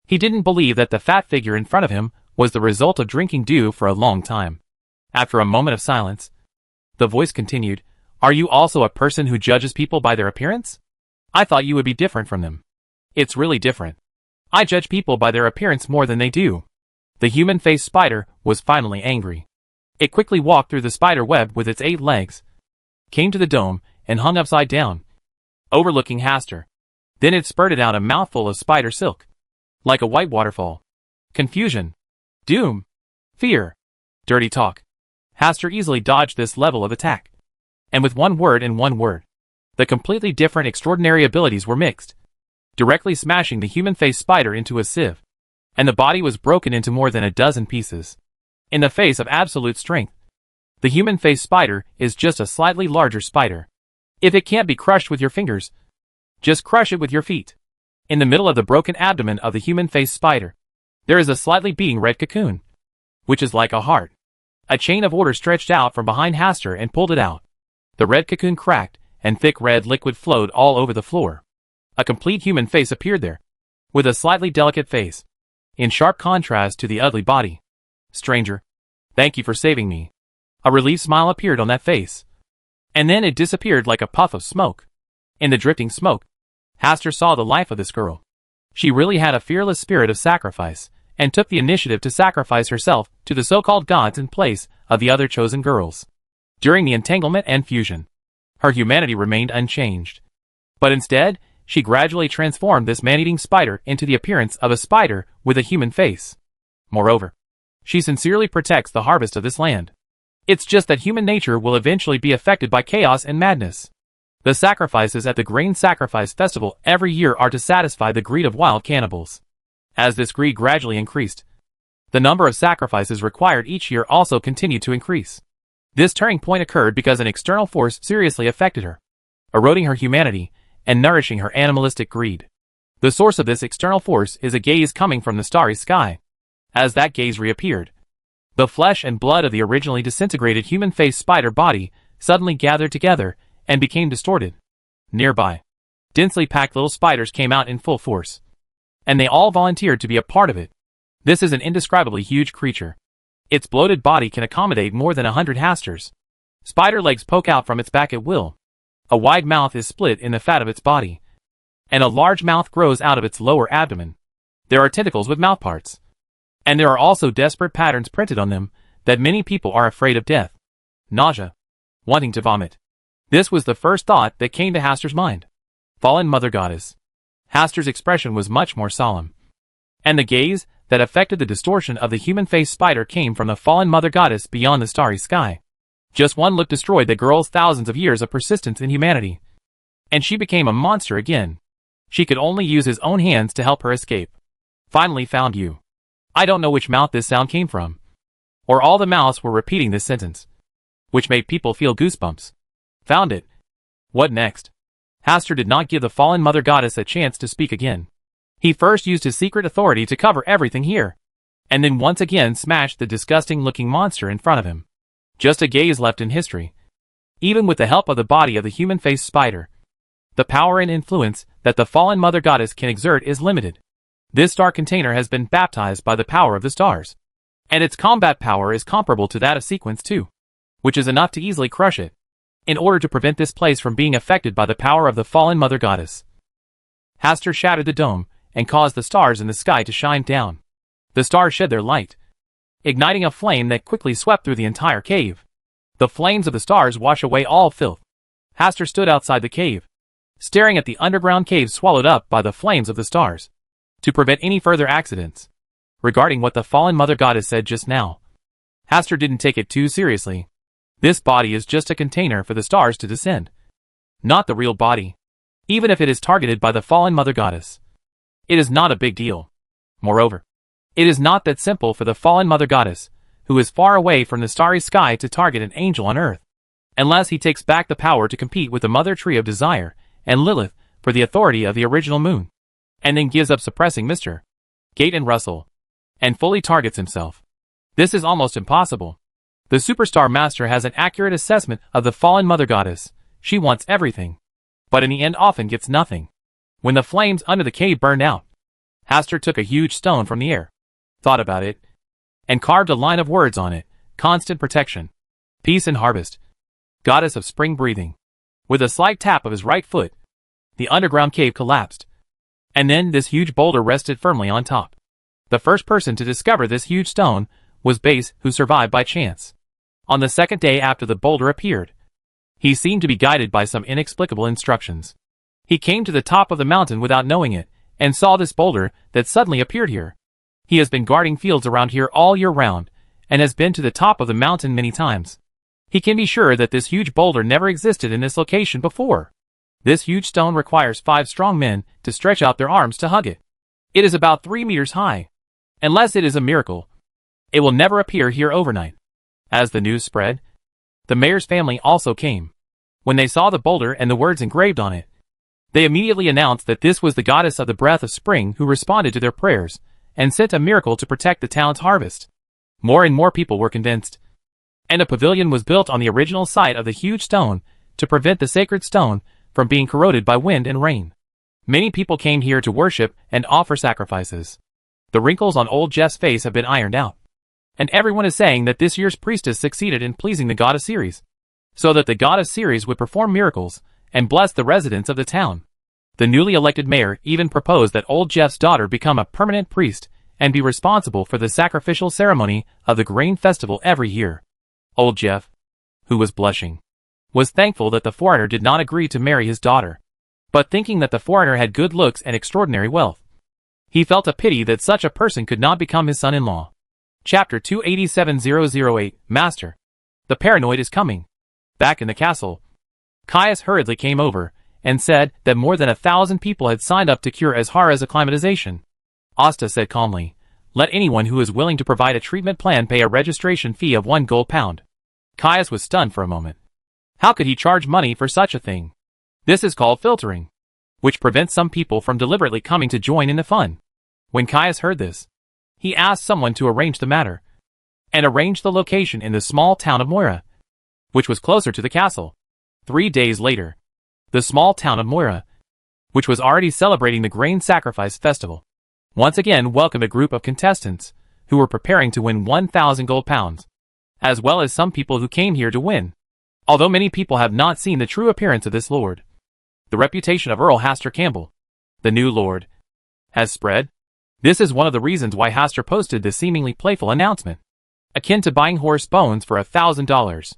He didn't believe that the fat figure in front of him was the result of drinking dew for a long time. After a moment of silence, the voice continued, Are you also a person who judges people by their appearance? I thought you would be different from them. It's really different. I judge people by their appearance more than they do. The human-faced spider was finally angry. It quickly walked through the spider web with its 8 legs, came to the dome, and hung upside down, overlooking Hastur. Then it spurted out a mouthful of spider silk, like a white waterfall. Confusion, doom, fear, dirty talk. Hastur easily dodged this level of attack. And with one word, the completely different extraordinary abilities were mixed, directly smashing the human-faced spider into a sieve, and the body was broken into more than a dozen pieces. In the face of absolute strength, the human-faced spider is just a slightly larger spider. If it can't be crushed with your fingers, just crush it with your feet. In the middle of the broken abdomen of the human-faced spider, there is a slightly beating red cocoon, which is like a heart. A chain of water stretched out from behind Hastur and pulled it out. The red cocoon cracked, and thick red liquid flowed all over the floor. A complete human face appeared there, with a slightly delicate face, in sharp contrast to the ugly body. "Stranger, thank you for saving me." A relieved smile appeared on that face, and then it disappeared like a puff of smoke. In the drifting smoke, Hastur saw the life of this girl. She really had a fearless spirit of sacrifice, and took the initiative to sacrifice herself to the so-called gods in place of the other chosen girls. During the entanglement and fusion, her humanity remained unchanged. But instead, she gradually transformed this man-eating spider into the appearance of a spider with a human face. Moreover, she sincerely protects the harvest of this land. It's just that human nature will eventually be affected by chaos and madness. The sacrifices at the Grain Sacrifice Festival every year are to satisfy the greed of wild cannibals. As this greed gradually increased, the number of sacrifices required each year also continued to increase. This turning point occurred because an external force seriously affected her, eroding her humanity and nourishing her animalistic greed. The source of this external force is a gaze coming from the starry sky. As that gaze reappeared, the flesh and blood of the originally disintegrated human-faced spider body suddenly gathered together and became distorted. Nearby, densely packed little spiders came out in full force, and they all volunteered to be a part of it. This is an indescribably huge creature. Its bloated body can accommodate more than 100 Hasturs. Spider legs poke out from its back at will. A wide mouth is split in the fat of its body, and a large mouth grows out of its lower abdomen. There are tentacles with mouthparts, and there are also desperate patterns printed on them that many people are afraid of death, nausea, wanting to vomit. This was the first thought that came to Hastur's mind. Fallen Mother Goddess. Hastur's expression was much more solemn, and the gaze that affected the distortion of the human-faced spider came from the fallen Mother Goddess beyond the starry sky. Just one look destroyed the girl's thousands of years of persistence in humanity, and she became a monster again. She could only use his own hands to help her escape. "Finally found you." I don't know which mouth this sound came from, or all the mouths were repeating this sentence, which made people feel goosebumps. Found it. What next? Hastur did not give the fallen Mother Goddess a chance to speak again. He first used his secret authority to cover everything here, and then once again smashed the disgusting-looking monster in front of him. Just a gaze left in history. Even with the help of the body of the human-faced spider, the power and influence that the fallen Mother Goddess can exert is limited. This star container has been baptized by the power of the stars, and its combat power is comparable to that of Sequence 2, which is enough to easily crush it. In order to prevent this place from being affected by the power of the fallen Mother Goddess, Hastur shattered the dome and caused the stars in the sky to shine down. The stars shed their light, igniting a flame that quickly swept through the entire cave. The flames of the stars washed away all filth. Hastur stood outside the cave, staring at the underground cave swallowed up by the flames of the stars. To prevent any further accidents, regarding what the fallen Mother Goddess said just now, Hastur didn't take it too seriously. This body is just a container for the stars to descend, not the real body. Even if it is targeted by the fallen Mother Goddess, it is not a big deal. Moreover, it is not that simple for the fallen Mother Goddess, who is far away from the starry sky, to target an angel on earth, unless he takes back the power to compete with the Mother Tree of Desire and Lilith for the authority of the original moon, and then gives up suppressing Mr. Gate and Russell, and fully targets himself. This is almost impossible. The Superstar Master has an accurate assessment of the fallen Mother Goddess. She wants everything, but in the end often gets nothing. When the flames under the cave burned out, Hastur took a huge stone from the air, thought about it, and carved a line of words on it: constant protection, peace and harvest, goddess of spring breathing. With a slight tap of his right foot, the underground cave collapsed, and then this huge boulder rested firmly on top. The first person to discover this huge stone was Base, who survived by chance. On the second day after the boulder appeared, he seemed to be guided by some inexplicable instructions. He came to the top of the mountain without knowing it, and saw this boulder that suddenly appeared here. He has been guarding fields around here all year round, and has been to the top of the mountain many times. He can be sure that this huge boulder never existed in this location before. This huge stone requires 5 strong men to stretch out their arms to hug it. It is about 3 meters high. Unless it is a miracle, it will never appear here overnight. As the news spread, the mayor's family also came. When they saw the boulder and the words engraved on it, they immediately announced that this was the goddess of the breath of spring who responded to their prayers and sent a miracle to protect the town's harvest. More and more people were convinced, and a pavilion was built on the original site of the huge stone to prevent the sacred stone from being corroded by wind and rain. Many people came here to worship and offer sacrifices. The wrinkles on old Jeff's face have been ironed out. And everyone is saying that this year's priestess succeeded in pleasing the god of Ceres, so that the god of Ceres would perform miracles and bless the residents of the town. The newly elected mayor even proposed that old Jeff's daughter become a permanent priest and be responsible for the sacrificial ceremony of the grain festival every year. Old Jeff, who was blushing, was thankful that the foreigner did not agree to marry his daughter, but thinking that the foreigner had good looks and extraordinary wealth, he felt a pity that such a person could not become his son-in-law. Chapter 287008 Master. The paranoid is coming. Back in the castle, Caius hurriedly came over and said that more than 1,000 people had signed up to cure Azhara's acclimatization. Asta said calmly, "Let anyone who is willing to provide a treatment plan pay a registration fee of 1 gold pound." Caius was stunned for a moment. How could he charge money for such a thing? This is called filtering, which prevents some people from deliberately coming to join in the fun. When Caius heard this, he asked someone to arrange the matter, and arranged the location in the small town of Moira, which was closer to the castle. 3 days later, the small town of Moira, which was already celebrating the grain sacrifice festival, once again welcomed a group of contestants who were preparing to win 1,000 gold pounds, as well as some people who came here to win. Although many people have not seen the true appearance of this lord, the reputation of Earl Hastur Campbell, the new lord, has spread. This is one of the reasons why Hastur posted this seemingly playful announcement, akin to buying horse bones for $1,000.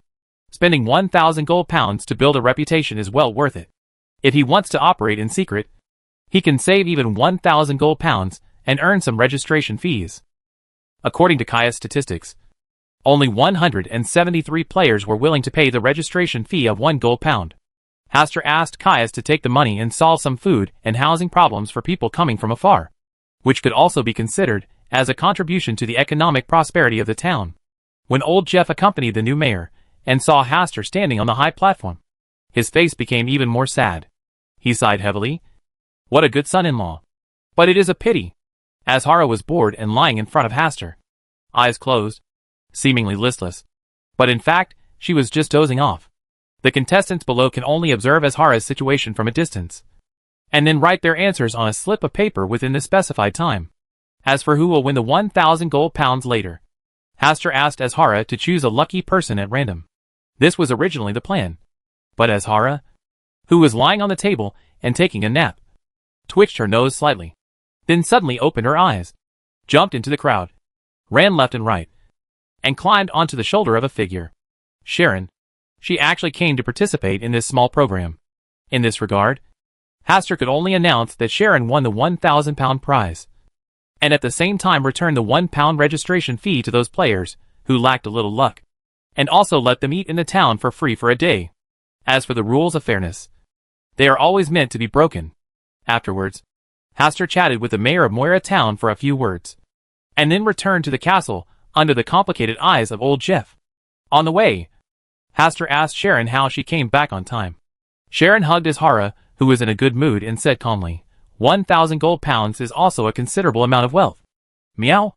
Spending 1,000 gold pounds to build a reputation is well worth it. If he wants to operate in secret, he can save even 1,000 gold pounds and earn some registration fees. According to Caius statistics, only 173 players were willing to pay the registration fee of 1 gold pound. Hastur asked Caius to take the money and solve some food and housing problems for people coming from afar, which could also be considered as a contribution to the economic prosperity of the town. When old Jeff accompanied the new mayor and saw Hastur standing on the high platform, his face became even more sad. He sighed heavily. What a good son-in-law. But it is a pity. Azhara was bored and lying in front of Hastur, eyes closed, seemingly listless. But in fact, she was just dozing off. The contestants below can only observe Azhara's situation from a distance, and then write their answers on a slip of paper within the specified time. As for who will win the 1,000 gold pounds later, Hastur asked Azhara to choose a lucky person at random. This was originally the plan. But Azhara, who was lying on the table and taking a nap, twitched her nose slightly, then suddenly opened her eyes, jumped into the crowd, ran left and right, and climbed onto the shoulder of a figure. Sharon. She actually came to participate in this small program. In this regard, Hastur could only announce that Sharon won the 1,000 pound prize, and at the same time return the 1 pound registration fee to those players who lacked a little luck, and also let them eat in the town for free for a day. As for the rules of fairness, they are always meant to be broken. Afterwards, Hastur chatted with the mayor of Moira town for a few words, and then returned to the castle under the complicated eyes of old Jeff. On the way, Hastur asked Sharon how she came back on time. Sharon hugged Azhara, who was in a good mood, and said calmly, 1,000 gold pounds is also a considerable amount of wealth. Meow?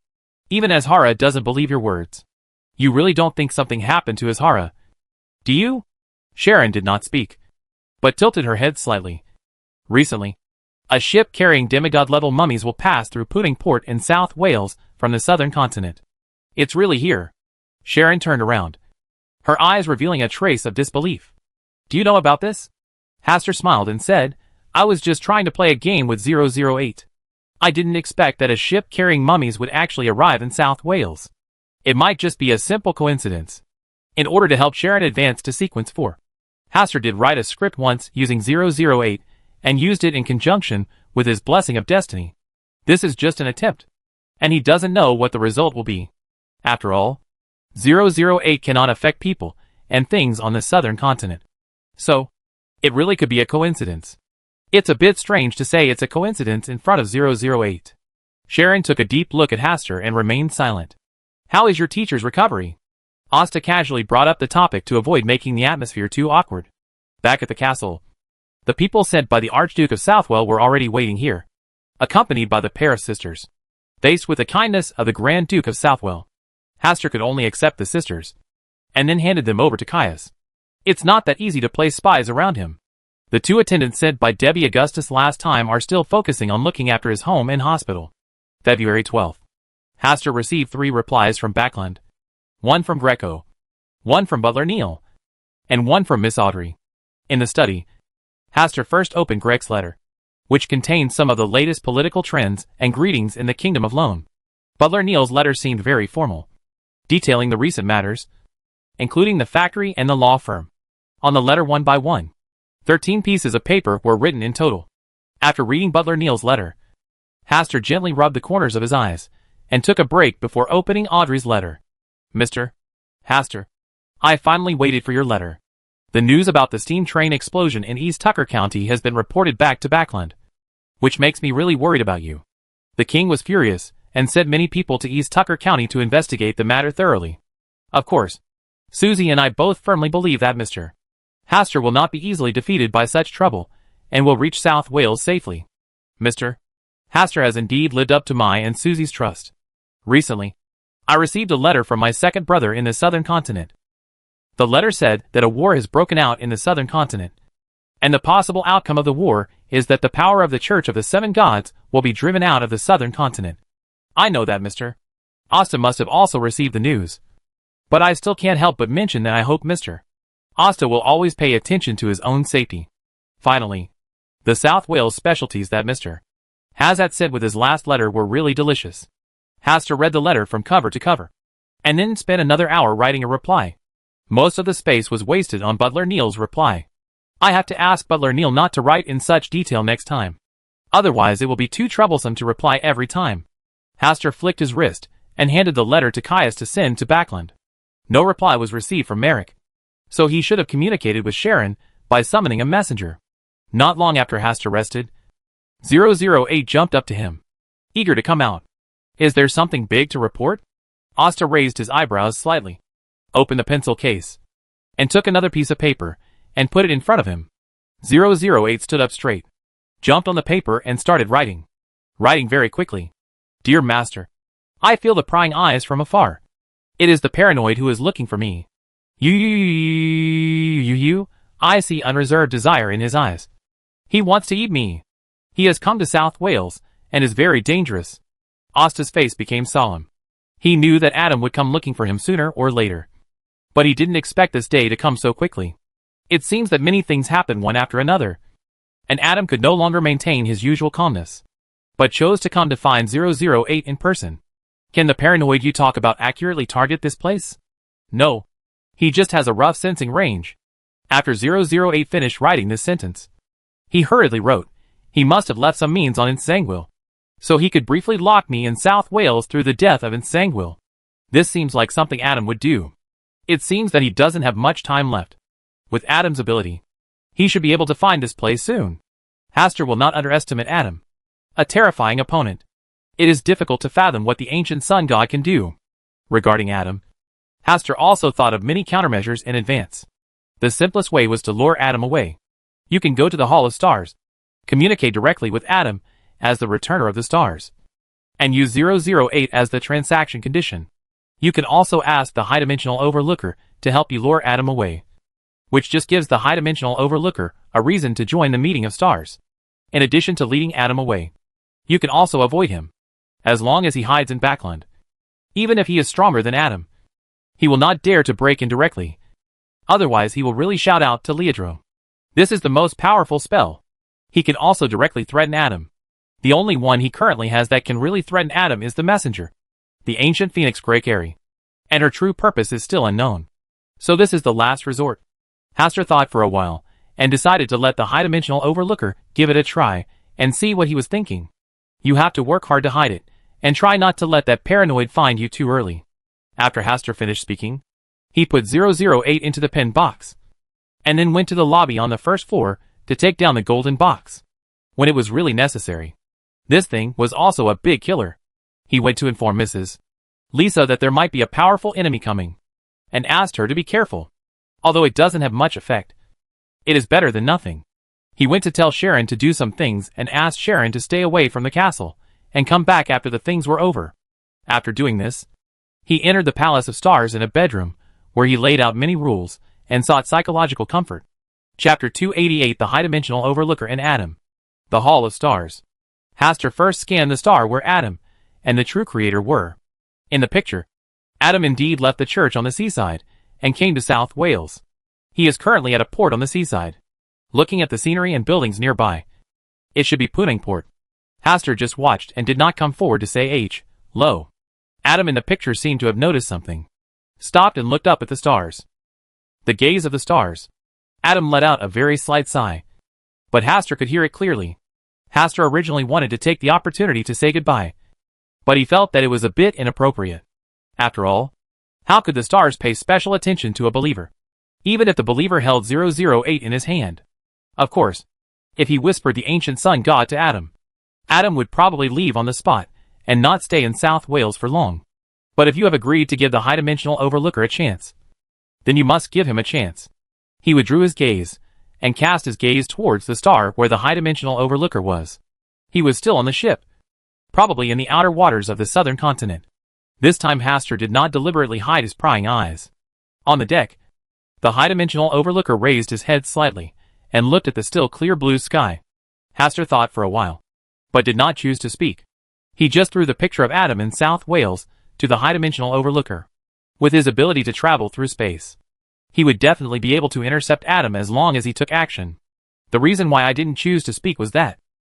Even Azhara doesn't believe your words. You really don't think something happened to Azhara, do you? Sharon did not speak, but tilted her head slightly. Recently, a ship carrying demigod-level mummies will pass through Pudding Port in South Wales from the southern continent. It's really here. Sharon turned around, her eyes revealing a trace of disbelief. Do you know about this? Hastur smiled and said, I was just trying to play a game with 008. I didn't expect that a ship carrying mummies would actually arrive in South Wales. It might just be a simple coincidence. In order to help Sharon advance to Sequence 4, Hastur did write a script once using 008 and used it in conjunction with his Blessing of Destiny. This is just an attempt, and he doesn't know what the result will be. After all, 008 cannot affect people and things on the southern continent. So, it really could be a coincidence. It's a bit strange to say it's a coincidence in front of 008. Sharon took a deep look at Hastur and remained silent. How is your teacher's recovery? Asta casually brought up the topic to avoid making the atmosphere too awkward. Back at the castle, the people sent by the Archduke of Southwell were already waiting here, accompanied by the pair of sisters. Faced with the kindness of the Grand Duke of Southwell, Hastur could only accept the sisters, and then handed them over to Caius. It's not that easy to place spies around him. The 2 attendants sent by Debbie Augustus last time are still focusing on looking after his home and hospital. February 12th. Hastur received 3 replies from Backland. 1 from Greco, 1 from Butler Neal, and 1 from Miss Audrey. In the study, Hastur first opened Greg's letter, which contained some of the latest political trends and greetings in the Kingdom of Loan. Butler Neal's letter seemed very formal, detailing the recent matters, including the factory and the law firm. On the letter one by one, 13 pieces of paper were written in total. After reading Butler Neal's letter, Hastur gently rubbed the corners of his eyes and took a break before opening Audrey's letter. Mr. Hastur, I finally waited for your letter. The news about the steam train explosion in East Tucker County has been reported back to Backland, which makes me really worried about you. The king was furious and sent many people to East Tucker County to investigate the matter thoroughly. Of course, Susie and I both firmly believe that Mr. Hastur will not be easily defeated by such trouble and will reach South Wales safely. Mr. Hastur has indeed lived up to my and Susie's trust. Recently, I received a letter from my second brother in the southern continent. The letter said that a war has broken out in the southern continent, and the possible outcome of the war is that the power of the Church of the Seven Gods will be driven out of the southern continent. I know that Mr. Asta must have also received the news, but I still can't help but mention that I hope Mr. Asta will always pay attention to his own safety. Finally, the South Wales specialties that Mr. Hastur sent with his last letter were really delicious. Hastur read the letter from cover to cover, and then spent another hour writing a reply. Most of the space was wasted on Butler Neal's reply. I have to ask Butler Neal not to write in such detail next time. Otherwise it will be too troublesome to reply every time. Hastur flicked his wrist and handed the letter to Caius to send to Backland. No reply was received from Merrick, so he should have communicated with Sharon by summoning a messenger. Not long after Hastur rested, 008 jumped up to him, eager to come out. Is there something big to report? Asta raised his eyebrows slightly, opened the pencil case, and took another piece of paper and put it in front of him. 008 stood up straight, jumped on the paper and started writing very quickly. Dear Master, I feel the prying eyes from afar. It is the paranoid who is looking for me. I see unreserved desire in his eyes. He wants to eat me. He has come to South Wales and is very dangerous. Asta's face became solemn. He knew that Adam would come looking for him sooner or later, but he didn't expect this day to come so quickly. It seems that many things happened one after another, and Adam could no longer maintain his usual calmness, but chose to come to find 008 in person. Can the paranoid you talk about accurately target this place? No. He just has a rough sensing range. After 008 finished writing this sentence, he hurriedly wrote, he must have left some means on Nsangwil, so he could briefly lock me in South Wales through the death of Nsangwil. This seems like something Adam would do. It seems that he doesn't have much time left. With Adam's ability, he should be able to find this place soon. Hastur will not underestimate Adam, a terrifying opponent. It is difficult to fathom what the ancient sun god can do. Regarding Adam, Hastur also thought of many countermeasures in advance. The simplest way was to lure Adam away. You can go to the Hall of Stars, communicate directly with Adam as the returner of the stars, and use 008 as the transaction condition. You can also ask the high-dimensional overlooker to help you lure Adam away, which just gives the high-dimensional overlooker a reason to join the meeting of stars. In addition to leading Adam away, you can also avoid him, as long as he hides in Backland. Even if he is stronger than Adam, he will not dare to break in directly. Otherwise he will really shout out to Leodro. This is the most powerful spell. He can also directly threaten Adam. The only one he currently has that can really threaten Adam is the messenger, the ancient phoenix Greycarry, and her true purpose is still unknown. So this is the last resort. Hastur thought for a while, and decided to let the high-dimensional overlooker give it a try, and see what he was thinking. You have to work hard to hide it, and try not to let that paranoid find you too early. After Hastur finished speaking, he put 008 into the pen box, and then went to the lobby on the first floor to take down the golden box, when it was really necessary. This thing was also a big killer. He went to inform Mrs. Lisa that there might be a powerful enemy coming, and asked her to be careful. Although it doesn't have much effect, it is better than nothing. He went to tell Sharon to do some things and asked Sharon to stay away from the castle, and come back after the things were over. After doing this, he entered the Palace of Stars in a bedroom, where he laid out many rules, and sought psychological comfort. Chapter 288 The High-Dimensional Overlooker and Adam. The Hall of Stars. Hastur first scanned the star where Adam and the true creator were. In the picture, Adam indeed left the church on the seaside and came to South Wales. He is currently at a port on the seaside, looking at the scenery and buildings nearby. It should be Puningport. Hastur just watched and did not come forward to say hello. Adam in the picture seemed to have noticed something, stopped and looked up at the stars. The gaze of the stars. Adam let out a very slight sigh, but Hastur could hear it clearly. Hastur originally wanted to take the opportunity to say goodbye, but he felt that it was a bit inappropriate. After all, how could the stars pay special attention to a believer, even if the believer held 008 in his hand? Of course, if he whispered the ancient sun god to Adam, Adam would probably leave on the spot and not stay in South Wales for long. But if you have agreed to give the high-dimensional overlooker a chance, then you must give him a chance. He withdrew his gaze and cast his gaze towards the star where the high-dimensional overlooker was. He was still on the ship, probably in the outer waters of the southern continent. This time Hastur did not deliberately hide his prying eyes. On the deck, the high-dimensional overlooker raised his head slightly and looked at the still clear blue sky. Hastur thought for a while, but did not choose to speak. He just threw the picture of Adam in South Wales to the high-dimensional overlooker. With his ability to travel through space, he would definitely be able to intercept Adam as long as he took action. The reason why I didn't choose to speak was that,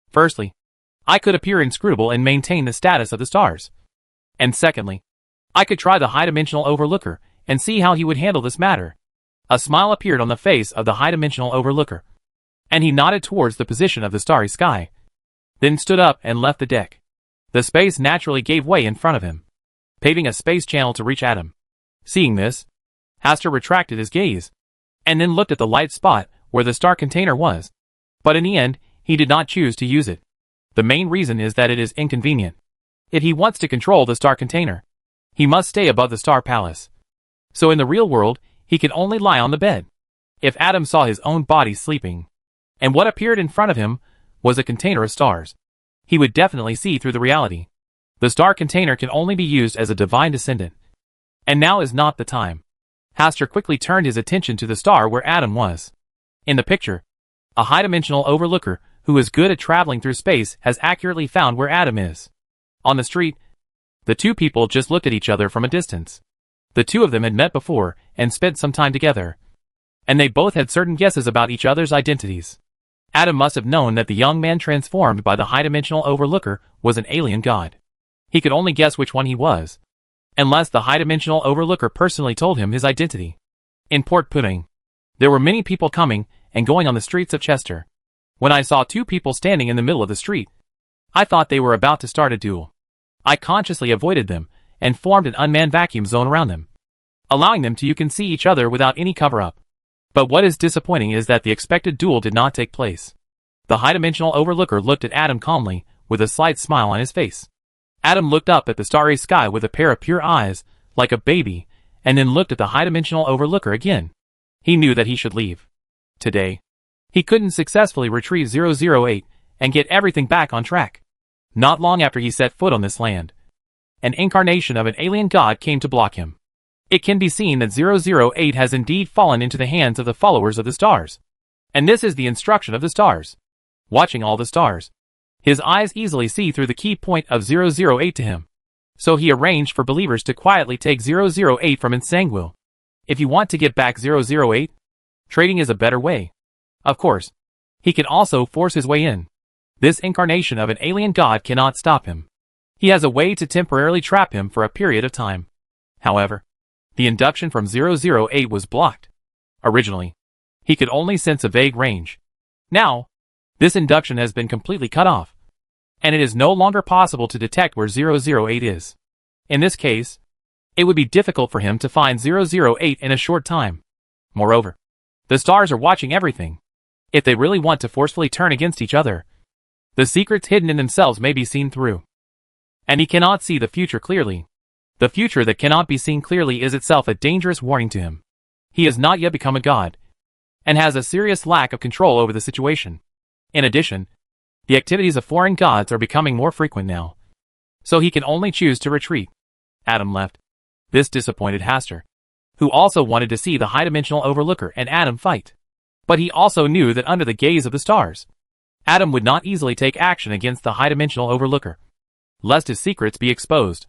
firstly, I could appear inscrutable and maintain the status of the stars. And secondly, I could try the high-dimensional overlooker and see how he would handle this matter. A smile appeared on the face of the high-dimensional overlooker, and he nodded towards the position of the starry sky, then stood up and left the deck. The space naturally gave way in front of him, paving a space channel to reach Adam. Seeing this, Hastur retracted his gaze, and then looked at the light spot where the star container was. But in the end, he did not choose to use it. The main reason is that it is inconvenient. If he wants to control the star container, he must stay above the star palace. So in the real world, he can only lie on the bed. If Adam saw his own body sleeping, and what appeared in front of him was a container of stars, he would definitely see through the reality. The star container can only be used as a divine descendant. And now is not the time. Hastur quickly turned his attention to the star where Adam was. In the picture, a high-dimensional overlooker who is good at traveling through space has accurately found where Adam is. On the street, the two people just looked at each other from a distance. The two of them had met before and spent some time together, and they both had certain guesses about each other's identities. Adam must have known that the young man transformed by the high-dimensional overlooker was an alien god. He could only guess which one he was, unless the high-dimensional overlooker personally told him his identity. In Port Pudding, there were many people coming and going on the streets of Chester. When I saw two people standing in the middle of the street, I thought they were about to start a duel. I consciously avoided them and formed an unmanned vacuum zone around them, allowing them to see each other without any cover-up. But what is disappointing is that the expected duel did not take place. The high-dimensional overlooker looked at Adam calmly, with a slight smile on his face. Adam looked up at the starry sky with a pair of pure eyes, like a baby, and then looked at the high-dimensional overlooker again. He knew that he should leave. Today, he couldn't successfully retrieve 008 and get everything back on track. Not long after he set foot on this land, an incarnation of an alien god came to block him. It can be seen that 008 has indeed fallen into the hands of the followers of the stars. And this is the instruction of the stars. Watching all the stars, his eyes easily see through the key point of 008 to him. So he arranged for believers to quietly take 008 from Nsangwil. If you want to get back 008, trading is a better way. Of course, he can also force his way in. This incarnation of an alien god cannot stop him. He has a way to temporarily trap him for a period of time. However, the induction from 008 was blocked. Originally, he could only sense a vague range. Now, this induction has been completely cut off, and it is no longer possible to detect where 008 is. In this case, it would be difficult for him to find 008 in a short time. Moreover, the stars are watching everything. If they really want to forcefully turn against each other, the secrets hidden in themselves may be seen through. And he cannot see the future clearly. The future that cannot be seen clearly is itself a dangerous warning to him. He has not yet become a god, and has a serious lack of control over the situation. In addition, the activities of foreign gods are becoming more frequent now, so he can only choose to retreat. Adam left. This disappointed Hastur, who also wanted to see the high-dimensional overlooker and Adam fight. But he also knew that under the gaze of the stars, Adam would not easily take action against the high-dimensional overlooker, lest his secrets be exposed.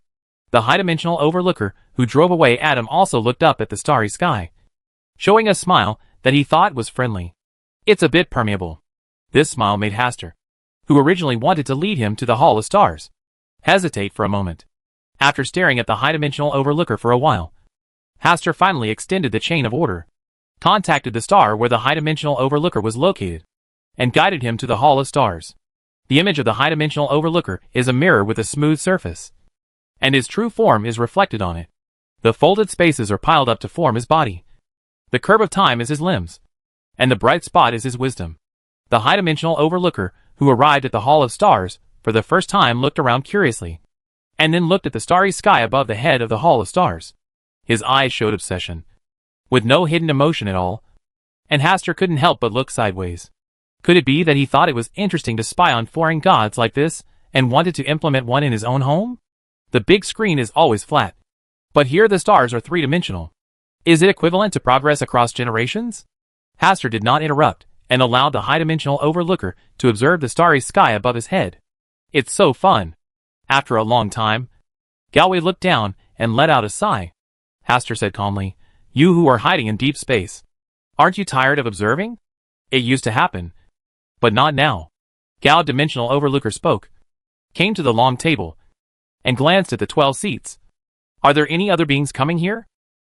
The high-dimensional overlooker who drove away Adam also looked up at the starry sky, showing a smile that he thought was friendly. It's a bit permeable. This smile made Hastur, who originally wanted to lead him to the Hall of Stars, hesitate for a moment. After staring at the high-dimensional overlooker for a while, Hastur finally extended the chain of order, contacted the star where the high-dimensional overlooker was located, and guided him to the Hall of Stars. The image of the high-dimensional overlooker is a mirror with a smooth surface, and his true form is reflected on it. The folded spaces are piled up to form his body. The curve of time is his limbs, and the bright spot is his wisdom. The high-dimensional overlooker, who arrived at the Hall of Stars for the first time, looked around curiously, and then looked at the starry sky above the head of the Hall of Stars. His eyes showed obsession, with no hidden emotion at all, and Hastur couldn't help but look sideways. Could it be that he thought it was interesting to spy on foreign gods like this, and wanted to implement one in his own home? The big screen is always flat, but here the stars are three-dimensional. Is it equivalent to progress across generations? Hastur did not interrupt, and allowed the high-dimensional overlooker to observe the starry sky above his head. It's so fun. After a long time, Galway looked down and let out a sigh. Hastur said calmly, "You who are hiding in deep space, aren't you tired of observing? It used to happen, but not now." Dimensional overlooker spoke, came to the long table, and glanced at the 12 seats. "Are there any other beings coming here?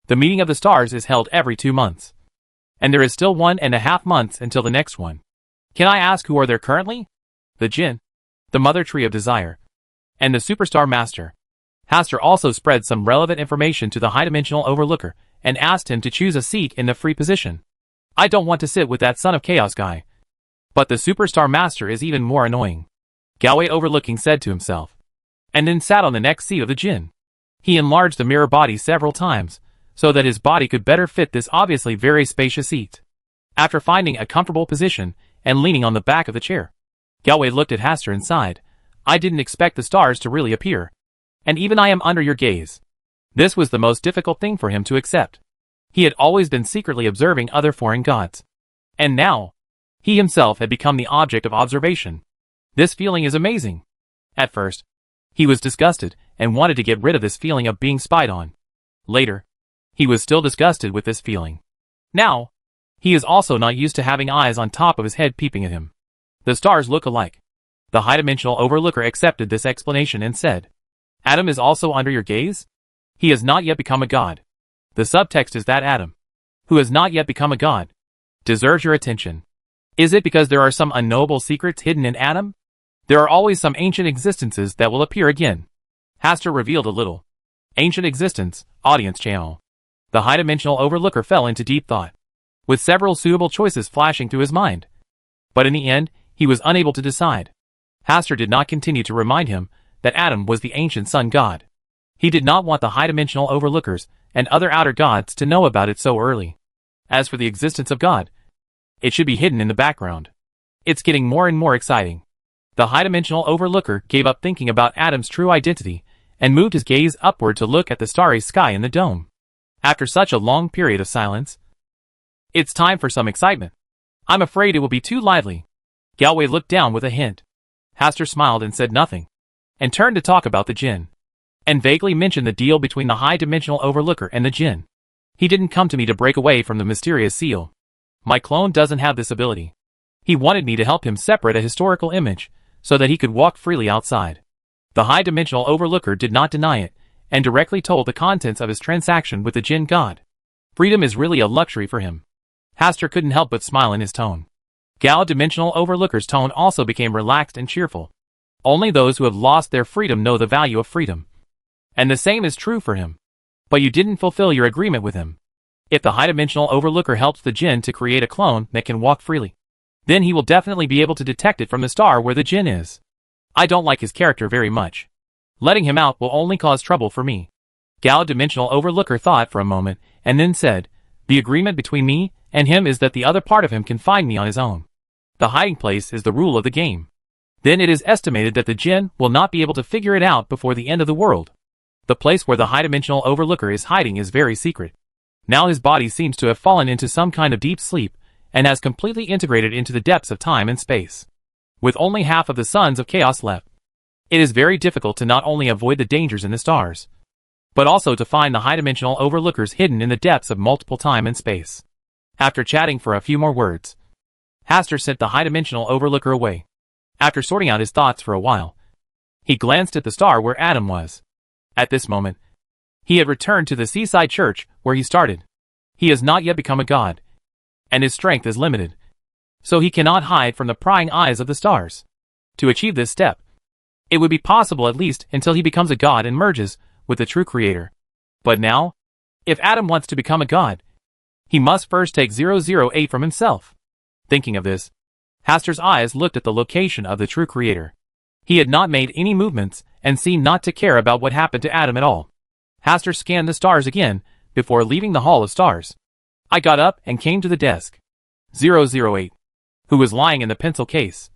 The meeting of the stars is held every 2 months, and there is still 1.5 months until the next one. Can I ask who are there currently?" "The Jinn, the Mother Tree of Desire, and the Superstar Master." Hastur also spread some relevant information to the high-dimensional overlooker, and asked him to choose a seat in the free position. "I don't want to sit with that son of chaos guy. But the Superstar Master is even more annoying," Galway overlooking said to himself, and then sat on the next seat of the Jinn. He enlarged the mirror body several times, so that his body could better fit this obviously very spacious seat. After finding a comfortable position, and leaning on the back of the chair, Galway looked at Hastur and sighed. "I didn't expect the stars to really appear. And even I am under your gaze." This was the most difficult thing for him to accept. He had always been secretly observing other foreign gods, and now, he himself had become the object of observation. This feeling is amazing. At first, he was disgusted, and wanted to get rid of this feeling of being spied on. Later, he was still disgusted with this feeling. Now, he is also not used to having eyes on top of his head peeping at him. The stars look alike. The high-dimensional overlooker accepted this explanation and said, "Adam is also under your gaze? He has not yet become a god. The subtext is that Adam, who has not yet become a god, deserves your attention. Is it because there are some unknowable secrets hidden in Adam? There are always some ancient existences that will appear again." Hastur revealed a little. Ancient existence, audience channel. The high-dimensional overlooker fell into deep thought, with several suitable choices flashing through his mind. But in the end, he was unable to decide. Hastur did not continue to remind him that Adam was the ancient sun god. He did not want the high-dimensional overlookers and other outer gods to know about it so early. As for the existence of God, it should be hidden in the background. It's getting more and more exciting. The high-dimensional overlooker gave up thinking about Adam's true identity, and moved his gaze upward to look at the starry sky in the dome. After such a long period of silence, "It's time for some excitement. I'm afraid it will be too lively." Galway looked down with a hint. Hastur smiled and said nothing, and turned to talk about the Jinn, and vaguely mentioned the deal between the high-dimensional overlooker and the Jinn. "He didn't come to me to break away from the mysterious seal. My clone doesn't have this ability. He wanted me to help him separate a historical image, so that he could walk freely outside." The high-dimensional overlooker did not deny it, and directly told the contents of his transaction with the Jinn god. Freedom is really a luxury for him. Hastur couldn't help but smile in his tone. Dimensional overlooker's tone also became relaxed and cheerful. Only those who have lost their freedom know the value of freedom. And the same is true for him. But you didn't fulfill your agreement with him. If the high-dimensional overlooker helps the Jinn to create a clone that can walk freely, then he will definitely be able to detect it from the star where the Jinn is. I don't like his character very much. Letting him out will only cause trouble for me." Dimensional overlooker thought for a moment, and then said, "The agreement between me and him is that the other part of him can find me on his own. The hiding place is the rule of the game. Then it is estimated that the Jinn will not be able to figure it out before the end of the world. The place where the high-dimensional overlooker is hiding is very secret. Now his body seems to have fallen into some kind of deep sleep, and has completely integrated into the depths of time and space. With only half of the Sons of Chaos left, it is very difficult to not only avoid the dangers in the stars, but also to find the high-dimensional overlookers hidden in the depths of multiple time and space. After chatting for a few more words, Hastur sent the high-dimensional overlooker away. After sorting out his thoughts for a while, he glanced at the star where Adam was. At this moment, he had returned to the seaside church where he started. He has not yet become a god, and his strength is limited, so he cannot hide from the prying eyes of the stars. To achieve this step, it would be possible at least until he becomes a god and merges with the true creator. But now, if Adam wants to become a god, he must first take 008 from himself. Thinking of this, Hastur's eyes looked at the location of the true creator. He had not made any movements and seemed not to care about what happened to Adam at all. Hastur scanned the stars again before leaving the Hall of Stars. I got up and came to the desk. 008, who was lying in the pencil case,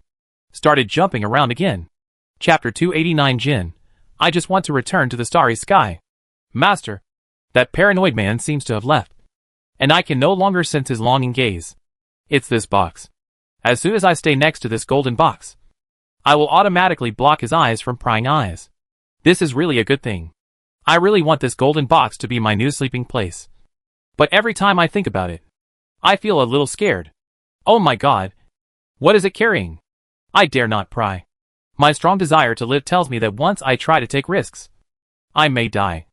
started jumping around again. Chapter 289 Jin. I just want to return to the starry sky. Master, that paranoid man seems to have left, and I can no longer sense his longing gaze. It's this box. As soon as I stay next to this golden box, I will automatically block his eyes from prying eyes. This is really a good thing. I really want this golden box to be my new sleeping place. But every time I think about it, I feel a little scared. Oh my god. What is it carrying? I dare not pry. My strong desire to live tells me that once I try to take risks, I may die.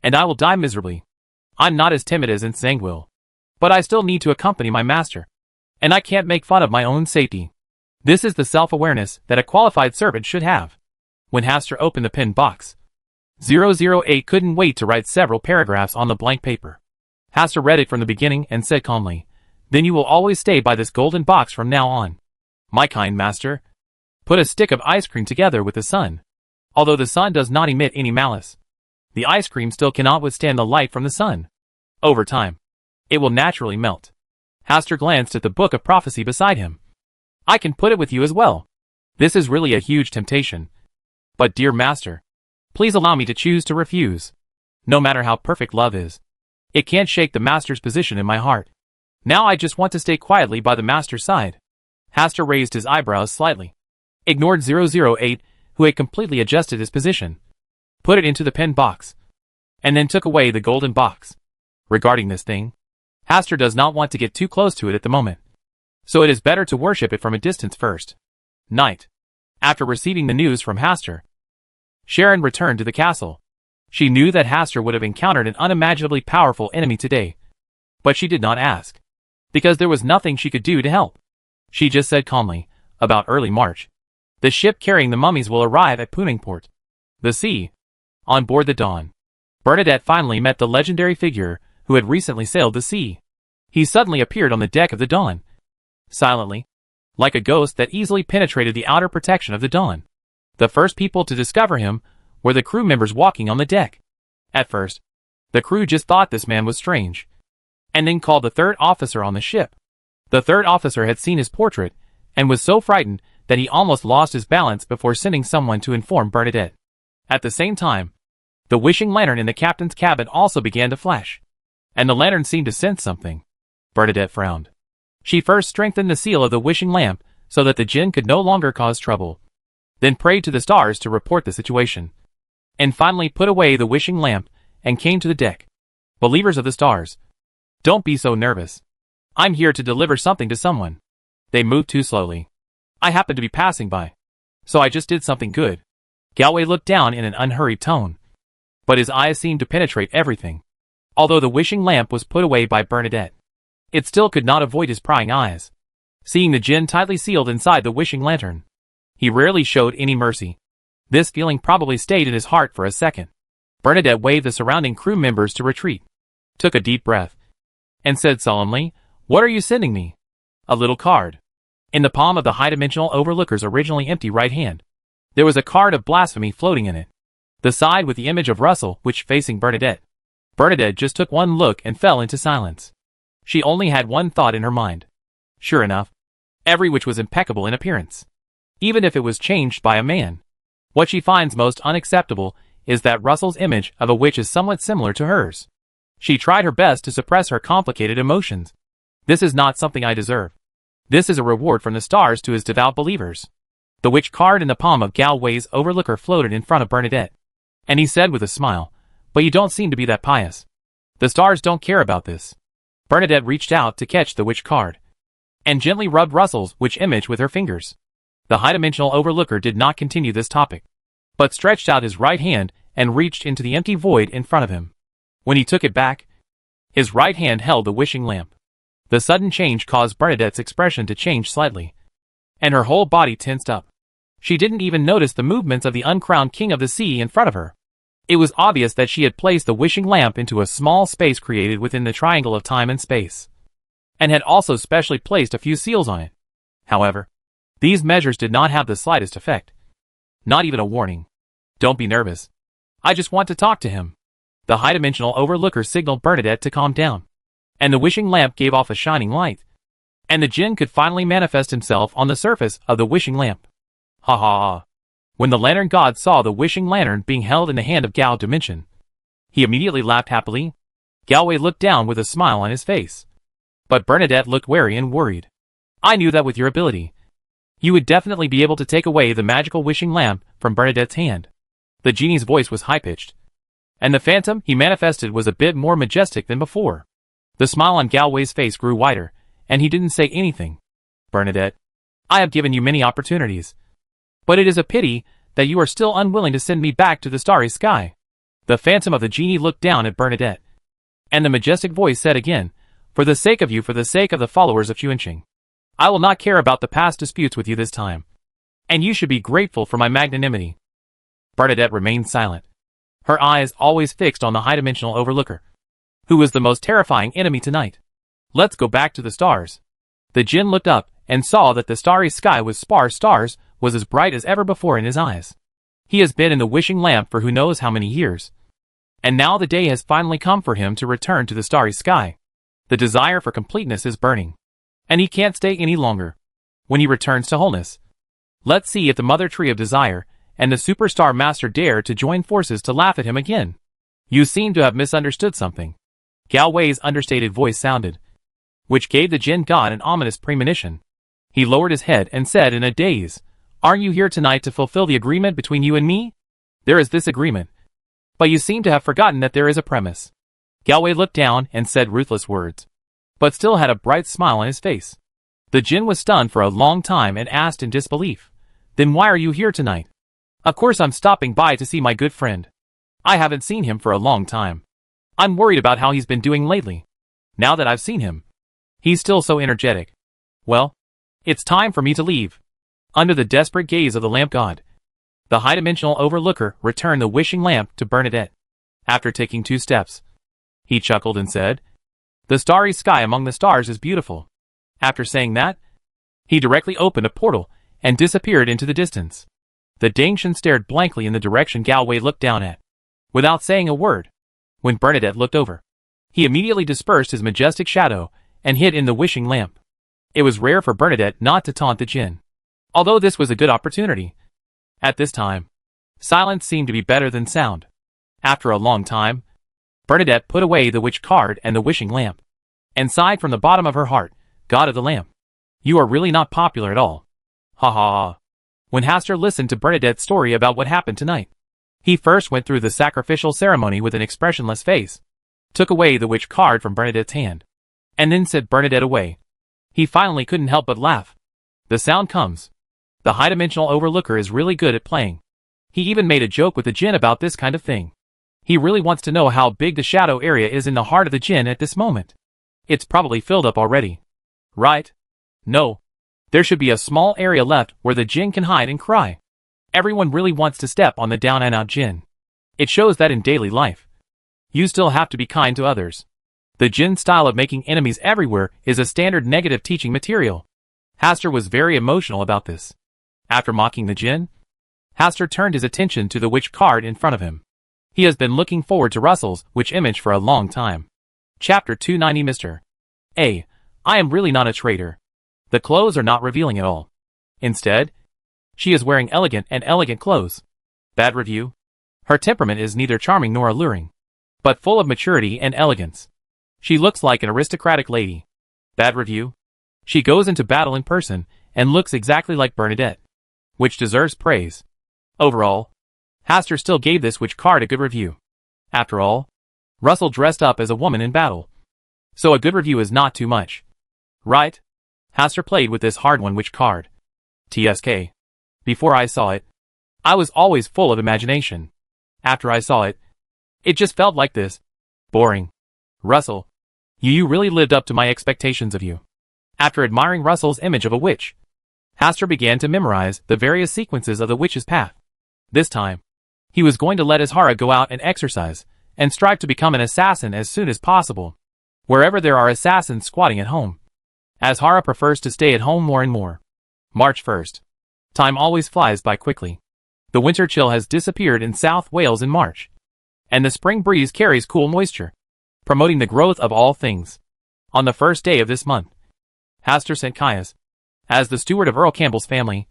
And I will die miserably. I'm not as timid as Nsangwil, but I still need to accompany my master. And I can't make fun of my own safety. This is the self-awareness that a qualified servant should have. When Hastur opened the pin box, 008 couldn't wait to write several paragraphs on the blank paper. Hastur read it from the beginning and said calmly, "Then you will always stay by this golden box from now on. My kind master, put a stick of ice cream together with the sun. Although the sun does not emit any malice, the ice cream still cannot withstand the light from the sun. Over time, it will naturally melt." Hastur glanced at the book of prophecy beside him. "I can put it with you as well. This is really a huge temptation. But dear master, please allow me to choose to refuse. No matter how perfect love is, it can't shake the master's position in my heart. Now I just want to stay quietly by the master's side." Hastur raised his eyebrows slightly, ignored 008, who had completely adjusted his position, put it into the pin box, and then took away the golden box. Regarding this thing, Hastur does not want to get too close to it at the moment, so it is better to worship it from a distance first. Night. After receiving the news from Hastur, Sharon returned to the castle. She knew that Hastur would have encountered an unimaginably powerful enemy today, but she did not ask, because there was nothing she could do to help. She just said calmly, "About early March, the ship carrying the mummies will arrive at Puningport. The sea." On board the Dawn, Bernadette finally met the legendary figure who had recently sailed the sea. He suddenly appeared on the deck of the Dawn, silently, like a ghost that easily penetrated the outer protection of the Dawn. The first people to discover him were the crew members walking on the deck. At first, the crew just thought this man was strange, and then called the third officer on the ship. The third officer had seen his portrait, and was so frightened that he almost lost his balance before sending someone to inform Bernadette. At the same time, the wishing lantern in the captain's cabin also began to flash, and the lantern seemed to sense something. Bernadette frowned. She first strengthened the seal of the wishing lamp so that the jinn could no longer cause trouble, then prayed to the stars to report the situation, and finally put away the wishing lamp and came to the deck. "Believers of the stars, don't be so nervous. I'm here to deliver something to someone." They moved too slowly. "I happened to be passing by, so I just did something good." Galway looked down in an unhurried tone, but his eyes seemed to penetrate everything. Although the wishing lamp was put away by Bernadette, it still could not avoid his prying eyes. Seeing the jinn tightly sealed inside the wishing lantern, he rarely showed any mercy. This feeling probably stayed in his heart for a second. Bernadette waved the surrounding crew members to retreat, took a deep breath, and said solemnly, "What are you sending me?" A little card. In the palm of the high-dimensional overlooker's originally empty right hand, there was a card of blasphemy floating in it, the side with the image of Russell which facing Bernadette. Bernadette just took one look and fell into silence. She only had one thought in her mind. Sure enough, every witch was impeccable in appearance, even if it was changed by a man. What she finds most unacceptable is that Russell's image of a witch is somewhat similar to hers. She tried her best to suppress her complicated emotions, This is not something I deserve. This is a reward from the stars to his devout believers. The witch card in the palm of Galway's overlooker floated in front of Bernadette. And he said with a smile, "But you don't seem to be that pious. The stars don't care about this." Bernadette reached out to catch the witch card and gently rubbed Russell's witch image with her fingers. The high-dimensional overlooker did not continue this topic, but stretched out his right hand and reached into the empty void in front of him. When he took it back, his right hand held the wishing lamp. The sudden change caused Bernadette's expression to change slightly, and her whole body tensed up. She didn't even notice the movements of the uncrowned king of the sea in front of her. It was obvious that she had placed the wishing lamp into a small space created within the triangle of time and space, and had also specially placed a few seals on it. However, these measures did not have the slightest effect. Not even a warning. "Don't be nervous. I just want to talk to him." The high-dimensional overlooker signaled Bernadette to calm down, and the wishing lamp gave off a shining light, and the djinn could finally manifest himself on the surface of the wishing lamp. Ha ha ha. When the lantern god saw the wishing lantern being held in the hand of Gao Dimension, he immediately laughed happily. Galway looked down with a smile on his face, but Bernadette looked wary and worried. "I knew that with your ability, you would definitely be able to take away the magical wishing lamp from Bernadette's hand." The genie's voice was high-pitched, and the phantom he manifested was a bit more majestic than before. The smile on Galway's face grew wider, and he didn't say anything. "Bernadette, I have given you many opportunities, but it is a pity that you are still unwilling to send me back to the starry sky." The phantom of the genie looked down at Bernadette, and the majestic voice said again, "For the sake of you, for the sake of the followers of Xuanqing, I will not care about the past disputes with you this time, and you should be grateful for my magnanimity." Bernadette remained silent, her eyes always fixed on the high-dimensional overlooker, who was the most terrifying enemy tonight. "Let's go back to the stars." The djinn looked up and saw that the starry sky with sparse stars was as bright as ever before in his eyes. He has been in the wishing lamp for who knows how many years, and now the day has finally come for him to return to the starry sky. The desire for completeness is burning, and he can't stay any longer. When he returns to wholeness, let's see if the mother tree of desire and the superstar master dare to join forces to laugh at him again. "You seem to have misunderstood something," Galway's understated voice sounded, which gave the djinn god an ominous premonition. He lowered his head and said in a daze, "Aren't you here tonight to fulfill the agreement between you and me? There is this agreement, but you seem to have forgotten that there is a premise." Galway looked down and said ruthless words, but still had a bright smile on his face. The djinn was stunned for a long time and asked in disbelief, "Then why are you here tonight?" "Of course I'm stopping by to see my good friend. I haven't seen him for a long time. I'm worried about how he's been doing lately. Now that I've seen him, he's still so energetic. Well, it's time for me to leave." Under the desperate gaze of the lamp god, the high-dimensional overlooker returned the wishing lamp to Bernadette. After taking 2 steps, he chuckled and said, "The starry sky among the stars is beautiful." After saying that, he directly opened a portal and disappeared into the distance. The Dangshan stared blankly in the direction Galway looked down at, without saying a word. When Bernadette looked over, he immediately dispersed his majestic shadow and hid in the wishing lamp. It was rare for Bernadette not to taunt the djinn, although this was a good opportunity. At this time, silence seemed to be better than sound. After a long time, Bernadette put away the witch card and the wishing lamp, and sighed from the bottom of her heart, "God of the lamp, you are really not popular at all." Ha ha ha. When Hastur listened to Bernadette's story about what happened tonight, he first went through the sacrificial ceremony with an expressionless face, took away the witch card from Bernadette's hand, and then sent Bernadette away. He finally couldn't help but laugh. The sound comes. The high-dimensional overlooker is really good at playing. He even made a joke with the djinn about this kind of thing. He really wants to know how big the shadow area is in the heart of the djinn at this moment. It's probably filled up already. Right? No. There should be a small area left where the djinn can hide and cry. Everyone really wants to step on the down-and-out djinn. It shows that in daily life, you still have to be kind to others. The djinn style of making enemies everywhere is a standard negative teaching material. Hastur was very emotional about this. After mocking the djinn, Hastur turned his attention to the witch card in front of him. He has been looking forward to Russell's witch image for a long time. Chapter 290 Mr. A. I am really not a traitor. The clothes are not revealing at all. Instead, she is wearing elegant clothes. Bad review? Her temperament is neither charming nor alluring, but full of maturity and elegance. She looks like an aristocratic lady. Bad review? She goes into battle in person and looks exactly like Bernadette, which deserves praise. Overall, Haster still gave this witch card a good review. After all, Russell dressed up as a woman in battle. So a good review is not too much. Right? Haster played with this hard one witch card. TSK. Before I saw it, I was always full of imagination. After I saw it, it just felt like this. Boring. Russell. You really lived up to my expectations of you. After admiring Russell's image of a witch, Haster began to memorize the various sequences of the witch's path. This time, he was going to let Azhara go out and exercise, and strive to become an assassin as soon as possible, wherever there are assassins squatting at home. Azhara prefers to stay at home more and more. March 1st. Time always flies by quickly. The winter chill has disappeared in South Wales in March, and the spring breeze carries cool moisture, promoting the growth of all things. On the first day of this month, Haster sent Caius, as the steward of Earl Campbell's family,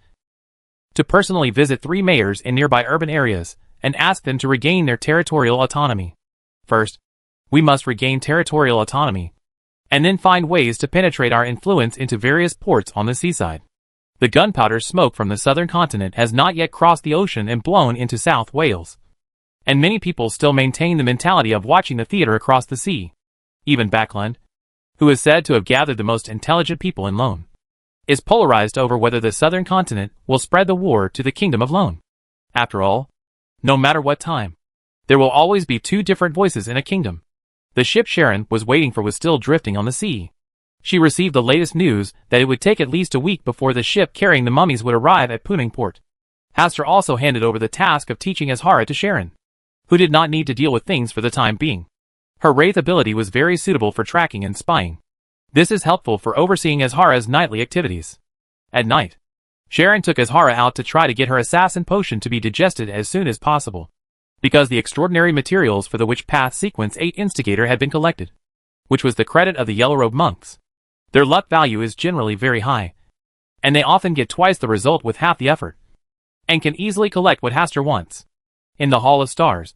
to personally visit 3 mayors in nearby urban areas and ask them to regain their territorial autonomy. First, we must regain territorial autonomy, and then find ways to penetrate our influence into various ports on the seaside. The gunpowder smoke from the southern continent has not yet crossed the ocean and blown into South Wales, and many people still maintain the mentality of watching the theater across the sea. Even Backland, who is said to have gathered the most intelligent people in Lone, is polarized over whether the southern continent will spread the war to the kingdom of Lone. After all, no matter what time, there will always be 2 different voices in a kingdom. The ship Sharon was waiting for was still drifting on the sea. She received the latest news that it would take at least a week before the ship carrying the mummies would arrive at Puning Port. Haster also handed over the task of teaching Azhara to Sharon, who did not need to deal with things for the time being. Her wraith ability was very suitable for tracking and spying. This is helpful for overseeing Azhara's nightly activities. At night, Sharon took Azhara out to try to get her assassin potion to be digested as soon as possible, because the extraordinary materials for the Witch Path Sequence 8 Instigator had been collected, which was the credit of the Yellow-Robe monks. Their luck value is generally very high, and they often get twice the result with half the effort, and can easily collect what Haster wants. In the Hall of Stars,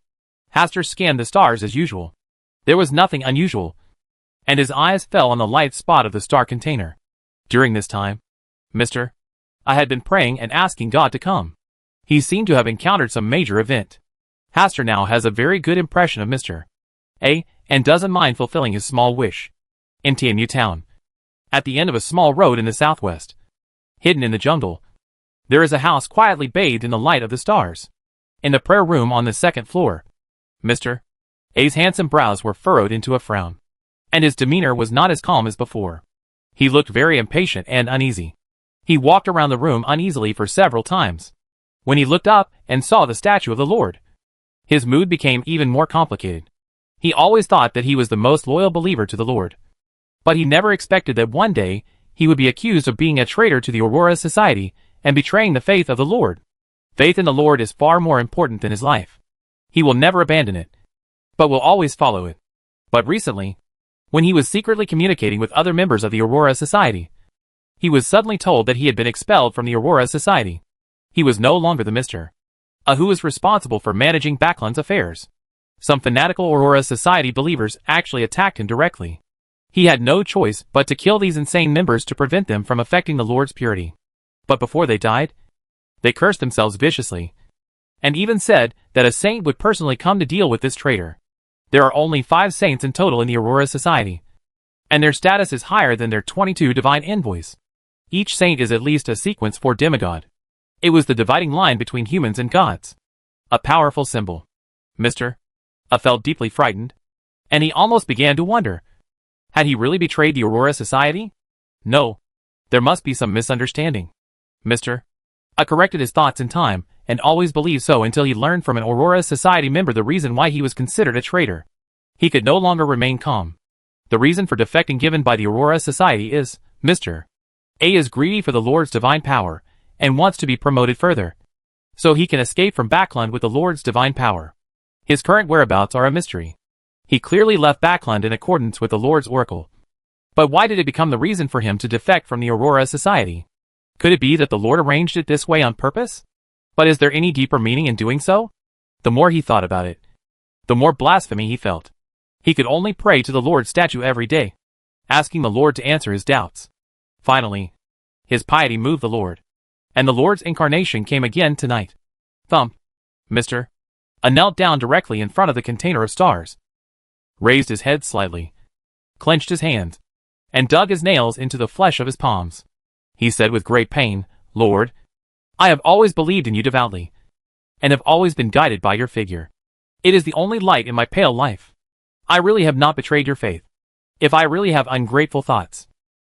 Haster scanned the stars as usual. There was nothing unusual, and his eyes fell on the light spot of the star container. During this time, Mr. I had been praying and asking God to come. He seemed to have encountered some major event. Haster now has a very good impression of Mr. A, and doesn't mind fulfilling his small wish. In TMU town, at the end of a small road in the southwest, hidden in the jungle, there is a house quietly bathed in the light of the stars. In the prayer room on the 2nd floor, Mr. A's handsome brows were furrowed into a frown, and his demeanor was not as calm as before. He looked very impatient and uneasy. He walked around the room uneasily for several times. When he looked up and saw the statue of the Lord, his mood became even more complicated. He always thought that he was the most loyal believer to the Lord, but he never expected that one day he would be accused of being a traitor to the Aurora Society and betraying the faith of the Lord. Faith in the Lord is far more important than his life. He will never abandon it, but will always follow it. But recently, when he was secretly communicating with other members of the Aurora Society, he was suddenly told that he had been expelled from the Aurora Society. He was no longer the Mr. A who was responsible for managing Backland's affairs. Some fanatical Aurora Society believers actually attacked him directly. He had no choice but to kill these insane members to prevent them from affecting the Lord's purity. But before they died, they cursed themselves viciously, and even said that a saint would personally come to deal with this traitor. There are only 5 saints in total in the Aurora Society, and their status is higher than their 22 divine envoys. Each saint is at least a sequence for demigod. It was the dividing line between humans and gods. A powerful symbol. Mr. A felt deeply frightened, and he almost began to wonder, had he really betrayed the Aurora Society? No. There must be some misunderstanding. Mr. A corrected his thoughts in time, and always believed so until he learned from an Aurora Society member the reason why he was considered a traitor. He could no longer remain calm. The reason for defecting given by the Aurora Society is, Mr. A is greedy for the Lord's divine power, and wants to be promoted further, so he can escape from Backland with the Lord's divine power. His current whereabouts are a mystery. He clearly left Backland in accordance with the Lord's oracle. But why did it become the reason for him to defect from the Aurora Society? Could it be that the Lord arranged it this way on purpose? But is there any deeper meaning in doing so? The more he thought about it, the more blasphemy he felt. He could only pray to the Lord's statue every day. asking the Lord to answer his doubts. Finally, his piety moved the Lord, and the Lord's incarnation came again tonight. Thump. Mr. A knelt down directly in front of the container of stars, raised his head slightly, clenched his hands, and dug his nails into the flesh of his palms. He said with great pain, Lord, I have always believed in you devoutly, and have always been guided by your figure. It is the only light in my pale life. I really have not betrayed your faith. If I really have ungrateful thoughts,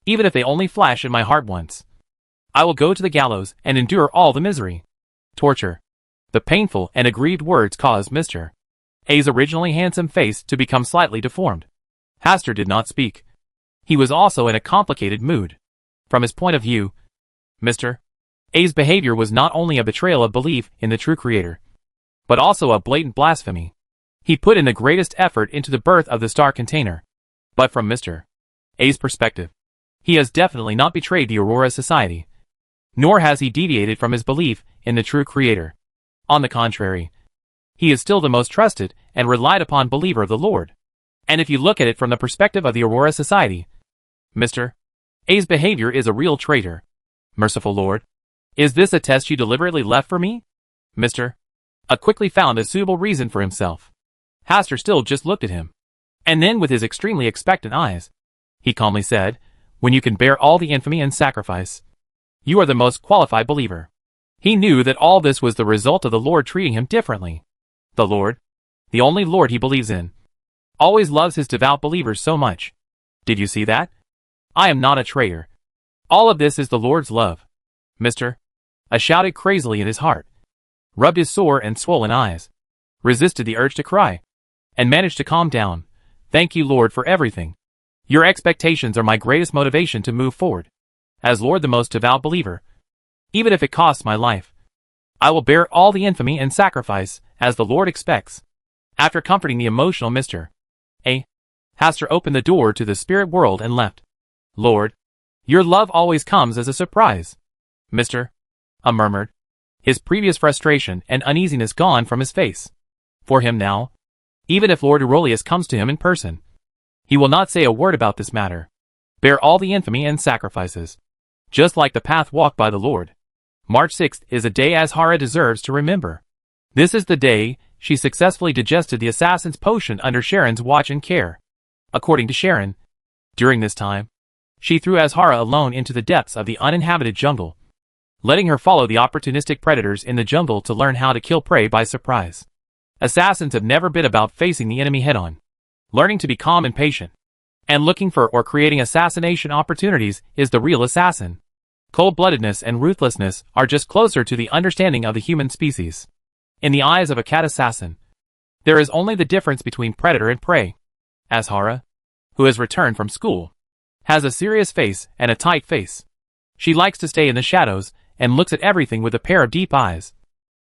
even if they only flash in my heart once, I will go to the gallows and endure all the misery, torture. The painful and aggrieved words caused Mr. A's originally handsome face to become slightly deformed. Hastur did not speak. He was also in a complicated mood. From his point of view, Mr. A's behavior was not only a betrayal of belief in the true Creator, but also a blatant blasphemy. He put in the greatest effort into the birth of the star container. But from Mr. A's perspective, he has definitely not betrayed the Aurora Society, nor has he deviated from his belief in the true Creator. On the contrary, he is still the most trusted and relied upon believer of the Lord. And if you look at it from the perspective of the Aurora Society, Mr. A's behavior is a real traitor. Merciful Lord, is this a test you deliberately left for me? Mr. A quickly found a suitable reason for himself. Hastur still just looked at him, and then with his extremely expectant eyes, he calmly said, when you can bear all the infamy and sacrifice, you are the most qualified believer. He knew that all this was the result of the Lord treating him differently. The Lord, the only Lord he believes in, always loves his devout believers so much. Did you see that? I am not a traitor. All of this is the Lord's love. Mr. A shouted crazily in his heart, rubbed his sore and swollen eyes, resisted the urge to cry, and managed to calm down. Thank you, Lord, for everything. Your expectations are my greatest motivation to move forward. As Lord, the most devout believer, even if it costs my life, I will bear all the infamy and sacrifice, as the Lord expects. After comforting the emotional Mr. A, Hastur opened the door to the spirit world and left. Lord, your love always comes as a surprise. Mr. A murmured, his previous frustration and uneasiness gone from his face. For him now, even if Lord Aurelius comes to him in person, he will not say a word about this matter. Bear all the infamy and sacrifices, just like the path walked by the Lord. March 6th is a day Azhara deserves to remember. This is the day she successfully digested the assassin's potion under Sharon's watch and care. According to Sharon, during this time, she threw Azhara alone into the depths of the uninhabited jungle, letting her follow the opportunistic predators in the jungle to learn how to kill prey by surprise. Assassins have never been about facing the enemy head-on. Learning to be calm and patient, and looking for or creating assassination opportunities is the real assassin. Cold-bloodedness and ruthlessness are just closer to the understanding of the human species. In the eyes of a cat assassin, there is only the difference between predator and prey. Azhara, who has returned from school, has a serious face and a tight face. She likes to stay in the shadows and looks at everything with a pair of deep eyes,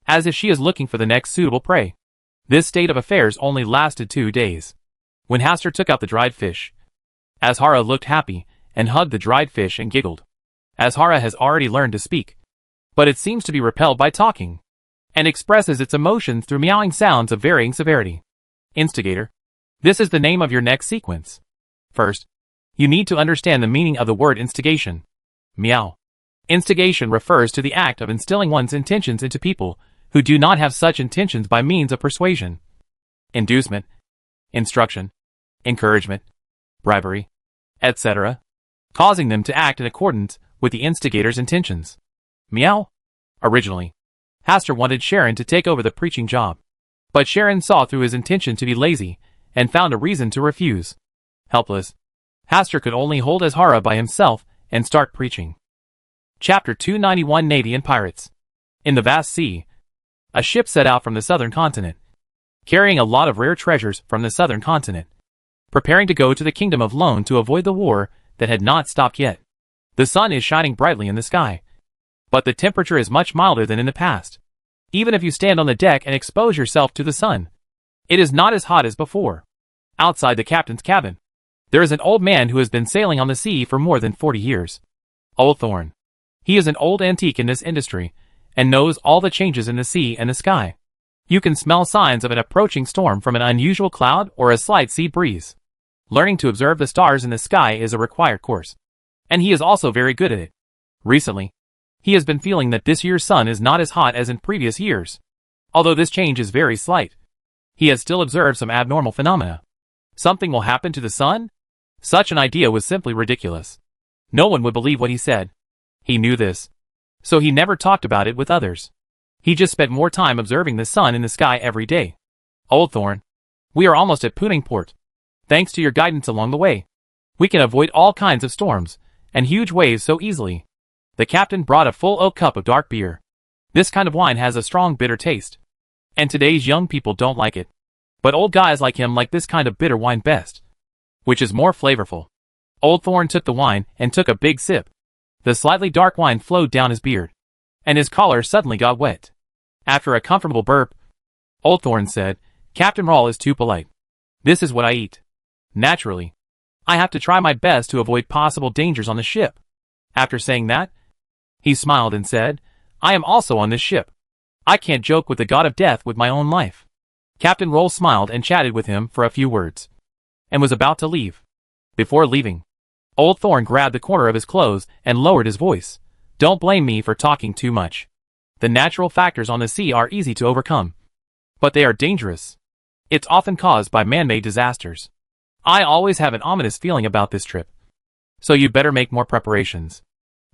as if she is looking for the next suitable prey. This state of affairs only lasted 2 days. When Hastur took out the dried fish, Azhara looked happy and hugged the dried fish and giggled. Azhara has already learned to speak, but it seems to be repelled by talking, and expresses its emotions through meowing sounds of varying severity. Instigator. This is the name of your next sequence. First, you need to understand the meaning of the word instigation. Meow. Instigation refers to the act of instilling one's intentions into people who do not have such intentions by means of persuasion, inducement, instruction, encouragement, bribery, etc., causing them to act in accordance with the instigator's intentions. Meow. Originally, Hastur wanted Sharon to take over the preaching job, but Sharon saw through his intention to be lazy and found a reason to refuse. Helpless, Hastur could only hold Azhara by himself and start preaching. Chapter 291 Navy and Pirates. In the vast sea, a ship set out from the southern continent, carrying a lot of rare treasures from the southern continent, preparing to go to the kingdom of Lone to avoid the war that had not stopped yet. The sun is shining brightly in the sky, but the temperature is much milder than in the past. Even if you stand on the deck and expose yourself to the sun, it is not as hot as before. Outside the captain's cabin, there is an old man who has been sailing on the sea for more than 40 years. Old Thorn. He is an old antique in this industry, and knows all the changes in the sea and the sky. You can smell signs of an approaching storm from an unusual cloud or a slight sea breeze. Learning to observe the stars in the sky is a required course. And he is also very good at it. Recently, he has been feeling that this year's sun is not as hot as in previous years. Although this change is very slight, he has still observed some abnormal phenomena. Something will happen to the sun? Such an idea was simply ridiculous. No one would believe what he said. He knew this. So he never talked about it with others. He just spent more time observing the sun in the sky every day. Old Thorn, we are almost at Puddingport. Thanks to your guidance along the way, we can avoid all kinds of storms and huge waves so easily. The captain brought a full oak cup of dark beer. This kind of wine has a strong bitter taste. And today's young people don't like it. But old guys like him like this kind of bitter wine best. Which is more flavorful. Old Thorn took the wine and took a big sip. The slightly dark wine flowed down his beard. And his collar suddenly got wet. After a comfortable burp, Old Thorn said, Captain Rawl is too polite. This is what I eat. Naturally, I have to try my best to avoid possible dangers on the ship. After saying that, he smiled and said, I am also on this ship. I can't joke with the god of death with my own life. Captain Rawl smiled and chatted with him for a few words. And was about to leave. Before leaving, Old Thorn grabbed the corner of his clothes and lowered his voice. Don't blame me for talking too much. The natural factors on the sea are easy to overcome. But they are dangerous. It's often caused by man-made disasters. I always have an ominous feeling about this trip. So you better make more preparations.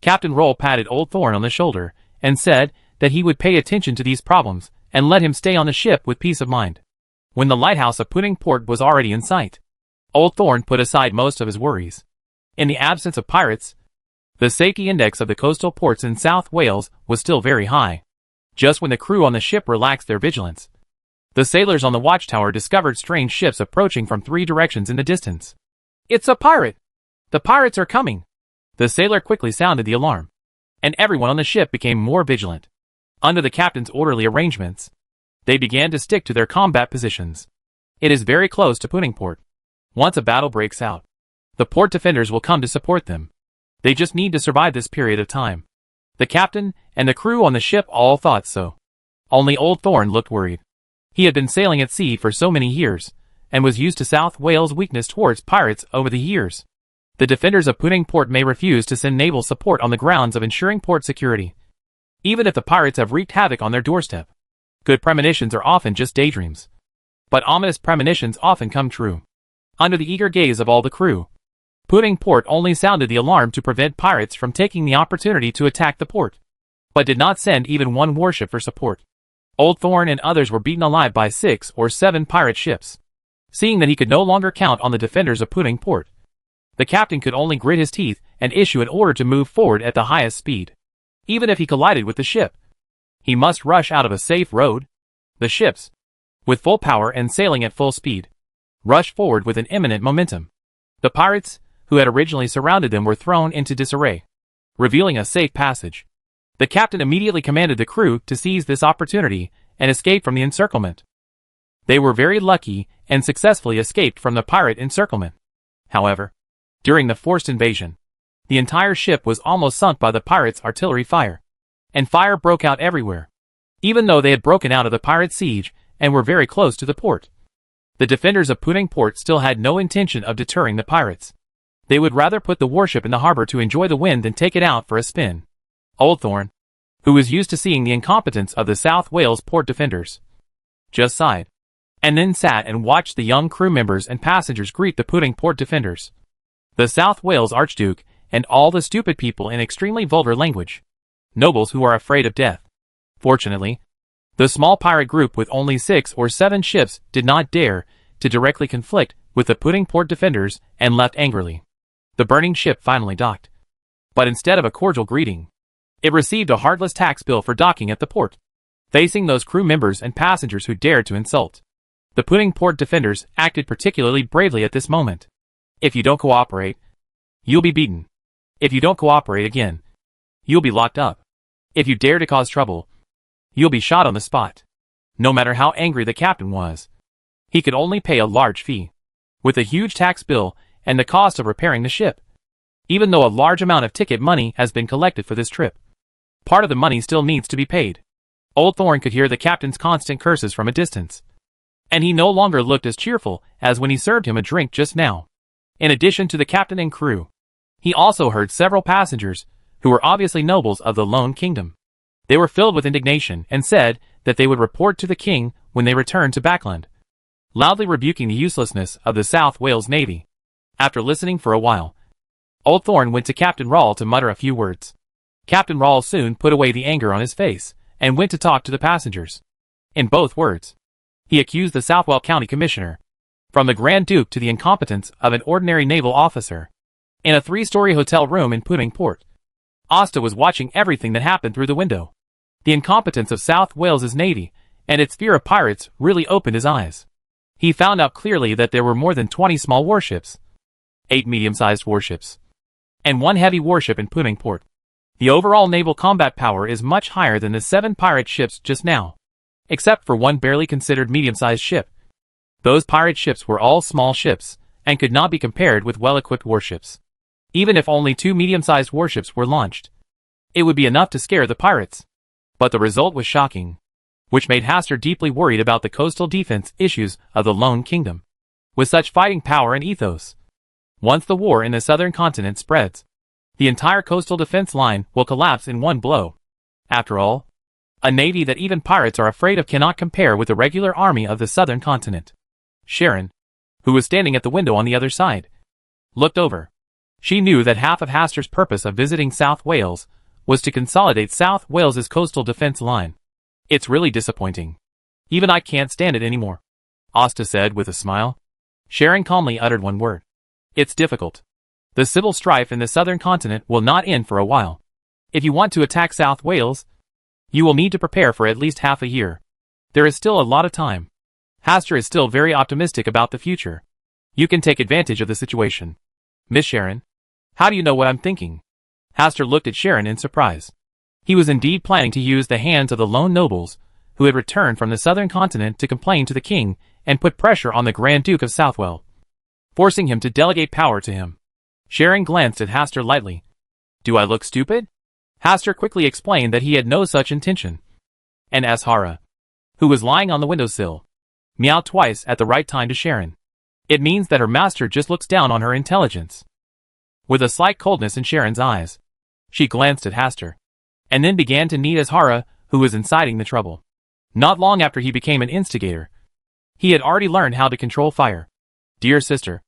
Captain Rawl patted Old Thorn on the shoulder and said that he would pay attention to these problems and let him stay on the ship with peace of mind. When the lighthouse of Puddingport was already in sight, Old Thorn put aside most of his worries. In the absence of pirates, the safety index of the coastal ports in South Wales was still very high. Just when the crew on the ship relaxed their vigilance, the sailors on the watchtower discovered strange ships approaching from 3 directions in the distance. It's a pirate! The pirates are coming! The sailor quickly sounded the alarm, and everyone on the ship became more vigilant. Under the captain's orderly arrangements, they began to stick to their combat positions. It is very close to Puddingport. Once a battle breaks out, the port defenders will come to support them. They just need to survive this period of time. The captain and the crew on the ship all thought so. Only Old Thorn looked worried. He had been sailing at sea for so many years, and was used to South Wales' weakness towards pirates over the years. The defenders of Puddingport may refuse to send naval support on the grounds of ensuring port security, even if the pirates have wreaked havoc on their doorstep. Good premonitions are often just daydreams. But ominous premonitions often come true. Under the eager gaze of all the crew, Puddingport only sounded the alarm to prevent pirates from taking the opportunity to attack the port, but did not send even one warship for support. Old Thorn and others were beaten alive by 6 or 7 pirate ships. Seeing that he could no longer count on the defenders of Puddingport, the captain could only grit his teeth and issue an order to move forward at the highest speed. Even if he collided with the ship, he must rush out of a safe road. The ships, with full power and sailing at full speed, rushed forward with an imminent momentum. The pirates, who had originally surrounded them, were thrown into disarray, revealing a safe passage. The captain immediately commanded the crew to seize this opportunity and escape from the encirclement. They were very lucky and successfully escaped from the pirate encirclement. However, during the forced invasion, the entire ship was almost sunk by the pirates' artillery fire, and fire broke out everywhere. Even though they had broken out of the pirate siege and were very close to the port, the defenders of Puddingport still had no intention of deterring the pirates. They would rather put the warship in the harbor to enjoy the wind than take it out for a spin. Old Thorn, who was used to seeing the incompetence of the South Wales port defenders, just sighed, and then sat and watched the young crew members and passengers greet the Puddingport defenders. The South Wales Archduke and all the stupid people in extremely vulgar language. Nobles who are afraid of death. Fortunately, the small pirate group with only 6 or 7 ships did not dare to directly conflict with the Puddingport defenders and left angrily. The burning ship finally docked. But instead of a cordial greeting, it received a heartless tax bill for docking at the port, facing those crew members and passengers who dared to insult. The Puddingport defenders acted particularly bravely at this moment. If you don't cooperate, you'll be beaten. If you don't cooperate again, you'll be locked up. If you dare to cause trouble, you'll be shot on the spot. No matter how angry the captain was, he could only pay a large fee, with a huge tax bill and the cost of repairing the ship. Even though a large amount of ticket money has been collected for this trip, part of the money still needs to be paid. Old Thorn could hear the captain's constant curses from a distance, and he no longer looked as cheerful as when he served him a drink just now. in addition to the captain and crew. He also heard several passengers, who were obviously nobles of the Lone Kingdom. They were filled with indignation and said that they would report to the king when they returned to Backland, loudly rebuking the uselessness of the South Wales Navy. After listening for a while, Old Thorn went to Captain Rawle to mutter a few words. Captain Rawle soon put away the anger on his face and went to talk to the passengers. In both words, he accused the Southwell County Commissioner, from the Grand Duke to the incompetence of an ordinary naval officer. In a 3-story hotel room in Puddingport, Asta was watching everything that happened through the window. The incompetence of South Wales's navy and its fear of pirates really opened his eyes. He found out clearly that there were more than 20 small warships, 8 medium-sized warships, and 1 heavy warship in Puddingport. The overall naval combat power is much higher than the 7 pirate ships just now, except for 1 barely considered medium-sized ship. Those pirate ships were all small ships, and could not be compared with well-equipped warships. Even if only 2 medium-sized warships were launched, it would be enough to scare the pirates. But the result was shocking, which made Hastur deeply worried about the coastal defense issues of the Lone Kingdom. With such fighting power and ethos, once the war in the southern continent spreads, the entire coastal defense line will collapse in one blow. After all, a navy that even pirates are afraid of cannot compare with the regular army of the southern continent. Sharon, who was standing at the window on the other side, looked over. She knew that half of Hastur's purpose of visiting South Wales was to consolidate South Wales's coastal defense line. It's really disappointing. Even I can't stand it anymore, Asta said with a smile. Sharon calmly uttered one word. It's difficult. The civil strife in the southern continent will not end for a while. If you want to attack South Wales, you will need to prepare for at least half a year. There is still a lot of time. Hastur is still very optimistic about the future. You can take advantage of the situation. Miss Sharon, how do you know what I'm thinking? Hastur looked at Sharon in surprise. He was indeed planning to use the hands of the lone nobles, who had returned from the southern continent to complain to the king and put pressure on the Grand Duke of Southwell, forcing him to delegate power to him. Sharon glanced at Hastur lightly. Do I look stupid? Hastur quickly explained that he had no such intention. And Ashara, who was lying on the windowsill, meowed twice at the right time to Sharon. It means that her master just looks down on her intelligence. With a slight coldness in Sharon's eyes, she glanced at Hastur, and then began to knead Ashara, who was inciting the trouble. Not long after he became an instigator, he had already learned how to control fire. Dear sister,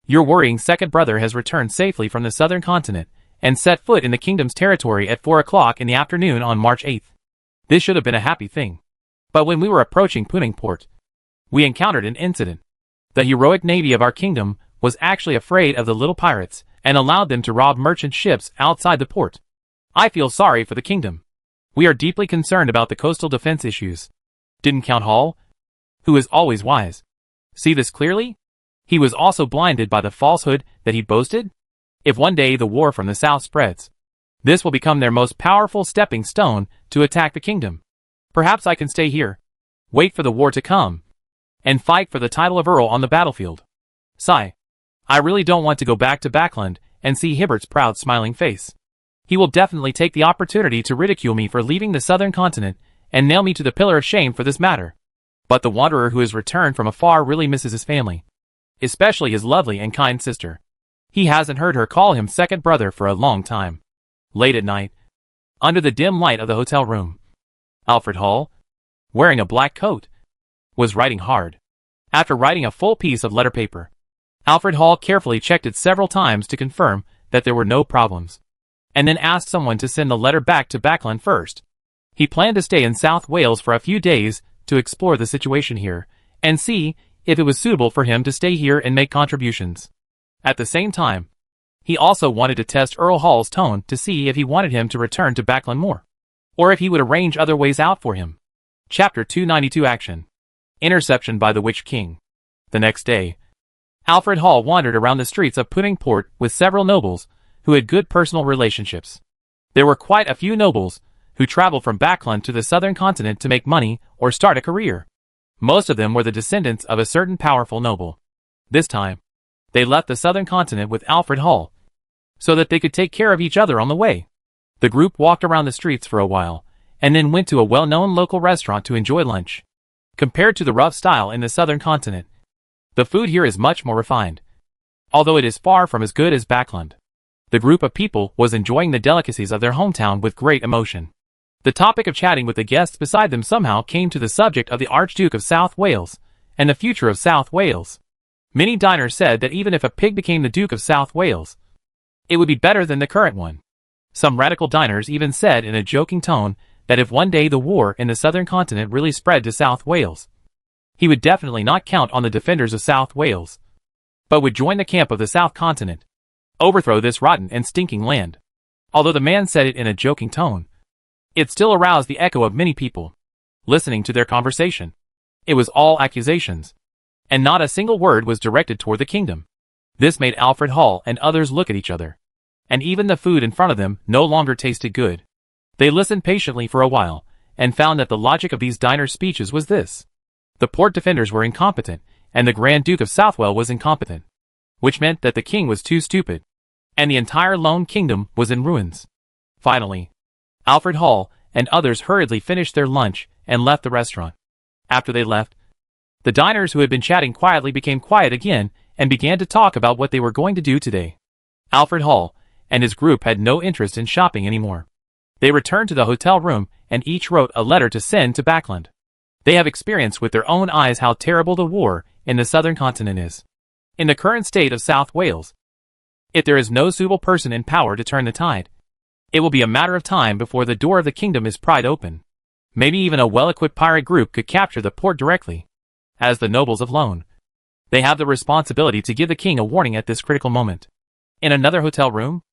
your worrying second brother has returned safely from the southern continent and set foot in the kingdom's territory at 4 o'clock in the afternoon on March 8th. This should have been a happy thing. But when we were approaching Puddingport, we encountered an incident. The heroic navy of our kingdom was actually afraid of the little pirates and allowed them to rob merchant ships outside the port. I feel sorry for the kingdom. We are deeply concerned about the coastal defense issues. Didn't Count Hall, who is always wise, see this clearly? He was also blinded by the falsehood that he boasted. If one day the war from the south spreads, this will become their most powerful stepping stone to attack the kingdom. Perhaps I can stay here, wait for the war to come, and fight for the title of Earl on the battlefield. Sigh. I really don't want to go back to Backland and see Hibbert's proud smiling face. He will definitely take the opportunity to ridicule me for leaving the southern continent and nail me to the pillar of shame for this matter. But the wanderer who has returned from afar really misses his family, especially his lovely and kind sister. He hasn't heard her call him second brother for a long time. Late at night, under the dim light of the hotel room, Alfred Hall, wearing a black coat, was writing hard. After writing a full piece of letter paper, Alfred Hall carefully checked it several times to confirm that there were no problems, and then asked someone to send the letter back to Backland first. He planned to stay in South Wales for a few days to explore the situation here, and see if it was suitable for him to stay here and make contributions. At the same time, he also wanted to test Earl Hall's tone to see if he wanted him to return to Backland more, or if he would arrange other ways out for him. Chapter 292 Action. Interception by the Witch King. The next day, Alfred Hall wandered around the streets of Puddingport with several nobles who had good personal relationships. There were quite a few nobles who traveled from Backland to the southern continent to make money or start a career. Most of them were the descendants of a certain powerful noble. This time, they left the southern continent with Alfred Hall, so that they could take care of each other on the way. The group walked around the streets for a while, and then went to a well-known local restaurant to enjoy lunch. Compared to the rough style in the southern continent, the food here is much more refined, although it is far from as good as Backland. The group of people was enjoying the delicacies of their hometown with great emotion. The topic of chatting with the guests beside them somehow came to the subject of the Archduke of South Wales, and the future of South Wales. Many diners said that even if a pig became the Duke of South Wales, it would be better than the current one. Some radical diners even said in a joking tone that if one day the war in the southern continent really spread to South Wales, he would definitely not count on the defenders of South Wales, but would join the camp of the South Continent, overthrow this rotten and stinking land. Although the man said it in a joking tone, it still aroused the echo of many people listening to their conversation. It was all accusations, and not a single word was directed toward the kingdom. This made Alfred Hall and others look at each other, and even the food in front of them no longer tasted good. They listened patiently for a while, and found that the logic of these diners' speeches was this. The port defenders were incompetent, and the Grand Duke of Southwell was incompetent, which meant that the king was too stupid, and the entire lone kingdom was in ruins. Finally, Alfred Hall and others hurriedly finished their lunch and left the restaurant. After they left, the diners who had been chatting quietly became quiet again and began to talk about what they were going to do today. Alfred Hall and his group had no interest in shopping anymore. They returned to the hotel room and each wrote a letter to send to Backland. They have experienced with their own eyes how terrible the war in the southern continent is. In the current state of South Wales, if there is no suitable person in power to turn the tide, it will be a matter of time before the door of the kingdom is pried open. Maybe even a well-equipped pirate group could capture the port directly. As the nobles of Lone, they have the responsibility to give the king a warning at this critical moment. In another hotel room,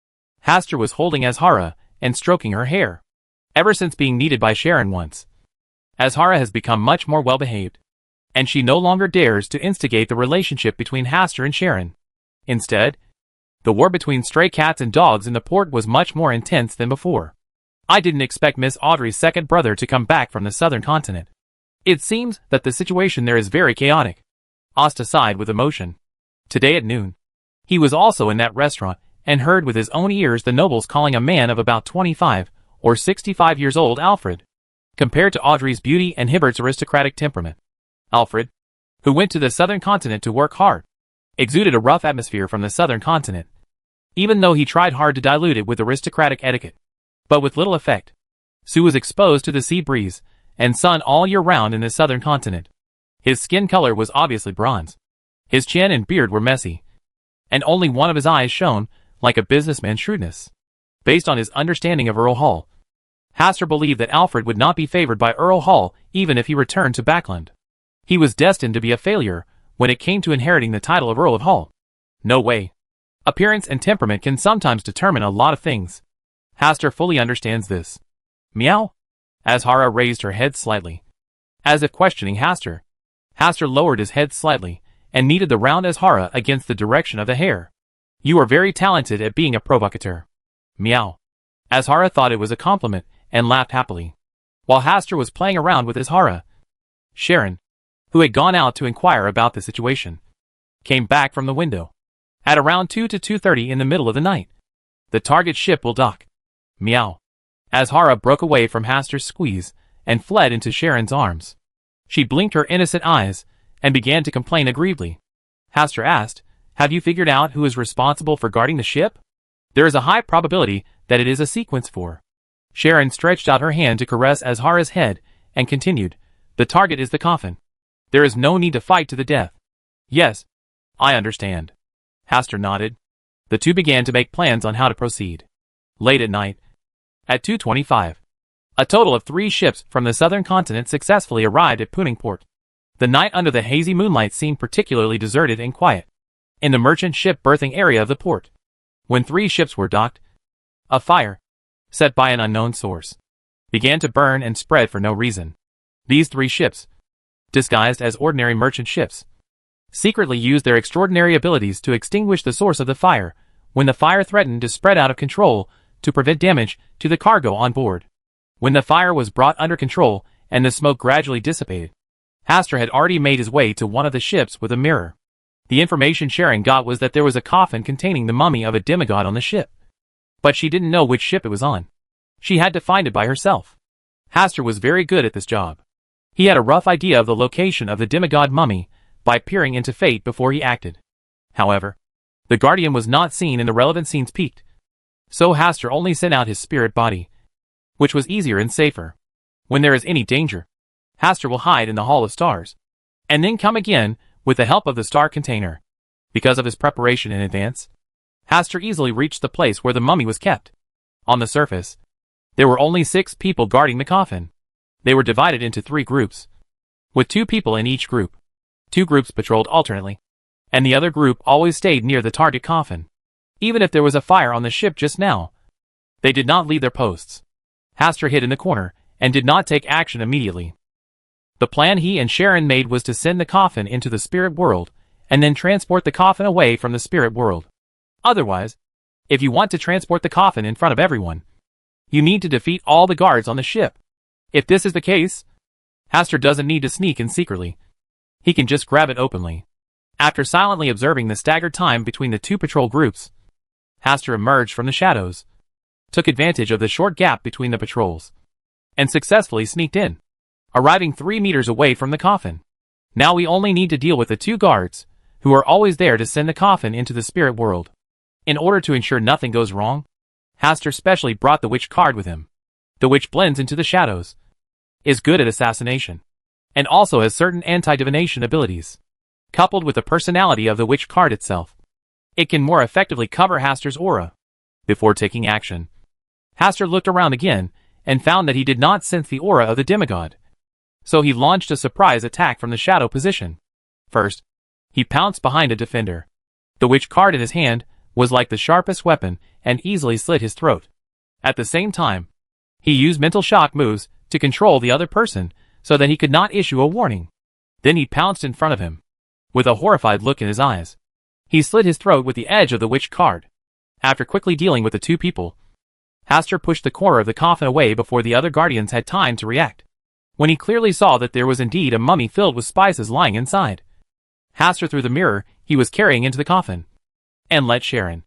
Hastur was holding Azhara and stroking her hair. Ever since being kneaded by Sharon once, Azhara has become much more well-behaved, and she no longer dares to instigate the relationship between Hastur and Sharon. Instead, the war between stray cats and dogs in the port was much more intense than before. I didn't expect Miss Audrey's second brother to come back from the southern continent. It seems that the situation there is very chaotic. Asta sighed with emotion. Today at noon, he was also in that restaurant and heard with his own ears the nobles calling a man of about 25 or 65 years old Alfred, compared to Audrey's beauty and Hibbert's aristocratic temperament. Alfred, who went to the southern continent to work hard, exuded a rough atmosphere from the southern continent, even though he tried hard to dilute it with aristocratic etiquette, but with little effect. Sue was exposed to the sea breeze and sun all year round in the southern continent. His skin color was obviously bronze. His chin and beard were messy, and only one of his eyes shone like a businessman's shrewdness. Based on his understanding of Earl Hall, Hastur believed that Alfred would not be favored by Earl Hall even if he returned to Backland. He was destined to be a failure when it came to inheriting the title of Earl of Hall. No way. Appearance and temperament can sometimes determine a lot of things. Hastur fully understands this. Meow? Azhara raised her head slightly, as if questioning Hastur. Hastur lowered his head slightly and kneaded the round Azhara against the direction of the hair. You are very talented at being a provocateur. Meow. Azhara thought it was a compliment and laughed happily. While Hastur was playing around with Azhara, Sharon, who had gone out to inquire about the situation, came back from the window. At around 2 to 2:30 in the middle of the night, the target ship will dock. Meow. Azhara broke away from Hastur's squeeze and fled into Sharon's arms. She blinked her innocent eyes and began to complain aggrievedly. Hastur asked, "Have you figured out who is responsible for guarding the ship? There is a high probability that it is a sequence 4. Sharon stretched out her hand to caress Azhara's head and continued, "The target is the coffin. There is no need to fight to the death." "Yes, I understand." Hastur nodded. The two began to make plans on how to proceed. Late at night, at 2:25, a total of 3 ships from the southern continent successfully arrived at Puningport. The night under the hazy moonlight seemed particularly deserted and quiet in the merchant ship berthing area of the port. When 3 ships were docked, a fire, set by an unknown source, began to burn and spread for no reason. These 3 ships, disguised as ordinary merchant ships, secretly used their extraordinary abilities to extinguish the source of the fire when the fire threatened to spread out of control to prevent damage to the cargo on board. When the fire was brought under control and the smoke gradually dissipated, Hastur had already made his way to one of the ships with a mirror. The information Sharon got was that there was a coffin containing the mummy of a demigod on the ship, but she didn't know which ship it was on. She had to find it by herself. Hastur was very good at this job. He had a rough idea of the location of the demigod mummy by peering into fate before he acted. However, The Guardian was not seen and the relevant scenes peaked. So Hastur only sent out his spirit body, which was easier and safer. When there is any danger, Hastur will hide in the Hall of Stars, and then come again with the help of the star container. Because of his preparation in advance, Hastur easily reached the place where the mummy was kept. On the surface, there were only 6 people guarding the coffin. They were divided into 3 groups, with 2 people in each group. 2 groups patrolled alternately, and the other group always stayed near the target coffin. Even if there was a fire on the ship just now, they did not leave their posts. Hastur hid in the corner and did not take action immediately. The plan he and Sharon made was to send the coffin into the spirit world and then transport the coffin away from the spirit world. Otherwise, if you want to transport the coffin in front of everyone, you need to defeat all the guards on the ship. If this is the case, Hastur doesn't need to sneak in secretly. He can just grab it openly. After silently observing the staggered time between the 2 patrol groups, Hastur emerged from the shadows, took advantage of the short gap between the patrols, and successfully sneaked in, arriving 3 meters away from the coffin. Now we only need to deal with the 2 guards, who are always there to send the coffin into the spirit world. In order to ensure nothing goes wrong, Hastur specially brought the witch card with him. The witch blends into the shadows, is good at assassination, and also has certain anti-divination abilities. Coupled with the personality of the witch card itself, it can more effectively cover Hastur's aura. Before taking action, Hastur looked around again and found that he did not sense the aura of the demigod. So he launched a surprise attack from the shadow position. First, he pounced behind a defender. The witch card in his hand was like the sharpest weapon and easily slit his throat. At the same time, he used mental shock moves to control the other person so that he could not issue a warning. Then he pounced in front of him, with a horrified look in his eyes. He slit his throat with the edge of the witch card. After quickly dealing with the 2 people, Hastur pushed the corner of the coffin away before the other guardians had time to react. When he clearly saw that there was indeed a mummy filled with spices lying inside, Hastur threw the mirror he was carrying into the coffin, and let Sharon,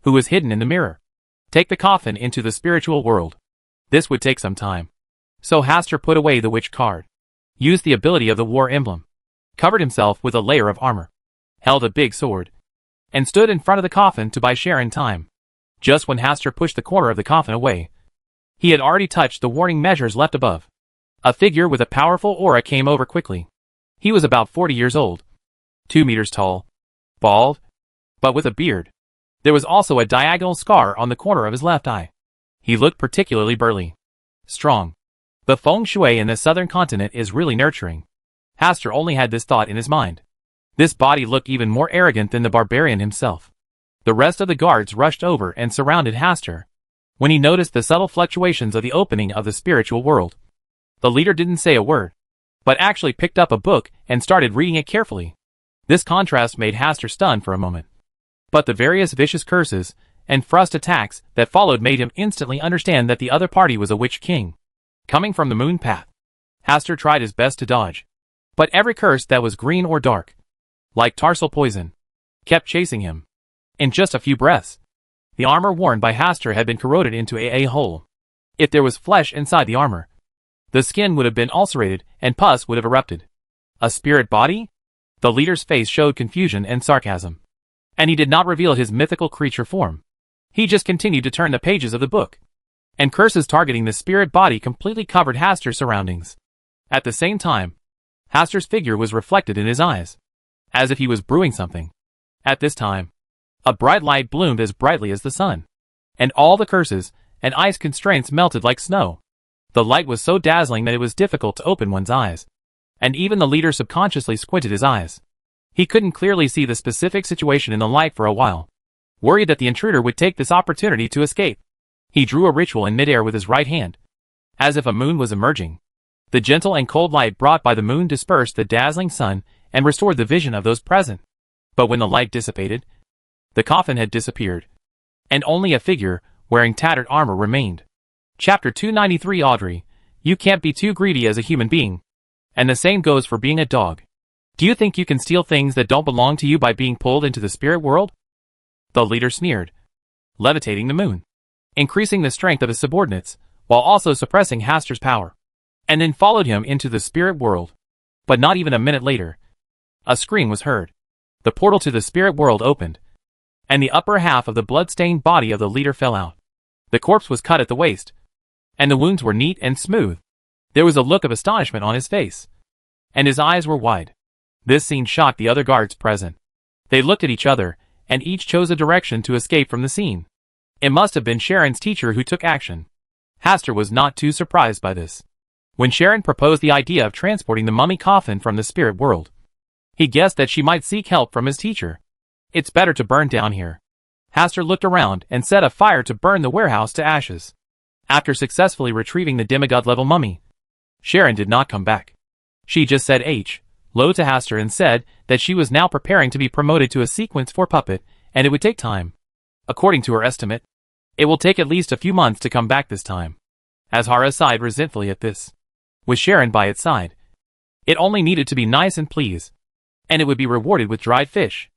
who was hidden in the mirror, take the coffin into the spiritual world. This would take some time. So Hastur put away the witch card, used the ability of the war emblem, covered himself with a layer of armor, held a big sword, and stood in front of the coffin to buy Sharon time. Just when Hastur pushed the corner of the coffin away, he had already touched the warning measures left above. A figure with a powerful aura came over quickly. He was about 40 years old, 2 meters tall, bald, but with a beard. There was also a diagonal scar on the corner of his left eye. He looked particularly burly, strong. The feng shui in the southern continent is really nurturing. Hastur only had this thought in his mind. This body looked even more arrogant than the barbarian himself. The rest of the guards rushed over and surrounded Hastur. When he noticed the subtle fluctuations of the opening of the spiritual world, the leader didn't say a word, but actually picked up a book and started reading it carefully. This contrast made Hastur stunned for a moment. But the various vicious curses and thrust attacks that followed made him instantly understand that the other party was a witch king. Coming from the moon path, Hastur tried his best to dodge. But every curse that was green or dark, like tarsal poison, kept chasing him. In just a few breaths, the armor worn by Hastur had been corroded into a hole. If there was flesh inside the armor, the skin would have been ulcerated and pus would have erupted. A spirit body? The leader's face showed confusion and sarcasm. And he did not reveal his mythical creature form. He just continued to turn the pages of the book. And curses targeting the spirit body completely covered Hastur's surroundings. At the same time, Hastur's figure was reflected in his eyes, as if he was brewing something. At this time, a bright light bloomed as brightly as the sun, and all the curses and ice constraints melted like snow. The light was so dazzling that it was difficult to open one's eyes, and even the leader subconsciously squinted his eyes. He couldn't clearly see the specific situation in the light for a while, worried that the intruder would take this opportunity to escape. He drew a ritual in midair with his right hand, as if a moon was emerging. The gentle and cold light brought by the moon dispersed the dazzling sun and restored the vision of those present. But when the light dissipated, the coffin had disappeared, and only a figure wearing tattered armor remained. Chapter 293 Audrey, you can't be too greedy as a human being. And the same goes for being a dog. Do you think you can steal things that don't belong to you by being pulled into the spirit world? The leader sneered, levitating the moon, increasing the strength of his subordinates, while also suppressing Hastur's power, and then followed him into the spirit world. But not even a minute later, a scream was heard. The portal to the spirit world opened, and the upper half of the blood-stained body of the leader fell out. The corpse was cut at the waist, and the wounds were neat and smooth. There was a look of astonishment on his face, and his eyes were wide. This scene shocked the other guards present. They looked at each other, and each chose a direction to escape from the scene. It must have been Sharon's teacher who took action. Hastur was not too surprised by this. When Sharon proposed the idea of transporting the mummy coffin from the spirit world, he guessed that she might seek help from his teacher. It's better to burn down here. Hastur looked around and set a fire to burn the warehouse to ashes. After successfully retrieving the demigod-level mummy, Sharon did not come back. She just said low to Hastur and said that she was now preparing to be promoted to a sequence 4 puppet, and it would take time. According to her estimate, it will take at least a few months to come back this time. Azhara sighed resentfully at this. With Sharon by its side, it only needed to be nice and please, and it would be rewarded with dried fish.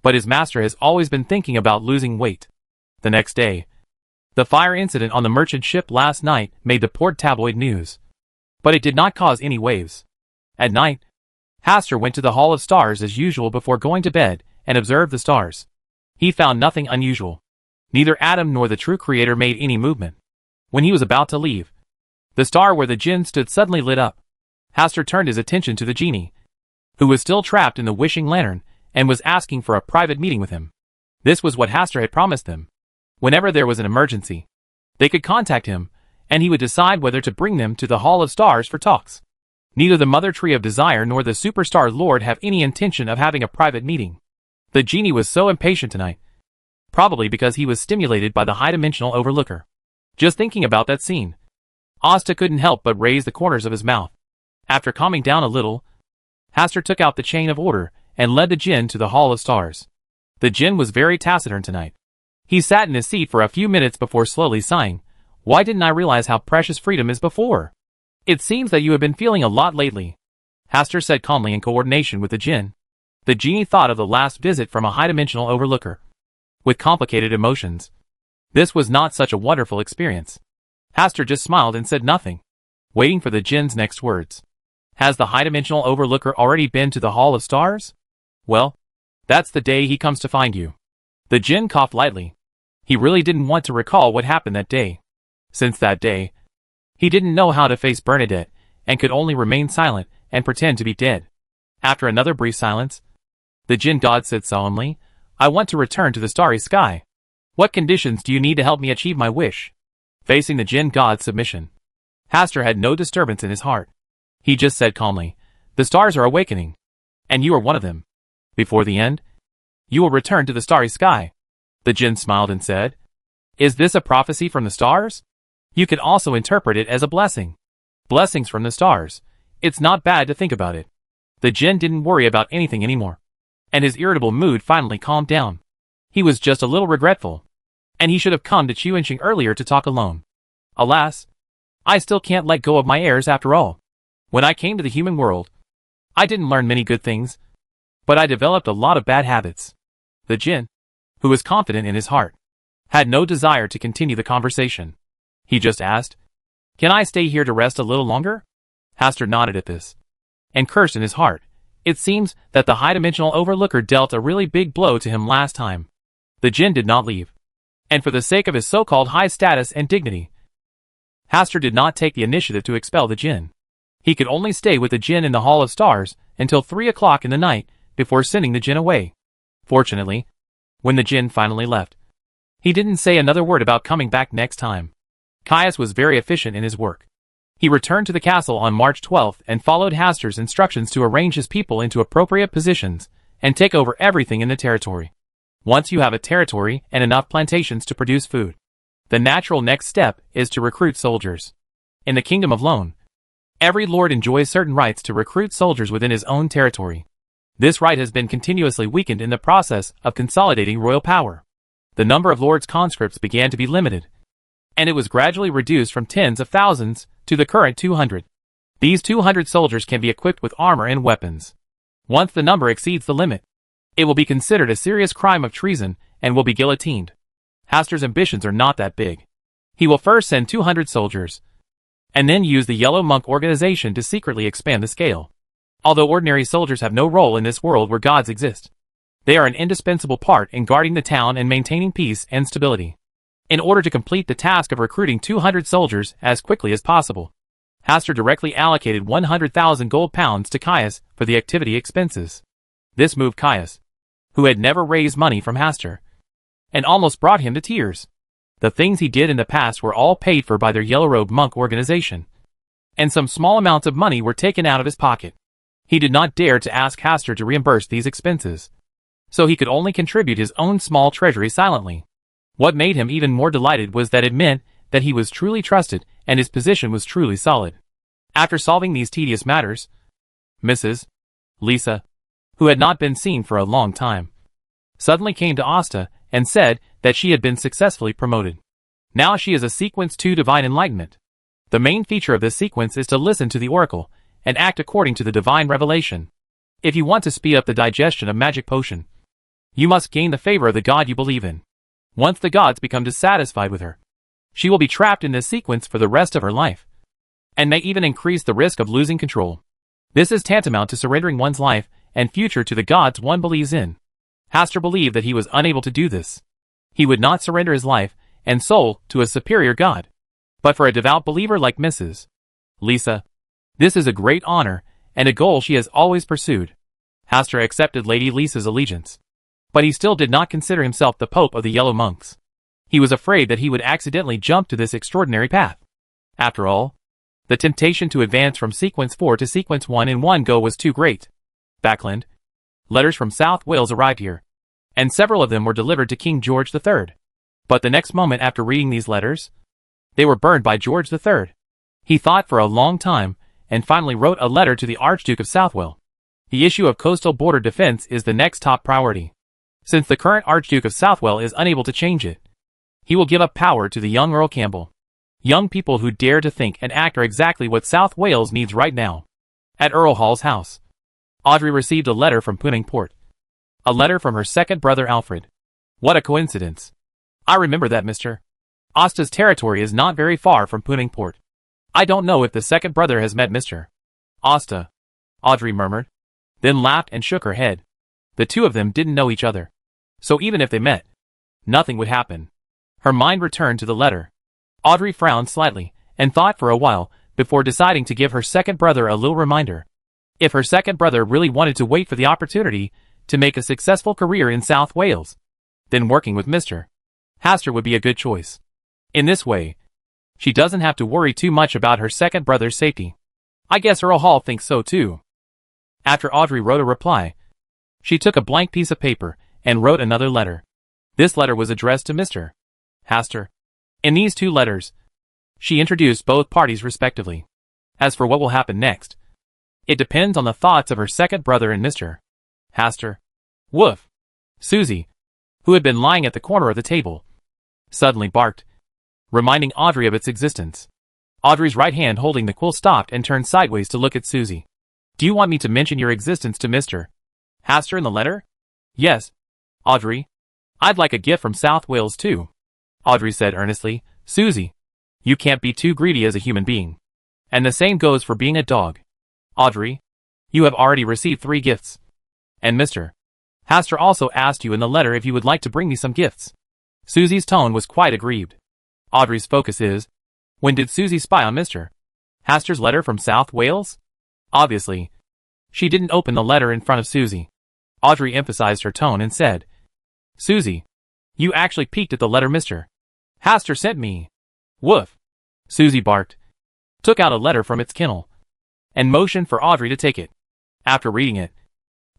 But his master has always been thinking about losing weight. The next day, the fire incident on the merchant ship last night made the port tabloid news. But it did not cause any waves. At night, Hastur went to the Hall of Stars as usual before going to bed and observed the stars. He found nothing unusual. Neither Adam nor the true creator made any movement. When he was about to leave, the star where the jinn stood suddenly lit up. Hastur turned his attention to the genie, who was still trapped in the wishing lantern and was asking for a private meeting with him. This was what Hastur had promised them. Whenever there was an emergency, they could contact him, and he would decide whether to bring them to the Hall of Stars for talks. Neither the Mother Tree of Desire nor the Superstar Lord have any intention of having a private meeting. The genie was so impatient tonight, probably because he was stimulated by the high-dimensional overlooker. Just thinking about that scene, Asta couldn't help but raise the corners of his mouth. After calming down a little, Hastur took out the chain of order and led the jinn to the Hall of Stars. The jinn was very taciturn tonight. He sat in his seat for a few minutes before slowly sighing. Why didn't I realize how precious freedom is before? It seems that you have been feeling a lot lately, Hastur said calmly in coordination with the jinn. The genie thought of the last visit from a high-dimensional overlooker, with complicated emotions. This was not such a wonderful experience. Hastur just smiled and said nothing, waiting for the jinn's next words. Has the high-dimensional overlooker already been to the Hall of Stars? Well, that's the day he comes to find you. The jinn coughed lightly. He really didn't want to recall what happened that day. Since that day, he didn't know how to face Bernadette, and could only remain silent and pretend to be dead. After another brief silence, the jinn god said solemnly, I want to return to the starry sky. What conditions do you need to help me achieve my wish? Facing the jinn god's submission, Hastur had no disturbance in his heart. He just said calmly, the stars are awakening, and you are one of them. Before the end, you will return to the starry sky. The jinn smiled and said, Is this a prophecy from the stars? You can also interpret it as a blessing. Blessings from the stars. It's not bad to think about it. The jinn didn't worry about anything anymore, and his irritable mood finally calmed down. He was just a little regretful, and he should have come to Chuanxing earlier to talk alone. Alas, I still can't let go of my airs after all. When I came to the human world, I didn't learn many good things, but I developed a lot of bad habits. The jinn, who was confident in his heart, had no desire to continue the conversation. He just asked, Can I stay here to rest a little longer? Hastur nodded at this, and cursed in his heart. It seems that the high-dimensional overlooker dealt a really big blow to him last time. The jinn did not leave, and for the sake of his so-called high status and dignity, Hastur did not take the initiative to expel the jinn. He could only stay with the jinn in the Hall of Stars until 3 o'clock in the night before sending the jinn away. Fortunately, when the jinn finally left, he didn't say another word about coming back next time. Caius was very efficient in his work. He returned to the castle on March 12th and followed Hastur's instructions to arrange his people into appropriate positions and take over everything in the territory. Once you have a territory and enough plantations to produce food, the natural next step is to recruit soldiers. In the Kingdom of Lone, every lord enjoys certain rights to recruit soldiers within his own territory. This right has been continuously weakened in the process of consolidating royal power. The number of lords conscripts began to be limited, and it was gradually reduced from tens of thousands to the current 200. These 200 soldiers can be equipped with armor and weapons. Once the number exceeds the limit, it will be considered a serious crime of treason and will be guillotined. Hastur's ambitions are not that big. He will first send 200 soldiers, and then use the Yellow Monk organization to secretly expand the scale. Although ordinary soldiers have no role in this world where gods exist, They are an indispensable part in guarding the town and maintaining peace and stability. In order to complete the task of recruiting 200 soldiers as quickly as possible, Hastur directly allocated 100,000 gold pounds to Caius for the activity expenses. This moved Caius, who had never raised money from Hastur, and almost brought him to tears. The things he did in the past were all paid for by their yellow-robed monk organization, and some small amounts of money were taken out of his pocket. He did not dare to ask Hastur to reimburse these expenses, so he could only contribute his own small treasury silently. What made him even more delighted was that it meant that he was truly trusted and his position was truly solid. After solving these tedious matters, Mrs. Lisa, who had not been seen for a long time, suddenly came to Asta and said that she had been successfully promoted. Now she is a sequence 2 divine enlightenment. The main feature of this sequence is to listen to the oracle and act according to the divine revelation. If you want to speed up the digestion of magic potion, you must gain the favor of the god you believe in. Once the gods become dissatisfied with her, she will be trapped in this sequence for the rest of her life, and may even increase the risk of losing control. This is tantamount to surrendering one's life and future to the gods one believes in. Hastur believed that he was unable to do this. He would not surrender his life and soul to a superior god. But for a devout believer like Mrs. Lisa, this is a great honor and a goal she has always pursued. Hastur accepted Lady Lisa's allegiance, but he still did not consider himself the Pope of the Yellow Monks. He was afraid that he would accidentally jump to this extraordinary path. After all, the temptation to advance from sequence 4 to sequence 1 in one go was too great. Backland. Letters from South Wales arrived here, and several of them were delivered to King George III. But the next moment after reading these letters, they were burned by George III. He thought for a long time, and finally wrote a letter to the Archduke of Southwell. The issue of coastal border defense is the next top priority. Since the current Archduke of Southwell is unable to change it, he will give up power to the young Earl Campbell. Young people who dare to think and act are exactly what South Wales needs right now. At Earl Hall's house, Audrey received a letter from Punningport. A letter from her second brother Alfred. What a coincidence. I remember that, Mr. Asta's territory is not very far from Punningport. I don't know if the second brother has met Mr. Asta, Audrey murmured, then laughed and shook her head. The two of them didn't know each other, so even if they met, nothing would happen. Her mind returned to the letter. Audrey frowned slightly, and thought for a while, before deciding to give her second brother a little reminder. If her second brother really wanted to wait for the opportunity to make a successful career in South Wales, then working with Mr. Hastur would be a good choice. In this way, she doesn't have to worry too much about her second brother's safety. I guess Earl Hall thinks so too. After Audrey wrote a reply, she took a blank piece of paper and wrote another letter. This letter was addressed to Mr. Hastur. In these two letters, she introduced both parties respectively. As for what will happen next, it depends on the thoughts of her second brother and Mr. Hastur. Woof! Susie, who had been lying at the corner of the table, suddenly barked, reminding Audrey of its existence. Audrey's right hand holding the quill stopped and turned sideways to look at Susie. Do you want me to mention your existence to Mr. Hastur in the letter? Yes, Audrey. I'd like a gift from South Wales too, Audrey said earnestly. Susie, you can't be too greedy as a human being. And the same goes for being a dog. Audrey, you have already received 3 gifts. And Mr. Hastur also asked you in the letter if you would like to bring me some gifts. Susie's tone was quite aggrieved. Audrey's focus is, when did Susie spy on Mr. Hastur's letter from South Wales? Obviously, she didn't open the letter in front of Susie. Audrey emphasized her tone and said, Susie, you actually peeked at the letter Mr. Hastur sent me. Woof! Susie barked, took out a letter from its kennel, and motioned for Audrey to take it. After reading it,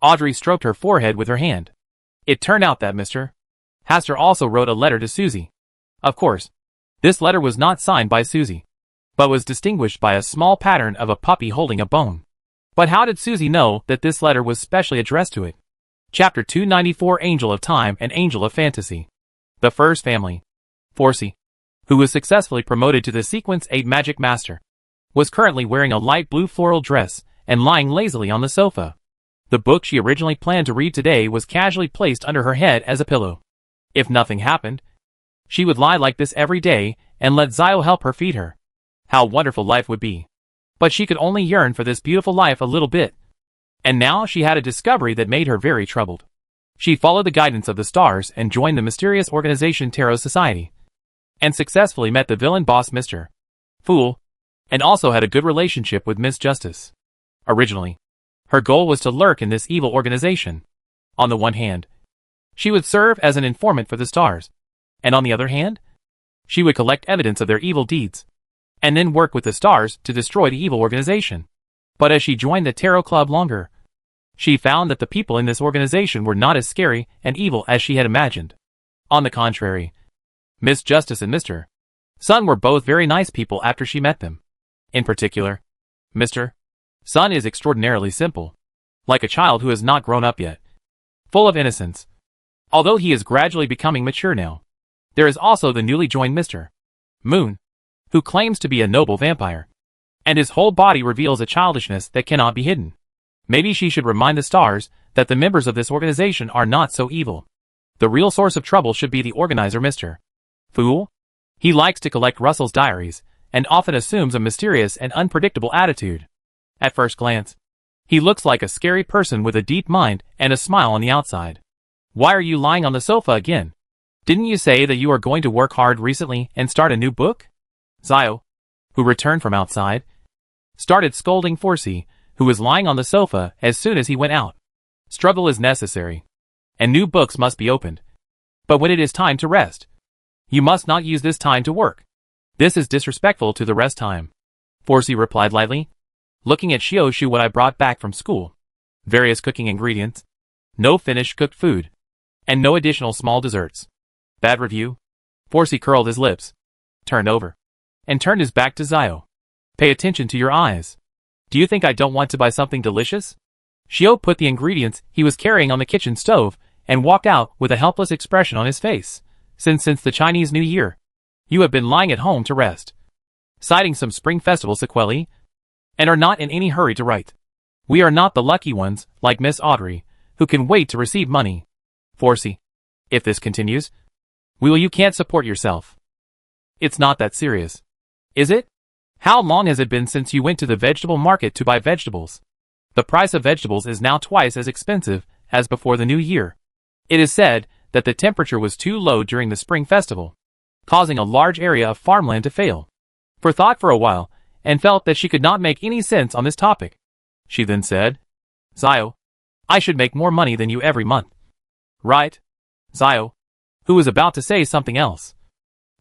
Audrey stroked her forehead with her hand. It turned out that Mr. Hastur also wrote a letter to Susie. Of course, this letter was not signed by Susie, but was distinguished by a small pattern of a puppy holding a bone. But how did Susie know that this letter was specially addressed to it? Chapter 294 Angel of Time and Angel of Fantasy. The first family, Forsey, who was successfully promoted to the Sequence 8 Magic Master, was currently wearing a light blue floral dress and lying lazily on the sofa. The book she originally planned to read today was casually placed under her head as a pillow. If nothing happened, she would lie like this every day and let Zio help her feed her. How wonderful life would be. But she could only yearn for this beautiful life a little bit. And now she had a discovery that made her very troubled. She followed the guidance of the stars and joined the mysterious organization Tarot Society, and successfully met the villain boss Mr. Fool, and also had a good relationship with Miss Justice. Originally, her goal was to lurk in this evil organization. On the one hand, she would serve as an informant for the stars, and on the other hand, she would collect evidence of their evil deeds, and then work with the stars to destroy the evil organization. But as she joined the Tarot Club longer, she found that the people in this organization were not as scary and evil as she had imagined. On the contrary, Miss Justice and Mr. Sun were both very nice people after she met them. In particular, Mr. Sun is extraordinarily simple, like a child who has not grown up yet, full of innocence. Although he is gradually becoming mature now, there is also the newly joined Mr. Moon, who claims to be a noble vampire, and his whole body reveals a childishness that cannot be hidden. Maybe she should remind the stars that the members of this organization are not so evil. The real source of trouble should be the organizer Mr. Fool. He likes to collect Russell's diaries, and often assumes a mysterious and unpredictable attitude. At first glance, he looks like a scary person with a deep mind and a smile on the outside. Why are you lying on the sofa again? Didn't you say that you are going to work hard recently and start a new book? Zio, who returned from outside, started scolding Forsey, who was lying on the sofa as soon as he went out. Struggle is necessary, and new books must be opened. But when it is time to rest, you must not use this time to work. This is disrespectful to the rest time. Forsey replied lightly, looking at Shioshu what I brought back from school. Various cooking ingredients, no finished cooked food, and no additional small desserts. Bad review? Forsey curled his lips, turned over, and turned his back to Zio. Pay attention to your eyes. Do you think I don't want to buy something delicious? Shio put the ingredients he was carrying on the kitchen stove and walked out with a helpless expression on his face. Since the Chinese New Year, you have been lying at home to rest, citing some spring festival sequelae, and are not in any hurry to write. We are not the lucky ones, like Miss Audrey, who can wait to receive money. Forsey, if this continues, you can't support yourself. It's not that serious, is it? How long has it been since you went to the vegetable market to buy vegetables? The price of vegetables is now twice as expensive as before the new year. It is said that the temperature was too low during the spring festival, causing a large area of farmland to fail. For thought for a while, and felt that she could not make any sense on this topic. She then said, Zio, I should make more money than you every month. Right? Zio, who was about to say something else,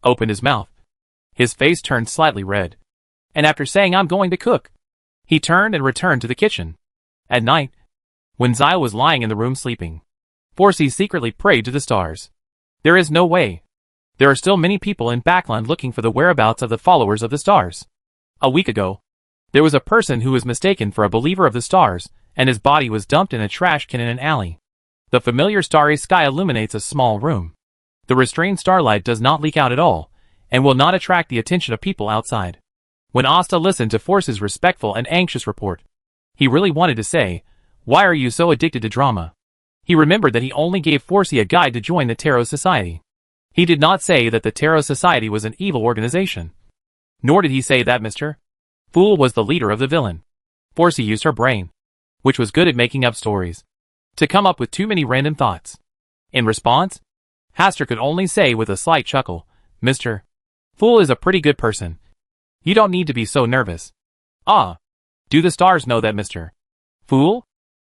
opened his mouth. His face turned slightly red, and after saying I'm going to cook, he turned and returned to the kitchen. At night, when Zio was lying in the room sleeping, Forsey secretly prayed to the stars. There is no way. There are still many people in Backland looking for the whereabouts of the followers of the stars. A week ago, there was a person who was mistaken for a believer of the stars, and his body was dumped in a trash can in an alley. The familiar starry sky illuminates a small room. The restrained starlight does not leak out at all, and will not attract the attention of people outside. When Asta listened to Forsey's respectful and anxious report, he really wanted to say, why are you so addicted to drama? He remembered that he only gave Forsey a guide to join the Tarot Society. He did not say that the Tarot Society was an evil organization. Nor did he say that Mr. Fool was the leader of the villain. Forsey used her brain, which was good at making up stories, to come up with too many random thoughts. In response, Haster could only say with a slight chuckle, Mr. Fool is a pretty good person. You don't need to be so nervous. Ah, do the stars know that Mr. Fool?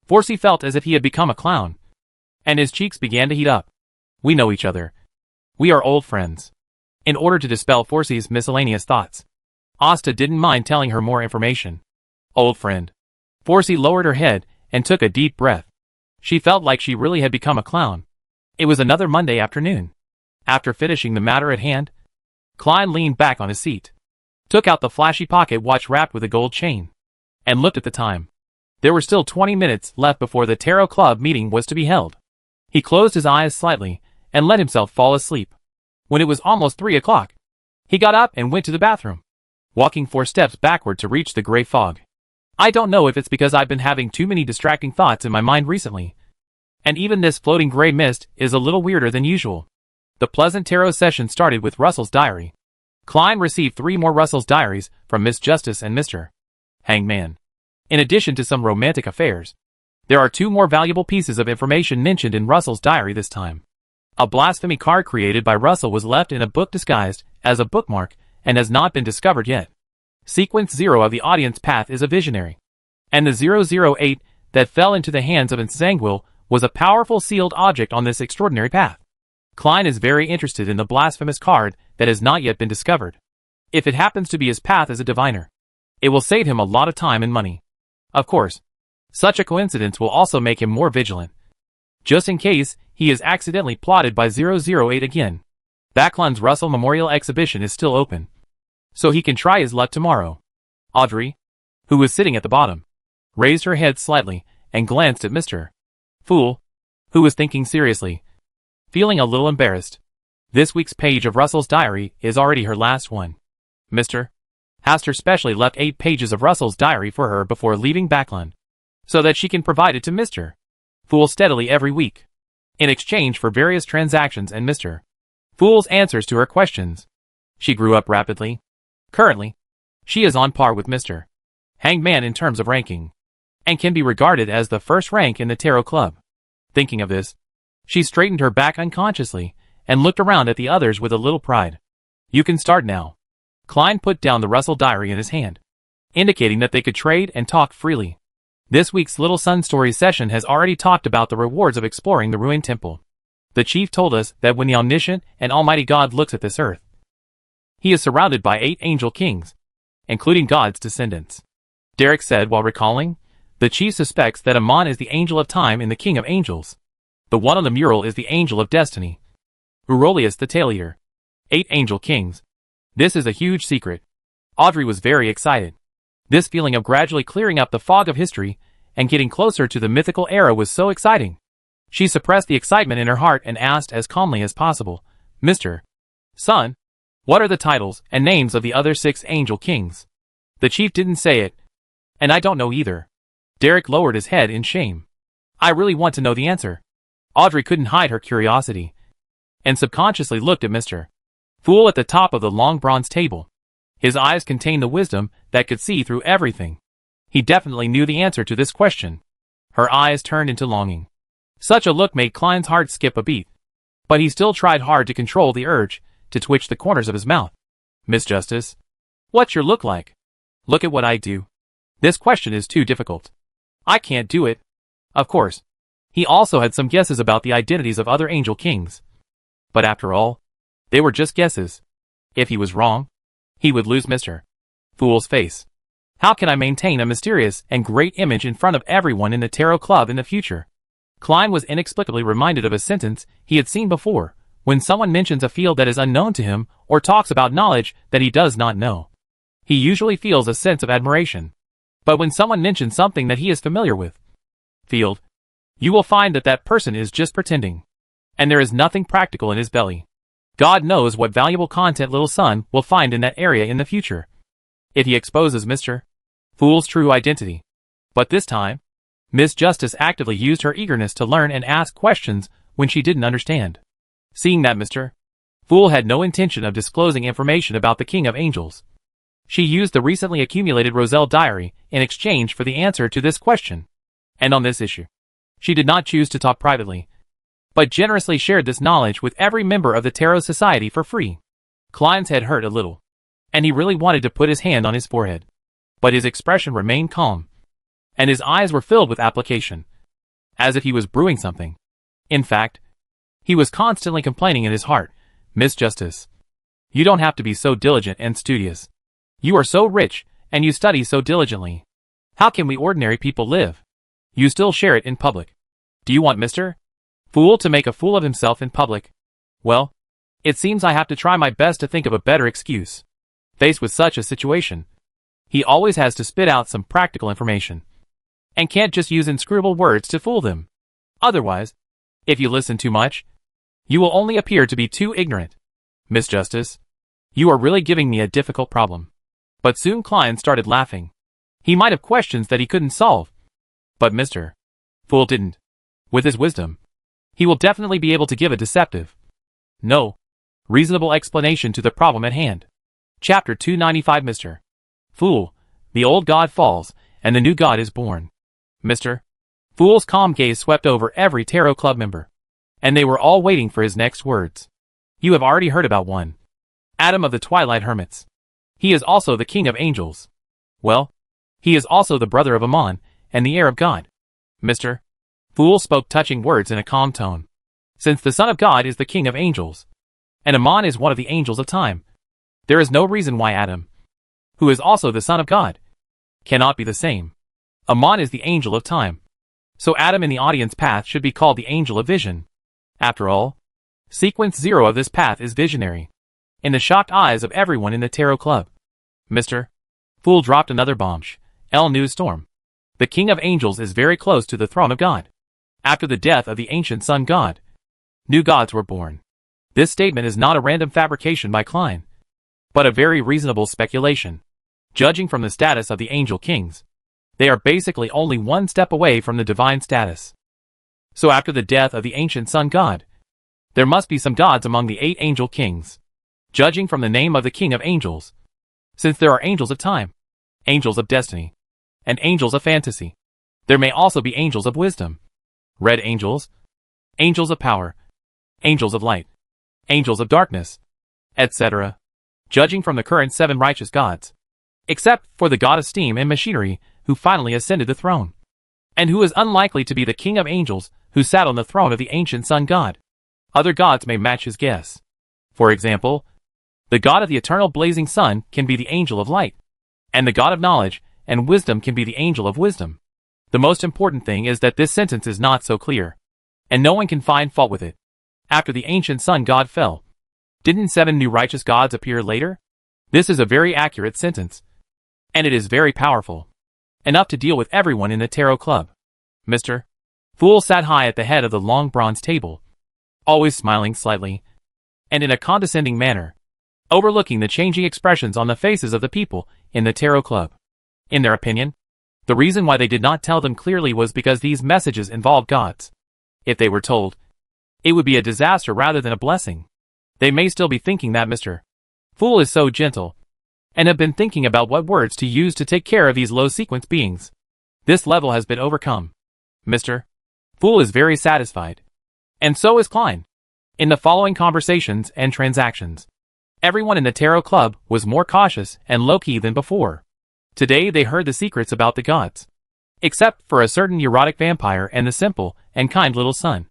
Forsey felt as if he had become a clown, and his cheeks began to heat up. We know each other. We are old friends. In order to dispel Forsey's miscellaneous thoughts, Asta didn't mind telling her more information. Old friend. Forsey lowered her head and took a deep breath. She felt like she really had become a clown. It was another Monday afternoon. After finishing the matter at hand, Klein leaned back on his seat, took out the flashy pocket watch wrapped with a gold chain, and looked at the time. There were still 20 minutes left before the Tarot Club meeting was to be held. He closed his eyes slightly and let himself fall asleep. When it was almost 3 o'clock, he got up and went to the bathroom, walking 4 steps backward to reach the gray fog. I don't know if it's because I've been having too many distracting thoughts in my mind recently, and even this floating gray mist is a little weirder than usual. The pleasant tarot session started with Russell's diary. Klein received 3 more Russell's diaries from Miss Justice and Mr. Hangman, in addition to some romantic affairs. There are two more valuable pieces of information mentioned in Russell's diary this time. A blasphemy card created by Russell was left in a book disguised as a bookmark and has not been discovered yet. Sequence 0 of the audience path is a visionary. And the 008 that fell into the hands of Nsangwil was a powerful sealed object on this extraordinary path. Klein is very interested in the blasphemous card that has not yet been discovered. If it happens to be his path as a diviner, it will save him a lot of time and money. Of course, such a coincidence will also make him more vigilant, just in case he is accidentally plotted by 008 again. Backlund's Russell Memorial Exhibition is still open, so he can try his luck tomorrow. Audrey, who was sitting at the bottom, raised her head slightly and glanced at Mr. Fool, who was thinking seriously, feeling a little embarrassed. This week's page of Russell's diary is already her last one. Mr. Haster specially left 8 pages of Russell's diary for her before leaving Backlund, so that she can provide it to Mr. Fool steadily every week, in exchange for various transactions and Mr. Fool's answers to her questions. She grew up rapidly. Currently, she is on par with Mr. Hangman in terms of ranking, and can be regarded as the first rank in the Tarot Club. Thinking of this, she straightened her back unconsciously and looked around at the others with a little pride. You can start now. Klein put down the Russell diary in his hand, indicating that they could trade and talk freely. This week's Little Sun Stories session has already talked about the rewards of exploring the ruined temple. The chief told us that when the omniscient and almighty God looks at this earth, he is surrounded by 8 angel kings, including God's descendants. Derek said while recalling, the chief suspects that Amon is the angel of time and the king of angels. The one on the mural is the angel of destiny, Aurelius the Tailier. 8 angel kings. This is a huge secret. Audrey was very excited. This feeling of gradually clearing up the fog of history and getting closer to the mythical era was so exciting. She suppressed the excitement in her heart and asked as calmly as possible, Mr. Son, what are the titles and names of the other 6 angel kings? The chief didn't say it, and I don't know either. Derek lowered his head in shame. I really want to know the answer. Audrey couldn't hide her curiosity, and subconsciously looked at Mr. Fool at the top of the long bronze table. His eyes contained the wisdom that could see through everything. He definitely knew the answer to this question. Her eyes turned into longing. Such a look made Klein's heart skip a beat, but he still tried hard to control the urge to twitch the corners of his mouth. Miss Justice, what's your look like? Look at what I do. This question is too difficult. I can't do it. Of course, he also had some guesses about the identities of other angel kings. But after all, they were just guesses. If he was wrong, he would lose Mr. Fool's face. How can I maintain a mysterious and great image in front of everyone in the Tarot Club in the future? Klein was inexplicably reminded of a sentence he had seen before, when someone mentions a field that is unknown to him or talks about knowledge that he does not know. He usually feels a sense of admiration. But when someone mentions something that he is familiar with, field, you will find that that person is just pretending. And there is nothing practical in his belly. God knows what valuable content Little Sun will find in that area in the future, if he exposes Mr. Fool's true identity. But this time, Miss Justice actively used her eagerness to learn and ask questions when she didn't understand. Seeing that Mr. Fool had no intention of disclosing information about the King of Angels, she used the recently accumulated Roselle diary in exchange for the answer to this question. And on this issue, she did not choose to talk privately, but generously shared this knowledge with every member of the Tarot Society for free. Klein's head hurt a little, and he really wanted to put his hand on his forehead. But his expression remained calm, and his eyes were filled with application, as if he was brewing something. In fact, he was constantly complaining in his heart, Miss Justice, you don't have to be so diligent and studious. You are so rich, and you study so diligently. How can we ordinary people live? You still share it in public. Do you want Mr. Fool to make a fool of himself in public? Well, it seems I have to try my best to think of a better excuse. Faced with such a situation, he always has to spit out some practical information, and can't just use inscrutable words to fool them. Otherwise, if you listen too much, you will only appear to be too ignorant. Miss Justice, you are really giving me a difficult problem. But soon Klein started laughing. He might have questions that he couldn't solve, but Mr. Fool didn't. With his wisdom, he will definitely be able to give a deceptive, no, reasonable explanation to the problem at hand. Chapter 295 Mr. Fool, the old god falls, and the new god is born. Mr. Fool's calm gaze swept over every Tarot Club member, and they were all waiting for his next words. You have already heard about one. Adam of the Twilight Hermits. He is also the king of angels. Well, he is also the brother of Ammon, and the heir of God. Mr. Fool spoke touching words in a calm tone. Since the Son of God is the king of angels, and Ammon is one of the angels of time, there is no reason why Adam, who is also the Son of God, cannot be the same. Ammon is the angel of time, so Adam in the audience path should be called the angel of vision. After all, sequence 0 of this path is visionary. In the shocked eyes of everyone in the Tarot Club, Mr. Fool dropped another bombshell news storm. The King of Angels is very close to the throne of God. After the death of the ancient sun god, new gods were born. This statement is not a random fabrication by Klein, but a very reasonable speculation. Judging from the status of the angel kings, they are basically only one step away from the divine status. So after the death of the ancient sun god, there must be some gods among the 8 angel kings. Judging from the name of the king of angels, since there are angels of time, angels of destiny, and angels of fantasy, there may also be angels of wisdom, red angels, angels of power, angels of light, angels of darkness, etc. Judging from the current 7 righteous gods, except for the god of steam and machinery who finally ascended the throne, and who is unlikely to be the king of angels who sat on the throne of the ancient sun god. Other gods may match his guess. For example, the god of the eternal blazing sun can be the angel of light, and the god of knowledge and wisdom can be the angel of wisdom. The most important thing is that this sentence is not so clear, and no one can find fault with it. After the ancient sun god fell, didn't 7 new righteous gods appear later? This is a very accurate sentence, and it is very powerful, enough to deal with everyone in the Tarot Club. Mr. Fool sat high at the head of the long bronze table, always smiling slightly, and in a condescending manner, overlooking the changing expressions on the faces of the people in the Tarot Club. In their opinion, the reason why they did not tell them clearly was because these messages involved gods. If they were told, it would be a disaster rather than a blessing. They may still be thinking that Mr. Fool is so gentle, and have been thinking about what words to use to take care of these low-sequence beings. This level has been overcome. Mr. Fool is very satisfied. And so is Klein. In the following conversations and transactions, everyone in the Tarot Club was more cautious and low-key than before. Today they heard the secrets about the gods. Except for a certain neurotic vampire and the simple and kind little son.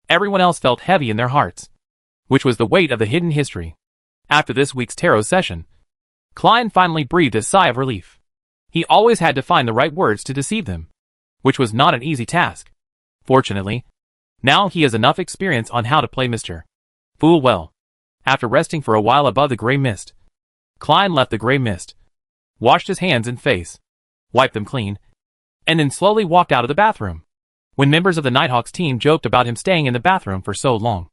Everyone else felt heavy in their hearts, which was the weight of the hidden history. After this week's tarot session, Klein finally breathed a sigh of relief. He always had to find the right words to deceive them, which was not an easy task. Fortunately, now he has enough experience on how to play Mr. Fool well. After resting for a while above the gray mist, Klein left the gray mist, washed his hands and face, wiped them clean, and then slowly walked out of the bathroom. When members of the Nighthawks team joked about him staying in the bathroom for so long,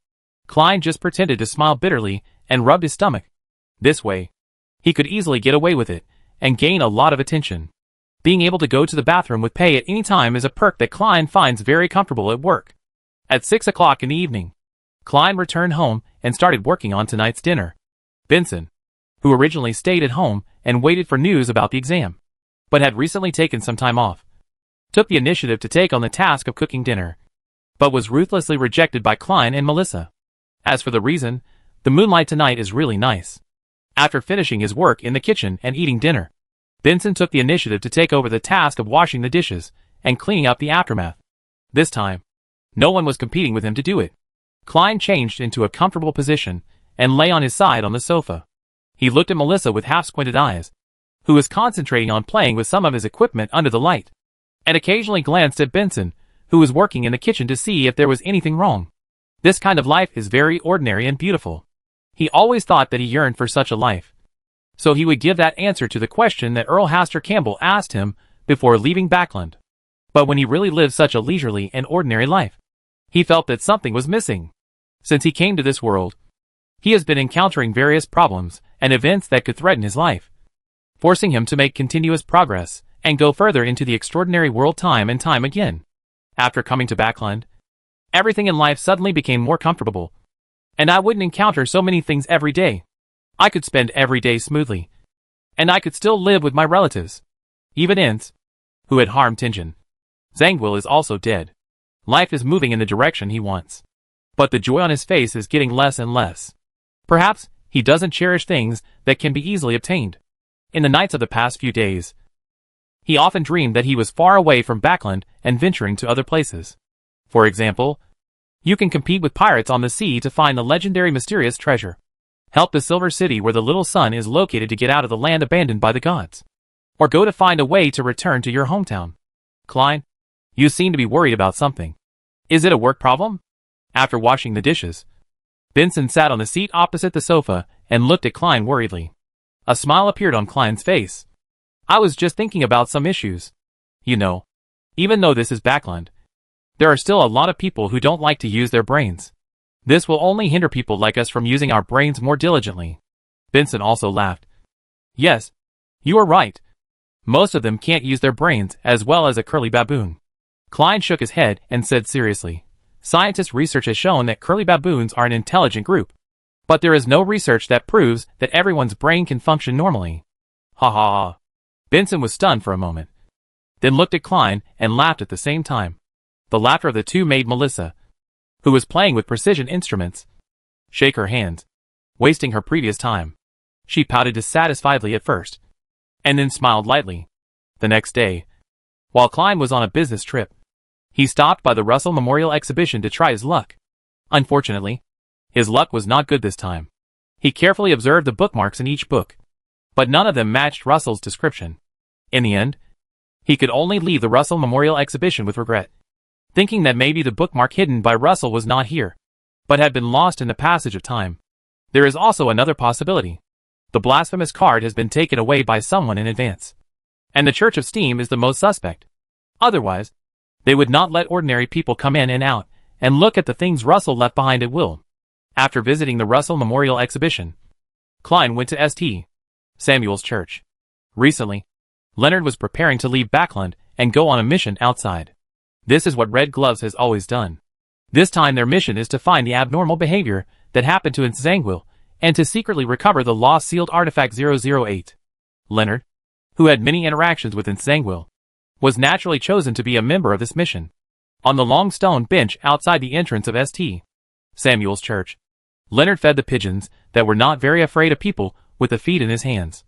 Klein just pretended to smile bitterly and rubbed his stomach. This way, he could easily get away with it and gain a lot of attention. Being able to go to the bathroom with pay at any time is a perk that Klein finds very comfortable at work. At 6 o'clock in the evening, Klein returned home and started working on tonight's dinner. Benson, who originally stayed at home and waited for news about the exam, but had recently taken some time off, took the initiative to take on the task of cooking dinner, but was ruthlessly rejected by Klein and Melissa. As for the reason, the moonlight tonight is really nice. After finishing his work in the kitchen and eating dinner, Benson took the initiative to take over the task of washing the dishes and cleaning up the aftermath. This time, no one was competing with him to do it. Klein changed into a comfortable position and lay on his side on the sofa. He looked at Melissa with half-squinted eyes, who was concentrating on playing with some of his equipment under the light, and occasionally glanced at Benson, who was working in the kitchen to see if there was anything wrong. This kind of life is very ordinary and beautiful. He always thought that he yearned for such a life. So he would give that answer to the question that Earl Haster Campbell asked him before leaving Backland. But when he really lived such a leisurely and ordinary life, he felt that something was missing. Since he came to this world, he has been encountering various problems and events that could threaten his life, forcing him to make continuous progress and go further into the extraordinary world time and time again. After coming to Backland, everything in life suddenly became more comfortable, and I wouldn't encounter so many things every day. I could spend every day smoothly, and I could still live with my relatives, even Ince, who had harmed Tingen. Zangwill is also dead. Life is moving in the direction he wants. But the joy on his face is getting less and less. Perhaps he doesn't cherish things that can be easily obtained. In the nights of the past few days, he often dreamed that he was far away from Backland and venturing to other places. For example, you can compete with pirates on the sea to find the legendary mysterious treasure. Help the Silver City where the little sun is located to get out of the land abandoned by the gods. Or go to find a way to return to your hometown. Klein, you seem to be worried about something. Is it a work problem? After washing the dishes, Benson sat on the seat opposite the sofa and looked at Klein worriedly. A smile appeared on Klein's face. I was just thinking about some issues. You know, even though this is Backland, there are still a lot of people who don't like to use their brains. This will only hinder people like us from using our brains more diligently. Benson also laughed. Yes, you are right. Most of them can't use their brains as well as a curly baboon. Klein shook his head and said seriously, scientist research has shown that curly baboons are an intelligent group. But there is no research that proves that everyone's brain can function normally. Ha ha ha. Benson was stunned for a moment, then looked at Klein and laughed at the same time. The laughter of the two made Melissa, who was playing with precision instruments, shake her hands, wasting her previous time. She pouted dissatisfiedly at first, and then smiled lightly. The next day, while Klein was on a business trip, he stopped by the Russell Memorial Exhibition to try his luck. Unfortunately, his luck was not good this time. He carefully observed the bookmarks in each book, but none of them matched Russell's description. In the end, he could only leave the Russell Memorial Exhibition with regret, thinking that maybe the bookmark hidden by Russell was not here, but had been lost in the passage of time. There is also another possibility. The blasphemous card has been taken away by someone in advance, and the Church of Steam is the most suspect. Otherwise, they would not let ordinary people come in and out and look at the things Russell left behind at will. After visiting the Russell Memorial Exhibition, Klein went to St. Samuel's Church. Recently, Leonard was preparing to leave Backland and go on a mission outside. This is what Red Gloves has always done. This time their mission is to find the abnormal behavior that happened to Zangwill and to secretly recover the lost sealed artifact 008. Leonard, who had many interactions with Zangwill, was naturally chosen to be a member of this mission. On the long stone bench outside the entrance of St. Samuel's Church, Leonard fed the pigeons that were not very afraid of people with the feed in his hands,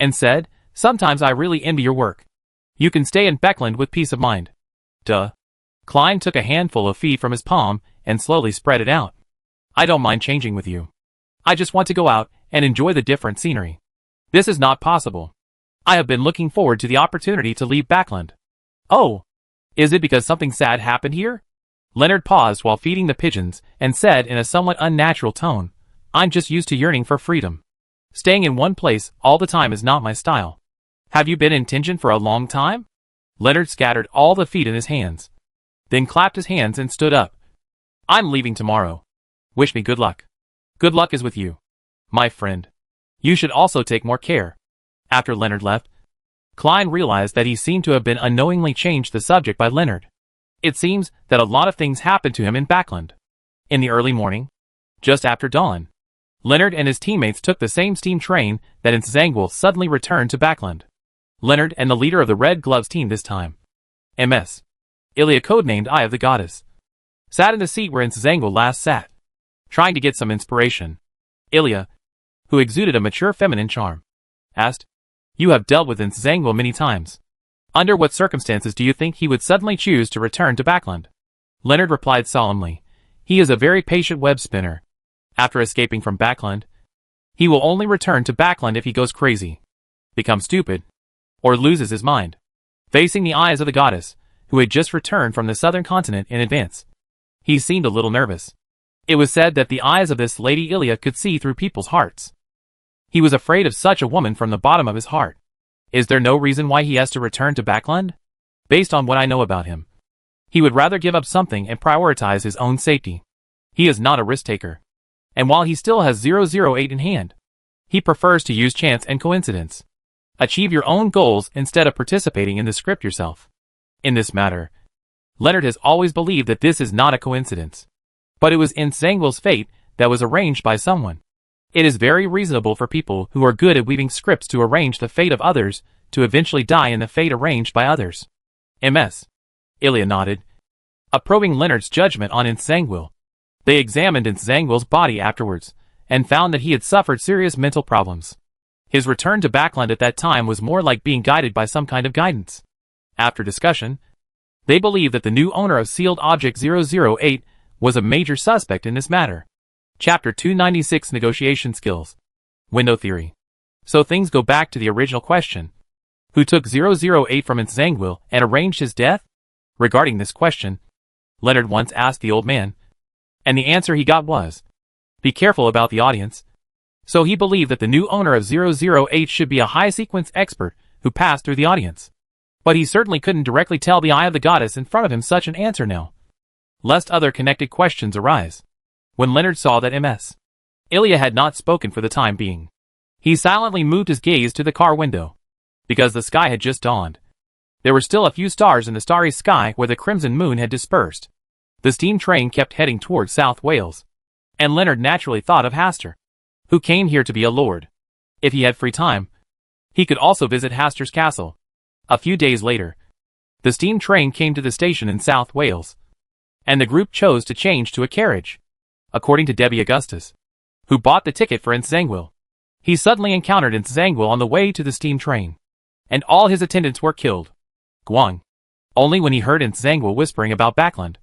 and said, "Sometimes I really envy your work. You can stay in Backland with peace of mind." Duh. Klein took a handful of feed from his palm and slowly spread it out. "I don't mind changing with you. I just want to go out and enjoy the different scenery. This is not possible. I have been looking forward to the opportunity to leave Backland." "Oh, is it because something sad happened here?" Leonard paused while feeding the pigeons and said in a somewhat unnatural tone, "I'm just used to yearning for freedom. Staying in one place all the time is not my style." "Have you been in Tingen for a long time?" Leonard scattered all the feed in his hands, then clapped his hands and stood up. "I'm leaving tomorrow. Wish me good luck." "Good luck is with you, my friend. You should also take more care." After Leonard left, Klein realized that he seemed to have been unknowingly changed the subject by Leonard. It seems that a lot of things happened to him in Backland. In the early morning, just after dawn, Leonard and his teammates took the same steam train that Zangwill suddenly returned to Backland. Leonard and the leader of the Red Gloves team this time, Ms. Ilya, codenamed Eye of the Goddess, sat in the seat where Zangwill last sat, trying to get some inspiration. Ilya, who exuded a mature feminine charm, asked, "You have dealt with Zangwill many times. Under what circumstances do you think he would suddenly choose to return to Backland?" Leonard replied solemnly, "He is a very patient web spinner. After escaping from Backland, he will only return to Backland if he goes crazy, becomes stupid, or loses his mind." Facing the eyes of the goddess, who had just returned from the southern continent in advance, he seemed a little nervous. It was said that the eyes of this Lady Ilya could see through people's hearts. He was afraid of such a woman from the bottom of his heart. Is there no reason why he has to return to Backland? Based on what I know about him, he would rather give up something and prioritize his own safety. He is not a risk-taker. And while he still has 008 in hand, he prefers to use chance and coincidence. Achieve your own goals instead of participating in the script yourself. In this matter, Leonard has always believed that this is not a coincidence, but it was Zangwill's fate that was arranged by someone. It is very reasonable for people who are good at weaving scripts to arrange the fate of others to eventually die in the fate arranged by others. Ms. Ilya nodded, approving Leonard's judgment on Zangwill. They examined Zangwill's body afterwards, and found that he had suffered serious mental problems. His return to Backland at that time was more like being guided by some kind of guidance. After discussion, they believed that the new owner of sealed object 008 was a major suspect in this matter. Chapter 296 Negotiation Skills. Window Theory. So things go back to the original question. Who took 008 from Zangwill and arranged his death? Regarding this question, Leonard once asked the old man, and the answer he got was, be careful about the audience. So he believed that the new owner of 008 should be a high-sequence expert who passed through the audience. But he certainly couldn't directly tell the eye of the goddess in front of him such an answer now, lest other connected questions arise. When Leonard saw that Ms. Ilya had not spoken for the time being, he silently moved his gaze to the car window, because the sky had just dawned. There were still a few stars in the starry sky where the crimson moon had dispersed. The steam train kept heading towards South Wales, and Leonard naturally thought of Hastur, who came here to be a lord. If he had free time, he could also visit Hastur's castle. A few days later, the steam train came to the station in South Wales, and the group chose to change to a carriage. According to Debbie Augustus, who bought the ticket for Zangwill, he suddenly encountered Zangwill on the way to the steam train, and all his attendants were killed. Guang. Only when he heard Zangwill whispering about Backland,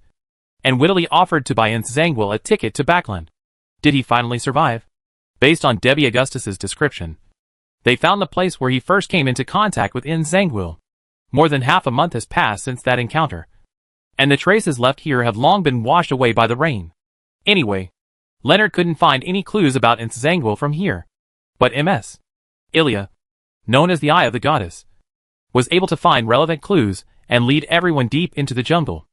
and wittily offered to buy Zangwill a ticket to Backland, did he finally survive. Based on Debbie Augustus's description, they found the place where he first came into contact with Zangwill. More than half a month has passed since that encounter, and the traces left here have long been washed away by the rain. Anyway, Leonard couldn't find any clues about Zangwill from here, but Ms. Ilya, known as the Eye of the Goddess, was able to find relevant clues and lead everyone deep into the jungle.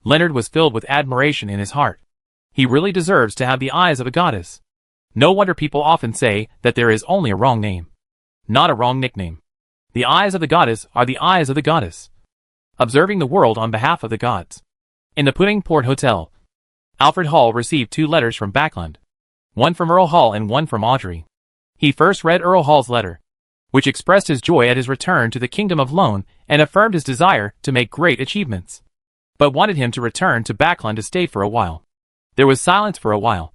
Leonard was filled with admiration in his heart. He really deserves to have the eyes of a goddess. No wonder people often say that there is only a wrong name, not a wrong nickname. The eyes of the goddess are the eyes of the goddess, observing the world on behalf of the gods. In the Puddingport Hotel, Alfred Hall received 2 letters from Backland, one from Earl Hall and one from Audrey. He first read Earl Hall's letter, which expressed his joy at his return to the Kingdom of Lone and affirmed his desire to make great achievements, but wanted him to return to Backland to stay for a while. There was silence for a while,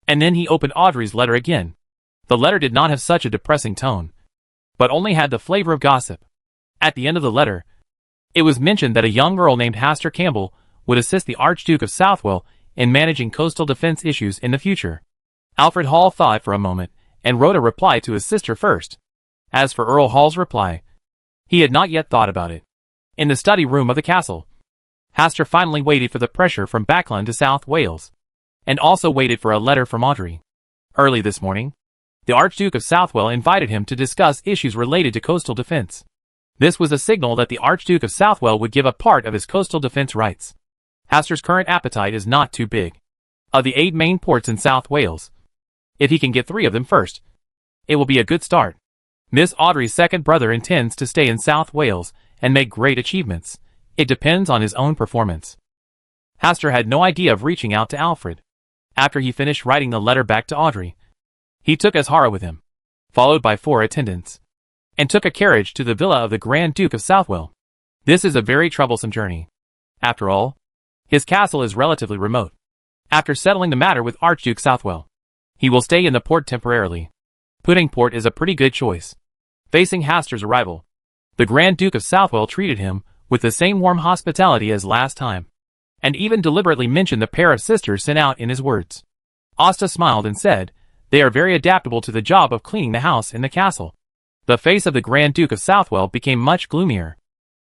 and then he opened Audrey's letter again. The letter did not have such a depressing tone, but only had the flavor of gossip. At the end of the letter, it was mentioned that a young girl named Hastur Campbell would assist the Archduke of Southwell in managing coastal defense issues in the future. Alfred Hall thought for a moment and wrote a reply to his sister first. As for Earl Hall's reply, he had not yet thought about it. In the study room of the castle, Hastur finally waited for the pressure from Backland to South Wales, and also waited for a letter from Audrey. Early this morning, the Archduke of Southwell invited him to discuss issues related to coastal defense. This was a signal that the Archduke of Southwell would give up part of his coastal defense rights. Hastur's current appetite is not too big. Of the 8 main ports in South Wales, if he can get 3 of them first, it will be a good start. Miss Audrey's second brother intends to stay in South Wales and make great achievements. It depends on his own performance. Hastur had no idea of reaching out to Alfred. After he finished writing the letter back to Audrey, he took Azhara with him, followed by 4 attendants, and took a carriage to the villa of the Grand Duke of Southwell. This is a very troublesome journey. After all, his castle is relatively remote. After settling the matter with Archduke Southwell, he will stay in the port temporarily. Puddingport is a pretty good choice. Facing Hastur's arrival, the Grand Duke of Southwell treated him with the same warm hospitality as last time, and even deliberately mentioned the pair of sisters sent out in his words. Asta smiled and said, "They are very adaptable to the job of cleaning the house in the castle." The face of the Grand Duke of Southwell became much gloomier.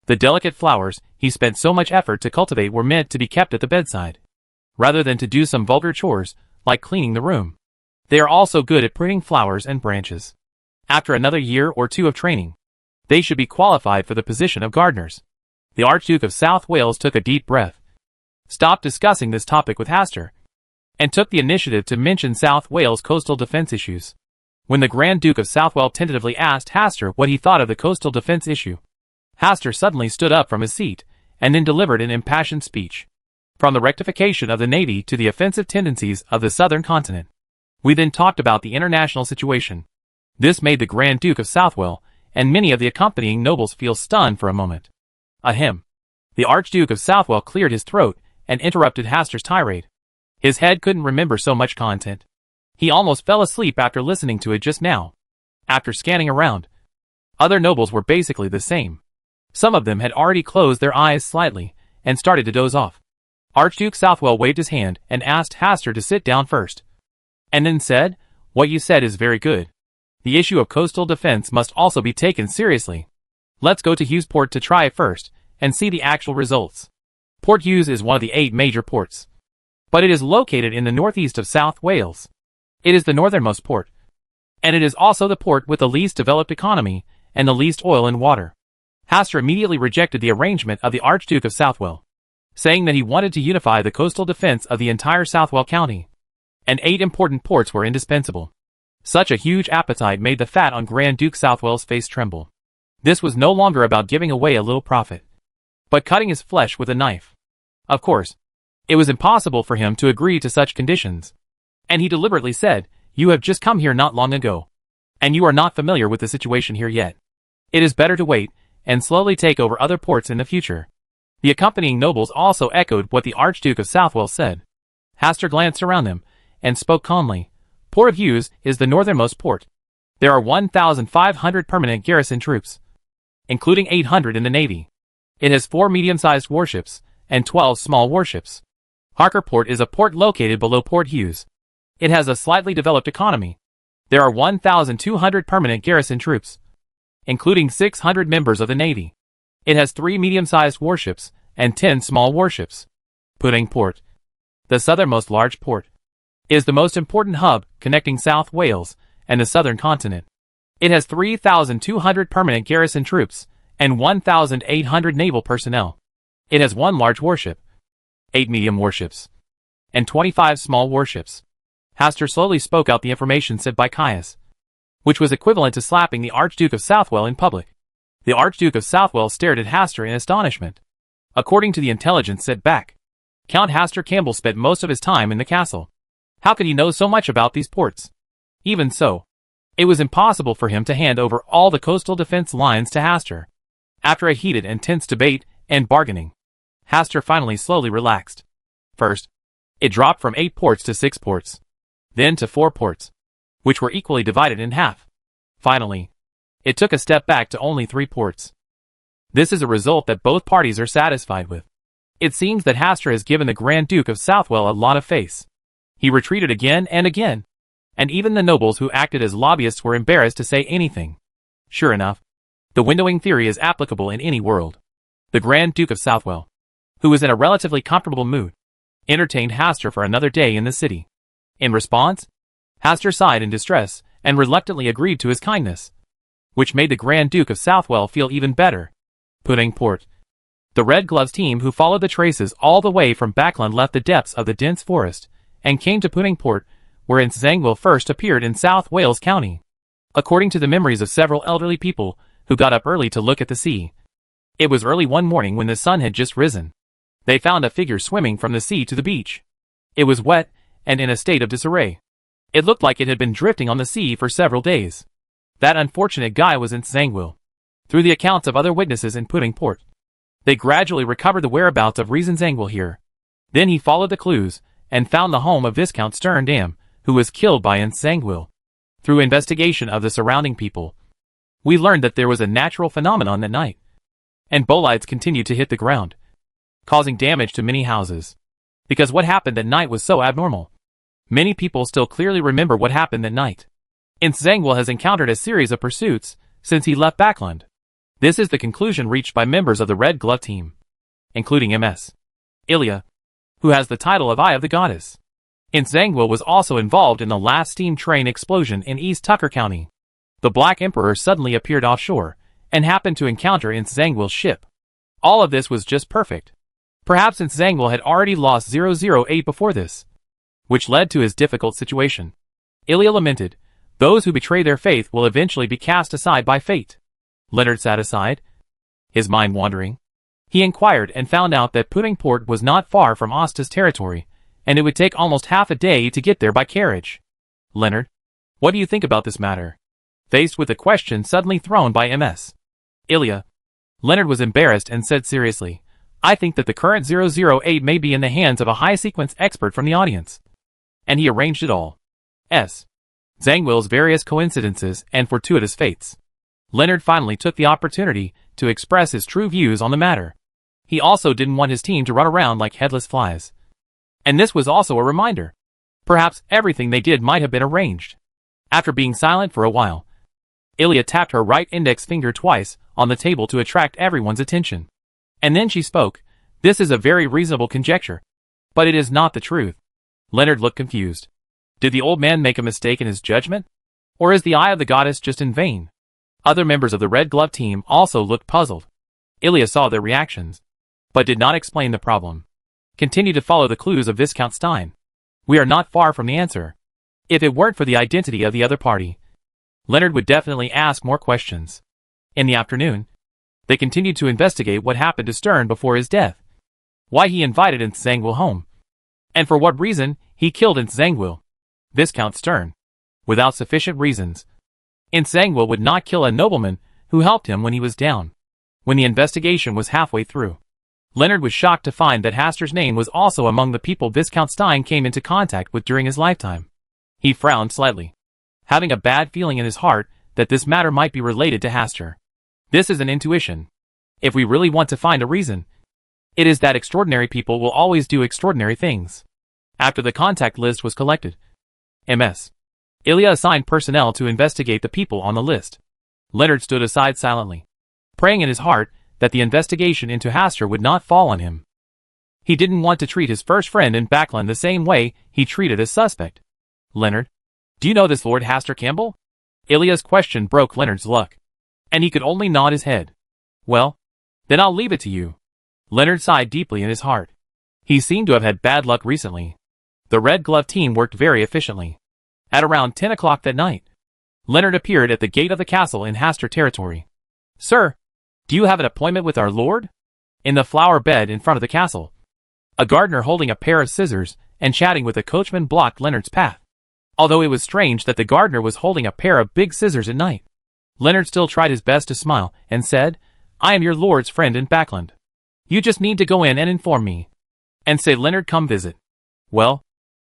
The delicate flowers he spent so much effort to cultivate were meant to be kept at the bedside, rather than to do some vulgar chores, like cleaning the room. They are also good at pruning flowers and branches. After another year or 2 of training, they should be qualified for the position of gardeners. The Archduke of South Wales took a deep breath, stopped discussing this topic with Hastur, and took the initiative to mention South Wales coastal defense issues. When the Grand Duke of Southwell tentatively asked Hastur what he thought of the coastal defense issue, Hastur suddenly stood up from his seat and then delivered an impassioned speech. From the rectification of the Navy to the offensive tendencies of the southern continent, we then talked about the international situation. This made the Grand Duke of Southwell and many of the accompanying nobles feel stunned for a moment. Ahem. The Archduke of Southwell cleared his throat and interrupted Hastur's tirade. His head couldn't remember so much content. He almost fell asleep after listening to it just now. After scanning around, other nobles were basically the same. Some of them had already closed their eyes slightly and started to doze off. Archduke Southwell waved his hand and asked Hastur to sit down first. And then said, "What you said is very good. The issue of coastal defense must also be taken seriously. Let's go to Hughesport to try it first and see the actual results." Port Hughes is one of the 8 major ports, but it is located in the northeast of South Wales. It is the northernmost port, and it is also the port with the least developed economy and the least oil and water. Hastur immediately rejected the arrangement of the Archduke of Southwell, saying that he wanted to unify the coastal defense of the entire Southwell County, and 8 important ports were indispensable. Such a huge appetite made the fat on Grand Duke Southwell's face tremble. This was no longer about giving away a little profit, but cutting his flesh with a knife. Of course, it was impossible for him to agree to such conditions, and he deliberately said, "You have just come here not long ago, and you are not familiar with the situation here yet. It is better to wait and slowly take over other ports in the future." The accompanying nobles also echoed what the Archduke of Southwell said. Hastur glanced around them and spoke calmly. Port of Hughes is the northernmost port. There are 1,500 permanent garrison troops, including 800 in the Navy. It has 4 medium-sized warships and 12 small warships. Harker Port is a port located below Port Hughes. It has a slightly developed economy. There are 1,200 permanent garrison troops, including 600 members of the Navy. It has 3 medium-sized warships and 10 small warships. Pudding Port, the southernmost large port, is the most important hub connecting South Wales and the southern continent. It has 3,200 permanent garrison troops and 1,800 naval personnel. It has 1 large warship, 8 medium warships, and 25 small warships. Hastur slowly spoke out the information said by Caius, which was equivalent to slapping the Archduke of Southwell in public. The Archduke of Southwell stared at Hastur in astonishment. According to the intelligence sent back, Count Hastur Campbell spent most of his time in the castle. How could he know so much about these ports? Even so, it was impossible for him to hand over all the coastal defense lines to Hastur. After a heated and tense debate and bargaining, Hastur finally slowly relaxed. First, it dropped from 8 ports to 6 ports, then to 4 ports, which were equally divided in half. Finally, it took a step back to only 3 ports. This is a result that both parties are satisfied with. It seems that Hastur has given the Grand Duke of Southwell a lot of face. He retreated again, and even the nobles who acted as lobbyists were embarrassed to say anything. Sure enough, the windowing theory is applicable in any world. The Grand Duke of Southwell, who was in a relatively comfortable mood, entertained Hastur for another day in the city. In response, Hastur sighed in distress and reluctantly agreed to his kindness, which made the Grand Duke of Southwell feel even better. Pudding Port. The Red Gloves team who followed the traces all the way from Backland left the depths of the dense forest and came to Pudding Port, where Zangwill first appeared in South Wales County. According to the memories of several elderly people who got up early to look at the sea, it was early one morning when the sun had just risen. They found a figure swimming from the sea to the beach. It was wet and in a state of disarray. It looked like it had been drifting on the sea for several days. That unfortunate guy was Zangwill. Through the accounts of other witnesses in Pudding Port, they gradually recovered the whereabouts of Zangwill here. Then he followed the clues and found the home of Viscount Sterndam, who was killed by Zangwill. Through investigation of the surrounding people, we learned that there was a natural phenomenon that night, and bolides continued to hit the ground, causing damage to many houses. Because what happened that night was so abnormal. Many people still clearly remember what happened that night. Zangwill has encountered a series of pursuits since he left Backland. This is the conclusion reached by members of the Red Glove team, including MS Ilya, who has the title of Eye of the Goddess. Zangwill was also involved in the last steam train explosion in East Tucker County. The Black Emperor suddenly appeared offshore and happened to encounter Zangwill's ship. All of this was just perfect. Perhaps Zangwill had already lost 008 before this, which led to his difficult situation. Ilya lamented, "Those who betray their faith will eventually be cast aside by fate." Leonard sat aside, his mind wandering. He inquired and found out that Pudding Port was not far from Osta's territory, and it would take almost half a day to get there by carriage. "Leonard, what do you think about this matter?" Faced with a question suddenly thrown by MS Ilya, Leonard was embarrassed and said seriously, I think that the current 008 may be in the hands of a high-sequence expert from the audience. And he arranged it all. Zangwill's various coincidences and fortuitous fates. Leonard finally took the opportunity to express his true views on the matter. He also didn't want his team to run around like headless flies. And this was also a reminder. Perhaps everything they did might have been arranged. After being silent for a while, Ilya tapped her right index finger twice on the table to attract everyone's attention. And then she spoke. This is a very reasonable conjecture. But it is not the truth. Leonard looked confused. Did the old man make a mistake in his judgment? Or is the eye of the goddess just in vain? Other members of the Red Glove team also looked puzzled. Ilya saw their reactions, but did not explain the problem. Continue to follow the clues of Viscount Stein. We are not far from the answer. If it weren't for the identity of the other party, Leonard would definitely ask more questions. In the afternoon, they continued to investigate what happened to Stern before his death. Why he invited Inth Zangwill home. And for what reason he killed Inth Zangwill. Viscount Stern. Without sufficient reasons, Inth Zangwill would not kill a nobleman who helped him when he was down. When the investigation was halfway through, Leonard was shocked to find that Hastur's name was also among the people Viscount Stein came into contact with during his lifetime. He frowned slightly, having a bad feeling in his heart that this matter might be related to Hastur. This is an intuition. If we really want to find a reason, it is that extraordinary people will always do extraordinary things. After the contact list was collected, Ms. Ilya assigned personnel to investigate the people on the list. Leonard stood aside silently, praying in his heart that the investigation into Hastur would not fall on him. He didn't want to treat his first friend in Backland the same way he treated his suspect. Leonard, do you know this Lord Hastur Campbell? Ilya's question broke Leonard's luck, and he could only nod his head. Well, then I'll leave it to you. Leonard sighed deeply in his heart. He seemed to have had bad luck recently. The Red Glove team worked very efficiently. At around 10 o'clock that night, Leonard appeared at the gate of the castle in Hastur territory. Sir, do you have an appointment with our lord? In the flower bed in front of the castle, a gardener holding a pair of scissors and chatting with a coachman blocked Leonard's path. Although it was strange that the gardener was holding a pair of big scissors at night, Leonard still tried his best to smile and said, I am your lord's friend in Backland. You just need to go in and inform me. And say Leonard come visit. Well,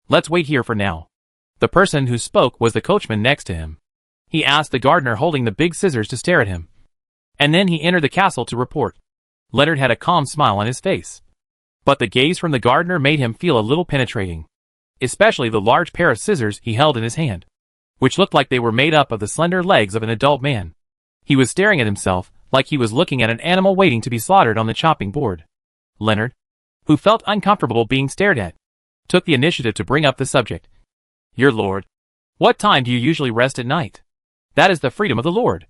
let's wait here for now. The person who spoke was the coachman next to him. He asked the gardener holding the big scissors to stare at him. And then he entered the castle to report. Leonard had a calm smile on his face. But the gaze from the gardener made him feel a little penetrating. Especially the large pair of scissors he held in his hand, which looked like they were made up of the slender legs of an adult man. He was staring at himself like he was looking at an animal waiting to be slaughtered on the chopping board. Leonard, who felt uncomfortable being stared at, took the initiative to bring up the subject. Your lord, what time do you usually rest at night? That is the freedom of the lord,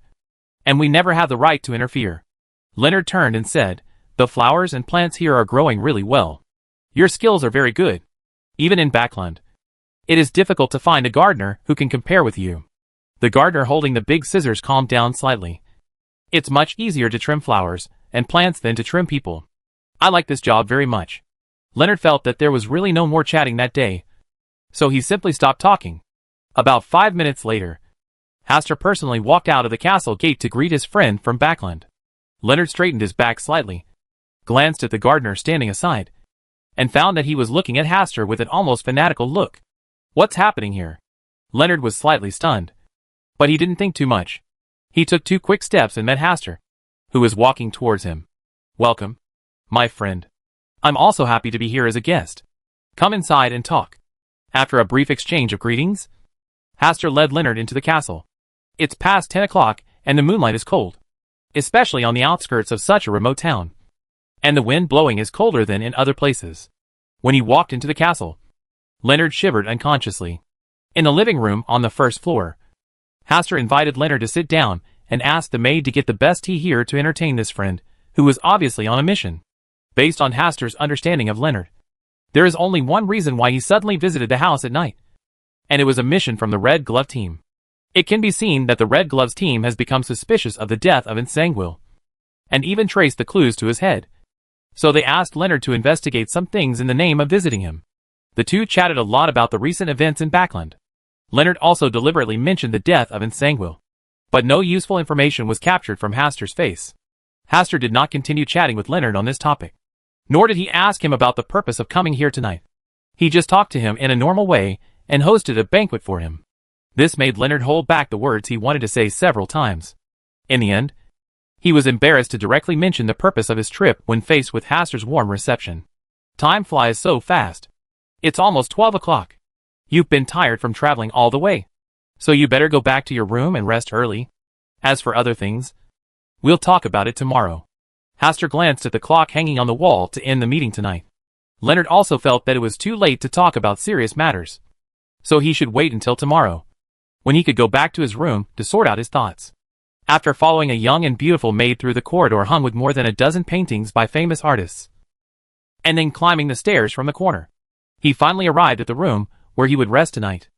and we never have the right to interfere. Leonard turned and said, the flowers and plants here are growing really well. Your skills are very good. Even in Backland, it is difficult to find a gardener who can compare with you. The gardener holding the big scissors calmed down slightly. It's much easier to trim flowers and plants than to trim people. I like this job very much. Leonard felt that there was really no more chatting that day, so he simply stopped talking. About 5 minutes later, Hastur personally walked out of the castle gate to greet his friend from Backland. Leonard straightened his back slightly, glanced at the gardener standing aside, and found that he was looking at Hastur with an almost fanatical look. What's happening here? Leonard was slightly stunned, but he didn't think too much. He took 2 quick steps and met Hastur, who was walking towards him. Welcome, my friend. I'm also happy to be here as a guest. Come inside and talk. After a brief exchange of greetings, Hastur led Leonard into the castle. It's past 10 o'clock and the moonlight is cold, especially on the outskirts of such a remote town. And the wind blowing is colder than in other places. When he walked into the castle, Leonard shivered unconsciously. In the living room on the first floor, Hastur invited Leonard to sit down and asked the maid to get the best tea here to entertain this friend, who was obviously on a mission. Based on Hastur's understanding of Leonard, there is only one reason why he suddenly visited the house at night, and it was a mission from the Red Glove team. It can be seen that the Red Gloves team has become suspicious of the death of Inth Zangwill, and even traced the clues to his head. So they asked Leonard to investigate some things in the name of visiting him. The two chatted a lot about the recent events in Backland. Leonard also deliberately mentioned the death of Inth Zangwill, but no useful information was captured from Hastur's face. Hastur did not continue chatting with Leonard on this topic. Nor did he ask him about the purpose of coming here tonight. He just talked to him in a normal way and hosted a banquet for him. This made Leonard hold back the words he wanted to say several times. In the end, he was embarrassed to directly mention the purpose of his trip when faced with Haster's warm reception. Time flies so fast. It's almost 12 o'clock. You've been tired from traveling all the way. So you better go back to your room and rest early. As for other things, we'll talk about it tomorrow. Haster glanced at the clock hanging on the wall to end the meeting tonight. Leonard also felt that it was too late to talk about serious matters. So he should wait until tomorrow, when he could go back to his room to sort out his thoughts. After following a young and beautiful maid through the corridor hung with more than a dozen paintings by famous artists, and then climbing the stairs from the corner, he finally arrived at the room where he would rest tonight.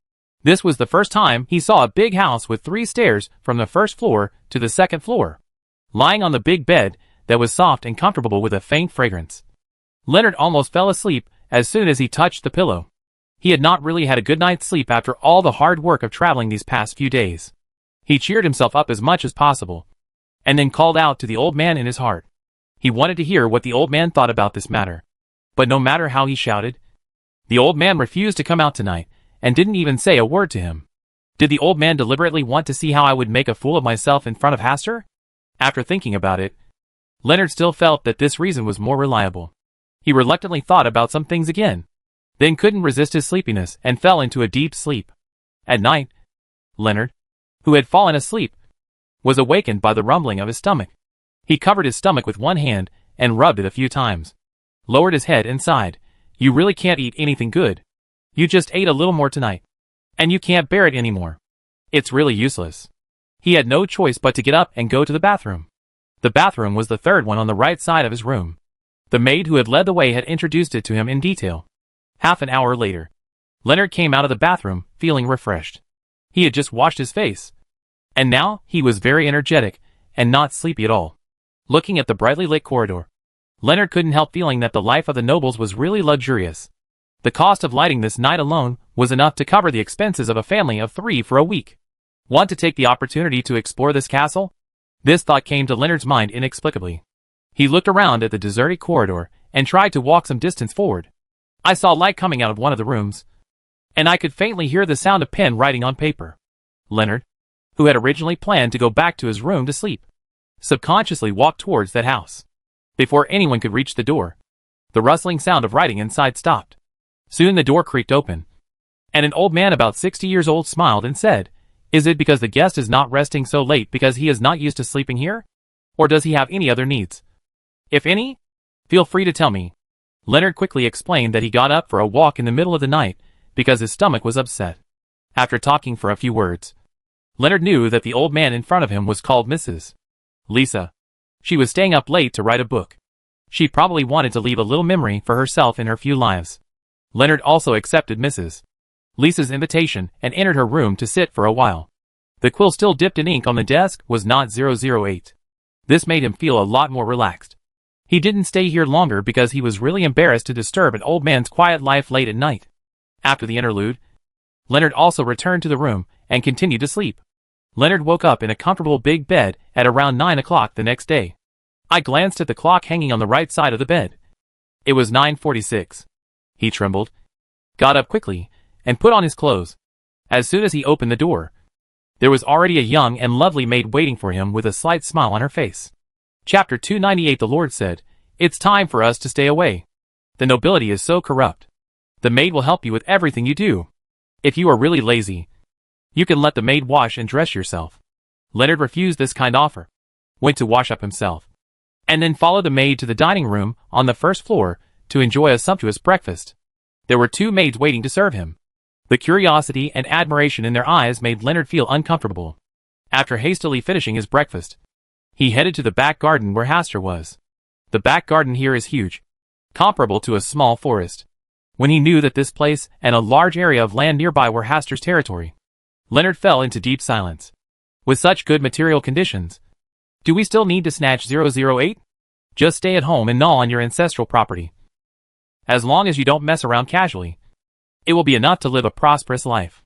This was the first time he saw a big house with 3 stairs from the first floor to the second floor. Lying on the big bed that was soft and comfortable with a faint fragrance, Leonard almost fell asleep as soon as he touched the pillow. He had not really had a good night's sleep after all the hard work of traveling these past few days. He cheered himself up as much as possible, and then called out to the old man in his heart. He wanted to hear what the old man thought about this matter. But no matter how he shouted, the old man refused to come out tonight, and didn't even say a word to him. Did the old man deliberately want to see how I would make a fool of myself in front of Haster? After thinking about it, Leonard still felt that this reason was more reliable. He reluctantly thought about some things again, then couldn't resist his sleepiness and fell into a deep sleep. At night, Leonard, who had fallen asleep, was awakened by the rumbling of his stomach. He covered his stomach with one hand and rubbed it a few times, lowered his head and sighed. You really can't eat anything good. You just ate a little more tonight, and you can't bear it anymore. It's really useless. He had no choice but to get up and go to the bathroom. The bathroom was the third one on the right side of his room. The maid who had led the way had introduced it to him in detail. Half an hour later, Leonard came out of the bathroom, feeling refreshed. He had just washed his face, and now he was very energetic and not sleepy at all. Looking at the brightly lit corridor, Leonard couldn't help feeling that the life of the nobles was really luxurious. The cost of lighting this night alone was enough to cover the expenses of a family of 3 for a week. Want to take the opportunity to explore this castle? This thought came to Leonard's mind inexplicably. He looked around at the deserted corridor and tried to walk some distance forward. I saw light coming out of one of the rooms, and I could faintly hear the sound of pen writing on paper. Leonard, who had originally planned to go back to his room to sleep, subconsciously walked towards that house. Before anyone could reach the door, the rustling sound of writing inside stopped. Soon the door creaked open, and an old man about 60 years old smiled and said, "Is it because the guest is not resting so late because he is not used to sleeping here? Or does he have any other needs? If any, feel free to tell me." Leonard quickly explained that he got up for a walk in the middle of the night because his stomach was upset. After talking for a few words, Leonard knew that the old man in front of him was called Mrs. Lisa. She was staying up late to write a book. She probably wanted to leave a little memory for herself in her few lives. Leonard also accepted Mrs. Lisa's invitation and entered her room to sit for a while. The quill still dipped in ink on the desk was not 008. This made him feel a lot more relaxed. He didn't stay here longer because he was really embarrassed to disturb an old man's quiet life late at night. After the interlude, Leonard also returned to the room and continued to sleep. Leonard woke up in a comfortable big bed at around 9 o'clock the next day. I glanced at the clock hanging on the right side of the bed. It was 9:46. He trembled, got up quickly, and put on his clothes. As soon as he opened the door, there was already a young and lovely maid waiting for him with a slight smile on her face. Chapter 298. The Lord said, "It's time for us to stay away. The nobility is so corrupt. The maid will help you with everything you do. If you are really lazy, you can let the maid wash and dress yourself." Leonard refused this kind offer, went to wash up himself, and then followed the maid to the dining room on the first floor to enjoy a sumptuous breakfast. There were 2 maids waiting to serve him. The curiosity and admiration in their eyes made Leonard feel uncomfortable. After hastily finishing his breakfast, he headed to the back garden where Haster was. The back garden here is huge, comparable to a small forest. When he knew that this place and a large area of land nearby were Haster's territory, Leonard fell into deep silence. With such good material conditions, do we still need to snatch 008? Just stay at home and gnaw on your ancestral property. As long as you don't mess around casually, it will be enough to live a prosperous life.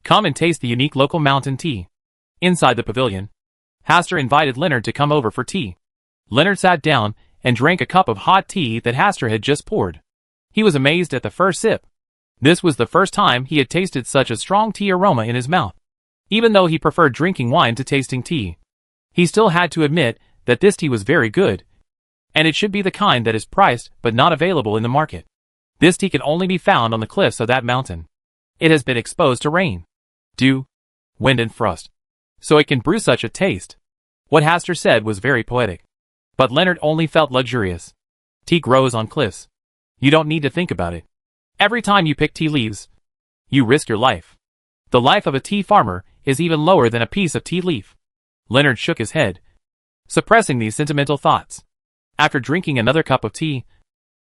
Come and taste the unique local mountain tea. Inside the pavilion, Haster invited Leonard to come over for tea. Leonard sat down and drank a cup of hot tea that Hastur had just poured. He was amazed at the first sip. This was the first time he had tasted such a strong tea aroma in his mouth. Even though he preferred drinking wine to tasting tea, he still had to admit that this tea was very good, and it should be the kind that is priced but not available in the market. This tea can only be found on the cliffs of that mountain. It has been exposed to rain, dew, wind and frost, so it can brew such a taste. What Hastur said was very poetic, but Leonard only felt luxurious. Tea grows on cliffs. You don't need to think about it. Every time you pick tea leaves, you risk your life. The life of a tea farmer is even lower than a piece of tea leaf. Leonard shook his head, suppressing these sentimental thoughts. After drinking another cup of tea,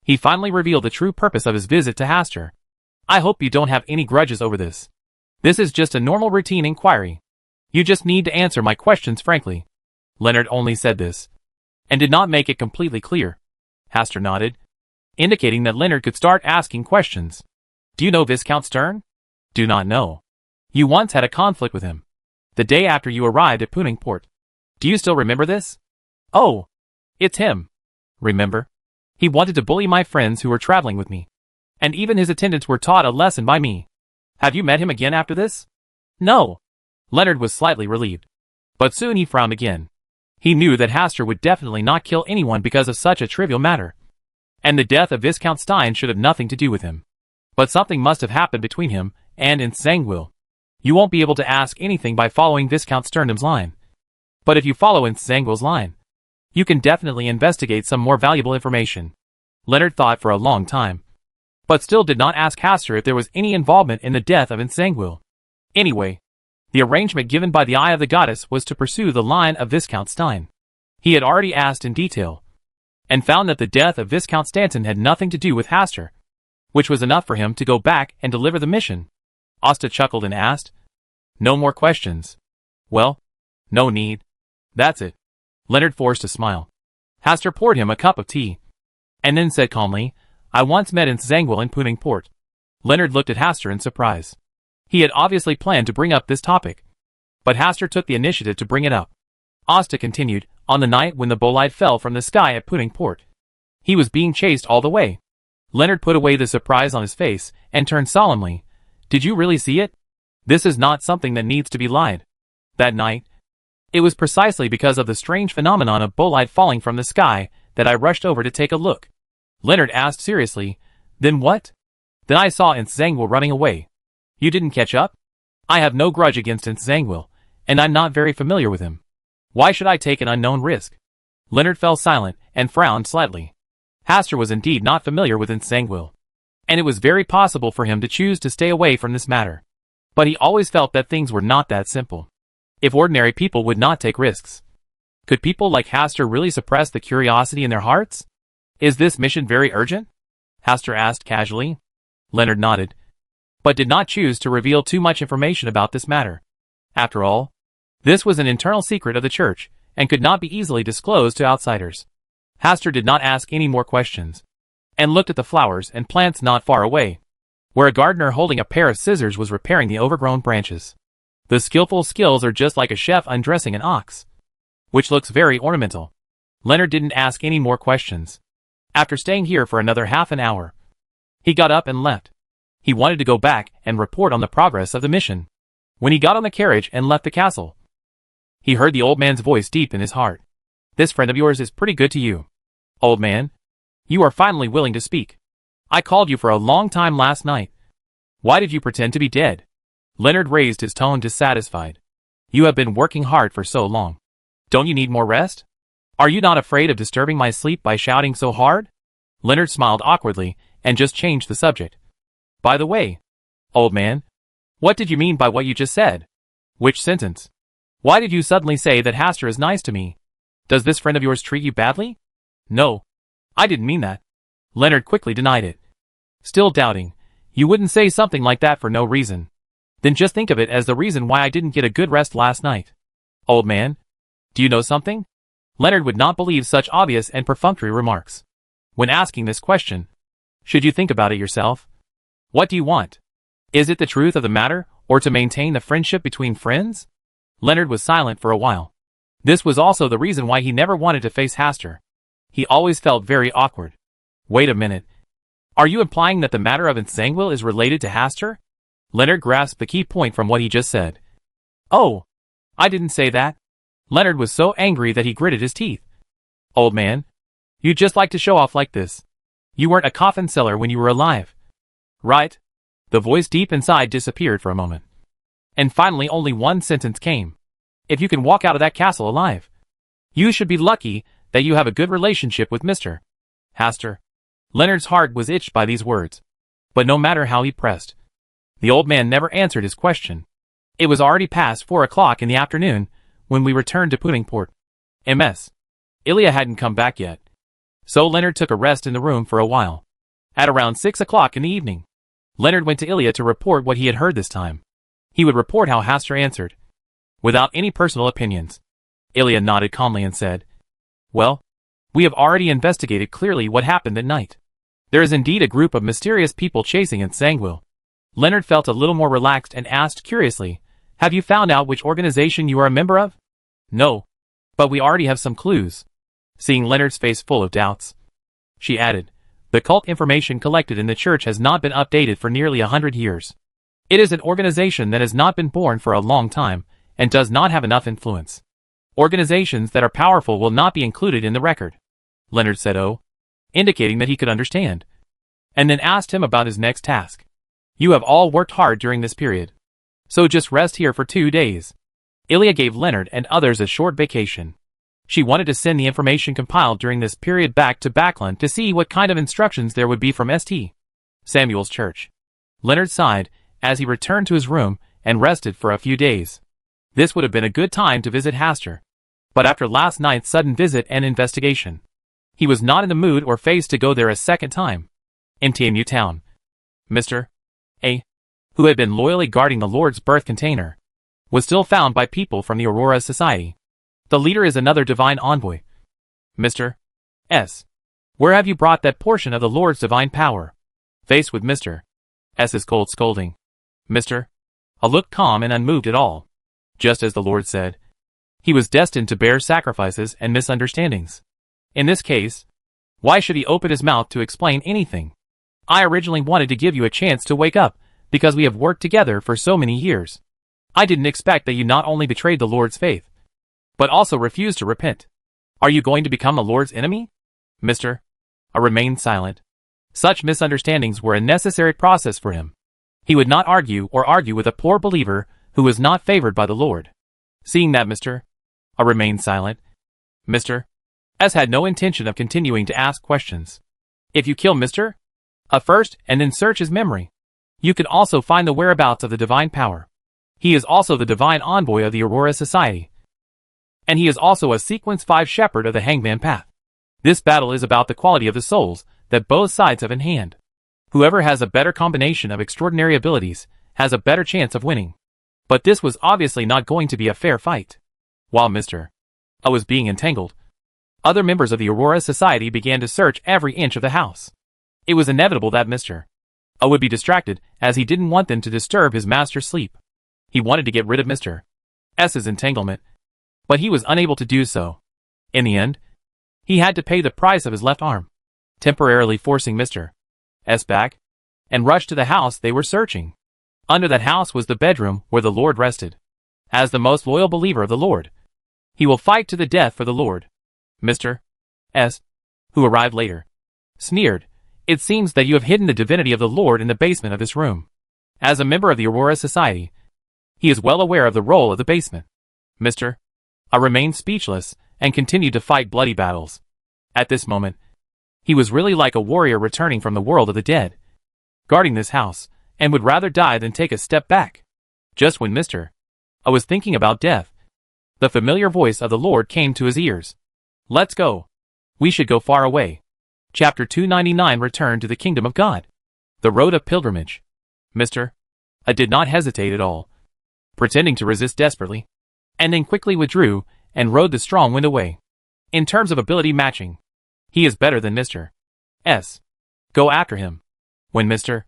he finally revealed the true purpose of his visit to Hastur. I hope you don't have any grudges over this. This is just a normal routine inquiry. You just need to answer my questions frankly. Leonard only said this, and did not make it completely clear. Hastur nodded, indicating that Leonard could start asking questions. Do you know Viscount Stern? Do not know. You once had a conflict with him, the day after you arrived at Puningport. Do you still remember this? Oh, it's him. Remember? He wanted to bully my friends who were traveling with me, and even his attendants were taught a lesson by me. Have you met him again after this? No. Leonard was slightly relieved, but soon he frowned again. He knew that Hastur would definitely not kill anyone because of such a trivial matter, and the death of Viscount Stein should have nothing to do with him. But something must have happened between him and Nsangwil. You won't be able to ask anything by following Viscount Sternham's line. But if you follow Nsangwil's line, you can definitely investigate some more valuable information. Leonard thought for a long time, but still did not ask Hastur if there was any involvement in the death of Nsangwil. Anyway, the arrangement given by the Eye of the Goddess was to pursue the line of Viscount Stein. He had already asked in detail, and found that the death of Viscount Stanton had nothing to do with Hastur, which was enough for him to go back and deliver the mission. Asta chuckled and asked, No more questions. Well, no need. That's it. Leonard forced a smile. Hastur poured him a cup of tea, and then said calmly, I once met Nsangwil in Puningport. Leonard looked at Hastur in surprise. He had obviously planned to bring up this topic, but Hastur took the initiative to bring it up. Asta continued, on the night when the bolide fell from the sky at Puningport, he was being chased all the way. Leonard put away the surprise on his face and turned solemnly. Did you really see it? This is not something that needs to be lied. That night, it was precisely because of the strange phenomenon of bolide falling from the sky that I rushed over to take a look. Leonard asked seriously, Then what? Then I saw Nsangwil running away. You didn't catch up? I have no grudge against Nsangwil, and I'm not very familiar with him. Why should I take an unknown risk? Leonard fell silent and frowned slightly. Hastur was indeed not familiar with Nsangwil, and it was very possible for him to choose to stay away from this matter. But he always felt that things were not that simple. If ordinary people would not take risks, could people like Hastur really suppress the curiosity in their hearts? Is this mission very urgent? Hastur asked casually. Leonard nodded, but did not choose to reveal too much information about this matter. After all, this was an internal secret of the church, and could not be easily disclosed to outsiders. Hastur did not ask any more questions, and looked at the flowers and plants not far away, where a gardener holding a pair of scissors was repairing the overgrown branches. The skillful skills are just like a chef undressing an ox, which looks very ornamental. Leonard didn't ask any more questions. After staying here for another half an hour, he got up and left. He wanted to go back and report on the progress of the mission. When he got on the carriage and left the castle, he heard the old man's voice deep in his heart. This friend of yours is pretty good to you. Old man, you are finally willing to speak. I called you for a long time last night. Why did you pretend to be dead? Leonard raised his tone dissatisfied. You have been working hard for so long. Don't you need more rest? Are you not afraid of disturbing my sleep by shouting so hard? Leonard smiled awkwardly and just changed the subject. By the way, old man, what did you mean by what you just said? Which sentence? Why did you suddenly say that Hastur is nice to me? Does this friend of yours treat you badly? No, I didn't mean that. Leonard quickly denied it. Still doubting, you wouldn't say something like that for no reason. Then just think of it as the reason why I didn't get a good rest last night. Old man, do you know something? Leonard would not believe such obvious and perfunctory remarks. When asking this question, should you think about it yourself? What do you want? Is it the truth of the matter, or to maintain the friendship between friends? Leonard was silent for a while. This was also the reason why he never wanted to face Hastur. He always felt very awkward. Wait a minute. Are you implying that the matter of Ensanguil is related to Hastur? Leonard grasped the key point from what he just said. Oh, I didn't say that. Leonard was so angry that he gritted his teeth. Old man, you just like to show off like this. You weren't a coffin seller when you were alive. Right? The voice deep inside disappeared for a moment. And finally only one sentence came. If you can walk out of that castle alive, you should be lucky that you have a good relationship with Mr. Hastur. Leonard's heart was itched by these words. But no matter how he pressed, the old man never answered his question. It was already past 4 o'clock in the afternoon when we returned to Puddingport. Ms. Ilya hadn't come back yet. So Leonard took a rest in the room for a while. At around 6 o'clock in the evening, Leonard went to Ilya to report what he had heard this time. He would report how Hastur answered, without any personal opinions. Ilya nodded calmly and said, Well, we have already investigated clearly what happened that night. There is indeed a group of mysterious people chasing Ensanguil. Leonard felt a little more relaxed and asked curiously, Have you found out which organization you are a member of? No, but we already have some clues. Seeing Leonard's face full of doubts, she added, The cult information collected in the church has not been updated for nearly 100 years. It is an organization that has not been born for a long time and does not have enough influence. Organizations that are powerful will not be included in the record. Leonard said indicating that he could understand, and then asked him about his next task. You have all worked hard during this period, so just rest here for 2 days. Ilya gave Leonard and others a short vacation. She wanted to send the information compiled during this period back to Backland to see what kind of instructions there would be from St. Samuel's Church. Leonard sighed as he returned to his room and rested for a few days. This would have been a good time to visit Hastur. But after last night's sudden visit and investigation, he was not in the mood or face to go there a second time. In TMU town, Mr. A, who had been loyally guarding the Lord's birth container, was still found by people from the Aurora Society. The leader is another divine envoy. Mr. S, where have you brought that portion of the Lord's divine power? Faced with Mr. S.'s cold scolding, Mr. A looked calm and unmoved at all. Just as the Lord said, he was destined to bear sacrifices and misunderstandings. In this case, why should he open his mouth to explain anything? I originally wanted to give you a chance to wake up, because we have worked together for so many years. I didn't expect that you not only betrayed the Lord's faith, but also refused to repent. Are you going to become the Lord's enemy? Mr. A remained silent. Such misunderstandings were a necessary process for him. He would not argue with a poor believer who was not favored by the Lord. Seeing that Mr. A remained silent, Mr. S had no intention of continuing to ask questions. If you kill Mr. A first and then search his memory, you can also find the whereabouts of the divine power. He is also the divine envoy of the Aurora Society. And he is also a Sequence 5 shepherd of the Hangman Path. This battle is about the quality of the souls that both sides have in hand. Whoever has a better combination of extraordinary abilities has a better chance of winning. But this was obviously not going to be a fair fight. While Mr. A was being entangled, other members of the Aurora Society began to search every inch of the house. It was inevitable that Mr. A would be distracted, as he didn't want them to disturb his master's sleep. He wanted to get rid of Mr. S.'s entanglement, but he was unable to do so. In the end, he had to pay the price of his left arm, temporarily forcing Mr. S back, and rushed to the house they were searching. Under that house was the bedroom where the Lord rested. As the most loyal believer of the Lord, he will fight to the death for the Lord. Mr. S, who arrived later, sneered, It seems that you have hidden the divinity of the Lord in the basement of this room. As a member of the Aurora Society, he is well aware of the role of the basement. Mr. A remained speechless and continued to fight bloody battles. At this moment, he was really like a warrior returning from the world of the dead, guarding this house, and would rather die than take a step back. Just when Mr. A was thinking about death, the familiar voice of the Lord came to his ears. Let's go. We should go far away. Chapter 299 Return to the Kingdom of God. The Road of Pilgrimage. Mr. A did not hesitate at all, pretending to resist desperately, and then quickly withdrew and rode the strong wind away. In terms of ability matching, he is better than Mr. S. Go after him. When Mr.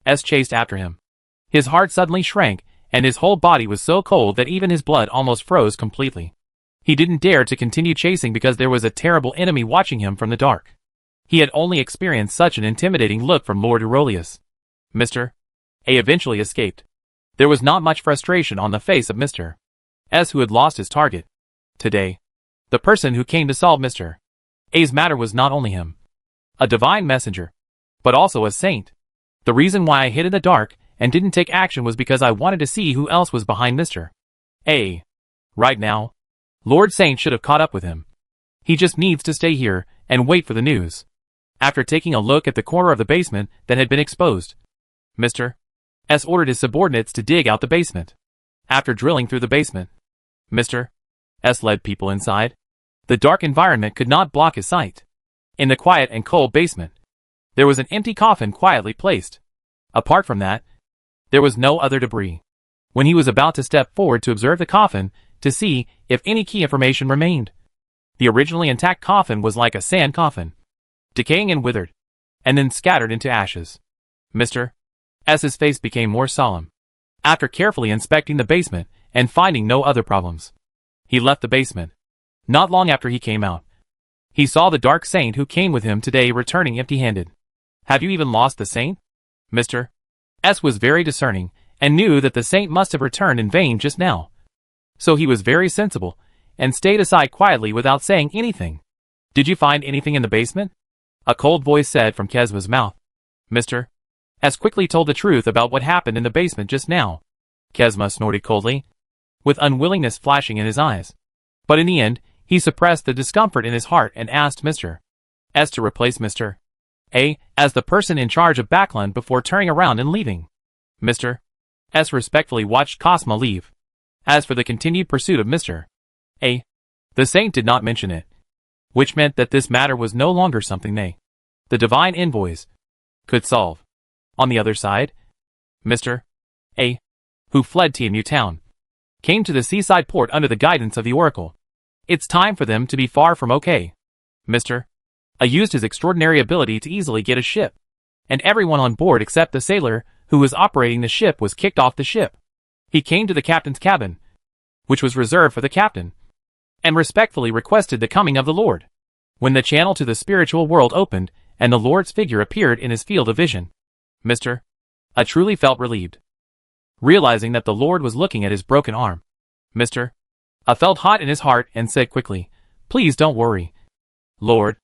S chased after him, his heart suddenly shrank, and his whole body was so cold that even his blood almost froze completely. He didn't dare to continue chasing because there was a terrible enemy watching him from the dark. He had only experienced such an intimidating look from Lord Aurelius. Mr. A eventually escaped. There was not much frustration on the face of Mr. S, who had lost his target. Today, the person who came to solve Mr. A's matter was not only him, a divine messenger, but also a saint. The reason why I hid in the dark and didn't take action was because I wanted to see who else was behind Mr. A. Right now, Lord Saint should have caught up with him. He just needs to stay here and wait for the news. After taking a look at the corner of the basement that had been exposed, Mr. S ordered his subordinates to dig out the basement. After drilling through the basement, Mr. S led people inside. The dark environment could not block his sight. In the quiet and cold basement, there was an empty coffin quietly placed. Apart from that, there was no other debris. When he was about to step forward to observe the coffin, to see if any key information remained, the originally intact coffin was like a sand coffin, decaying and withered, and then scattered into ashes. Mr. S's face became more solemn. After carefully inspecting the basement and finding no other problems, he left the basement. Not long after he came out, he saw the dark saint who came with him today returning empty-handed. Have you even lost the saint? Mr. S was very discerning and knew that the saint must have returned in vain just now. So he was very sensible and stayed aside quietly without saying anything. Did you find anything in the basement? A cold voice said from Kesma's mouth. Mr. S quickly told the truth about what happened in the basement just now. Kesma snorted coldly, with unwillingness flashing in his eyes. But in the end, he suppressed the discomfort in his heart and asked Mr. S to replace Mr. A as the person in charge of Backland before turning around and leaving. Mr. S respectfully watched Cosma leave. As for the continued pursuit of Mr. A, the saint did not mention it, which meant that this matter was no longer something they, the divine envoys, could solve. On the other side, Mr. A, who fled TMU town, came to the seaside port under the guidance of the oracle. It's time for them to be far from okay. Mr. A used his extraordinary ability to easily get a ship, and everyone on board except the sailor who was operating the ship was kicked off the ship. He came to the captain's cabin, which was reserved for the captain, and respectfully requested the coming of the Lord. When the channel to the spiritual world opened and the Lord's figure appeared in his field of vision, Mr. A truly felt relieved, realizing that the Lord was looking at his broken arm. Mr. A felt hot in his heart and said quickly, "Please don't worry, Lord.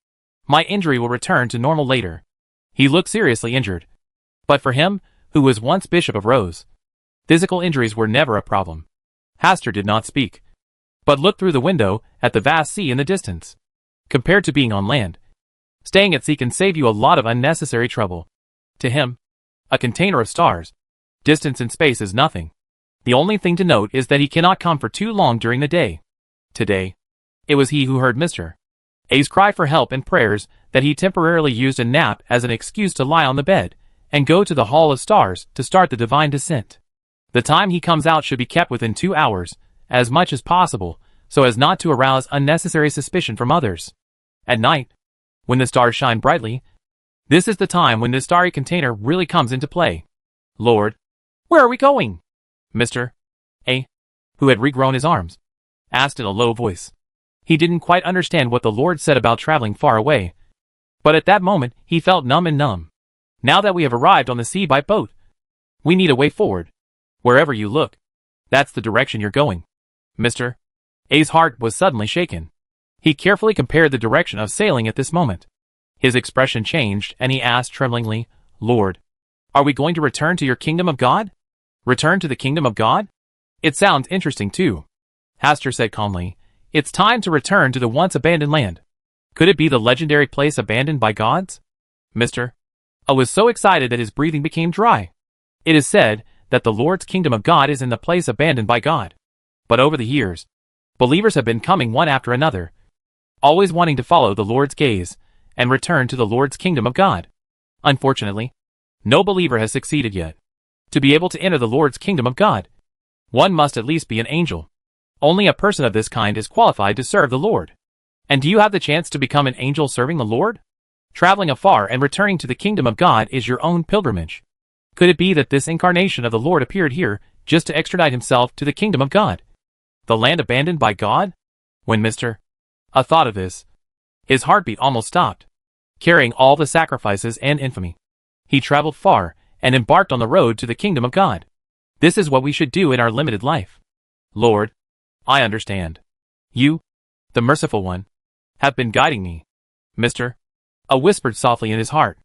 My injury will return to normal later." He looked seriously injured. But for him, who was once Bishop of Rose, physical injuries were never a problem. Hastur did not speak, but looked through the window at the vast sea in the distance. Compared to being on land, staying at sea can save you a lot of unnecessary trouble. To him, a container of stars, distance and space is nothing. The only thing to note is that he cannot come for too long during the day. Today, it was he who heard Mr. A's cry for help and prayers that he temporarily used a nap as an excuse to lie on the bed and go to the Hall of Stars to start the divine descent. The time he comes out should be kept within 2 hours, as much as possible, so as not to arouse unnecessary suspicion from others. At night, when the stars shine brightly, this is the time when this starry container really comes into play. Lord, where are we going? Mr. A, who had regrown his arms, asked in a low voice. He didn't quite understand what the Lord said about traveling far away, but at that moment he felt numb. Now that we have arrived on the sea by boat, we need a way forward. Wherever you look, that's the direction you're going. Mr. A's heart was suddenly shaken. He carefully compared the direction of sailing at this moment. His expression changed and he asked tremblingly, "Lord, are we going to return to your kingdom of God?" Return to the kingdom of God? It sounds interesting too. Hastur said calmly, "It's time to return to the once abandoned land. Could it be the legendary place abandoned by gods?" Mr. A was so excited that his breathing became dry. It is said that the Lord's kingdom of God is in the place abandoned by God. But over the years, believers have been coming one after another, always wanting to follow the Lord's gaze and return to the Lord's kingdom of God. Unfortunately, no believer has succeeded yet. To be able to enter the Lord's kingdom of God, one must at least be an angel. Only a person of this kind is qualified to serve the Lord. And do you have the chance to become an angel serving the Lord? Traveling afar and returning to the kingdom of God is your own pilgrimage. Could it be that this incarnation of the Lord appeared here just to extradite himself to the kingdom of God? The land abandoned by God? When Mr. A thought of this, his heartbeat almost stopped. Carrying all the sacrifices and infamy, he traveled far and embarked on the road to the kingdom of God. This is what we should do in our limited life. Lord, I understand. You, the merciful one, have been guiding me. Mr. A whispered softly in his heart,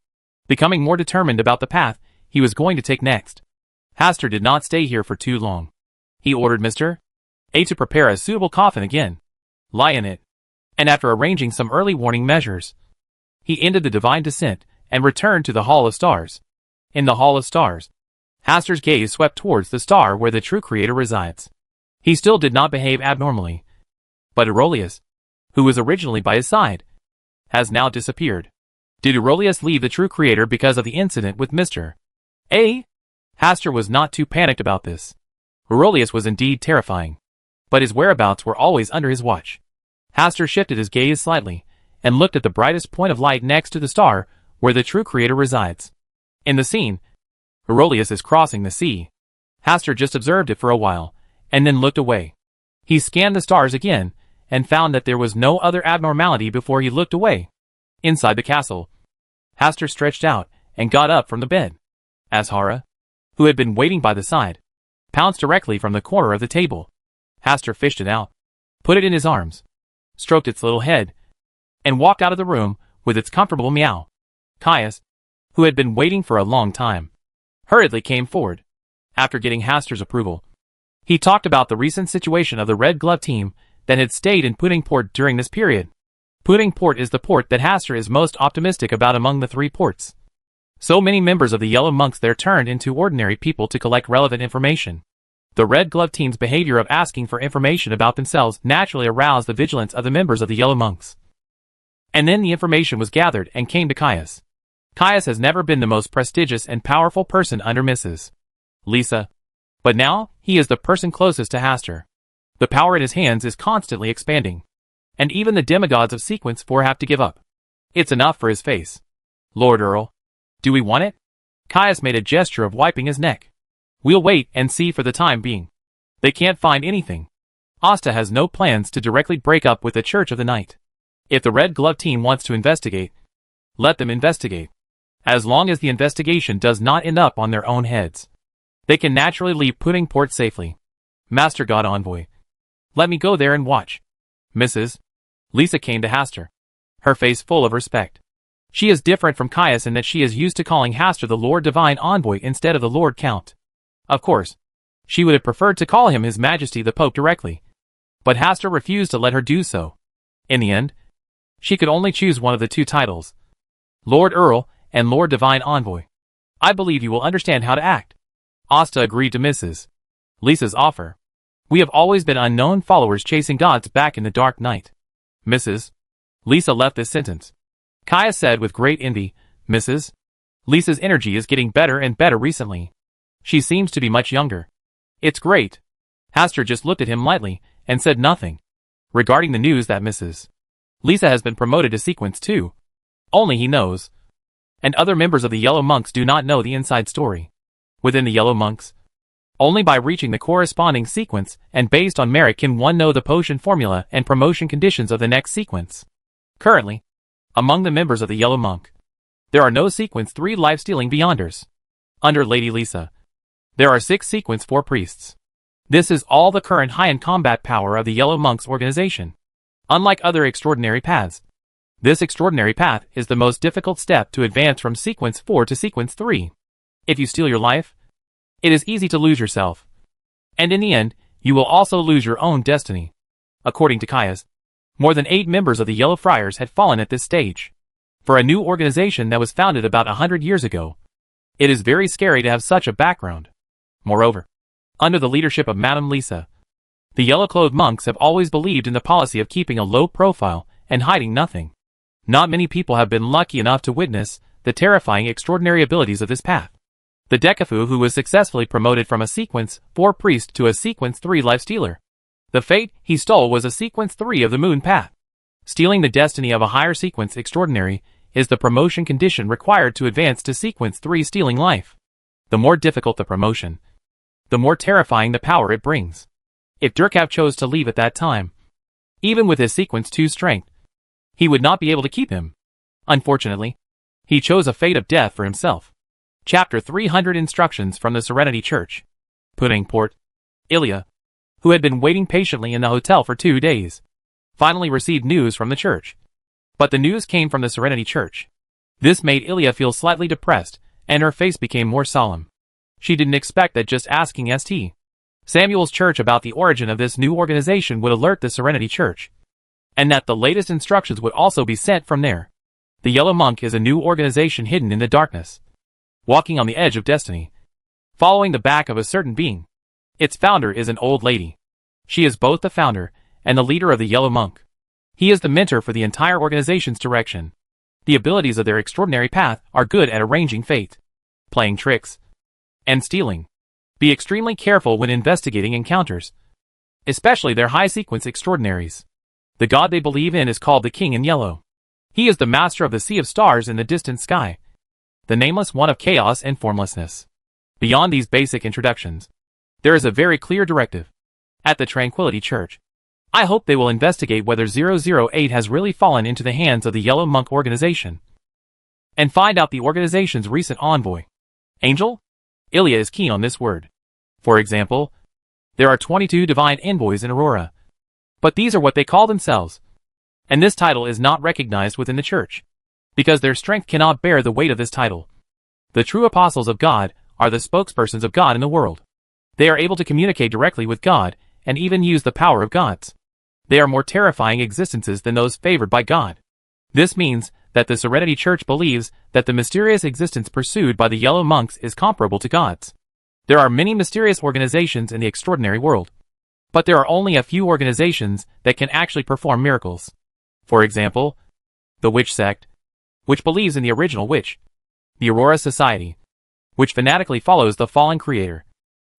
becoming more determined about the path he was going to take next. Hastur did not stay here for too long. He ordered Mr. A to prepare a suitable coffin again, lie in it, and after arranging some early warning measures, he ended the divine descent and returned to the Hall of Stars. In the Hall of Stars, Hastur's gaze swept towards the star where the true Creator resides. He still did not behave abnormally, but Aurelius, who was originally by his side, has now disappeared. Did Aurelius leave the true Creator because of the incident with Mr. A? Hastur was not too panicked about this. Aurelius was indeed terrifying, but his whereabouts were always under his watch. Hastur shifted his gaze slightly and looked at the brightest point of light next to the star where the true Creator resides. In the scene, Aurelius is crossing the sea. Hastur just observed it for a while and then looked away. He scanned the stars again and found that there was no other abnormality before he looked away. Inside the castle, Hastur stretched out and got up from the bed. Azhara, who had been waiting by the side, pounced directly from the corner of the table. Hastur fished it out, put it in his arms, stroked its little head, and walked out of the room with its comfortable meow. Caius, who had been waiting for a long time, hurriedly came forward. After getting Hastur's approval, he talked about the recent situation of the Red Glove team that had stayed in Pudding Port during this period. Pudding Port is the port that Hastur is most optimistic about among the 3 ports. So many members of the Yellow Monks there turned into ordinary people to collect relevant information. The Red Glove team's behavior of asking for information about themselves naturally aroused the vigilance of the members of the Yellow Monks. And then the information was gathered and came to Caius. Caius has never been the most prestigious and powerful person under Mrs. Lisa, but now he is the person closest to Hastur. The power in his hands is constantly expanding, and even the demigods of Sequence 4 have to give up. It's enough for his face. Lord Earl, do we want it? Caius made a gesture of wiping his neck. We'll wait and see for the time being. They can't find anything. Asta has no plans to directly break up with the Church of the Night. If the Red Glove team wants to investigate, let them investigate. As long as the investigation does not end up on their own heads, they can naturally leave Pudding Port safely. Master God Envoy, let me go there and watch. Mrs. Lisa came to Hastur, her face full of respect. She is different from Caius in that she is used to calling Hastur the Lord Divine Envoy instead of the Lord Count. Of course, she would have preferred to call him His Majesty the Pope directly, but Hastur refused to let her do so. In the end, she could only choose one of the 2 titles, Lord Earl and Lord Divine Envoy. I believe you will understand how to act. Asta agreed to Mrs. Lisa's offer. We have always been unknown followers chasing gods back in the dark night. Mrs. Lisa left this sentence. Caius said with great envy, Mrs. Lisa's energy is getting better and better recently. She seems to be much younger. It's great. Hastur just looked at him lightly and said nothing. Regarding the news that Mrs. Lisa has been promoted to Sequence 2, only he knows. And other members of the Yellow Monks do not know the inside story. Within the Yellow Monks, only by reaching the corresponding sequence and based on merit can one know the potion formula and promotion conditions of the next sequence. Currently, among the members of the Yellow Monk, there are no Sequence 3 life-stealing Beyonders. Under Lady Lisa, there are 6 Sequence 4 priests. This is all the current high-end combat power of the Yellow Monks organization. Unlike other extraordinary paths, this extraordinary path is the most difficult step to advance from Sequence 4 to Sequence 3. If you steal your life, it is easy to lose yourself. And in the end, you will also lose your own destiny. According to Caius, more than 8 members of the Yellow Friars had fallen at this stage. For a new organization that was founded about 100 years ago, it is very scary to have such a background. Moreover, under the leadership of Madame Lisa, the yellow-clothed monks have always believed in the policy of keeping a low profile and hiding nothing. Not many people have been lucky enough to witness the terrifying extraordinary abilities of this path. The Decafu who was successfully promoted from a Sequence 4 priest to a Sequence 3 lifestealer. The fate he stole was a Sequence 3 of the Moon Path. Stealing the destiny of a higher Sequence extraordinary is the promotion condition required to advance to Sequence 3 stealing life. The more difficult the promotion, the more terrifying the power it brings. If Durkav chose to leave at that time, Even with his sequence 2 strength, he would not be able to keep him. Unfortunately, he chose a fate of death for himself. Chapter 300 Instructions from the Serenity Church. Pudding Port. Ilya, who had been waiting patiently in the hotel for 2 days, finally received news from the church. But the news came from the Serenity Church. This made Ilya feel slightly depressed, and her face became more solemn. She didn't expect that just asking St. Samuel's church about the origin of this new organization would alert the Serenity Church, and that the latest instructions would also be sent from there. The Yellow Monk is a new organization hidden in the darkness, walking on the edge of destiny, following the back of a certain being. Its founder is an old lady. She is both the founder and the leader of the Yellow Monk. He is the mentor for the entire organization's direction. The abilities of their extraordinary path are good at arranging fate, playing tricks, and stealing. Be extremely careful when investigating encounters, especially their high-sequence extraordinaries. The god they believe in is called the King in Yellow. He is the master of the sea of stars in the distant sky, the nameless one of chaos and formlessness. Beyond these basic introductions, there is a very clear directive. At the Tranquility Church, I hope they will investigate whether 008 has really fallen into the hands of the Yellow Monk organization, and find out the organization's recent envoy, Angel? Ilya is keen on this word. For example, there are 22 divine envoys in Aurora, but these are what they call themselves, and this title is not recognized within the church, because their strength cannot bear the weight of this title. The true apostles of God are the spokespersons of God in the world. They are able to communicate directly with God, and even use the power of gods. They are more terrifying existences than those favored by God. This means that the Serenity Church believes that the mysterious existence pursued by the Yellow Monks is comparable to God's. There are many mysterious organizations in the extraordinary world, but there are only a few organizations that can actually perform miracles. For example, the Witch Sect, which believes in the original witch, the Aurora Society, which fanatically follows the fallen creator,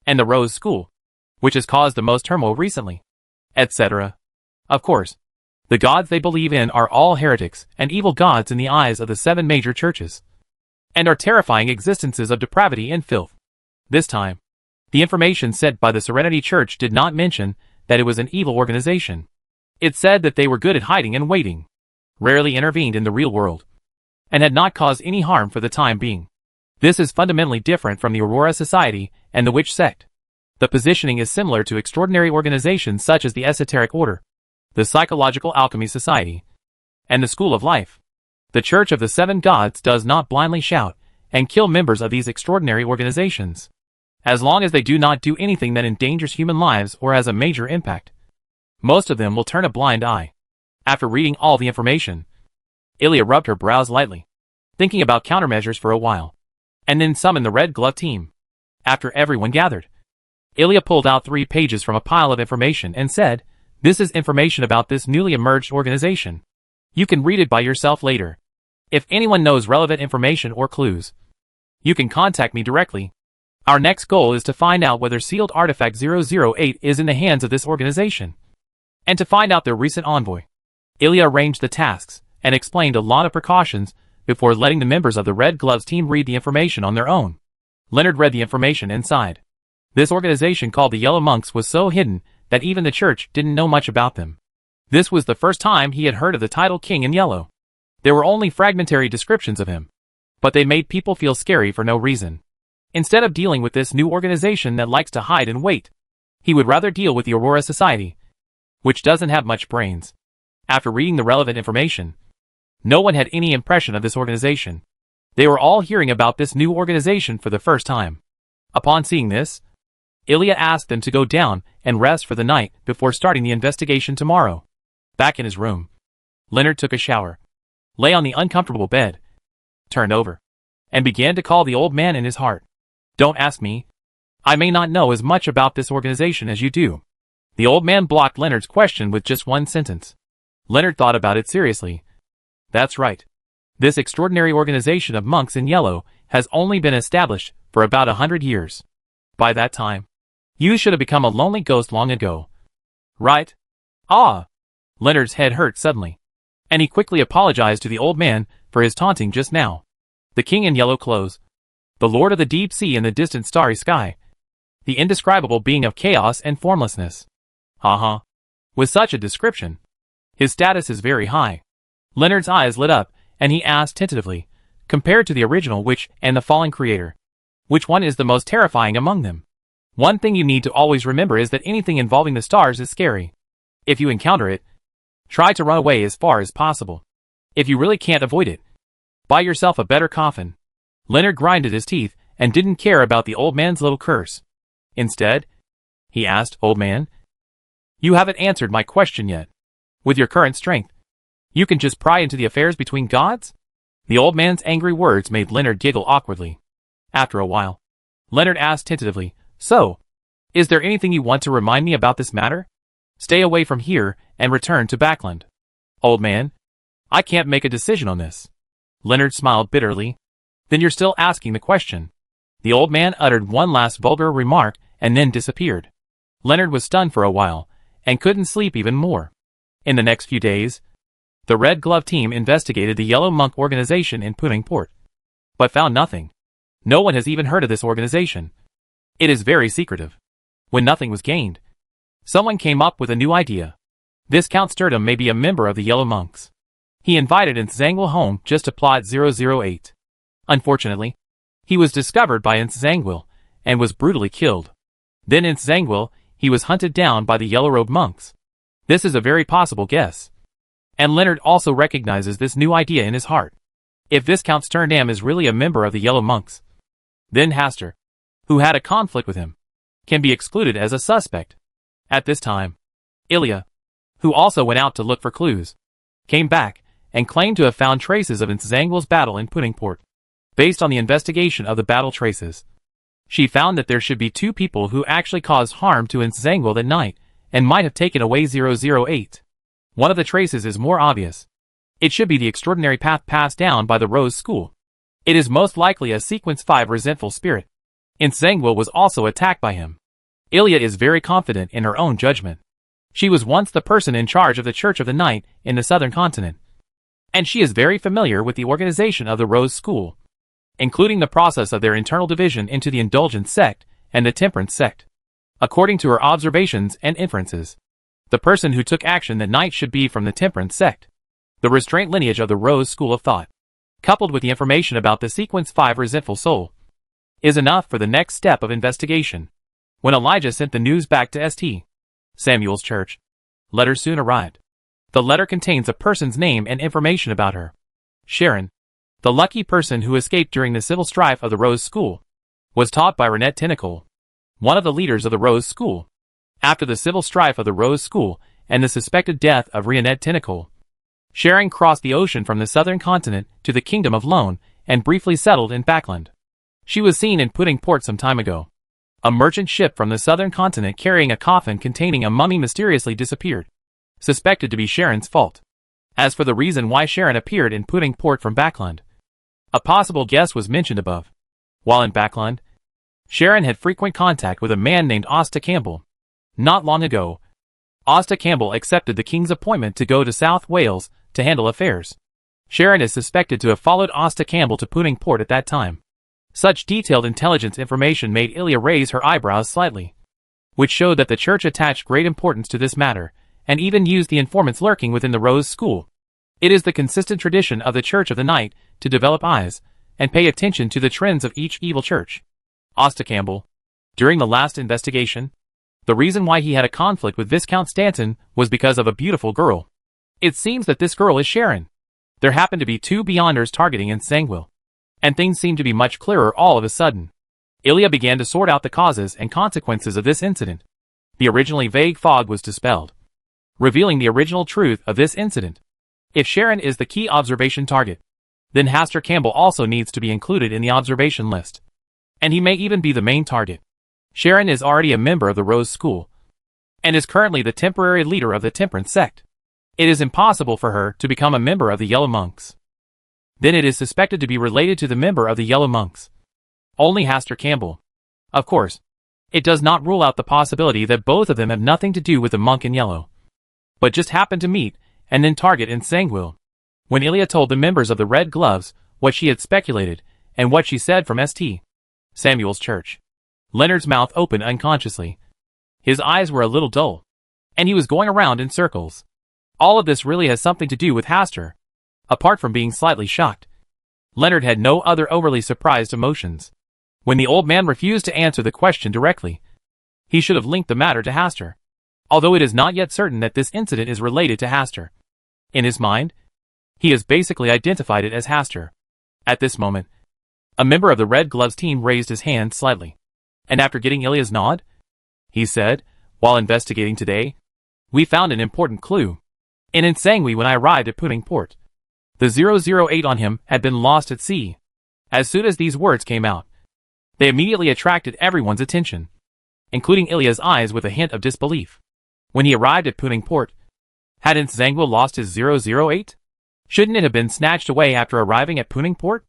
and the Rose School, which has caused the most turmoil recently, etc. Of course, the gods they believe in are all heretics and evil gods in the eyes of the 7 major churches, and are terrifying existences of depravity and filth. This time, the information sent by the Serenity Church did not mention that it was an evil organization. It said that they were good at hiding and waiting, rarely intervened in the real world, and had not caused any harm for the time being. This is fundamentally different from the Aurora Society and the Witch Sect. The positioning is similar to extraordinary organizations such as the Esoteric Order, the Psychological Alchemy Society, and the School of Life. The Church of the 7 Gods does not blindly shout and kill members of these extraordinary organizations, as long as they do not do anything that endangers human lives or has a major impact. Most of them will turn a blind eye. After reading all the information, Ilya rubbed her brows lightly, thinking about countermeasures for a while, and then summoned the Red Glove team. After everyone gathered, Ilya pulled out 3 pages from a pile of information and said, "This is information about this newly emerged organization. You can read it by yourself later. If anyone knows relevant information or clues, you can contact me directly. Our next goal is to find out whether sealed artifact 008 is in the hands of this organization, and to find out their recent envoy." Ilya arranged the tasks and explained a lot of precautions before letting the members of the Red Gloves team read the information on their own. Leonard read the information and sighed. This organization called the Yellow Monks was so hidden that even the church didn't know much about them. This was the first time he had heard of the title King in Yellow. There were only fragmentary descriptions of him, but they made people feel scary for no reason. Instead of dealing with this new organization that likes to hide and wait, he would rather deal with the Aurora Society, which doesn't have much brains. After reading the relevant information, no one had any impression of this organization. They were all hearing about this new organization for the first time. Upon seeing this, Ilya asked them to go down and rest for the night before starting the investigation tomorrow. Back in his room, Leonard took a shower, lay on the uncomfortable bed, turned over, and began to call the old man in his heart. "Don't ask me. I may not know as much about this organization as you do." The old man blocked Leonard's question with just one sentence. Leonard thought about it seriously. That's right. This extraordinary organization of monks in yellow has only been established for about 100 years. By that time, you should have become a lonely ghost long ago. Right? Ah! Leonard's head hurt suddenly, and he quickly apologized to the old man for his taunting just now. The king in yellow clothes, the lord of the deep sea and the distant starry sky, the indescribable being of chaos and formlessness. With such a description, His status is very high. Leonard's eyes lit up, and he asked tentatively, compared to the original witch and the fallen creator, which one is the most terrifying among them? One thing you need to always remember is that anything involving the stars is scary. If you encounter it, try to run away as far as possible. If you really can't avoid it, buy yourself a better coffin. Leonard grinded his teeth and didn't care about the old man's little curse. Instead, he asked, "Old man, you haven't answered my question yet. With your current strength, you can just pry into the affairs between gods?" The old man's angry words made Leonard giggle awkwardly. After a while, Leonard asked tentatively, "So, is there anything you want to remind me about this matter? Stay away from here and return to Backland." "Old man, I can't make a decision on this." Leonard smiled bitterly. "Then you're still asking the question." The old man uttered one last vulgar remark and then disappeared. Leonard was stunned for a while and couldn't sleep even more. In the next few days, the Red Glove team investigated the Yellow Monk organization in Puddingport, but found nothing. No one has even heard of this organization. It is very secretive. When nothing was gained, someone came up with a new idea. This Count Sturdom may be a member of the Yellow Monks. He invited Ntzangwil home just to plot 008. Unfortunately, he was discovered by Ntzangwil and was brutally killed. Then in Ntzangwil, he was hunted down by the Yellow-Robed monks. This is a very possible guess. And Leonard also recognizes this new idea in his heart. If this Count Sturdom is really a member of the Yellow Monks, then Hastur, who had a conflict with him, can be excluded as a suspect. At this time, Ilya, who also went out to look for clues, came back and claimed to have found traces of Ntzangwil's battle in Puddingport. Based on the investigation of the battle traces, she found that there should be two people who actually caused harm to Ntzangwil that night and might have taken away 008. One of the traces is more obvious. It should be the extraordinary path passed down by the Rose School. It is most likely a Sequence 5 resentful spirit. Ntzangwil was also attacked by him. Ilya is very confident in her own judgment. She was once the person in charge of the Church of the Night in the Southern Continent, and she is very familiar with the organization of the Rose School, including the process of their internal division into the Indulgence sect and the Temperance sect. According to her observations and inferences, the person who took action that night should be from the Temperance sect, the restraint lineage of the Rose School of Thought, coupled with the information about the Sequence 5 resentful soul, is enough for the next step of investigation. When Elijah sent the news back to St. Samuel's church, letter soon arrived. The letter contains a person's name and information about her. Sharon, the lucky person who escaped during the civil strife of the Rose School, was taught by Renette Tinacle, one of the leaders of the Rose School. After the civil strife of the Rose School and the suspected death of Renette Tinacle, Sharon crossed the ocean from the southern continent to the kingdom of Lone and briefly settled in Backland. She was seen in Puddingport some time ago. A merchant ship from the southern continent carrying a coffin containing a mummy mysteriously disappeared, suspected to be Sharon's fault. As for the reason why Sharon appeared in Puddingport from Backland, a possible guess was mentioned above. While in Backland, Sharon had frequent contact with a man named Asta Campbell. Not long ago, Asta Campbell accepted the king's appointment to go to South Wales to handle affairs. Sharon is suspected to have followed Asta Campbell to Puddingport at that time. Such detailed intelligence information made Ilya raise her eyebrows slightly, which showed that the church attached great importance to this matter, and even used the informants lurking within the Rose School. It is the consistent tradition of the Church of the Night to develop eyes and pay attention to the trends of each evil church. Asta Campbell, during the last investigation, the reason why he had a conflict with Viscount Stanton was because of a beautiful girl. It seems that this girl is Sharon. There happened to be two Beyonders targeting Ntzangwil, and things seemed to be much clearer all of a sudden. Ilya began to sort out the causes and consequences of this incident. The originally vague fog was dispelled, revealing the original truth of this incident. If Sharon is the key observation target, then Hastur Campbell also needs to be included in the observation list. And he may even be the main target. Sharon is already a member of the Rose School, and is currently the temporary leader of the Temperance sect. It is impossible for her to become a member of the Yellow Monks. Then it is suspected to be related to the member of the Yellow Monks. Only Hastur Campbell. Of course, it does not rule out the possibility that both of them have nothing to do with the monk in yellow, but just happen to meet and then target Ntzangwil. When Ilya told the members of the Red Gloves what she had speculated and what she said from St. Samuel's church, Leonard's mouth opened unconsciously. His eyes were a little dull, and he was going around in circles. All of this really has something to do with Hastur. Apart from being slightly shocked, Leonard had no other overly surprised emotions. When the old man refused to answer the question directly, he should have linked the matter to Hastur. Although it is not yet certain that this incident is related to Hastur. In his mind, he has basically identified it as Hastur. At this moment, a member of the Red Gloves team raised his hand slightly. And after getting Ilya's nod, he said, "While investigating today, we found an important clue. In Nsangui when I arrived at Pudding Port, the 008 on him had been lost at sea." As soon as these words came out, they immediately attracted everyone's attention, including Ilya's eyes with a hint of disbelief. When he arrived at Pudding Port, hadn't Zangwa lost his 008? Shouldn't it have been snatched away after arriving at Pudding Port?